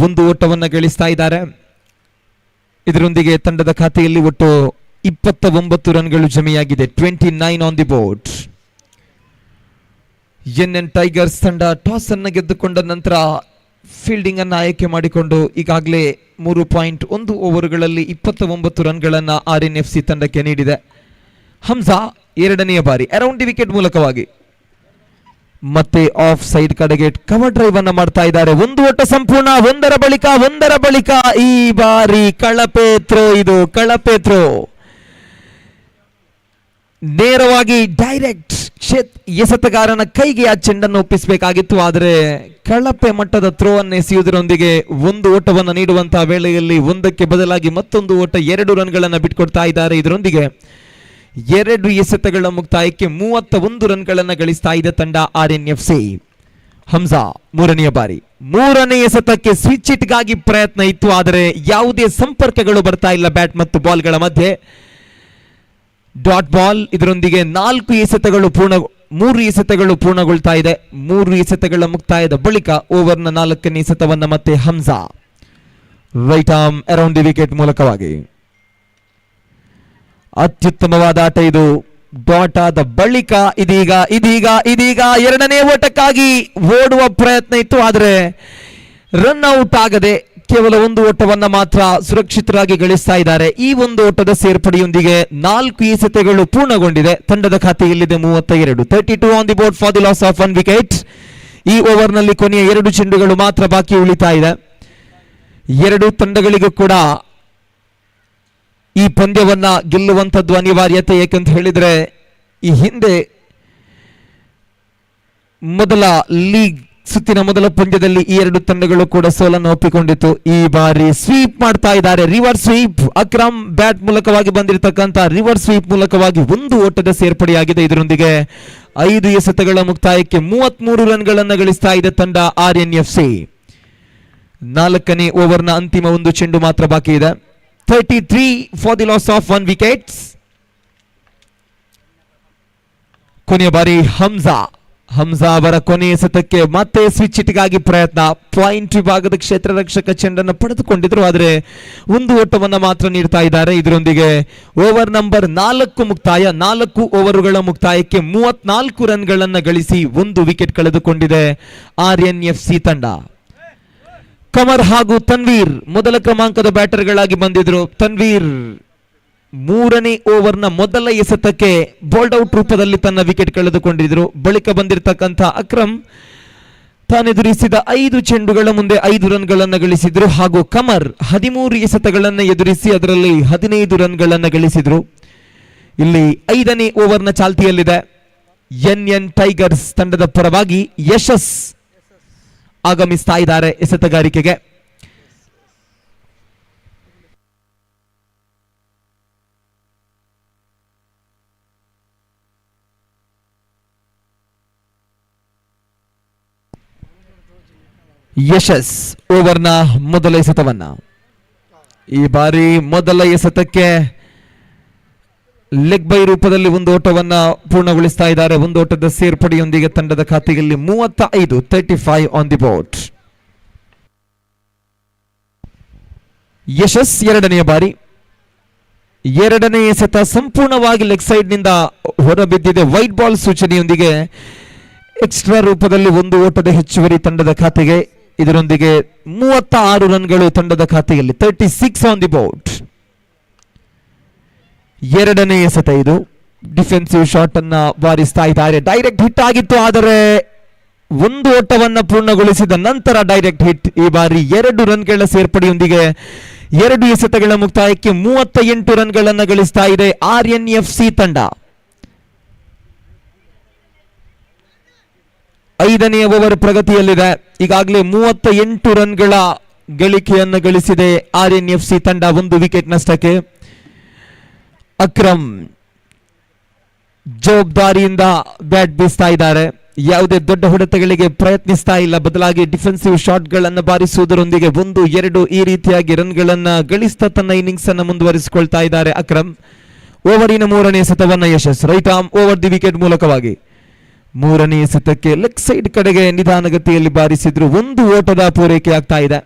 1 ಓಟವನ್ನು ಗಳಿಸ್ತಾ ಇದ್ದಾರೆ. ಇದರೊಂದಿಗೆ ತಂಡದ ಖಾತೆಯಲ್ಲಿ ಒಟ್ಟು 29 ರನ್ಗಳು ಜಮೆಯಾಗಿದೆ. 29 on the board. NN tigers ತಂಡ ಟಾಸ್ ಅನ್ನು ಗೆದ್ದುಕೊಂಡ ನಂತರ ಫೀಲ್ಡಿಂಗ್ ಅನ್ನು ಆಯ್ಕೆ ಮಾಡಿಕೊಂಡು ಈಗಾಗಲೇ 3.1 ಓವರ್ಗಳಲ್ಲಿ 29 ರನ್ಗಳನ್ನು RNFC ತಂಡಕ್ಕೆ ನೀಡಿದೆ. ಹಮ್ಜಾ 2ನೆಯ ಬಾರಿ ಅರೌಂಡ್ ದಿ ವಿಕೆಟ್ ಮೂಲಕವಾಗಿ ಮತ್ತೆ ಆಫ್ ಸೈಡ್ ಕಡೆಗೆ ಕವರ್ ಡ್ರೈವ್ ಅನ್ನು ಮಾಡ್ತಾ ಇದ್ದಾರೆ. 1 ಓಟ ಸಂಪೂರ್ಣ. ಒಂದರ ಬಳಿಕ ಈ ಬಾರಿ ಕಳಪೆ ಥ್ರೋ. ಇದು ಕಳಪೆ ಥ್ರೋ. ನೇರವಾಗಿ ಡೈರೆಕ್ಟ್ ಎಸೆತಗಾರನ ಕೈಗೆ ಆ ಚೆಂಡನ್ನು ಒಪ್ಪಿಸಬೇಕಾಗಿತ್ತು. ಆದರೆ ಕಳಪೆ ಮಟ್ಟದ ಥ್ರೋ ಅನ್ನು ಎಸೆಯುವುದರೊಂದಿಗೆ 1 ಓಟವನ್ನು ನೀಡುವಂತಹ ವೇಳೆಯಲ್ಲಿ ಒಂದಕ್ಕೆ ಬದಲಾಗಿ ಮತ್ತೊಂದು ಓಟ 2 ರನ್ಗಳನ್ನು ಬಿಟ್ಕೊಡ್ತಾ ಇದ್ದಾರೆ. ಇದರೊಂದಿಗೆ 2 ಎಸೆತಗಳ ಮುಕ್ತಾಯಕ್ಕೆ 31 ರನ್ಗಳನ್ನು ಗಳಿಸ್ತಾ ಇದೆ ತಂಡ RNFC. ಹಮ್ಜಾ 3ನೆಯ ಬಾರಿ 3ನೇ ಎಸೆತಕ್ಕೆ ಸ್ವಿಚ್ ಹಿಟ್ಗಾಗಿ ಪ್ರಯತ್ನ ಇತ್ತು. ಆದರೆ ಯಾವುದೇ ಸಂಪರ್ಕಗಳು ಬರ್ತಾ ಇಲ್ಲ ಬ್ಯಾಟ್ ಮತ್ತು ಬಾಲ್ಗಳ ಮಧ್ಯೆ. Dot ball. ಇದರೊಂದಿಗೆ 3 ಎಸೆತಗಳು ಪೂರ್ಣಗೊಳ್ತಾ ಇದೆ. 3 ಎಸೆತಗಳ ಮುಕ್ತಾಯದ ಬಳಿಕ ಓವರ್ನ 4ನೇ ಎಸೆತವನ್ನ ಮತ್ತೆ Hamza right arm around the wicket ಮೂಲಕವಾಗಿ. ಅತ್ಯುತ್ತಮವಾದ ಆಟ ಇದು. ಡಾಟ್ ಆದ ಬಳಿಕ ಇದೀಗ 2ನೇ ಓಟಕ್ಕಾಗಿ ಓಡುವ ಪ್ರಯತ್ನ ಇತ್ತು. ಆದರೆ ರನ್ ಔಟ್ ಆಗದೆ ಕೇವಲ 1 ಓಟವನ್ನ ಮಾತ್ರ ಸುರಕ್ಷಿತರಾಗಿ ಗಳಿಸ್ತಾ ಇದ್ದಾರೆ. ಈ 1 ಓಟದ ಸೇರ್ಪಡೆಯೊಂದಿಗೆ 4 ಎಸೆತಗಳು ಪೂರ್ಣಗೊಂಡಿದೆ. ತಂಡದ ಖಾತೆಯಲ್ಲಿದೆ 32. 32 on the board for the loss of 1 wicket. ಈ ಓವರ್ನಲ್ಲಿ ಕೊನೆಯ 2 ಚೆಂಡುಗಳು ಮಾತ್ರ ಬಾಕಿ ಉಳಿತಾ ಇದೆ. 2 ತಂಡಗಳಿಗೂ ಕೂಡ ಈ ಪಂದ್ಯವನ್ನ ಗೆಲ್ಲುವಂಥದ್ದು ಅನಿವಾರ್ಯತೆ. ಏಕೆಂತ ಹೇಳಿದ್ರೆ ಈ ಹಿಂದೆ ಸುತ್ತಿನ ಮೊದಲ ಪಂದ್ಯದಲ್ಲಿ ಈ 2 ತಂಡಗಳು ಕೂಡ ಸೋಲನ್ನು ಒಪ್ಪಿಕೊಂಡಿತ್ತು. ಈ ಬಾರಿ ಸ್ವೀಪ್ ಮಾಡ್ತಾ ಇದ್ದಾರೆ. Reverse sweep. ಅಕ್ರಮ್ ಬ್ಯಾಟ್ ಮೂಲಕವಾಗಿ ಬಂದಿರತಕ್ಕಂತ ರಿವರ್ಸ್ ಸ್ವೀಪ್ ಮೂಲಕವಾಗಿ 1 ಓಟದ ಸೇರ್ಪಡೆಯಾಗಿದೆ. ಇದರೊಂದಿಗೆ 5 ಎಸೆತಗಳ ಮುಕ್ತಾಯಕ್ಕೆ 33 ರನ್ಗಳನ್ನು ಗಳಿಸ್ತಾ ಇದೆ ತಂಡ RNFC. 4ನೇ ಓವರ್ನ ಅಂತಿಮ 1 ಚೆಂಡು ಮಾತ್ರ ಬಾಕಿ ಇದೆ. 33 for the loss of 1 wickets. ಕೊನೆಯ ಬಾರಿ ಹಮ್ಜಾ ಅವರ ಕೊನೆಯ ಎಸೆತಕ್ಕೆ ಮತ್ತೆ ಸ್ವಿಚ್ ಹಿಟ್ಗಾಗಿ ಪ್ರಯತ್ನ. ಪಾಯಿಂಟ್ ವಿಭಾಗದ ಕ್ಷೇತ್ರ ರಕ್ಷಕ ಚೆಂಡನ್ನು ಪಡೆದುಕೊಂಡಿದ್ರು. ಆದರೆ 1 ಓಟವನ್ನು ಮಾತ್ರ ನೀಡ್ತಾ ಇದ್ದಾರೆ. ಇದರೊಂದಿಗೆ ಓವರ್ ನಂಬರ್ 4 ಮುಕ್ತಾಯ. 4 ಓವರುಗಳ ಮುಕ್ತಾಯಕ್ಕೆ 34 ರನ್ಗಳನ್ನು ಗಳಿಸಿ 1 ವಿಕೆಟ್ ಕಳೆದುಕೊಂಡಿದೆ RNFC ತಂಡ. ಕಮರ್ ಹಾಗೂ ತನ್ವೀರ್ ಮೊದಲ ಕ್ರಮಾಂಕದ ಬ್ಯಾಟರ್ಗಳಾಗಿ ಬಂದಿದ್ರು. ತನ್ವೀರ್ 3ನೇ ಓವರ್ನ ಮೊದಲ ಎಸೆತಕ್ಕೆ ಬೋಲ್ಡ್ ಔಟ್ ರೂಪದಲ್ಲಿ ತನ್ನ ವಿಕೆಟ್ ಕಳೆದುಕೊಂಡಿದ್ರು. ಬಳಿಕ ಬಂದಿರತಕ್ಕಂಥ ಅಕ್ರಮ್ ತಾನೆದುರಿಸಿದ 5 ಚೆಂಡುಗಳ ಮುಂದೆ 5 ರನ್ಗಳನ್ನು ಗಳಿಸಿದ್ರು. ಹಾಗೂ ಕಮರ್ 13 ಎಸೆತಗಳನ್ನು ಎದುರಿಸಿ ಅದರಲ್ಲಿ 15 ರನ್ಗಳನ್ನು ಗಳಿಸಿದ್ರು. ಇಲ್ಲಿ 5ನೇ ಓವರ್ನ ಚಾಲ್ತಿಯಲ್ಲಿದೆ. NN ಟೈಗರ್ಸ್ ತಂಡದ ಪರವಾಗಿ ಯಶಸ್ ಆಗಮಿಸ್ತಾ ಇದ್ದಾರೆ ಎಸೆತಗಾರಿಕೆಗೆ. ಯಶಸ್ ಓವರ್ನ ಮೊದಲ ಎಸೆತವನ್ನ ಈ ಬಾರಿ ಮೊದಲ ಎಸೆತಕ್ಕೆ ಲೆಗ್ ಬೈ ರೂಪದಲ್ಲಿ ಒಂದು ಓಟವನ್ನ ಪೂರ್ಣಗೊಳಿಸ್ತಾ ಇದ್ದಾರೆ. ಒಂದು ಓಟದ ಸೇರ್ಪಡೆಯೊಂದಿಗೆ ತಂಡದ ಖಾತೆಯಲ್ಲಿ 35 ಆನ್ ದಿ ಬೋರ್ಡ್. ಯಶಸ್ ಎರಡನೆಯ ಬಾರಿ, ಎರಡನೇ ಎಸೆತ ಸಂಪೂರ್ಣವಾಗಿ ಲೆಗ್ ಸೈಡ್ ನಿಂದ ಹೊರಬಿದ್ದಿದೆ. ವೈಟ್ ಬಾಲ್ ಸೂಚನೆಯೊಂದಿಗೆ ಎಕ್ಸ್ಟ್ರಾ ರೂಪದಲ್ಲಿ ಒಂದು ಓಟದ ಹೆಚ್ಚುವರಿ ತಂಡದ ಖಾತೆಗೆ. ಇದರೊಂದಿಗೆ 36 ರನ್ಗಳು ತಂಡದ ಖಾತೆಯಲ್ಲಿ, 36 ಆನ್ ದಿ ಬೋರ್ಡ್. ಎರಡನೇ ಎಸೆತ ಇದು. ಡಿಫೆನ್ಸಿವ್ ಶಾಟ್ ಅನ್ನ ಬಾರಿಸ್ತಾ ಇದ್ದಾರೆ. ಡೈರೆಕ್ಟ್ ಹಿಟ್ ಆಗಿತ್ತು, ಆದರೆ ಒಂದು ಓಟವನ್ನ ಪೂರ್ಣಗೊಳಿಸಿದ ನಂತರ ಡೈರೆಕ್ಟ್ ಹಿಟ್. ಈ ಬಾರಿ 2 ರನ್ಗಳ ಸೇರ್ಪಡೆಯೊಂದಿಗೆ 2 ಎಸೆತಗಳ ಮುಕ್ತಾಯಕ್ಕೆ 38 ರನ್ಗಳನ್ನು ಗಳಿಸ್ತಾ ಇದೆ RNFC ತಂಡ. 5ನೇ ಓವರ್ ಪ್ರಗತಿಯಲ್ಲಿದೆ. ಈಗಾಗಲೇ 38 ರನ್ಗಳ ಗಳಿಕೆಯನ್ನು ಗಳಿಸಿದೆ RNFC ತಂಡ, 1 ವಿಕೆಟ್ ನಷ್ಟಕ್ಕೆ. ಅಕ್ರಮ್ ಜವಾಬ್ದಾರಿಯಿಂದ ಬ್ಯಾಟ್ ಬೀಸ್ತಾ ಇದ್ದಾರೆ. ಯಾವುದೇ ದೊಡ್ಡ ಹೊಡೆತಗಳಿಗೆ ಪ್ರಯತ್ನಿಸ್ತಾ ಇಲ್ಲ, ಬದಲಾಗಿ ಡಿಫೆನ್ಸಿವ್ ಶಾಟ್ಗಳನ್ನು ಬಾರಿಸುವುದರೊಂದಿಗೆ 1-2 ಈ ರೀತಿಯಾಗಿ ರನ್ಗಳನ್ನು ಗಳಿಸ್ತಾ ತನ್ನ ಇನ್ನಿಂಗ್ಸ್ ಅನ್ನು ಮುಂದುವರಿಸಿಕೊಳ್ತಾ ಇದ್ದಾರೆ ಅಕ್ರಮ್. ಓವರಿನ 3ನೇ ಎಸೆತವನ್ನ Yashas right arm over the wicket ಮೂಲಕವಾಗಿ 3ನೇ ಎಸೆತಕ್ಕೆ ಲೆಗ್ ಸೈಡ್ ಕಡೆಗೆ ನಿಧಾನಗತಿಯಲ್ಲಿ ಬಾರಿಸಿದ್ರು. 1 ಓಟದ ಪೂರೈಕೆ ಆಗ್ತಾ ಇದೆ.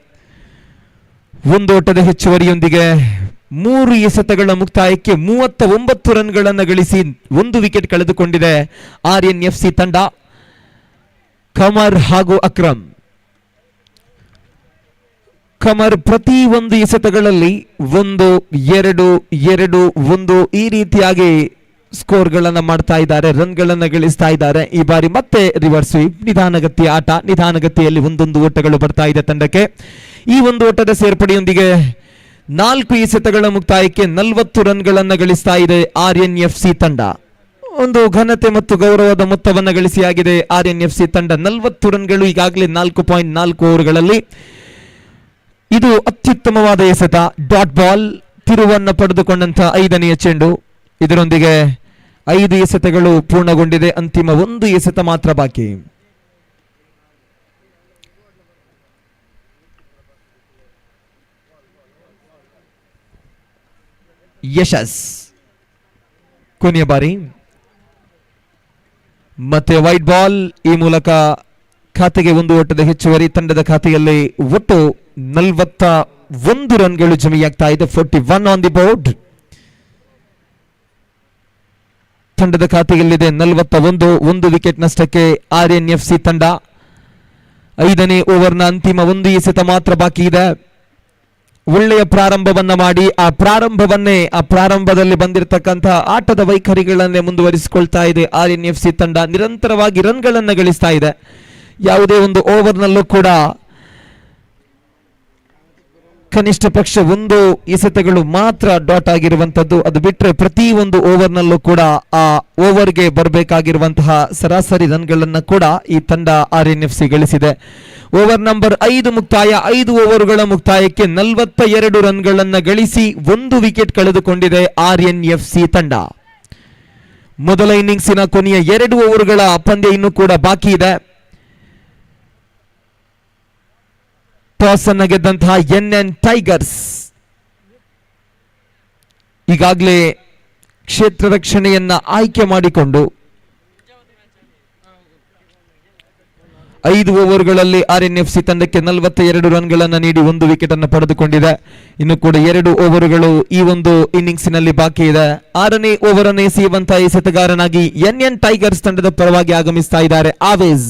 1 ಓಟದ ಹೆಚ್ಚುವರಿಯೊಂದಿಗೆ 3 ಎಸೆತಗಳ ಮುಕ್ತಾಯಕ್ಕೆ 39 ರನ್ಗಳನ್ನು ಗಳಿಸಿ 1 ವಿಕೆಟ್ ಕಳೆದುಕೊಂಡಿದೆ RNFC ತಂಡ. ಕಮರ್ ಹಾಗೂ ಅಕ್ರಮ್. ಕಮರ್ ಪ್ರತಿ 1 ಎಸೆತಗಳಲ್ಲಿ 1, 2, 2, 1 ಈ ರೀತಿಯಾಗಿ ಸ್ಕೋರ್ಗಳನ್ನು ಮಾಡ್ತಾ ಇದ್ದಾರೆ, ರನ್ಗಳನ್ನು ಗಳಿಸ್ತಾ ಇದ್ದಾರೆ. ಈ ಬಾರಿ ಮತ್ತೆ ರಿವರ್ಸ್ ಸ್ವೀಪ್, ನಿಧಾನಗತಿಯ ಆಟ, ನಿಧಾನಗತಿಯಲ್ಲಿ 1 ಓಟಗಳು ಬರ್ತಾ ಇದೆ ತಂಡಕ್ಕೆ. ಈ 1 ಓಟದ ಸೇರ್ಪಡೆಯೊಂದಿಗೆ 4 ಎಸೆತಗಳ ಮುಕ್ತಾಯಕ್ಕೆ 40 ರನ್ಗಳನ್ನು ಗಳಿಸ್ತಾ ಇದೆ RNFC ತಂಡ. ಒಂದು ಘನತೆ ಮತ್ತು ಗೌರವದ ಮೊತ್ತವನ್ನು ಗಳಿಸಿಯಾಗಿದೆ RNFC ತಂಡ. 40 ರನ್ಗಳು ಈಗಾಗಲೇ 4.4 ಓವರ್ಗಳಲ್ಲಿ. ಇದು ಅತ್ಯುತ್ತಮವಾದ ಎಸೆತ. ಡಾಟ್ ಬಾಲ್ ತಿರುವನ್ನು ಪಡೆದುಕೊಂಡಂತ 5ನೆಯ ಚೆಂಡು. ಇದರೊಂದಿಗೆ 5 ಎಸೆತಗಳು ಪೂರ್ಣಗೊಂಡಿದೆ. ಅಂತಿಮ 1 ಎಸೆತ ಮಾತ್ರ ಬಾಕಿ. ಯಶಸ್ ಕೊನೆಯ ಬಾರಿ ಮತ್ತೆ ವೈಟ್ ಬಾಲ್. ಈ ಮೂಲಕ ಖಾತೆಗೆ 1 ಓಟದ ಹೆಚ್ಚುವರಿ. ತಂಡದ ಖಾತೆಯಲ್ಲಿ ಒಟ್ಟು 41 ರನ್ಗಳು ಜಮೆಯಾಗ್ತಾ ಇದೆ. 41 ಆನ್ ದಿ ಬೋರ್ಡ್. ತಂಡದ ಖಾತೆಯಲ್ಲಿದೆ 41, 1 ವಿಕೆಟ್ ನಷ್ಟಕ್ಕೆ RNFC ತಂಡ. 5ನೇ ಓವರ್ನ ಅಂತಿಮ 1 ಎಸೆತ ಮಾತ್ರ ಬಾಕಿ ಇದೆ. ಒಳ್ಳೆಯ ಪ್ರಾರಂಭವನ್ನ ಮಾಡಿ ಆ ಪ್ರಾರಂಭದಲ್ಲಿ ಬಂದಿರತಕ್ಕಂತಹ ಆಟದ ವೈಖರಿಗಳನ್ನೇ ಮುಂದುವರಿಸಿಕೊಳ್ತಾ ಇದೆ RNFC ತಂಡ. ನಿರಂತರವಾಗಿ ರನ್ಗಳನ್ನು ಗಳಿಸ್ತಾ ಇದೆ. ಯಾವುದೇ ಒಂದು ಓವರ್ನಲ್ಲೂ ಕೂಡ ಕನಿಷ್ಠ ಪಕ್ಷ 1 ಎಸೆತಗಳು ಮಾತ್ರ ಡಾಟ್ ಆಗಿರುವಂತದ್ದು. ಅದು ಬಿಟ್ಟರೆ ಪ್ರತಿ 1 ಓವರ್ನಲ್ಲೂ ಕೂಡ ಆ ಓವರ್ಗೆ ಬರಬೇಕಾಗಿರುವಂತಹ ಸರಾಸರಿ ರನ್ಗಳನ್ನು ಕೂಡ ಈ ತಂಡ RNFC ಗಳಿಸಿದೆ. ಓವರ್ ನಂಬರ್ 5 ಮುಕ್ತಾಯ, 5 ಓವರ್ಗಳ ಮುಕ್ತಾಯಕ್ಕೆ 42 ರನ್ಗಳನ್ನು ಗಳಿಸಿ 1 ವಿಕೆಟ್ ಕಳೆದುಕೊಂಡಿದೆ RNFC ತಂಡ. ಮೊದಲ ಇನ್ನಿಂಗ್ಸಿನ ಕೊನೆಯ 2 ಓವರ್ಗಳ ಪಂದ್ಯ ಇನ್ನೂ ಕೂಡ ಬಾಕಿ ಇದೆ. ಟಾಸ್ ಅನ್ನು ಗೆದ್ದಂತಹ NN ಟೈಗರ್ಸ್ ಈಗಾಗಲೇ ಕ್ಷೇತ್ರ ರಕ್ಷಣೆಯನ್ನ ಆಯ್ಕೆ ಮಾಡಿಕೊಂಡು 5 ಓವರ್ಗಳಲ್ಲಿ RNFC ತಂಡಕ್ಕೆ 42 ರನ್ಗಳನ್ನು ನೀಡಿ 1 ವಿಕೆಟ್ ಅನ್ನು ಪಡೆದುಕೊಂಡಿದೆ. ಇನ್ನು ಕೂಡ 2 ಓವರ್ಗಳು ಈ ಒಂದು ಇನ್ನಿಂಗ್ಸಿನಲ್ಲಿ ಬಾಕಿ ಇದೆ. 6ನೇ ಓವರ್ ಅನ್ನು ಎಸೆಯುವಂತಹ ಎಸೆತಗಾರನಾಗಿ NN ಟೈಗರ್ಸ್ ತಂಡದ ಪರವಾಗಿ ಆಗಮಿಸ್ತಾ ಇದ್ದಾರೆ ಆವೇಜ್.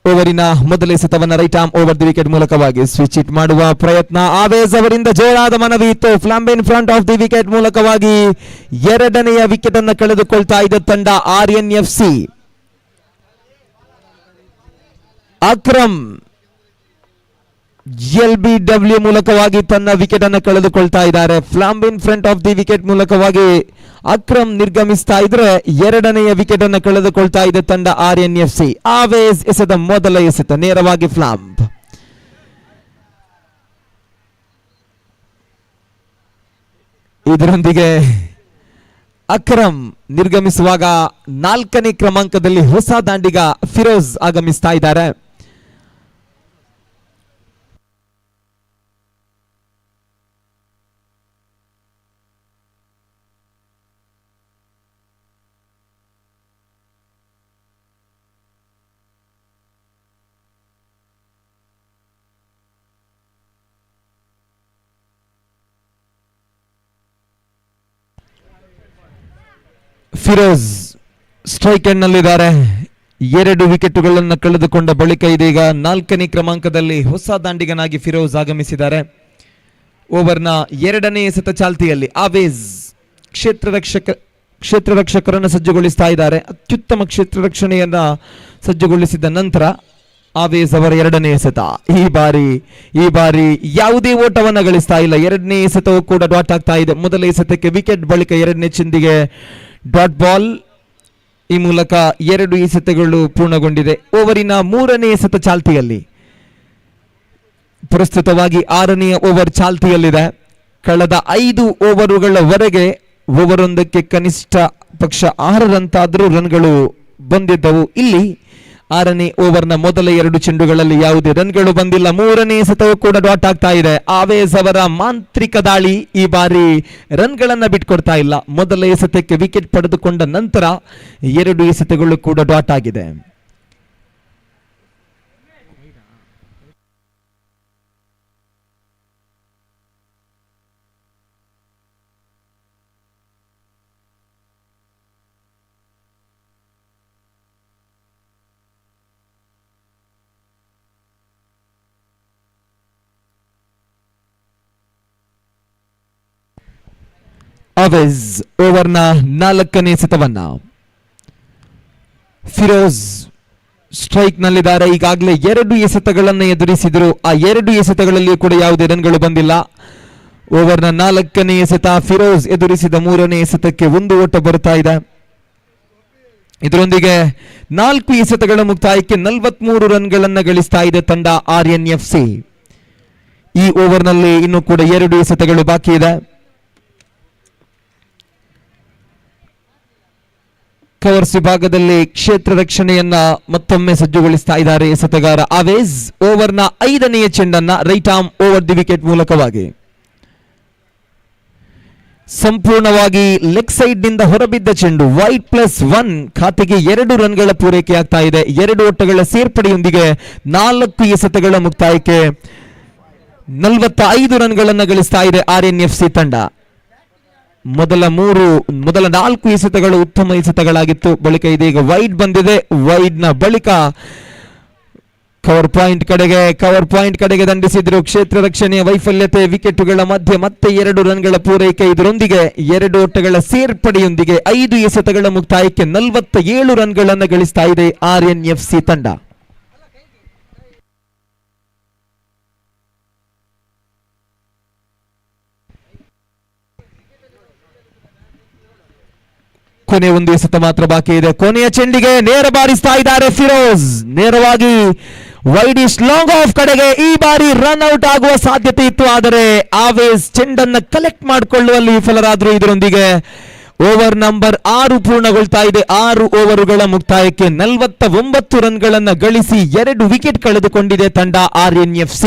ಓವರಿನ ಮೊದಲ ಎಸೆತವನ್ನ right arm over the wicket ಮೂಲಕವಾಗಿ ಸ್ವಿಚ್ ಹಿಟ್ ಮಾಡುವ ಪ್ರಯತ್ನ. ಆವೇಜ್ ಅವರಿಂದ ಜೋರಾದ ಮನವಿ ಇತ್ತು. Plumb in front of the wicket ಮೂಲಕವಾಗಿ 2ನೆಯ ವಿಕೆಟ್ ಅನ್ನು ಕಳೆದುಕೊಳ್ತಾ ಇದೆ ತಂಡ RNFC. ಅಕ್ರಮ್ LBW ಮೂಲಕವಾಗಿ ತನ್ನ ವಿಕೆಟ್ ಅನ್ನು ಕಳೆದುಕೊಳ್ತಾ ಇದ್ದಾರೆ. Plumb in front of the wicket ಮೂಲಕವಾಗಿ ಅಕ್ರಮ್ ನಿರ್ಗಮಿಸ್ತಾ ಇದ್ರೆ 2ನೆಯ ವಿಕೆಟ್ ಅನ್ನು ಕಳೆದುಕೊಳ್ತಾ ಇದೆ ತಂಡ RNFC. ಆವೇಸ್ ಎಸೆದ ಮೊದಲ ಎಸೆತ ನೇರವಾಗಿ ಫ್ಲಾಂಬ್. ಇದರೊಂದಿಗೆ ಅಕ್ರಮ್ ನಿರ್ಗಮಿಸುವಾಗ 4ನೇ ಕ್ರಮಾಂಕದಲ್ಲಿ ಹೊಸ ದಾಂಡಿಗ ಫಿರೋಜ್ ಆಗಮಿಸ್ತಾ ಇದ್ದಾರೆ. ಫಿರೋಜ್ ಸ್ಟ್ರೈಕ್ ಎಂಡ್ ನಲ್ಲಿದ್ದಾರೆ. 2 ವಿಕೆಟುಗಳನ್ನು ಕಳೆದುಕೊಂಡ ಬಳಿಕ ಇದೀಗ 4ನೇ ಕ್ರಮಾಂಕದಲ್ಲಿ ಹೊಸ ದಾಂಡಿಗನಾಗಿ ಫಿರೋಜ್ ಆಗಮಿಸಿದ್ದಾರೆ. ಓವರ್ನ 2ನೇ ಎಸೆತ ಚಾಲ್ತಿಯಲ್ಲಿ ಆವೇಜ್ ಕ್ಷೇತ್ರರಕ್ಷಕರನ್ನು ಸಜ್ಜುಗೊಳಿಸ್ತಾ ಇದ್ದಾರೆ. ಅತ್ಯುತ್ತಮ ಕ್ಷೇತ್ರ ರಕ್ಷಣೆಯನ್ನ ಸಜ್ಜುಗೊಳಿಸಿದ ನಂತರ ಆವೇಜ್ ಅವರ 2ನೇ ಎಸೆತ. ಈ ಬಾರಿ ಯಾವುದೇ ಓಟವನ್ನ ಗಳಿಸ್ತಾ ಇಲ್ಲ. 2ನೇ ಎಸೆತವು ಕೂಡ ಡಾಟ್ ಆಗ್ತಾ ಇದೆ. ಮೊದಲ ಎಸೆತಕ್ಕೆ ವಿಕೆಟ್, ಬಳಿಕ 2ನೇ ಚೆಂಡಿಗೆ ಡಾಟ್ ಬಾಲ್. ಈ ಮೂಲಕ 2 ಎಸೆತಗಳು ಪೂರ್ಣಗೊಂಡಿದೆ. ಓವರಿನ 3ನೇ ಎಸೆತ ಚಾಲ್ತಿಯಲ್ಲಿ ಪ್ರಸ್ತುತವಾಗಿ 6ನೇ ಓವರ್ ಚಾಲ್ತಿಯಲ್ಲಿದೆ. ಕಳೆದ 5 ಓವರುಗಳವರೆಗೆ ಓವರೊಂದಕ್ಕೆ ಕನಿಷ್ಠ ಪಕ್ಷ 6 ರಂತಾದರೂ ರನ್ಗಳು ಬಂದಿದ್ದವು. ಇಲ್ಲಿ 6ನೇ ಓವರ್ನ ಮೊದಲ 2 ಚೆಂಡುಗಳಲ್ಲಿ ಯಾವುದೇ ರನ್ಗಳು ಬಂದಿಲ್ಲ. 3ನೇ ಎಸೆತವು ಕೂಡ ಡಾಟ್ ಆಗ್ತಾ ಇದೆ. ಆವೇಜ್ ಅವರ ಮಾಂತ್ರಿಕ ದಾಳಿ ಈ ಬಾರಿ ರನ್ಗಳನ್ನ ಬಿಟ್ಕೊಡ್ತಾ ಇಲ್ಲ. ಮೊದಲ ಎಸೆತಕ್ಕೆ ವಿಕೆಟ್ ಪಡೆದುಕೊಂಡ ನಂತರ 2 ಎಸೆತಗಳು ಕೂಡ ಡಾಟ್ ಆಗಿದೆ. ಆವೇಜ್ ಓವರ್ನ 4ನೇ ಎಸೆತವನ್ನ ಫಿರೋಜ್ ಸ್ಟ್ರೈಕ್ ನಲ್ಲಿದ್ದಾರೆ. ಈಗಾಗಲೇ 2 ಎಸೆತಗಳನ್ನು ಎದುರಿಸಿದರು. ಆ 2 ಎಸೆತಗಳಲ್ಲಿ ಕೂಡ ಯಾವುದೇ ರನ್ಗಳು ಬಂದಿಲ್ಲ. ಓವರ್ನ 4ನೇ ಎಸೆತ ಫಿರೋಜ್ ಎದುರಿಸಿದ 3ನೇ ಎಸೆತಕ್ಕೆ 1 ಓಟ ಬರುತ್ತಾ ಇದೆ. ಇದರೊಂದಿಗೆ 4 ಎಸೆತಗಳ ಮುಕ್ತಾಯಕ್ಕೆ 43 ರನ್ಗಳನ್ನು ಗಳಿಸ್ತಾ ಇದೆ ತಂಡ RNFC. ಈ ಓವರ್ನಲ್ಲಿ ಇನ್ನೂ ಕೂಡ 2 ಎಸೆತಗಳು ಬಾಕಿ ಇದೆ. ಕವರ್ಸ್ ವಿಭಾಗದಲ್ಲಿ ಕ್ಷೇತ್ರ ರಕ್ಷಣೆಯನ್ನ ಮತ್ತೊಮ್ಮೆ ಸಜ್ಜುಗೊಳಿಸ್ತಾ ಇದ್ದಾರೆ ಎಸೆತಗಾರ ಆವೇಜ್. ಓವರ್ನ 5ನೇ ಚೆಂಡನ್ನ right arm over the wicket ಮೂಲಕವಾಗಿ ಸಂಪೂರ್ಣವಾಗಿ ಲೆಗ್ ಸೈಡ್ ನಿಂದ ಹೊರಬಿದ್ದ ಚೆಂಡು ವೈಡ್ +1 ಖಾತೆಗೆ 2 ರನ್ಗಳ ಪೂರೈಕೆ ಆಗ್ತಾ ಇದೆ. 2 ಓಟಗಳ ಸೇರ್ಪಡೆಯೊಂದಿಗೆ 4 ಎಸೆತಗಳ ಮುಕ್ತಾಯಕ್ಕೆ 45 ರನ್ಗಳನ್ನು ಗಳಿಸ್ತಾ ಇದೆ RNFC ತಂಡ. ಮೊದಲ 4 ಎಸೆತಗಳು ಉತ್ತಮ ಎಸೆತಗಳಾಗಿತ್ತು. ಬಳಿಕ ಇದೀಗ ವೈಡ್ ಬಂದಿದೆ. ವೈಡ್ ನ ಬಳಿಕ ಕವರ್ ಪಾಯಿಂಟ್ ಕಡೆಗೆ ದಂಡಿಸಿದ್ರು. ಕ್ಷೇತ್ರ ರಕ್ಷಣೆಯ ವೈಫಲ್ಯತೆ, ವಿಕೆಟುಗಳ ಮಧ್ಯೆ ಮತ್ತೆ 2 ರನ್ಗಳ ಪೂರೈಕೆ. ಇದರೊಂದಿಗೆ 2 ಓಟಗಳ ಸೇರ್ಪಡೆಯೊಂದಿಗೆ 5 ಎಸೆತಗಳ ಮುಕ್ತಾಯಕ್ಕೆ 47 ರನ್ಗಳನ್ನು ಗಳಿಸ್ತಾ ಇದೆ RNFC ತಂಡ. ಕೊನೆ 1 ಎಸೆತ ಮಾತ್ರ ಬಾಕಿ ಇದೆ. ಕೊನೆಯ ಚೆಂಡಿಗೆ ನೇರ ಬಾರಿಸ್ತಾ ಇದ್ದಾರೆ ಫಿರೋಜ್. ನೇರವಾಗಿ ವೈಡಿಶ್ ಲಾಂಗ್ ಆಫ್ ಕಡೆಗೆ ಈ ಬಾರಿ ರನ್ ಔಟ್ ಆಗುವ ಸಾಧ್ಯತೆ ಇತ್ತು. ಆದರೆ ಆವೇಜ್ ಚೆಂಡನ್ನು ಕಲೆಕ್ಟ್ ಮಾಡಿಕೊಳ್ಳುವಲ್ಲಿ ವಿಫಲರಾದ್ರು. ಇದರೊಂದಿಗೆ ಓವರ್ ನಂಬರ್ 6 ಪೂರ್ಣಗೊಳ್ತಾ ಇದೆ. 6 ಓವರುಗಳ ಮುಕ್ತಾಯಕ್ಕೆ 49 ರನ್ಗಳನ್ನು ಗಳಿಸಿ 2 ವಿಕೆಟ್ ಕಳೆದುಕೊಂಡಿದೆ ತಂಡ RNFC.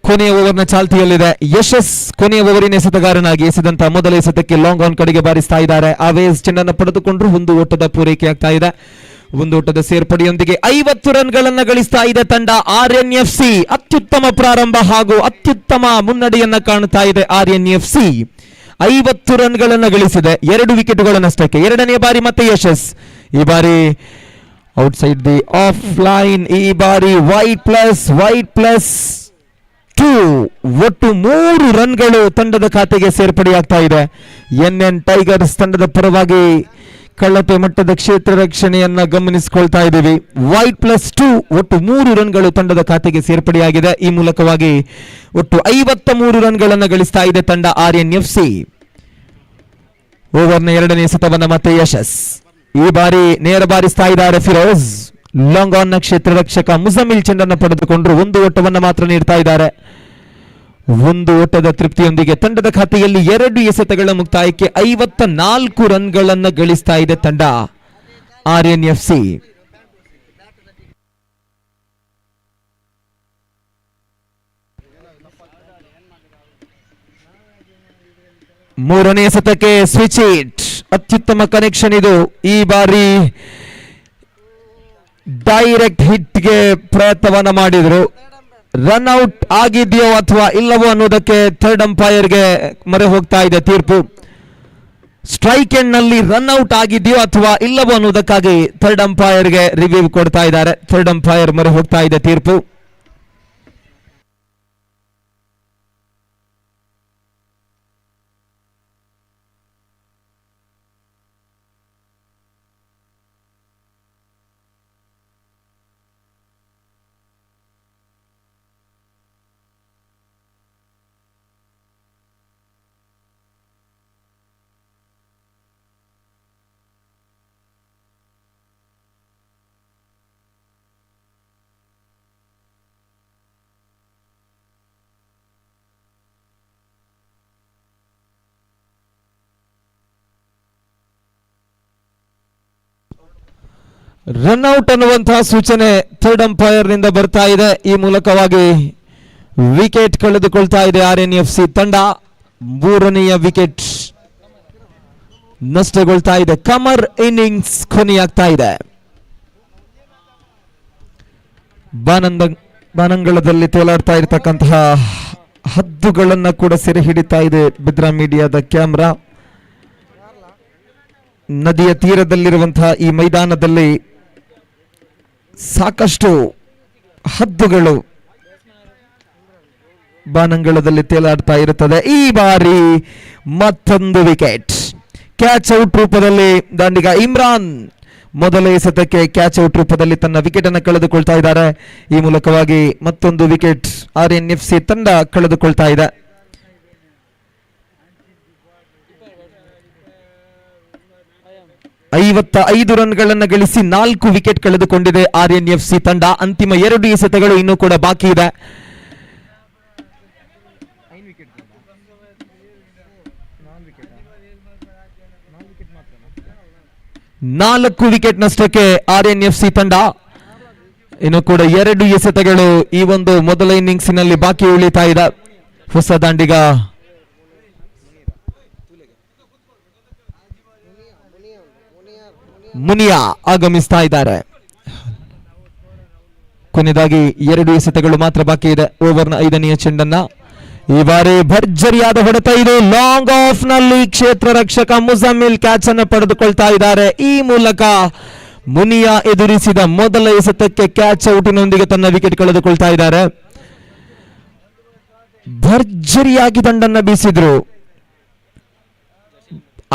ಕೊನೆಯ ಓವರ್ನ ಚಾಲ್ತಿಯಲ್ಲಿದೆ. ಯಶಸ್ ಕೊನೆಯ ಓವರಿನ ಎಸೆತಗಾರನಾಗಿ ಎಸೆದಂತಹ ಮೊದಲ ಎಸೆತಕ್ಕೆ ಲಾಂಗ್ ಆನ್ ಕಡೆಗೆ ಬಾರಿಸ್ತಾ ಇದ್ದಾರೆ. ಆವೇಜ್ ಚೆಂಡನ್ನು ಪಡೆದುಕೊಂಡ್ರು. 1 ಓಟದ ಪೂರೈಕೆ ಆಗ್ತಾ ಇದೆ. 1 ಓಟದ ಸೇರ್ಪಡೆಯೊಂದಿಗೆ 50 ರನ್ಗಳನ್ನು ಗಳಿಸ್ತಾ ಇದೆ ತಂಡ RNFC. ಅತ್ಯುತ್ತಮ ಪ್ರಾರಂಭ ಹಾಗೂ ಅತ್ಯುತ್ತಮ ಮುನ್ನಡೆಯನ್ನ ಕಾಣುತ್ತಾ ಇದೆ RNFC. 50 ರನ್ಗಳನ್ನು ಗಳಿಸಿದೆ, 2 ವಿಕೆಟ್ಗಳನ್ನಷ್ಟಕ್ಕೆ. ಎರಡನೇ ಬಾರಿ ಮತ್ತೆ ಯಶಸ್, ಈ ಬಾರಿ ಔಟ್ಸೈಡ್ ದಿ ಆಫ್ ಲೈನ್. ಈ ಬಾರಿ ವೈಟ್ ಪ್ಲಸ್ 2, ಒಟ್ಟು 3 ರನ್ಗಳು ತಂಡದ ಖಾತೆಗೆ ಸೇರ್ಪಡೆಯಾಗ್ತಾ ಇದೆ. NN ಟೈಗರ್ಸ್ ತಂಡದ ಪರವಾಗಿ ಕಳಪೆ ಮಟ್ಟದ ಕ್ಷೇತ್ರ ರಕ್ಷಣೆಯನ್ನ ಗಮನಿಸಿಕೊಳ್ತಾ ಇದ್ದೀವಿ. ವೈಟ್ +2, ಒಟ್ಟು 3 ರನ್ಗಳು ತಂಡದ ಖಾತೆಗೆ ಸೇರ್ಪಡೆಯಾಗಿದೆ. ಈ ಮೂಲಕವಾಗಿ ಒಟ್ಟು 53 ರನ್ಗಳನ್ನು ಗಳಿಸ್ತಾ ಇದೆ ತಂಡ RNFC. ಓವರ್ನ ಎರಡನೇ ಸತವನ್ನ ಮತ್ತೆ ಯಶಸ್, ಈ ಬಾರಿ ನೇರ ಬಾರಿಸ್ತಾ ಇದ್ದಾರೆ ಫಿರೋಜ್. ಲಾಂಗ್ ಆನ್ ನ ಕ್ಷೇತ್ರ ರಕ್ಷಕ ಮುಜಮಿಲ್ ಚೆಂಡನ್ನು ಪಡೆದುಕೊಂಡ್ರು. 1 ಓಟವನ್ನು ಮಾತ್ರ ನೀಡ್ತಾ ಇದ್ದಾರೆ. 1 ಓಟದ ತೃಪ್ತಿಯೊಂದಿಗೆ ತಂಡದ ಖಾತೆಯಲ್ಲಿ 2 ಎಸೆತಗಳ ಮುಕ್ತಾಯಕ್ಕೆ 54 ರನ್ಗಳನ್ನು ಗಳಿಸ್ತಾ ಇದೆ ತಂಡ RNFC. ಮೂರನೇ ಎಸೆತಕ್ಕೆ ಸ್ವಿಚ್ ಹಿಟ್, ಅತ್ಯುತ್ತಮ ಕನೆಕ್ಷನ್ ಇದು. ಈ ಬಾರಿ ಡೈರೆಕ್ಟ್ ಹಿಟ್ಗೆ ಪ್ರಯತ್ನವನ್ನ ಮಾಡಿದ್ರು. ರನ್ಔಟ್ ಆಗಿದೆಯೋ ಅಥವಾ ಇಲ್ಲವೋ ಅನ್ನೋದಕ್ಕೆ ಥರ್ಡ್ ಅಂಪೈರ್ಗೆ ಮೊರೆ ಹೋಗ್ತಾ ಇದೆ ತೀರ್ಪು. ಸ್ಟ್ರೈಕ್ ಎಂಡ್ ನಲ್ಲಿ ರನ್ಔಟ್ ಆಗಿದೆಯೋ ಅಥವಾ ಇಲ್ಲವೋ ಅನ್ನೋದಕ್ಕಾಗಿ ಥರ್ಡ್ ಅಂಪೈರ್ಗೆ ರಿವ್ಯೂ ಕೊಡ್ತಾ ಇದ್ದಾರೆ. ಥರ್ಡ್ ಅಂಪೈರ್ ಮೊರೆ ಹೋಗ್ತಾ ಇದೆ ತೀರ್ಪು. ರನ್ಔಟ್ ಅನ್ನುವಂತಹ ಸೂಚನೆ ಥರ್ಡ್ ಅಂಪೈರ್ ನಿಂದ ಬರ್ತಾ ಇದೆ. ಈ ಮೂಲಕವಾಗಿ ವಿಕೆಟ್ ಕಳೆದುಕೊಳ್ತಾ ಇದೆ RNFC ತಂಡ. 3ನೆಯ ವಿಕೆಟ್ ನಷ್ಟಗೊಳ್ತಾ ಇದೆ. ಕಮರ್ ಇನ್ನಿಂಗ್ಸ್ ಕೊನೆಯಾಗ್ತಾ ಇದೆ. ಬಾನಂಗಳದಲ್ಲಿ ತೇಲಾಡ್ತಾ ಇರತಕ್ಕಂತಹ ಹದ್ದುಗಳನ್ನ ಕೂಡ ಸೆರೆ ಹಿಡಿತಾ ಇದೆ ಬೆದ್ರಾ ಮೀಡಿಯಾದ ಕ್ಯಾಮ್ರಾ. ನದಿಯ ತೀರದಲ್ಲಿರುವಂತಹ ಈ ಮೈದಾನದಲ್ಲಿ ಸಾಕಷ್ಟು ಹದ್ದುಗಳು ಬಾನಂಗಳದಲ್ಲಿ ತೇಲಾಡ್ತಾ ಇರುತ್ತದೆ. ಈ ಬಾರಿ ಮತ್ತೊಂದು ವಿಕೆಟ್ ಕ್ಯಾಚ್ ಔಟ್ ರೂಪದಲ್ಲಿ ದಾಂಡಿಗ ಇಮ್ರಾನ್ ಮೊದಲ ಎಸೆತಕ್ಕೆ ಕ್ಯಾಚ್ ಔಟ್ ರೂಪದಲ್ಲಿ ತನ್ನ ವಿಕೆಟ್ ಅನ್ನು ಕಳೆದುಕೊಳ್ತಾ ಇದ್ದಾರೆ. ಈ ಮೂಲಕವಾಗಿ ಮತ್ತೊಂದು ವಿಕೆಟ್ RNFC ತಂಡ ಕಳೆದುಕೊಳ್ತಾ ಇದೆ. 55 ರನ್ಗಳನ್ನು ಗಳಿಸಿ 4 ವಿಕೆಟ್ ಕಳೆದುಕೊಂಡಿದೆ RNFC ತಂಡ. ಅಂತಿಮ 2 ಎಸೆತಗಳು ಇನ್ನೂ ಕೂಡ ಬಾಕಿ ಇದೆ. 4 ವಿಕೆಟ್ ನಷ್ಟಕ್ಕೆ RNFC ತಂಡ. ಇನ್ನು ಕೂಡ 2 ಎಸೆತಗಳು ಈ ಒಂದು ಮೊದಲ ಇನ್ನಿಂಗ್ಸಿನಲ್ಲಿ ಬಾಕಿ ಉಳಿತಾ ಇದೆ. ಹೊಸ ದಾಂಡಿಗ ಮುನಿಯಾ ಆಗಮಿಸ್ತಾ ಇದ್ದಾರೆ. ಕೊನೆಯದಾಗಿ 2 ಎಸೆತಗಳು ಮಾತ್ರ ಬಾಕಿ ಇದೆ. ಓವರ್ನ 5ನೆಯ ಚೆಂಡನ್ನ ಈ ಬಾರಿ ಭರ್ಜರಿಯಾದ ಹೊಡೆತ ಇದು. ಲಾಂಗ್ ಆಫ್ ನಲ್ಲಿ ಕ್ಷೇತ್ರ ರಕ್ಷಕ ಮುಜಮಿಲ್ ಕ್ಯಾಚ್ ಅನ್ನು ಪಡೆದುಕೊಳ್ತಾ ಇದ್ದಾರೆ. ಈ ಮೂಲಕ ಮುನಿಯಾ ಎದುರಿಸಿದ ಮೊದಲ ಎಸೆತಕ್ಕೆ ಕ್ಯಾಚ್ ಔಟಿನೊಂದಿಗೆ ತನ್ನ ವಿಕೆಟ್ ಕಳೆದುಕೊಳ್ತಾ ಇದ್ದಾರೆ. ಭರ್ಜರಿಯಾಗಿ ದಂಡನ್ನ ಬೀಸಿದ್ರು,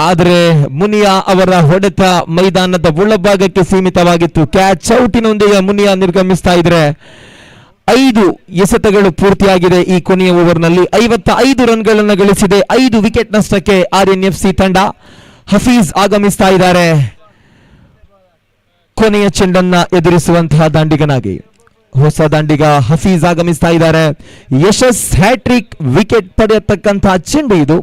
ಆದರೆ ಮುನಿಯಾ ಅವರ ಹೊಡೆತ ಮೈದಾನದ ಒಳಭಾಗಕ್ಕೆ ಸೀಮಿತವಾಗಿತ್ತು. ಕ್ಯಾಚ್ ಔಟಿನೊಂದಿಗೆ ಮುನಿಯಾ ನಿರ್ಗಮಿಸ್ತಾ ಇದ್ರೆ 5 ಎಸೆತಗಳು ಪೂರ್ತಿಯಾಗಿದೆ. ಈ ಕೊನೆಯ ಓವರ್ನಲ್ಲಿ 55 ರನ್ಗಳನ್ನು ಗಳಿಸಿದೆ. 5 ವಿಕೆಟ್ ನಷ್ಟಕ್ಕೆ RNFC ತಂಡ. ಹಫೀಜ್ ಆಗಮಿಸ್ತಾ ಇದ್ದಾರೆ ಕೊನೆಯ ಚೆಂಡನ್ನ ಎದುರಿಸುವಂತಹ ದಾಂಡಿಗನಾಗಿ. ಹೊಸ ದಾಂಡಿಗ ಹಫೀಜ್ ಆಗಮಿಸ್ತಾ ಇದ್ದಾರೆ. ಯಶಸ್ ಹ್ಯಾಟ್ರಿಕ್ ವಿಕೆಟ್ ಪಡೆಯತಕ್ಕಂತಹ ಚೆಂಡು ಇದು.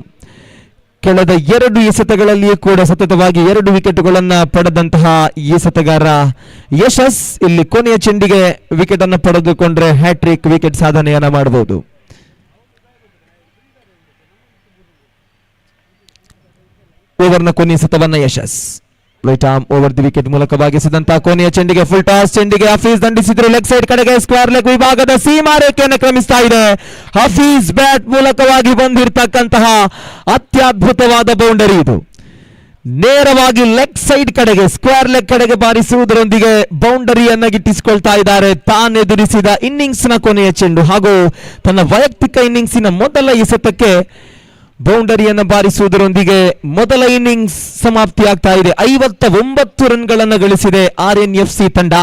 ಕಳೆದ 2 ಎಸೆತಗಳಲ್ಲಿಯೂ ಕೂಡ ಸತತವಾಗಿ 2 ವಿಕೆಟ್ಗಳನ್ನು ಪಡೆದಂತಹ ಎಸೆತಗಾರ ಯಶಸ್ ಇಲ್ಲಿ ಕೊನೆಯ ಚೆಂಡಿಗೆ ವಿಕೆಟ್ ಅನ್ನು ಪಡೆದುಕೊಂಡ್ರೆ ಹ್ಯಾಟ್ರಿಕ್ ವಿಕೆಟ್ ಸಾಧನೆಯನ್ನ ಮಾಡಬಹುದು. ಓವರ್ನ ಕೊನೆಯ ಎಸೆತವನ್ನ Yashas right arm over the wicket ಮೂಲಕ ಭಾಗಿಸಿದಂತಹ ಕೊನೆಯ ಚೆಂಡಿಗೆ ಫುಲ್ ಟಾಸ್. ಚೆಂಡಿಗೆ ಹಫೀಸ್ ದಂಡಿಸಿದ್ರು ಲೆಗ್ ಸೈಡ್ ಕಡೆಗೆ. ಸ್ಕ್ವೇರ್ ಲೆಗ್ ವಿಭಾಗದ ಸೀಮಾರೇಖೆಯನ್ನು ಕ್ರಮಿಸ್ತಾ ಇದೆ. ಹಫೀಸ್ ಬ್ಯಾಟ್ ಮೂಲಕವಾಗಿ ಬಂದಿರತಕ್ಕಂತಹ ಅತ್ಯದ್ಭುತವಾದ ಬೌಂಡರಿ ಇದು. ನೇರವಾಗಿ ಲೆಗ್ ಸೈಡ್ ಕಡೆಗೆ ಸ್ಕ್ವೇರ್ ಲೆಗ್ ಕಡೆಗೆ ಬಾರಿಸುವುದರೊಂದಿಗೆ ಬೌಂಡರಿಯನ್ನ ಗಿಟ್ಟಿಸಿಕೊಳ್ತಾ ಇದ್ದಾರೆ. ತಾನೆದುರಿಸಿದ ಇನ್ನಿಂಗ್ಸ್ ನ ಕೊನೆಯ ಚೆಂಡು ಹಾಗೂ ತನ್ನ ವೈಯಕ್ತಿಕ ಇನ್ನಿಂಗ್ಸಿನ ಮೊದಲ ಎಸೆತಕ್ಕೆ ಬೌಂಡರಿಯನ್ನು ಬಾರಿಸುವುದರೊಂದಿಗೆ ಮೊದಲ ಇನ್ನಿಂಗ್ಸ್ ಸಮಾಪ್ತಿಯಾಗ್ತಾ ಇದೆ. 59 ರನ್ಗಳನ್ನು ಗಳಿಸಿದೆ RNFC ತಂಡ.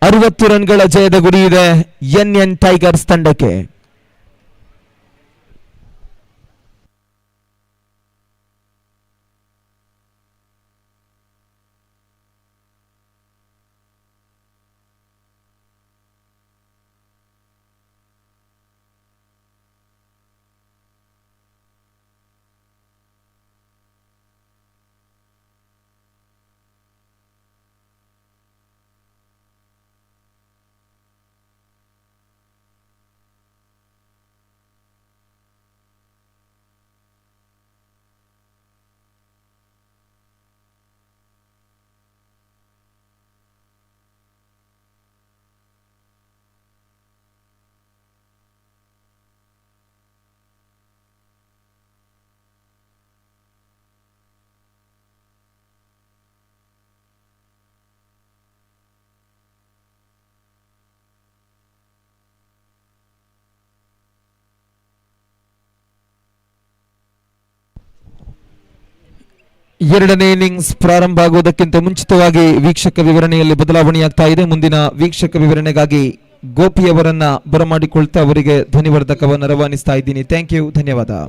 60 ರನ್ಗಳ ಜಯದ ಗುರಿ ಇದೆ NN ಟೈಗರ್ಸ್ ತಂಡಕ್ಕೆ. ಎರಡನೇ ಇನ್ನಿಂಗ್ಸ್ ಪ್ರಾರಂಭ ಆಗುವುದಕ್ಕಿಂತ ಮುಂಚಿತವಾಗಿ ವೀಕ್ಷಕ ವಿವರಣೆಯಲ್ಲಿ ಬದಲಾವಣೆಯಾಗ್ತಾ ಇದೆ. ಮುಂದಿನ ವೀಕ್ಷಕ ವಿವರಣೆಗಾಗಿ ಗೋಪಿಯವರನ್ನ ಬರಮಾಡಿಕೊಳ್ತಾ ಅವರಿಗೆ ಧ್ವನಿವರ್ಧಕವನ್ನು ರವಾನಿಸ್ತಾ ಇದ್ದೀನಿ. ಥ್ಯಾಂಕ್ ಯು, ಧನ್ಯವಾದ.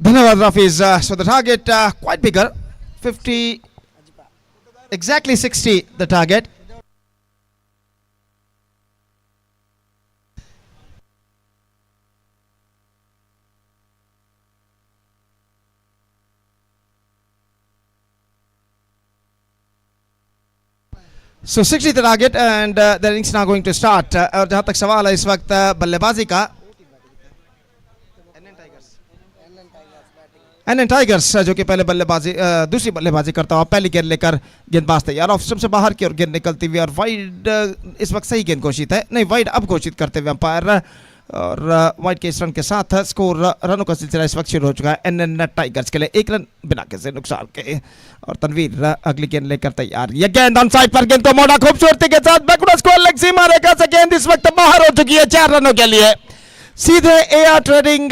Dhanyawad Rafiz. So the target quite bigger, 50, exactly 60 the target. So 60 the target and the innings now going to start. और जहाँ तक सवाल है इस वक्त बल्लेबाजी का, NN टाइगर्स जो कि पहले बल्लेबाजी दूसरी बल्लेबाजी करता हुआ पहली गेंद लेकर गेंदबाज तैयार, ऑफ स्टंप से बाहर की ओर गेंद निकलती हुई और वाइड इस वक्त सही गेंद घोषित है, नहीं वाइड अब घोषित करते हुए अंपायर और वाइट के इस रन के साथ स्कोर रनों का सिलसिला इस वक्त शुरू हो चुका है एनएन टाइगर्स के लिए 1 रन बिना किसी नुकसान के। और तनवीर अगली गेंद लेकर तैयार, ये गेंद ऑन साइड पर, गेंद को मोड़ा खूबसूरती के साथ बैकवर्ड स्कोर लेग सीमा रेखा से गेंद इस वक्त बाहर हो चुकी है 4 रनों के लिए। सीधे एआर ट्रेडिंग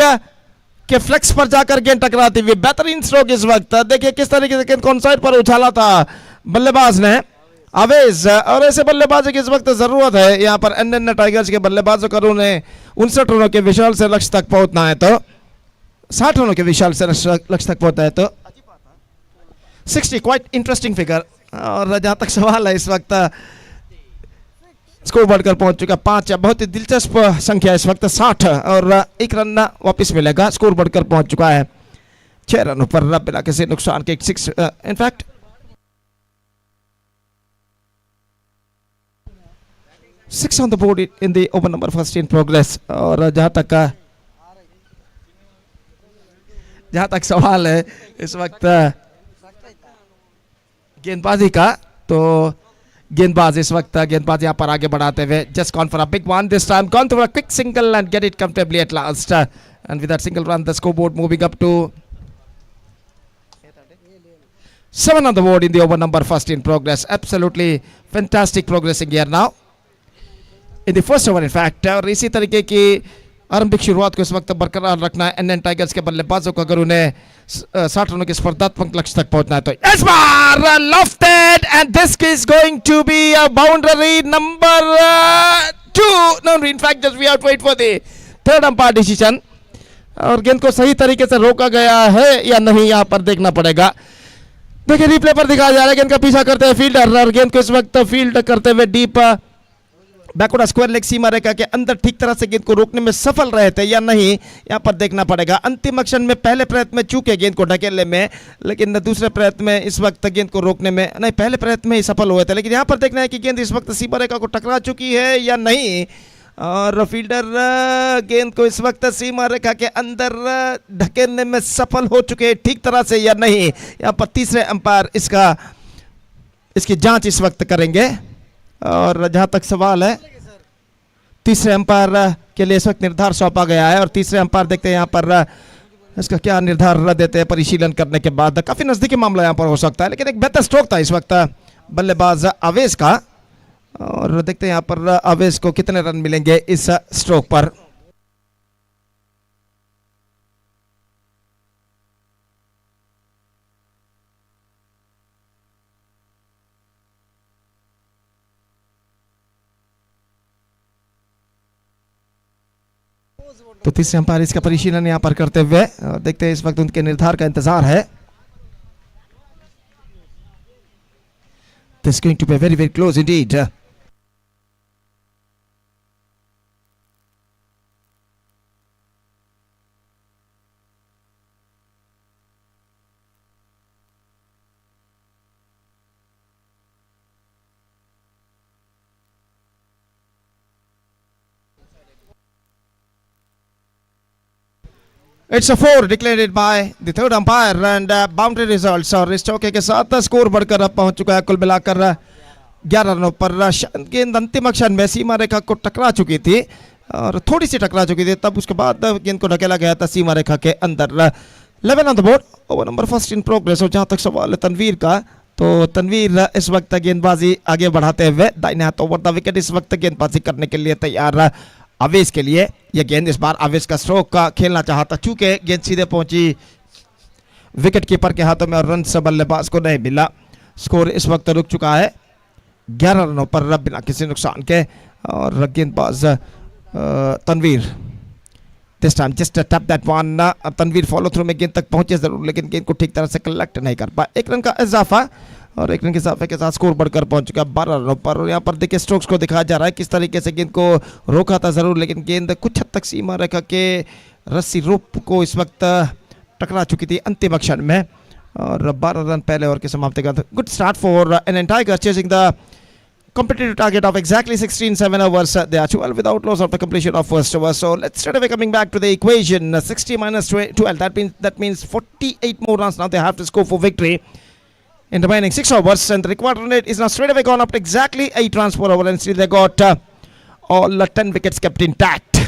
के फ्लेक्स पर जाकर गेंद टकराती हुई बेहतरीन स्ट्रोक इस वक्त। देखिए किस तरीके से गेंद को ऑन साइड पर उछाला था बल्लेबाज ने आवेज, और ऐसे बल्लेबाजों की इस वक्त जरूरत है यहाँ पर एनएन टाइगर्स के बल्लेबाजों को। उन्हें 59 रनों के विशाल से लक्ष्य तक पहुंचना है, तो 60 रनों के विशाल से लक्ष्य तक पहुंचना है, तो 60 क्वाइट इंटरेस्टिंग फिगर। और जहां तक सवाल है इस वक्त स्कोर बढ़कर पहुंच चुका 5, बहुत ही दिलचस्प संख्या इस वक्त 60, और 1 रन वापस मिलेगा। स्कोर बढ़कर पहुंच चुका है 6 रनों पर बिना किसी नुकसान के 6 in fact 6 on the board in the over number first in progress। और जहां तक सवाल है इस वक्त गेंदबाजी का, तो गेंदबाज इस वक्त गेंदबाज यहां पर आगे बढ़ाते हुए just gone for a big one this time, gone through a quick single and get it comfortably at last, and with that single run the scoreboard moving up to 7 on the board in the over number first in progress। Absolutely fantastic progressing here now in the first over in fact। और इसी तरीके की आरंभिक शुरुआत को इस वक्त बरकरार रखना है एनएन टाइगर्स के बल्लेबाजों को, अगर उन्हें 60 रनों के स्पर्धात्मक लक्ष्य तक पहुंचना है। तो इस बार lofted and this is going to be a boundary number 2। No in fact just we have to wait for the third umpire decision. और गेंद को सही तरीके से रोका गया है या नहीं यहाँ पर देखना पड़ेगा। देखिए रिप्ले पर दिखाया जा रहा है गेंद का पीछा करते हुए फील्डर, और गेंद को इस वक्त फील्ड करते हुए डीप बैकवर्ड स्क्वायर लेग सीमा रेखा के अंदर ठीक तरह से गेंद को रोकने में सफल रहे थे या नहीं यहाँ पर देखना पड़ेगा। अंतिम क्षण में पहले प्रयत्न में चूके गेंद को ढकेलने में, लेकिन दूसरे प्रयत्न में इस वक्त गेंद को रोकने में नहीं, पहले प्रयत्न में ही सफल हुए थे, लेकिन यहाँ पर देखना है कि गेंद इस वक्त सीमा रेखा को टकरा चुकी है या नहीं। और फील्डर गेंद को इस वक्त सीमा रेखा के अंदर ढकेलने में सफल हो चुके हैं ठीक तरह से या नहीं। यहाँ पर तीसरे अंपायर इसकी जांच इस वक्त करेंगे। और जहां तक सवाल है तीसरे अंपायर के लिए इस वक्त निर्धार सौंपा गया है, और तीसरे अंपायर देखते हैं यहाँ पर इसका क्या निर्धार देते हैं परिशीलन करने के बाद। काफी नजदीकी मामला यहाँ पर हो सकता है, लेकिन एक बेहतर स्ट्रोक था इस वक्त बल्लेबाज आवेश का, और देखते हैं यहाँ पर आवेश को कितने रन मिलेंगे इस स्ट्रोक पर। तो तीसरे अंपायर इसका परिशीलन यहाँ पर करते हुए देखते हैं, इस वक्त उनके निर्धार का इंतजार है। This is going to be very close indeed। It's a 4 declared by the third umpire and boundary results। और इस चौके के साथ स्कोर बढ़कर अब पहुंच चुका है कुल मिलाकर 11 रनों पर। गेंद अंतिम क्षण में सीमा रेखा को टकरा चुकी थी, और थोड़ी सी टकरा चुकी थी, तब उसके बाद गेंद को ढकेला गया था सीमा रेखा के अंदर। 11 on the board, over number first in progress. और जहां तक सवाल है तनवीर का, तो तनवीर इस वक्त गेंदबाजी आगे बढ़ाते हुए दाहिने हाथ ओवर द विकेट इस वक्त गेंदबाजी करने के लिए तैयार। आवेश के लिए यह गेंद इस बार आवेश का स्ट्रोक का खेलना चाहता, चूंकि गेंद सीधे पहुंची विकेट कीपर के हाथों में और रन से बल्लेबाज को नहीं मिला। स्कोर इस वक्त रुक चुका है 11 रनों पर बिना किसी नुकसान के। और गेंदबाज Tanveer this time just tap that one. Tanveer follow through में गेंद तक पहुंचे जरूर, लेकिन गेंद को ठीक तरह से कलेक्ट नहीं कर पाए। 1 रन का इजाफा, और 1 रन के इजाफे के साथ स्कोर बढ़कर पहुंच चुका 12 रनों पर। और यहाँ पर देखिए स्ट्रोक्स को दिखाया जा रहा है किस तरीके से गेंद को रोका था जरूर, लेकिन गेंद कुछ हद तक सीमा रेखा के रस्सी रोप को इस वक्त टकरा चुकी थी अंतिम क्षण में। और 12 रन पहले ओवर की समाप्ति का good start for NN Tigers chasing the competitive target of exactly 16 overs. They are 12 without loss after completion of first over. So let's straight away coming back to the equation. 60 minus 12. That means 48 more runs now they have to score for victory in the remaining 6 overs. And the required run rate is now straight away gone up to exactly 8 runs per over. And still they got all 10 wickets kept intact.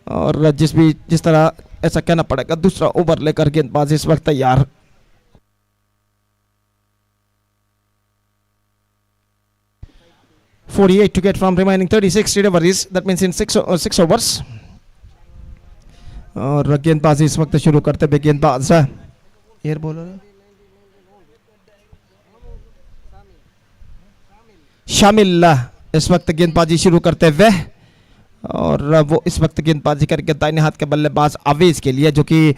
और जिस तरह ऐसा कहना पड़ेगा, दूसरा over लेकर गेंदबाज इस वक्त तैयार। .48 to get from remaining 36 deliveries, that means in 6 overs। और गेंदबाजी इस वक्त शुरू करते हुए गेंदबाज एयर बॉलर शामिल इस वक्त गेंदबाजी शुरू करते हुए, और वो इस वक्त गेंदबाजी करके दाहिने हाथ के बल्लेबाज आवेज के लिए, जो कि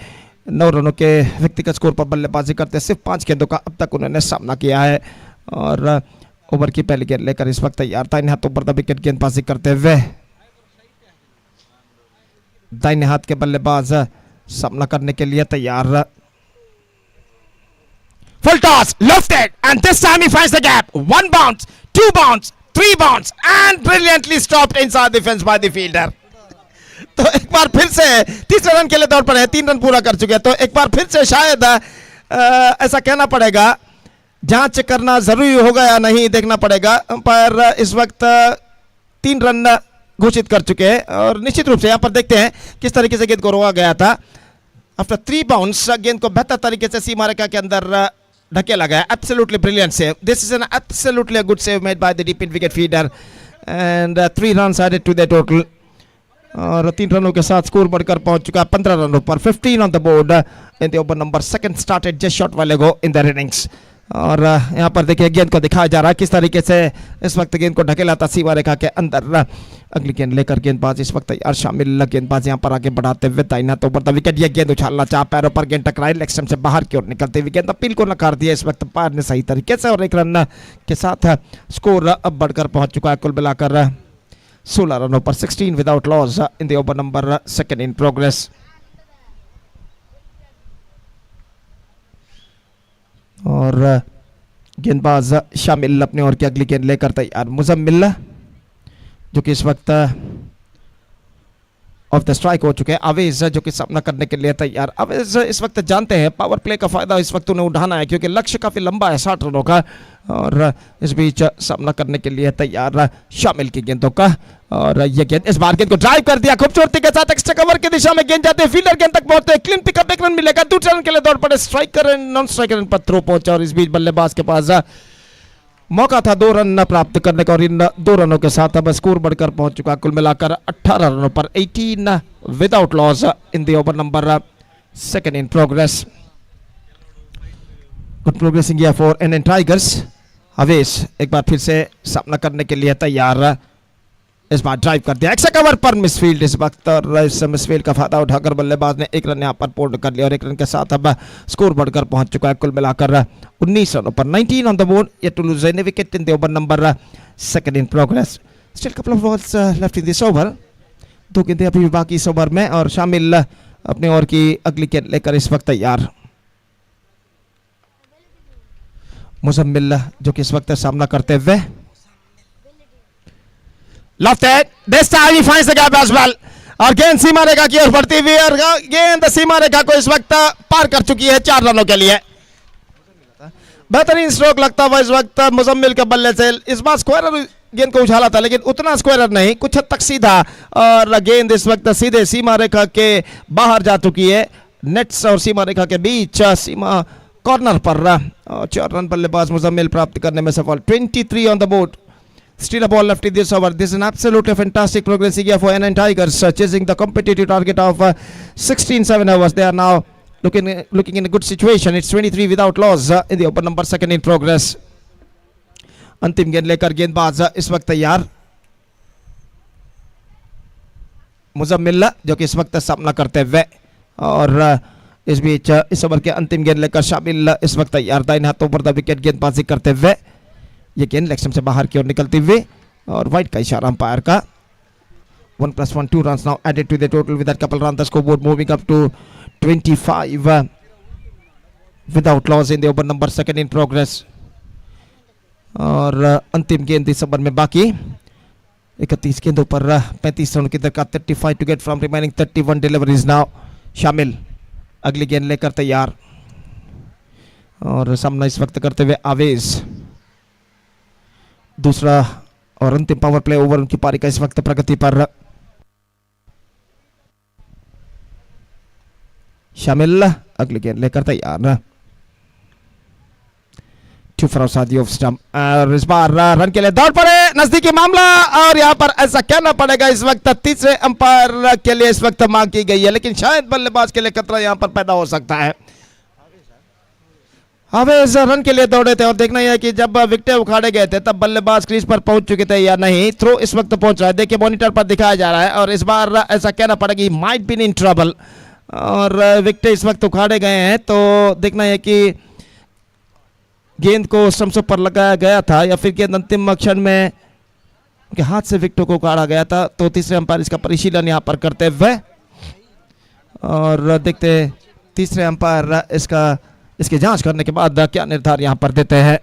9 रनों के व्यक्तिगत स्कोर पर बल्लेबाजी करते सिर्फ 5 गेंदों का अब तक उन्होंने सामना किया है। और ओवर की पहली गेंद लेकर इस वक्त तैयार, दाहिने हाथों पर विकेट गेंदबाजी करते हुए दाहिने हाथ के बल्लेबाज सामना करने के लिए तैयार। Full toss lofted and this time he finds the gap, 1 bounce, 2 bounce, 3 bounce and brilliantly stopped inside the fence by the fielder. तो एक बार फिर से तीसरे रन के लिए दौड़ पड़े, 3 रन पूरा कर चुके हैं। तो एक बार फिर से शायद ऐसा कहना पड़ेगा, जांच करना जरूरी होगा या नहीं देखना पड़ेगा। अंपायर इस वक्त 3 रन घोषित कर चुके हैं, और निश्चित रूप से यहां पर देखते हैं किस तरीके से गेंद को रोका गया था। आफ्टर 3 बाउंस गेंद को बेहतर तरीके से सीमा रेखा के अंदर ढकेला गया। Absolutely brilliant save, this is an absolutely good save made by the deep in wicket fielder and 3 runs added to the total. और 3 रनों के साथ स्कोर बढ़कर पहुंच चुका है 15 रनों पर। 15 on the board in the over number second started just shot वाले गो इन द इनिंग्स। और यहाँ पर देखिए गेंद को दिखाया जा रहा है किस तरीके से इस वक्त गेंद को ढकेला था सीमा रेखा के अंदर। अगली गेंद लेकर गेंदबाज इस वक्त यार शामिल, गेंदबाज यहाँ पर आगे बढ़ाते हुए दाहिना तो ऊपर विकेट, ये गेंद उछालना चाह, पैरों पर गेंद टकराई, लेग स्टंप से बाहर की ओर निकलते हुए गेंद अपील को नकार दिया इस वक्त पार ने सही तरीके से, और 1 रन के साथ स्कोर अब बढ़कर पहुंच चुका है कुल मिलाकर 16 रनों पर। 16 without loss in the over number second in progress. और गेंदबाज शामिल अपने ओर की अगली गेंद लेकर तैयार। मुजम्मिल जो कि इस वक्त ऑफ द स्ट्राइक हो चुके हैं। आवेज जो कि सामना करने के लिए तैयार। आवेज इस वक्त जानते हैं पावर प्ले का फायदा इस वक्त उन्हें उठाना है, क्योंकि लक्ष्य काफी लंबा है 60 रनों का, और इस बीच सामना करने के लिए तैयार शामिल की गेंदों का। और ये गेंद इस बार गेंद को ड्राइव कर दिया खूबसूरती के साथ, एक्स्ट्रा कवर की दिशा में गेंद जाते फील्डर गेंद तक पहुंचते, क्लीन पिकअप, 1 रन मिलेगा। दूसरे रन के लिए दौड़ पड़े, स्ट्राइकर नॉन स्ट्राइकर पर थ्रो पहुंचा, और इस बीच बल्लेबाज के पास मौका था 2 रन प्राप्त करने का, और इन 2 रनों के साथ अब स्कोर बढ़कर पहुंच चुका कुल मिलाकर 18 रनों पर। 18 without loss in the over number second in progress. Good progressing here for NN Tigers. Avesh एक बार फिर से सामना करने के लिए तैयार, इस बार ड्राइव कर दिया, एक्स्ट्रा कवर पर मिसफील्ड इस वक्त, और इस मिसफील्ड का फायदा उठाकर बल्लेबाज ने 1 रन यहां पर पूर्ण कर लिया, और 1 रन के साथ अब स्कोर बढ़कर पहुंच चुका है कुल मिलाकर 19 रनों पर। 19 on the board, yet to lose any wicket in the over number second in progress. Still couple of balls left in this over. 2 गेंदें अभी भी बाकी इस ओवर में, और शामिल अपने ओर की अगली गेंद लेकर इस वक्त तैयार। मुजम्मिल जो कि इस वक्त सामना करते हुए, left-handed, this time he finds the gap as well, और गेंद सीमा रेखा की ओर बढ़ती हुई, और गेंद सीमा रेखा को इस वक्त पार कर चुकी है 4 रनों के लिए। बेहतरीन स्ट्रोक लगता हुआ इस वक्त मुजम्मिल के बल्ले से। इस बार स्क्वायर गेंद को उछाला था, लेकिन उतना स्क्वायर नहीं, कुछ हद तक सीधा, और गेंद इस वक्त सीधे सीमा रेखा के बाहर जा चुकी है। नेट्स और सीमा रेखा के बीच सीमा कॉर्नर पर, 4 रन बल्लेबाज मुजम्मिल प्राप्त करने में सफल। 23 on the board. Still a ball left in this over. This is an absolutely fantastic progress here for NN Tigers, chasing the competitive target of 16-7 overs. They are now looking in a good situation. It's 23 without loss in the over number second in progress. अंतिम गेंद लेकर गेंदबाज इस वक्त तैयार। मुजम्मिल जो कि इस वक्त सामना करते हुए, और इस बीच इस ओवर के अंतिम गेंद लेकर शामिल इस वक्त तैयार। दाहिने हाथों पर द विकेट गेंदबाजी करते हुए, ये गेंद लेग स्टंप से बाहर की ओर निकलती हुई, और वाइड का इशारा अंपायर का। 1+1, 2 runs now added to the total with that couple run the scoreboard moving up to 25 without loss in the over number second in progress. और अंतिम गेंद इस ओवर में बाकी 31 गेंदों पर 35 रनों की दरकार। 35 to get from remaining 31 deliveries now. शामिल अगली गेंद लेकर तैयार, और सामना इस वक्त करते हुए आवेज। दूसरा और अंतिम पावर प्ले ओवर उनकी पारी का इस वक्त प्रगति पर। शामिल। अगली गेंद लेकर तैयार, 2 फॉर आउट ऑफ स्टंप और इस बार रन के लिए दौड़ पड़े, नजदीकी मामला और यहाँ पर ऐसा कहना पड़ेगा इस वक्त तीसरे अंपायर के लिए इस वक्त मांग की गई है, लेकिन शायद बल्लेबाज के लिए खतरा यहाँ पर पैदा हो सकता है। हावेज रन के लिए दौड़े थे और देखना यह है कि जब विकेट उखाड़े गए थे तब बल्लेबाज क्रीज पर पहुंच चुके थे या नहीं। थ्रो इस वक्त पहुंच रहा है, देखिए मॉनिटर पर दिखाया जा रहा है और इस बार ऐसा कहना पड़ेगा माइट बी इन ट्रबल और विकेट इस वक्त उखाड़े गए हैं। तो देखना है कि गेंद को स्टंप्स पर लगाया गया था या फिर गेंद अंतिम क्षण में उनके हाथ से विकेटों को उखाड़ा गया था। तो तीसरे अंपायर इसका परिशीलन यहाँ पर करते हुए और देखते तीसरे अंपायर इसकी जांच करने के बाद क्या निर्धार यहाँ पर देते हैं।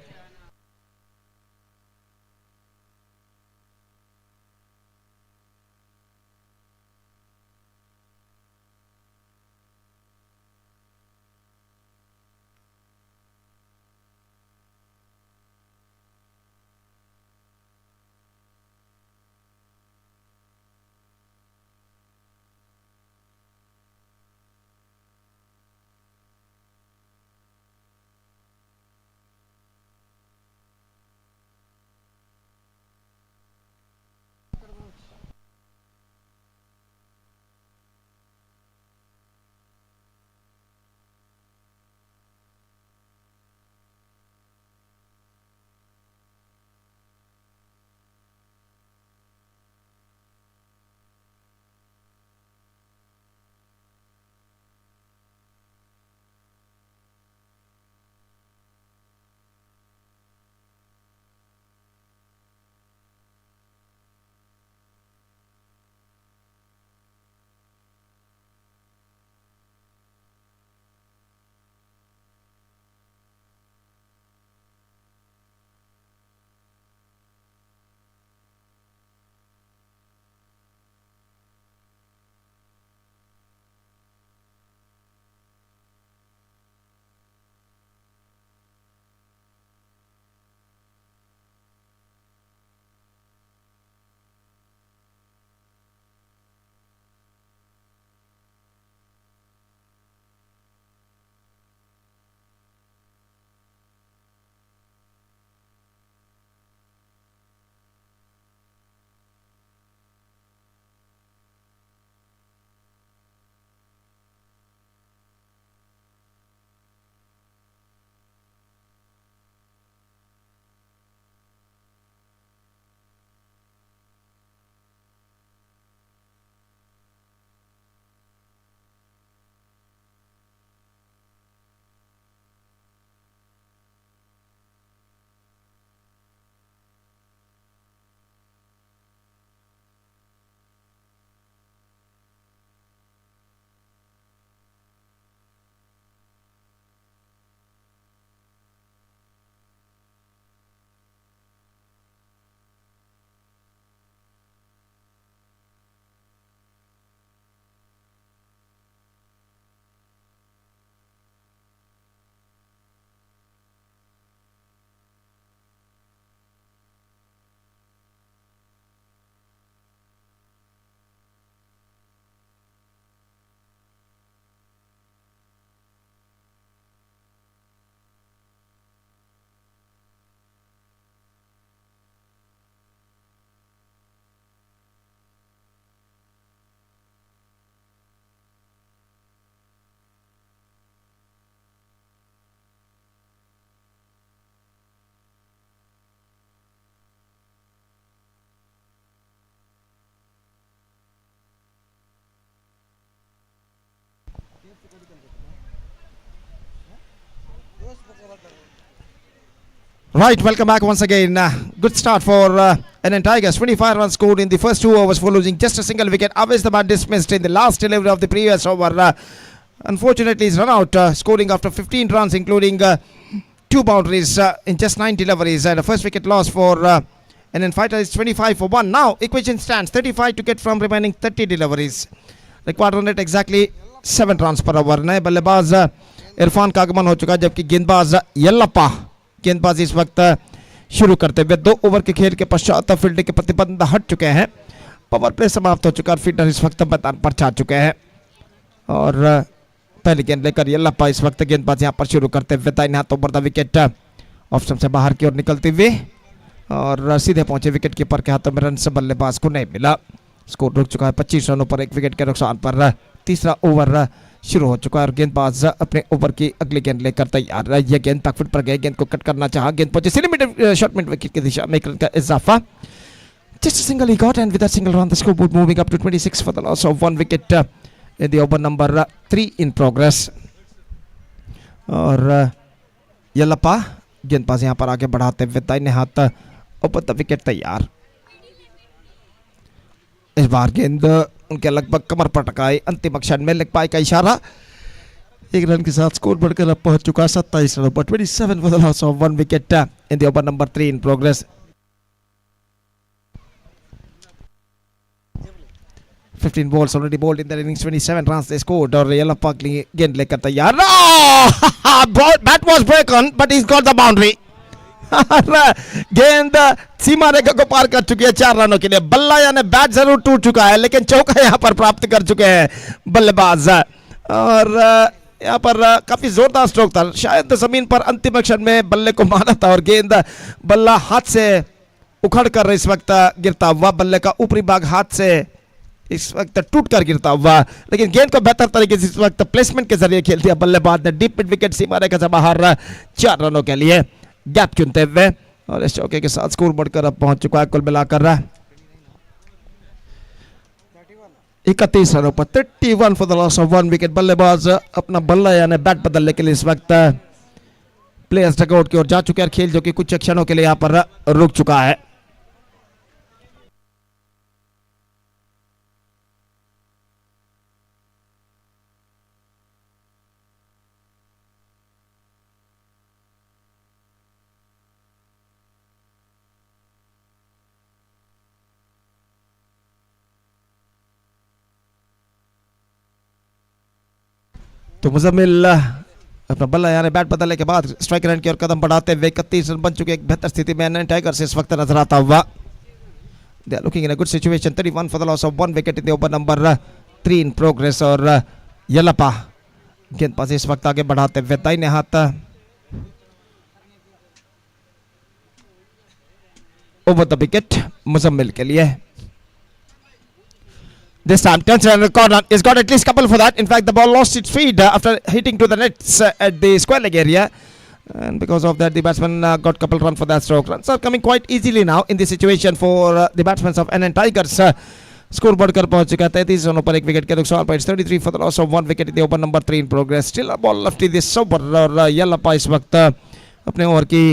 Right, welcome back once again. Good start for NN Tigers. 25 runs scored in the first 2 overs for losing just a single wicket. Always the man dismissed in the last delivery of the previous over. Unfortunately, he's run out, scoring after 15 runs, including 2 boundaries in just 9 deliveries. And the first wicket loss for NN Fighter is 25 for 1. Now, equation stands 35 to get from remaining 30 deliveries. Required run rate exactly 7 runs per over. नए बल्लेबाज इरफान का आगमन हो चुका है, जबकि गेंदबाज यल्लप्पा गेंदबाजी इस वक्त शुरू करते हुए 2 ओवर के खेल के पश्चात फील्डिंग के प्रतिबंध हट चुके हैं। पावर प्ले समाप्त हो चुका है, फील्डर इस वक्त मैदान पर छा चुके हैं और पहली गेंद लेकर यल्लाप्पा इस वक्त गेंदबाजी यहाँ पर शुरू करते हुए दाहिने हाथों पर विकेट ऑफ स्टंप से बाहर की ओर निकलती हुई और सीधे पहुंचे विकेट कीपर के हाथों में रन से बल्लेबाज को नहीं मिला। स्कोर रुक चुका है 25 रनों पर 1 विकेट के नुकसान पर। तीसरा ओवर शुरू हो चुका है और गेंदबाज अपने ओवर की अगली गेंद लेकर तैयार है। यह गेंद तक पर गए, गेंद को कट करना चाहा, गेंद पहुंचे सीधे शॉर्ट मिड विकेट की दिशा में, का इजाफा। Just a single he got, and with that single run the scoreboard moving up to 26 for the loss of 1 wicket in the over number 3 in progress. और यल्लाप्पा गेंदबाज यहाँ पर आगे बढ़ाते हुए दाहिने हाथ ओवर द विकेट तैयार। इस बार गेंद उनके लगभग कमर पर टकराई, अंतिम क्षण में लेग पाई का इशारा। 1 रन के साथ स्कोर बढ़कर अब पहुंच चुका 27 रनों पर 27 for the loss of 1 wicket in the over number 3 in progress. 15 balls already bowled in the innings, 27 runs they scored और यल्लाप्पा गेंद लेकर तैयार। Bat was broken but he's got the boundary. गेंद सीमा रेखा को पार कर चुकी है 4 रनों के लिए। बल्ला यानी बैट जरूर टूट चुका है लेकिन चौका यहाँ पर प्राप्त कर चुके हैं बल्लेबाज और यहाँ पर काफी जोरदार स्ट्रोक था। शायद जमीन पर अंतिम क्षण में बल्ले को मारा था और गेंद बल्ला हाथ से उखड़ कर इस वक्त गिरता हुआ, बल्ले का ऊपरी भाग हाथ से इस वक्त टूट कर गिरता हुआ, लेकिन गेंद को बेहतर तरीके से इस वक्त प्लेसमेंट के जरिए खेल दिया बल्लेबाज ने। डीप मिड विकेट सीमा रेखा से बाहर 4 रनों के लिए गैप चुनते हुए और इस चौके के साथ स्कोर बढ़कर अब पहुंच चुका है कुल मिलाकर 31 रनों पर 31 for the loss of 1 wicket. बल्लेबाज अपना बल्ला यानी बैट बदलने के लिए इस वक्त प्लेयर्स डगआउट की ओर जा चुके हैं। खेल जो कि कुछ क्षणों के लिए यहाँ पर रुक चुका है। तो मुजम्मिल अपना बल्ला यानी बैट बदलने के बाद स्ट्राइक रेंज की ओर कदम बढ़ाते हुए 31 रन बन चुके एक बेहतर स्थिति में एनएन टाइगर्स इस वक्त नजर आता हुआ। They are looking in a good situation. 31 for the loss of 1 wicket in the over number 3 in progress और यल्लाप्पा गेंदबाजी इस वक्त आगे बढ़ाते हुए दाहिने हाथ ओवर द विकेट मुजम्मिल के लिए। This time turns around the corner. He's got at least couple for that. In fact, the ball lost its speed after hitting to the nets at the square leg area. And because of that, the batsman got couple run for that stroke. Runs are coming quite easily now in this situation for the batsmen of NN Tigers. Score बढ़कर पहुंच चुका है 33 रनों पर 1 wicket के नुकसान पर। 33 for the loss of 1 wicket in the over number 3 in progress. Still a ball left in this over और यल्लाप्पा इस वक्त अपने ओवर की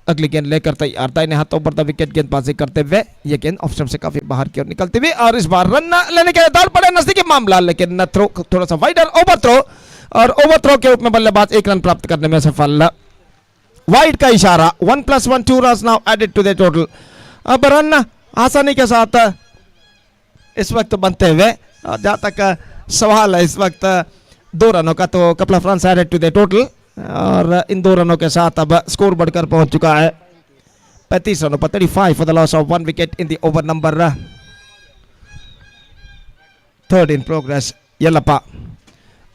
अगली गेंद लेकर तैयार। दाहिने हाथों पर द विकेट गेंदबाजी करते हुए ये गेंद ऑफ स्टंप से काफी बाहर की ओर निकलती हुई और इस बार रन लेने के दाल पड़े नजदीकी मामला, लेकिन थ्रो थोड़ा सा वाइडर ओवर थ्रो और ओवर थ्रो के रूप में बल्लेबाज 1 रन प्राप्त करने में सफल। वाइड का इशारा 1+1 2 run now added to the total. अब रन आसानी के साथ इस वक्त बनते हुए जहां तक सवाल है इस वक्त 2 रनों का, तो couple of runs added to the total और इन 2 रनों के साथ अब स्कोर बढ़कर पहुंच चुका है 35 रनों पर 35 for the loss of 1 wicket in the over number 3 in progress. Yellappa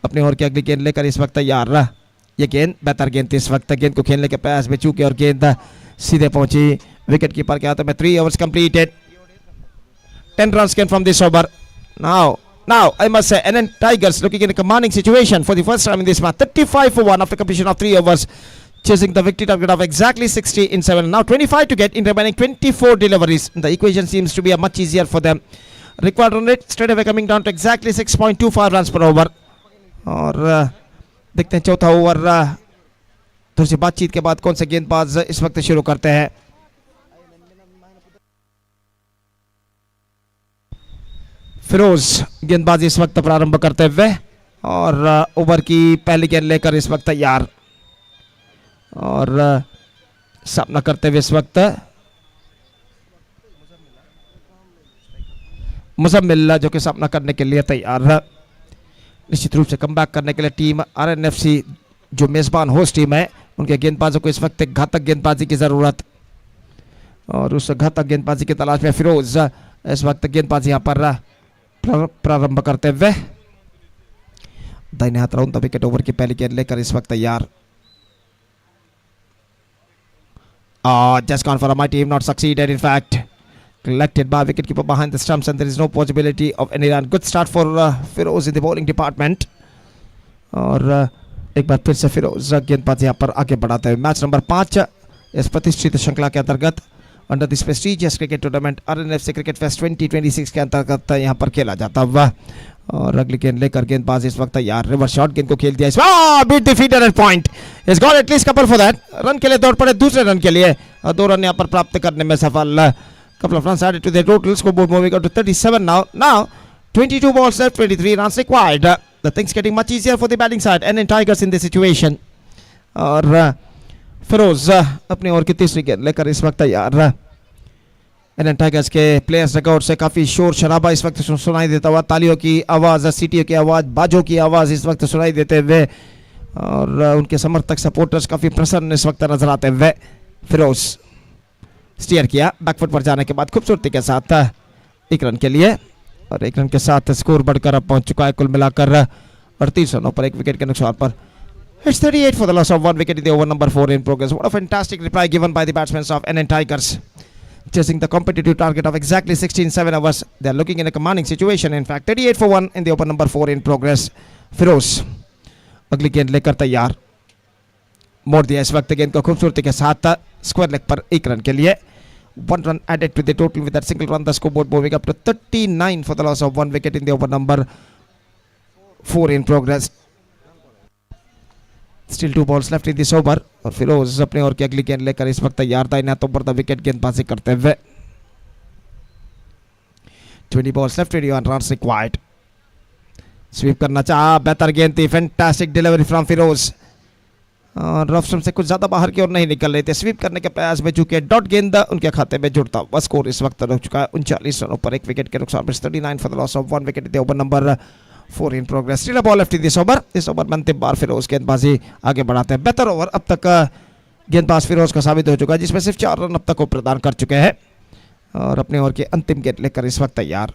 अपने ओवर की अगली गेंद लेकर इस वक्त तैयार। ये गेंद बेहतर गेंद थी इस वक्त, गेंद को खेलने के प्रयास में चूके और गेंद सीधे पहुंची विकेट कीपर के हाथों में। 3 overs completed, 10 runs came from this over. Now, I must say, NN Tigers looking in a commanding situation for the first time in this match. 35 for 1 after completion of 3 overs, chasing the victory target of exactly 60 in 7. Now 25 to get in remaining 24 deliveries. The equation seems to be a much easier for them. Required run rate straight away coming down to exactly 6.25 runs per over. और देखते हैं चौथा over थोड़ी सी बातचीत के बाद कौन से गेंदबाज इस वक्त शुरू करते हैं। फिरोज गेंदबाजी इस वक्त प्रारंभ करते हुए और ओवर की पहली गेंद लेकर इस वक्त तैयार और सामना करते हुए इस वक्त मुजम्मिल जो कि सामना करने के लिए तैयार है। निश्चित रूप से कमबैक करने के लिए टीम आरएनएफसी जो मेजबान होस्ट टीम है उनके गेंदबाजों को इस वक्त एक घातक गेंदबाजी की जरूरत और उस घातक गेंदबाजी की तलाश में फिरोज इस वक्त गेंदबाजी यहाँ पर प्रारंभ करते हुए दाहिने हाथ राउंड द विकेट ओवर की पहली गेंद लेकर इस वक्त तैयार. Just gone for a mighty, not succeeded in fact. Collected by wicketkeeper behind the stumps and there is no possibility of any run. Good start for Firoz in the bowling department. और एक बार फिर से फिरोज गेंदबाज यहाँ पर आगे बढ़ाते हुए मैच नंबर 5 इस प्रतिष्ठित श्रृंखला के अंतर्गत under this prestigious cricket tournament RNFC cricket fest 2026 के अंतर्गत यहाँ पर खेला जाता हुआ. और अगली गेंद लेकर गेंदबाज इस वक्त तैयार. रिवर्स शॉट गेंद को खेल दिया इस beat the fielder at point. Is got at least couple for that. Run के लिए दौड़ पड़े दूसरे रन के लिए और 2 रन यहाँ पर प्राप्त करने में सफल. couple of runs added to the total scoreboard moving up to 37 now 22 balls left, 23 runs required. The things getting much easier for the batting side and Tigers in this situation. और फिरोज अपनी over की तीसरी गेंद लेकर इस वक्त तैयार. And tigers के प्लेयर्स रिकॉर्ड से काफ़ी शोर शराबा इस वक्त सुनाई देता हुआ. तालियों की आवाज़, सीटियों की आवाज़, बाजों की आवाज़ इस वक्त सुनाई देते हुए और उनके समर्थक सपोर्टर्स काफ़ी प्रसन्न इस वक्त नजर आते हुए. फिरोज स्टीयर किया बैकफुट पर जाने के बाद खूबसूरती के साथ 1 रन के लिए और 1 रन के साथ स्कोर बढ़कर अब पहुंच चुका है कुल मिलाकर 38 रनों पर 1 विकेट के नुकसान पर. It's 38 for the loss of 1 wicket in the over number 4 in progress. What a fantastic reply given by the batsmen of NN Tigers. Chasing the competitive target of exactly 16-7 overs. They are looking in a commanding situation. In fact, 38 for 1 in the over number 4 in progress. Firoz अगली गेंद लेकर तैयार. मोड़ दिया इस वक्त गेंद को खूबसूरती के साथ स्क्वायर लेग पर 1 रन के लिए. 1 run added to the total with that single run. The scoreboard moving up to 39 for the loss of 1 wicket in the over number 4 in progress. Still 2 balls left in this over. और फिरोज अपने over की अगली गेंद लेकर इस वक्त तैयार था. इन्हें तो ऊपर द विकेट गेंदबाजी करते हुए 20 balls left, 21 runs required. Sweep करना चाहा, बेहतर गेंद थी. Fantastic delivery from Firoz. Rough stump से कुछ ज्यादा बाहर की ओर नहीं निकल रहे थे. स्वीप करने के प्रयास में चूके डॉट गेंद उनके खाते में जुड़ता हुआ स्कोर इस वक्त रुक चुका है 39 रनों पर 1 विकेट के नुकसान पर. 39 for the loss of 1 wicket in over number 4 in progress. Still a ball left in this over. इस ओवर में अंतिम बार फिरोज गेंदबाजी आगे बढ़ाते हैं. बेहतर ओवर अब तक गेंदबाज फिरोज का साबित हो चुका है जिसमें सिर्फ 4 रन अब तक वो प्रदान कर चुके हैं और अपने ओवर की अंतिम गेंद लेकर इस वक्त तैयार.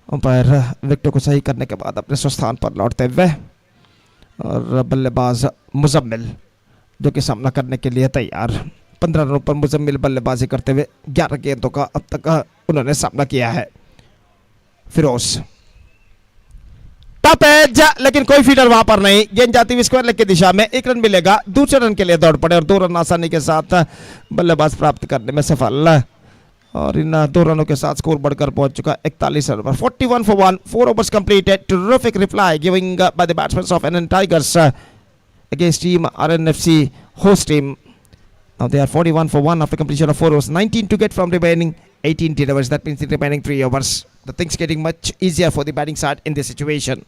अंपायर विकेटों को सही करने के बाद अपने स्थान पर लौटते हुए और बल्लेबाज मुजम्मिल जो कि सामना करने के लिए तैयार. 15 रनों पर मुजम्मिल बल्लेबाजी करते हुए 11 गेंदों का अब तक उन्होंने सामना किया है. फिरोज टॉप एज लेकिन कोई फील्डर वहां पर नहीं. गेंद जाती हुई स्क्वायर लेग की दिशा में 1 रन मिलेगा. दूसरे रन के लिए दौड़ पड़े और 2 रन आसानी के साथ बल्लेबाज प्राप्त करने में सफल और इन 2 रनों के साथ स्कोर बढ़कर पहुंच चुका 41 रन पर. 41 for 1. 4 overs completed. Terrific reply giving by the batsmen of NN Tigers against team RNFC host team. Now they are 41 for 1 after completion of 4 overs. 19 to get from remaining 18 overs. That means the remaining 3 overs. The things getting much easier for the batting side in this situation.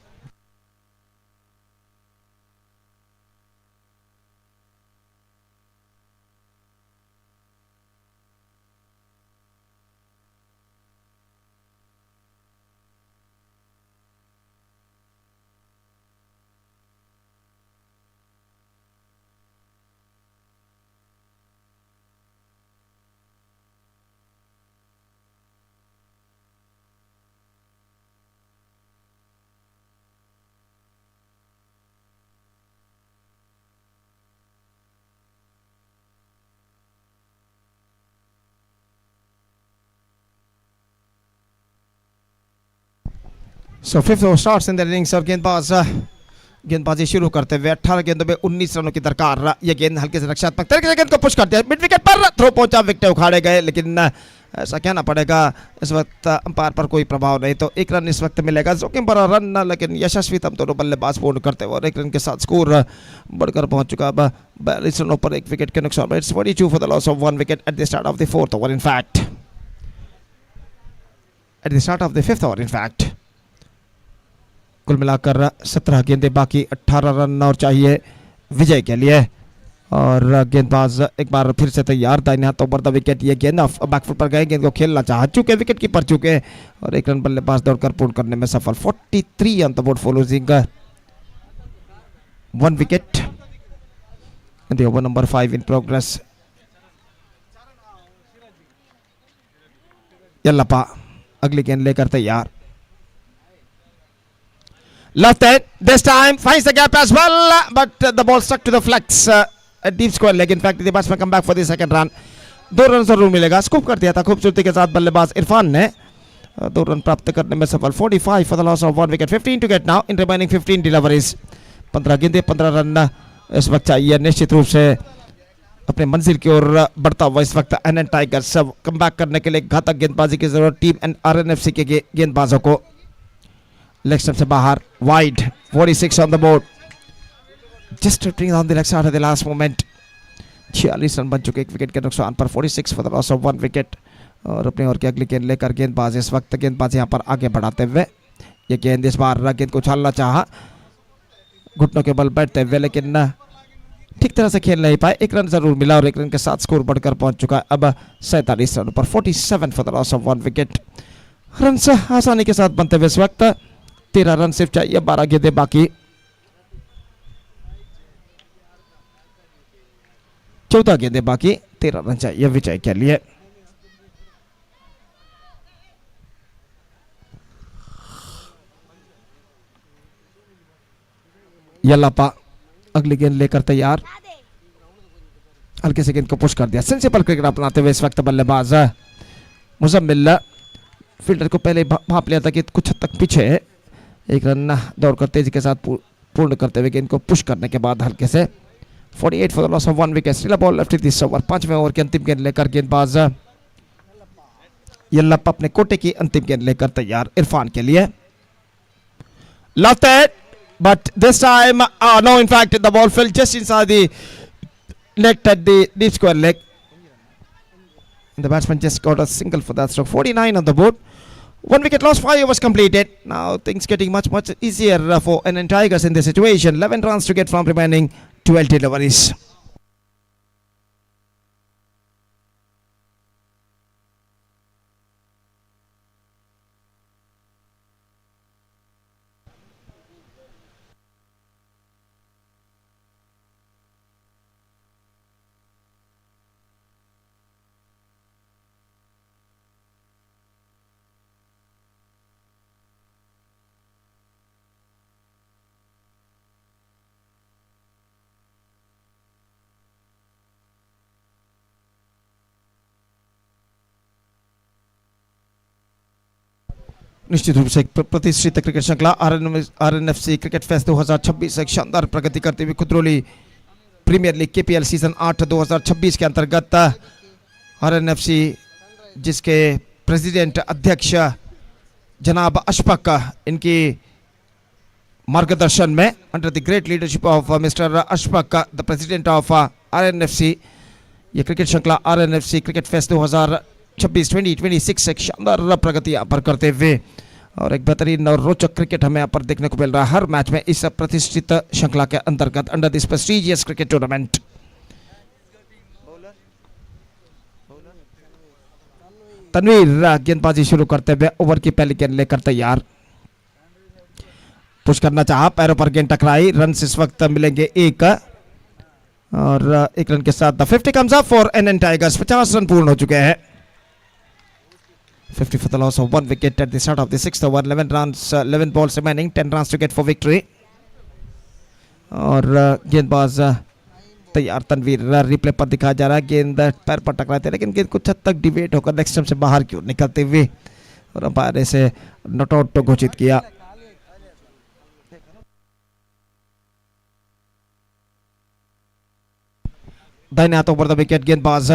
So fifth over starts in the innings और गेंदबाजी शुरू करते हुए 18 गेंदों में 19 रनों की दरकार. ये गेंद हल्के से रक्षात्मक तरीके से गेंद को पुश करते हैं. मिड विकेट पर थ्रो पहुंचा, विकेट उखाड़े गए लेकिन ऐसा कहना पड़ेगा इस वक्त अंपायर पर कोई प्रभाव नहीं. तो 1 रन इस वक्त मिलेगा. जोखिम भरा रन लेकिन यशस्वी तम दोनों बल्लेबाज पूर्ण करते हुए और 1 रन के साथ स्कोर बढ़कर पहुंच चुका. अब 42 रनों पर 1 विकेट के नुकसान पर. It's 42 for the loss of 1 wicket at the start of the 4th over. In fact, at the start of the 5th over. In fact, कुल मिलाकर 17 गेंदें बाकी, 18 रन और चाहिए विजय के लिए. और गेंदबाज एक बार फिर से तैयार. दाहिने हाथ ऊपर द विकेट. ये गेंद बैकफुट पर गए. गेंद को खेलना चाह चुके विकेट कीपर चुके और 1 रन बल्लेबाज दौड़कर पूर्ण करने में सफल. 43 on the board for losing 1 wicket in the over number 5 in progress. Yallappa अगली गेंद लेकर तैयार. Left hand, this time finds the gap as well, but the ball stuck to the flex. A deep square leg. In fact, the batsman come back for the second run. 2 run जरूर मिलेगा. Scoop कर दिया था खूबसूरती के साथ बल्लेबाज इरफान ने. 2 रन प्राप्त करने में सफल. 45 for the loss of 1 wicket. 15 to get now in remaining 15 deliveries. 15 गेंदे 15 रन इस वक्त चाहिए निश्चित रूप से अपने मंजिल की ओर बढ़ता हुआ इस वक्त एनएन टाइगर्स कम बैक करने के लिए घातक गेंदबाजी की जरूरत टीम एंड आरएनएफसी के गेंदबाजों को. लेग स्टंप से बाहर wide. 46 on the board. Just tripping on the leg side at the last moment. 46 run बन चुके एक विकेट के नुकसान पर. 46 for the loss of 1 wicket. और अपने ओर की अगली गेंद लेकर गेंदबाज इस वक्त गेंदबाज यहाँ पर आगे बढ़ाते हुए. ये गेंद इस बार गेंद को उछालना चाहा घुटनों के बल बैठते हुए, लेकिन ठीक तरह से खेल नहीं पाए. 1 रन जरूर मिला और 1 रन के साथ स्कोर बढ़कर पहुंच चुका है अब 47 रन पर. 47 for the loss of 1 wicket. Run से आसानी के साथ बनते हुए इस वक्त 13 रन सिर्फ चाहिए. 12 गेंदें बाकी. 14 गेंदें बाकी. 13 रन चाहिए विजय के लिए. यल्लापा अगली गेंद लेकर तैयार. हल्के से गेंद को पुश कर दिया. सेंसिबल क्रिकेट अपनाते हुए इस वक्त बल्लेबाज मुजम्मिल फील्डर को पहले भाप लिया था कि कुछ हद तक पीछे है. 1 रन दौड़कर तेजी के साथ पूर्ण करते हुए गेंद को पुश करने के बाद हल्के से. 48 for the loss of 1 wicket. Still ball left this over. 5वें ओवर की अंतिम गेंद लेकर गेंदबाज यल्लापा अपने कोटे की अंतिम गेंद लेकर तैयार इरफान के लिए. Left but this time no, in fact the ball fell just inside the net at the deep square leg. The batsman just got a single for that stroke. 49 on the board. 1 wicket lost, 5 overs completed. Now things getting much easier for NN Tigers in this situation. 11 runs to get from remaining 12 deliveries. निश्चित रूप से एक प्रतिष्ठित cricket श्रृंखला आरएनएफसी cricket fest 2026 एक शानदार प्रगति करते हुए कुद्रोली प्रीमियर लीग केपीएल सीजन 8 2026 के अंतर्गत आरएनएफसी जिसके प्रेसिडेंट अध्यक्ष जनाब अशफाक इनकी मार्गदर्शन में under the great leadership of mister Ashfaq the president of RNFC ये क्रिकेट श्रृंखला आरएनएफसी क्रिकेट फेस्ट 2026 एक शानदार प्रगति यहाँ पर करते हुए और एक बेहतरीन और रोचक क्रिकेट हमें यहाँ पर देखने को मिल रहा है हर मैच में इस प्रतिष्ठित श्रृंखला के अंतर्गत under this prestigious cricket tournament. Tanveer गेंदबाजी शुरू करते हुए ओवर की पहली गेंद लेकर तैयार. पुश करना चाहा, पैरों पर गेंद टकराई. रन इस वक्त मिलेंगे 1 और 1 रन के साथ the 50 comes up for NN Tigers. 50 run पूर्ण हो चुके हैं. 50 for the loss of 1 wicket at the start of the 6th over. 11 runs, 11 balls remaining, 10 runs to get for victory. और गेंदबाज तैयार. तनवीर रिप्ले पर दिखाया जा रहा है गेंद पैर पर टकराए थे लेकिन गेंद कुछ हद तक डिवेट होकर नेक्स्ट स्टंप से बाहर की ओर निकलते हुए और अंपायर ने इसे नॉट आउट घोषित किया. दाहिने हाथों पर द विकेट. गेंदबाज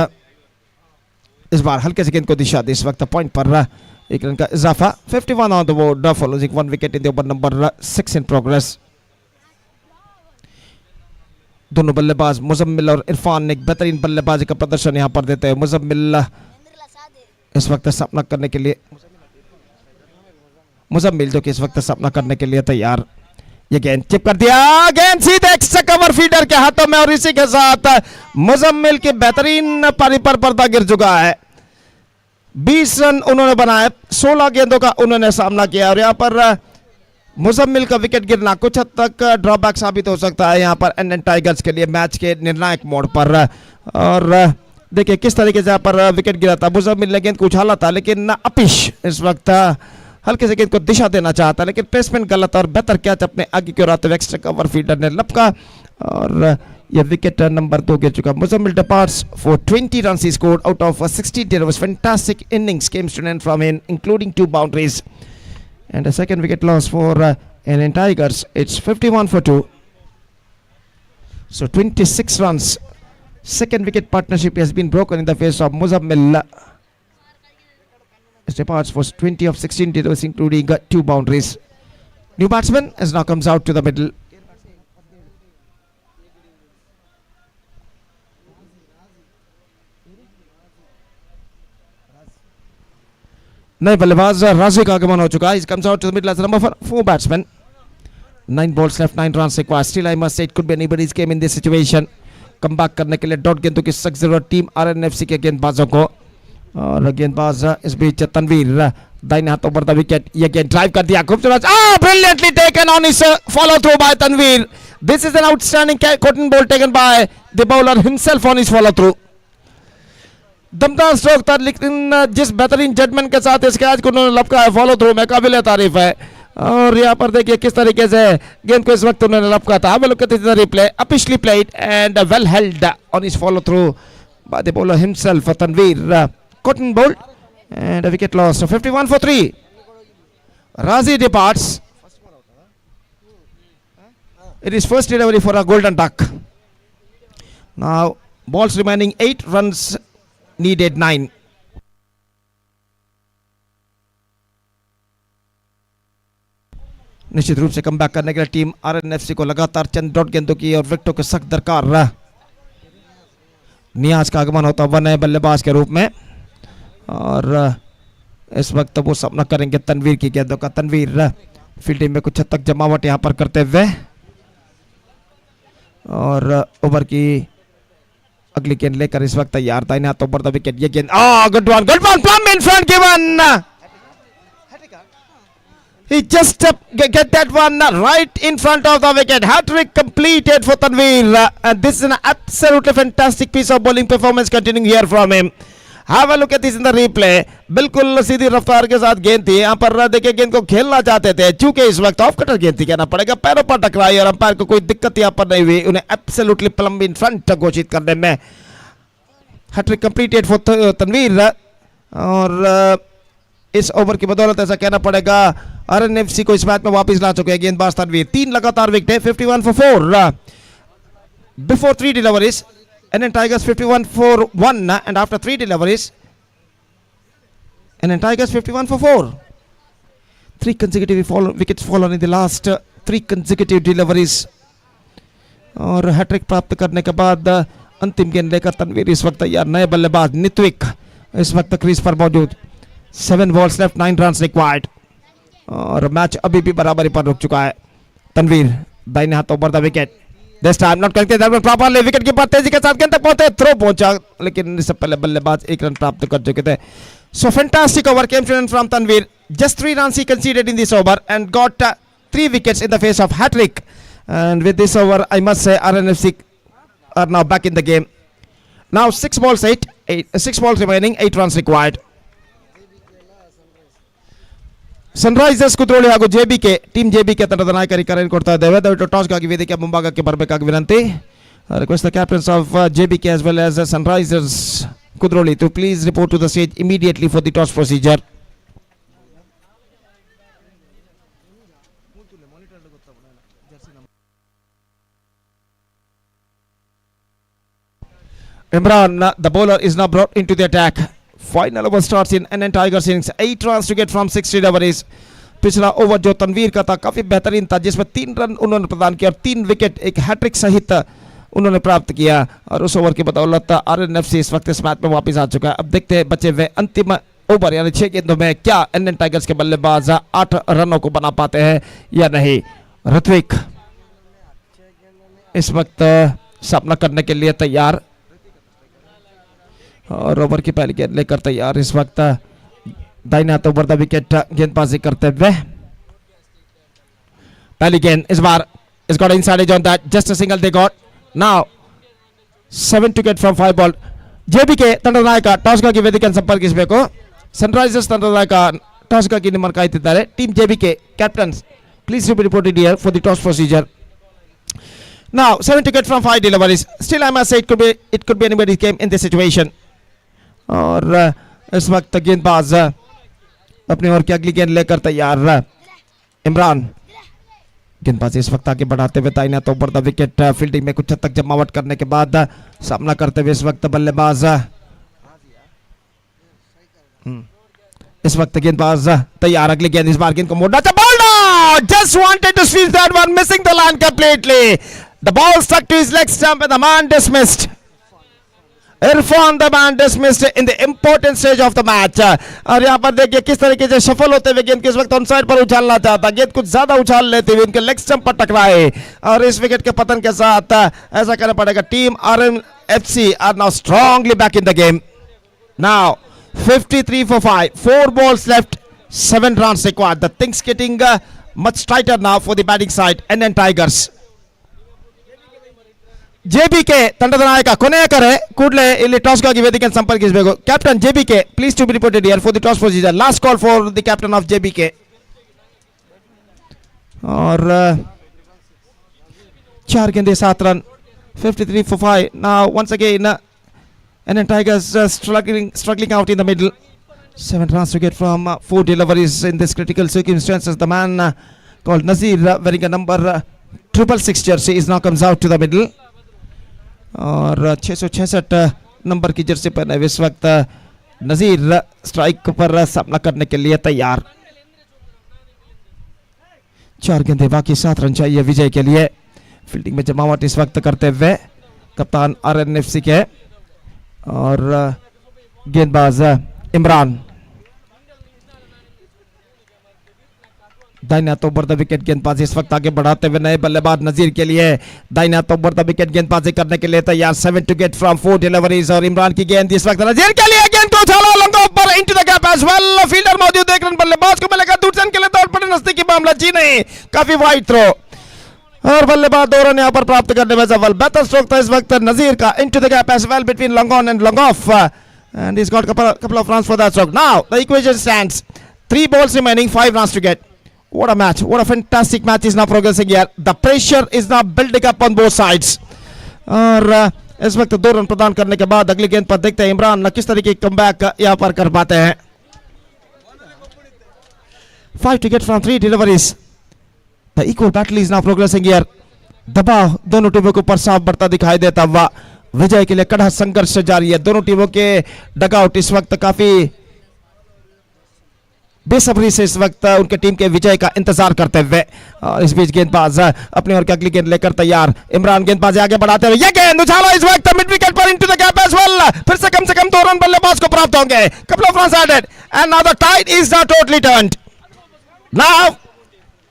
इस बार हल्के से गेंद को दिशा दी. इस वक्त पॉइंट पर 1 रन का इजाफा. 51 on the board following 1 wicket in the over number 6 in progress. दोनों बल्लेबाज मुजम्मिल और इरफान ने एक बेहतरीन बल्लेबाजी का प्रदर्शन यहां पर देते हैं. मुजम्मिल इस वक्त सामना करने के लिए मुजम्मिल जो कि इस वक्त सामना करने के लिए तैयार. ये गेंद चिप कर दिया. गेंद सीधे कवर फीडर के हाथों में और इसी के साथ मुजम्मिल की बेहतरीन पारी पर पर्दा गिर चुका है. 20 रन उन्होंने बनाए. 16 गेंदों का उन्होंने सामना किया और यहां पर मुजम्मिल का विकेट गिरना कुछ हद तक ड्रॉबैक साबित हो सकता है यहां पर एनएन टाइगर्स के लिए मैच के निर्णायक मोड़ पर. और देखिए किस तरीके से यहां पर विकेट गिरा था. मुजम्मिल ने गेंद को उछाला था लेकिन अपिश इस वक्त हल्के से गेंद को दिशा देना चाहता है, लेकिन प्लेसमेंट गलत और बेहतर कैच अपने आगे की ओर आते हुए एक्स्ट्रा कवर फील्डर ने लपका और यह विकेट नंबर 2 गिर चुका. Mozambique departs for 20 runs he scored out of 60 overs. Fantastic innings came to an end from him, including 2 boundaries. And a second wicket loss for NN Tigers. It's 51 for 2. So 26 runs. Second wicket partnership has been broken in the face of Mozambique. It departs for 20 of 16 overs, including 2 boundaries. New batsman as now comes out to the middle. नए बल्लेबाज राजी का आगमन हो चुका है. He comes out to the middle as number 4 batsman. 9 balls left, 9 runs required. Still I must say it could be anybody's game in this situation. Come back करने के लिए डॉट गेंदों की सख्त जरूरत टीम RNFC के गेंदबाजों को. और गेंदबाज इस बीच तनवीर दाहिने हाथों पर द विकेट. ये गेंद ड्राइव कर दिया खूबसूरत. Brilliantly taken on his follow through by Tanveer. This is an outstanding cotton ball taken by the bowler himself on his follow through. दमदार स्ट्रोक था, लेकिन जिस बेहतरीन जजमेंट के साथ इस कैच को उन्होंने लपका है फॉलो थ्रू में काबिल तारीफ है. और यहाँ पर देखिए किस तरीके से गेंद को इस वक्त उन्होंने लपका था. Look at the replay. Officially played and well held on his follow through by the bowler himself, Tanveer. Cotton bowled and a wicket loss. So 51 for 3. Razi departs. It is first delivery for a golden duck. Now balls remaining 8, runs needed 9. निश्चित रूप से come back करने के लिए team RNFC को लगातार चंद dot गेंदों की और विकेटों के सख्त दरकार रहा. नियाज का आगमन होता हुआ नए बल्लेबाज के रूप में और इस वक्त वो सामना करेंगे तनवीर की गेंदों का. तनवीर फील्डिंग में कुछ हद तक जमावट यहां पर करते हुए और ओवर की अगली गेंद लेकर इस वक्त तैयार. दाहिने हाथों पर द विकेट. ये गेंद good one plumb in front given. He just get that one right in front of the wicket. Hat-trick completed for Tanveer. And this is an absolutely fantastic piece of bowling performance continuing here from him. Have a look at this in the replay. बिल्कुल सीधी रफ्तार के साथ गेंद थी. यहाँ पर देखिए गेंद को खेलना चाहते थे, चूंकि इस वक्त ऑफ कटर गेंद थी कहना पड़ेगा, पैरों पर टकराई और अंपायर को कोई दिक्कत यहाँ पर नहीं हुई. उन्हें एब्सोल्युटली प्लम्ब इन फ्रंट घोषित करने में. हैट्रिक कंप्लीटेड फॉर तनवीर और इस ओवर की बदौलत ऐसा कहना पड़ेगा RNFC को इस मैच में वापस ला चुके हैं गेंदबाज तनवीर. 3 लगातार wicket. 51 for 4 before 3 deliveries. And then Tigers 51 for 1 and after 3 deliveries. And then Tigers 51 for 4. 3 consecutive wickets fallen in the last 3 consecutive deliveries. और हैट्रिक प्राप्त करने के बाद अंतिम गेंद लेकर तनवीर इस वक्त तैयार. नए बल्लेबाज नित्विक इस वक्त क्रीज पर मौजूद. 7 balls left, 9 runs required. और मैच अभी भी बराबरी पर रुक चुका है. तनवीर दाहिने हाथों पर the wicket. This time not करते दैट प्रॉपर्ली. विकेट कीपर तेजी के साथ गेंद तक पहुंचे, थ्रो पहुंचा, लेकिन इससे पहले बल्लेबाज 1 रन प्राप्त कर चुके थे. So fantastic over came to end from Tanveer. Just 3 runs he conceded in this over and got 3 wickets in the face of hat-trick. And with this over, I must say RNFC are now back in the game. Now 6 balls remaining, 8 runs required. Sunrisers Kudroli ಹಾಗೂ JBK team JBK ತಂಡದ ನಾಯಕರಿಗೆ ಕರೆಯನ್ನು ಕೊಡ್ತಾ ಇದ್ದೇವೆ. ದಯವಿಟ್ಟು ಟಾಸ್ಗಾಗಿ ವೇದಿಕೆ ಮುಂಭಾಗಕ್ಕೆ ಬರಬೇಕಾಗಿ ವಿನಂತಿ. Request the captains of JBK as well as Sunrisers Kudroli to please report to the stage immediately for the toss procedure. Imran, the bowler, is now brought into the attack. Final over starts in NN Tigers innings. 8 runs to get from 60 deliveries. पिछला over जो तनवीर का था काफी बेहतरीन था, जिसमें 3 run उन्होंने प्रदान किया और 3 विकेट एक हैट्रिक सहित उन्होंने प्राप्त किया. और उस ओवर की बदौलत RNFC इस वक्त इस मैच में वापस आ चुका है. अब देखते हैं बचे हुए अंतिम ओवर यानी 6 गेंदों में क्या NN टाइगर्स के बल्लेबाज 8 रनों को बना पाते हैं या नहीं. ऋत्विक इस वक्त सामना करने के लिए तैयार और ओवर की पहली गेंद लेकर तैयार. इस वक्त दाहिने हाथों पर द विकेट गेंदबाजी करते हुए. पहली गेंद इस बार is got inside edge on that, just a single they got. Now 7 to get from 5 ball. JBK ತಂಡದ ನಾಯಕ ಟಾಸ್ ಗಾಗಿ ವೇದಿಕೆ ಸಂಪರ್ಕಿಸಬೇಕು. ಸನ್ರೈಸರ್ಸ್ ತಂಡದ ನಾಯಕ ಟಾಸ್ ಗಾಗಿ ನಿಮ್ಮ ಕಾಯ್ತಿದ್ದಾರೆ. Team JBK captains, please be reported here for the toss procedure. Now 7 to get from 5 deliveries. Still I must say it could be anybody's game in this situation. और इस वक्त गेंदबाज अपनी ओर की अगली गेंद लेकर तैयार. इमरान गेंदबाज इस वक्त आगे बढ़ाते हुए दाहिना तो ऊपर द विकेट. फील्डिंग में कुछ हद तक जमावट करने के बाद सामना करते हुए इस वक्त बल्लेबाज. इस वक्त गेंदबाज तैयार. अगली गेंद, इस बार गेंद को मोड़ना था. Ball out. Just wanted to squeeze that one, missing the line completely. The ball stuck to his leg stump and the man dismissed. Irfan, the man dismissed in the important stage of the match. और यहाँ पर देखिए किस तरीके से सफल होते हुए गेंद किस वक्त ऑन साइड पर उछालना चाहता. गेंद कुछ ज्यादा उछाल लेते हुए उनके लेग स्टंप पर टकराए और इस विकेट के पतन के साथ ऐसा करना पड़ेगा. Team Rnfc are now strongly back in the game. Now 53 for 5, 4 balls left, 7 runs required. The things getting much tighter now for the batting side. NN Tigers. JBK ತಂಡದ ನಾಯಕ ಕೊನೆಯ ಕರೆ ಕೂಡಲೇ ಇಲ್ಲಿ ಟಾಸ್ ಗಾಗಿ ವೇದಿಕೆಯನ್ನು ಸಂಪರ್ಕಿಸಬೇಕು. Captain JBK, please to be reported here for the toss procedure. Last call for the captain of JBK. और 4 गेंदें 7 run, 53 for 5. Now once again NN Tigers struggling out in the middle. 7 runs to get from 4 deliveries in this critical circumstances. The man called Nazir wearing a number 666 jersey is now comes out to the middle. और 666 number की jersey पहने इस वक्त नजीर strike पर सामना करने के लिए तैयार. 4 गेंदें बाकी, 7 रन चाहिए विजय के लिए. फील्डिंग में जमावट इस वक्त करते हुए कप्तान Rnfc के और गेंदबाज इमरान. दाहिना तो ऊपर द विकेट गेंदबाजी इस वक्त आगे बढ़ाते हुए नए बल्लेबाज नजीर के लिए. दाहिना तो ऊपर द विकेट गेंदबाजी करने के लिए तैयार. 7 to get from 4 deliveries और इमरान की गेंद इस वक्त नजीर के लिए. गेंद को उछाला लॉन्ग ऑफ पर into the gap as well. Fielder मौजूद, एक रन बल्लेबाज को मिलेगा. दूसरे के लिए दौड़ पड़े नजदीकी मामला जी नहीं, काफी वाइड थ्रो और बल्लेबाज 2 रन यहां पर प्राप्त करने में सफल. बेहतर स्ट्रोक था इस वक्त नजीर का. Into the gap as well between long on and long off and he's got couple of runs for that stroke. Now the equation stands 3 balls remaining, 5 runs to get. What a match, what a fantastic match is now progressing here. The pressure is now building up on both sides. और इस वक्त 2 run प्रदान करने के बाद अगली गेंद पर देखते हैं इमरान किस तरीके की कमबैक यहां पर कर पाते हैं. 5 to get from 3 deliveries. The equal battle is now progressing here. दबाव दोनों टीमों के ऊपर साफ बढ़ता दिखाई देता हुआ विजय के लिए कड़ा संघर्ष जारी है. दोनों टीमों के डगआउट इस वक्त काफी बेसब्री से इस वक्त उनके टीम के विजय का इंतजार करते हुए. और इस बीच गेंदबाज अपने ओर की अगली गेंद लेकर तैयार. इमरान गेंदबाजी आगे बढ़ाते हुए ये गेंद उछाला इस वक्त मिड विकेट पर into the gap as well. फिर से कम 2 रन बल्लेबाज को प्राप्त होंगे. couple of runs added and now the tide is now totally turned. Now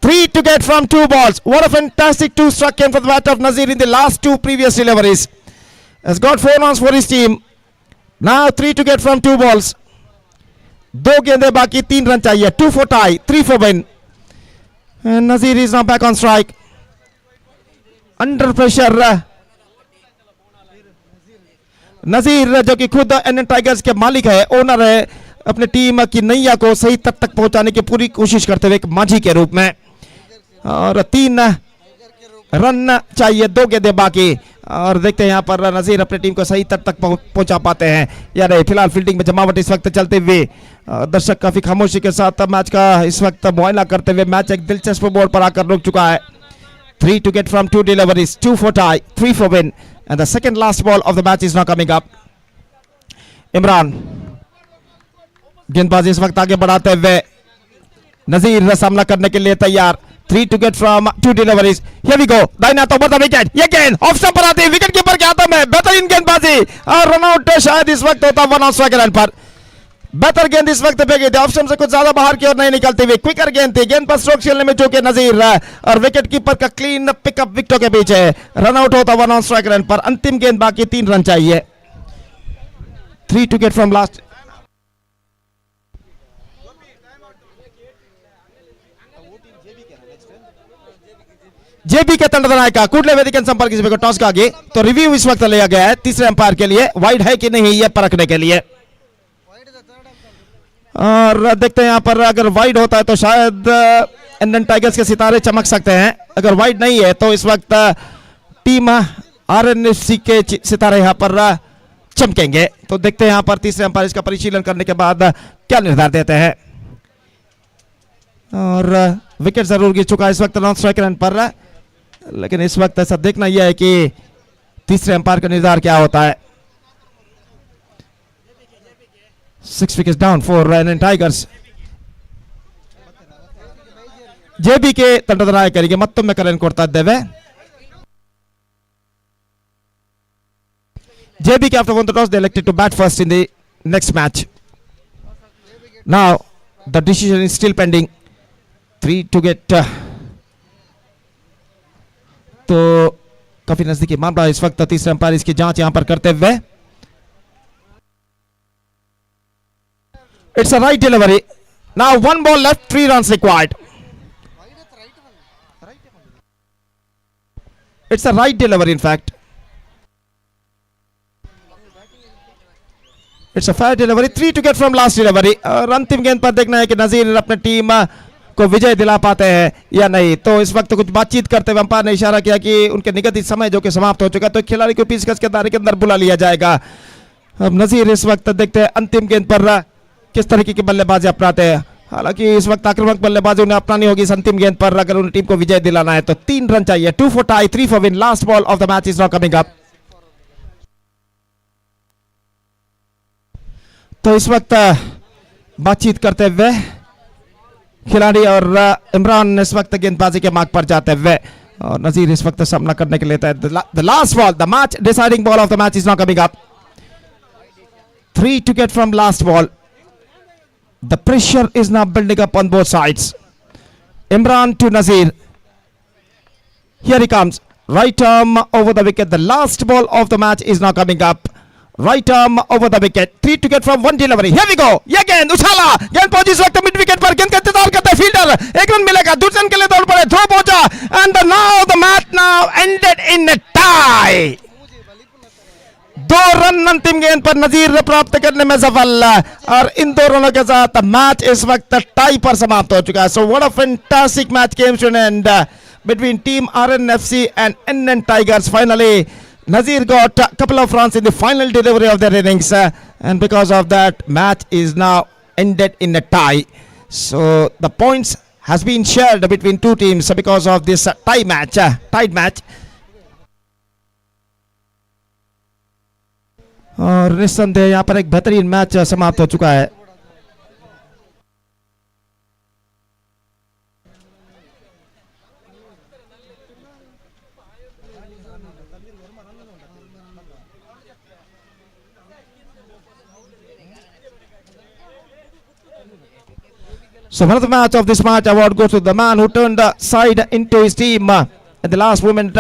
3 to get from 2 balls. What a fantastic 2 struck came from the bat of Nazir in the last 2 previous deliveries. Has got 4 runs for his team. Now 3 to get from 2 balls. 2 गेंदें बाकी, 3 run चाहिए. 2 for tie, 3 for win. And Nazir is now back on strike. Under pressure. नजीर जो कि खुद NN tigers के मालिक है, owner है, अपने टीम की नैया को सही तट तक पहुंचाने की पूरी कोशिश करते हुए एक माझी के रूप में. और 3 रन चाहिए, 2 गेंदें बाकी. और देखते हैं यहाँ पर नजीर अपनी टीम को सही तट तक पहुंचा पाते हैं या नहीं. फिलहाल फील्डिंग में जमावट इस वक्त चलते हुए दर्शक काफी खामोशी के साथ मैच का इस वक्त मुआयना करते हुए मैच एक दिलचस्प मोड़ पर आकर रुक चुका है. 3 to get from 2 deliveries, 2 for tie, 3 for win and the second last ball of the match is now coming up. Imran गेंदबाजी इस वक्त आगे बढ़ाते हुए नजीर सामना करने के लिए तैयार. 3 to get from 2 deliveries. Here we go. दाहिना तो ऊपर विकेट. ये गेंद ऑफ स्टंप पर आती है. विकेट कीपर के हाथों में. बेहतरीन गेंदबाजी और रनआउट शायद इस वक्त होता 1 ऑन स्ट्राइक रन पर. बेहतर गेंद इस वक्त फेंकी थी. ऑफ स्टंप से कुछ ज्यादा बाहर की ओर नहीं निकलती हुई. क्विकर गेंद थी. गेंद पर स्ट्रोक खेलने में चूके नजीर और विकेट कीपर का क्लीन पिकअप विकेटों के पीछे. रनआउट होता 1 ऑन स्ट्राइक रन पर. अंतिम गेंद बाकी, 3 रन चाहिए. 3 to get from last. JBK ತಂಡದ ನಾಯಕ ಕೂಡಲೇ ವೇದಿಕೆಯನ್ನು ಸಂಪರ್ಕಿಸಬೇಕು ಟಾಸ್ ಗಾಗಿ. तो रिव्यू इस वक्त लिया गया है तीसरे अंपायर के लिए. वाइड है कि नहीं ये परखने के लिए. और देखते हैं यहाँ पर अगर वाइड होता है तो शायद इंडियन टाइगर्स के सितारे चमक सकते हैं। अगर वाइड नहीं है तो इस वक्त टीम आरएनएफसी के सितारे यहाँ पर चमकेंगे। तो देखते हैं यहाँ पर तीसरे अंपायर इसका परिशीलन करने के बाद क्या निर्धार देते हैं। और विकेट जरूर गिर चुका है इस वक्त नॉन स्ट्राइक रन पर, लेकिन इस वक्त ऐसा देखना यह है कि तीसरे अंपायर का निर्धार क्या होता है। 6 wickets down for Indian tigers. JBK ತಂಡದ ನಾಯಕರಿಗೆ ಮತ್ತೊಮ್ಮೆ ಕರೆಯನ್ನು ಕೊಡ್ತಾ ಇದ್ದೇವೆ. JBK after won the toss they elected to bat first in the next match. Now the decision is still pending. 3 to get तो काफी नजदीकी मामला इस वक्त तीसरे अंपायर इसकी जांच यहां पर करते हुए. It's a right delivery. Now 1 ball left, 3 runs required. It's a right delivery in fact. It's a fair delivery. 3 to get from last delivery. और अंतिम गेंद पर देखना है कि नजीर अपने टीम को विजय दिला पाते हैं या नहीं. तो इस वक्त कुछ बातचीत करते हुए अंपायर ने इशारा किया कि उनके निगदित समय जो कि समाप्त हो चुका है, तो खिलाड़ी को पेशकश के दायरे के अंदर बुला लिया जाएगा. अब नजीर इस वक्त देखते हैं अंतिम गेंद पर किस तरीके की बल्लेबाजी अपनाते हैं. हालांकि इस वक्त आक्रामक बल्लेबाजी उन्हें अपनानी होगी इस अंतिम गेंद पर अगर उन्हें टीम को विजय दिलाना है. तो 3 रन चाहिए. 2 for tie, 3 for win. Last ball of the match is now coming up. तो इस वक्त बातचीत करते हुए खिलाड़ी और इमरान इस वक्त गेंदबाजी के मार्ग पर जाते हुए और नजीर इस वक्त सामना करने के लिए the last ball, the match deciding ball of the match is now coming up. 3 to get from last ball. The pressure is now building up on both sides. Imran to Nazir. Here he comes. Right arm over the wicket. The last ball of the match is now coming up. Right arm over the wicket. 3 to get from 1 delivery. Here we go. ये गेंद उछाला. गेंद पहुंची इस वक्त mid wicket पर. गेंद का इंतजार करता है फील्डर. 1 रन मिलेगा. दूसरे रन के लिए दौड़ पड़े. थ्रो पहुंचा. And now the match now ended in a tie. 2 run अंतिम गेंद पर नजीर प्राप्त करने में सफल और इन 2 रनों के साथ मैच इस वक्त टाई पर समाप्त हो चुका है. So what a fantastic match came to an end between team RNFC and Indian Tigers. Finally Nazir got a couple of runs in the final delivery of their innings and because of that match is now ended in a tie. So the points has been shared between two teams because of this tied match. और निस्संदेह यहाँ पर एक बेहतरीन match समाप्त हो चुका है. So one of the match of this match award goes to the man who turned the side into his team at the last moment,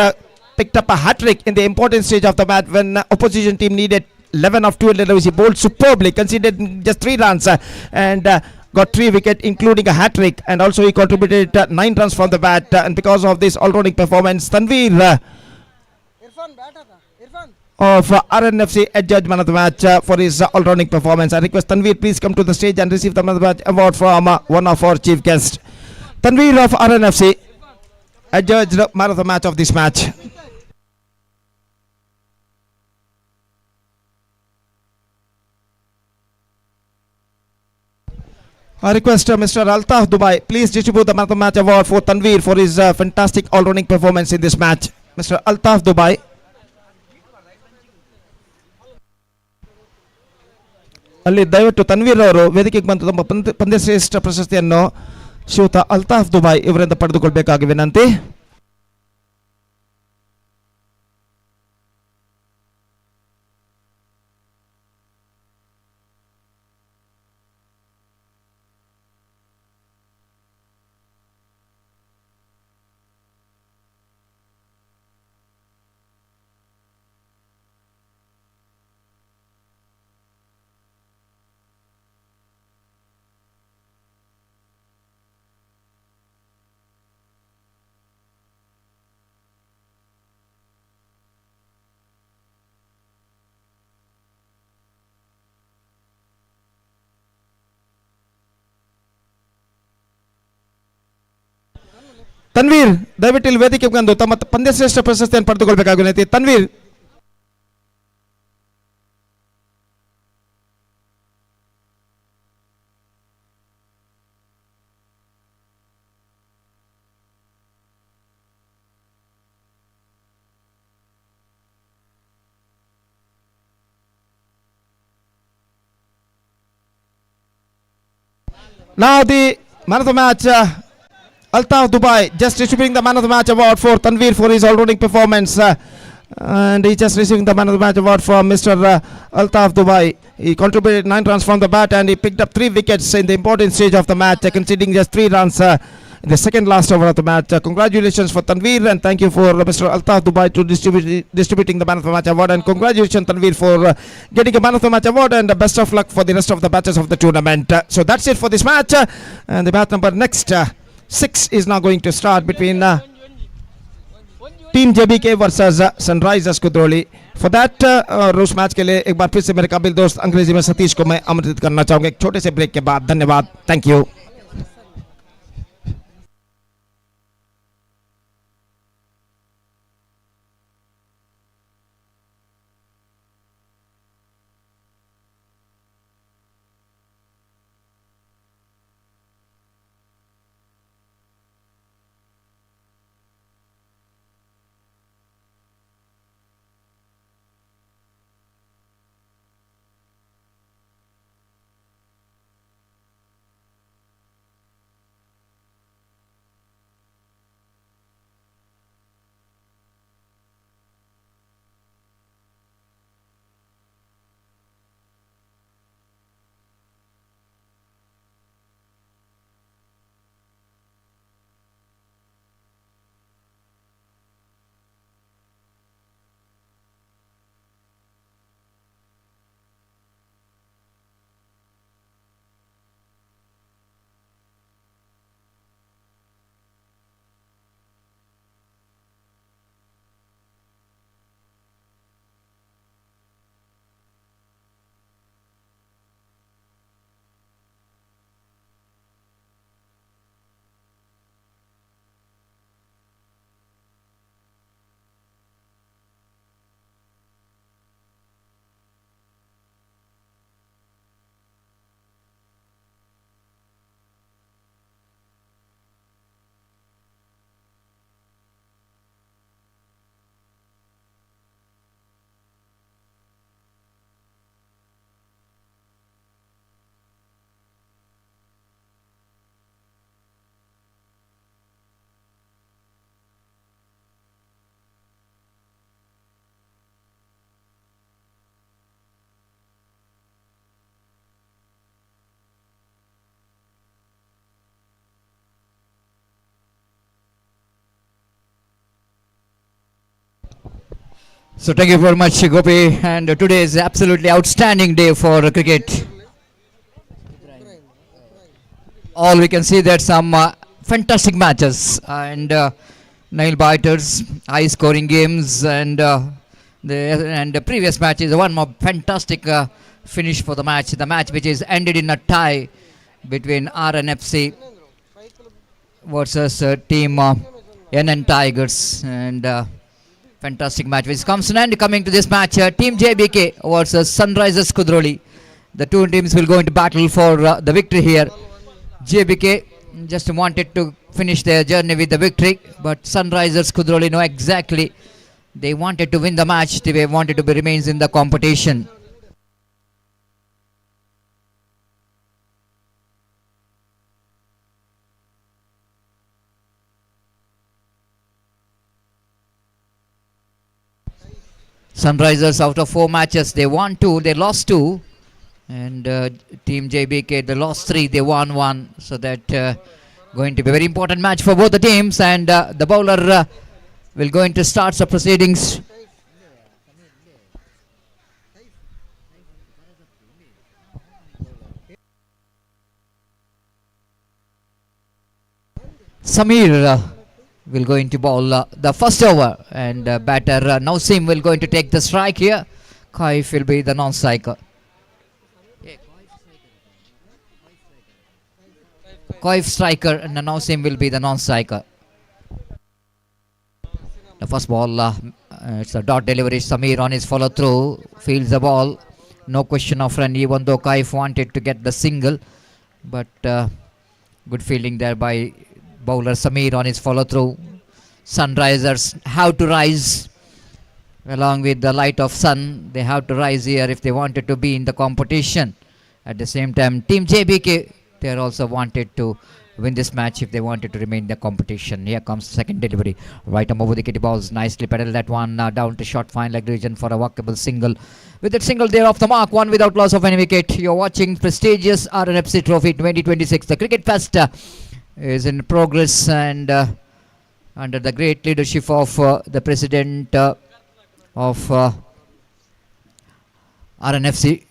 picked up a hat-trick in the important stage of the match when opposition team needed 11 of 12 deliveries. He bowled superbly, conceded just 3 runs and got 3 wickets including a hat-trick, and also he contributed 9 runs from the bat and because of this all-rounding performance Tanveer of RNFC adjudged man of the match for his all-rounding performance. I request Tanveer please come to the stage and receive the man of the match award from one of our chief guests. Tanveer of RNFC adjudged man of the match of this match. I request Mr. Altaf Dubai please distribute the man of the match award for Tanveer for his fantastic all-rounding performance in this match. Mr. Altaf Dubai. ಅಲ್ಲಿ ದಯವಿಟ್ಟು ತನ್ವೀರ್ ಅವರು ವೇದಿಕೆಗೆ ಬಂದು ತಮ್ಮ ಪಂದ್ಯಶ್ರೇಷ್ಠ ಪ್ರಶಸ್ತಿಯನ್ನು ಶ್ರೀಯುತ Altaf Dubai ಇವರಿಂದ ಪಡೆದುಕೊಳ್ಳಬೇಕಾಗಿ ವಿನಂತಿ. ತನ್ವೀರ್ ದಯವಿಟ್ಟು ಇಲ್ಲಿ ವೇದಿಕೆಗೆ ಬಂದು ತಮ್ಮ ಪಂದ್ಯಶ್ರೇಷ್ಠ ಪ್ರಶಸ್ತಿಯನ್ನು ಪಡೆದುಕೊಳ್ಬೇಕಾಗಿ ವಿನಂತಿ. Tanveer. Now the man of the match, Altaf Dubai, just distributing the man of the match award for Tanveer for his all-rounding performance. And he just receiving the man of the match award from Mr. Altaf Dubai. He contributed 9 runs from the bat and he picked up 3 wickets in the important stage of the match, conceding just 3 runs in the second last over of the match. Congratulations for Tanveer and thank you for Mr. Altaf Dubai to distributing the man of the match award, and congratulations Tanveer for getting a man of the match award, and best of luck for the rest of the matches of the tournament. So that's it for this match, and the match number next 6 is now going to start between Team JBK versus Sunrisers Kudroli. For that उस match के लिए एक बार फिर से मेरे काबिल दोस्त अंग्रेजी में सतीश को मैं आमंत्रित करना चाहूँगा एक छोटे से ब्रेक के बाद. धन्यवाद. Thank you. So thank you very much, Gopi, and today is absolutely outstanding day for cricket. All we can see that some fantastic matches and nail biters, high scoring games, and the previous match is one more fantastic finish for the match. The match which is ended in a tie between Rnfc versus team NN Tigers, and fantastic match which comes to an end. Coming to this match, Team JBK versus Sunrisers Kudroli. The two teams will go into battle for the victory here. JBK just wanted to finish their journey with the victory, but Sunrisers Kudroli know exactly they wanted to win the match. They wanted to be remains in the competition. Sunrisers out of 4 matches, they won 2, they lost 2, and Team JBK they lost 3, they won 1. So that going to be a very important match for both the teams, and the bowler will going to start the proceedings. Samir will going to bowl the first over, and batter Nausim will going to take the strike here. Kaif will be the non-striker. Kaif striker and Nausim will be the non-striker. The first ball, it's a dot delivery. Samir on his follow through fields the ball. No question of run, even though Kaif wanted to get the single, but good fielding there by bowler Samir on his follow through. Sunrisers have to rise along with the light of sun. They have to rise here if they wanted to be in the competition. At the same time, Team JBK, they are also wanted to win this match if they wanted to remain in the competition. Here comes second delivery. Right arm over the kitty balls. Nicely pedal that one down to short fine leg region for a walkable single. With that single there off the mark, one without loss of any wicket. You're watching prestigious Rnfc Trophy 2026. The Cricket Fest is in progress, and under the great leadership of the president of RNFC,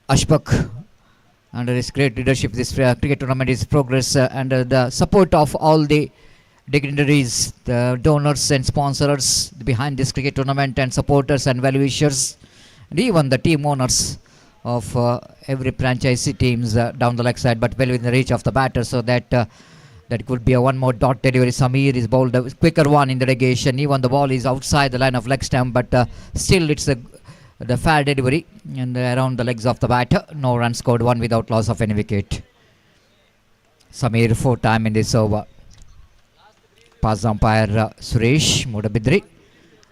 Ashpak. Under his great leadership, this cricket tournament is progress under the support of all the dignitaries, the donors and sponsors behind this cricket tournament, and supporters and well-wishers, and even the team owners of every franchisee teams down the leg side, but well within the reach of the batter, so that that could be a one more dot delivery. Samir is bowled a quicker one in the negation. Even the ball is outside the line of leg stump, but still it's the fair delivery and around the legs of the batter. No runs scored, one without loss of any wicket. Samir fourth time in this over. Pass umpire Suresh Mudabidri.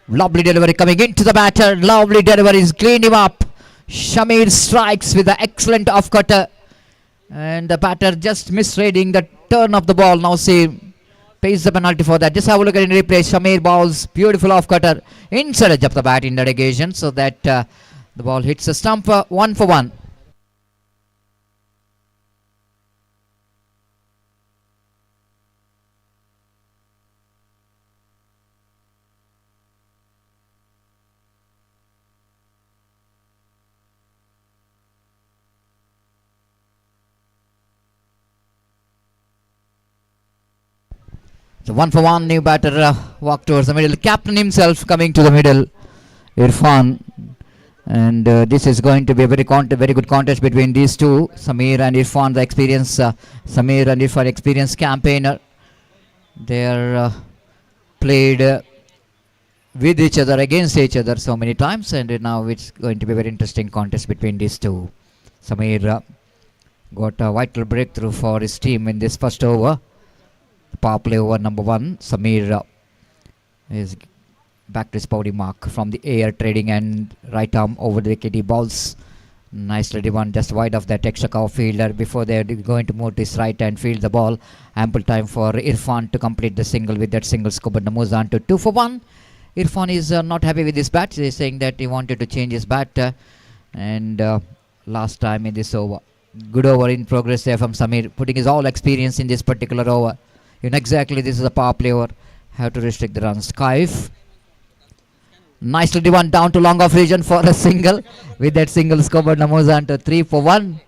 Lovely delivery coming into the batter. Lovely delivery is cleaned him up. Shamir strikes with the excellent off cutter, and the batter just misreading the turn of the ball. Now see, pays the penalty for that. Just have a look at it in replay. Shamir bowls beautiful off cutter inside edge of the bat in the negation, so that the ball hits the stump. 1 for 1. So 1 for 1, new batter walk towards the middle. Captain himself coming to the middle, Irfan. And this is going to be a very good contest between these two. Samir and Irfan, the experienced Samir and Irfan, experienced campaigner. They are played with each other, against each other so many times, and now it's going to be a very interesting contest between these two. Samir got a vital breakthrough for his team in this first over. Power play over number 1. Samir is back to his body mark from the air, trading and right arm over the wicket. He balls nicely driven just wide of that extra cover fielder before they are going to move to his right and field the ball. Ample time for Irfan to complete the single with that single scoop, and moves on to 2 for 1. Irfan is not happy with his bat. He is saying that he wanted to change his bat, and last time in this over. Good over in progress there from Samir, putting his all experience in this particular over. You know exactly this is a power play over. Have to restrict the runs. Kaif. Nicely driven down to long off region for a single. With that single scored, moves on to 3 for 1.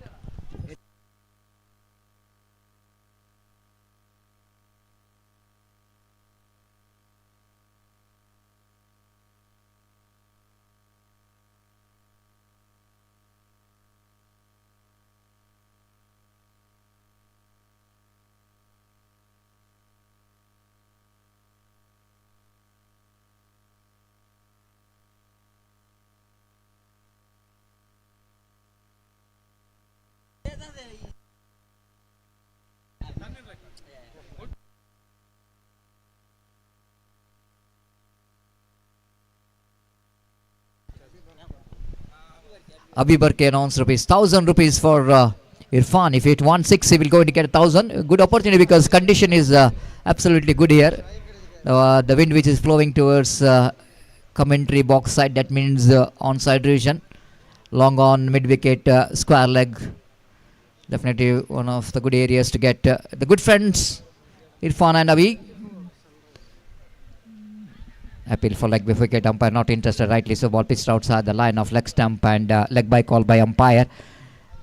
Abhi Barke announced rupees 1,000 rupees for Irfan. If it won 6, he will going to get 1,000. Good opportunity because condition is absolutely good here. The wind which is flowing towards commentary box side, that means onside region. Long on, mid wicket, square leg. Definitely one of the good areas to get the good friends Irfan and Abhi. Appeal for leg before wicket. Umpire not interested, rightly so. Ball pitched outside the line of leg stump, and leg by call by umpire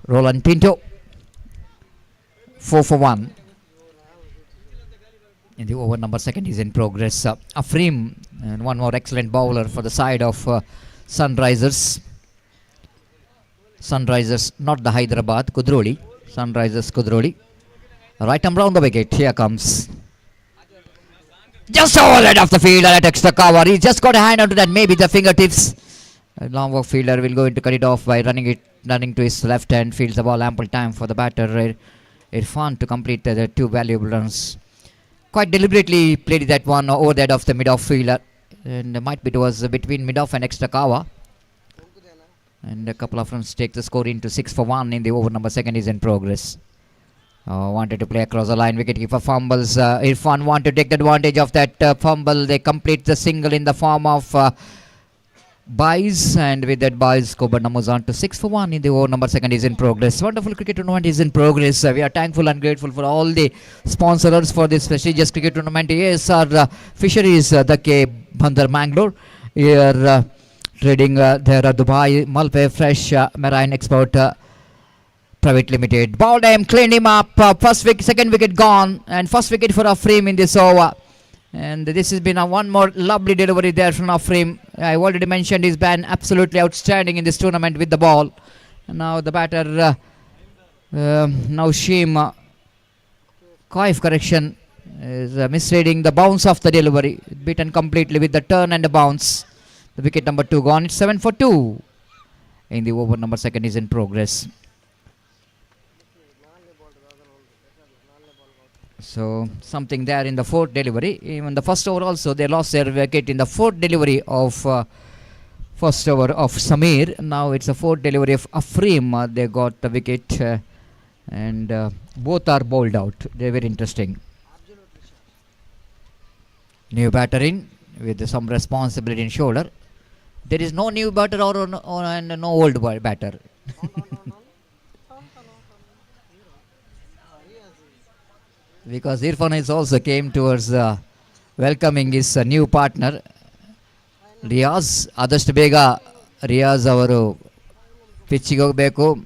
Roland Pinto. 4 for 1. In the over number 2 is in progress. Afrim, and one more excellent bowler for the side of Sunrisers. Sunrisers, not the Hyderabad, Kudroli. Sunrisers Kudroli. Right arm round the wicket. Here comes Just overhead of the fielder at extra cover. He just got a hand onto that, maybe the fingertips. A long walk fielder will going to cut it off by running to his left hand. Fields the ball, ample time for the batter Irfan to complete the two valuable runs. Quite deliberately played that one over that of the mid-off fielder, and might be it was between mid-off and extra cover. And a couple of runs take the score into 6-1 in the over number second is in progress. Wanted to play across the line. Wicketkeeper fumbles. Irfan want to take advantage of that fumble. They complete the single in the form of buys, and with that buys, Coburn moves on to 6-1 in the over number second is in progress. Wonderful cricket tournament is in progress. We are thankful and grateful for all the sponsors for this prestigious cricket tournament. Yes, our fisheries, the K Bandar Mangalore. Here trading there Dubai Malpe Fresh Marine Export Private Limited. Ball time, cleaned him up. First wicket, second wicket gone, and first wicket for Afrim in this over. And this has been a one more lovely delivery there from Afrim. I already mentioned he's been absolutely outstanding in this tournament with the ball. And now the batter, Naushim, Kaif correction, is misreading the bounce of the delivery. Beaten completely with the turn and the bounce. The wicket number 2 gone. It's 7-2 in the over number second is in progress. So something there in the fourth delivery. Even the first over also they lost their wicket in the fourth delivery of first over of Samir. Now it's a fourth delivery of Afrim. They got the wicket and both are bowled out. They're very interesting. New batter in with some responsibility in shoulder. There is no new batter and no old batter. Because Irfan is also came towards welcoming his new partner Riaz. Adashtu bega Riaz avaru pitching hogbeku,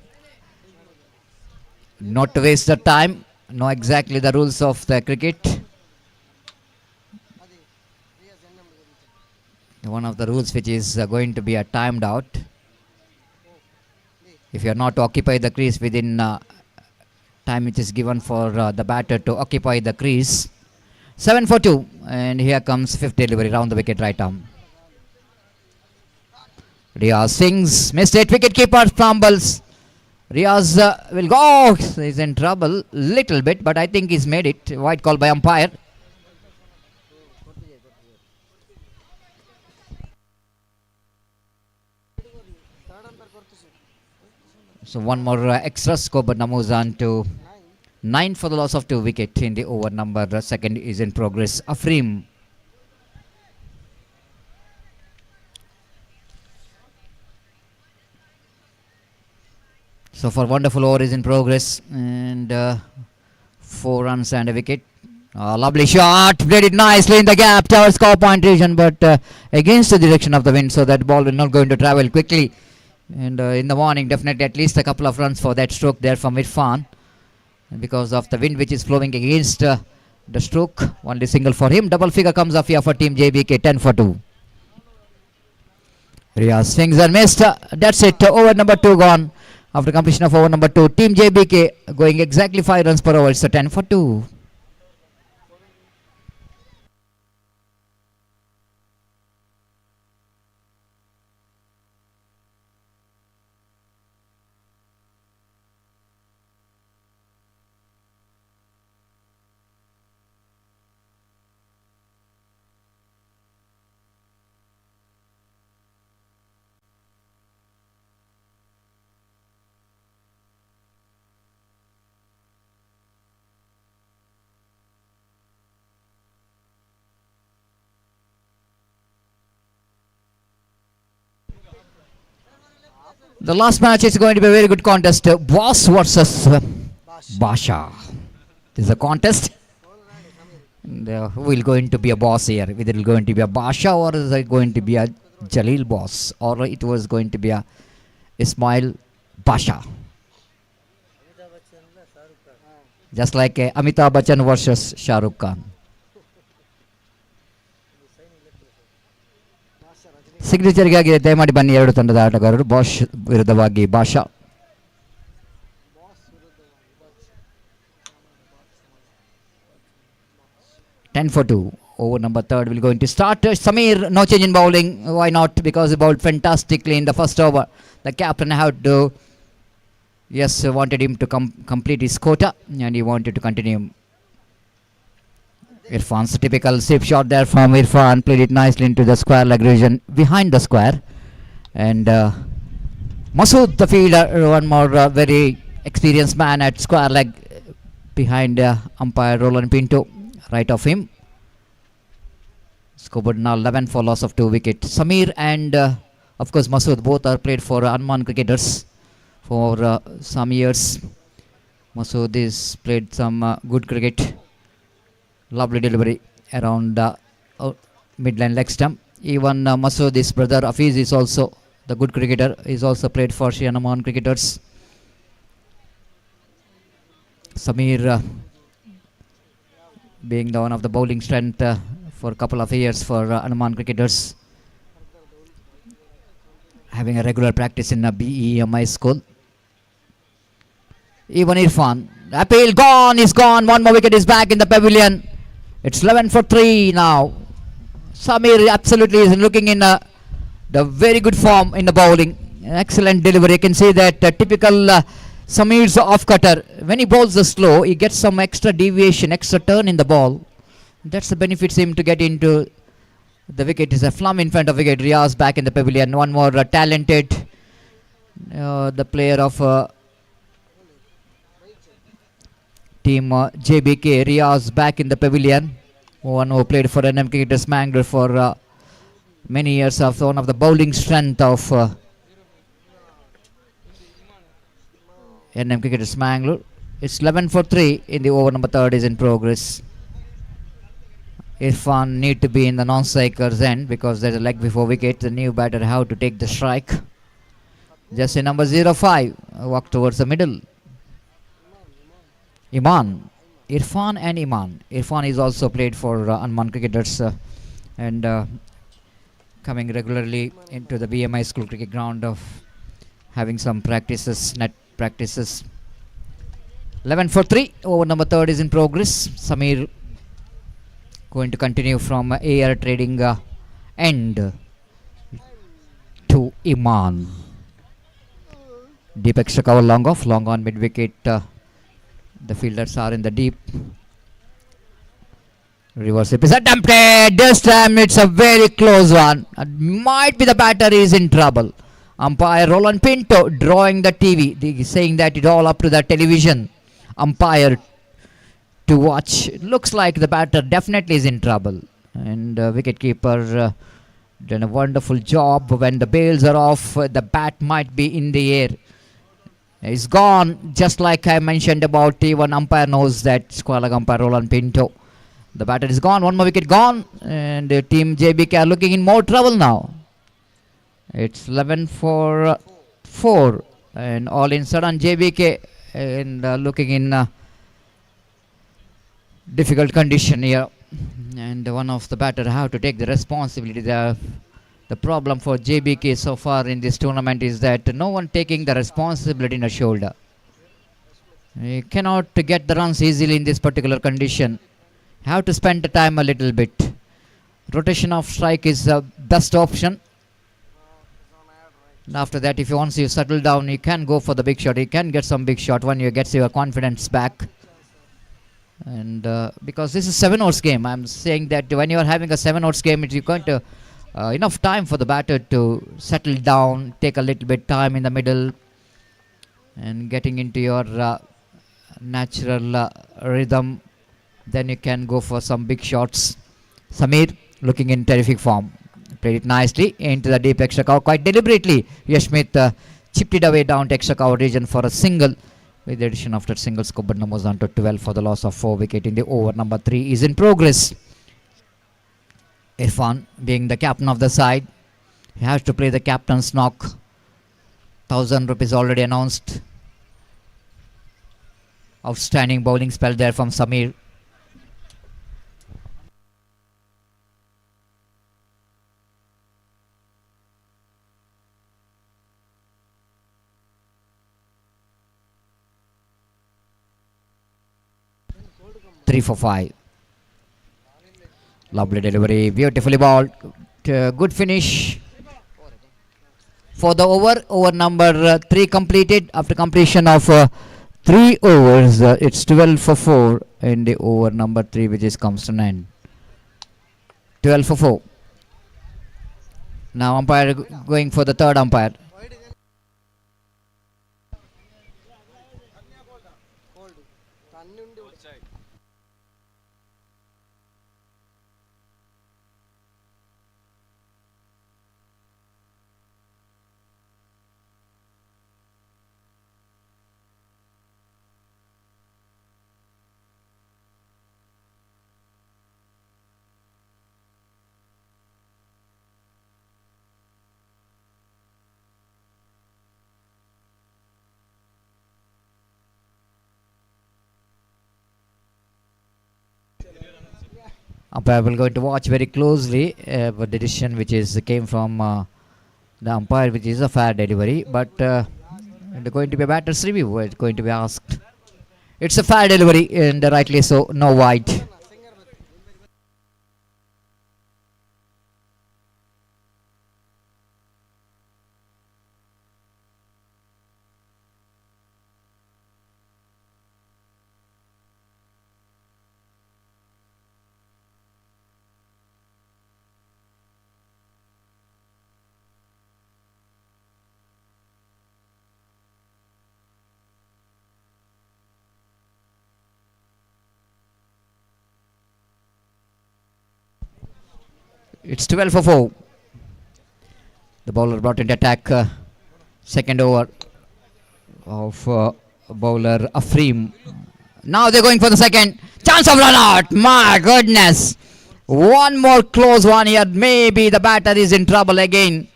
not to waste the time, know exactly the rules of the cricket. One of the rules which is going to be a timed out. If you are not to occupy the crease within time which is given for the batter to occupy the crease. 7-2, and here comes fifth delivery round the wicket right arm. Riaz swings, missed it, wicket keeper fumbles. Riaz will go, he's in trouble little bit, but I think he's made it. White call by umpire. So one more extra score, but now moves on to 9 for the loss of 2 wicket in the over number second is in progress. Afrim. So for wonderful over is in progress, and 4 runs and a wicket. Lovely shot, played it nicely in the gap towards score point region, but against the direction of the wind, so that ball will not going to travel quickly. And in the morning, definitely at least a couple of runs for that stroke there from Irfan. Because of the wind which is flowing against the stroke. Only single for him. Double figure comes off here for Team JBK, 10-2. Riaz swings and missed. That's it. Over number 2 gone. After completion of over number 2, Team JBK going exactly 5 runs per over. So 10-2. The last match is going to be a very good contest. Boss versus Basha. This is a contest. And, who will going to be a boss here? Whether it is going to be a Basha or is it going to be a Jalil boss, or it was going to be a Ismail Basha. Just like Amitabh Bachchan versus Shah Rukh Khan. ಸಿಗ್ನೇಚರ್ಗಾಗಿ ದಯಮಾಡಿ ಬನ್ನಿ ಎರಡು ತಂಡದ ಆಟಗಾರರು. Bosch ವಿರುದ್ಧವಾಗಿ Basha. $10-2. over number third will going to start. Samir, no change in bowling. Why not? Because he bowled fantastically in the first over. The captain had to, yes, wanted him to complete his quota, and he wanted to continue. Irfan's typical sweep shot there from Irfan, played it nicely into the square leg region behind the square. And Masood, the fielder, one more very experienced man at square leg behind umpire Roland Pinto, right of him. Scored now 11 for loss of 2 wickets. Samir and of course Masood both are played for unmarked cricketers for some years. Masood is played some good cricket. Lovely delivery around midline leg stump. Even Masood, his brother Afiz, is also the good cricketer. He's also played for Sri Andaman cricketers. Samir being the one of the bowling strength for a couple of years for Andaman cricketers, having a regular practice in a BEMI school. Even Irfan, appeal gone, is gone. One more wicket is back in the pavilion. It's 11 for 3 now. Samir absolutely is looking in the very good form in the bowling. Excellent delivery. You can see that typical Samir's off cutter. When he bowls the slow, he gets some extra deviation, extra turn in the ball. That's the benefits him to get into the wicket. Is a flum in front of wicket. Riaz back in the pavilion. One more talented, the player of team JBK, Riaz back in the pavilion. One who played for Rnfc Mangalore for many years, of one of the bowling strength of Rnfc Mangalore. It's 11 for 3 in the over number third is in progress. Irfan need to be in the non-striker's end because there's a leg before wicket. The new batter how to take the strike. Just a number 05 walk towards the middle. Iman, Irfan and Iman. Irfan is also played for unmarked cricketers and coming regularly into the BMI school cricket ground of having some practices, net practices. 11 for 3. Over number third is in progress. Samir going to continue from AR trading end to Iman. Deep extra cover long off, long on mid wicket. The fielders are in the deep. Reverse sweep is attempted. This time it's a very close one. Might be the batter is in trouble. Umpire Roland Pinto drawing the TV, saying that it's all up to the television umpire to watch. It looks like the batter definitely is in trouble. And wicketkeeper done a wonderful job. When the bails are off, the bat might be in the air. It's gone, just like I mentioned about even umpire knows that. Square leg umpire Roland Pinto. The batter is gone, one more wicket gone, and team JBK are looking in more trouble now. It's 11 for 4, and all in sudden JBK and looking in difficult condition here. And one of the batter have to take the responsibility. The problem for JBK so far in this tournament is that no one taking the responsibility in a shoulder. You cannot get the runs easily in this particular condition. Have to spend the time a little bit. Rotation of strike is the best option. And after that, if once you settle down, you can go for the big shot. You can get some big shot when you get your confidence back. And because this is 7 overs game, I'm saying that when you are having a 7 overs game, you're going to enough time for the batter to settle down, take a little bit time in the middle, and getting into your natural rhythm. Then you can go for some big shots. Samir looking in terrific form. Played it nicely into the deep extra cover quite deliberately. Yashmith chipped it away down to extra cover region for a single. With the addition of that single, scored numbers down to 12 for the loss of 4 wicket in the over number 3 is in progress. Irfan being the captain of the side, he has to play the captain's knock. 1,000 rupees already announced. Outstanding bowling spell there from Samir. Three for 5. Lovely delivery, beautifully bowled. Good finish for the over. Over number 3 completed after completion of 3 overs. It's 12 for 4 in the over number 3, which is comes to 9. 12 for 4. Now umpire going for the third umpire. Umpire will going to watch very closely but the decision which is came from the umpire, which is a fair delivery, but there's going to be a batter's review. It's going to be asked. It's a fair delivery and rightly so, no wide. It's 12 for 4. The bowler brought into attack. Second over of bowler Afreem. Now they're going for the second. Chance of run out. My goodness. One more close one here. Maybe the batter is in trouble again.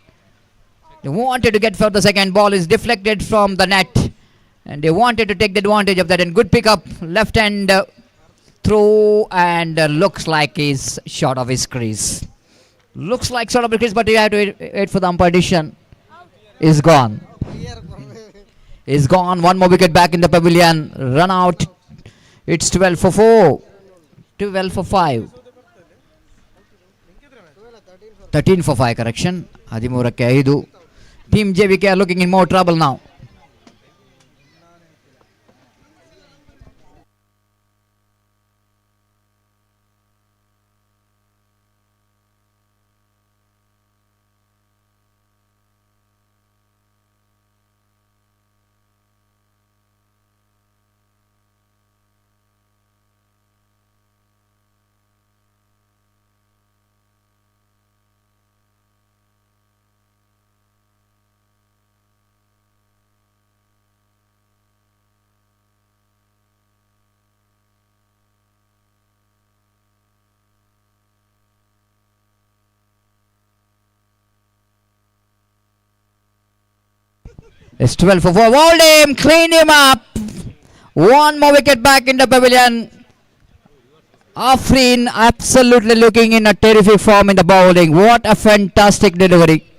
They wanted to get for the second. Ball is deflected from the net. And they wanted to take the advantage of that. And good pickup. Left hand through. And looks like he's short of his crease. Looks like sort of a crease, but you have to wait for the umpire decision. Is gone. Is gone. One more wicket back in the pavilion. Run out. It's 12 for 4. 12 for 5. 13 for 5, correction. 13-5. Team JVK are looking in more trouble now. It's 12 for 4. Hold him. Clean him up. One more wicket back in the pavilion. Afreen absolutely looking in a terrific form in the bowling. What a fantastic delivery.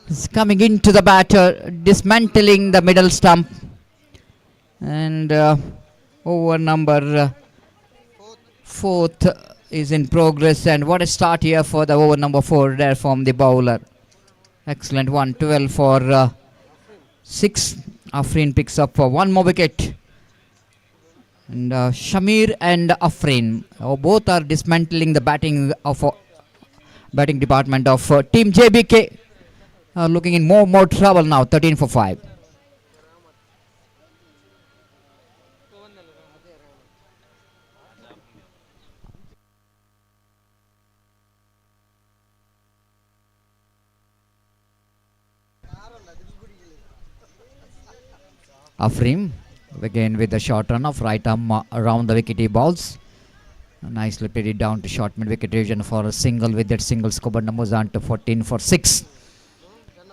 He's coming into the batter, dismantling the middle stump. And over number 4th is in progress. And what a start here for the over number 4 there from the bowler. Excellent one. 12 for 6. Afreen picks up for one more wicket. And Shamir and Afreen both are dismantling the batting department of Team JBK. Looking in more trouble now. 13 for 5. Afreem again with the short run of right arm around the wicket he balls. Nicely played it down to short mid wicket region for a single. With that single, score numbers on to 14 for 6.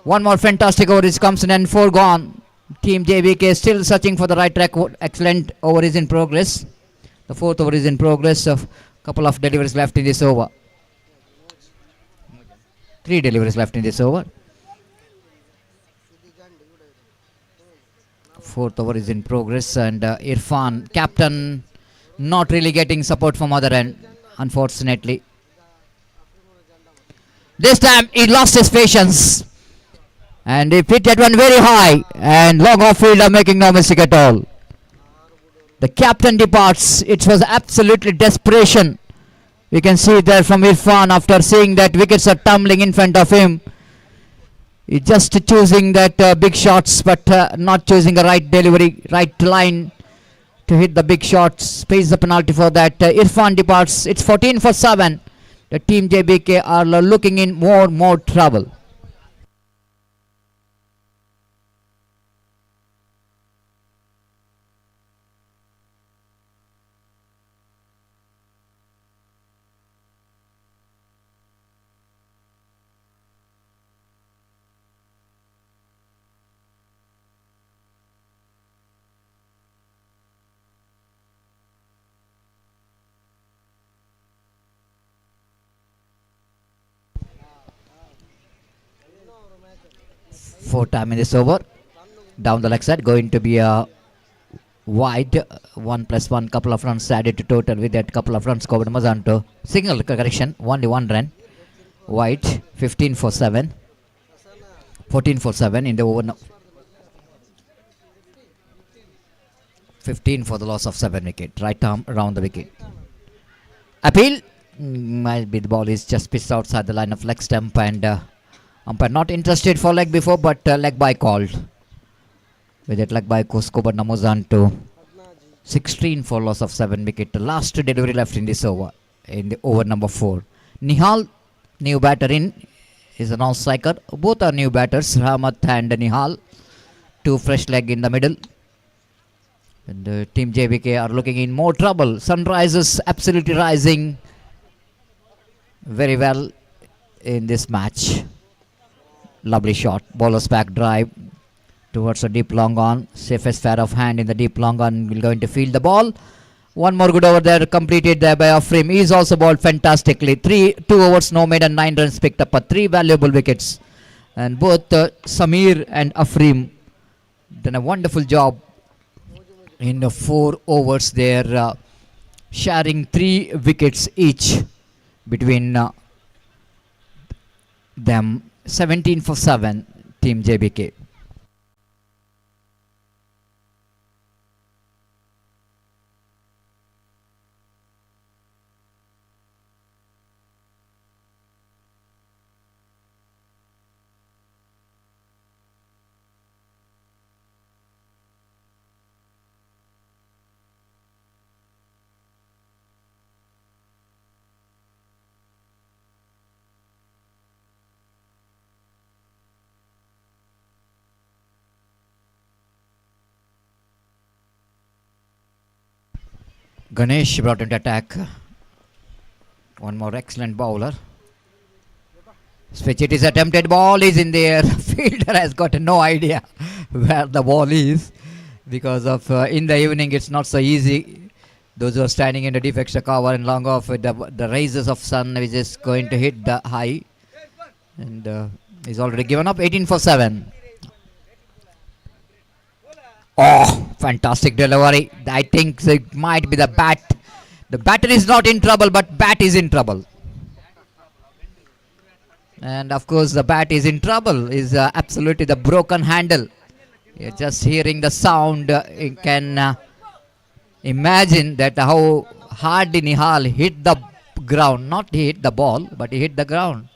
One more fantastic over is comes in and 4 gone. Team JVK still searching for the right track. Excellent over is in progress. The 4th over is in progress. A couple of deliveries left in this over. 3 deliveries left in this over. 4th over is in progress, and Irfan, captain, not really getting support from other end. unfortunately. This time he lost his patience and he hit that one very high and long off fielder making no mistake at all. The captain departs. It was absolutely desperation. We can see there from Irfan after seeing that wickets are tumbling in front of him. He's just choosing that big shots but not choosing a right delivery, right line to hit the big shots. Pays the penalty for that. Irfan departs. It's 14 for 7. The team JBK are looking in more trouble. Fourth time in this over. Down the leg side, going to be a wide. 1+1, couple of runs added to total with that couple of runs covered. Mazanto. Single correction, only 1 run. Wide, 15 for 7. 14 for 7 in the over. 15 for the loss of 7 wicket. Right arm around the wicket. Appeal. Might be the ball is just pitched outside the line of leg stump and umpire not interested for leg before but leg by called. With that leg by Koskoba Namozanto. 16 for loss of 7 wicket. The last delivery left in this over. In the over number 4. Nihal, new batter in. Is a non-striker. Both are new batters. Rahmat and Nihal. 2 fresh leg in the middle. And the team JBK are looking in more trouble. Sunrisers absolutely rising very well in this match. Lovely shot. Bowler's back drive towards a deep long on. Safest pair of hand in the deep long on. Will going to field the ball. One more good over there completed there by Afrim. He is also bowled fantastically. 2 overs no made and 9 runs picked up. 3 valuable wickets. And both Samir and Afrim done a wonderful job in the 4 overs there. Sharing 3 wickets each between them. 17 for 7, team JBK. Ganesh brought into attack. One more excellent bowler. Switch, it is attempted. Ball is in the air. Fielder has got no idea where the ball is because of in the evening it's not so easy. Those who are standing in the deep extra cover and long off with the raises of sun which is going to hit the high. And he's already given up. 18 for 7. Oh, fantastic delivery. I think it might be the bat. The batter is not in trouble, but bat is in trouble. And of course, the bat is in trouble. Is absolutely the broken handle. You're just hearing the sound. You can imagine that how hard Nihal hit the ground. Not he hit the ball, but he hit the ground.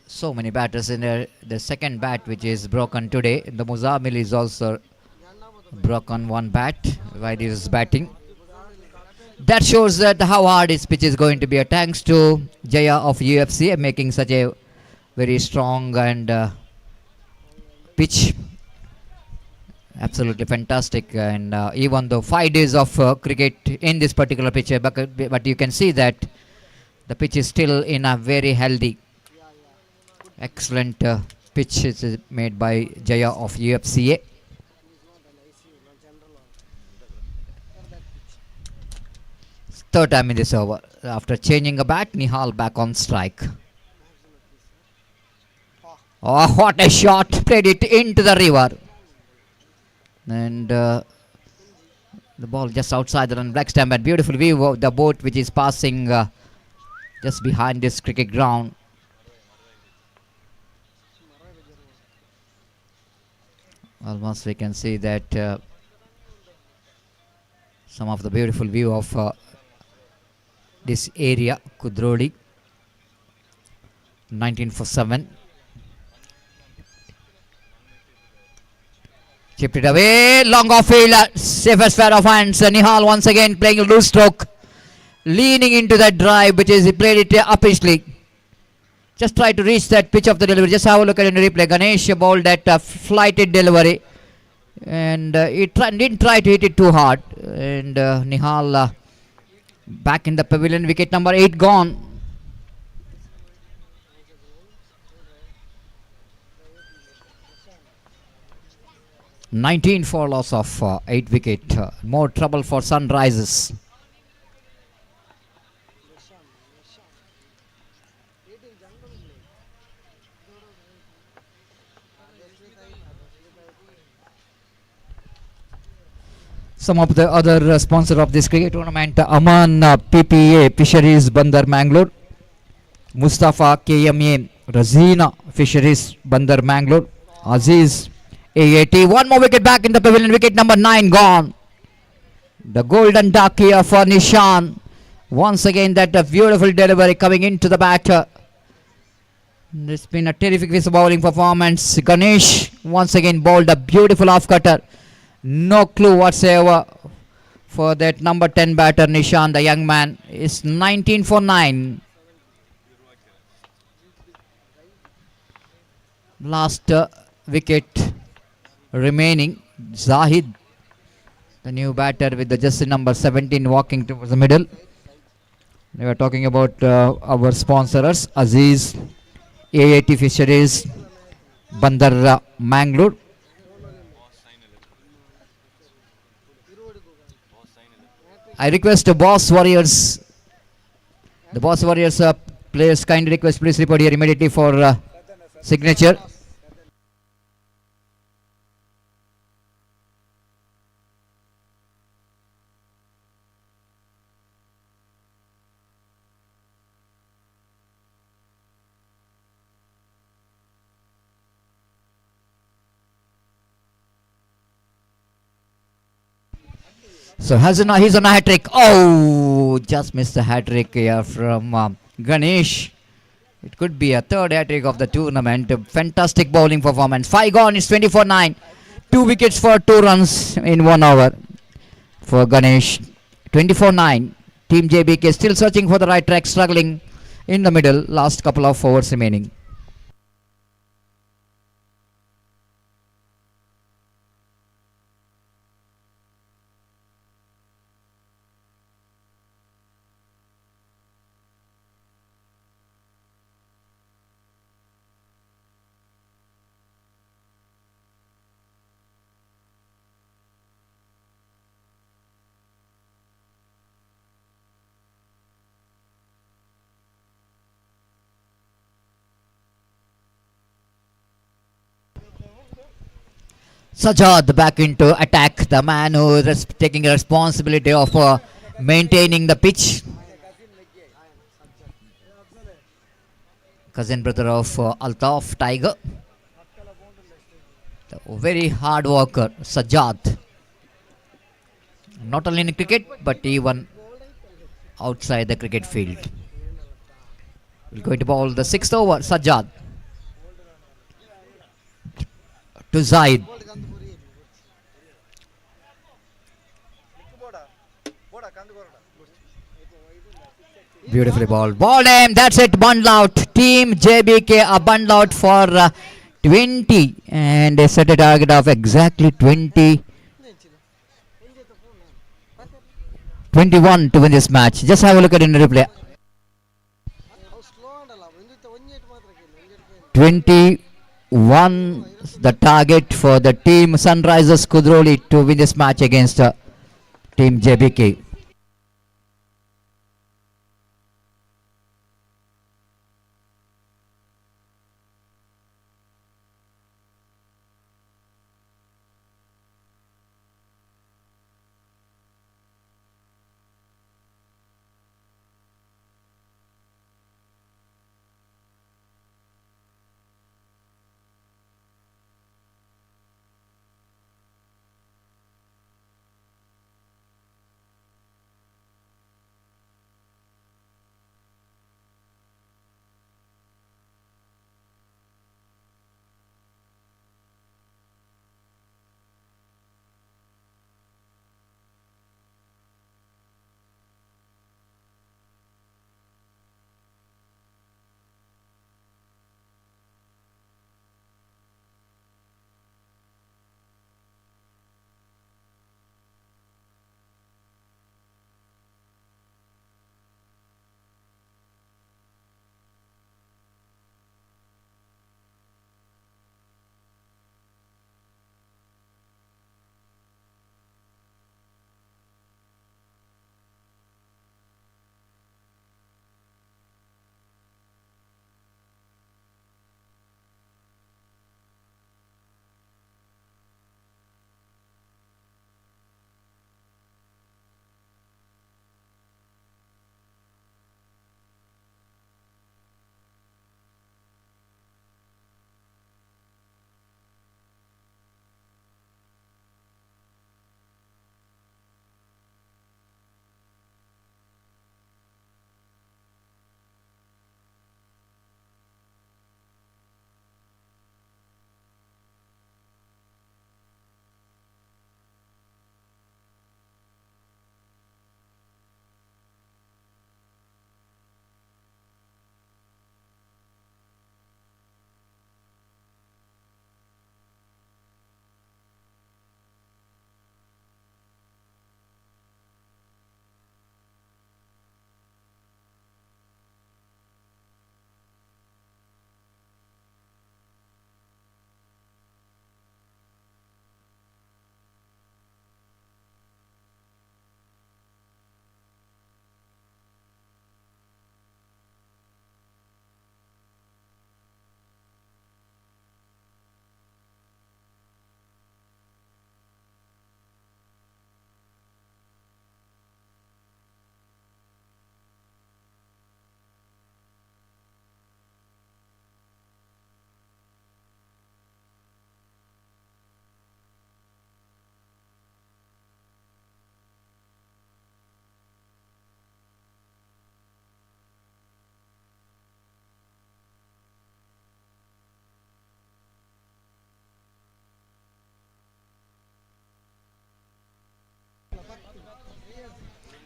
So many batters in there. The second bat which is broken today. The Muzamil is also broken 1 bat while he is batting. That shows that how hard his pitch is going to be. Thanks to Jaya of UFC making such a very strong and pitch. Absolutely fantastic. And even though 5 days of cricket in this particular pitch, but you can see that the pitch is still in a very healthy. Excellent pitch is made by Jaya of UFCA. Third time in this over. After changing a bat, Nihal back on strike. Oh, what a shot. Played it into the river. And the ball just outside the run black stamp, and beautiful view of the boat which is passing just behind this cricket ground. Almost we can see that some of the beautiful view of this area, Kudroli. 19 for 7. Chipped it away, long off field, safest pair of hands. Nihal once again playing a loose stroke, leaning into that drive, which is he played it uppishly. Just try to reach that pitch of the delivery. Just have a look at it in the replay. Ganesh bowled that flighted delivery, and he didn't try to hit it too hard. And Nihal back in the pavilion. Wicket number 8 gone. (19 for loss of 8 wicket). More trouble for Sunrisers. Some of the other sponsor of this cricket tournament: Aman PPA Fisheries Bandar Mangalore, Mustafa KMA Razina Fisheries Bandar Mangalore, Aziz AAT. One more wicket back in the pavilion. Wicket number 9 gone. The golden duck here for Nishan. Once again that beautiful delivery coming into the batter. It's been a terrific piece of bowling performance. Ganesh once again bowled a beautiful off cutter. No clue whatsoever for that number 10 batter Nishan, the young man. Is 19 for 9. Last wicket remaining. Zahid, the new batter with the jersey number 17, walking towards the middle. We were talking about our sponsors: Aziz, AAT Fisheries, Bandar Mangalore. I request the Boss Warriors, players, kindly request, please report here immediately for signature. So he's on a hat trick. Oh, just missed the hat trick here from Ganesh. It could be a third hat trick of the tournament. A fantastic bowling performance. 5 gone. It's 24-9. 2 wickets for 2 runs in 1 hour for Ganesh. 24-9. Team JBK still searching for the right track, struggling in the middle. Last couple of overs remaining. Sajad back into attack, the man who is taking responsibility of maintaining the pitch. Cousin brother of Altaf Tiger. The very hard worker, Sajad. Not only in cricket, but even outside the cricket field. We're going to bowl the 6th over, Sajad. To Zaid. Beautifully balled. Ball aim. That's it. Bundle out. Team JBK a bundle out for 20. And they set a target of exactly 21 to win this match. Just have a look at it in the replay. 21 the target for the team Sunrisers Kudroli to win this match against team JBK.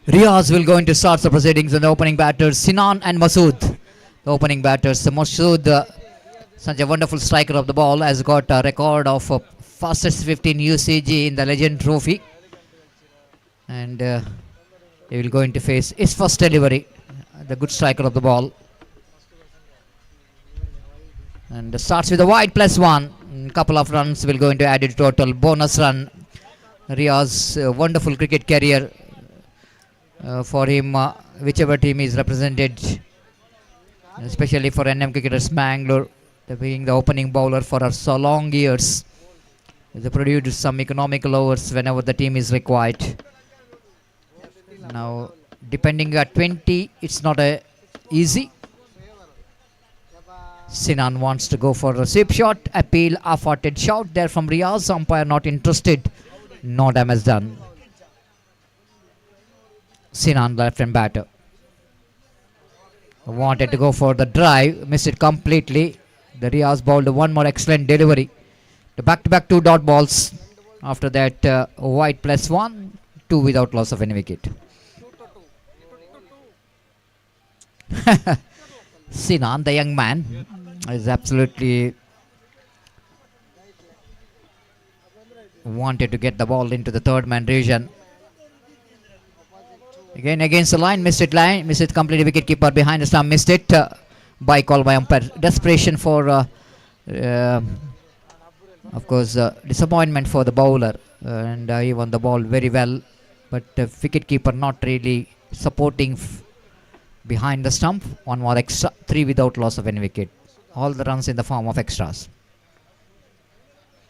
Riaz will go into start the proceedings and the opening batters Sinan and Masood. The opening batters Masood, such a wonderful striker of the ball, has got a record of fastest 15 UCG in the Legend Trophy, and he will go into face his first delivery. The good striker of the ball, and starts with a wide +1. Couple of runs will go into added total bonus run. Riaz, wonderful cricket career for him, whichever team is represented, especially for NM Cricketers Mangalore, being the opening bowler for so long years. They produced some economical overs whenever the team is required. Now, depending at 20, it's not easy. Sinan wants to go for a sweep shot. Appeal, half-hearted shout there from Riaz. Umpire not interested. No damage done. Sinan, left-hand batter, wanted to go for the drive, missed it completely. The Riaz bowled one more excellent delivery. The back-to-back 2 dot balls. After that, wide +1, 2 without loss of any wicket. Sinan, the young man, is absolutely wanted to get the ball into the third man region. Again against the line, missed it completely. Wicket keeper behind the stump missed it. By call by umpire. Desperation for, of course, disappointment for the bowler, and he won the ball very well, but wicket keeper not really supporting behind the stump. One more extra, 3 without loss of any wicket. All the runs in the form of extras.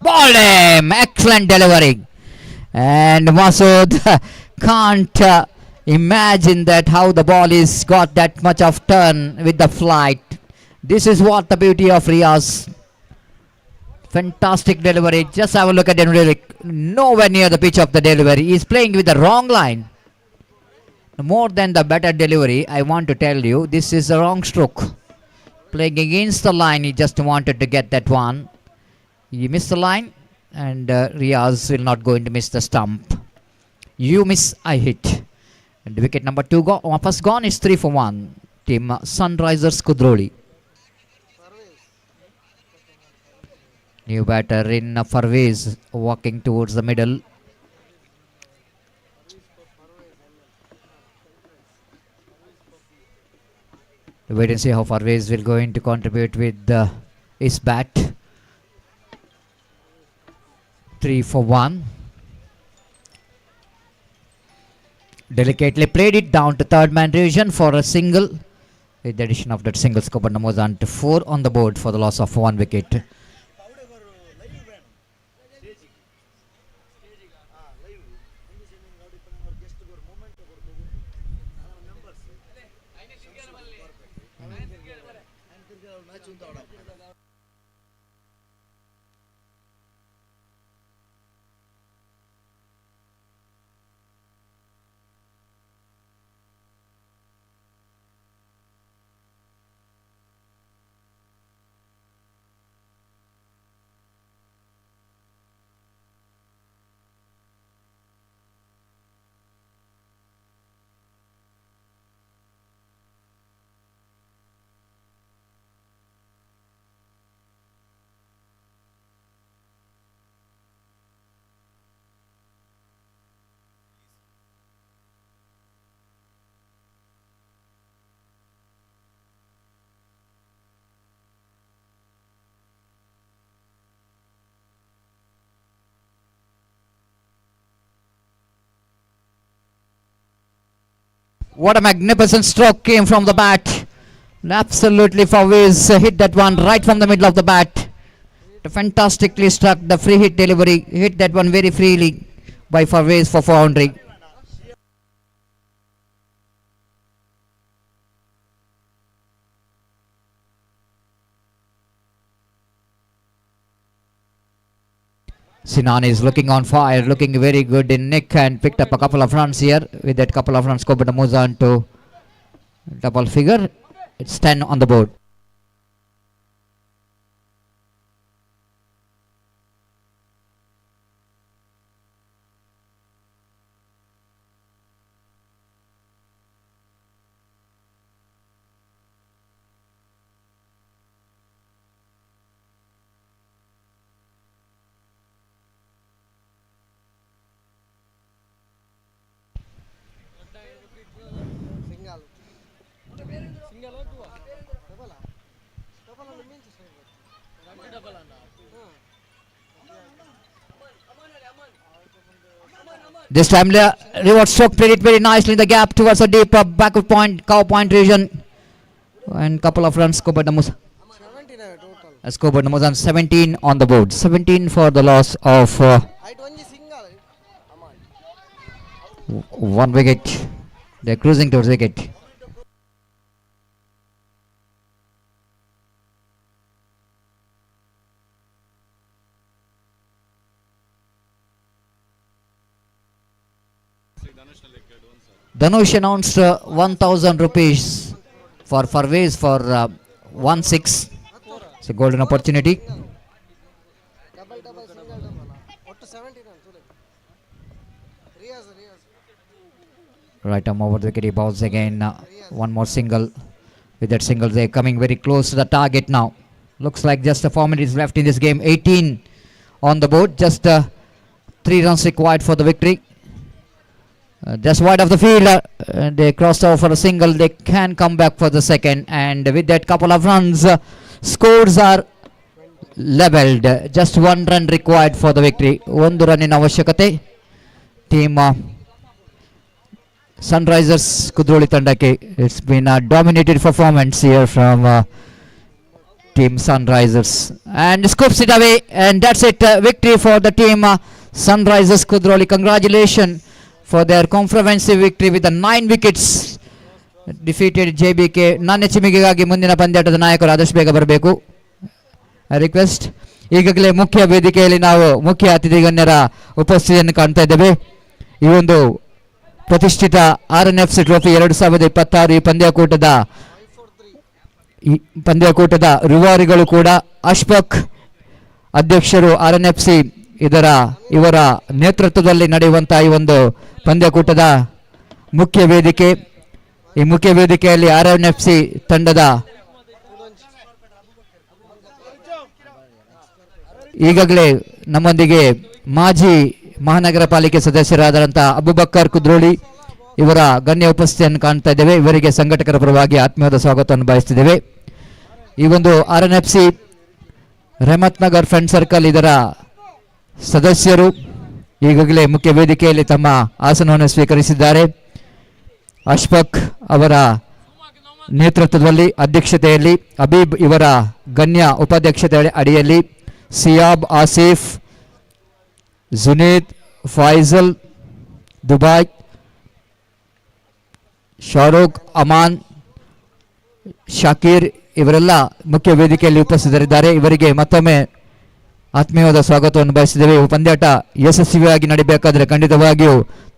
Ball him! Excellent delivery. And Masood can't imagine that how the ball is got that much of turn with the flight. This is what the beauty of Riaz. Fantastic delivery. Just have a look at him. Nowhere near the pitch of the delivery. He is playing with the wrong line. More than the better delivery, I want to tell you, this is a wrong stroke. Playing against the line, he just wanted to get that one. He missed the line, and Riaz will not going to miss the stump. You miss, I hit. And wicket number 2 first gone is 3 for 1. Team Sunrisers Kudroli. New batter in Farvez, walking towards the middle. Wait and see how Farvez will going to contribute with his bat. 3 for 1. Delicately played it down to third man region for a single. With the addition of that single, scope numbers on to 4 on the board for the loss of 1 wicket. What a magnificent stroke came from the bat. Absolutely, Fawaz hit that one right from the middle of the bat. Fantastically struck the free hit delivery. Hit that one very freely by Fawaz for 400. Sinan is looking on fire, looking very good in nick, and picked up a couple of runs here. With that couple of runs, Kobata moves on to double figure. It's 10 on the board. This time reward stroke played it very nicely in the gap towards a deep backward point, cow point region. And couple of runs scored by the Musa. Scored by the Musa, 17 on the board. 17 for the loss of one wicket. They're cruising towards wicket. Dhanush announced 1,000 rupees for Farvez for 1-6. It's a golden opportunity. Right arm over the wicket, he bowls again. One more single. With that single, they're coming very close to the target now. Looks like just 4 minutes left in this game. 18 on the board. Just 3 runs required for the victory. Just wide of the field, they crossed over for a single. They can come back for the second, and with that couple of runs, scores are leveled. Just 1 run required for the victory. 1 run in avashyakate. Team Sunrisers Kudroli Tandake. It's been a dominated performance here from Team Sunrisers, and scoops it away, and that's it. Victory for the team Sunrisers Kudroli. Congratulations for their comprehensive victory with the 9 wickets. Defeated JBK. ನನ್ನ ಚಿಮಿಗೆಗಾಗಿ ಮುಂದಿನ ಪಂದ್ಯಾಟದ ನಾಯಕರು ಆದಷ್ಟು ಬೇಗ ಬರಬೇಕು. Request. ಈಗಾಗಲೇ ಮುಖ್ಯ ವೇದಿಕೆಯಲ್ಲಿ ನಾವು ಮುಖ್ಯ ಅತಿಥಿ ಗಣ್ಯರ ಉಪಸ್ಥಿತಿಯನ್ನು ಕಾಣ್ತಾ ಇದ್ದೇವೆ. ಈ ಒಂದು ಪ್ರತಿಷ್ಠಿತ RNFC ಟ್ರೋಫಿ 2026 ಈ ಪಂದ್ಯಾಕೂಟದ ರೂವಾರಿಗಳು ಕೂಡ ಅಶ್ಫಾಕ್ ಅಧ್ಯಕ್ಷರು RNFC ಇವರ ನೇತೃತ್ವದಲ್ಲಿ ನಡೆಯುವಂತಹ ಈ ಒಂದು ಪಂದ್ಯಾಕೂಟದ ಮುಖ್ಯ ವೇದಿಕೆ. ಈ ಮುಖ್ಯ ವೇದಿಕೆಯಲ್ಲಿ RNFC ತಂಡದ ಈಗಾಗಲೇ ನಮ್ಮೊಂದಿಗೆ ಮಾಜಿ ಮಹಾನಗರ ಪಾಲಿಕೆ ಸದಸ್ಯರಾದಂತಹ ಅಬುಬಕ್ಕರ್ ಕುದ್ರೋಳಿ ಇವರ ಗಣ್ಯ ಉಪಸ್ಥಿತಿಯನ್ನು ಕಾಣ್ತಾ ಇದ್ದೇವೆ. ಇವರಿಗೆ ಸಂಘಟಕರ ಪರವಾಗಿ ಆತ್ಮೀಯವಾದ ಸ್ವಾಗತವನ್ನು ಬಯಸ್ತಿದ್ದೇವೆ. ಈ ಒಂದು RNFC Rehmat Nagar friend circle ಇದರ ಸದಸ್ಯರು ಈಗಾಗಲೇ ಮುಖ್ಯ ವೇದಿಕೆಯಲ್ಲಿ ತಮ್ಮ ಆಸನವನ್ನು ಸ್ವೀಕರಿಸಿದ್ದಾರೆ. ಅಶ್ಫಾಕ್ ಅವರ ನೇತೃತ್ವದಲ್ಲಿ ಅಧ್ಯಕ್ಷತೆಯಲ್ಲಿ, ಅಬೀಬ್ ಇವರ ಗಣ್ಯ ಉಪಾಧ್ಯಕ್ಷತೆ ಅಡಿಯಲ್ಲಿ ಸಿಯಾಬ್, ಆಸಿಫ್, ಜುನೇದ್, ಫೈಜಲ್, ದುಬಾಯ್, ಶಾರೂಕ್, ಅಮಾನ್, ಶಾಕೀರ್ ಇವರೆಲ್ಲ ಮುಖ್ಯ ವೇದಿಕೆಯಲ್ಲಿ ಉಪಸ್ಥಿತರಿದ್ದಾರೆ. ಇವರಿಗೆ ಮತ್ತೊಮ್ಮೆ ಆತ್ಮೀಯವಾದ ಸ್ವಾಗತವನ್ನು ಬಯಸಿದ್ದೇವೆ. ಈ ಪಂದ್ಯಾಟ ಯಶಸ್ವಿಯಾಗಿ ನಡೀಬೇಕಾದರೆ ಖಂಡಿತವಾಗಿಯೂ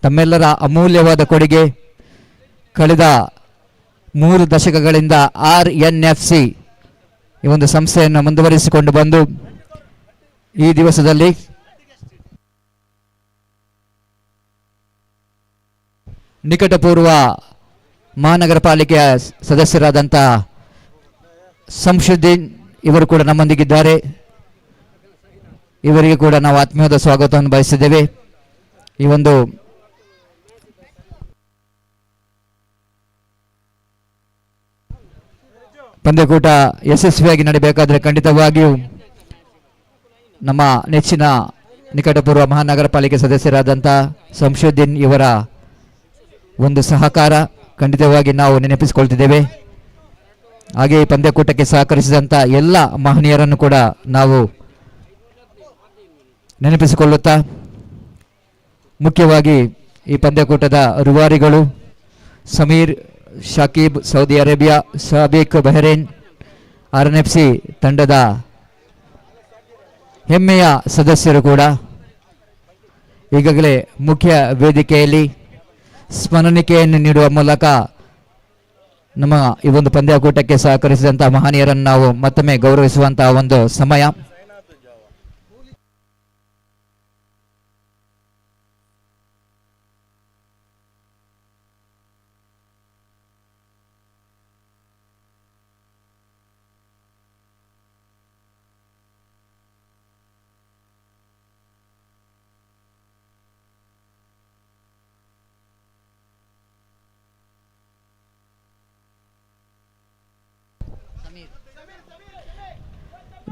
ತಮ್ಮೆಲ್ಲರ ಅಮೂಲ್ಯವಾದ ಕೊಡುಗೆ. ಕಳೆದ 3 ದಶಕಗಳಿಂದ RNFC ಈ ಒಂದು ಸಂಸ್ಥೆಯನ್ನು ಮುಂದುವರಿಸಿಕೊಂಡು ಬಂದು ಈ ದಿವಸದಲ್ಲಿ ನಿಕಟಪೂರ್ವ ಮಹಾನಗರ ಪಾಲಿಕೆಯ ಸದಸ್ಯರಾದಂಥ ಸಂಶುದ್ದೀನ್ ಇವರು ಕೂಡ ನಮ್ಮೊಂದಿಗಿದ್ದಾರೆ. ಇವರಿಗೆ ಕೂಡ ನಾವು ಆತ್ಮೀಯವಾದ ಸ್ವಾಗತವನ್ನು ಬಯಸಿದ್ದೇವೆ. ಈ ಒಂದು ಪಂದ್ಯಕೂಟ ಯಶಸ್ವಿಯಾಗಿ ನಡೀಬೇಕಾದರೆ ಖಂಡಿತವಾಗಿಯೂ ನಮ್ಮ ನೆಚ್ಚಿನ ನಿಕಟಪೂರ್ವ ಮಹಾನಗರ ಪಾಲಿಕೆ ಸದಸ್ಯರಾದಂಥ ಸಂಶುದ್ದೀನ್ ಇವರ ಒಂದು ಸಹಕಾರ ಖಂಡಿತವಾಗಿ ನಾವು ನೆನಪಿಸಿಕೊಳ್ತಿದ್ದೇವೆ. ಹಾಗೆ ಈ ಪಂದ್ಯಕೂಟಕ್ಕೆ ಸಹಕರಿಸಿದಂಥ ಎಲ್ಲ ಮಹನೀಯರನ್ನು ಕೂಡ ನಾವು ನೆನಪಿಸಿಕೊಳ್ಳುತ್ತಾ, ಮುಖ್ಯವಾಗಿ ಈ ಪಂದ್ಯಕೂಟದ ರೂವಾರಿಗಳು Sameer, Shakib Saudi Arabia, Sabik Bahrain, RNFC ತಂಡದ ಹೆಮ್ಮೆಯ ಸದಸ್ಯರು ಕೂಡ ಈಗಾಗಲೇ ಮುಖ್ಯ ವೇದಿಕೆಯಲ್ಲಿ ಸ್ಮರಣಿಕೆಯನ್ನು ನೀಡುವ ಮೂಲಕ ನಮ್ಮ ಈ ಒಂದು ಪಂದ್ಯಾಕೂಟಕ್ಕೆ ಸಹಕರಿಸಿದಂತಹ ಮಹನೀಯರನ್ನು ನಾವು ಮತ್ತೊಮ್ಮೆ ಗೌರವಿಸುವಂತಹ ಒಂದು ಸಮಯ.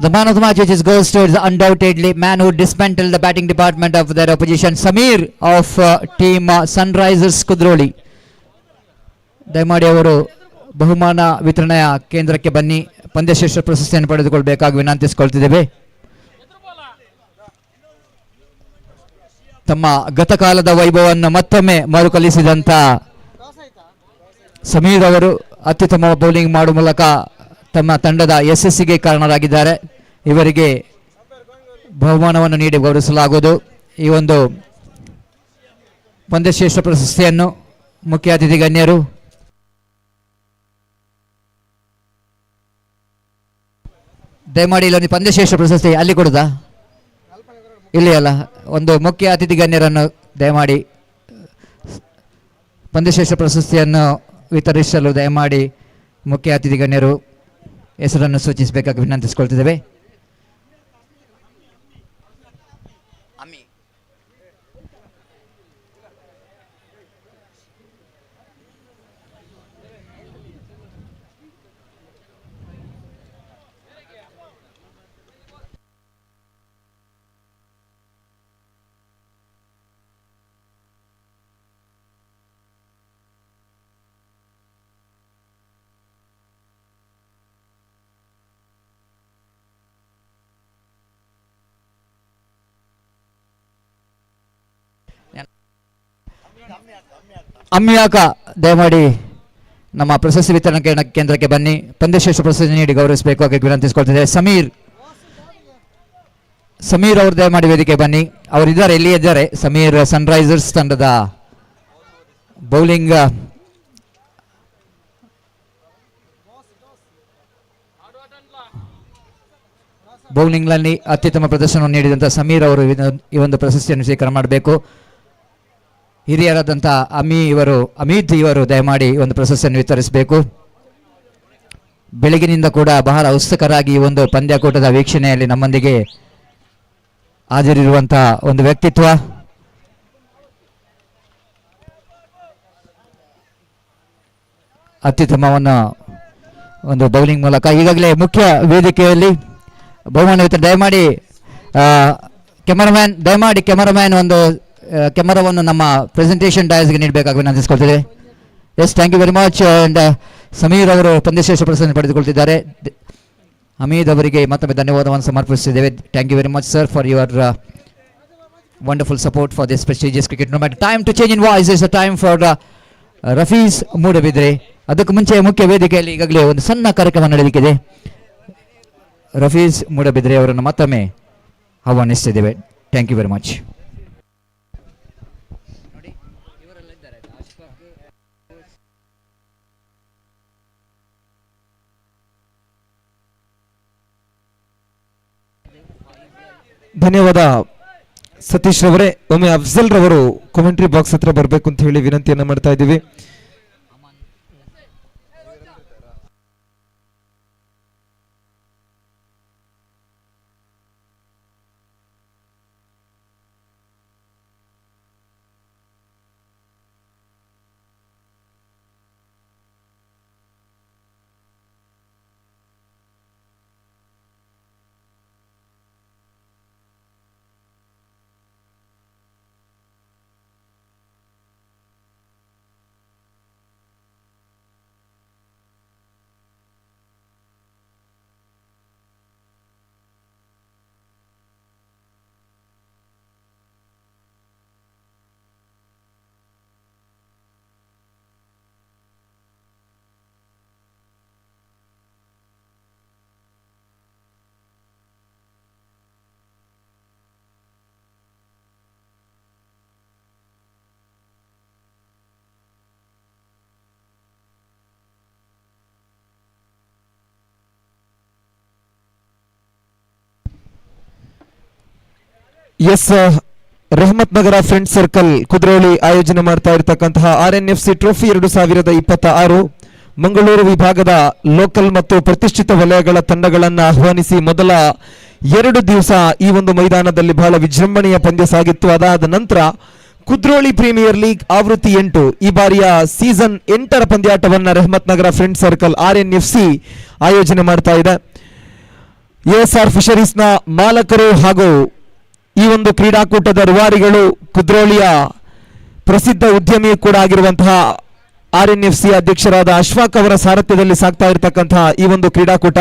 The man of the match which goes to is undoubtedly man who dismantled the batting department of their opposition, Samir of team Sunrisers Kudroli. ದಯಮಾಡಿ ಅವರು ಬಹುಮಾನ ವಿತರಣೆಯ ಕೇಂದ್ರಕ್ಕೆ ಬನ್ನಿ, ಪಂದ್ಯಶ್ರೇಷ್ಠ ಪ್ರಶಸ್ತಿಯನ್ನು ಪಡೆದುಕೊಳ್ಳಬೇಕಾಗಿ ವಿನಂತಿಸಿಕೊಳ್ತಿದ್ದೇವೆ. ತಮ್ಮ ಗತಕಾಲದ ವೈಭವವನ್ನು ಮತ್ತೊಮ್ಮೆ ಮರುಕಳಿಸಿದಂಥ ಸಮೀರ್ ಅವರು ಅತ್ಯುತ್ತಮ ಬೌಲಿಂಗ್ ಮಾಡುವ ಮೂಲಕ ತಮ್ಮ ತಂಡದ ಯಶಸ್ಸಿಗೆ ಕಾರಣರಾಗಿದ್ದಾರೆ. ಇವರಿಗೆ ಬಹುಮಾನವನ್ನು ನೀಡಿ ಗೌರವಿಸಲಾಗುವುದು. ಈ ಒಂದು ಪಂದ್ಯಶ್ರೇಷ್ಠ ಪ್ರಶಸ್ತಿಯನ್ನು ಮುಖ್ಯ ಅತಿಥಿ ಗಣ್ಯರು ದಯಮಾಡಿ ಇಲ್ಲೊಂದು ಪಂದ್ಯಶ್ರೇಷ್ಠ ಪ್ರಶಸ್ತಿ ಅಲ್ಲಿ ಕೊಡುದಾ, ಇಲ್ಲಿ ಅಲ್ಲ, ಒಂದು ಮುಖ್ಯ ಅತಿಥಿ ಗಣ್ಯರನ್ನು ದಯಮಾಡಿ ಪಂದ್ಯಶ್ರೇಷ್ಠ ಪ್ರಶಸ್ತಿಯನ್ನು ವಿತರಿಸಲು ದಯಮಾಡಿ ಮುಖ್ಯ ಅತಿಥಿ ಗಣ್ಯರು ಹೆಸರನ್ನು ಸೂಚಿಸಬೇಕಾಗಿ ವಿನಂತಿಸಿಕೊಳ್ತಿದ್ದೇವೆ. ಅಮ್ಯಾಕ ದಯಮಾಡಿ ನಮ್ಮ ಪ್ರಶಸ್ತಿ ವಿತರಣಾ ಕೇಂದ್ರಕ್ಕೆ ಬನ್ನಿ, ಪಂದ್ಯಶ್ರೇಷ್ಠ ಪ್ರಶಸ್ತಿ ನೀಡಿ ಗೌರವಿಸಬೇಕಾಗಿ ವಿನಂತಿಸಿಕೊಳ್ತಿದ್ದೇವೆ. ಸಮೀರ್ ಅವರು ದಯಮಾಡಿ ವೇದಿಕೆ ಬನ್ನಿ. ಅವರಿದ್ದಾರೆ, ಇಲ್ಲಿ ಇದ್ದಾರೆ. ಸಮೀರ್ ಸನ್ರೈಸರ್ಸ್ ತಂಡದ ಬೌಲಿಂಗ್ ಬೌಲಿಂಗ್ನಲ್ಲಿ ಅತ್ಯುತ್ತಮ ಪ್ರದರ್ಶನವನ್ನು ನೀಡಿದಂಥ ಸಮೀರ್ ಅವರು ಈ ಒಂದು ಪ್ರಶಸ್ತಿಯನ್ನು ಸ್ವೀಕಾರ ಮಾಡಬೇಕು. ಹಿರಿಯರಾದಂಥ ಅಮಿತ್ ಇವರು ದಯಮಾಡಿ ಒಂದು ಪ್ರಶಸ್ತಿಯನ್ನು ವಿತರಿಸಬೇಕು. ಬೆಳಗಿನಿಂದ ಕೂಡ ಬಹಳ ಉತ್ಸುಕರಾಗಿ ಈ ಒಂದು ಪಂದ್ಯಕೂಟದ ವೀಕ್ಷಣೆಯಲ್ಲಿ ನಮ್ಮೊಂದಿಗೆ ಹಾಜರಿರುವಂಥ ಒಂದು ವ್ಯಕ್ತಿತ್ವ. ಅತ್ಯುತ್ತಮವನ್ನು ಒಂದು ಬೌಲಿಂಗ್ ಮೂಲಕ ಈಗಾಗಲೇ ಮುಖ್ಯ ವೇದಿಕೆಯಲ್ಲಿ ಬಹುಮಾನ ವಿತರಣೆ. ದಯಮಾಡಿ ಕ್ಯಾಮರಾಮ್ಯಾನ್ ಒಂದು ಕ್ಯಾಮರಾವನ್ನು ನಮ್ಮ ಪ್ರೆಸೆಂಟೇಷನ್ ಡಯಾಸ್ಗೆ ನೀಡಬೇಕಾಗಿ ವಿನಂತಿಸಿಕೊಳ್ತಿದೆ. Yes, thank you very much. And Sameer ಅವರು ಪಂದ್ಯಶ್ರೇಷ್ಠ ಪ್ರಶಸ್ತಿ ಪಡೆದುಕೊಳ್ತಿದ್ದಾರೆ. ಹಮೀದ್ ಅವರಿಗೆ ಮತ್ತೊಮ್ಮೆ ಧನ್ಯವಾದವನ್ನು ಸಮರ್ಪಿಸುತ್ತಿದ್ದೇವೆ. Thank you very much sir for your wonderful support for this prestigious cricket tournament. Time to change in voice is a time for Rafees Moodabidri. ಅದಕ್ಕೂ ಮುಂಚೆ ಮುಖ್ಯ ವೇದಿಕೆಯಲ್ಲಿ ಈಗಾಗಲೇ ಒಂದು ಸಣ್ಣ ಕಾರ್ಯಕ್ರಮ ನಡೆಯಲಿಕ್ಕಿದೆ. ರಫೀಸ್ ಮೂಡಬಿದ್ರೆ ಅವರನ್ನು ಮತ್ತೊಮ್ಮೆ ಆಹ್ವಾನಿಸ್ತಿದ್ದೇವೆ. Thank you very much. ಧನ್ಯವಾದ ಸತೀಶ್ ರವರೇ. ಒಮ್ಮೆ ಅಫ್ಜಲ್ ರವರು ಕಾಮೆಂಟ್ರಿ ಬಾಕ್ಸ್ ಹತ್ರ ಬರಬೇಕು ಅಂತ ಹೇಳಿ ವಿನಂತಿಯನ್ನ ಮಾಡ್ತಾ ಇದ್ದೀವಿ. S, Rehmat Nagar friend Circle Kudroli ಆಯೋಜನೆ ಮಾಡ್ತಾ ಇರತಕ್ಕಂತಹ RNFC ಟ್ರೋಫಿ 2026 ಮಂಗಳೂರು ವಿಭಾಗದ ಲೋಕಲ್ ಮತ್ತು ಪ್ರತಿಷ್ಠಿತ ವಲಯಗಳ ತಂಡಗಳನ್ನು ಆಹ್ವಾನಿಸಿ ಮೊದಲ 2 ದಿವಸ ಈ ಒಂದು ಮೈದಾನದಲ್ಲಿ ಬಹಳ ವಿಜೃಂಭಣೆಯ ಪಂದ್ಯ ಸಾಗಿತ್ತು. ಅದಾದ ನಂತರ ಕುದ್ರೋಳಿ ಪ್ರೀಮಿಯರ್ ಲೀಗ್ ಆವೃತ್ತಿ 8 ಈ ಬಾರಿಯ season 8ರ ಪಂದ್ಯಾಟವನ್ನ Rehmat Nagar friend circle RNFC ಆಯೋಜನೆ ಮಾಡ್ತಾ ಇದೆ. ASR ಫಿಶರೀಸ್ನ ಮಾಲಕರು ಹಾಗೂ ಈ ಒಂದು ಕ್ರೀಡಾಕೂಟದ ರೂವಾರಿಗಳು, ಕುದ್ರೋಳಿಯ ಪ್ರಸಿದ್ಧ ಉದ್ಯಮಿ ಕೂಡ ಆಗಿರುವಂತಹ RNFC ಅಧ್ಯಕ್ಷರಾದ ಅಶ್ಫಾಕ್ ಅವರ ಸಾರಥ್ಯದಲ್ಲಿ ಸಾಗ್ತಾ ಇರತಕ್ಕಂತಹ ಈ ಒಂದು ಕ್ರೀಡಾಕೂಟ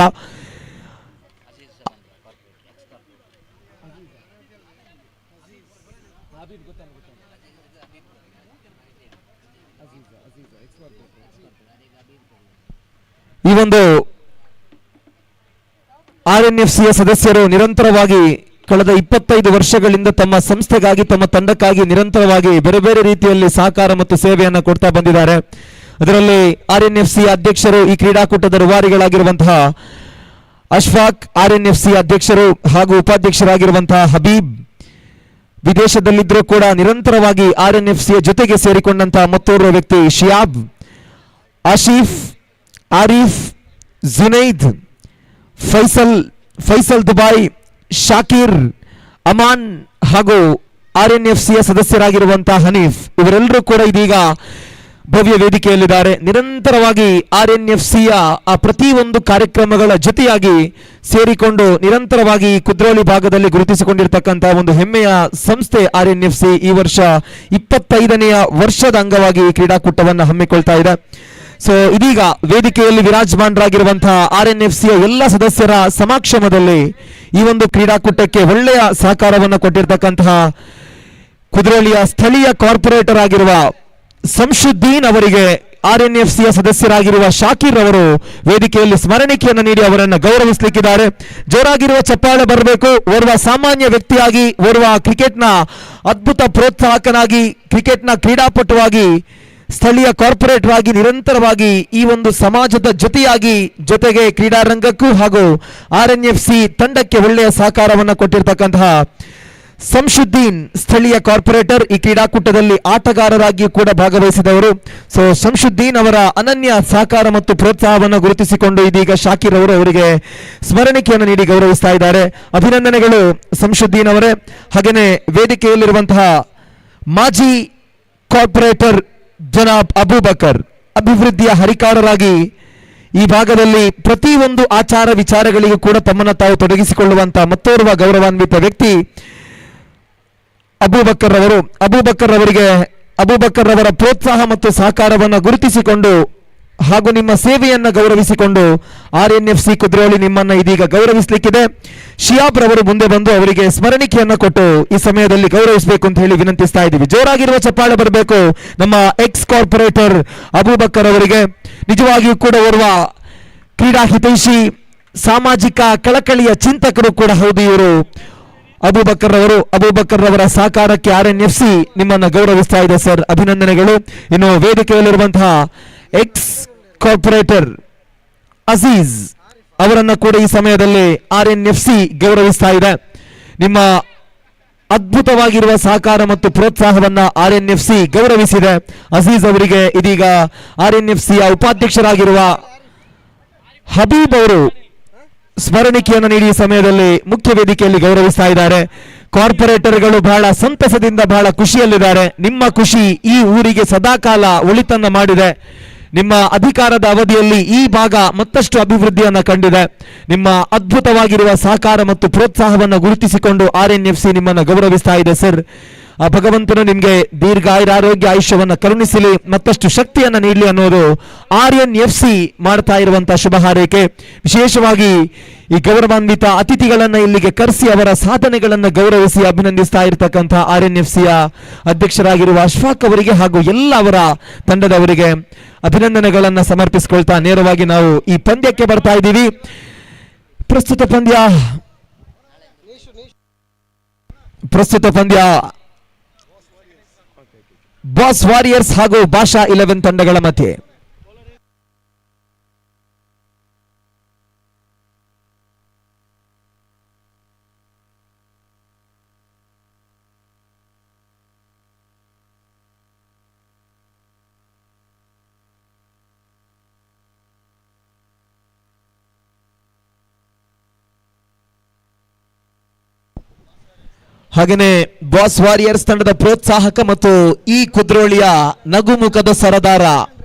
ಈ ಒಂದು RNFCಯ ಸದಸ್ಯರು ನಿರಂತರವಾಗಿ ಕಳೆದ 25 ವರ್ಷಗಳಿಂದ ತಮ್ಮ ಸಂಸ್ಥೆಗಾಗಿ, ತಮ್ಮ ತಂಡಕ್ಕಾಗಿ ನಿರಂತರವಾಗಿ ಬೇರೆ ಬೇರೆ ರೀತಿಯಲ್ಲಿ ಸಹಕಾರ ಮತ್ತು ಸೇವೆಯನ್ನು ಕೊಡ್ತಾ ಬಂದಿದ್ದಾರೆ. ಅದರಲ್ಲಿ RNFC ಅಧ್ಯಕ್ಷರು, ಈ ಕ್ರೀಡಾಕೂಟದ ರೂವಾರಿಗಳಾಗಿರುವಂತಹ ಅಶ್ಫಾಕ್, RNFC ಅಧ್ಯಕ್ಷರು ಹಾಗೂ ಉಪಾಧ್ಯಕ್ಷರಾಗಿರುವಂತಹ ಹಬೀಬ್, ವಿದೇಶದಲ್ಲಿದ್ದರೂ ಕೂಡ ನಿರಂತರವಾಗಿ RNFCಯ ಜೊತೆಗೆ ಸೇರಿಕೊಂಡಂತಹ ಮತ್ತೋರ್ವ ವ್ಯಕ್ತಿ ಶಿಯಾಬ್, ಆಶೀಫ್, ಆರಿಫ್, ಜುನೈದ್, ಫೈಸಲ್ ದುಬಾಯ್, ಶಾಕೀರ್, ಅಮಾನ್ ಹಾಗೂ RNFCಯ ಸದಸ್ಯರಾಗಿರುವಂತಹ ಹನೀಫ್, ಇವರೆಲ್ಲರೂ ಕೂಡ ಇದೀಗ ಭವ್ಯ ವೇದಿಕೆಯಲ್ಲಿದ್ದಾರೆ. ನಿರಂತರವಾಗಿ RNFCಯ ಆ ಪ್ರತಿಯೊಂದು ಕಾರ್ಯಕ್ರಮಗಳ ಜೊತೆಯಾಗಿ ಸೇರಿಕೊಂಡು ನಿರಂತರವಾಗಿ ಕುದ್ರೋಳಿ ಭಾಗದಲ್ಲಿ ಗುರುತಿಸಿಕೊಂಡಿರ್ತಕ್ಕಂತಹ ಒಂದು ಹೆಮ್ಮೆಯ ಸಂಸ್ಥೆ RNFC ಈ ವರ್ಷ 25ನೆಯ ವರ್ಷದ ಅಂಗವಾಗಿ ಈ ಕ್ರೀಡಾಕೂಟವನ್ನು ಹಮ್ಮಿಕೊಳ್ತಾ ಇದೆ. ಸೊ ಇದೀಗ ವೇದಿಕೆಯಲ್ಲಿ ವಿರಾಜಮಾನರಾಗಿರುವಂತಹ RNFCಯ ಎಲ್ಲ ಸದಸ್ಯರ ಸಮಕ್ಷಮದಲ್ಲಿ ಈ ಒಂದು ಕ್ರೀಡಾಕೂಟಕ್ಕೆ ಒಳ್ಳೆಯ ಸಹಕಾರವನ್ನು ಕೊಟ್ಟಿರ್ತಕ್ಕಂತಹ ಕುದ್ರೋಳಿಯ ಸ್ಥಳೀಯ ಕಾರ್ಪೊರೇಟರ್ ಆಗಿರುವ ಸಂಶುದ್ದೀನ್ ಅವರಿಗೆ RNFCಯ ಸದಸ್ಯರಾಗಿರುವ ಶಾಕೀರ್ ಅವರು ವೇದಿಕೆಯಲ್ಲಿ ಸ್ಮರಣಿಕೆಯನ್ನು ನೀಡಿ ಅವರನ್ನು ಗೌರವಿಸಲಿಕ್ಕಿದ್ದಾರೆ. ಜೋರಾಗಿರುವ ಚಪ್ಪಾಳೆ ಬರಬೇಕು. ಓರ್ವ ಸಾಮಾನ್ಯ ವ್ಯಕ್ತಿಯಾಗಿ, ಓರ್ವ ಕ್ರಿಕೆಟ್ನ ಅದ್ಭುತ ಪ್ರೋತ್ಸಾಹಕನಾಗಿ, ಕ್ರಿಕೆಟ್ನ ಕ್ರೀಡಾಪಟುವಾಗಿ, ಸ್ಥಳೀಯ ಕಾರ್ಪೊರೇಟರ್ ಆಗಿ ನಿರಂತರವಾಗಿ ಈ ಒಂದು ಸಮಾಜದ ಜೊತೆಗೆ ಕ್ರೀಡಾರಂಗಕ್ಕೂ ಹಾಗೂ RNFC ತಂಡಕ್ಕೆ ಒಳ್ಳೆಯ ಸಹಕಾರವನ್ನು ಕೊಟ್ಟಿರ್ತಕ್ಕಂತಹ ಸಂಶುದ್ದೀನ್ ಸ್ಥಳೀಯ ಕಾರ್ಪೊರೇಟರ್, ಈ ಕ್ರೀಡಾಕೂಟದಲ್ಲಿ ಆಟಗಾರರಾಗಿಯೂ ಕೂಡ ಭಾಗವಹಿಸಿದವರು. ಸೊ ಸಂಶುದ್ದೀನ್ ಅವರ ಅನನ್ಯ ಸಹಕಾರ ಮತ್ತು ಪ್ರೋತ್ಸಾಹವನ್ನು ಗುರುತಿಸಿಕೊಂಡು ಇದೀಗ ಶಾಕೀರ್ ಅವರು ಅವರಿಗೆ ಸ್ಮರಣಿಕೆಯನ್ನು ನೀಡಿ ಗೌರವಿಸ್ತಾ ಇದ್ದಾರೆ. ಅಭಿನಂದನೆಗಳು ಸಂಶುದ್ದೀನ್ ಅವರೇ. ಹಾಗೆಯೇ ವೇದಿಕೆಯಲ್ಲಿರುವಂತಹ ಮಾಜಿ ಕಾರ್ಪೊರೇಟರ್ ಜನಾಬ್ ಅಬೂಬಕರ್, ಅಭಿವೃದ್ಧಿಯ ಹರಿಕಾರರಾಗಿ ಈ ಭಾಗದಲ್ಲಿ ಪ್ರತಿಯೊಂದು ಆಚಾರ ವಿಚಾರಗಳಿಗೂ ಕೂಡ ತಮ್ಮನ್ನು ತಾವು ತೊಡಗಿಸಿಕೊಳ್ಳುವಂತಹ ಮತ್ತೋರ್ವ ಗೌರವಾನ್ವಿತ ವ್ಯಕ್ತಿ ಅಬೂಬಕರ್ ಅವರು. ಅಬೂಬಕರ್ ಅವರ ಪ್ರೋತ್ಸಾಹ ಮತ್ತು ಸಹಕಾರವನ್ನು ಗುರುತಿಸಿಕೊಂಡು ಹಾಗೂ ನಿಮ್ಮ ಸೇವೆಯನ್ನು ಗೌರವಿಸಿಕೊಂಡು RNFC ಕುದ್ರೋಳಿ ನಿಮ್ಮನ್ನು ಇದೀಗ ಗೌರವಿಸಲಿಕ್ಕಿದೆ. ಶಿಯಾಬ್ ರವರು ಮುಂದೆ ಬಂದು ಅವರಿಗೆ ಸ್ಮರಣಿಕೆಯನ್ನು ಕೊಟ್ಟು ಈ ಸಮಯದಲ್ಲಿ ಗೌರವಿಸಬೇಕು ಅಂತ ಹೇಳಿ ವಿನಂತಿಸ್ತಾ ಇದ್ದೀವಿ. ಜೋರಾಗಿರುವ ಚಪ್ಪಾಳೆ ಬರಬೇಕು ನಮ್ಮ ಎಕ್ಸ್ ಕಾರ್ಪೊರೇಟರ್ ಅಬೂಬಕರ್ ಅವರಿಗೆ. ನಿಜವಾಗಿಯೂ ಕೂಡ ಓರ್ವ ಕ್ರೀಡಾ ಹಿತೈಷಿ, ಸಾಮಾಜಿಕ ಕಳಕಳಿಯ ಚಿಂತಕರು ಕೂಡ ಹೌದು ಇವರು ಅಬೂಬಕರ್ ಅವರ ಸಹಕಾರಕ್ಕೆ RNFC ನಿಮ್ಮನ್ನು ಗೌರವಿಸ್ತಾ ಇದೆ ಸರ್, ಅಭಿನಂದನೆಗಳು. ಇನ್ನು ವೇದಿಕೆಯಲ್ಲಿರುವಂತಹ ಎಕ್ಸ್ ಕಾರ್ಪೊರೇಟರ್ ಅಜೀಜ್ ಅವರನ್ನು ಕೂಡ ಈ ಸಮಯದಲ್ಲಿ RNFC ಗೌರವಿಸ್ತಾ ಇದೆ. ನಿಮ್ಮ ಅದ್ಭುತವಾಗಿರುವ ಸಹಕಾರ ಮತ್ತು ಪ್ರೋತ್ಸಾಹವನ್ನ RNFC ಗೌರವಿಸಿದೆ. ಅಜೀಜ್ ಅವರಿಗೆ ಇದೀಗ RNFCಯ ಉಪಾಧ್ಯಕ್ಷರಾಗಿರುವ ಹಬೀಬ್ ಅವರು ಸ್ಮರಣಿಕೆಯನ್ನು ನೀಡಿ ಈ ಸಮಯದಲ್ಲಿ ಮುಖ್ಯ ವೇದಿಕೆಯಲ್ಲಿ ಗೌರವಿಸ್ತಾ ಇದ್ದಾರೆ. ಕಾರ್ಪೊರೇಟರ್ಗಳು ಬಹಳ ಸಂತಸದಿಂದ, ಬಹಳ ಖುಷಿಯಲ್ಲಿದ್ದಾರೆ. ನಿಮ್ಮ ಖುಷಿ ಈ ಊರಿಗೆ ಸದಾಕಾಲ ಒಳಿತನ್ನ ಮಾಡಿದೆ. ನಿಮ್ಮ ಅಧಿಕಾರದ ಅವಧಿಯಲ್ಲಿ ಈ ಭಾಗ ಮತ್ತಷ್ಟು ಅಭಿವೃದ್ಧಿಯನ್ನು ಕಂಡಿದೆ. ನಿಮ್ಮ ಅದ್ಭುತವಾಗಿರುವ ಸಹಕಾರ ಮತ್ತು ಪ್ರೋತ್ಸಾಹವನ್ನು ಗುರುತಿಸಿಕೊಂಡು RNFC ನಿಮ್ಮನ್ನು ಗೌರವಿಸ್ತಾ ಇದೆ ಸರ್. ಆ ಭಗವಂತನು ನಿಮಗೆ ದೀರ್ಘಾಯುರಾರೋಗ್ಯ ಆಯುಷ್ಯವನ್ನು ಕರುಣಿಸಲಿ, ಮತ್ತಷ್ಟು ಶಕ್ತಿಯನ್ನು ನೀಡಲಿ ಅನ್ನೋದು RNFC ಮಾಡ್ತಾ ಇರುವಂತಹ ಶುಭ ಹಾರೈಕೆ. ವಿಶೇಷವಾಗಿ ಈ ಗೌರವಾನ್ವಿತ ಅತಿಥಿಗಳನ್ನು ಇಲ್ಲಿಗೆ ಕರೆಸಿ ಅವರ ಸಾಧನೆಗಳನ್ನು ಗೌರವಿಸಿ ಅಭಿನಂದಿಸ್ತಾ ಇರತಕ್ಕಂತಹ RNFCಯ ಅಧ್ಯಕ್ಷರಾಗಿರುವ ಅಶ್ಫಾಕ್ ಅವರಿಗೆ ಹಾಗೂ ಎಲ್ಲ ಅವರ ತಂಡದವರಿಗೆ ಅಭಿನಂದನೆಗಳನ್ನು ಸಮರ್ಪಿಸಿಕೊಳ್ತಾ ನೇರವಾಗಿ ನಾವು ಈ ಪಂದ್ಯಕ್ಕೆ ಬರ್ತಾ ಇದ್ದೀವಿ. ಪ್ರಸ್ತುತ ಪಂದ್ಯ ಬಾಸ್ ವಾರಿಯರ್ಸ್ ಹಾಗೂ ಭಾಷಾ 11 ತಂಡಗಳ ಮಧ್ಯೆ. ಹಾಗೇನೆ ಬಾಸ್ ವಾರಿಯರ್ಸ್ ತಂಡದ ಪ್ರೋತ್ಸಾಹಕ ಮತ್ತು ಈ ಕುದ್ರೋಳಿಯ ನಗುಮುಖದ ಸರದಾರ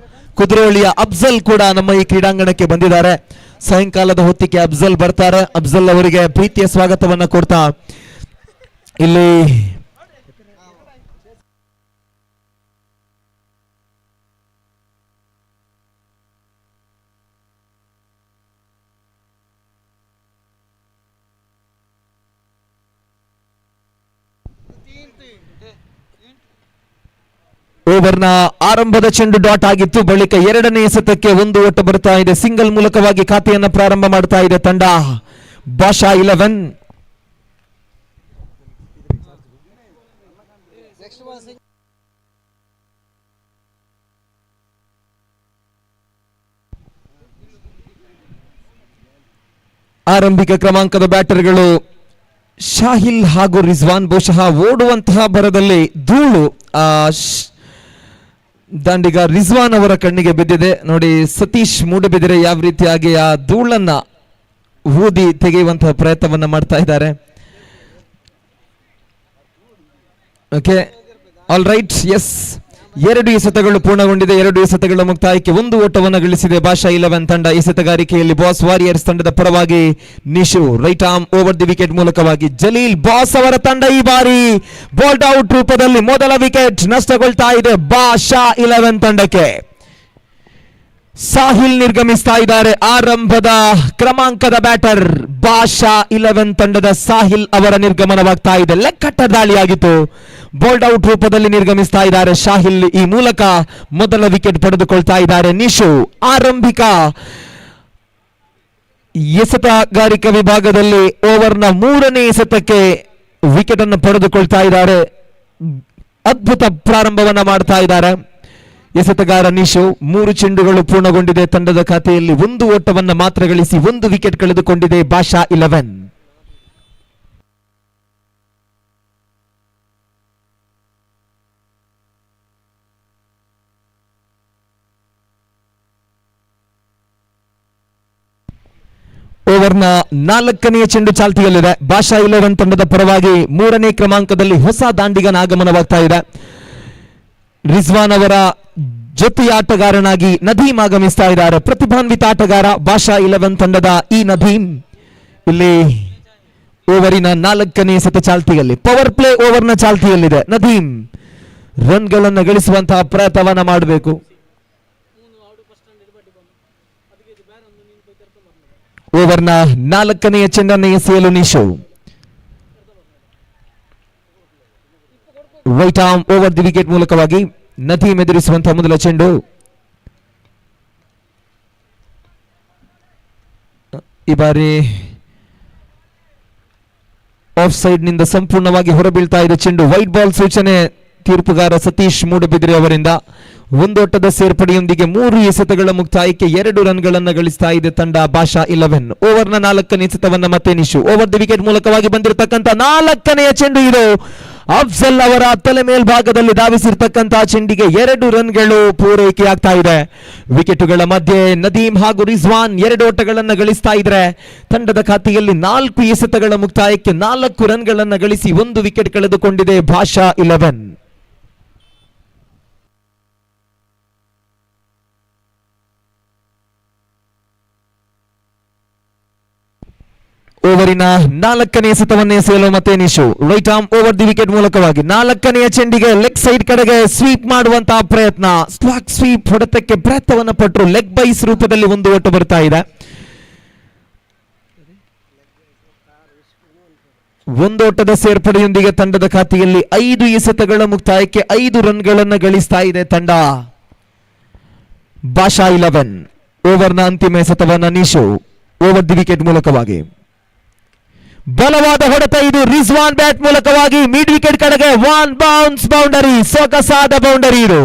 ಕುದ್ರೋಳಿಯ ಅಫ್ಜಲ್ ಕೂಡ ನಮ್ಮ ಈ ಕ್ರೀಡಾಂಗಣಕ್ಕೆ ಬಂದಿದ್ದಾರೆ. ಸಾಯಂಕಾಲದ ಹೊತ್ತಿಗೆ ಅಫ್ಜಲ್ ಬರ್ತಾರೆ. ಅಫ್ಜಲ್ ಅವರಿಗೆ ಪ್ರೀತಿಯ ಸ್ವಾಗತವನ್ನ ಕೊಡ್ತಾ ಇಲ್ಲಿ ಓವರ್ನ ಆರಂಭದ ಚೆಂಡು ಡಾಟ್ ಆಗಿತ್ತು. ಬಳಿಕ ಎರಡನೇ ಎಸೆತಕ್ಕೆ ಒಂದು ಓಟ ಬರ್ತಾ ಇದೆ. ಸಿಂಗಲ್ ಮೂಲಕವಾಗಿ ಖಾತೆಯನ್ನು ಪ್ರಾರಂಭ ಮಾಡ್ತಾ ಇದೆ ತಂಡ ಭಾಷಾ 11. ಆರಂಭಿಕ ಕ್ರಮಾಂಕದ ಬ್ಯಾಟರ್ಗಳು ಶಾಹಿಲ್ ಹಾಗೂ ರಿಜ್ವಾನ್. ಬಹುಶಃ ಓಡುವಂತಹ ಭರದಲ್ಲಿ ಧೂಳು ದಾಂಡಿಗ ರಿಜ್ವಾನ್ ಅವರ ಕಣ್ಣಿಗೆ ಬಿದ್ದಿದೆ ನೋಡಿ. ಸತೀಶ್ ಮೂಡಬಿದಿರೆ ಯಾವ ರೀತಿಯಾಗಿ ಆ ಧೂಳನ್ನ ಊದಿ ತೆಗೆಯುವಂತಹ ಪ್ರಯತ್ನವನ್ನ ಮಾಡ್ತಾ ಇದ್ದಾರೆ. Okay, all right, yes. ಎರಡು ಎಸೆತಗಳು ಪೂರ್ಣಗೊಂಡಿದೆ. ಎರಡು ಎಸೆತಗಳ ಮುಕ್ತಾಯಕ್ಕೆ ಒಂದು ಓಟವನ್ನು ಗಳಿಸಿದೆ ಭಾಷಾ 11 ತಂಡ. ಎಸೆತಗಾರಿಕೆಯಲ್ಲಿ ಬಾಸ್ ವಾರಿಯರ್ಸ್ ತಂಡದ ಪರವಾಗಿ Nishu right arm over the wicket ಮೂಲಕವಾಗಿ ಜಲೀಲ್ ಬಾಸ್ ಅವರ ತಂಡ ಈ ಬಾರಿ ಬೋಲ್ಡ್ ಔಟ್ ರೂಪದಲ್ಲಿ ಮೊದಲ ವಿಕೆಟ್ ನಷ್ಟಗೊಳ್ತಾ ಇದೆ ಭಾಷಾ 11 ತಂಡಕ್ಕೆ. ಸಾಹಿಲ್ ನಿರ್ಗಮಿಸ್ತಾ ಇದ್ದಾರೆ. ಆರಂಭದ ಕ್ರಮಾಂಕದ ಬ್ಯಾಟರ್ ಭಾಷಾ 11 ತಂಡದ ಸಾಹಿಲ್ ಅವರ ನಿರ್ಗಮನವಾಗ್ತಾ ಇದೆ. ಲೆಕ್ಕಟ್ಟ ದಾಳಿಯಾಗಿತ್ತು. ಬೋಲ್ಡ್ ಔಟ್ ರೂಪದಲ್ಲಿ ನಿರ್ಗಮಿಸ್ತಾ ಇದ್ದಾರೆ ಶಾಹಿಲ್. ಈ ಮೂಲಕ ಮೊದಲ ವಿಕೆಟ್ ಪಡೆದುಕೊಳ್ತಾ ಇದ್ದಾರೆ ನಿಶು. ಆರಂಭಿಕ ಎಸೆತಗಾರಿಕಾ ವಿಭಾಗದಲ್ಲಿ ಓವರ್ನ ಮೂರನೇ ಎಸೆತಕ್ಕೆ ವಿಕೆಟ್ ಅನ್ನು ಪಡೆದುಕೊಳ್ತಾ ಇದ್ದಾರೆ. ಅದ್ಭುತ ಪ್ರಾರಂಭವನ್ನ ಮಾಡ್ತಾ ಇದ್ದಾರೆ ಎಸೆತಗಾರ ನಿಶು. 3 ಚೆಂಡುಗಳು ಪೂರ್ಣಗೊಂಡಿದೆ. ತಂಡದ ಖಾತೆಯಲ್ಲಿ ಒಂದು ಓಟವನ್ನ ಮಾತ್ರ ಗಳಿಸಿ ಒಂದು ವಿಕೆಟ್ ಕಳೆದುಕೊಂಡಿದೆ ಭಾಷಾ 11. ಓವರ್ನ 4ನೇ ಚೆಂಡು ಚಾಲ್ತಿಯಲ್ಲಿದೆ. ಭಾಷಾ 11 ತಂಡದ ಪರವಾಗಿ 3ನೇ ಕ್ರಮಾಂಕದಲ್ಲಿ ಹೊಸ ದಾಂಡಿಗನ ಆಗಮನವಾಗ್ತಾ ಇದೆ. ರಿಜ್ವಾನ್ ಅವರ ಜೊತೆ ಆಟಗಾರನಾಗಿ ನದೀಮ್ ಆಗಮಿಸ್ತಾ ಇದ್ದಾರೆ. ಪ್ರತಿಭಾನ್ವಿತ ಆಟಗಾರ ಭಾಷಾ 11 ತಂಡದ ಈ ನದೀಮ್ ಇಲ್ಲಿ ಓವರಿನ 4ನೇ ಎಸೆತ ಚಾಲ್ತಿಯಲ್ಲಿ ಪವರ್ ಪ್ಲೇ ಓವರ್ನ ಚಾಲ್ತಿಯಲ್ಲಿದೆ. ನದೀಮ್ ರನ್ಗಳನ್ನು ಗಳಿಸುವಂತಹ ಪ್ರಯತ್ನವನ್ನ ಮಾಡಬೇಕು. ಓವರ್ನ 4ನೇ ಚೆಂಡನ್ನು ಎಸೆಯಲು Nishu right arm over the wicket ಮೂಲಕವಾಗಿ ನದೀಮ್ ಎದುರಿಸುವಂತಹ ಮೊದಲ ಚೆಂಡು. ಈ ಬಾರಿ ಆಫ್ ಸೈಡ್ ನಿಂದ ಸಂಪೂರ್ಣವಾಗಿ ಹೊರಬೀಳ್ತಾ ಇದೆ ಚೆಂಡು. ವೈಟ್ ಬಾಲ್ ಸೂಚನೆ ತೀರ್ಪುಗಾರ ಸತೀಶ್ ಮೂಡಬಿದಿರೆ ಅವರಿಂದ. ಒಂದೋಟದ ಸೇರ್ಪಡೆಯೊಂದಿಗೆ 3 ಎಸೆತಗಳ ಮುಕ್ತಾಯಕ್ಕೆ 2 ರನ್ಗಳನ್ನು ಗಳಿಸ್ತಾ ಇದೆ ತಂಡ ಭಾಷಾ 11. ಓವರ್ನ 4ನೇ ಎಸೆತವನ್ನ ಮತ್ತೆ ನಿಶು ಓವರ್ ದಿ ವಿಕೆಟ್ ಮೂಲಕವಾಗಿ ಬಂದಿರತಕ್ಕಂತ 4ನೇ ಚೆಂಡು. ಇದು ಅಫ್ಜಲ್ ಅವರ ತಲೆ ಮೇಲ್ಭಾಗದಲ್ಲಿ ಧಾವಿಸಿರ್ತಕ್ಕಂತಹ ಚೆಂಡಿಗೆ 2 ರನ್ಗಳು ಪೂರೈಕೆಯಾಗ್ತಾ ಇದೆ. ವಿಕೆಟುಗಳ ಮಧ್ಯೆ ನದೀಮ್ ಹಾಗೂ ರಿಜ್ವಾನ್ 2 ಓಟಗಳನ್ನು ಗಳಿಸ್ತಾ ಇದ್ರೆ ತಂಡದ ಖಾತೆಯಲ್ಲಿ 4 ಎಸೆತಗಳ ಮುಕ್ತಾಯಕ್ಕೆ 4 ರನ್ಗಳನ್ನು ಗಳಿಸಿ 1 ವಿಕೆಟ್ ಕಳೆದುಕೊಂಡಿದೆ ಭಾಷಾ 11. ಓವರಿನ 4ನೇ ಎಸೆತವನ್ನೇ ಎಸೆಯಲು ಮತ್ತೆ Nishu right arm over the wicket ಮೂಲಕವಾಗಿ 4ನೆಯ ಚೆಂಡಿಗೆ ಲೆಗ್ ಸೈಡ್ ಕಡೆಗೆ ಸ್ವೀಪ್ ಮಾಡುವಂತಹ ಪ್ರಯತ್ನ. ಸ್ಟ್ರಾಕ್ ಸ್ವೀಪ್ ಹೊಡೆತಕ್ಕೆ ಪ್ರಯತ್ನವನ್ನ ಪಟ್ಟರು. ಲೆಗ್ ಬೈಸ್ ರೂಪದಲ್ಲಿ ಒಂದು ಓಟ ಬರ್ತಾ ಇದೆ. ಒಂದೋಟದ ಸೇರ್ಪಡೆಯೊಂದಿಗೆ ತಂಡದ ಖಾತೆಯಲ್ಲಿ 5 ಎಸೆತಗಳ ಮುಕ್ತಾಯಕ್ಕೆ 5 ರನ್ಗಳನ್ನು ಗಳಿಸ್ತಾ ಇದೆ ತಂಡ ಭಾಷಾ 11. ಓವರ್ನ ಅಂತಿಮ ಎಸೆತವನ್ನ ನಿಶು ಓವರ್ ದಿ ವಿಕೆಟ್ ಮೂಲಕವಾಗಿ ಬಲವಾದ ಹೊಡೆತ. ಇದು ರಿಜ್ವಾನ್ ಬ್ಯಾಟ್ ಮೂಲಕವಾಗಿ ಮಿಡ್ ವಿಕೆಟ್ ಕಡೆಗೆ 1 ಬೌನ್ಸ್ ಬೌಂಡರಿ. ಸೊಗಸಾದ ಬೌಂಡರಿ ಇದು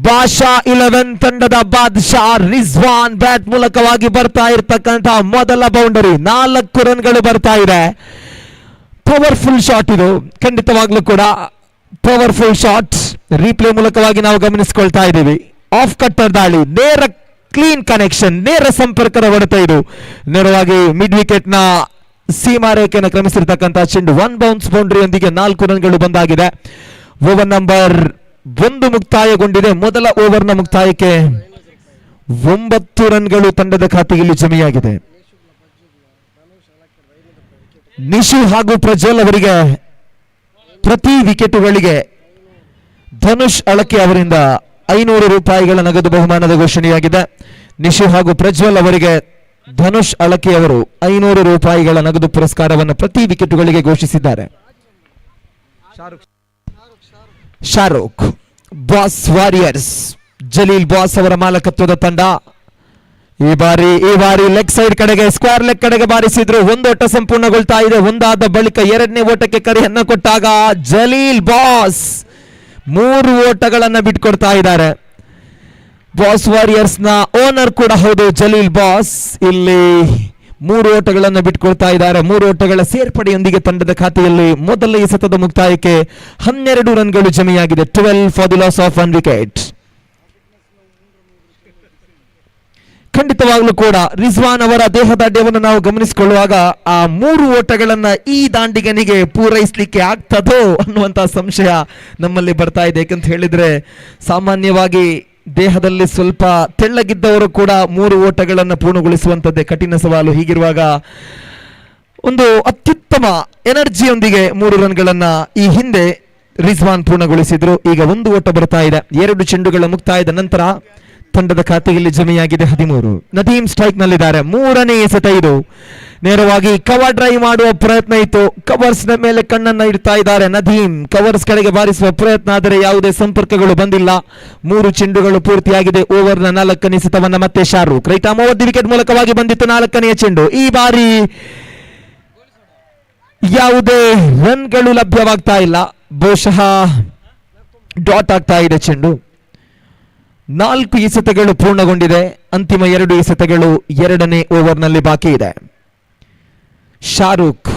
ಭಾಷಾ 11 ತಂಡದ ಬಾದ್ಶಾ ರಿಜ್ವಾನ್ ಬ್ಯಾಟ್ ಮೂಲಕವಾಗಿ ಬರ್ತಾ ಇರತಕ್ಕಂತಹ ಮೊದಲ ಬೌಂಡರಿ. 4 ರನ್ಗಳು ಬರ್ತಾ ಇದೆ. ಪವರ್ಫುಲ್ ಶಾಟ್ ಇದು, ಖಂಡಿತವಾಗ್ಲೂ ಕೂಡ ಪವರ್ಫುಲ್ ಶಾಟ್. ರೀಪ್ಲೇ ಮೂಲಕವಾಗಿ ನಾವು ಗಮನಿಸಿಕೊಳ್ತಾ ಇದ್ದೀವಿ. ಆಫ್ ಕಟ್ಟರ್ ದಾಳಿ, ನೇರ ಕ್ಲೀನ್ ಕನೆಕ್ಷನ್, ನೇರ ಸಂಪರ್ಕದ ಹೊಡೆತ ಇದು. ನೇರವಾಗಿ ಮಿಡ್ ವಿಕೆಟ್ ನ ಸೀಮಾ ರೇಖೆಯನ್ನು ಕ್ರಮಿಸಿರ್ತಕ್ಕಂತಹ ಚೆಂಡು 1 ಬೌನ್ಸ್ ಬೌಂಡರಿಯೊಂದಿಗೆ 4 ರನ್ಗಳು ಬಂದಾಗಿದೆ. ಓವರ್ ನಂಬರ್ 1 ಮುಕ್ತಾಯಗೊಂಡಿದೆ. ಮೊದಲ ಓವರ್ನ ಮುಕ್ತಾಯಕ್ಕೆ 9 ರನ್ಗಳು ತಂಡದ ಖಾತೆಯಲ್ಲಿ ಜಮೆಯಾಗಿದೆ. ನಿಶು ಹಾಗೂ ಪ್ರಜ್ವಲ್ ಅವರಿಗೆ ಪ್ರತಿ ವಿಕೆಟುಗಳಿಗೆ ಧನುಷ್ ಅಳಕೆ ಅವರಿಂದ 500 ರೂಪಾಯಿಗಳ ನಗದು ಬಹುಮಾನದ ಘೋಷಣೆಯಾಗಿದೆ. ನಿಶು ಹಾಗೂ ಪ್ರಜ್ವಲ್ ಅವರಿಗೆ ಧನುಷ್ ಅಳಕೆ ಅವರು 500 ರೂಪಾಯಿಗಳ ನಗದು ಪುರಸ್ಕಾರವನ್ನು ಪ್ರತಿ ವಿಕೆಟುಗಳಿಗೆ ಘೋಷಿಸಿದ್ದಾರೆ. Shahrukh boss warriors Jaleel boss ಅವರ ಮಾಲಕತ್ವದ ತಂಡ ಈ ಬಾರಿ ಲೆಗ್ ಸೈಡ್ ಕಡೆಗೆ ಸ್ಕ್ವೇರ್ ಲೆಗ್ ಕಡೆಗೆ ಬಾರಿಸಿದ್ರು. ಒಂದು ಓಟ ಸಂಪೂರ್ಣಗೊಳ್ತಾ ಇದೆ. ಒಂದಾದ ಬಳಿಕ ಎರಡನೇ ಓಟಕ್ಕೆ ಕರೆಯನ್ನ ಕೊಟ್ಟಾಗ ಜಲೀಲ್ ಬಾಸ್ 3 ಓಟಗಳನ್ನ ಬಿಟ್ಕೊಡ್ತಾ ಇದ್ದಾರೆ. ಬಾಸ್ ವಾರಿಯರ್ಸ್ ನ ಓನರ್ ಕೂಡ ಹೌದು ಜಲೀಲ್ ಬಾಸ್. ಇಲ್ಲಿ 3 ಓಟಗಳನ್ನು ಬಿಟ್ಕೊಳ್ತಾ ಇದ್ದಾರೆ. 3 ಓಟಗಳ ಸೇರ್ಪಡೆಯೊಂದಿಗೆ ತಂಡದ ಖಾತೆಯಲ್ಲಿ ಮೊದಲ ಎಸೆತದ ಮುಕ್ತಾಯಕ್ಕೆ 12 ರನ್ಗಳು ಜಮೆಯಾಗಿದೆ. 12 for the loss of 1 wicket. ಖಂಡಿತವಾಗ್ಲೂ ಕೂಡ ರಿಜ್ವಾನ್ ಅವರ ದೇಹದಾಢ್ಯವನ್ನು ನಾವು ಗಮನಿಸಿಕೊಳ್ಳುವಾಗ ಆ 3 ಓಟಗಳನ್ನ ಈ ದಾಂಡಿಗನಿಗೆ ಪೂರೈಸಲಿಕ್ಕೆ ಆಗ್ತದೋ ಅನ್ನುವಂತ ಸಂಶಯ ನಮ್ಮಲ್ಲಿ ಬರ್ತಾ ಇದೆ. ಯಾಕಂತ ಹೇಳಿದ್ರೆ ಸಾಮಾನ್ಯವಾಗಿ ದೇಹದಲ್ಲಿ ಸ್ವಲ್ಪ ತೆಳ್ಳಗಿದ್ದವರು ಕೂಡ 3 ಓಟಗಳನ್ನು ಪೂರ್ಣಗೊಳಿಸುವಂತದ್ದೇ ಕಠಿಣ ಸವಾಲು. ಹೀಗಿರುವಾಗ ಒಂದು ಅತ್ಯುತ್ತಮ ಎನರ್ಜಿಯೊಂದಿಗೆ 3 ರನ್ಗಳನ್ನ ಈ ಹಿಂದೆ ರಿಜ್ವಾನ್ ಪೂರ್ಣಗೊಳಿಸಿದ್ರು. ಈಗ 1 ಓಟ ಬರ್ತಾ ಇದೆ. 2 ಚೆಂಡುಗಳ ಮುಕ್ತಾಯದ ನಂತರ ತಂಡದ ಖಾತೆಯಲ್ಲಿ ಜಮೆಯಾಗಿದೆ 13. ನದೀಮ್ ಸ್ಟ್ರೈಕ್ ನಲ್ಲಿದ್ದಾರೆ. 3ನೇ ಎಸೆತ ಇದು. ನೇರವಾಗಿ ಕವರ್ ಡ್ರೈವ್ ಮಾಡುವ ಪ್ರಯತ್ನ ಇತ್ತು. ಕವರ್ಸ್ ನ ಮೇಲೆ ಕಣ್ಣನ್ನ ಇಡ್ತಾ ಇದ್ದಾರೆ ನದೀಮ್. ಕವರ್ಸ್ ಕಡೆಗೆ ಬಾರಿಸುವ ಪ್ರಯತ್ನ, ಆದರೆ ಯಾವುದೇ ಸಂಪರ್ಕಗಳು ಬಂದಿಲ್ಲ. 3 ಚೆಂಡುಗಳು ಪೂರ್ತಿಯಾಗಿದೆ. ಓವರ್ನ 4ನೇ ಎಸೆತವನ್ನ ಮತ್ತೆ Shahrukh right arm over the wicket ಮೂಲಕವಾಗಿ ಬಂದಿತ್ತು 4ನೆಯ ಚೆಂಡು. ಈ ಬಾರಿ ಯಾವುದೇ ರನ್ಗಳು ಲಭ್ಯವಾಗ್ತಾ ಇಲ್ಲ. ಬಹುಶಃ ಡಾಟ್ ಆಗ್ತಾ ಇದೆ ಚೆಂಡು. 4 ಎಸೆತಗಳು ಪೂರ್ಣಗೊಂಡಿದೆ. ಅಂತಿಮ 2 ಎಸೆತಗಳು 2ನೇ ಓವರ್ನಲ್ಲಿ ಬಾಕಿ ಇದೆ. ಶಾರುಖ್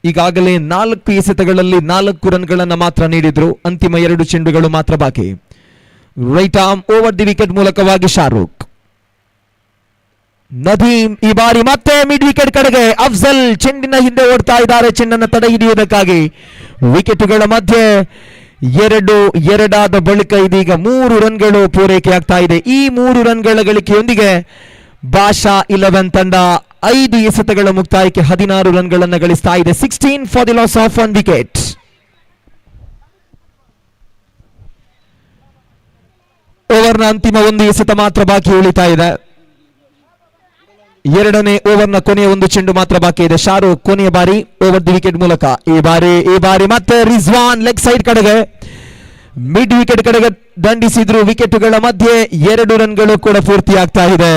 ಈಗಾಗಲೇ 4 ಎಸೆತಗಳಲ್ಲಿ 4 ರನ್ಗಳನ್ನು ಮಾತ್ರ ನೀಡಿದ್ರು. ಅಂತಿಮ 2 ಚೆಂಡುಗಳು ಮಾತ್ರ ಬಾಕಿ. Right arm over the wicket ಮೂಲಕವಾಗಿ ಶಾರುಖ್. ನದೀಮ್ ಈ ಬಾರಿ ಮತ್ತೆ ಮಿಡ್ ವಿಕೆಟ್ ಕಡೆಗೆ. ಅಫ್ಜಲ್ ಚೆಂಡಿನ ಹಿಂದೆ ಓಡ್ತಾ ಇದ್ದಾರೆ ಚೆಂಡನ್ನು ತಡೆ ಹಿಡಿಯುವುದಕ್ಕಾಗಿ. ವಿಕೆಟುಗಳ ಮಧ್ಯೆ ಎರಡಾದ ಬಳಿಕ ಇದೀಗ 3 ರನ್ಗಳು ಪೂರೈಕೆ ಆಗ್ತಾ ಇದೆ. ಈ 3 ರನ್ಗಳ ಗಳಿಕೆಯೊಂದಿಗೆ ಬಾಷಾ 11 ತಂಡ 5 ಎಸೆತಗಳ ಮುಕ್ತಾಯಕ್ಕೆ 16 ರನ್ಗಳನ್ನು ಗಳಿಸ್ತಾ ಇದೆ. 16 for the loss of 1 wicket. ಓವರ್ನ ಅಂತಿಮ 1 ಎಸೆತ ಮಾತ್ರ ಬಾಕಿ ಉಳಿತಾ ಇದೆ. 2ನೇ ಓವರ್ನ ಕೊನೆಯ 1 ಚೆಂಡು ಮಾತ್ರ ಬಾಕಿ ಇದೆ. ಶಾರುಖ್ ಕೊನೆಯ ಬಾರಿ ಓವರ್ ದಿ ವಿಕೆಟ್ ಮೂಲಕ. ಈ ಬಾರಿ ಮತ್ತೆ ರಿಜ್ವಾನ್ ಲೆಗ್ ಸೈಡ್ ಕಡೆಗೆ ಮಿಡ್ ವಿಕೆಟ್ ಕಡೆಗೆ ದಂಡಿಸಿದ್ರು. ವಿಕೆಟುಗಳ ಮಧ್ಯೆ 2 ರನ್ಗಳು ಕೂಡ ಪೂರ್ತಿ ಆಗ್ತಾ ಇದೆ.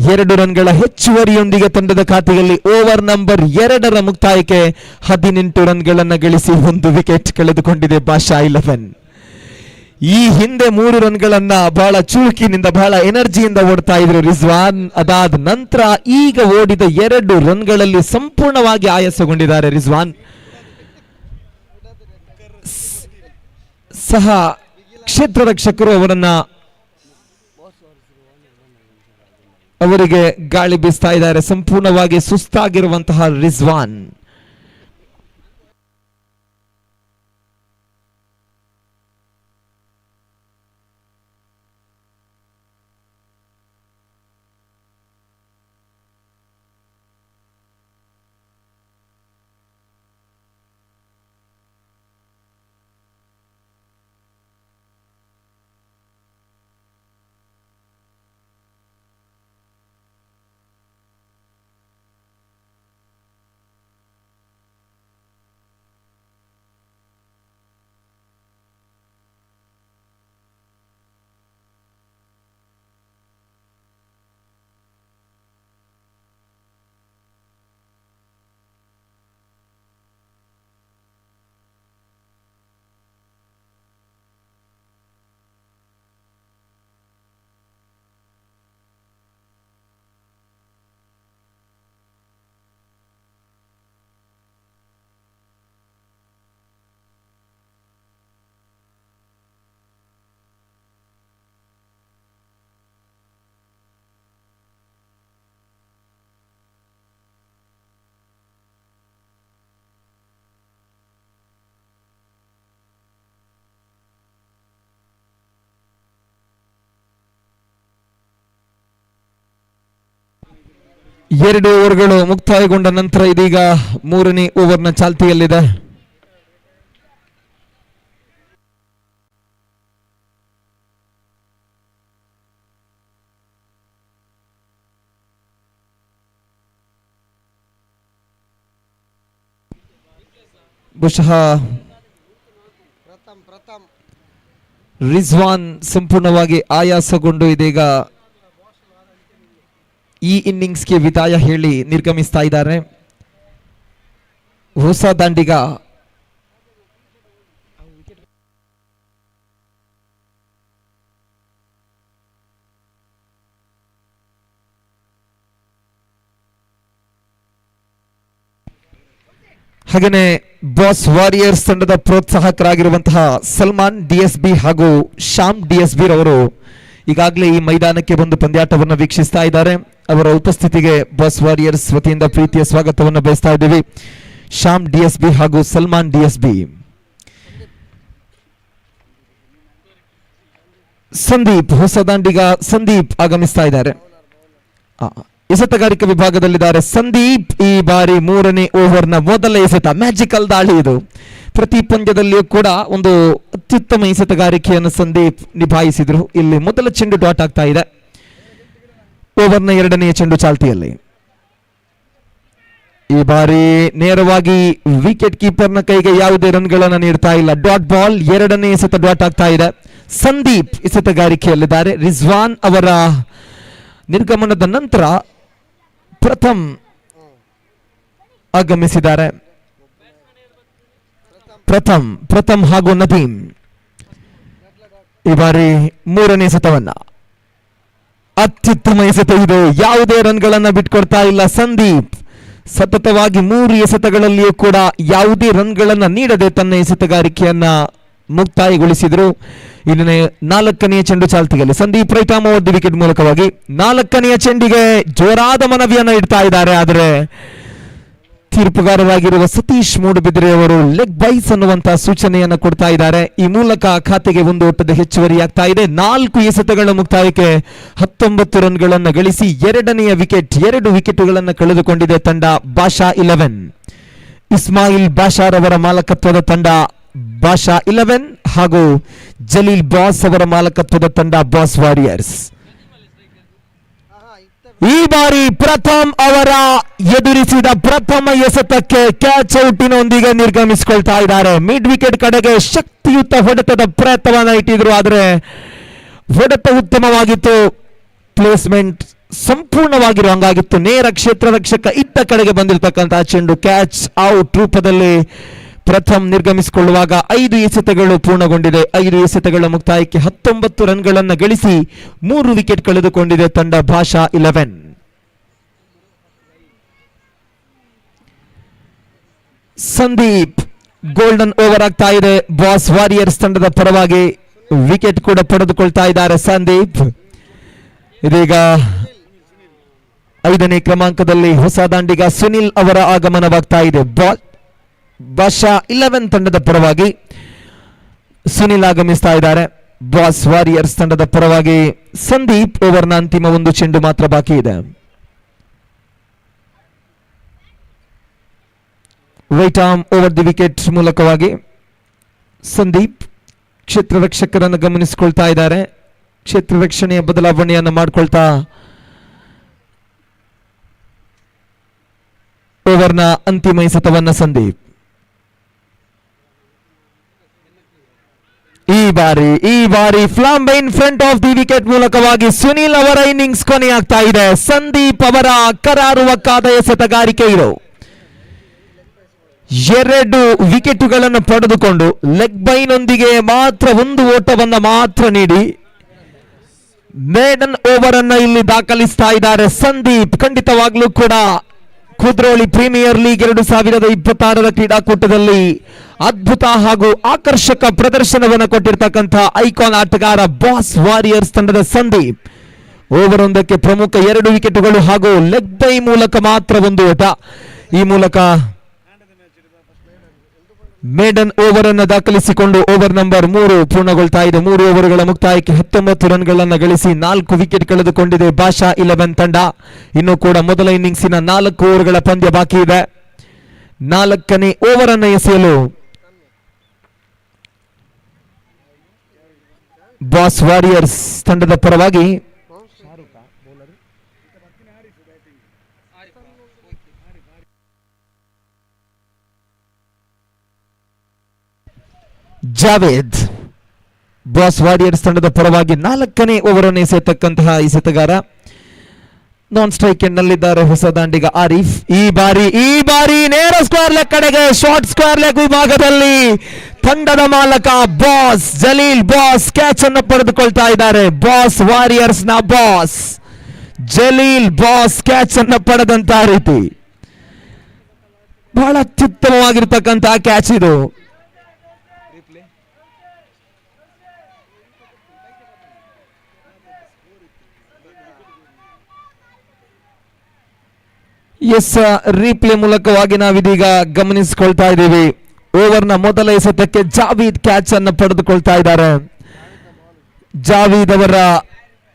2 ರನ್ಗಳ ಹೆಚ್ಚುವರಿಯೊಂದಿಗೆ ತಂಡದ ಖಾತೆಯಲ್ಲಿ ಓವರ್ ನಂಬರ್ 2ರ ಮುಕ್ತಾಯಕ್ಕೆ 18 ರನ್ಗಳನ್ನು ಗಳಿಸಿ 1 ವಿಕೆಟ್ ಕಳೆದುಕೊಂಡಿದೆ ಬಾಷಾ 11. ಈ ಹಿಂದೆ 3 ರನ್ಗಳನ್ನ ಬಹಳ ಚುರುಕಿನಿಂದ ಬಹಳ ಎನರ್ಜಿಯಿಂದ ಓಡ್ತಾ ಇದ್ರು ರಿಜ್ವಾನ್. ಅದಾದ ನಂತರ ಈಗ ಓಡಿದ 2 ರನ್ಗಳಲ್ಲಿ ಸಂಪೂರ್ಣವಾಗಿ ಆಯಾಸಗೊಂಡಿದ್ದಾರೆ ರಿಜ್ವಾನ್. ಸಹ ಕ್ಷೇತ್ರ ರಕ್ಷಕರು ಅವರಿಗೆ ಗಾಳಿ ಬೀಸ್ತಾ ಇದ್ದಾರೆ. ಸಂಪೂರ್ಣವಾಗಿ ಸುಸ್ತಾಗಿರುವಂತಹ ರಿಜ್ವಾನ್. 2 ಓವರ್ಗಳು ಮುಕ್ತಾಯಗೊಂಡ ನಂತರ ಇದೀಗ 3ನೇ ಓವರ್ನ ಚಾಲ್ತಿಯಲ್ಲಿದೆ. ಬಹುಶಃ ರಿಜ್ವಾನ್ ಸಂಪೂರ್ಣವಾಗಿ ಆಯಾಸಗೊಂಡು ಇದೀಗ ಈ ಇನ್ನಿಂಗ್ಸ್ಗೆ ವಿದಾಯ ಹೇಳಿ ನಿರ್ಗಮಿಸ್ತಾ ಇದ್ದಾರೆ. ಹೊಸ ದಾಂಡಿಗ ಹಾಗೇನೆ ಬಾಸ್ ವಾರಿಯರ್ಸ್ ತಂಡದ ಪ್ರೋತ್ಸಾಹಕರಾಗಿರುವಂತಹ ಸಲ್ಮಾನ್ DSB ಹಾಗೂ ಶ್ಯಾಮ್ DSB ರವರು ಈಗಾಗಲೇ ಈ ಮೈದಾನಕ್ಕೆ ಬಂದು ಪಂದ್ಯಾಟವನ್ನು ವೀಕ್ಷಿಸ್ತಾ ಇದ್ದಾರೆ. ಅವರ ಉಪಸ್ಥಿತಿಗೆ ಬಾಸ್ ವಾರಿಯರ್ಸ್ ವತಿಯಿಂದ ಪ್ರೀತಿಯ ಸ್ವಾಗತವನ್ನು ಬಯಸ್ತಾ ಇದ್ದೀವಿ. ಶ್ಯಾಮ್ DSB ಹಾಗೂ ಸಲ್ಮಾನ್ DSB. ಸಂದೀಪ್ ಹೊಸ ದಾಂಡಿಗ ಸಂದೀಪ್ ಆಗಮಿಸ್ತಾ ಇದ್ದಾರೆ. ಎಸೆತಗಾರಿಕೆ ವಿಭಾಗದಲ್ಲಿದ್ದಾರೆ ಸಂದೀಪ್. ಈ ಬಾರಿ 3ನೇ ಓವರ್ನ ಮೊದಲ ಎಸೆತ, ಮ್ಯಾಜಿಕಲ್ ದಾಳಿ ಇದು. ಪ್ರತಿ ಪಂದ್ಯದಲ್ಲಿಯೂ ಕೂಡ ಒಂದು ಅತ್ಯುತ್ತಮ ಎಸೆತಗಾರಿಕೆಯನ್ನು ಸಂದೀಪ್ ನಿಭಾಯಿಸಿದ್ರು. ಇಲ್ಲಿ ಮೊದಲ ಚೆಂಡು ಡಾಟ್ ಆಗ್ತಾ ಇದೆ. ಓವರ್ನ 2ನೇ ಚೆಂಡು ಚಾಲ್ತಿಯಲ್ಲಿ. ಈ ಬಾರಿ ನೇರವಾಗಿ ವಿಕೆಟ್ ಕೀಪರ್ನ ಕೈಗೆ ಯಾವುದೇ ರನ್ಗಳನ್ನು ನೀಡ್ತಾ ಇಲ್ಲ. ಡಾಟ್ ಬಾಲ್, 2ನೇ ಎಸೆತ ಡಾಟ್ ಆಗ್ತಾ ಇದೆ. ಸಂದೀಪ್ ಎಸೆತಗಾರಿಕೆಯಲ್ಲಿದ್ದಾರೆ. ರಿಜ್ವಾನ್ ಅವರ ನಿರ್ಗಮನದ ನಂತರ ಪ್ರಥಮ್ ಆಗಮಿಸಿದ್ದಾರೆ. ಪ್ರಥಮ್ ಹಾಗೂ ನದೀಮ್ ಈ ಬಾರಿ 3ನೇ ಎಸೆತವನ್ನ, ಅತ್ಯುತ್ತಮ ಎಸೆತ ಇದು. ಯಾವುದೇ ರನ್ಗಳನ್ನ ಬಿಟ್ಕೊಡ್ತಾ ಇಲ್ಲ ಸಂದೀಪ್. ಸತತವಾಗಿ 3 ಎಸೆತಗಳಲ್ಲಿಯೂ ಕೂಡ ಯಾವುದೇ ರನ್ಗಳನ್ನ ನೀಡದೆ ತನ್ನ ಎಸೆತಗಾರಿಕೆಯನ್ನ ಮುಕ್ತಾಯಗೊಳಿಸಿದರು. ಇನ್ನೇ 4ನೇ ಚೆಂಡು ಚಾಲ್ತಿಯಲ್ಲಿ Sandeep right arm over the wicket ಮೂಲಕವಾಗಿ 4ನೇ ಚೆಂಡಿಗೆ ಜೋರಾದ ಮನವಿಯನ್ನ ಇಡ್ತಾ ಇದ್ದಾರೆ. ಆದರೆ ತೀರ್ಪುಗಾರರಾಗಿರುವ ಸತೀಶ್ ಮೂಡುಬಿದಿರೆ ಅವರು ಲೆಗ್ ಬೈಸ್ ಅನ್ನುವಂತಹ ಸೂಚನೆಯನ್ನು ಕೊಡ್ತಾ ಇದ್ದಾರೆ. ಈ ಮೂಲಕ ಖಾತೆಗೆ 1 ಓಟದ ಹೆಚ್ಚುವರಿಯಾಗ್ತಾ ಇದೆ. 4 ಎಸೆತಗಳ ಮುಕ್ತಾಯಕ್ಕೆ 19 ರನ್ಗಳನ್ನು ಗಳಿಸಿ 2ನೇ ವಿಕೆಟ್, 2 ವಿಕೆಟ್ಗಳನ್ನು ಕಳೆದುಕೊಂಡಿದೆ ತಂಡ ಬಾಷಾ 11. ಇಸ್ಮಾಯಿಲ್ ಬಾಷಾರ್ ಅವರ ಮಾಲಕತ್ವದ ತಂಡ ಬಾಷಾ 11 ಹಾಗೂ ಜಲೀಲ್ ಬಾಸ್ ಅವರ ಮಾಲಕತ್ವದ ತಂಡ ಬಾಸ್ ವಾರಿಯರ್ಸ್. ಈ ಬಾರಿ ಪ್ರಥಮ್ ಅವರ ಎದುರಿಸಿದ ಪ್ರಥಮ ಎಸೆತಕ್ಕೆ ಕ್ಯಾಚ್ ಔಟಿನೊಂದಿಗೆ ನಿರ್ಗಮಿಸಿಕೊಳ್ತಾ ಇದ್ದಾರೆ. ಮಿಡ್ ವಿಕೆಟ್ ಕಡೆಗೆ ಶಕ್ತಿಯುತ ಹೊಡೆತದ ಪ್ರಯತ್ನವನ್ನ ಇಟ್ಟಿದ್ರು. ಆದರೆ ಹೊಡೆತ ಉತ್ತಮವಾಗಿತ್ತು, ಪ್ಲೇಸ್ಮೆಂಟ್ ಸಂಪೂರ್ಣವಾಗಿ ರಾಂಗ್ ಆಗಿತ್ತು. ನೇರ ಕ್ಷೇತ್ರ ರಕ್ಷಕ ಇದ್ದ ಕಡೆಗೆ ಬಂದಿರತಕ್ಕಂತಹ ಚೆಂಡು ಕ್ಯಾಚ್ ಔಟ್ ರೂಪದಲ್ಲಿ ಪ್ರಥಮ್ ನಿರ್ಗಮಿಸಿಕೊಳ್ಳುವಾಗ 5 ಎಸೆತಗಳು ಪೂರ್ಣಗೊಂಡಿದೆ. 5 ಎಸೆತಗಳ ಮುಕ್ತಾಯಕ್ಕೆ 19 ರನ್ಗಳನ್ನು ಗಳಿಸಿ 3 ವಿಕೆಟ್ ಕಳೆದುಕೊಂಡಿದೆ ತಂಡ ಬಾಷಾ 11. ಸಂದೀಪ್ ಗೋಲ್ಡನ್ ಓವರ್ ಆಗ್ತಾ ಇದೆ. ಬಾಸ್ ವಾರಿಯರ್ಸ್ ತಂಡದ ಪರವಾಗಿ ವಿಕೆಟ್ ಕೂಡ ಪಡೆದುಕೊಳ್ತಾ ಇದ್ದಾರೆ ಸಂದೀಪ್. ಇದೀಗ 5ನೇ ಕ್ರಮಾಂಕದಲ್ಲಿ ಹೊಸ ದಾಂಡಿಗ ಸುನಿಲ್ ಅವರ ಆಗಮನವಾಗ್ತಾ ಇದೆ. ಬಾಷಾ 11 ತಂಡದ ಪರವಾಗಿ ಸುನಿಲ್ ಆಗಮಿಸ್ತಾ ಇದ್ದಾರೆ. ಬಾಸ್ ವಾರಿಯರ್ಸ್ ತಂಡದ ಪರವಾಗಿ ಸಂದೀಪ್. ಓವರ್ನ ಅಂತಿಮ 1 ಚೆಂಡು ಮಾತ್ರ ಬಾಕಿ ಇದೆ. Right arm over the wicket ಮೂಲಕವಾಗಿ ಸಂದೀಪ್ ಕ್ಷೇತ್ರ ರಕ್ಷಕರನ್ನು ಗಮನಿಸಿಕೊಳ್ತಾ ಇದ್ದಾರೆ. ಕ್ಷೇತ್ರ ರಕ್ಷಣೆಯ ಬದಲಾವಣೆಯನ್ನು ಮಾಡಿಕೊಳ್ತಾ ಓವರ್ನ ಅಂತಿಮ ಎಸೆತವನ್ನ ಸಂದೀಪ್. ಈ ಬಾರಿ plumb in front of the wicket ಮೂಲಕವಾಗಿ ಸುನಿಲ್ ಅವರ ಇನ್ನಿಂಗ್ಸ್ ಕೊನೆಯಾಗ್ತಾ ಇದೆ. ಸಂದೀಪ್ ಅವರ ಕರಾರುವಕ್ಕಾದ ಎಸೆತಗಾರಿಕೆ ಇದು. 2 ವಿಕೆಟುಗಳನ್ನು ಪಡೆದುಕೊಂಡು ಲೆಗ್ ಬೈನೊಂದಿಗೆ ಮಾತ್ರ 1 ಓಟವನ್ನು ಮಾತ್ರ ನೀಡಿ ಮೇಡನ್ ಓವರ್ ಅನ್ನ ಇಲ್ಲಿ ದಾಖಲಿಸ್ತಾ ಇದ್ದಾರೆ ಸಂದೀಪ್. ಖಂಡಿತವಾಗ್ಲೂ ಕೂಡ ಕುದ್ರೋಳಿ ಪ್ರೀಮಿಯರ್ ಲೀಗ್ 2026ರ ಕ್ರೀಡಾಕೂಟದಲ್ಲಿ ಅದ್ಭುತ ಹಾಗೂ ಆಕರ್ಷಕ ಪ್ರದರ್ಶನವನ್ನು ಕೊಟ್ಟಿರ್ತಕ್ಕಂಥ ಐಕಾನ್ ಆಟಗಾರ ಬಾಸ್ ವಾರಿಯರ್ಸ್ ತಂಡದ ಸಂದೀಪ್. ಓವರ್ ಒಂದಕ್ಕೆ ಪ್ರಮುಖ 2 ವಿಕೆಟುಗಳು ಹಾಗೂ ಲೆಗ್ ಬೈ ಮೂಲಕ ಮಾತ್ರ 1 ಓಟ. ಈ ಮೂಲಕ ಮೇಡನ್ ಓವರ್ ಅನ್ನು ದಾಖಲಿಸಿಕೊಂಡು ಓವರ್ ನಂಬರ್ 3 ಪೂರ್ಣಗೊಳ್ತಾ ಇದೆ. 3 ಓವರ್ಗಳ ಮುಕ್ತಾಯಕ್ಕೆ 19 ರನ್ಗಳನ್ನು ಗಳಿಸಿ 4 ವಿಕೆಟ್ ಕಳೆದುಕೊಂಡಿದೆ ಭಾಷಾ 11 ತಂಡ. ಇನ್ನು ಕೂಡ ಮೊದಲ ಇನ್ನಿಂಗ್ಸಿನ 4 ಓವರ್ಗಳ ಪಂದ್ಯ ಬಾಕಿ ಇದೆ. 4ನೇ ಓವರ್ ಅನ್ನು ಎಸೆಯಲು ಬಾಸ್ ವಾರಿಯರ್ಸ್ ತಂಡದ ಪರವಾಗಿ ಜಾವೇದ್ ಬಾಸ್ ವಾರಿಯರ್ಸ್ ತಂಡದ ಪರವಾಗಿ 4ನೇ ಓವರ್ ಅನ್ನು ಎಸೆಯತಕ್ಕಂತಹ ಎಸೆತಗಾರ. ನಾನ್ ಸ್ಟ್ರೈಕ್ ಎಂಡ್ ನಲ್ಲಿದ್ದಾರೆ ಹೊಸ ದಾಂಡಿಗ ಆರಿಫ್. ಈ ಬಾರಿ ನೇರ ಸ್ಕ್ವೇರ್ ಲೆಗ್ ಕಡೆಗೆ ಶಾರ್ಟ್ ಸ್ಕ್ವೇರ್ ಲೆಗ್ ವಿಭಾಗದಲ್ಲಿ ತಂಡದ ಮಾಲಕ ಬಾಸ್ ಜಲೀಲ್ ಬಾಸ್ ಕ್ಯಾಚ್ ಅನ್ನು ಪಡೆದುಕೊಳ್ತಾ ಇದ್ದಾರೆ. ಬಾಸ್ ವಾರಿಯರ್ಸ್ ನ ಬಾಸ್ ಜಲೀಲ್ ಬಾಸ್ ಕ್ಯಾಚ್ ಅನ್ನು ಪಡೆದಂತಹ ರೀತಿ ಬಹಳ ಅತ್ಯುತ್ತಮವಾಗಿರ್ತಕ್ಕಂತಹ ಕ್ಯಾಚ್ ಇದು. ಎಸ್, ರೀಪ್ಲೇ ಮೂಲಕವಾಗಿ ನಾವಿದೀಗ ಗಮನಿಸಿಕೊಳ್ತಾ ಇದ್ದೀವಿ. ಓವರ್ನ ಮೊದಲ ಎಸೆತಕ್ಕೆ ಜಾವೀದ್ ಕ್ಯಾಚ್ ಅನ್ನು ಪಡೆದುಕೊಳ್ತಾ ಇದ್ದಾರೆ. ಜಾವೀದ್ ಅವರ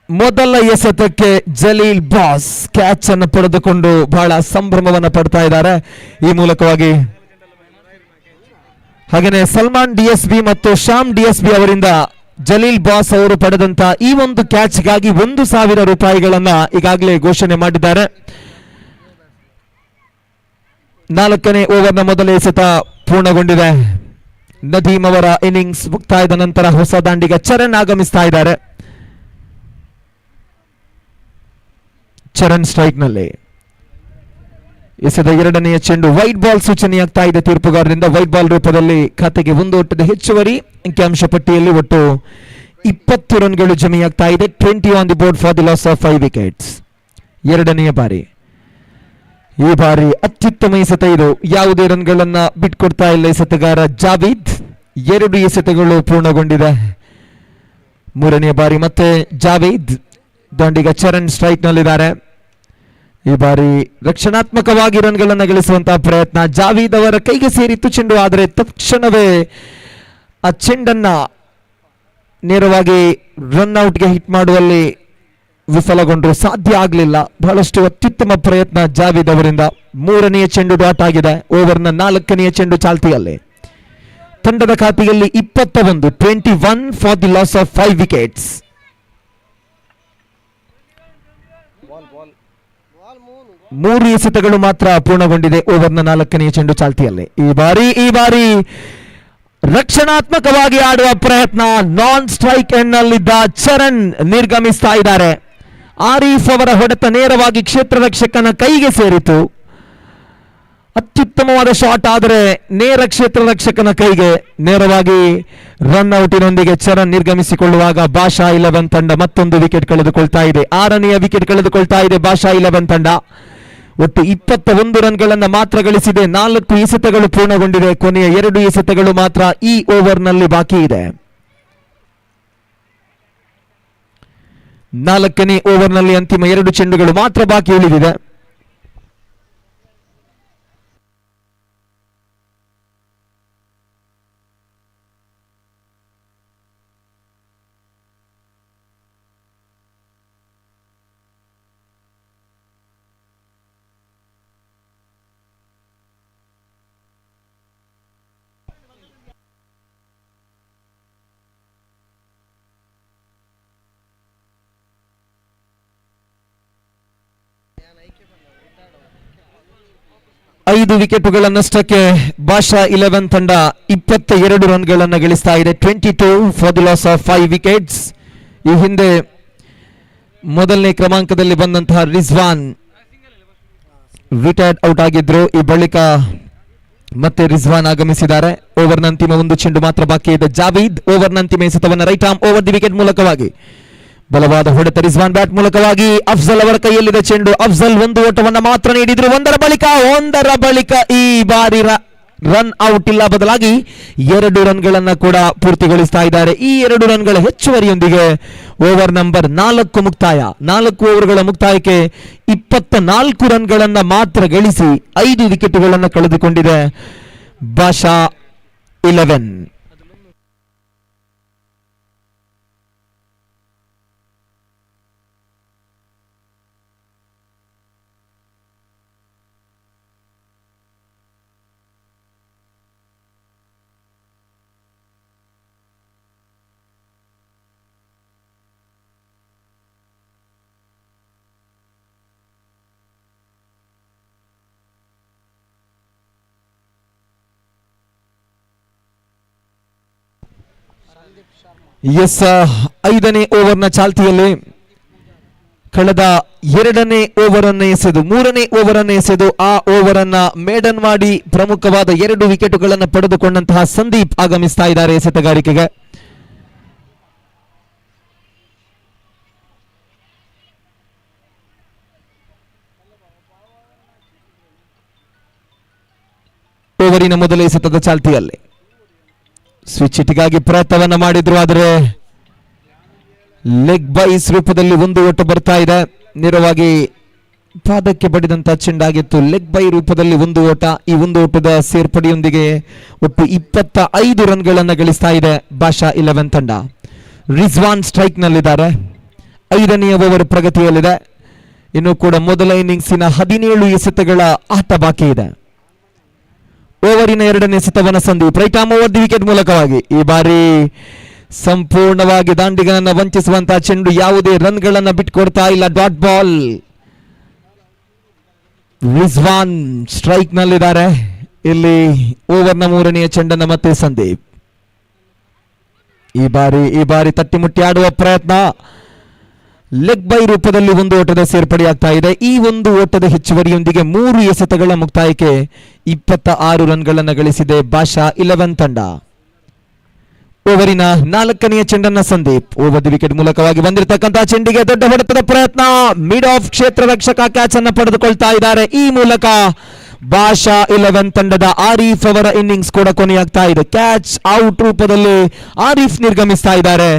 ಮೊದಲ ಎಸೆತಕ್ಕೆ ಜಲೀಲ್ ಬಾಸ್ ಕ್ಯಾಚ್ ಅನ್ನು ಪಡೆದುಕೊಂಡು ಬಹಳ ಸಂಭ್ರಮವನ್ನು ಪಡ್ತಾ ಇದ್ದಾರೆ. ಈ ಮೂಲಕವಾಗಿ ಹಾಗೆಯೇ ಸಲ್ಮಾನ್ DSB ಮತ್ತು ಶ್ಯಾಮ್ DSB ಅವರಿಂದ ಜಲೀಲ್ ಬಾಸ್ ಅವರು ಪಡೆದಂತ ಈ ಒಂದು ಕ್ಯಾಚ್ಗಾಗಿ 1,000 ರೂಪಾಯಿಗಳನ್ನ ಈಗಾಗಲೇ ಘೋಷಣೆ ಮಾಡಿದ್ದಾರೆ. 4ನೇ ಓವರ್ನ ಮೊದಲ ಎಸೆತ ಪೂರ್ಣಗೊಂಡಿದೆ. ನದೀಮ್ ಅವರ ಇನ್ನಿಂಗ್ಸ್ ಮುಕ್ತಾಯದ ನಂತರ ಹೊಸ ದಾಂಡಿಗ ಚರಣ್ ಆಗಮಿಸ್ತಾ ಇದ್ದಾರೆ. ಚರಣ್ ಸ್ಟ್ರೈಕ್ ನಲ್ಲಿ ಎಸೆದ 2ನೆಯ ಚೆಂಡು ವೈಟ್ ಬಾಲ್ ಸೂಚನೆಯಾಗ್ತಾ ಇದೆ ತೀರ್ಪುಗಾರರಿಂದ. ವೈಟ್ ಬಾಲ್ ರೂಪದಲ್ಲಿ ಖಾತೆಗೆ 1 ಓಟದ ಹೆಚ್ಚುವರಿ. ಅಂಕಿಅಂಶ ಪಟ್ಟಿಯಲ್ಲಿ ಒಟ್ಟು 20 ರನ್ಗಳು ಜಮೆಯಾಗ್ತಾ ಇದೆ. 20 on the board for the loss of 5 wickets. 2ನೆಯ ಬಾರಿ ಈ ಬಾರಿ ಅತ್ಯುತ್ತಮ ಎಸೆತ ಇದು. ಯಾವುದೇ ರನ್ಗಳನ್ನ ಬಿಟ್ಕೊಡ್ತಾ ಇಲ್ಲ ಎಸೆತಗಾರ ಜಾವೀದ್. 2 ಎಸೆತಗಳು ಪೂರ್ಣಗೊಂಡಿದೆ. 3ನೇ ಬಾರಿ ಮತ್ತೆ ಜಾವೀದ್. ದಾಂಡಿಗ ಚರಣ್ ಸ್ಟ್ರೈಕ್ ನಲ್ಲಿದ್ದಾರೆ. ಈ ಬಾರಿ ರಕ್ಷಣಾತ್ಮಕವಾಗಿ ರನ್ಗಳನ್ನು ಗಳಿಸುವಂತಹ ಪ್ರಯತ್ನ ಜಾವೀದ್ ಅವರ ಕೈಗೆ ಸೇರಿತ್ತು ಚೆಂಡು. ಆದರೆ ತಕ್ಷಣವೇ ಆ ಚೆಂಡನ್ನ ನೇರವಾಗಿ ರನ್ಔಟ್ಗೆ ಹಿಟ್ ಮಾಡುವಲ್ಲಿ ವಿಫಲಗೊಂಡರು, ಸಾಧ್ಯ ಆಗಲಿಲ್ಲ. ಬಹಳಷ್ಟು ಅತ್ಯುತ್ತಮ ಪ್ರಯತ್ನ ಜಾವೀದ್ ಅವರಿಂದ. 3ನೆಯ ಚೆಂಡು ಡಾಟ್ ಆಗಿದೆ. ಓವರ್ನ 4ನೆಯ ಚೆಂಡು ಚಾಲ್ತಿಯಲ್ಲಿ. ತಂಡದ ಖಾತೆಯಲ್ಲಿ 21 for the loss of 5 wickets. ಮೂರು ಎಸೆತಗಳು ಮಾತ್ರ ಪೂರ್ಣಗೊಂಡಿದೆ ಓವರ್ನ 4ನೆಯ ಚೆಂಡು ಚಾಲ್ತಿಯಲ್ಲಿ. ಈ ಬಾರಿ ರಕ್ಷಣಾತ್ಮಕವಾಗಿ ಆಡುವ ಪ್ರಯತ್ನ. ನಾನ್ ಸ್ಟ್ರೈಕ್ ಎಂಡ್ ನಲ್ಲಿದ್ದ ಚರಣ್ ನಿರ್ಗಮಿಸ್ತಾ ಇದ್ದಾರೆ. ಆರೀಫ್ ಅವರ ಹೊಡೆತ ನೇರವಾಗಿ ಕ್ಷೇತ್ರ ರಕ್ಷಕನ ಕೈಗೆ ಸೇರಿತು. ಅತ್ಯುತ್ತಮವಾದ ಶಾಟ್, ಆದರೆ ನೇರ ಕ್ಷೇತ್ರ ರಕ್ಷಕನ ಕೈಗೆ ನೇರವಾಗಿ ರನ್ ಔಟಿನೊಂದಿಗೆ ಚರಣ್ ನಿರ್ಗಮಿಸಿಕೊಳ್ಳುವಾಗ ಭಾಷಾ 11 ತಂಡ ಮತ್ತೊಂದು ವಿಕೆಟ್ ಕಳೆದುಕೊಳ್ತಾ ಇದೆ. 6ನೆಯ ವಿಕೆಟ್ ಕಳೆದುಕೊಳ್ತಾ ಇದೆ ಭಾಷಾ 11 ತಂಡ. ಒಟ್ಟು 21 ರನ್ಗಳನ್ನು ಮಾತ್ರ ಗಳಿಸಿದೆ. 4 ಎಸೆತಗಳು ಪೂರ್ಣಗೊಂಡಿದೆ. ಕೊನೆಯ 2 ಎಸೆತಗಳು ಮಾತ್ರ ಈ ಓವರ್ನಲ್ಲಿ ಬಾಕಿ ಇದೆ. 4ನೇ ಓವರ್ನಲ್ಲಿ ಅಂತಿಮ 2 ಚೆಂಡುಗಳು ಮಾತ್ರ ಬಾಕಿ ಉಳಿದಿದೆ. ಐದು ವಿಕೆಟುಗಳನ್ನಷ್ಟಕ್ಕೆ ಭಾಷಾ 11 ತಂಡ 22 ರನ್ಗಳನ್ನು ಗಳಿಸ್ತಾ ಇದೆ. 22 for the loss of 5 wickets. ಈ ಹಿಂದೆ ಮೊದಲನೇ ಕ್ರಮಾಂಕದಲ್ಲಿ ಬಂದಂತಹ ರಿಜ್ವಾನ್ ರಿಟೈರ್ಡ್ ಔಟ್ ಆಗಿದ್ರು. ಈ ಬಳಿಕ ಮತ್ತೆ ರಿಜ್ವಾನ್ ಆಗಮಿಸಿದ್ದಾರೆ. ಓವರ್ನ ಅಂತಿಮ 1 ಚೆಂಡು ಮಾತ್ರ ಬಾಕಿ ಇದೆ. ಜಾವೀದ್ ಓವರ್ನ ಅಂತಿಮ ಎಸೆತವನ್ನು right arm over the wicket ಮೂಲಕವಾಗಿ ಬಲವಾದ ಹೊಡೆತ ರಿಜ್ವಾನ್ ಬ್ಯಾಟ್ ಮೂಲಕವಾಗಿ ಅಫ್ಜಲ್ ಅವರ ಕೈಯಲ್ಲಿದೆ ಚೆಂಡು. ಅಫ್ಜಲ್ 1 ಓಟವನ್ನು ಮಾತ್ರ ನೀಡಿದ್ರು. ಒಂದರ ಬಳಿಕ ಈ ಬಾರಿ ರನ್ ಔಟ್ ಇಲ್ಲ, ಬದಲಾಗಿ 2 ರನ್ಗಳನ್ನು ಕೂಡ ಪೂರ್ತಿಗೊಳಿಸ್ತಾ ಇದ್ದಾರೆ. ಈ 2 ರನ್ಗಳ ಹೆಚ್ಚುವರಿಯೊಂದಿಗೆ ಓವರ್ ನಂಬರ್ 4 ಮುಕ್ತಾಯ. 4 ಓವರ್ಗಳ ಮುಕ್ತಾಯಕ್ಕೆ 24 ರನ್ಗಳನ್ನು ಮಾತ್ರ ಗಳಿಸಿ 5 ವಿಕೆಟುಗಳನ್ನು ಕಳೆದುಕೊಂಡಿದೆ ಭಾಷಾ 11. ಎಸ್, 5ನೇ ಓವರ್ನ ಚಾಲ್ತಿಯಲ್ಲಿ ಕಳೆದ 2ನೇ ಓವರ್ ಅನ್ನು ಎಸೆದು 3ನೇ ಓವರ್ ಅನ್ನು ಎಸೆದು ಆ ಓವರ್ ಅನ್ನ ಮೇಡನ್ ಮಾಡಿ ಪ್ರಮುಖವಾದ 2 ವಿಕೆಟುಗಳನ್ನು ಪಡೆದುಕೊಂಡಂತಹ ಸಂದೀಪ್ ಆಗಮಿಸ್ತಾ ಇದ್ದಾರೆ ಎಸೆತಗಾರಿಕೆಗೆ. ಓವರಿನ ಮೊದಲ ಎಸೆತದ ಚಾಲ್ತಿಯಲ್ಲಿ ಸ್ವಿಚ್ ಹಿಟ್ಗಾಗಿ ಪ್ರಯತ್ನವನ್ನ ಮಾಡಿದ್ರು, ಆದರೆ ಲೆಗ್ ಬೈಸ್ ರೂಪದಲ್ಲಿ ಒಂದು ಓಟ ಬರ್ತಾ ಇದೆ. ನೇರವಾಗಿ ಪಾದಕ್ಕೆ ಬಡಿದಂತ ಚೆಂಡಾಗಿತ್ತು. ಲೆಗ್ ಬೈ ರೂಪದಲ್ಲಿ ಒಂದು ಓಟ. ಈ ಒಂದು ಓಟದ ಸೇರ್ಪಡೆಯೊಂದಿಗೆ ಒಟ್ಟು 25 ರನ್ಗಳನ್ನು ಗಳಿಸ್ತಾ ಇದೆ ಭಾಷಾ 11 ತಂಡ. ರಿಜ್ವಾನ್ ಸ್ಟ್ರೈಕ್ ನಲ್ಲಿದ್ದಾರೆ. 5ನೇ ಓವರ್ ಪ್ರಗತಿಯಲ್ಲಿದೆ. ಇನ್ನು ಕೂಡ ಮೊದಲ ಇನ್ನಿಂಗ್ಸಿನ 17 ಎಸೆತಗಳ ಆಟ ಬಾಕಿ ಇದೆ. ಓವರಿನ 2ನೇ ಎಸೆತವನ್ನ Sandeep right arm over the wicket ಮೂಲಕವಾಗಿ ಈ ಬಾರಿ ಸಂಪೂರ್ಣವಾಗಿ ದಾಂಡಿಗನನ್ನ ವಂಚಿಸುವಂತಹ ಚೆಂಡು, ಯಾವುದೇ ರನ್ಗಳನ್ನ ಬಿಟ್ಕೊಡ್ತಾ ಇಲ್ಲ. Dot ball. ರಿಜ್ವಾನ್ ಸ್ಟ್ರೈಕ್ ನಲ್ಲಿದ್ದಾರೆ. ಇಲ್ಲಿ ಓವರ್ನ 3ನೇ ಚೆಂಡನ್ನ ಮತ್ತೆ ಸಂದೀಪ್ ಈ ಬಾರಿ ತಟ್ಟಿಮುಟ್ಟಿ ಆಡುವ ಪ್ರಯತ್ನ. ಲೆಗ್ ಬೈ ರೂಪದಲ್ಲಿ ಒಂದು ಓಟದ ಸೇರ್ಪಡೆಯಾಗ್ತಾ ಇದೆ. ಈ ಒಂದು ಓಟದ ಹೆಚ್ಚುವರಿಯೊಂದಿಗೆ 3 ಎಸೆತಗಳ ಮುಕ್ತಾಯಕ್ಕೆ 26 ರನ್ಗಳನ್ನು ಗಳಿಸಿದೆ ಭಾಷಾ 11 ತಂಡ. ಓವರಿನ 4ನೇ ಚೆಂಡನ್ನ ಸಂದೀಪ್ ಓವರ್ ದಿ ವಿಕೆಟ್ ಮೂಲಕವಾಗಿ ಬಂದಿರತಕ್ಕಂತಹ ಚೆಂಡಿಗೆ ದೊಡ್ಡ ಹೊಡೆತದ ಪ್ರಯತ್ನ. ಮಿಡ್ ಆಫ್ ಕ್ಷೇತ್ರ ರಕ್ಷಕ ಕ್ಯಾಚ್ ಅನ್ನು ಪಡೆದುಕೊಳ್ತಾ ಇದ್ದಾರೆ. ಈ ಮೂಲಕ ಭಾಷಾ 11 ತಂಡದ ಆರೀಫ್ ಅವರ ಇನ್ನಿಂಗ್ಸ್ ಕೂಡ ಕೊನೆಯಾಗ್ತಾ ಇದೆ. ಕ್ಯಾಚ್ ಔಟ್ ರೂಪದಲ್ಲಿ ಆರೀಫ್ ನಿರ್ಗಮಿಸ್ತಾ ಇದ್ದಾರೆ.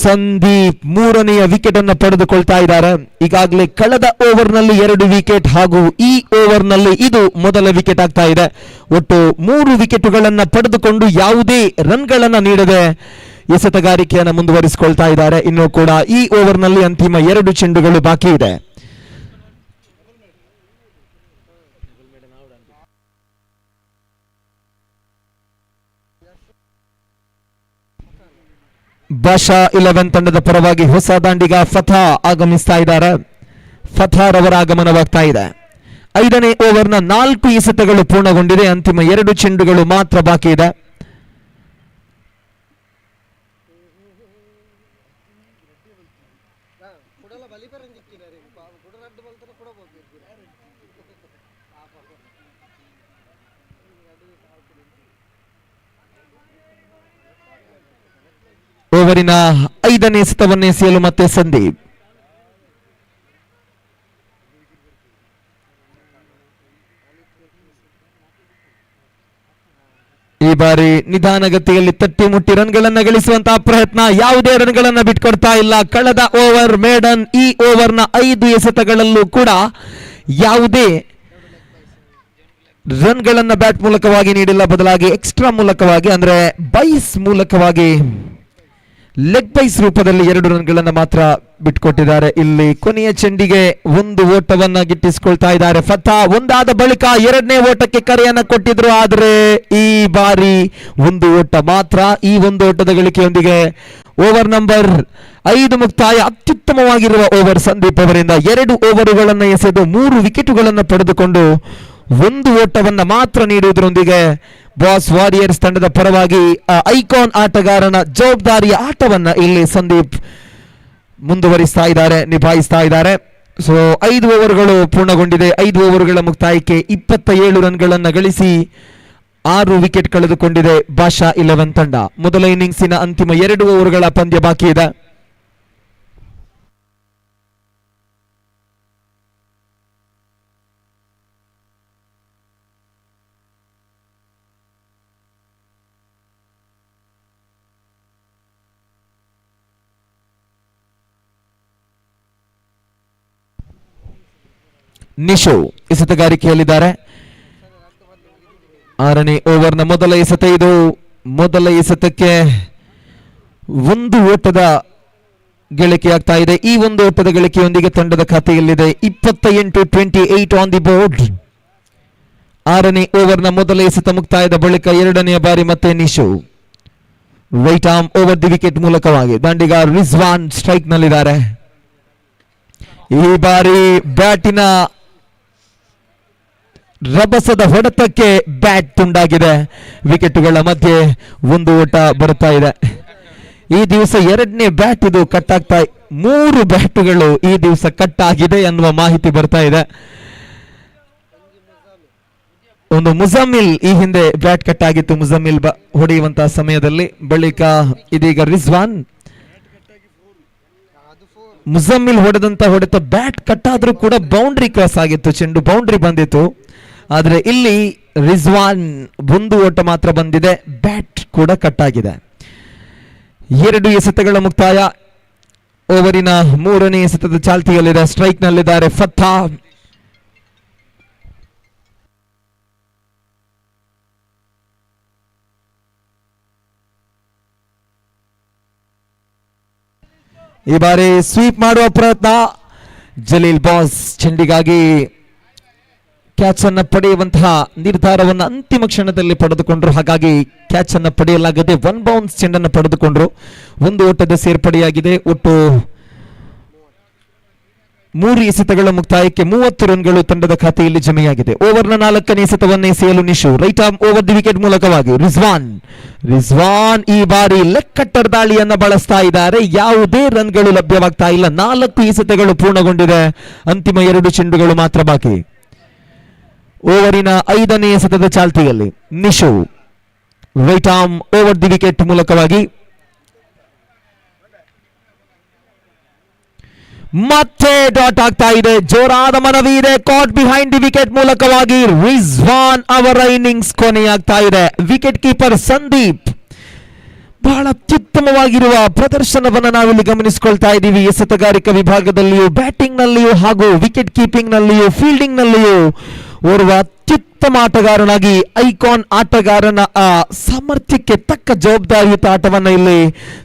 ಸಂದೀಪ್ 3ನೇ ವಿಕೆಟ್ ಅನ್ನು ಪಡೆದುಕೊಳ್ತಾ ಇದ್ದಾರೆ. ಈಗಾಗಲೇ ಕಳೆದ ಓವರ್ನಲ್ಲಿ 2 ವಿಕೆಟ್ ಹಾಗೂ ಈ ಓವರ್ನಲ್ಲಿ ಇದು ಮೊದಲ ವಿಕೆಟ್ ಆಗ್ತಾ ಇದೆ. ಒಟ್ಟು 3 ವಿಕೆಟುಗಳನ್ನು ಪಡೆದುಕೊಂಡು ಯಾವುದೇ ರನ್ಗಳನ್ನು ನೀಡದೆ ಎಸೆತಗಾರಿಕೆಯನ್ನು ಮುಂದುವರಿಸಿಕೊಳ್ತಾ ಇದ್ದಾರೆ. ಇನ್ನು ಕೂಡ ಈ ಓವರ್ನಲ್ಲಿ ಅಂತಿಮ 2 ಚೆಂಡುಗಳು ಬಾಕಿ ಇದೆ. ಭಾಷಾ 11 ತಂಡದ ಪರವಾಗಿ ಹೊಸ ದಾಂಡಿಗ ಫಥಾ ಆಗಮಿಸ್ತಾ ಇದ್ದಾರೆ. ಫಥಾರ್ ಅವರ ಆಗಮನವಾಗ್ತಾ ಇದೆ. 5ನೇ ಓವರ್ನ 4 ಎಸೆತಗಳು ಪೂರ್ಣಗೊಂಡಿದೆ. ಅಂತಿಮ 2 ಚೆಂಡುಗಳು ಮಾತ್ರ ಬಾಕಿ ಇದೆ. ಓವರಿನ 5ನೇ ಎಸೆತವನ್ನು ಎಸೆಯಲು ಮತ್ತೆ ಸಂದೀಪ್. ಈ ಬಾರಿ ನಿಧಾನಗತಿಯಲ್ಲಿ ತಟ್ಟಿ ಮುಟ್ಟಿ ರನ್ಗಳನ್ನು ಗಳಿಸುವಂತಹ ಪ್ರಯತ್ನ. ಯಾವುದೇ ರನ್ಗಳನ್ನು ಬಿಟ್ಕೊಡ್ತಾ ಇಲ್ಲ. ಕಳೆದ ಓವರ್ ಮೇಡನ್. ಈ ಓವರ್ನ 5 ಎಸೆತಗಳಲ್ಲೂ ಕೂಡ ಯಾವುದೇ ರನ್ಗಳನ್ನು ಬ್ಯಾಟ್ ಮೂಲಕವಾಗಿ ನೀಡಿಲ್ಲ. ಬದಲಾಗಿ ಎಕ್ಸ್ಟ್ರಾ ಮೂಲಕವಾಗಿ ಅಂದ್ರೆ ಬೈಸ್ ಮೂಲಕವಾಗಿ ಲೆಗ್ ಬೈಸ್ ರೂಪದಲ್ಲಿ 2 ರನ್ಗಳನ್ನು ಮಾತ್ರ ಬಿಟ್ಕೊಟ್ಟಿದ್ದಾರೆ. ಇಲ್ಲಿ ಕೊನೆಯ ಚೆಂಡಿಗೆ 1 ಓಟವನ್ನ ಗಿಟ್ಟಿಸಿಕೊಳ್ತಾ ಇದ್ದಾರೆ ಫಥಾ. ಒಂದಾದ ಬಳಿಕ 2ನೇ ಓಟಕ್ಕೆ ಕರೆಯನ್ನ ಕೊಟ್ಟಿದ್ರು, ಆದರೆ ಈ ಬಾರಿ 1 ಓಟ ಮಾತ್ರ. ಈ 1 ಓಟದ ಗಳಿಕೆಯೊಂದಿಗೆ ಓವರ್ ನಂಬರ್ 5 ಮುಕ್ತಾಯ. ಅತ್ಯುತ್ತಮವಾಗಿರುವ ಓವರ್ ಸಂದೀಪ್ ಅವರಿಂದ. 2 ಓವರುಗಳನ್ನು ಎಸೆದು 3 ವಿಕೆಟುಗಳನ್ನು ಪಡೆದುಕೊಂಡು 1 ಓಟವನ್ನ ಮಾತ್ರ ನೀಡುವುದರೊಂದಿಗೆ ಬಾಸ್ ವಾರಿಯರ್ಸ್ ತಂಡದ ಪರವಾಗಿ ಐಕಾನ್ ಆಟಗಾರನ ಜವಾಬ್ದಾರಿಯ ಆಟವನ್ನ ಇಲ್ಲಿ ಸಂದೀಪ್ ಮುಂದುವರಿಸ್ತಾ ಇದ್ದಾರೆ, ನಿಭಾಯಿಸ್ತಾ ಇದ್ದಾರೆ. ಸೊ 5 ಓವರ್ಗಳು ಪೂರ್ಣಗೊಂಡಿದೆ. 5 ಓವರ್ಗಳ ಮುಕ್ತಾಯಕ್ಕೆ 27 ರನ್ಗಳನ್ನು ಗಳಿಸಿ 6 ವಿಕೆಟ್ ಕಳೆದುಕೊಂಡಿದೆ ಭಾಷಾ 11 ತಂಡ. ಮೊದಲ ಇನ್ನಿಂಗ್ಸಿನ ಅಂತಿಮ 2 ಓವರ್ಗಳ ಪಂದ್ಯ ಬಾಕಿ ಇದೆ. ನಿಶು ಎಸೆತಗಾರಿಕೆಯಲ್ಲಿದ್ದಾರೆ. 6ನೇ ಓವರ್ನ ಮೊದಲ ಎಸೆತ ಇದು. ಮೊದಲ ಎಸೆತಕ್ಕೆ ಒಂದು ಓಟದ ಗಳಿಕೆಯಾಗ್ತಾ ಇದೆ. ಈ ಒಂದು ಓಟದ ಗಳಿಕೆಯೊಂದಿಗೆ ತಂಡದ ಖಾತೆಯಲ್ಲಿದೆ 28 ಆನ್ ದಿ ಬೋರ್ಡ್. 6ನೇ ಓವರ್ನ ಮೊದಲ ಎಸೆತ ಮುಕ್ತಾಯದ ಬಳಿಕ 2ನೇ ಬಾರಿ ಮತ್ತೆ Nishu right arm over the wicket ಮೂಲಕವಾಗಿ ದಾಂಡಿಗ ರಿಜ್ವಾನ್ ಸ್ಟ್ರೈಕ್ ನಲ್ಲಿದ್ದಾರೆ. ಈ ಬಾರಿ ಬ್ಯಾಟಿನ ರಭಸದ ಹೊಡೆತಕ್ಕೆ ಬ್ಯಾಟ್ ತುಂಡಾಗಿದೆ. ವಿಕೆಟುಗಳ ಮಧ್ಯೆ ಒಂದು ಓಟ ಬರುತ್ತಾ ಇದೆ. ಈ ದಿವಸ 2ನೇ ಬ್ಯಾಟ್ ಇದು ಕಟ್ ಆಗ್ತಾ 3 ಬ್ಯಾಟುಗಳು ಈ ದಿವಸ ಕಟ್ ಆಗಿದೆ ಅನ್ನುವ ಮಾಹಿತಿ ಬರ್ತಾ ಇದೆ. ಒಂದು ಮುಜಮ್ಮಿಲ್ ಈ ಹಿಂದೆ ಬ್ಯಾಟ್ ಕಟ್ ಆಗಿತ್ತು, ಮುಜಮ್ಮಿಲ್ ಹೊಡೆಯುವಂತಹ ಸಮಯದಲ್ಲಿ. ಬಳಿಕ ಇದೀಗ ರಿಜ್ವಾನ್. ಮುಜಮ್ಮಿಲ್ ಹೊಡೆತ ಬ್ಯಾಟ್ ಕಟ್ ಆದ್ರೂ ಕೂಡ ಬೌಂಡ್ರಿ ಕ್ರಾಸ್ ಆಗಿತ್ತು, ಚೆಂಡು ಬೌಂಡ್ರಿ ಬಂದಿತ್ತು. ಆದ್ರೆ ಇಲ್ಲಿ ರಿಜ್ವಾನ್ ಒಂದು ಓಟ ಮಾತ್ರ ಬಂದಿದೆ, ಬ್ಯಾಟ್ ಕೂಡ ಕಟ್ ಆಗಿದೆ. 2 ಎಸೆತಗಳ ಮುಕ್ತಾಯ. ಓವರಿನ 3ನೇ ಎಸೆತದ ಚಾಲ್ತಿಯಲ್ಲಿದೆ. ಸ್ಟ್ರೈಕ್ ನಲ್ಲಿದ್ದಾರೆ ಫಥಾ. ಈ ಬಾರಿ ಸ್ವೀಪ್ ಮಾಡುವ ಪ್ರಯತ್ನ. ಜಲೀಲ್ ಬಾಸ್ ಚೆಂಡಿಗಾಗಿ ಕ್ಯಾಚ್ ಅನ್ನು ಪಡೆಯುವಂತಹ ನಿರ್ಧಾರವನ್ನು ಅಂತಿಮ ಕ್ಷಣದಲ್ಲಿ ಪಡೆದುಕೊಂಡ್ರು. ಹಾಗಾಗಿ ಕ್ಯಾಚ್ ಅನ್ನು ಪಡೆಯಲಾಗದೆ 1 ಬೌನ್ಸ್ ಚೆಂಡನ್ನು ಪಡೆದುಕೊಂಡ್ರು. ಒಂದು ಓಟದ ಸೇರ್ಪಡೆಯಾಗಿದೆ. ಒಟ್ಟು 3 ಎಸೆತಗಳ ಮುಕ್ತಾಯಕ್ಕೆ 30 ರನ್ಗಳು ತಂಡದ ಖಾತೆಯಲ್ಲಿ ಜಮೆಯಾಗಿದೆ. ಓವರ್ನ 4ನೇ ಎಸೆತವನ್ನು ಎಸೆಯಲು Nishu right arm over the wicket ಮೂಲಕವಾಗಿ ರಿಜ್ವಾನ್ ಈ ಬಾರಿ ಲೆಗ್ ಕಟ್ಟರ್ ದಾಳಿಯನ್ನ ಬಳಸ್ತಾ ಇದ್ದಾರೆ. ಯಾವುದೇ ರನ್ಗಳು ಲಭ್ಯವಾಗ್ತಾ ಇಲ್ಲ. 4 ಎಸೆತಗಳು ಪೂರ್ಣಗೊಂಡಿದೆ. ಅಂತಿಮ 2 ಚೆಂಡುಗಳು ಮಾತ್ರ ಬಾಕಿ. ಓವರಿನ 5ನೇ ಎಸೆತದ ಚಾಲ್ತಿಯಲ್ಲಿ Nishu right arm over the wicket ಮೂಲಕವಾಗಿ ಮತ್ತೆ ಡಾಟ್ ಆಗ್ತಾ ಇದೆ. ಜೋರಾದ ಮನವಿ ಇದೆ. ಕಾಟ್ ಬಿಹೈಂಡ್ ದಿ ವಿಕೆಟ್ ಮೂಲಕವಾಗಿ ರಿಜ್ವಾನ್ ಅವರ ಇನ್ನಿಂಗ್ಸ್ ಕೊನೆಯಾಗ್ತಾ ಇದೆ. ವಿಕೆಟ್ ಕೀಪರ್ ಸಂದೀಪ್ ಬಹಳ ಅತ್ಯುತ್ತಮವಾಗಿರುವ ಪ್ರದರ್ಶನವನ್ನು ನಾವಿಲ್ಲಿ ಗಮನಿಸಿಕೊಳ್ತಾ ಇದ್ದೀವಿ. ಎಸೆತಗಾರಿಕಾ ವಿಭಾಗದಲ್ಲಿಯೂ, ಬ್ಯಾಟಿಂಗ್ ನಲ್ಲಿಯೂ ಹಾಗೂ ವಿಕೆಟ್ ಕೀಪಿಂಗ್ ನಲ್ಲಿಯೂ, ಫೀಲ್ಡಿಂಗ್ ನಲ್ಲಿಯೂ ಓರ್ವ ಅತ್ಯುತ್ತಮ ಆಟಗಾರನಾಗಿ ಐಕಾನ್ ಆಟಗಾರನ ಆ ಸಾಮರ್ಥ್ಯಕ್ಕೆ ತಕ್ಕ ಜವಾಬ್ದಾರಿಯುತ ಆಟವನ್ನು ಇಲ್ಲಿ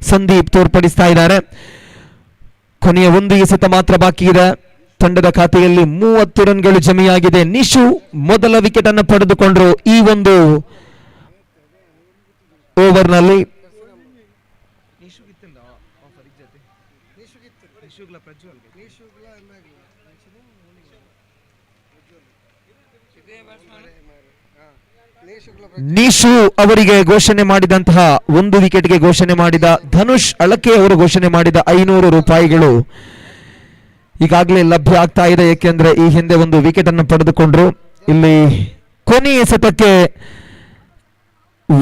ಸಂದೀಪ್ ತೋರ್ಪಡಿಸ್ತಾ ಇದ್ದಾರೆ. ಕೊನೆಯ 1 ಎಸೆತ ಮಾತ್ರ ಬಾಕಿ ಇದೆ. ತಂಡದ ಖಾತೆಯಲ್ಲಿ 30 ರನ್ಗಳು ಜಮೆಯಾಗಿದೆ. ನಿಶು ಮೊದಲ ವಿಕೆಟ್ ಅನ್ನು ಪಡೆದುಕೊಂಡ್ರು ಈ ಒಂದು ಓವರ್ನಲ್ಲಿ. ನಿಶು ಅವರಿಗೆ ಘೋಷಣೆ ಮಾಡಿದಂತಹ 1 ವಿಕೆಟ್ಗೆ ಘೋಷಣೆ ಮಾಡಿದ ಧನುಷ್ ಅಳಕೆ ಅವರು ಘೋಷಣೆ ಮಾಡಿದ 500 ರೂಪಾಯಿಗಳು ಈಗಾಗಲೇ ಲಭ್ಯ ಆಗ್ತಾ ಇದೆ. ಏಕೆಂದ್ರೆ ಈ ಹಿಂದೆ 1 ವಿಕೆಟ್ ಅನ್ನು ಪಡೆದುಕೊಂಡ್ರು. ಇಲ್ಲಿ ಕೊನೆಯ ಎಸೆತಕ್ಕೆ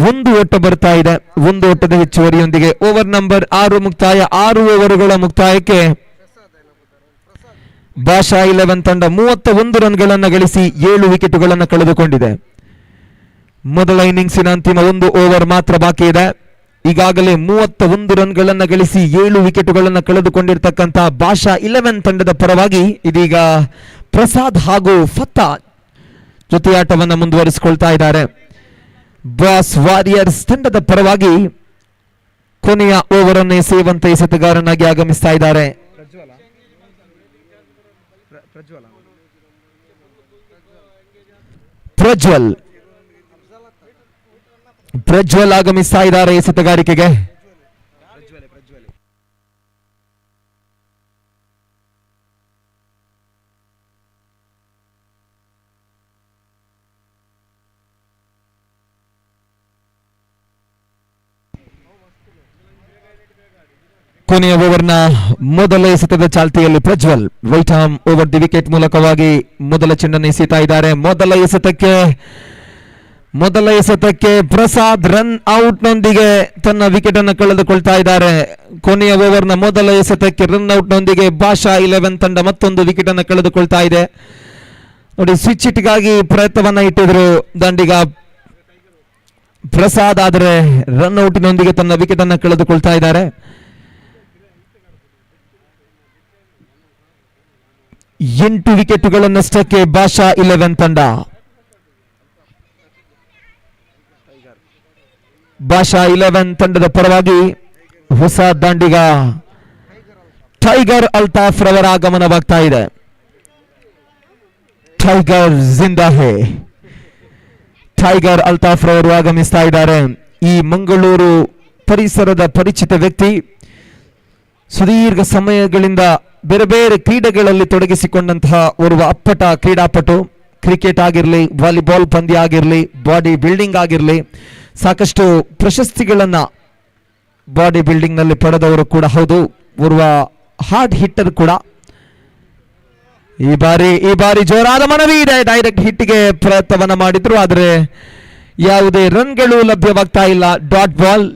1 ಓಟ ಬರ್ತಾ ಇದೆ. 1 ಓಟದ ಹೆಚ್ಚುವರಿಯೊಂದಿಗೆ ಓವರ್ ನಂಬರ್ 6 ಮುಕ್ತಾಯ. 6 ಓವರುಗಳ ಮುಕ್ತಾಯಕ್ಕೆ ಬಾಷಾ 11 ತಂಡ 31 ರನ್ಗಳನ್ನು ಗಳಿಸಿ 7 ವಿಕೆಟುಗಳನ್ನು ಕಳೆದುಕೊಂಡಿದೆ. ಮೊದಲ ಇನ್ನಿಂಗ್ಸಿನ ಅಂತಿಮ 1 ಓವರ್ ಮಾತ್ರ ಬಾಕಿ ಇದೆ. ಈಗಾಗಲೇ 31 ರನ್ಗಳನ್ನು ಗಳಿಸಿ 7 ವಿಕೆಟುಗಳನ್ನು ಕಳೆದುಕೊಂಡಿರ್ತಕ್ಕಂಥ ಬಾಷಾ 11 ತಂಡದ ಪರವಾಗಿ ಇದೀಗ ಪ್ರಸಾದ್ ಹಾಗೂ ಫತಾ ಜೊತೆಯಾಟವನ್ನು ಮುಂದುವರಿಸಿಕೊಳ್ತಾ ಇದ್ದಾರೆ. ಬಾಸ್ ವಾರಿಯರ್ಸ್ ತಂಡದ ಪರವಾಗಿ ಕೊನೆಯ ಓವರ್ ಅನ್ನು ಎಸೆಯುವಂತ ಎಸೆತಗಾರನಾಗಿ ಆಗಮಿಸ್ತಾ ಇದ್ದಾರೆ. ಪ್ರಜ್ವಲ್ ಆಗಮಿಸ್ತಾ ಇದ್ದಾರೆ ಎಸೆತಗಾರಿಕೆಗೆ. ಕೊನೆಯ ಓವರ್ನ ಮೊದಲ ಎಸೆತದ ಚಾಲ್ತಿಯಲ್ಲಿ Prajwal right arm over the wicket ಮೂಲಕವಾಗಿ ಮೊದಲ ಚೆಂಡನ್ನು ಎಸೆಯುತ್ತಾ ಇದ್ದಾರೆ. ಮೊದಲ ಎಸೆತಕ್ಕೆ ಪ್ರಸಾದ್ ರನ್ ಔಟ್ ನೊಂದಿಗೆ ತನ್ನ ವಿಕೆಟ್ ಅನ್ನು ಕಳೆದುಕೊಳ್ತಾ ಇದ್ದಾರೆ. ಕೊನೆಯ ಓವರ್ನ ಮೊದಲ ಎಸೆತಕ್ಕೆ ರನ್ ಔಟ್ ನೊಂದಿಗೆ ಬಾಷಾ 11 ತಂಡ ಮತ್ತೊಂದು ವಿಕೆಟ್ ಅನ್ನು ಕಳೆದುಕೊಳ್ತಾ ಇದೆ. ನೋಡಿ, ಸ್ವಿಚ್ ಹಿಟ್ಗಾಗಿ ಪ್ರಯತ್ನವನ್ನ ಇಟ್ಟಿದ್ರು ದಂಡಿಗ ಪ್ರಸಾದ್, ಆದರೆ ರನ್ ಔಟಿನೊಂದಿಗೆ ತನ್ನ ವಿಕೆಟ್ ಅನ್ನು ಕಳೆದುಕೊಳ್ತಾ ಇದ್ದಾರೆ. 8 ವಿಕೆಟುಗಳನ್ನಷ್ಟಕ್ಕೆ ಬಾಷಾ 11 ತಂಡ. ಭಾಷಾ 11 ತಂಡದ ಪರವಾಗಿ ಹೊಸ ದಾಂಡಿಗ ಟೈಗರ್ ಅಲ್ತಾಫ್ ರವರ ಆಗಮನವಾಗ್ತಾ ಇದೆ. ಟೈಗರ್ ಜಿಂದಾ ಹೇ. ಟೈಗರ್ ಅಲ್ತಾಫ್ ರವರು ಆಗಮಿಸ್ತಾ ಇದ್ದಾರೆ. ಈ ಮಂಗಳೂರು ಪರಿಸರದ ಪರಿಚಿತ ವ್ಯಕ್ತಿ, ಸುದೀರ್ಘ ಸಮಯಗಳಿಂದ ಬೇರೆ ಬೇರೆ ಕ್ರೀಡೆಗಳಲ್ಲಿ ತೊಡಗಿಸಿಕೊಂಡಂತಹ ಓರ್ವ ಅಪ್ಪಟ ಕ್ರೀಡಾಪಟು. ಕ್ರಿಕೆಟ್ ಆಗಿರಲಿ, ವಾಲಿಬಾಲ್ ಪಂದ್ಯ ಆಗಿರಲಿ, ಬಾಡಿ ಬಿಲ್ಡಿಂಗ್ ಆಗಿರಲಿ, ಸಾಕಷ್ಟು ಪ್ರಶಸ್ತಿಗಳನ್ನ ಬಾಡಿ ಬಿಲ್ಡಿಂಗ್ ನಲ್ಲಿ ಪಡೆದವರು ಕೂಡ ಹೌದು. ಓರ್ವ ಹಾರ್ಡ್ ಹಿಟ್ಟರ್ ಕೂಡ. ಈ ಬಾರಿ ಜೋರಾದ ಮನವಿ ಇದೆ. ಡೈರೆಕ್ಟ್ ಹಿಟ್ಗೆ ಪ್ರಯತ್ನವನ್ನ ಮಾಡಿದ್ರು, ಆದರೆ ಯಾವುದೇ ರನ್ಗಳು ಲಭ್ಯವಾಗ್ತಾ ಇಲ್ಲ. Dot ball.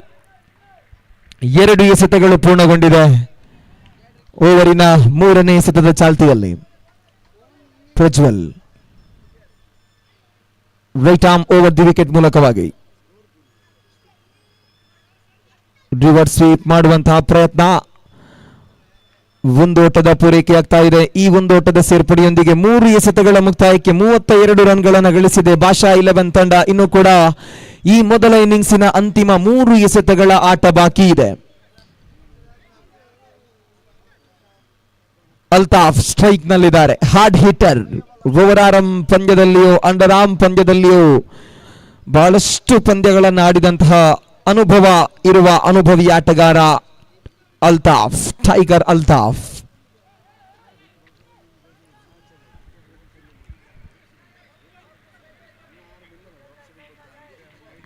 2 ಎಸೆತಗಳು ಪೂರ್ಣಗೊಂಡಿದೆ ಓವರಿನ 3ನೇ ಎಸೆತದ ಚಾಲ್ತಿಯಲ್ಲಿ. Prajwal right arm over the wicket ಮೂಲಕವಾಗಿ ರಿವರ್ಸ್ ಸ್ವೀಪ್ ಮಾಡುವಂತಹ ಪ್ರಯತ್ನ. ಒಂದು ಓಟದ ಪೂರೈಕೆಯಾಗ್ತಾ ಇದೆ. ಈ ಒಂದು ಓಟದ ಸೇರ್ಪಡೆಯೊಂದಿಗೆ 3 ಎಸೆತಗಳ ಮುಕ್ತಾಯಕ್ಕೆ 32 ರನ್ಗಳನ್ನು ಗಳಿಸಿದೆ ಭಾಷಾ 11 ತಂಡ. ಇನ್ನು ಕೂಡ ಈ ಮೊದಲ ಇನ್ನಿಂಗ್ಸಿನ ಅಂತಿಮ 3 ಎಸೆತಗಳ ಆಟ ಬಾಕಿ ಇದೆ. ಅಲ್ತಾಫ್ ಸ್ಟ್ರೈಕ್ ನಲ್ಲಿದ್ದಾರೆ. Hard hitter. ಓವರ್ ಆರ್ಮ್ ಪಂದ್ಯದಲ್ಲಿಯೂ ಅಂಡರ್ ಆರ್ಮ್ ಪಂದ್ಯದಲ್ಲಿಯೂ ಬಹಳಷ್ಟು ಪಂದ್ಯಗಳನ್ನು ಆಡಿದಂತಹ ಅನುಭವ ಇರುವ ಅನುಭವಿ ಆಟಗಾರ ಅಲ್ತಾಫ್. ಟೈಗರ್ ಅಲ್ತಾಫ್.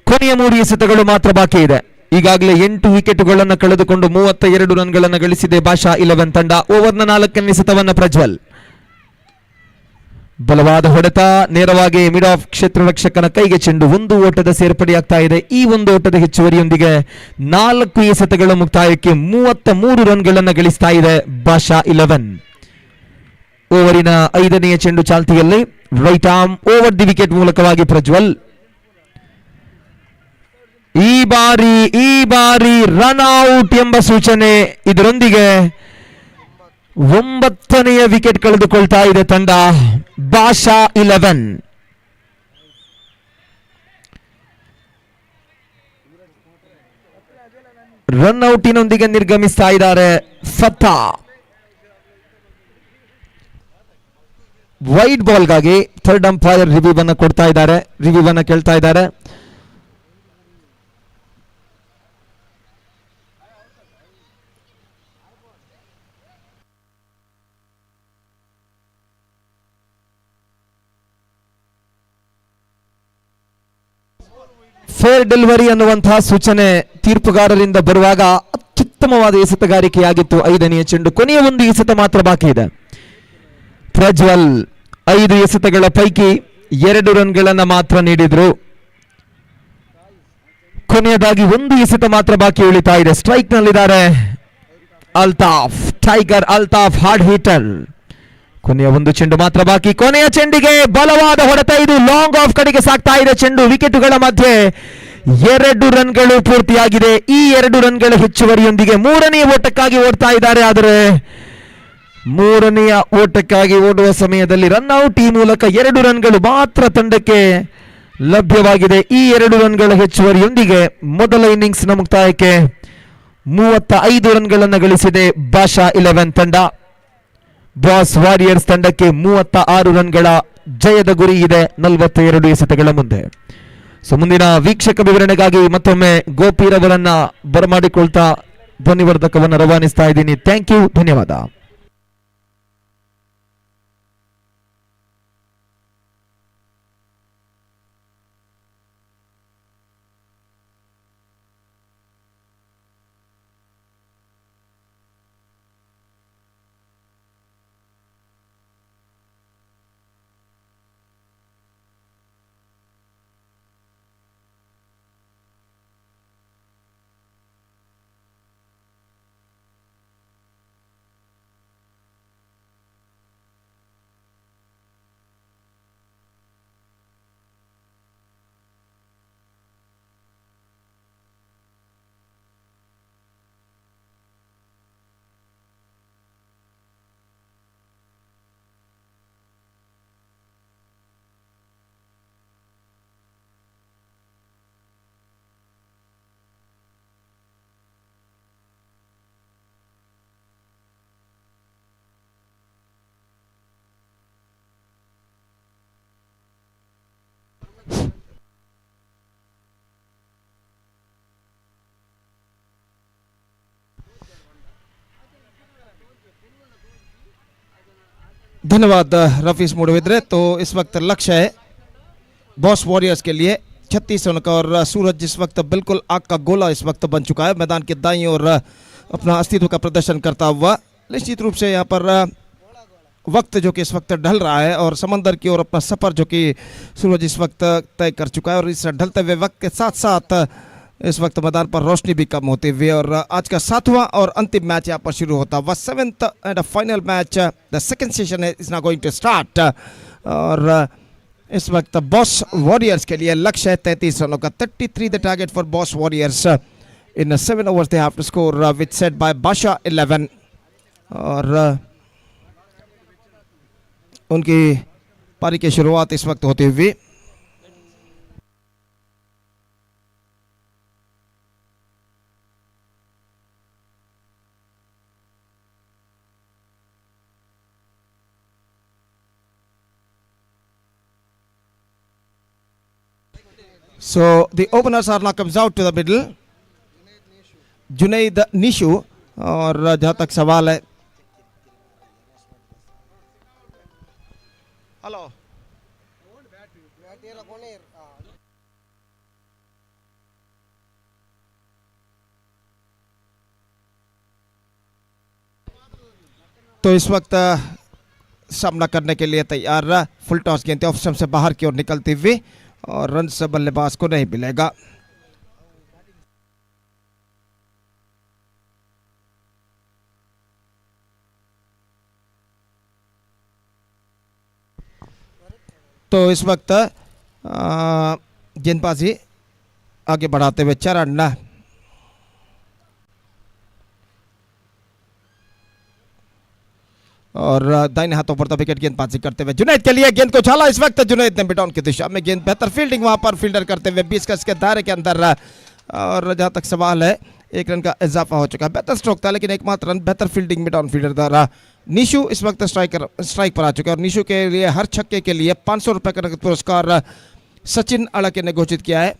ಕೊನೆಯ 3 ಎಸೆತಗಳು ಮಾತ್ರ ಬಾಕಿ ಇದೆ. ಈಗಾಗಲೇ 8 ವಿಕೆಟುಗಳನ್ನು ಕಳೆದುಕೊಂಡು 32 ರನ್ಗಳನ್ನು ಗಳಿಸಿದೆ ಭಾಷಾ 11 ತಂಡ. ಓವರ್ನ 4ನೇ ಎಸೆತವನ್ನ ಪ್ರಜ್ವಲ್. ಬಲವಾದ ಹೊಡೆತ, ನೇರವಾಗಿ ಮಿಡ್ ಆಫ್ ಕ್ಷೇತ್ರ ರಕ್ಷಕನ ಕೈಗೆ ಚೆಂಡು. 1 ಓಟದ ಸೇರ್ಪಡೆಯಾಗ್ತಾ ಇದೆ. ಈ 1 ಓಟದ ಹೆಚ್ಚುವರಿಯೊಂದಿಗೆ 4 ಎಸೆತಗಳ ಮುಕ್ತಾಯಕ್ಕೆ 33 ರನ್ಗಳನ್ನು ಗಳಿಸ್ತಾ ಇದೆ ಭಾಷಾ 11. ಓವರಿನ 5ನೇ ಚೆಂಡು ಚಾಲ್ತಿಯಲ್ಲಿ. Right arm over the wicket ಮೂಲಕವಾಗಿ ಪ್ರಜ್ವಲ್. ಈ ಬಾರಿ ರನ್ ಔಟ್ ಎಂಬ ಸೂಚನೆ. ಇದರೊಂದಿಗೆ 9ನೇ ವಿಕೆಟ್ ಕಳೆದುಕೊಳ್ತಾ ಇದೆ ತಂಡ ಭಾಷಾ 11. ರನ್ ಔಟಿನೊಂದಿಗೆ ನಿರ್ಗಮಿಸ್ತಾ ಇದ್ದಾರೆ ಫತಾ. ವೈಡ್ ಬಾಲ್ಗಾಗಿ ಥರ್ಡ್ ಅಂಪೈರ್ ರಿವ್ಯೂ ಅನ್ನು ಕೊಡ್ತಾ ಇದ್ದಾರೆ, ರಿವ್ಯೂ ಅನ್ನು ಕೇಳ್ತಾ ಇದ್ದಾರೆ. ಫೇರ್ ಡೆಲಿವರಿ ಅನ್ನುವಂತಹ ಸೂಚನೆ ತೀರ್ಪುಗಾರರಿಂದ ಬರುವಾಗ ಅತ್ಯುತ್ತಮವಾದ ಎಸೆತಗಾರಿಕೆಯಾಗಿತ್ತು. 5ನೇ ಚೆಂಡು. ಕೊನೆಯ 1 ಎಸೆತ ಮಾತ್ರ ಬಾಕಿ ಇದೆ. ಪ್ರಜ್ವಲ್ 5 ಎಸೆತಗಳ ಪೈಕಿ 2 ರನ್ಗಳನ್ನು ಮಾತ್ರ ನೀಡಿದ್ರು. ಕೊನೆಯದಾಗಿ 1 ಎಸೆತ ಮಾತ್ರ ಬಾಕಿ ಉಳಿತಾ ಇದೆ. ಸ್ಟ್ರೈಕ್ ನಲ್ಲಿದ್ದಾರೆ Altaf. Tiger Altaf hard hitter. ಕೊನೆಯ 1 ಚೆಂಡು ಮಾತ್ರ ಬಾಕಿ. ಕೊನೆಯ ಚೆಂಡಿಗೆ ಬಲವಾದ ಹೊಡೆತ. ಇದು ಲಾಂಗ್ ಆಫ್ ಕಡೆಗೆ ಸಾಗ್ತಾ ಇದೆ ಚೆಂಡು. ವಿಕೆಟುಗಳ ಮಧ್ಯೆ 2 ರನ್ಗಳು ಪೂರ್ತಿಯಾಗಿದೆ. ಈ 2 ರನ್ಗಳ ಹೆಚ್ಚುವರಿಯೊಂದಿಗೆ 3ನೇ ಓಟಕ್ಕಾಗಿ ಓಡ್ತಾ ಇದ್ದಾರೆ. ಆದರೆ 3ನೇ ಓಟಕ್ಕಾಗಿ ಓಡುವ ಸಮಯದಲ್ಲಿ ರನ್ ಔಟ್ ಈ ಮೂಲಕ 2 ರನ್ಗಳು ಮಾತ್ರ ತಂಡಕ್ಕೆ ಲಭ್ಯವಾಗಿದೆ. ಈ 2 ರನ್ಗಳ ಹೆಚ್ಚುವರಿಯೊಂದಿಗೆ ಮೊದಲ ಇನ್ನಿಂಗ್ಸ್ನ ಮುಕ್ತಾಯಕ್ಕೆ 35 ರನ್ಗಳನ್ನು ಗಳಿಸಿದೆ ಭಾಷಾ 11 ತಂಡ. ಬಾಸ್ ವಾರಿಯರ್ಸ್ ತಂಡಕ್ಕೆ 36 ರನ್ಗಳ ಜಯದ ಗುರಿ ಇದೆ 42 ಎಸೆತಗಳ ಮುಂದೆ. ಸೊ ಮುಂದಿನ ವೀಕ್ಷಕ ವಿವರಣೆಗಾಗಿ ಮತ್ತೊಮ್ಮೆ ಗೋಪಿರವರನ್ನ ಬರಮಾಡಿಕೊಳ್ತಾ ಧ್ವನಿವರ್ಧಕವನ್ನು ರವಾನಿಸ್ತಾ ಇದ್ದೀನಿ. ಥ್ಯಾಂಕ್ ಯು, ಧನ್ಯವಾದ. धन्यवाद रफीस मुड़विद्रे। तो इस वक्त लक्ष्य है बॉस वॉरियर्स के लिए 36 रन का और सूरज इस वक्त बिल्कुल आग का गोला इस वक्त बन चुका है, मैदान के दाईं ओर अपना अस्तित्व का प्रदर्शन करता हुआ। निश्चित रूप से यहाँ पर वक्त जो कि इस वक्त ढल रहा है और समंदर की ओर अपना सफ़र जो कि सूरज इस वक्त तय कर चुका है और इस ढलते हुए वक्त के साथ साथ इस वक्त मैदान पर रोशनी भी कम होते हुए और आज का 7वां और अंतिम मैच यहाँ पर शुरू होता हुआ 7th and final match the second session is now going to start. और इस वक्त बॉस वॉरियर्स के लिए लक्ष्य है 33 रनों का, 33 the target for boss warriors in 7 overs they have to score which set by Badshah 11। और उनकी पारी की शुरुआत इस वक्त होती हुई So the openers are now comes out to the middle, Junaid Nishu. और जहाँ तक सवाल है, हेलो तो इस वक्त सामना करने के लिए तैयार फुल टॉस गेंद ऑफ स्टंप से बाहर की ओर निकलती हुई और रन से बल्लेबाज को नहीं मिलेगा। तो इस वक्त गेंदबाजी आगे बढ़ाते हुए चरण और दाहिने हाथों पर विकेट गेंदबाजी करते हुए जुनैद के लिए गेंद को उछाला इस वक्त जुनैद ने मिडऑन की दिशा में गेंद, बेहतर फील्डिंग वहां पर फील्डर करते हुए 20 गज के दायरे के अंदर। और जहां तक सवाल है 1 रन का इजाफा हो चुका है, बेहतर स्ट्रोक था लेकिन एकमात्र रन बेहतर फील्डिंग मिडऑन फील्डर द्वारा। निशु इस वक्त स्ट्राइक पर आ चुके हैं और निशु के लिए हर छक्के के लिए 500 रुपए का नगद पुरस्कार सचिन अड़के ने घोषित किया है।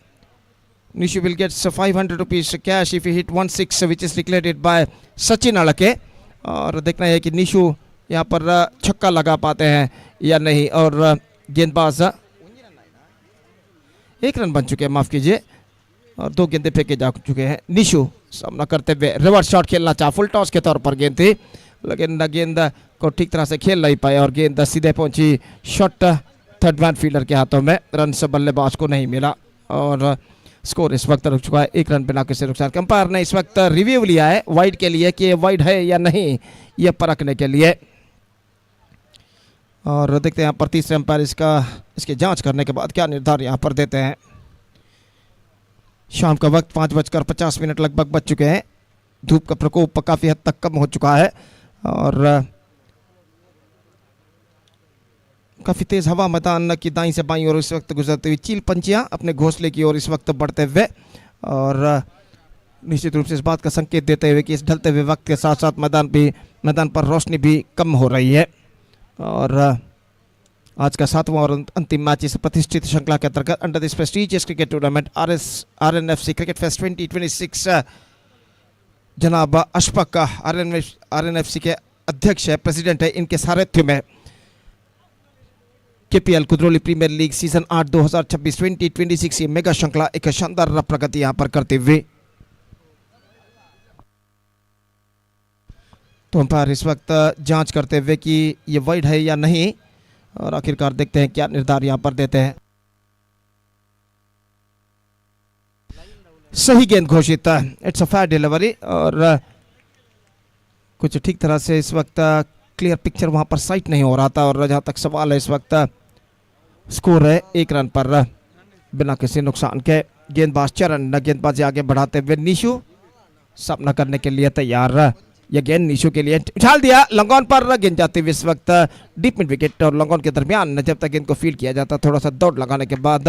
Nishu will gets 500 rupees cash if he hit 16 which is declared by Sachin Adke. और देखना है कि निशु यहाँ पर छक्का लगा पाते हैं या नहीं। और गेंदबाज 1 रन बन चुके हैं, माफ कीजिए, और 2 गेंदें फेंके जा चुके हैं। निशु सामना करते हुए रिवर्स शॉट खेलना चाहा, फुल टॉस के तौर पर गेंद थी लेकिन गेंद को ठीक तरह से खेल नहीं पाए और गेंद सीधे पहुंची शॉट थर्ड मैन फील्डर के हाथों में, रन से बल्लेबाज को नहीं मिला और स्कोर इस वक्त रुक चुका है 1 रन बिना किसी नुकसान। कंपायर ने इस वक्त रिव्यू लिया है वाइड के लिए कि वाइड है या नहीं, यह परखने के लिए। और देखते हैं यहाँ पर तीसरे अंपायर इसकी जांच करने के बाद क्या निर्धार यहाँ पर देते हैं। शाम का वक्त 5:50 लगभग बज चुके हैं, धूप का प्रकोप काफ़ी हद तक कम हो चुका है और काफ़ी तेज़ हवा मैदान की दाईं से बाईं ओर इस वक्त गुजरती हुई, चील पंछियाँ अपने घोंसले की ओर इस वक्त बढ़ते हुए और निश्चित रूप से इस बात का संकेत देते हुए कि इस ढलते हुए वक्त के साथ साथ मैदान पर रोशनी भी कम हो रही है। और आज का 7वां और अंतिम मैच इस प्रतिष्ठित श्रृंखला के अंतर्गत under this prestigious cricket tournament RNFC cricket fest 2026 जनाब अशफाक RNFC के अध्यक्ष है, प्रेसिडेंट है, इनके सारथ्य में KPL कुद्रोली प्रीमियर लीग सीजन 8 2026 2026 ये मेगा श्रृंखला एक शानदार प्रगति यहाँ पर करते हुए। तो अंपायर इस वक्त जांच करते हुए कि ये वाइड है या नहीं और आखिरकार देखते हैं क्या निर्धार यहाँ पर देते हैं। सही गेंद घोषित, इट्स अ फेयर डिलीवरी और कुछ ठीक तरह से इस वक्त क्लियर पिक्चर वहाँ पर साइट नहीं हो रहा था। और जहाँ तक सवाल है इस वक्त स्कोर है 1 रन पर बिना किसी नुकसान के। गेंदबाज चरण गेंदबाजी आगे बढ़ाते हुए निशु सामना करने के लिए तैयार। यह गेंद निशु के लिए उछाल दिया, लॉन्ग ऑन पर गेंद जाती हुई इस वक्त डीप मिड विकेट और लॉन्ग ऑन के दरमियान जब तक गेंद को फील्ड किया जाता थोड़ा सा दौड़ लगाने के बाद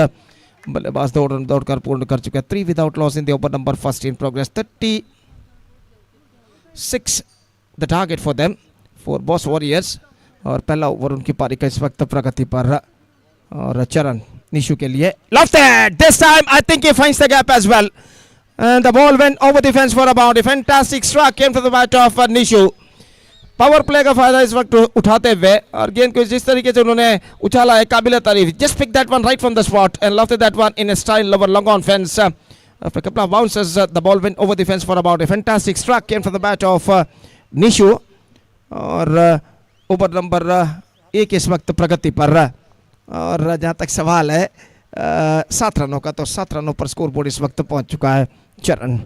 बल्लेबाज दौड़कर पूर्ण कर चुके हैं। 3 without loss in the over number first in progress, 36 the target for them for boss warriors. और पहला ओवर उनकी पारी का इस वक्त प्रगति पर और चरण निशु के लिए lofted this time I think he finds the gap as well and the ball went over the fence for a boundary. Fantastic strike came to the bat of Nishu power play का फायदा इस वक्त उठाते हुए और गेंद को जिस तरीके से उन्होंने उछाला है काबिल तारीफ. Just pick that one right from the spot and lofted that one in style over long on fence. After a couple of bounces, the ball went over the fence for about a fantastic struck came from the bat of Nishu. और over number 1 इस वक्त प्रगति पर. और जहाँ तक सवाल है 7 रनों का, तो 7 रनों पर स्कोर बोर्ड इस वक्त पहुंच चुका है. चरण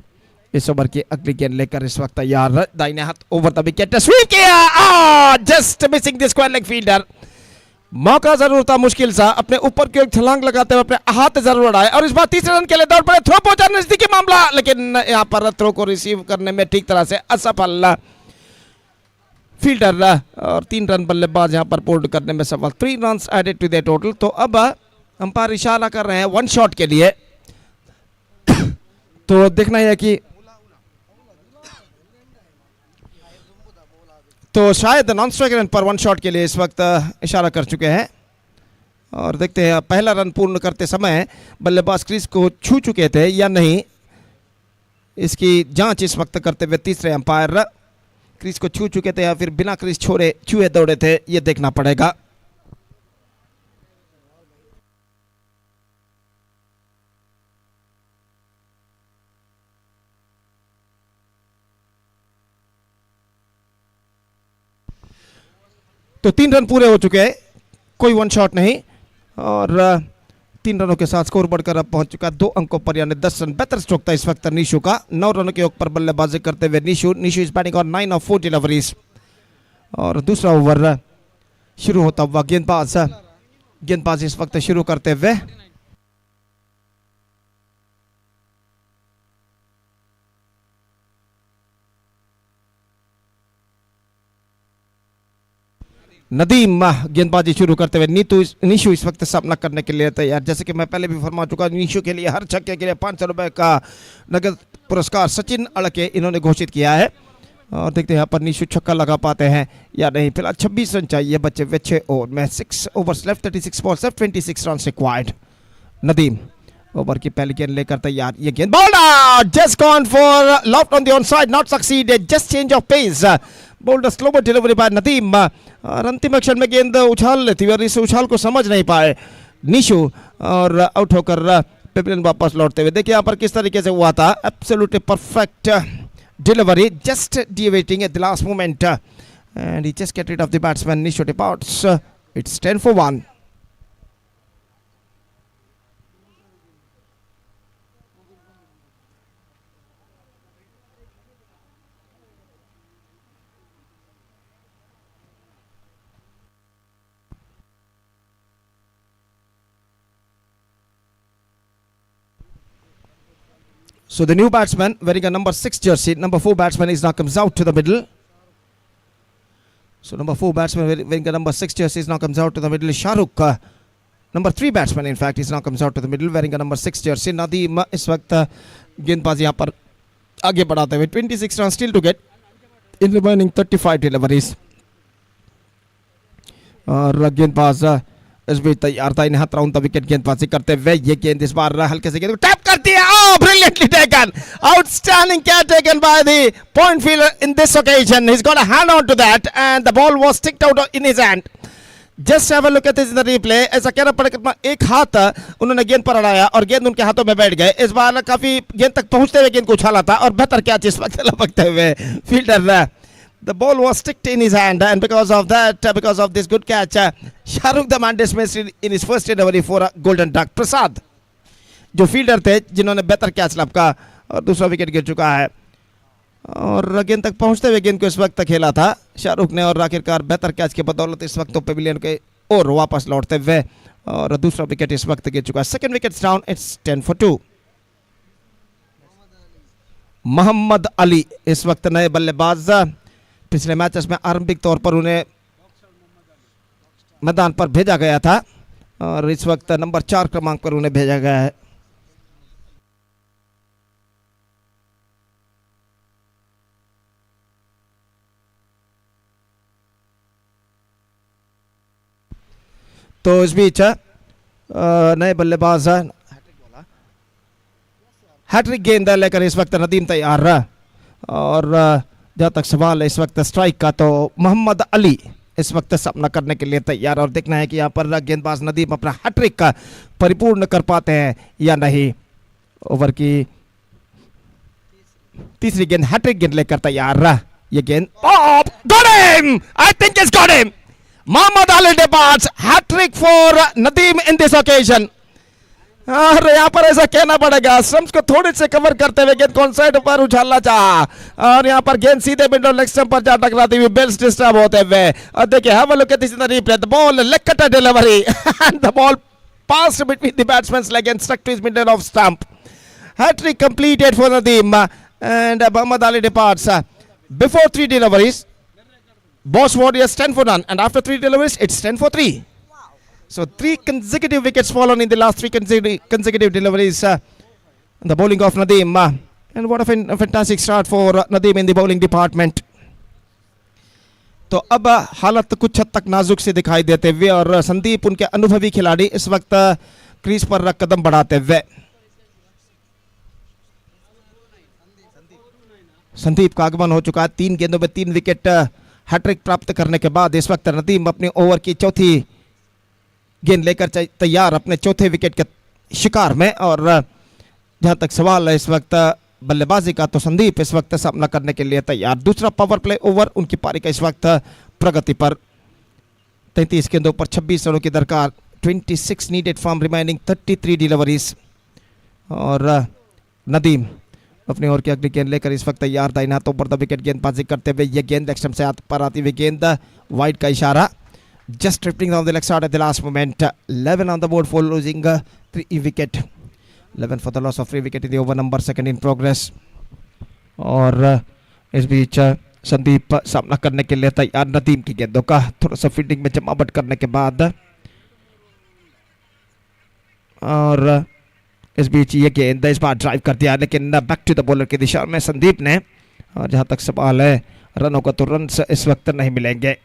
इस ओवर की अगली गेंद लेकर इस वक्त तैयार. दाहिने हाथ ओवर द विकेट स्वीप किया. Just missing the square leg fielder. मौका जरूर था मुश्किल सा. अपने ऊपर की एक छलांग लगाते हुए अपने हाथ जरूर उड़ाए और इस बार तीसरे रन के लिए दौड़ पड़े. थ्रो पहुंचा नजदीकी मामला, लेकिन यहाँ पर थ्रो को रिसीव करने में ठीक तरह से असफल फील्डर. और 3 रन बल्लेबाज यहाँ पर बोल्ड करने में सफल. 3 runs added to the total. तो अब अंपायर इशारा कर रहे हैं 1 शॉट के लिए. तो देखना है कि तो शायद नॉन स्ट्राइक रन पर 1 शॉट के लिए इस वक्त इशारा कर चुके हैं. और देखते हैं पहला रन पूर्ण करते समय बल्लेबाज क्रीज को छू चुके थे या नहीं, इसकी जांच इस वक्त करते हुए तीसरे अंपायर. क्रीज को छू चुके थे या फिर बिना क्रीज छोड़े छुए दौड़े थे, ये देखना पड़ेगा. तो 3 रन पूरे हो चुके हैं, कोई 1 शॉट नहीं. और 3 रनों के साथ स्कोर बढ़कर अब पहुंच चुका है 2 अंकों पर, यानी 10 रन. बेहतर स्ट्रोक था इस वक्त निशु का. 9 रनों के ऊपर बल्लेबाजी करते हुए Nishu is batting on 9 of 4 deliveries. और दूसरा ओवर शुरू होता हुआ गेंदबाज इस वक्त शुरू करते हुए नदीम गेंदबाजी शुरू करते हुए. निशु इस वक्त सामना करने के लिए तैयार. जैसे कि मैं पहले भी फरमा चुका, निशु के लिए हर छक्के के लिए 500 रुपए का नगद पुरस्कार सचिन अड़के इन्होंने घोषित किया है. और देखते हैं यहाँ पर निशु छक्का लगा पाते हैं या नहीं. फिलहाल 26 रन चाहिए बच्चे हुए 6 ओवर में. 6 overs left, 36 balls left, 26 run required. Nadeem over की पहली गेंद लेकर तैयार. ये गेंद bowled out, just gone for loft on the on side, not succeeded, just change of pace. Bold slower delivery by Nadeem. और अंतिम क्षण में गेंद उछाल लेती और इस उछाल को समझ नहीं पाए निशु और आउट होकर पेविलियन वापस लौटते हुए. देखिए यहाँ पर किस तरीके से हुआ था. Absolutely perfect delivery, just deviating at the last moment and he just get rid of the batsman. Nishu departs. It's 10 for 1. So the new batsman wearing a number 6 jersey, number 4 batsman is now comes out to the middle. So number 4 batsman wearing a number 6 jersey is now comes out to the middle. Shahrukh, number 3 batsman in fact is now comes out to the middle wearing a number 6 jersey. Nadeem इस वक्त गेंदबाजी यहाँ पर आगे बढ़ाते हुए. 26 runs still to get in remaining 35 deliveries. और गेंदबाज इस बीच तैयार था. इन हाथ राउंड द विकेट गेंदबाजी करते हुए. ये गेंद इस बार हल्के से गेंद को टैप करती है. Oh, brilliantly taken, outstanding catch taken by the point fielder in this occasion. He's got a hand on to that and the ball was sticked out in his hand. Just have a look at this in the replay. ऐसा कहना पड़ेगा एक हाथ उन्होंने गेंद पर अड़ाया और गेंद उनके हाथों में बैठ गए. इस बार काफी गेंद तक पहुंचते हुए गेंद को उछाला था और बेहतर कैच इस वक्त लपकते हुए fielder. The ball was sticked in his hand and because of that, because of this good catch, Shahrukh the man dismissed in his first delivery for a golden duck. प्रसाद जो फील्डर थे जिन्होंने बेहतर catch लपका और दूसरा wicket गिर चुका है. और गेंद तक पहुंचते हुए गेंद को इस वक्त खेला था शाहरुख ने और आखिरकार बेहतर कैच की बदौलत इस वक्त तो पेविलियन के और वापस लौटते हुए और दूसरा विकेट इस वक्त गिर चुका है. Second wicket down. It's 10 for 2. Mohammad Ali इस वक्त नए बल्लेबाज. पिछले मैचेस में आरंभिक तौर पर उन्हें मैदान पर भेजा गया था और इस वक्त नंबर 4 क्रमांक पर उन्हें भेजा गया है. तो इस बीच नए बल्लेबाज हैट्रिक गेंद लेकर इस वक्त नदीम तैयार रहा और जहाँ तक सवाल है इस वक्त स्ट्राइक का, तो मोहम्मद अली इस वक्त सामना करने के लिए तैयार, और देखना है कि यहाँ पर गेंदबाज नदीम अपना हैट्रिक का परिपूर्ण कर पाते हैं या नहीं। ओवर की तीसरी गेंद हैट्रिक गेंद लेकर तैयार। ये गेंद got him, I think it's got him. Mohammad Ali departs, hattrick for Nadeem in this occasion. और यहाँ पर ऐसा कहना पड़ेगा, स्टंप्स को थोड़े से कवर करते हुए गेंद कौन साइड पर उछालना चाहा, और यहाँ पर गेंद सीधे मिडल लेग स्टंप पर जा टकराती हुई, बेल्स डिस्टर्ब होते हुए। और देखिए have a look at this in the replay, the ball leg cutter delivery and the ball passed between the batsman's leg and stuck to his middle of stump. Hat-trick completed for Nadeem, and Muhammad Ali departs. Before 3 deliveries, Boss Warriors 10 for none, and after 3 deliveries, it's 10 for 3. So 3 consecutive wickets fallen in the last 3 consecutive deliveries. The bowling of Nadeem, and what a fantastic start for Nadeem in the bowling department. तो अब हालत कुछ हद तक नाजुक से दिखाई देते हुए, और संदीप उनके अनुभवी खिलाड़ी इस वक्त क्रीज पर कदम बढ़ाते हुए। संदीप का आगमन हो चुका है, 3 गेंदों में 3 विकेट हैट्रिक प्राप्त करने के बाद इस वक्त नदीम अपने ओवर की चौथी गेंद लेकर तैयार, अपने चौथे विकेट के शिकार में। और जहां तक सवाल है इस वक्त बल्लेबाजी का, तो संदीप इस वक्त सामना करने के लिए तैयार। दूसरा पावर प्ले ओवर उनकी पारी का इस वक्त प्रगति पर। 33 गेंदों पर 26 रनों की दरकार, 26 नीडेड फ्रॉम रिमेनिंग 33 डिलीवरीज। और नदीम अपनी ओर की अगली गेंद लेकर इस वक्त तैयार, दाहिने हाथों पर द विकेट गेंदबाजी करते हुए। ये गेंद एक्सट्रम से पर आती हुई गेंद, वाइड का इशारा, just drifting on the leg side eight the last moment. 11 on the board for losing 3 wicket, 11 for the loss of 3 wicket in the over number 2 in progress. और इस बीच संदीप सामना करने के लिए तैयार, नदीम की गेंदों का थोड़ा सा फील्डिंग में जमावट करने के बाद। और इस बीच ये गेंद इस बार ड्राइव कर दिया, लेकिन बैक टू द बॉलर की दिशा में संदीप ने। और जहां तक सवाल है रनों का, तो रन इस वक्त नहीं मिलेंगे।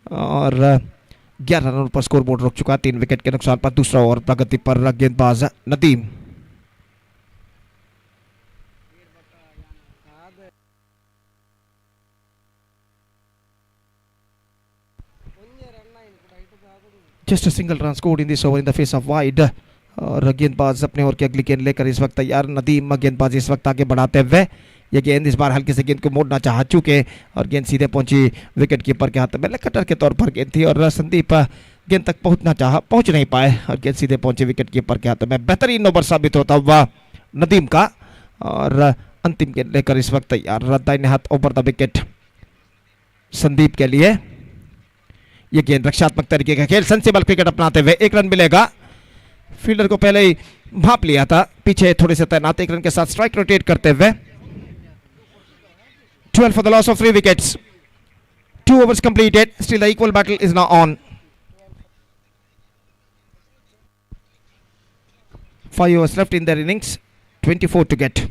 और 11 रनों पर स्कोर बोर्ड रुक चुका, 3 विकेट के नुकसान पर। दूसरा ओवर प्रगति पर गेंदबाज Nadeem. Just single run scored in this over in the face of wide. और गेंदबाज अपने ओवर की अगली गेंद लेकर इस वक्त तैयार, नदीम गेंदबाज इस वक्त आगे बढ़ाते हुए। ये गेंद इस बार हल्के से गेंद को मोड़ना चाह चुके, और गेंद सीधे पहुंची विकेट कीपर के हाथ में। लेग कटर के तौर पर गेंद थी, और संदीप गेंद तक पहुंच नहीं पाए, और गेंद सीधे पहुंची विकेट कीपर के हाथ में। बेहतरीन ओवर साबित होता हुआ नदीम का। और अंतिम गेंद लेकर इस वक्त तैयार, दाहिने हाथ ओवर द विकेट संदीप के लिए। ये गेंद रक्षात्मक तरीके का खेल, सेंसिबल क्रिकेट अपनाते हुए 1 रन मिलेगा। फील्डर को पहले ही भाप लिया था, पीछे थोड़े से तैनात, 1 रन के साथ स्ट्राइक रोटेट करते हुए। 12 for the loss of 3 wickets. 2 overs completed. Still the equal battle is now on. 5 overs left in their innings. 24 to get.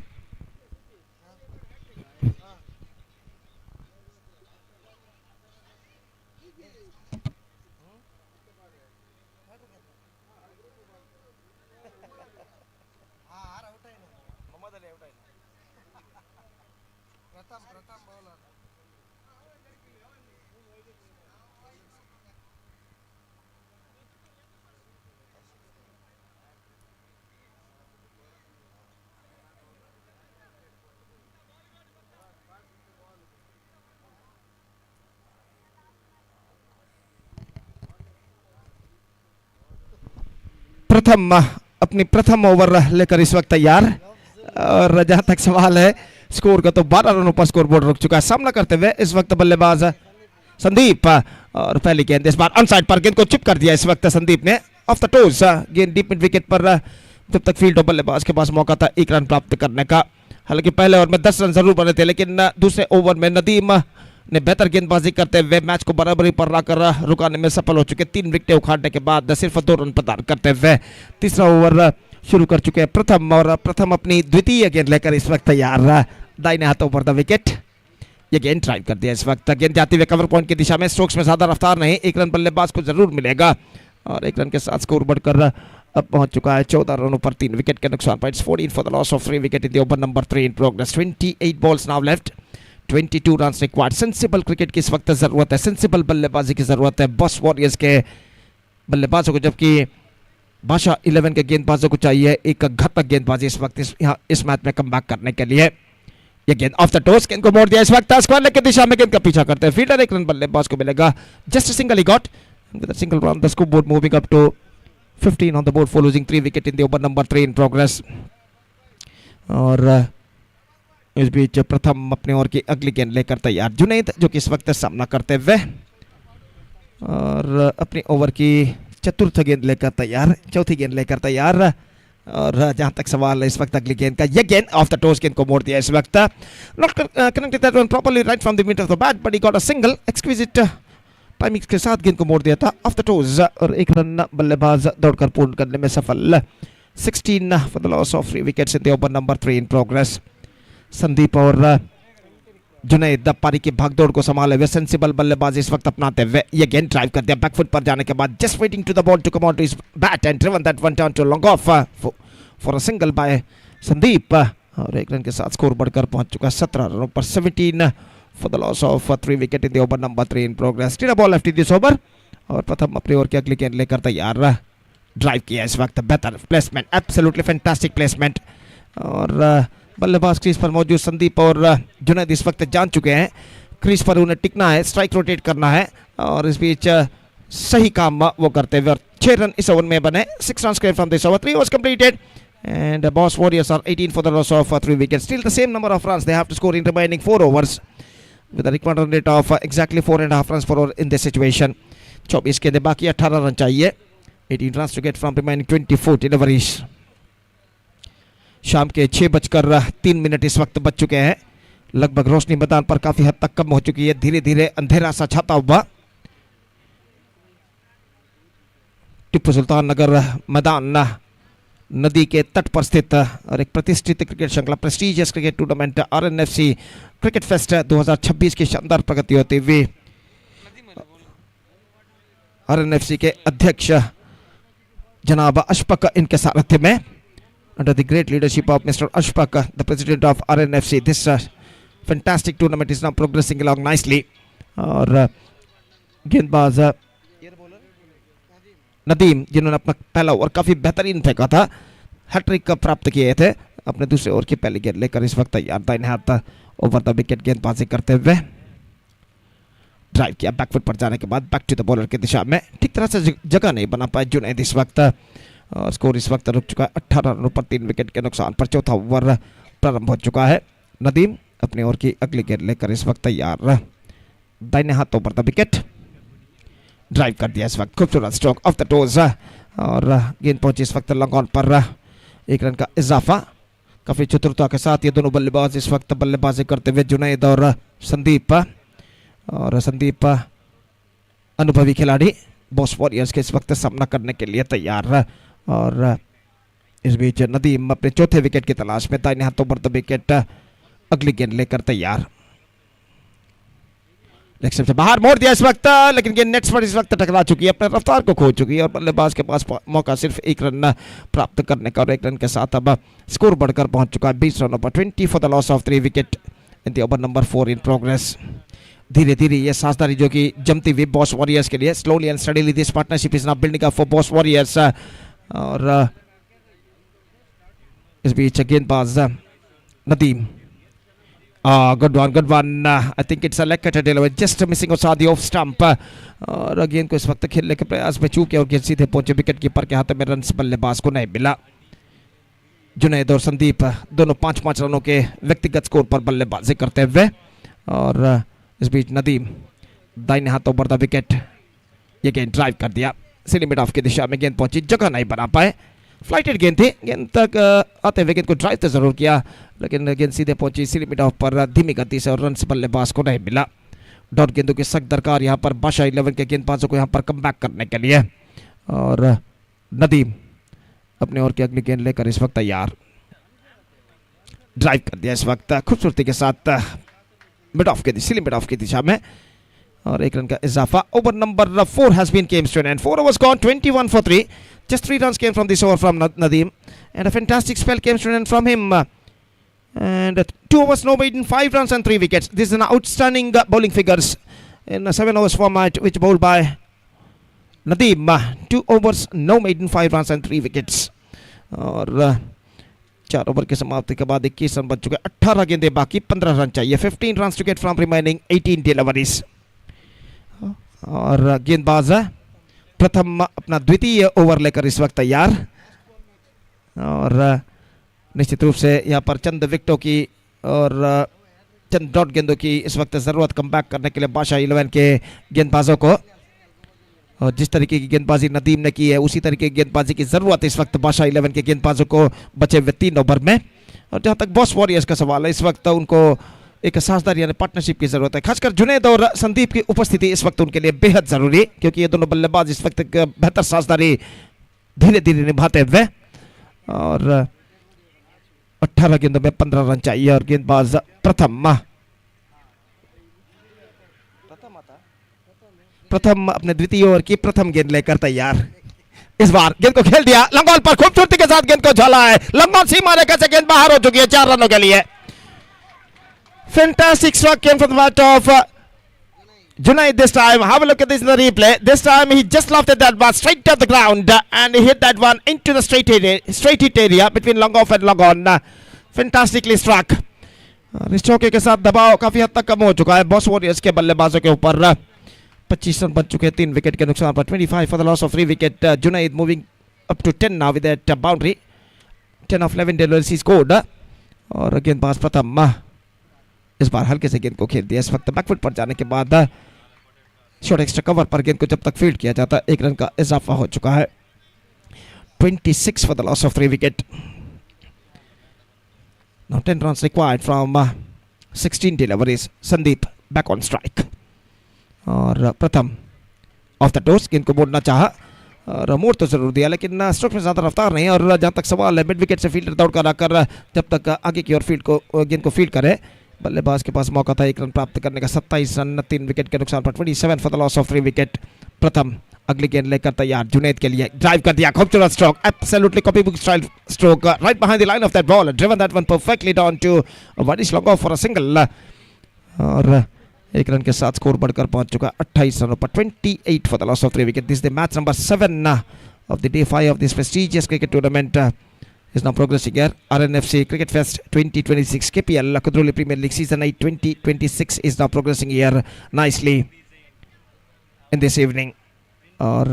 अपनी प्रथम ओवर लेकर इस वक्त तैयार। और जहां तक सवाल है स्कोर का, तो 12 रनों पर स्कोर बोर्ड रुक चुका है। सामना करते हुए इस वक्त बल्लेबाज संदीप। और पहली गेंद इस बार अनसाइड पर, गेंद को चिप कर दिया इस वक्त संदीप ने, ऑफ द टोज। गेंद डीप मिड विकेट पर, जब तक फील्ड और बल्लेबाज के पास मौका था 1 रन प्राप्त करने का। हालांकि पहले ओवर में 10 रन जरूर बने थे, लेकिन दूसरे ओवर में नदीम ने बेहतर गेंदबाजी करते हुए मैच को बराबरी पर लाकर रुकाने में सफल हो चुके। 3 विकेटें उखाड़ने के बाद सिर्फ 2 रन प्रदान करते हुए तीसरा ओवर शुरू कर चुके हैं प्रथम। और प्रथम अपनी द्वितीय गेंद लेकर इस वक्त तैयार, दाहिने हाथों पर द विकेट। ये गेंद ड्राइव कर दिया इस वक्त, गेंद जाती हुए कवर पॉइंट की दिशा में। स्ट्रोक्स में ज्यादा रफ्तार नहीं, 1 रन बल्लेबाज को जरूर मिलेगा। और 1 रन के साथ स्कोर बढ़कर अब पहुंच चुका है 14 रनों पर 3 विकेट के नुकसान पर. It's 14 for the loss of 3 wicket in the over number 3 in progress. 28 balls now left, 22 runs required. Sensible cricket की इस वक्त ज़रूरत है, सेंसिबल बल्लेबाजी की ज़रूरत है बॉस वॉरियर्स के बल्लेबाजों को, जबकि बादशाह 11 के गेंदबाजों को चाहिए एक घातक गेंदबाजी इस वक्त इस मैच में कमबैक करने के लिए. ये गेंद ऑफ द टोस, गेंद को मोड़ दिया इस वक्त स्क्वायर लेग की दिशा में, गेंद का पीछा करते हैं फील्डर. 1 रन बल्लेबाज को मिलेगा. Just single he got with a single run. The score board moving up to 15 on the board for losing 3 wicket in the over number 3 in progress. और इस बीच प्रथम अपने ओवर की अगली गेंद लेकर तैयार जुनैद, जो कि इस वक्त सामना करते हुए और अपनी ओवर की चतुर्थ गेंद लेकर तैयार, चौथी गेंद लेकर तैयार. और जहां तक सवाल है इस वक्त अगली गेंद का, यह गेंद ऑफ द टोस, गेंद को मोड़ दिया इस वक्त. Not connected that one properly right from the mid of the bat, but he got a single. Exquisite timing के साथ गेंद को मोड़ दिया था ऑफ द टोस, और 1 रन बल्लेबाज दौड़कर पूर्ण करने में सफल. 16 for the loss of 3 wickets in the over number 3 in progress. Sandeep और जुनैद पारी की भागदौड़ को संभाले हुए सेंसिबल बल्लेबाजी इस वक्त अपनाते हुए ये गेंद ड्राइव कर दिया बैकफुट पर जाने के बाद. Just waiting to the ball to come on to his bat and driven that one turn to long off for a single by Sandeep. और 1 रन के साथ स्कोर बढ़कर पहुंच चुका है 17 रनों पर. 17 for the loss of 3 wicket in the over number 3 in progress. 3 ball left in this over, और प्रथम अपने ओवर की अगली गेंद लेकर तैयार. ड्राइव किया इस वक्त, बेहतर प्लेसमेंट, एब्सोल्युटली फैंटास्टिक प्लेसमेंट. और बल्लेबाज क्रीज पर मौजूद संदीप और जुनैद इस वक्त जान चुके हैं क्रीज पर उन्हें टिकना है, स्ट्राइक रोटेट करना है, और इस बीच सही काम वो करते हुए. 6 रन इस ओवर में बने. 6 run from this over. 3 overs completed and boss warriors are 18 for the loss of 3 wickets. Still the same number of runs they have to score in remaining 4 overs with a required run rate of exactly 4.5 runs per over in this situation. 24 के बाकी 18 run चाहिए. 18 runs to get from remaining 24 deliveries. शाम के 6:03 इस वक्त बच चुके हैं. लगभग रोशनी मैदान पर काफी हद तक कम हो चुकी है. धीरे धीरे अंधेरा सा छाता हुआ टिप्पू सुल्तान नगर मैदान नदी के तट पर स्थित और एक प्रतिष्ठित क्रिकेट श्रृंखला prestigious cricket tournament RNFC cricket fest 2026 की शानदार प्रगति होती हुई आरएनएफसी के अध्यक्ष जनाब अशफाक इनके सारथ्य में, under the great leadership of Mr. Ashfaq, the president of RNFC, this fantastic tournament is now progressing along nicely. और गेंदबाज नदीम, जिन्होंने अपना पहला ओवर काफी बेहतरीन फेंका था, हैट्रिक प्राप्त किए थे, अपने दूसरे ओवर की पहली गेंद लेकर इस वक्त तैयार दाहिने हाथ ओवर द विकेट गेंदबाजी करते हुए. ड्राइव किया बैकफुट पर जाने के बाद बैक टू द बॉलर की दिशा में. ठीक तरह से जगह नहीं बना पाए जुनैद इस वक्त. और स्कोर इस वक्त रुक चुका है 18 रनों पर 3 विकेट के नुकसान पर. चौथा ओवर प्रारंभ हो चुका है. नदीम अपने ओवर की अगली गेंद लेकर इस वक्त तैयार दाहिने हाथ ओवर द विकेट. ड्राइव कर दिया इस वक्त, खूबसूरत स्ट्रोक ऑफ द टोज, और गेंद पहुंची इस वक्त लॉन्ग ऑन पर. 1 रन का इजाफा. काफी चतुरता के साथ ये दोनों बल्लेबाज इस वक्त बल्लेबाजी करते हुए, जुनैद और संदीप. और संदीप अनुभवी खिलाड़ी बॉस वॉरियर्स के इस वक्त सामना करने के लिए तैयार. और इस बीच नदीम अपने चौथे विकेट की तलाश में दाहिने हाथों पर द विकेट अगली गेंद लेकर तैयार. लेग स्टंप से बाहर मोड़ दिया इस वक्त, लेकिन गेंद नेट्स पर इस वक्त टकरा चुकी है, अपने रफ्तार को खो चुकी है, और बल्लेबाज के पास मौका सिर्फ 1 रन प्राप्त करने का, और 1 रन के साथ अब स्कोर बढ़कर पहुंच चुका है 20 रनों पर. 20 for the loss of 3 wicket in the over number 4 in progress. धीरे धीरे ये साझेदारी जो कि जमती हुई बॉस वॉरियर्स के लिए, slowly and steadily this partnership is now building up for boss warriors. और इस बीच गेंदबाज Nadeem, good one. I think it's a leg cutter delivery, just missing outside the off stump. और गेंद को इस वक्त खेलने के प्रयास में चूके और गेंद सीधे पहुंचे विकेट कीपर के हाथ में. रन बल्लेबाज को नहीं मिला. जुनैद और संदीप दोनों 5-5 रनों के व्यक्तिगत स्कोर पर बल्लेबाजी करते हुए. और इस बीच नदीम दाहिने हाथ ओवर द विकेट, ये गेंद ड्राइव कर दिया. सीधी मिड ऑफ की दिशा में गेंद पहुंची, जगह नहीं बना पाए. फ्लाइटेड गेंद थी, गेंद तक आते हुए गेंद को ड्राइव तो जरूर किया, लेकिन गेंद सीधे पहुंची सीधी मिड ऑफ पर धीमी गति से, और रन बल्लेबाज को नहीं मिला. डॉट गेंदों की सख्त दरकार यहाँ पर बादशाह 11 के गेंदबाजों को यहाँ पर कमबैक करने के लिए. और नदीम अपने ओवर की अगली गेंद लेकर इस वक्त तैयार. ड्राइव कर दिया इस वक्त खूबसूरती के साथ मिड ऑफ की दिशा में, और 1 रन का इजाफा. Over number 4 has been comes to an end. 4 overs gone, 21 for 3. Just 3 runs came from this over from Nadeem, and a fantastic spell came to an end from him. And 2 overs no maiden, 5 runs and 3 wickets. This is an outstanding bowling figures in a 7 overs format, which bowled by Nadeem. 2 overs no maiden, 5 runs and 3 wickets. और 4 over की समाप्ति के बाद 21 run बच चुके. 18 गेंदें बाकी, 15 run चाहिए. 15 runs to get from remaining 18 deliveries. और गेंदबाज प्रथम अपना द्वितीय ओवर लेकर इस वक्त तैयार. और निश्चित रूप से यहाँ पर चंद विकेटों की और चंद डॉट गेंदों की इस वक्त ज़रूरत कम बैक करने के लिए बादशाह 11 के गेंदबाजों को. और जिस तरीके की गेंदबाजी नदीम ने की है, उसी तरीके की गेंदबाजी की ज़रूरत इस वक्त बादशाह 11 के गेंदबाजों को बचे हुए 3 ओवर में. और जहाँ तक बॉस वॉरियर्स का सवाल है, इस वक्त उनको एक साझेदारी यानी पार्टनरशिप की ज़रूरत है. खासकर जुनैद और संदीप की उपस्थिति इस वक्त उनके लिए बेहद ज़रूरी, क्योंकि ये दोनों बल्लेबाज इस वक्त एक बेहतर साझेदारी धीरे धीरे निभाते हुए. और 18 गेंदों में 15 रन चाहिए. और गेंदबाज प्रथम अपने द्वितीय ओवर की प्रथम गेंद लेकर तैयार. इस बार गेंद को खेल दिया लंगॉल पर, खूबसूरती के साथ गेंद को झोला है. लंगॉल सीमा रेखा से गेंद बाहर हो चुकी है 4 रनों के लिए. Fantastic struck came from the bat of Junaid this time. Have a look at this in the replay. This time he just lofted that ball straight to the ground and he hit that one into the straight hit area between long off and long on. Fantastically struck. इस चौके के साथ दबाव काफी हद तक कम हो चुका है बॉस वॉरियर्स के बल्लेबाजों के ऊपर. 25 रन बच चुके हैं 3 विकेट के नुकसान पर. 25 for the loss of 3 wicket. Junaid moving up to 10 now with that boundary. 10 of 11 deliveries he scored. और गेंदबाज प्रथम इस बार हल्के से गेंद को खेल दिया. इस वक्त बैकफुट पर जाने के बाद शॉर्ट एक्स्ट्रा कवर पर गेंद को जब तक फील्ड किया जाता है 1 रन का इजाफा हो चुका है. 26 for the loss of 3 wicket. Now 10 runs required from 16 deliveries. Sandeep back on strike. और प्रथम ऑफ द टोस गेंद को मोड़ना चाहा और मोड़ तो जरूर दिया, लेकिन स्ट्रोक में ज़्यादा रफ्तार नहीं. और जहाँ तक सवाल है, मिड विकेट से फील्डर दौड़ कर आकर जब तक आगे की ओर फील्ड को गेंद को फील्ड करे, बल्लेबाज के पास मौका था 1 रन प्राप्त करने का. 27 रन 3 विकेट के नुकसान पर. 27 for the loss of 3 wicket. प्रथम अगली गेंद लेकर तैयार. जुनैद के लिए ड्राइव कर दिया, खूबसूरत stroke, absolutely copy book style stroke, right behind the line of that ball, driven that one perfectly down towards long off for a single. और 1 रन के साथ स्कोर बढ़कर पहुंच चुका 28 रनों पर. 28 for the loss of 3 wicket. This is the match number 7 of the day 5 of this prestigious cricket tournament. Is now progressing here. Rnfc Cricket Fest 2026 KPL Kudroli Premier League Season-8 2026 is now progressing here nicely in this evening. और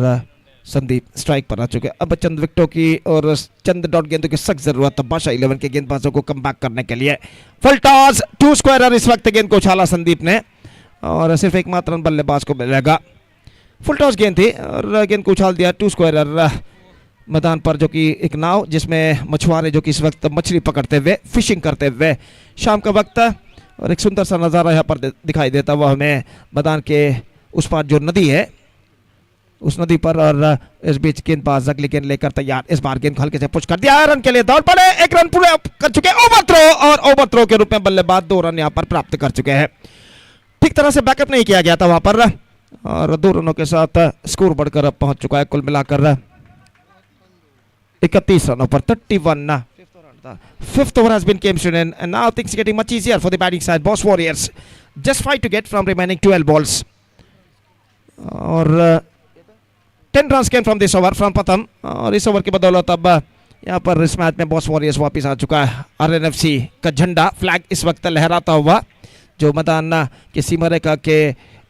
Sandeep strike पर आ चुके. अब चंद विकेटों की और चंद dot गेंदों की सख्त जरूरत है बादशाह 11 के गेंदबाजों को कम बैक करने के लिए. Full toss 2 square. इस वक्त गेंद को उछाला संदीप ने और सिर्फ एकमात्र रन बल्लेबाज को मिलेगा. फुल टॉस गेंद थी और गेंद को उछाल दिया 2 स्क्वायर मैदान पर, जो कि एक नाव जिसमें मछुआरे जो कि इस वक्त मछली पकड़ते हुए फिशिंग करते हुए, शाम का वक्त और एक सुंदर सा नज़ारा यहाँ पर दिखाई देता हुआ हमें मैदान के उस पार जो नदी है उस नदी पर. और इस बीच गेंदबाज अगली गेंद लेकर तैयार. इस बार गेंद को हल्के से पुश कर दिया, रन के लिए दौड़ पड़े. 1 रन पूरे कर चुके. ओवर थ्रो, और ओवर थ्रो के रूप में बल्लेबाज 2 रन यहाँ पर प्राप्त कर चुके हैं. ठीक तरह से बैकअप नहीं किया गया था वहां पर और 2 रनों के साथ स्कोर बढ़कर अब पहुंच चुका है कुल मिलाकर 31 रनों पर. 31. Fifth over has been came to an end, and now things are getting much easier for the batting side. Boss Warriors just 5 to get from remaining 12 balls. और 10 runs came from this over from प्रथम. और इस over की बदौलत अब यहाँ पर इस मैच में बॉस वॉरियर्स वापस आ चुका है. RNFC का झंडा फ्लैग इस वक्त लहराता हुआ जो मैदान के सीमा रेखा के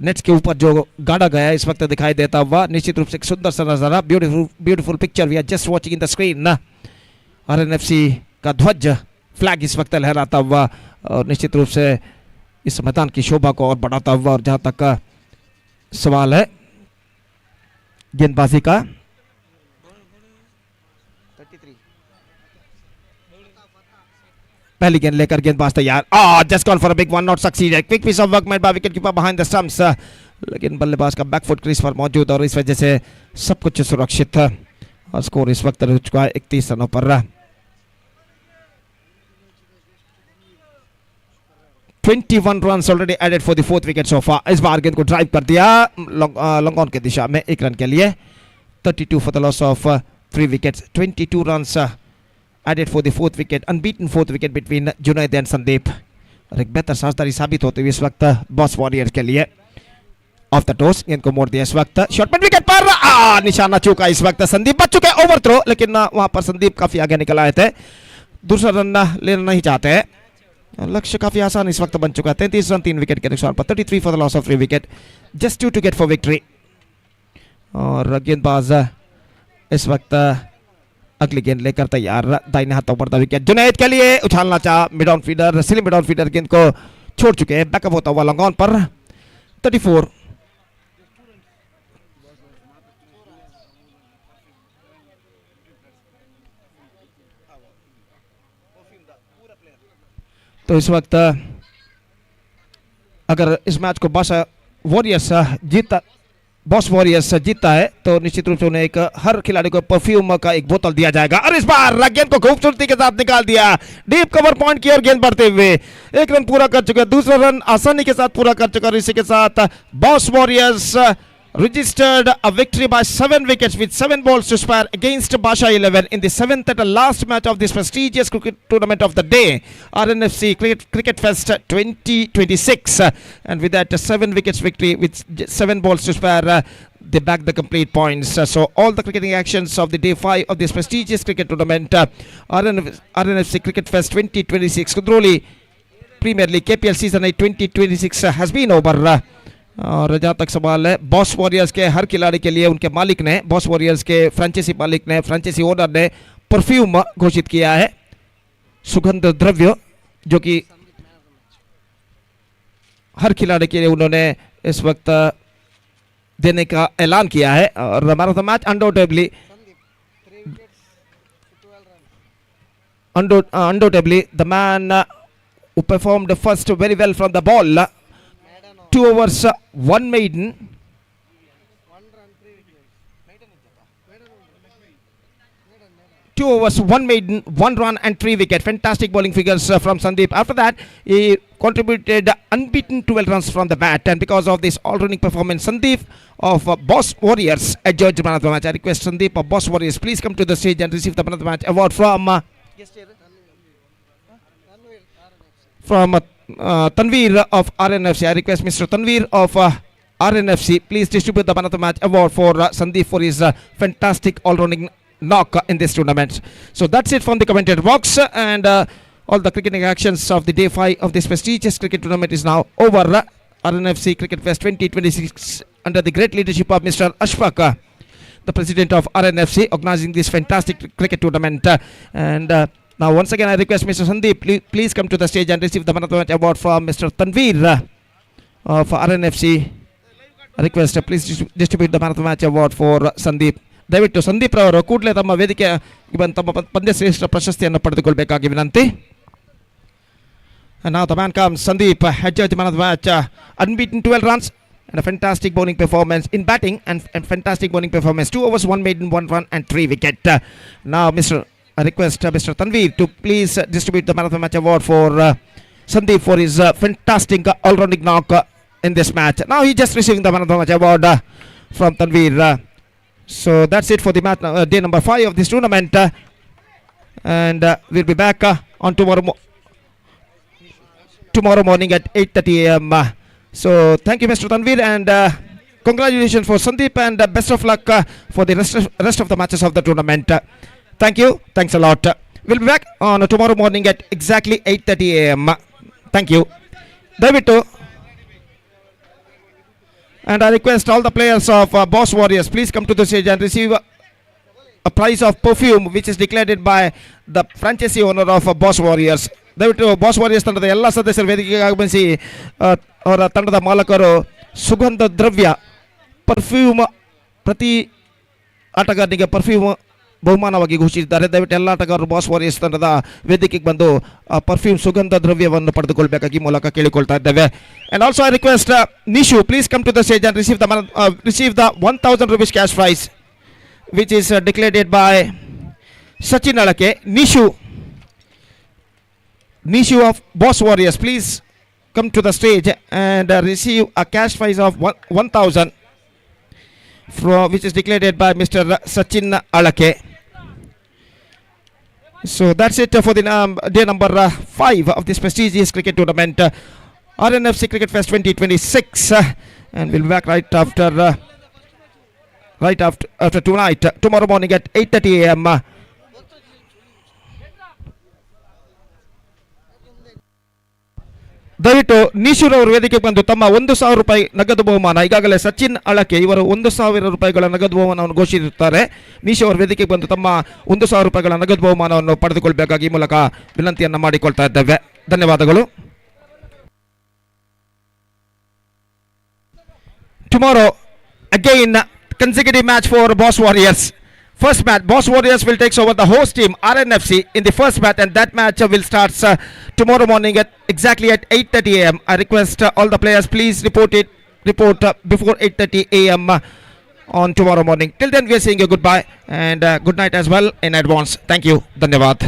नेट्स के ऊपर जो गाड़ा गया इस वक्त दिखाई देता हुआ. निश्चित रूप से एक सुंदर सा नजारा, beautiful picture we are just watching in the screen. RNFC का ध्वज फ्लैग इस वक्त लहराता हुआ और निश्चित रूप से इस मैदान की शोभा को और बढ़ाता हुआ. और जहाँ तक सवाल है गेंदबाजी का, पहली गेंद लेकर गेंदबाज तैयार. Just gone for a big one, not succeeded. Quick piece of work made by wicket keeper behind the stumps. लेकिन बल्लेबाज का बैकफुट क्रीज पर मौजूद और इस वजह से सब कुछ सुरक्षित था. और स्कोर इस वक्त रह चुका है 31 रनों पर. 21 runs already added for the fourth wicket so far. इस बार गेंद को ड्राइव कर दिया लॉन्ग ऑन के दिशा में 1 रन के लिए. 32 for the loss of 3 wickets. 22 runs added for the fourth wicket. Unbeaten fourth wicket between Junaid and Sandeep. और एक बेहतर साझेदारी साबित होते हुए इस वक्त बॉस वॉरियर्स के लिए. ऑफ द टॉस गेंद को मोड़ दिया इस वक्त. शॉट पर विकेट पर निशाना चूका इस वक्त. संदीप बच चुके ओवर थ्रो, लेकिन वहां पर संदीप काफी आगे निकल आए थे. दूसरा रन लेना नहीं चाहते हैं. लक्ष्य काफी आसान इस वक्त बन चुका है. 33 रन 3 विकेट के नुकसान पर. 33 for the loss of 3 wicket. Just 2 to get for victory. और गेंदबाज इस वक्त अगली गेंद लेकर तैयार. दाहिने हाथों पर द विकेट. जुनैद के लिए उछालना चाह mid on feeder. Slim mid on feeder गेंद को छोड़ चुके हैं. बैकअप होता हुआ लॉन्ग ऑन पर. 34. तो इस वक्त अगर इस मैच को बॉस वॉरियर्स जीतता है तो निश्चित रूप से उन्हें एक हर खिलाड़ी को परफ्यूम का एक बोतल दिया जाएगा. और इस बार गेंद को खूबसूरती के साथ निकाल दिया. डीप कवर पॉइंट की ओर गेंद बढ़ते हुए 1 रन पूरा कर चुके. दूसरा रन आसानी के साथ पूरा कर चुका. और इसी के साथ boss warriors registered a victory by 7 wickets with 7 balls to spare against Basha 11 in the 7th and last match of this prestigious cricket tournament of the day, Rnfc Cricket Fest 2026. And with that 7 wickets victory with 7 balls to spare, they back the complete points. So all the cricketing actions of the day 5 of this prestigious cricket tournament, Rnfc Cricket Fest 2026 Kudroli Premier League KPL Season 8 2026 has been over. और जहाँ तक सवाल है Boss warriors के हर खिलाड़ी के लिए उनके मालिक ने, बॉस वॉरियर्स के फ्रेंचाइजी मालिक ने, फ्रेंचाइजी ओनर ने परफ्यूम घोषित किया है, सुगंध द्रव्य, जो कि हर खिलाड़ी के लिए उन्होंने इस वक्त देने का ऐलान किया है. और man of the match undoubtedly the man who performed first very well from the ball. 2 overs, 1 maiden. 2 overs, 1 maiden, 1 run and 3 wicket. Fantastic bowling figures from Sandeep. After that, he contributed unbeaten 12 runs from the bat. And because of this all-running performance, Sandeep of Boss Warriors adjudged man of the match. I request Sandeep of Boss Warriors, please come to the stage and receive the man of the match award from Tanveer of Rnfc. I request Mr. Tanveer of Rnfc, please distribute the man of the match award for Sandeep for his fantastic all-rounding knock in this tournament. So that's it from the commentator box, and all the cricketing actions of the day 5 of this prestigious cricket tournament is now over. Rnfc Cricket Fest 2026 under the great leadership of Mr. Ashfaq, the president of Rnfc, organizing this fantastic cricket tournament. Now once again I request Mr. Sandeep, please come to the stage and receive the man of the match award from Mr. Tanveer of Rnfc. I request please distribute the man of the match award for Sandeep. ದಯವಿಟ್ಟು ಸಂದೀಪ್ ರವರು ಕೂಡಲೇ ತಮ್ಮ ವೇದಿಕೆ ಬಂದು ತಮ್ಮ ಪಂದ್ಯ ಶ್ರೇಷ್ಠ ಪ್ರಶಸ್ತಿಯನ್ನು ಪಡೆದುಕೊಳ್ಳಬೇಕಾಗಿ ವಿನಂತಿ. And now the man comes, Sandeep, head judge man of the match, unbeaten 12 runs and a fantastic bowling performance in batting and fantastic bowling performance. 2 overs, 1 maiden, 1 run and 3 wicket. Now I request Mr. Tanveer to please distribute the man of the match award for Sandeep for his fantastic all-rounding knock in this match. Now he just receiving the man of the match award from Tanveer. So that's it for the match, day number 5 of this tournament, and we'll be back on tomorrow morning at 8:30 a.m. So thank you, Mr. Tanveer, and congratulations for Sandeep, and best of luck for the rest of the matches of the tournament. Thank you. Thanks a lot. We'll be back on tomorrow morning at exactly 8:30 a.m. Thank you. David. And I request all the players of Boss Warriors, please come to the stage and receive a prize of perfume which is declared by the franchisee owner of Boss Warriors. ದಯವಿಟ್ಟು boss warriors ತಂಡದ ಎಲ್ಲ ಸದಸ್ಯರು ವೇದಿಕೆಗೆ ಆಗಮಿಸಿ ಅವರ ತಂಡದ ಮಾಲಕರು ಸುಗಂಧ ದ್ರವ್ಯ ಪರ್ಫ್ಯೂಮ್ ಪ್ರತಿ ಆಟಗಾರನಿಗೆ ಪರ್ಫ್ಯೂಮ್ ಬಹುಮಾನವಾಗಿ ಘೋಷಿಸಿದ್ದಾರೆ. ದಯವಿಟ್ಟು ಎಲ್ಲ ಆಟಗಾರರು ಬಾಸ್ ವಾರಿಯರ್ಸ್ ತಂಡದ ವೇದಿಕೆಗೆ ಬಂದು ಪರ್ಫ್ಯೂಮ್ ಸುಗಂಧ ದ್ರವ್ಯವನ್ನು ಪಡೆದುಕೊಳ್ಳಬೇಕಾಗಿ ಮೂಲಕ ಕೇಳಿಕೊಳ್ತಾ ಇದ್ದೇವೆ. And also I request Nishu, please come to the stage and receive the 1000 rupees cash prize which is declared by Sachin Alake. Nishu of Boss Warriors, please come to the stage and receive a cash prize of 1,000 which is declared by Mr. Sachin Alake. So that's it for the day number 5 of this prestigious cricket tournament, Rnfc Cricket Fest 2026, and we'll be back right after tonight, tomorrow morning at 8:30 a.m. ದಯವಿಟ್ಟು ನೀಶೂರ್ ಅವರು ವೇದಿಕೆಗೆ ಬಂದು ತಮ್ಮ 1,000 ರೂಪಾಯಿ ನಗದು ಬಹುಮಾನ, ಈಗಾಗಲೇ ಸಚಿನ್ ಅಳಕೆ ಇವರು 1,000 ರೂಪಾಯಿಗಳ ನಗದು ಬಹುಮಾನವನ್ನು ಘೋಷಿಸುತ್ತಾರೆ. ನೀಶು ಅವರು ವೇದಿಕೆಗೆ ಬಂದು ತಮ್ಮ 1,000 ರೂಪಾಯಿಗಳ ನಗದು ಬಹುಮಾನವನ್ನು ಪಡೆದುಕೊಳ್ಳಬೇಕಾಗಿ ಈ ಮೂಲಕ ವಿನಂತಿಯನ್ನು ಮಾಡಿಕೊಳ್ತಾ ಇದ್ದೇವೆ. ಧನ್ಯವಾದಗಳು. Tomorrow again consecutive match for Boss Warriors. First match, Boss Warriors will take over the host team Rnfc in the first match, and that match will start tomorrow morning at exactly at 8:30 a.m. I request all the players, please report before 8:30 a.m. on tomorrow morning. Till then, we are saying a goodbye and good night as well in advance. Thank you. Dhanyavad.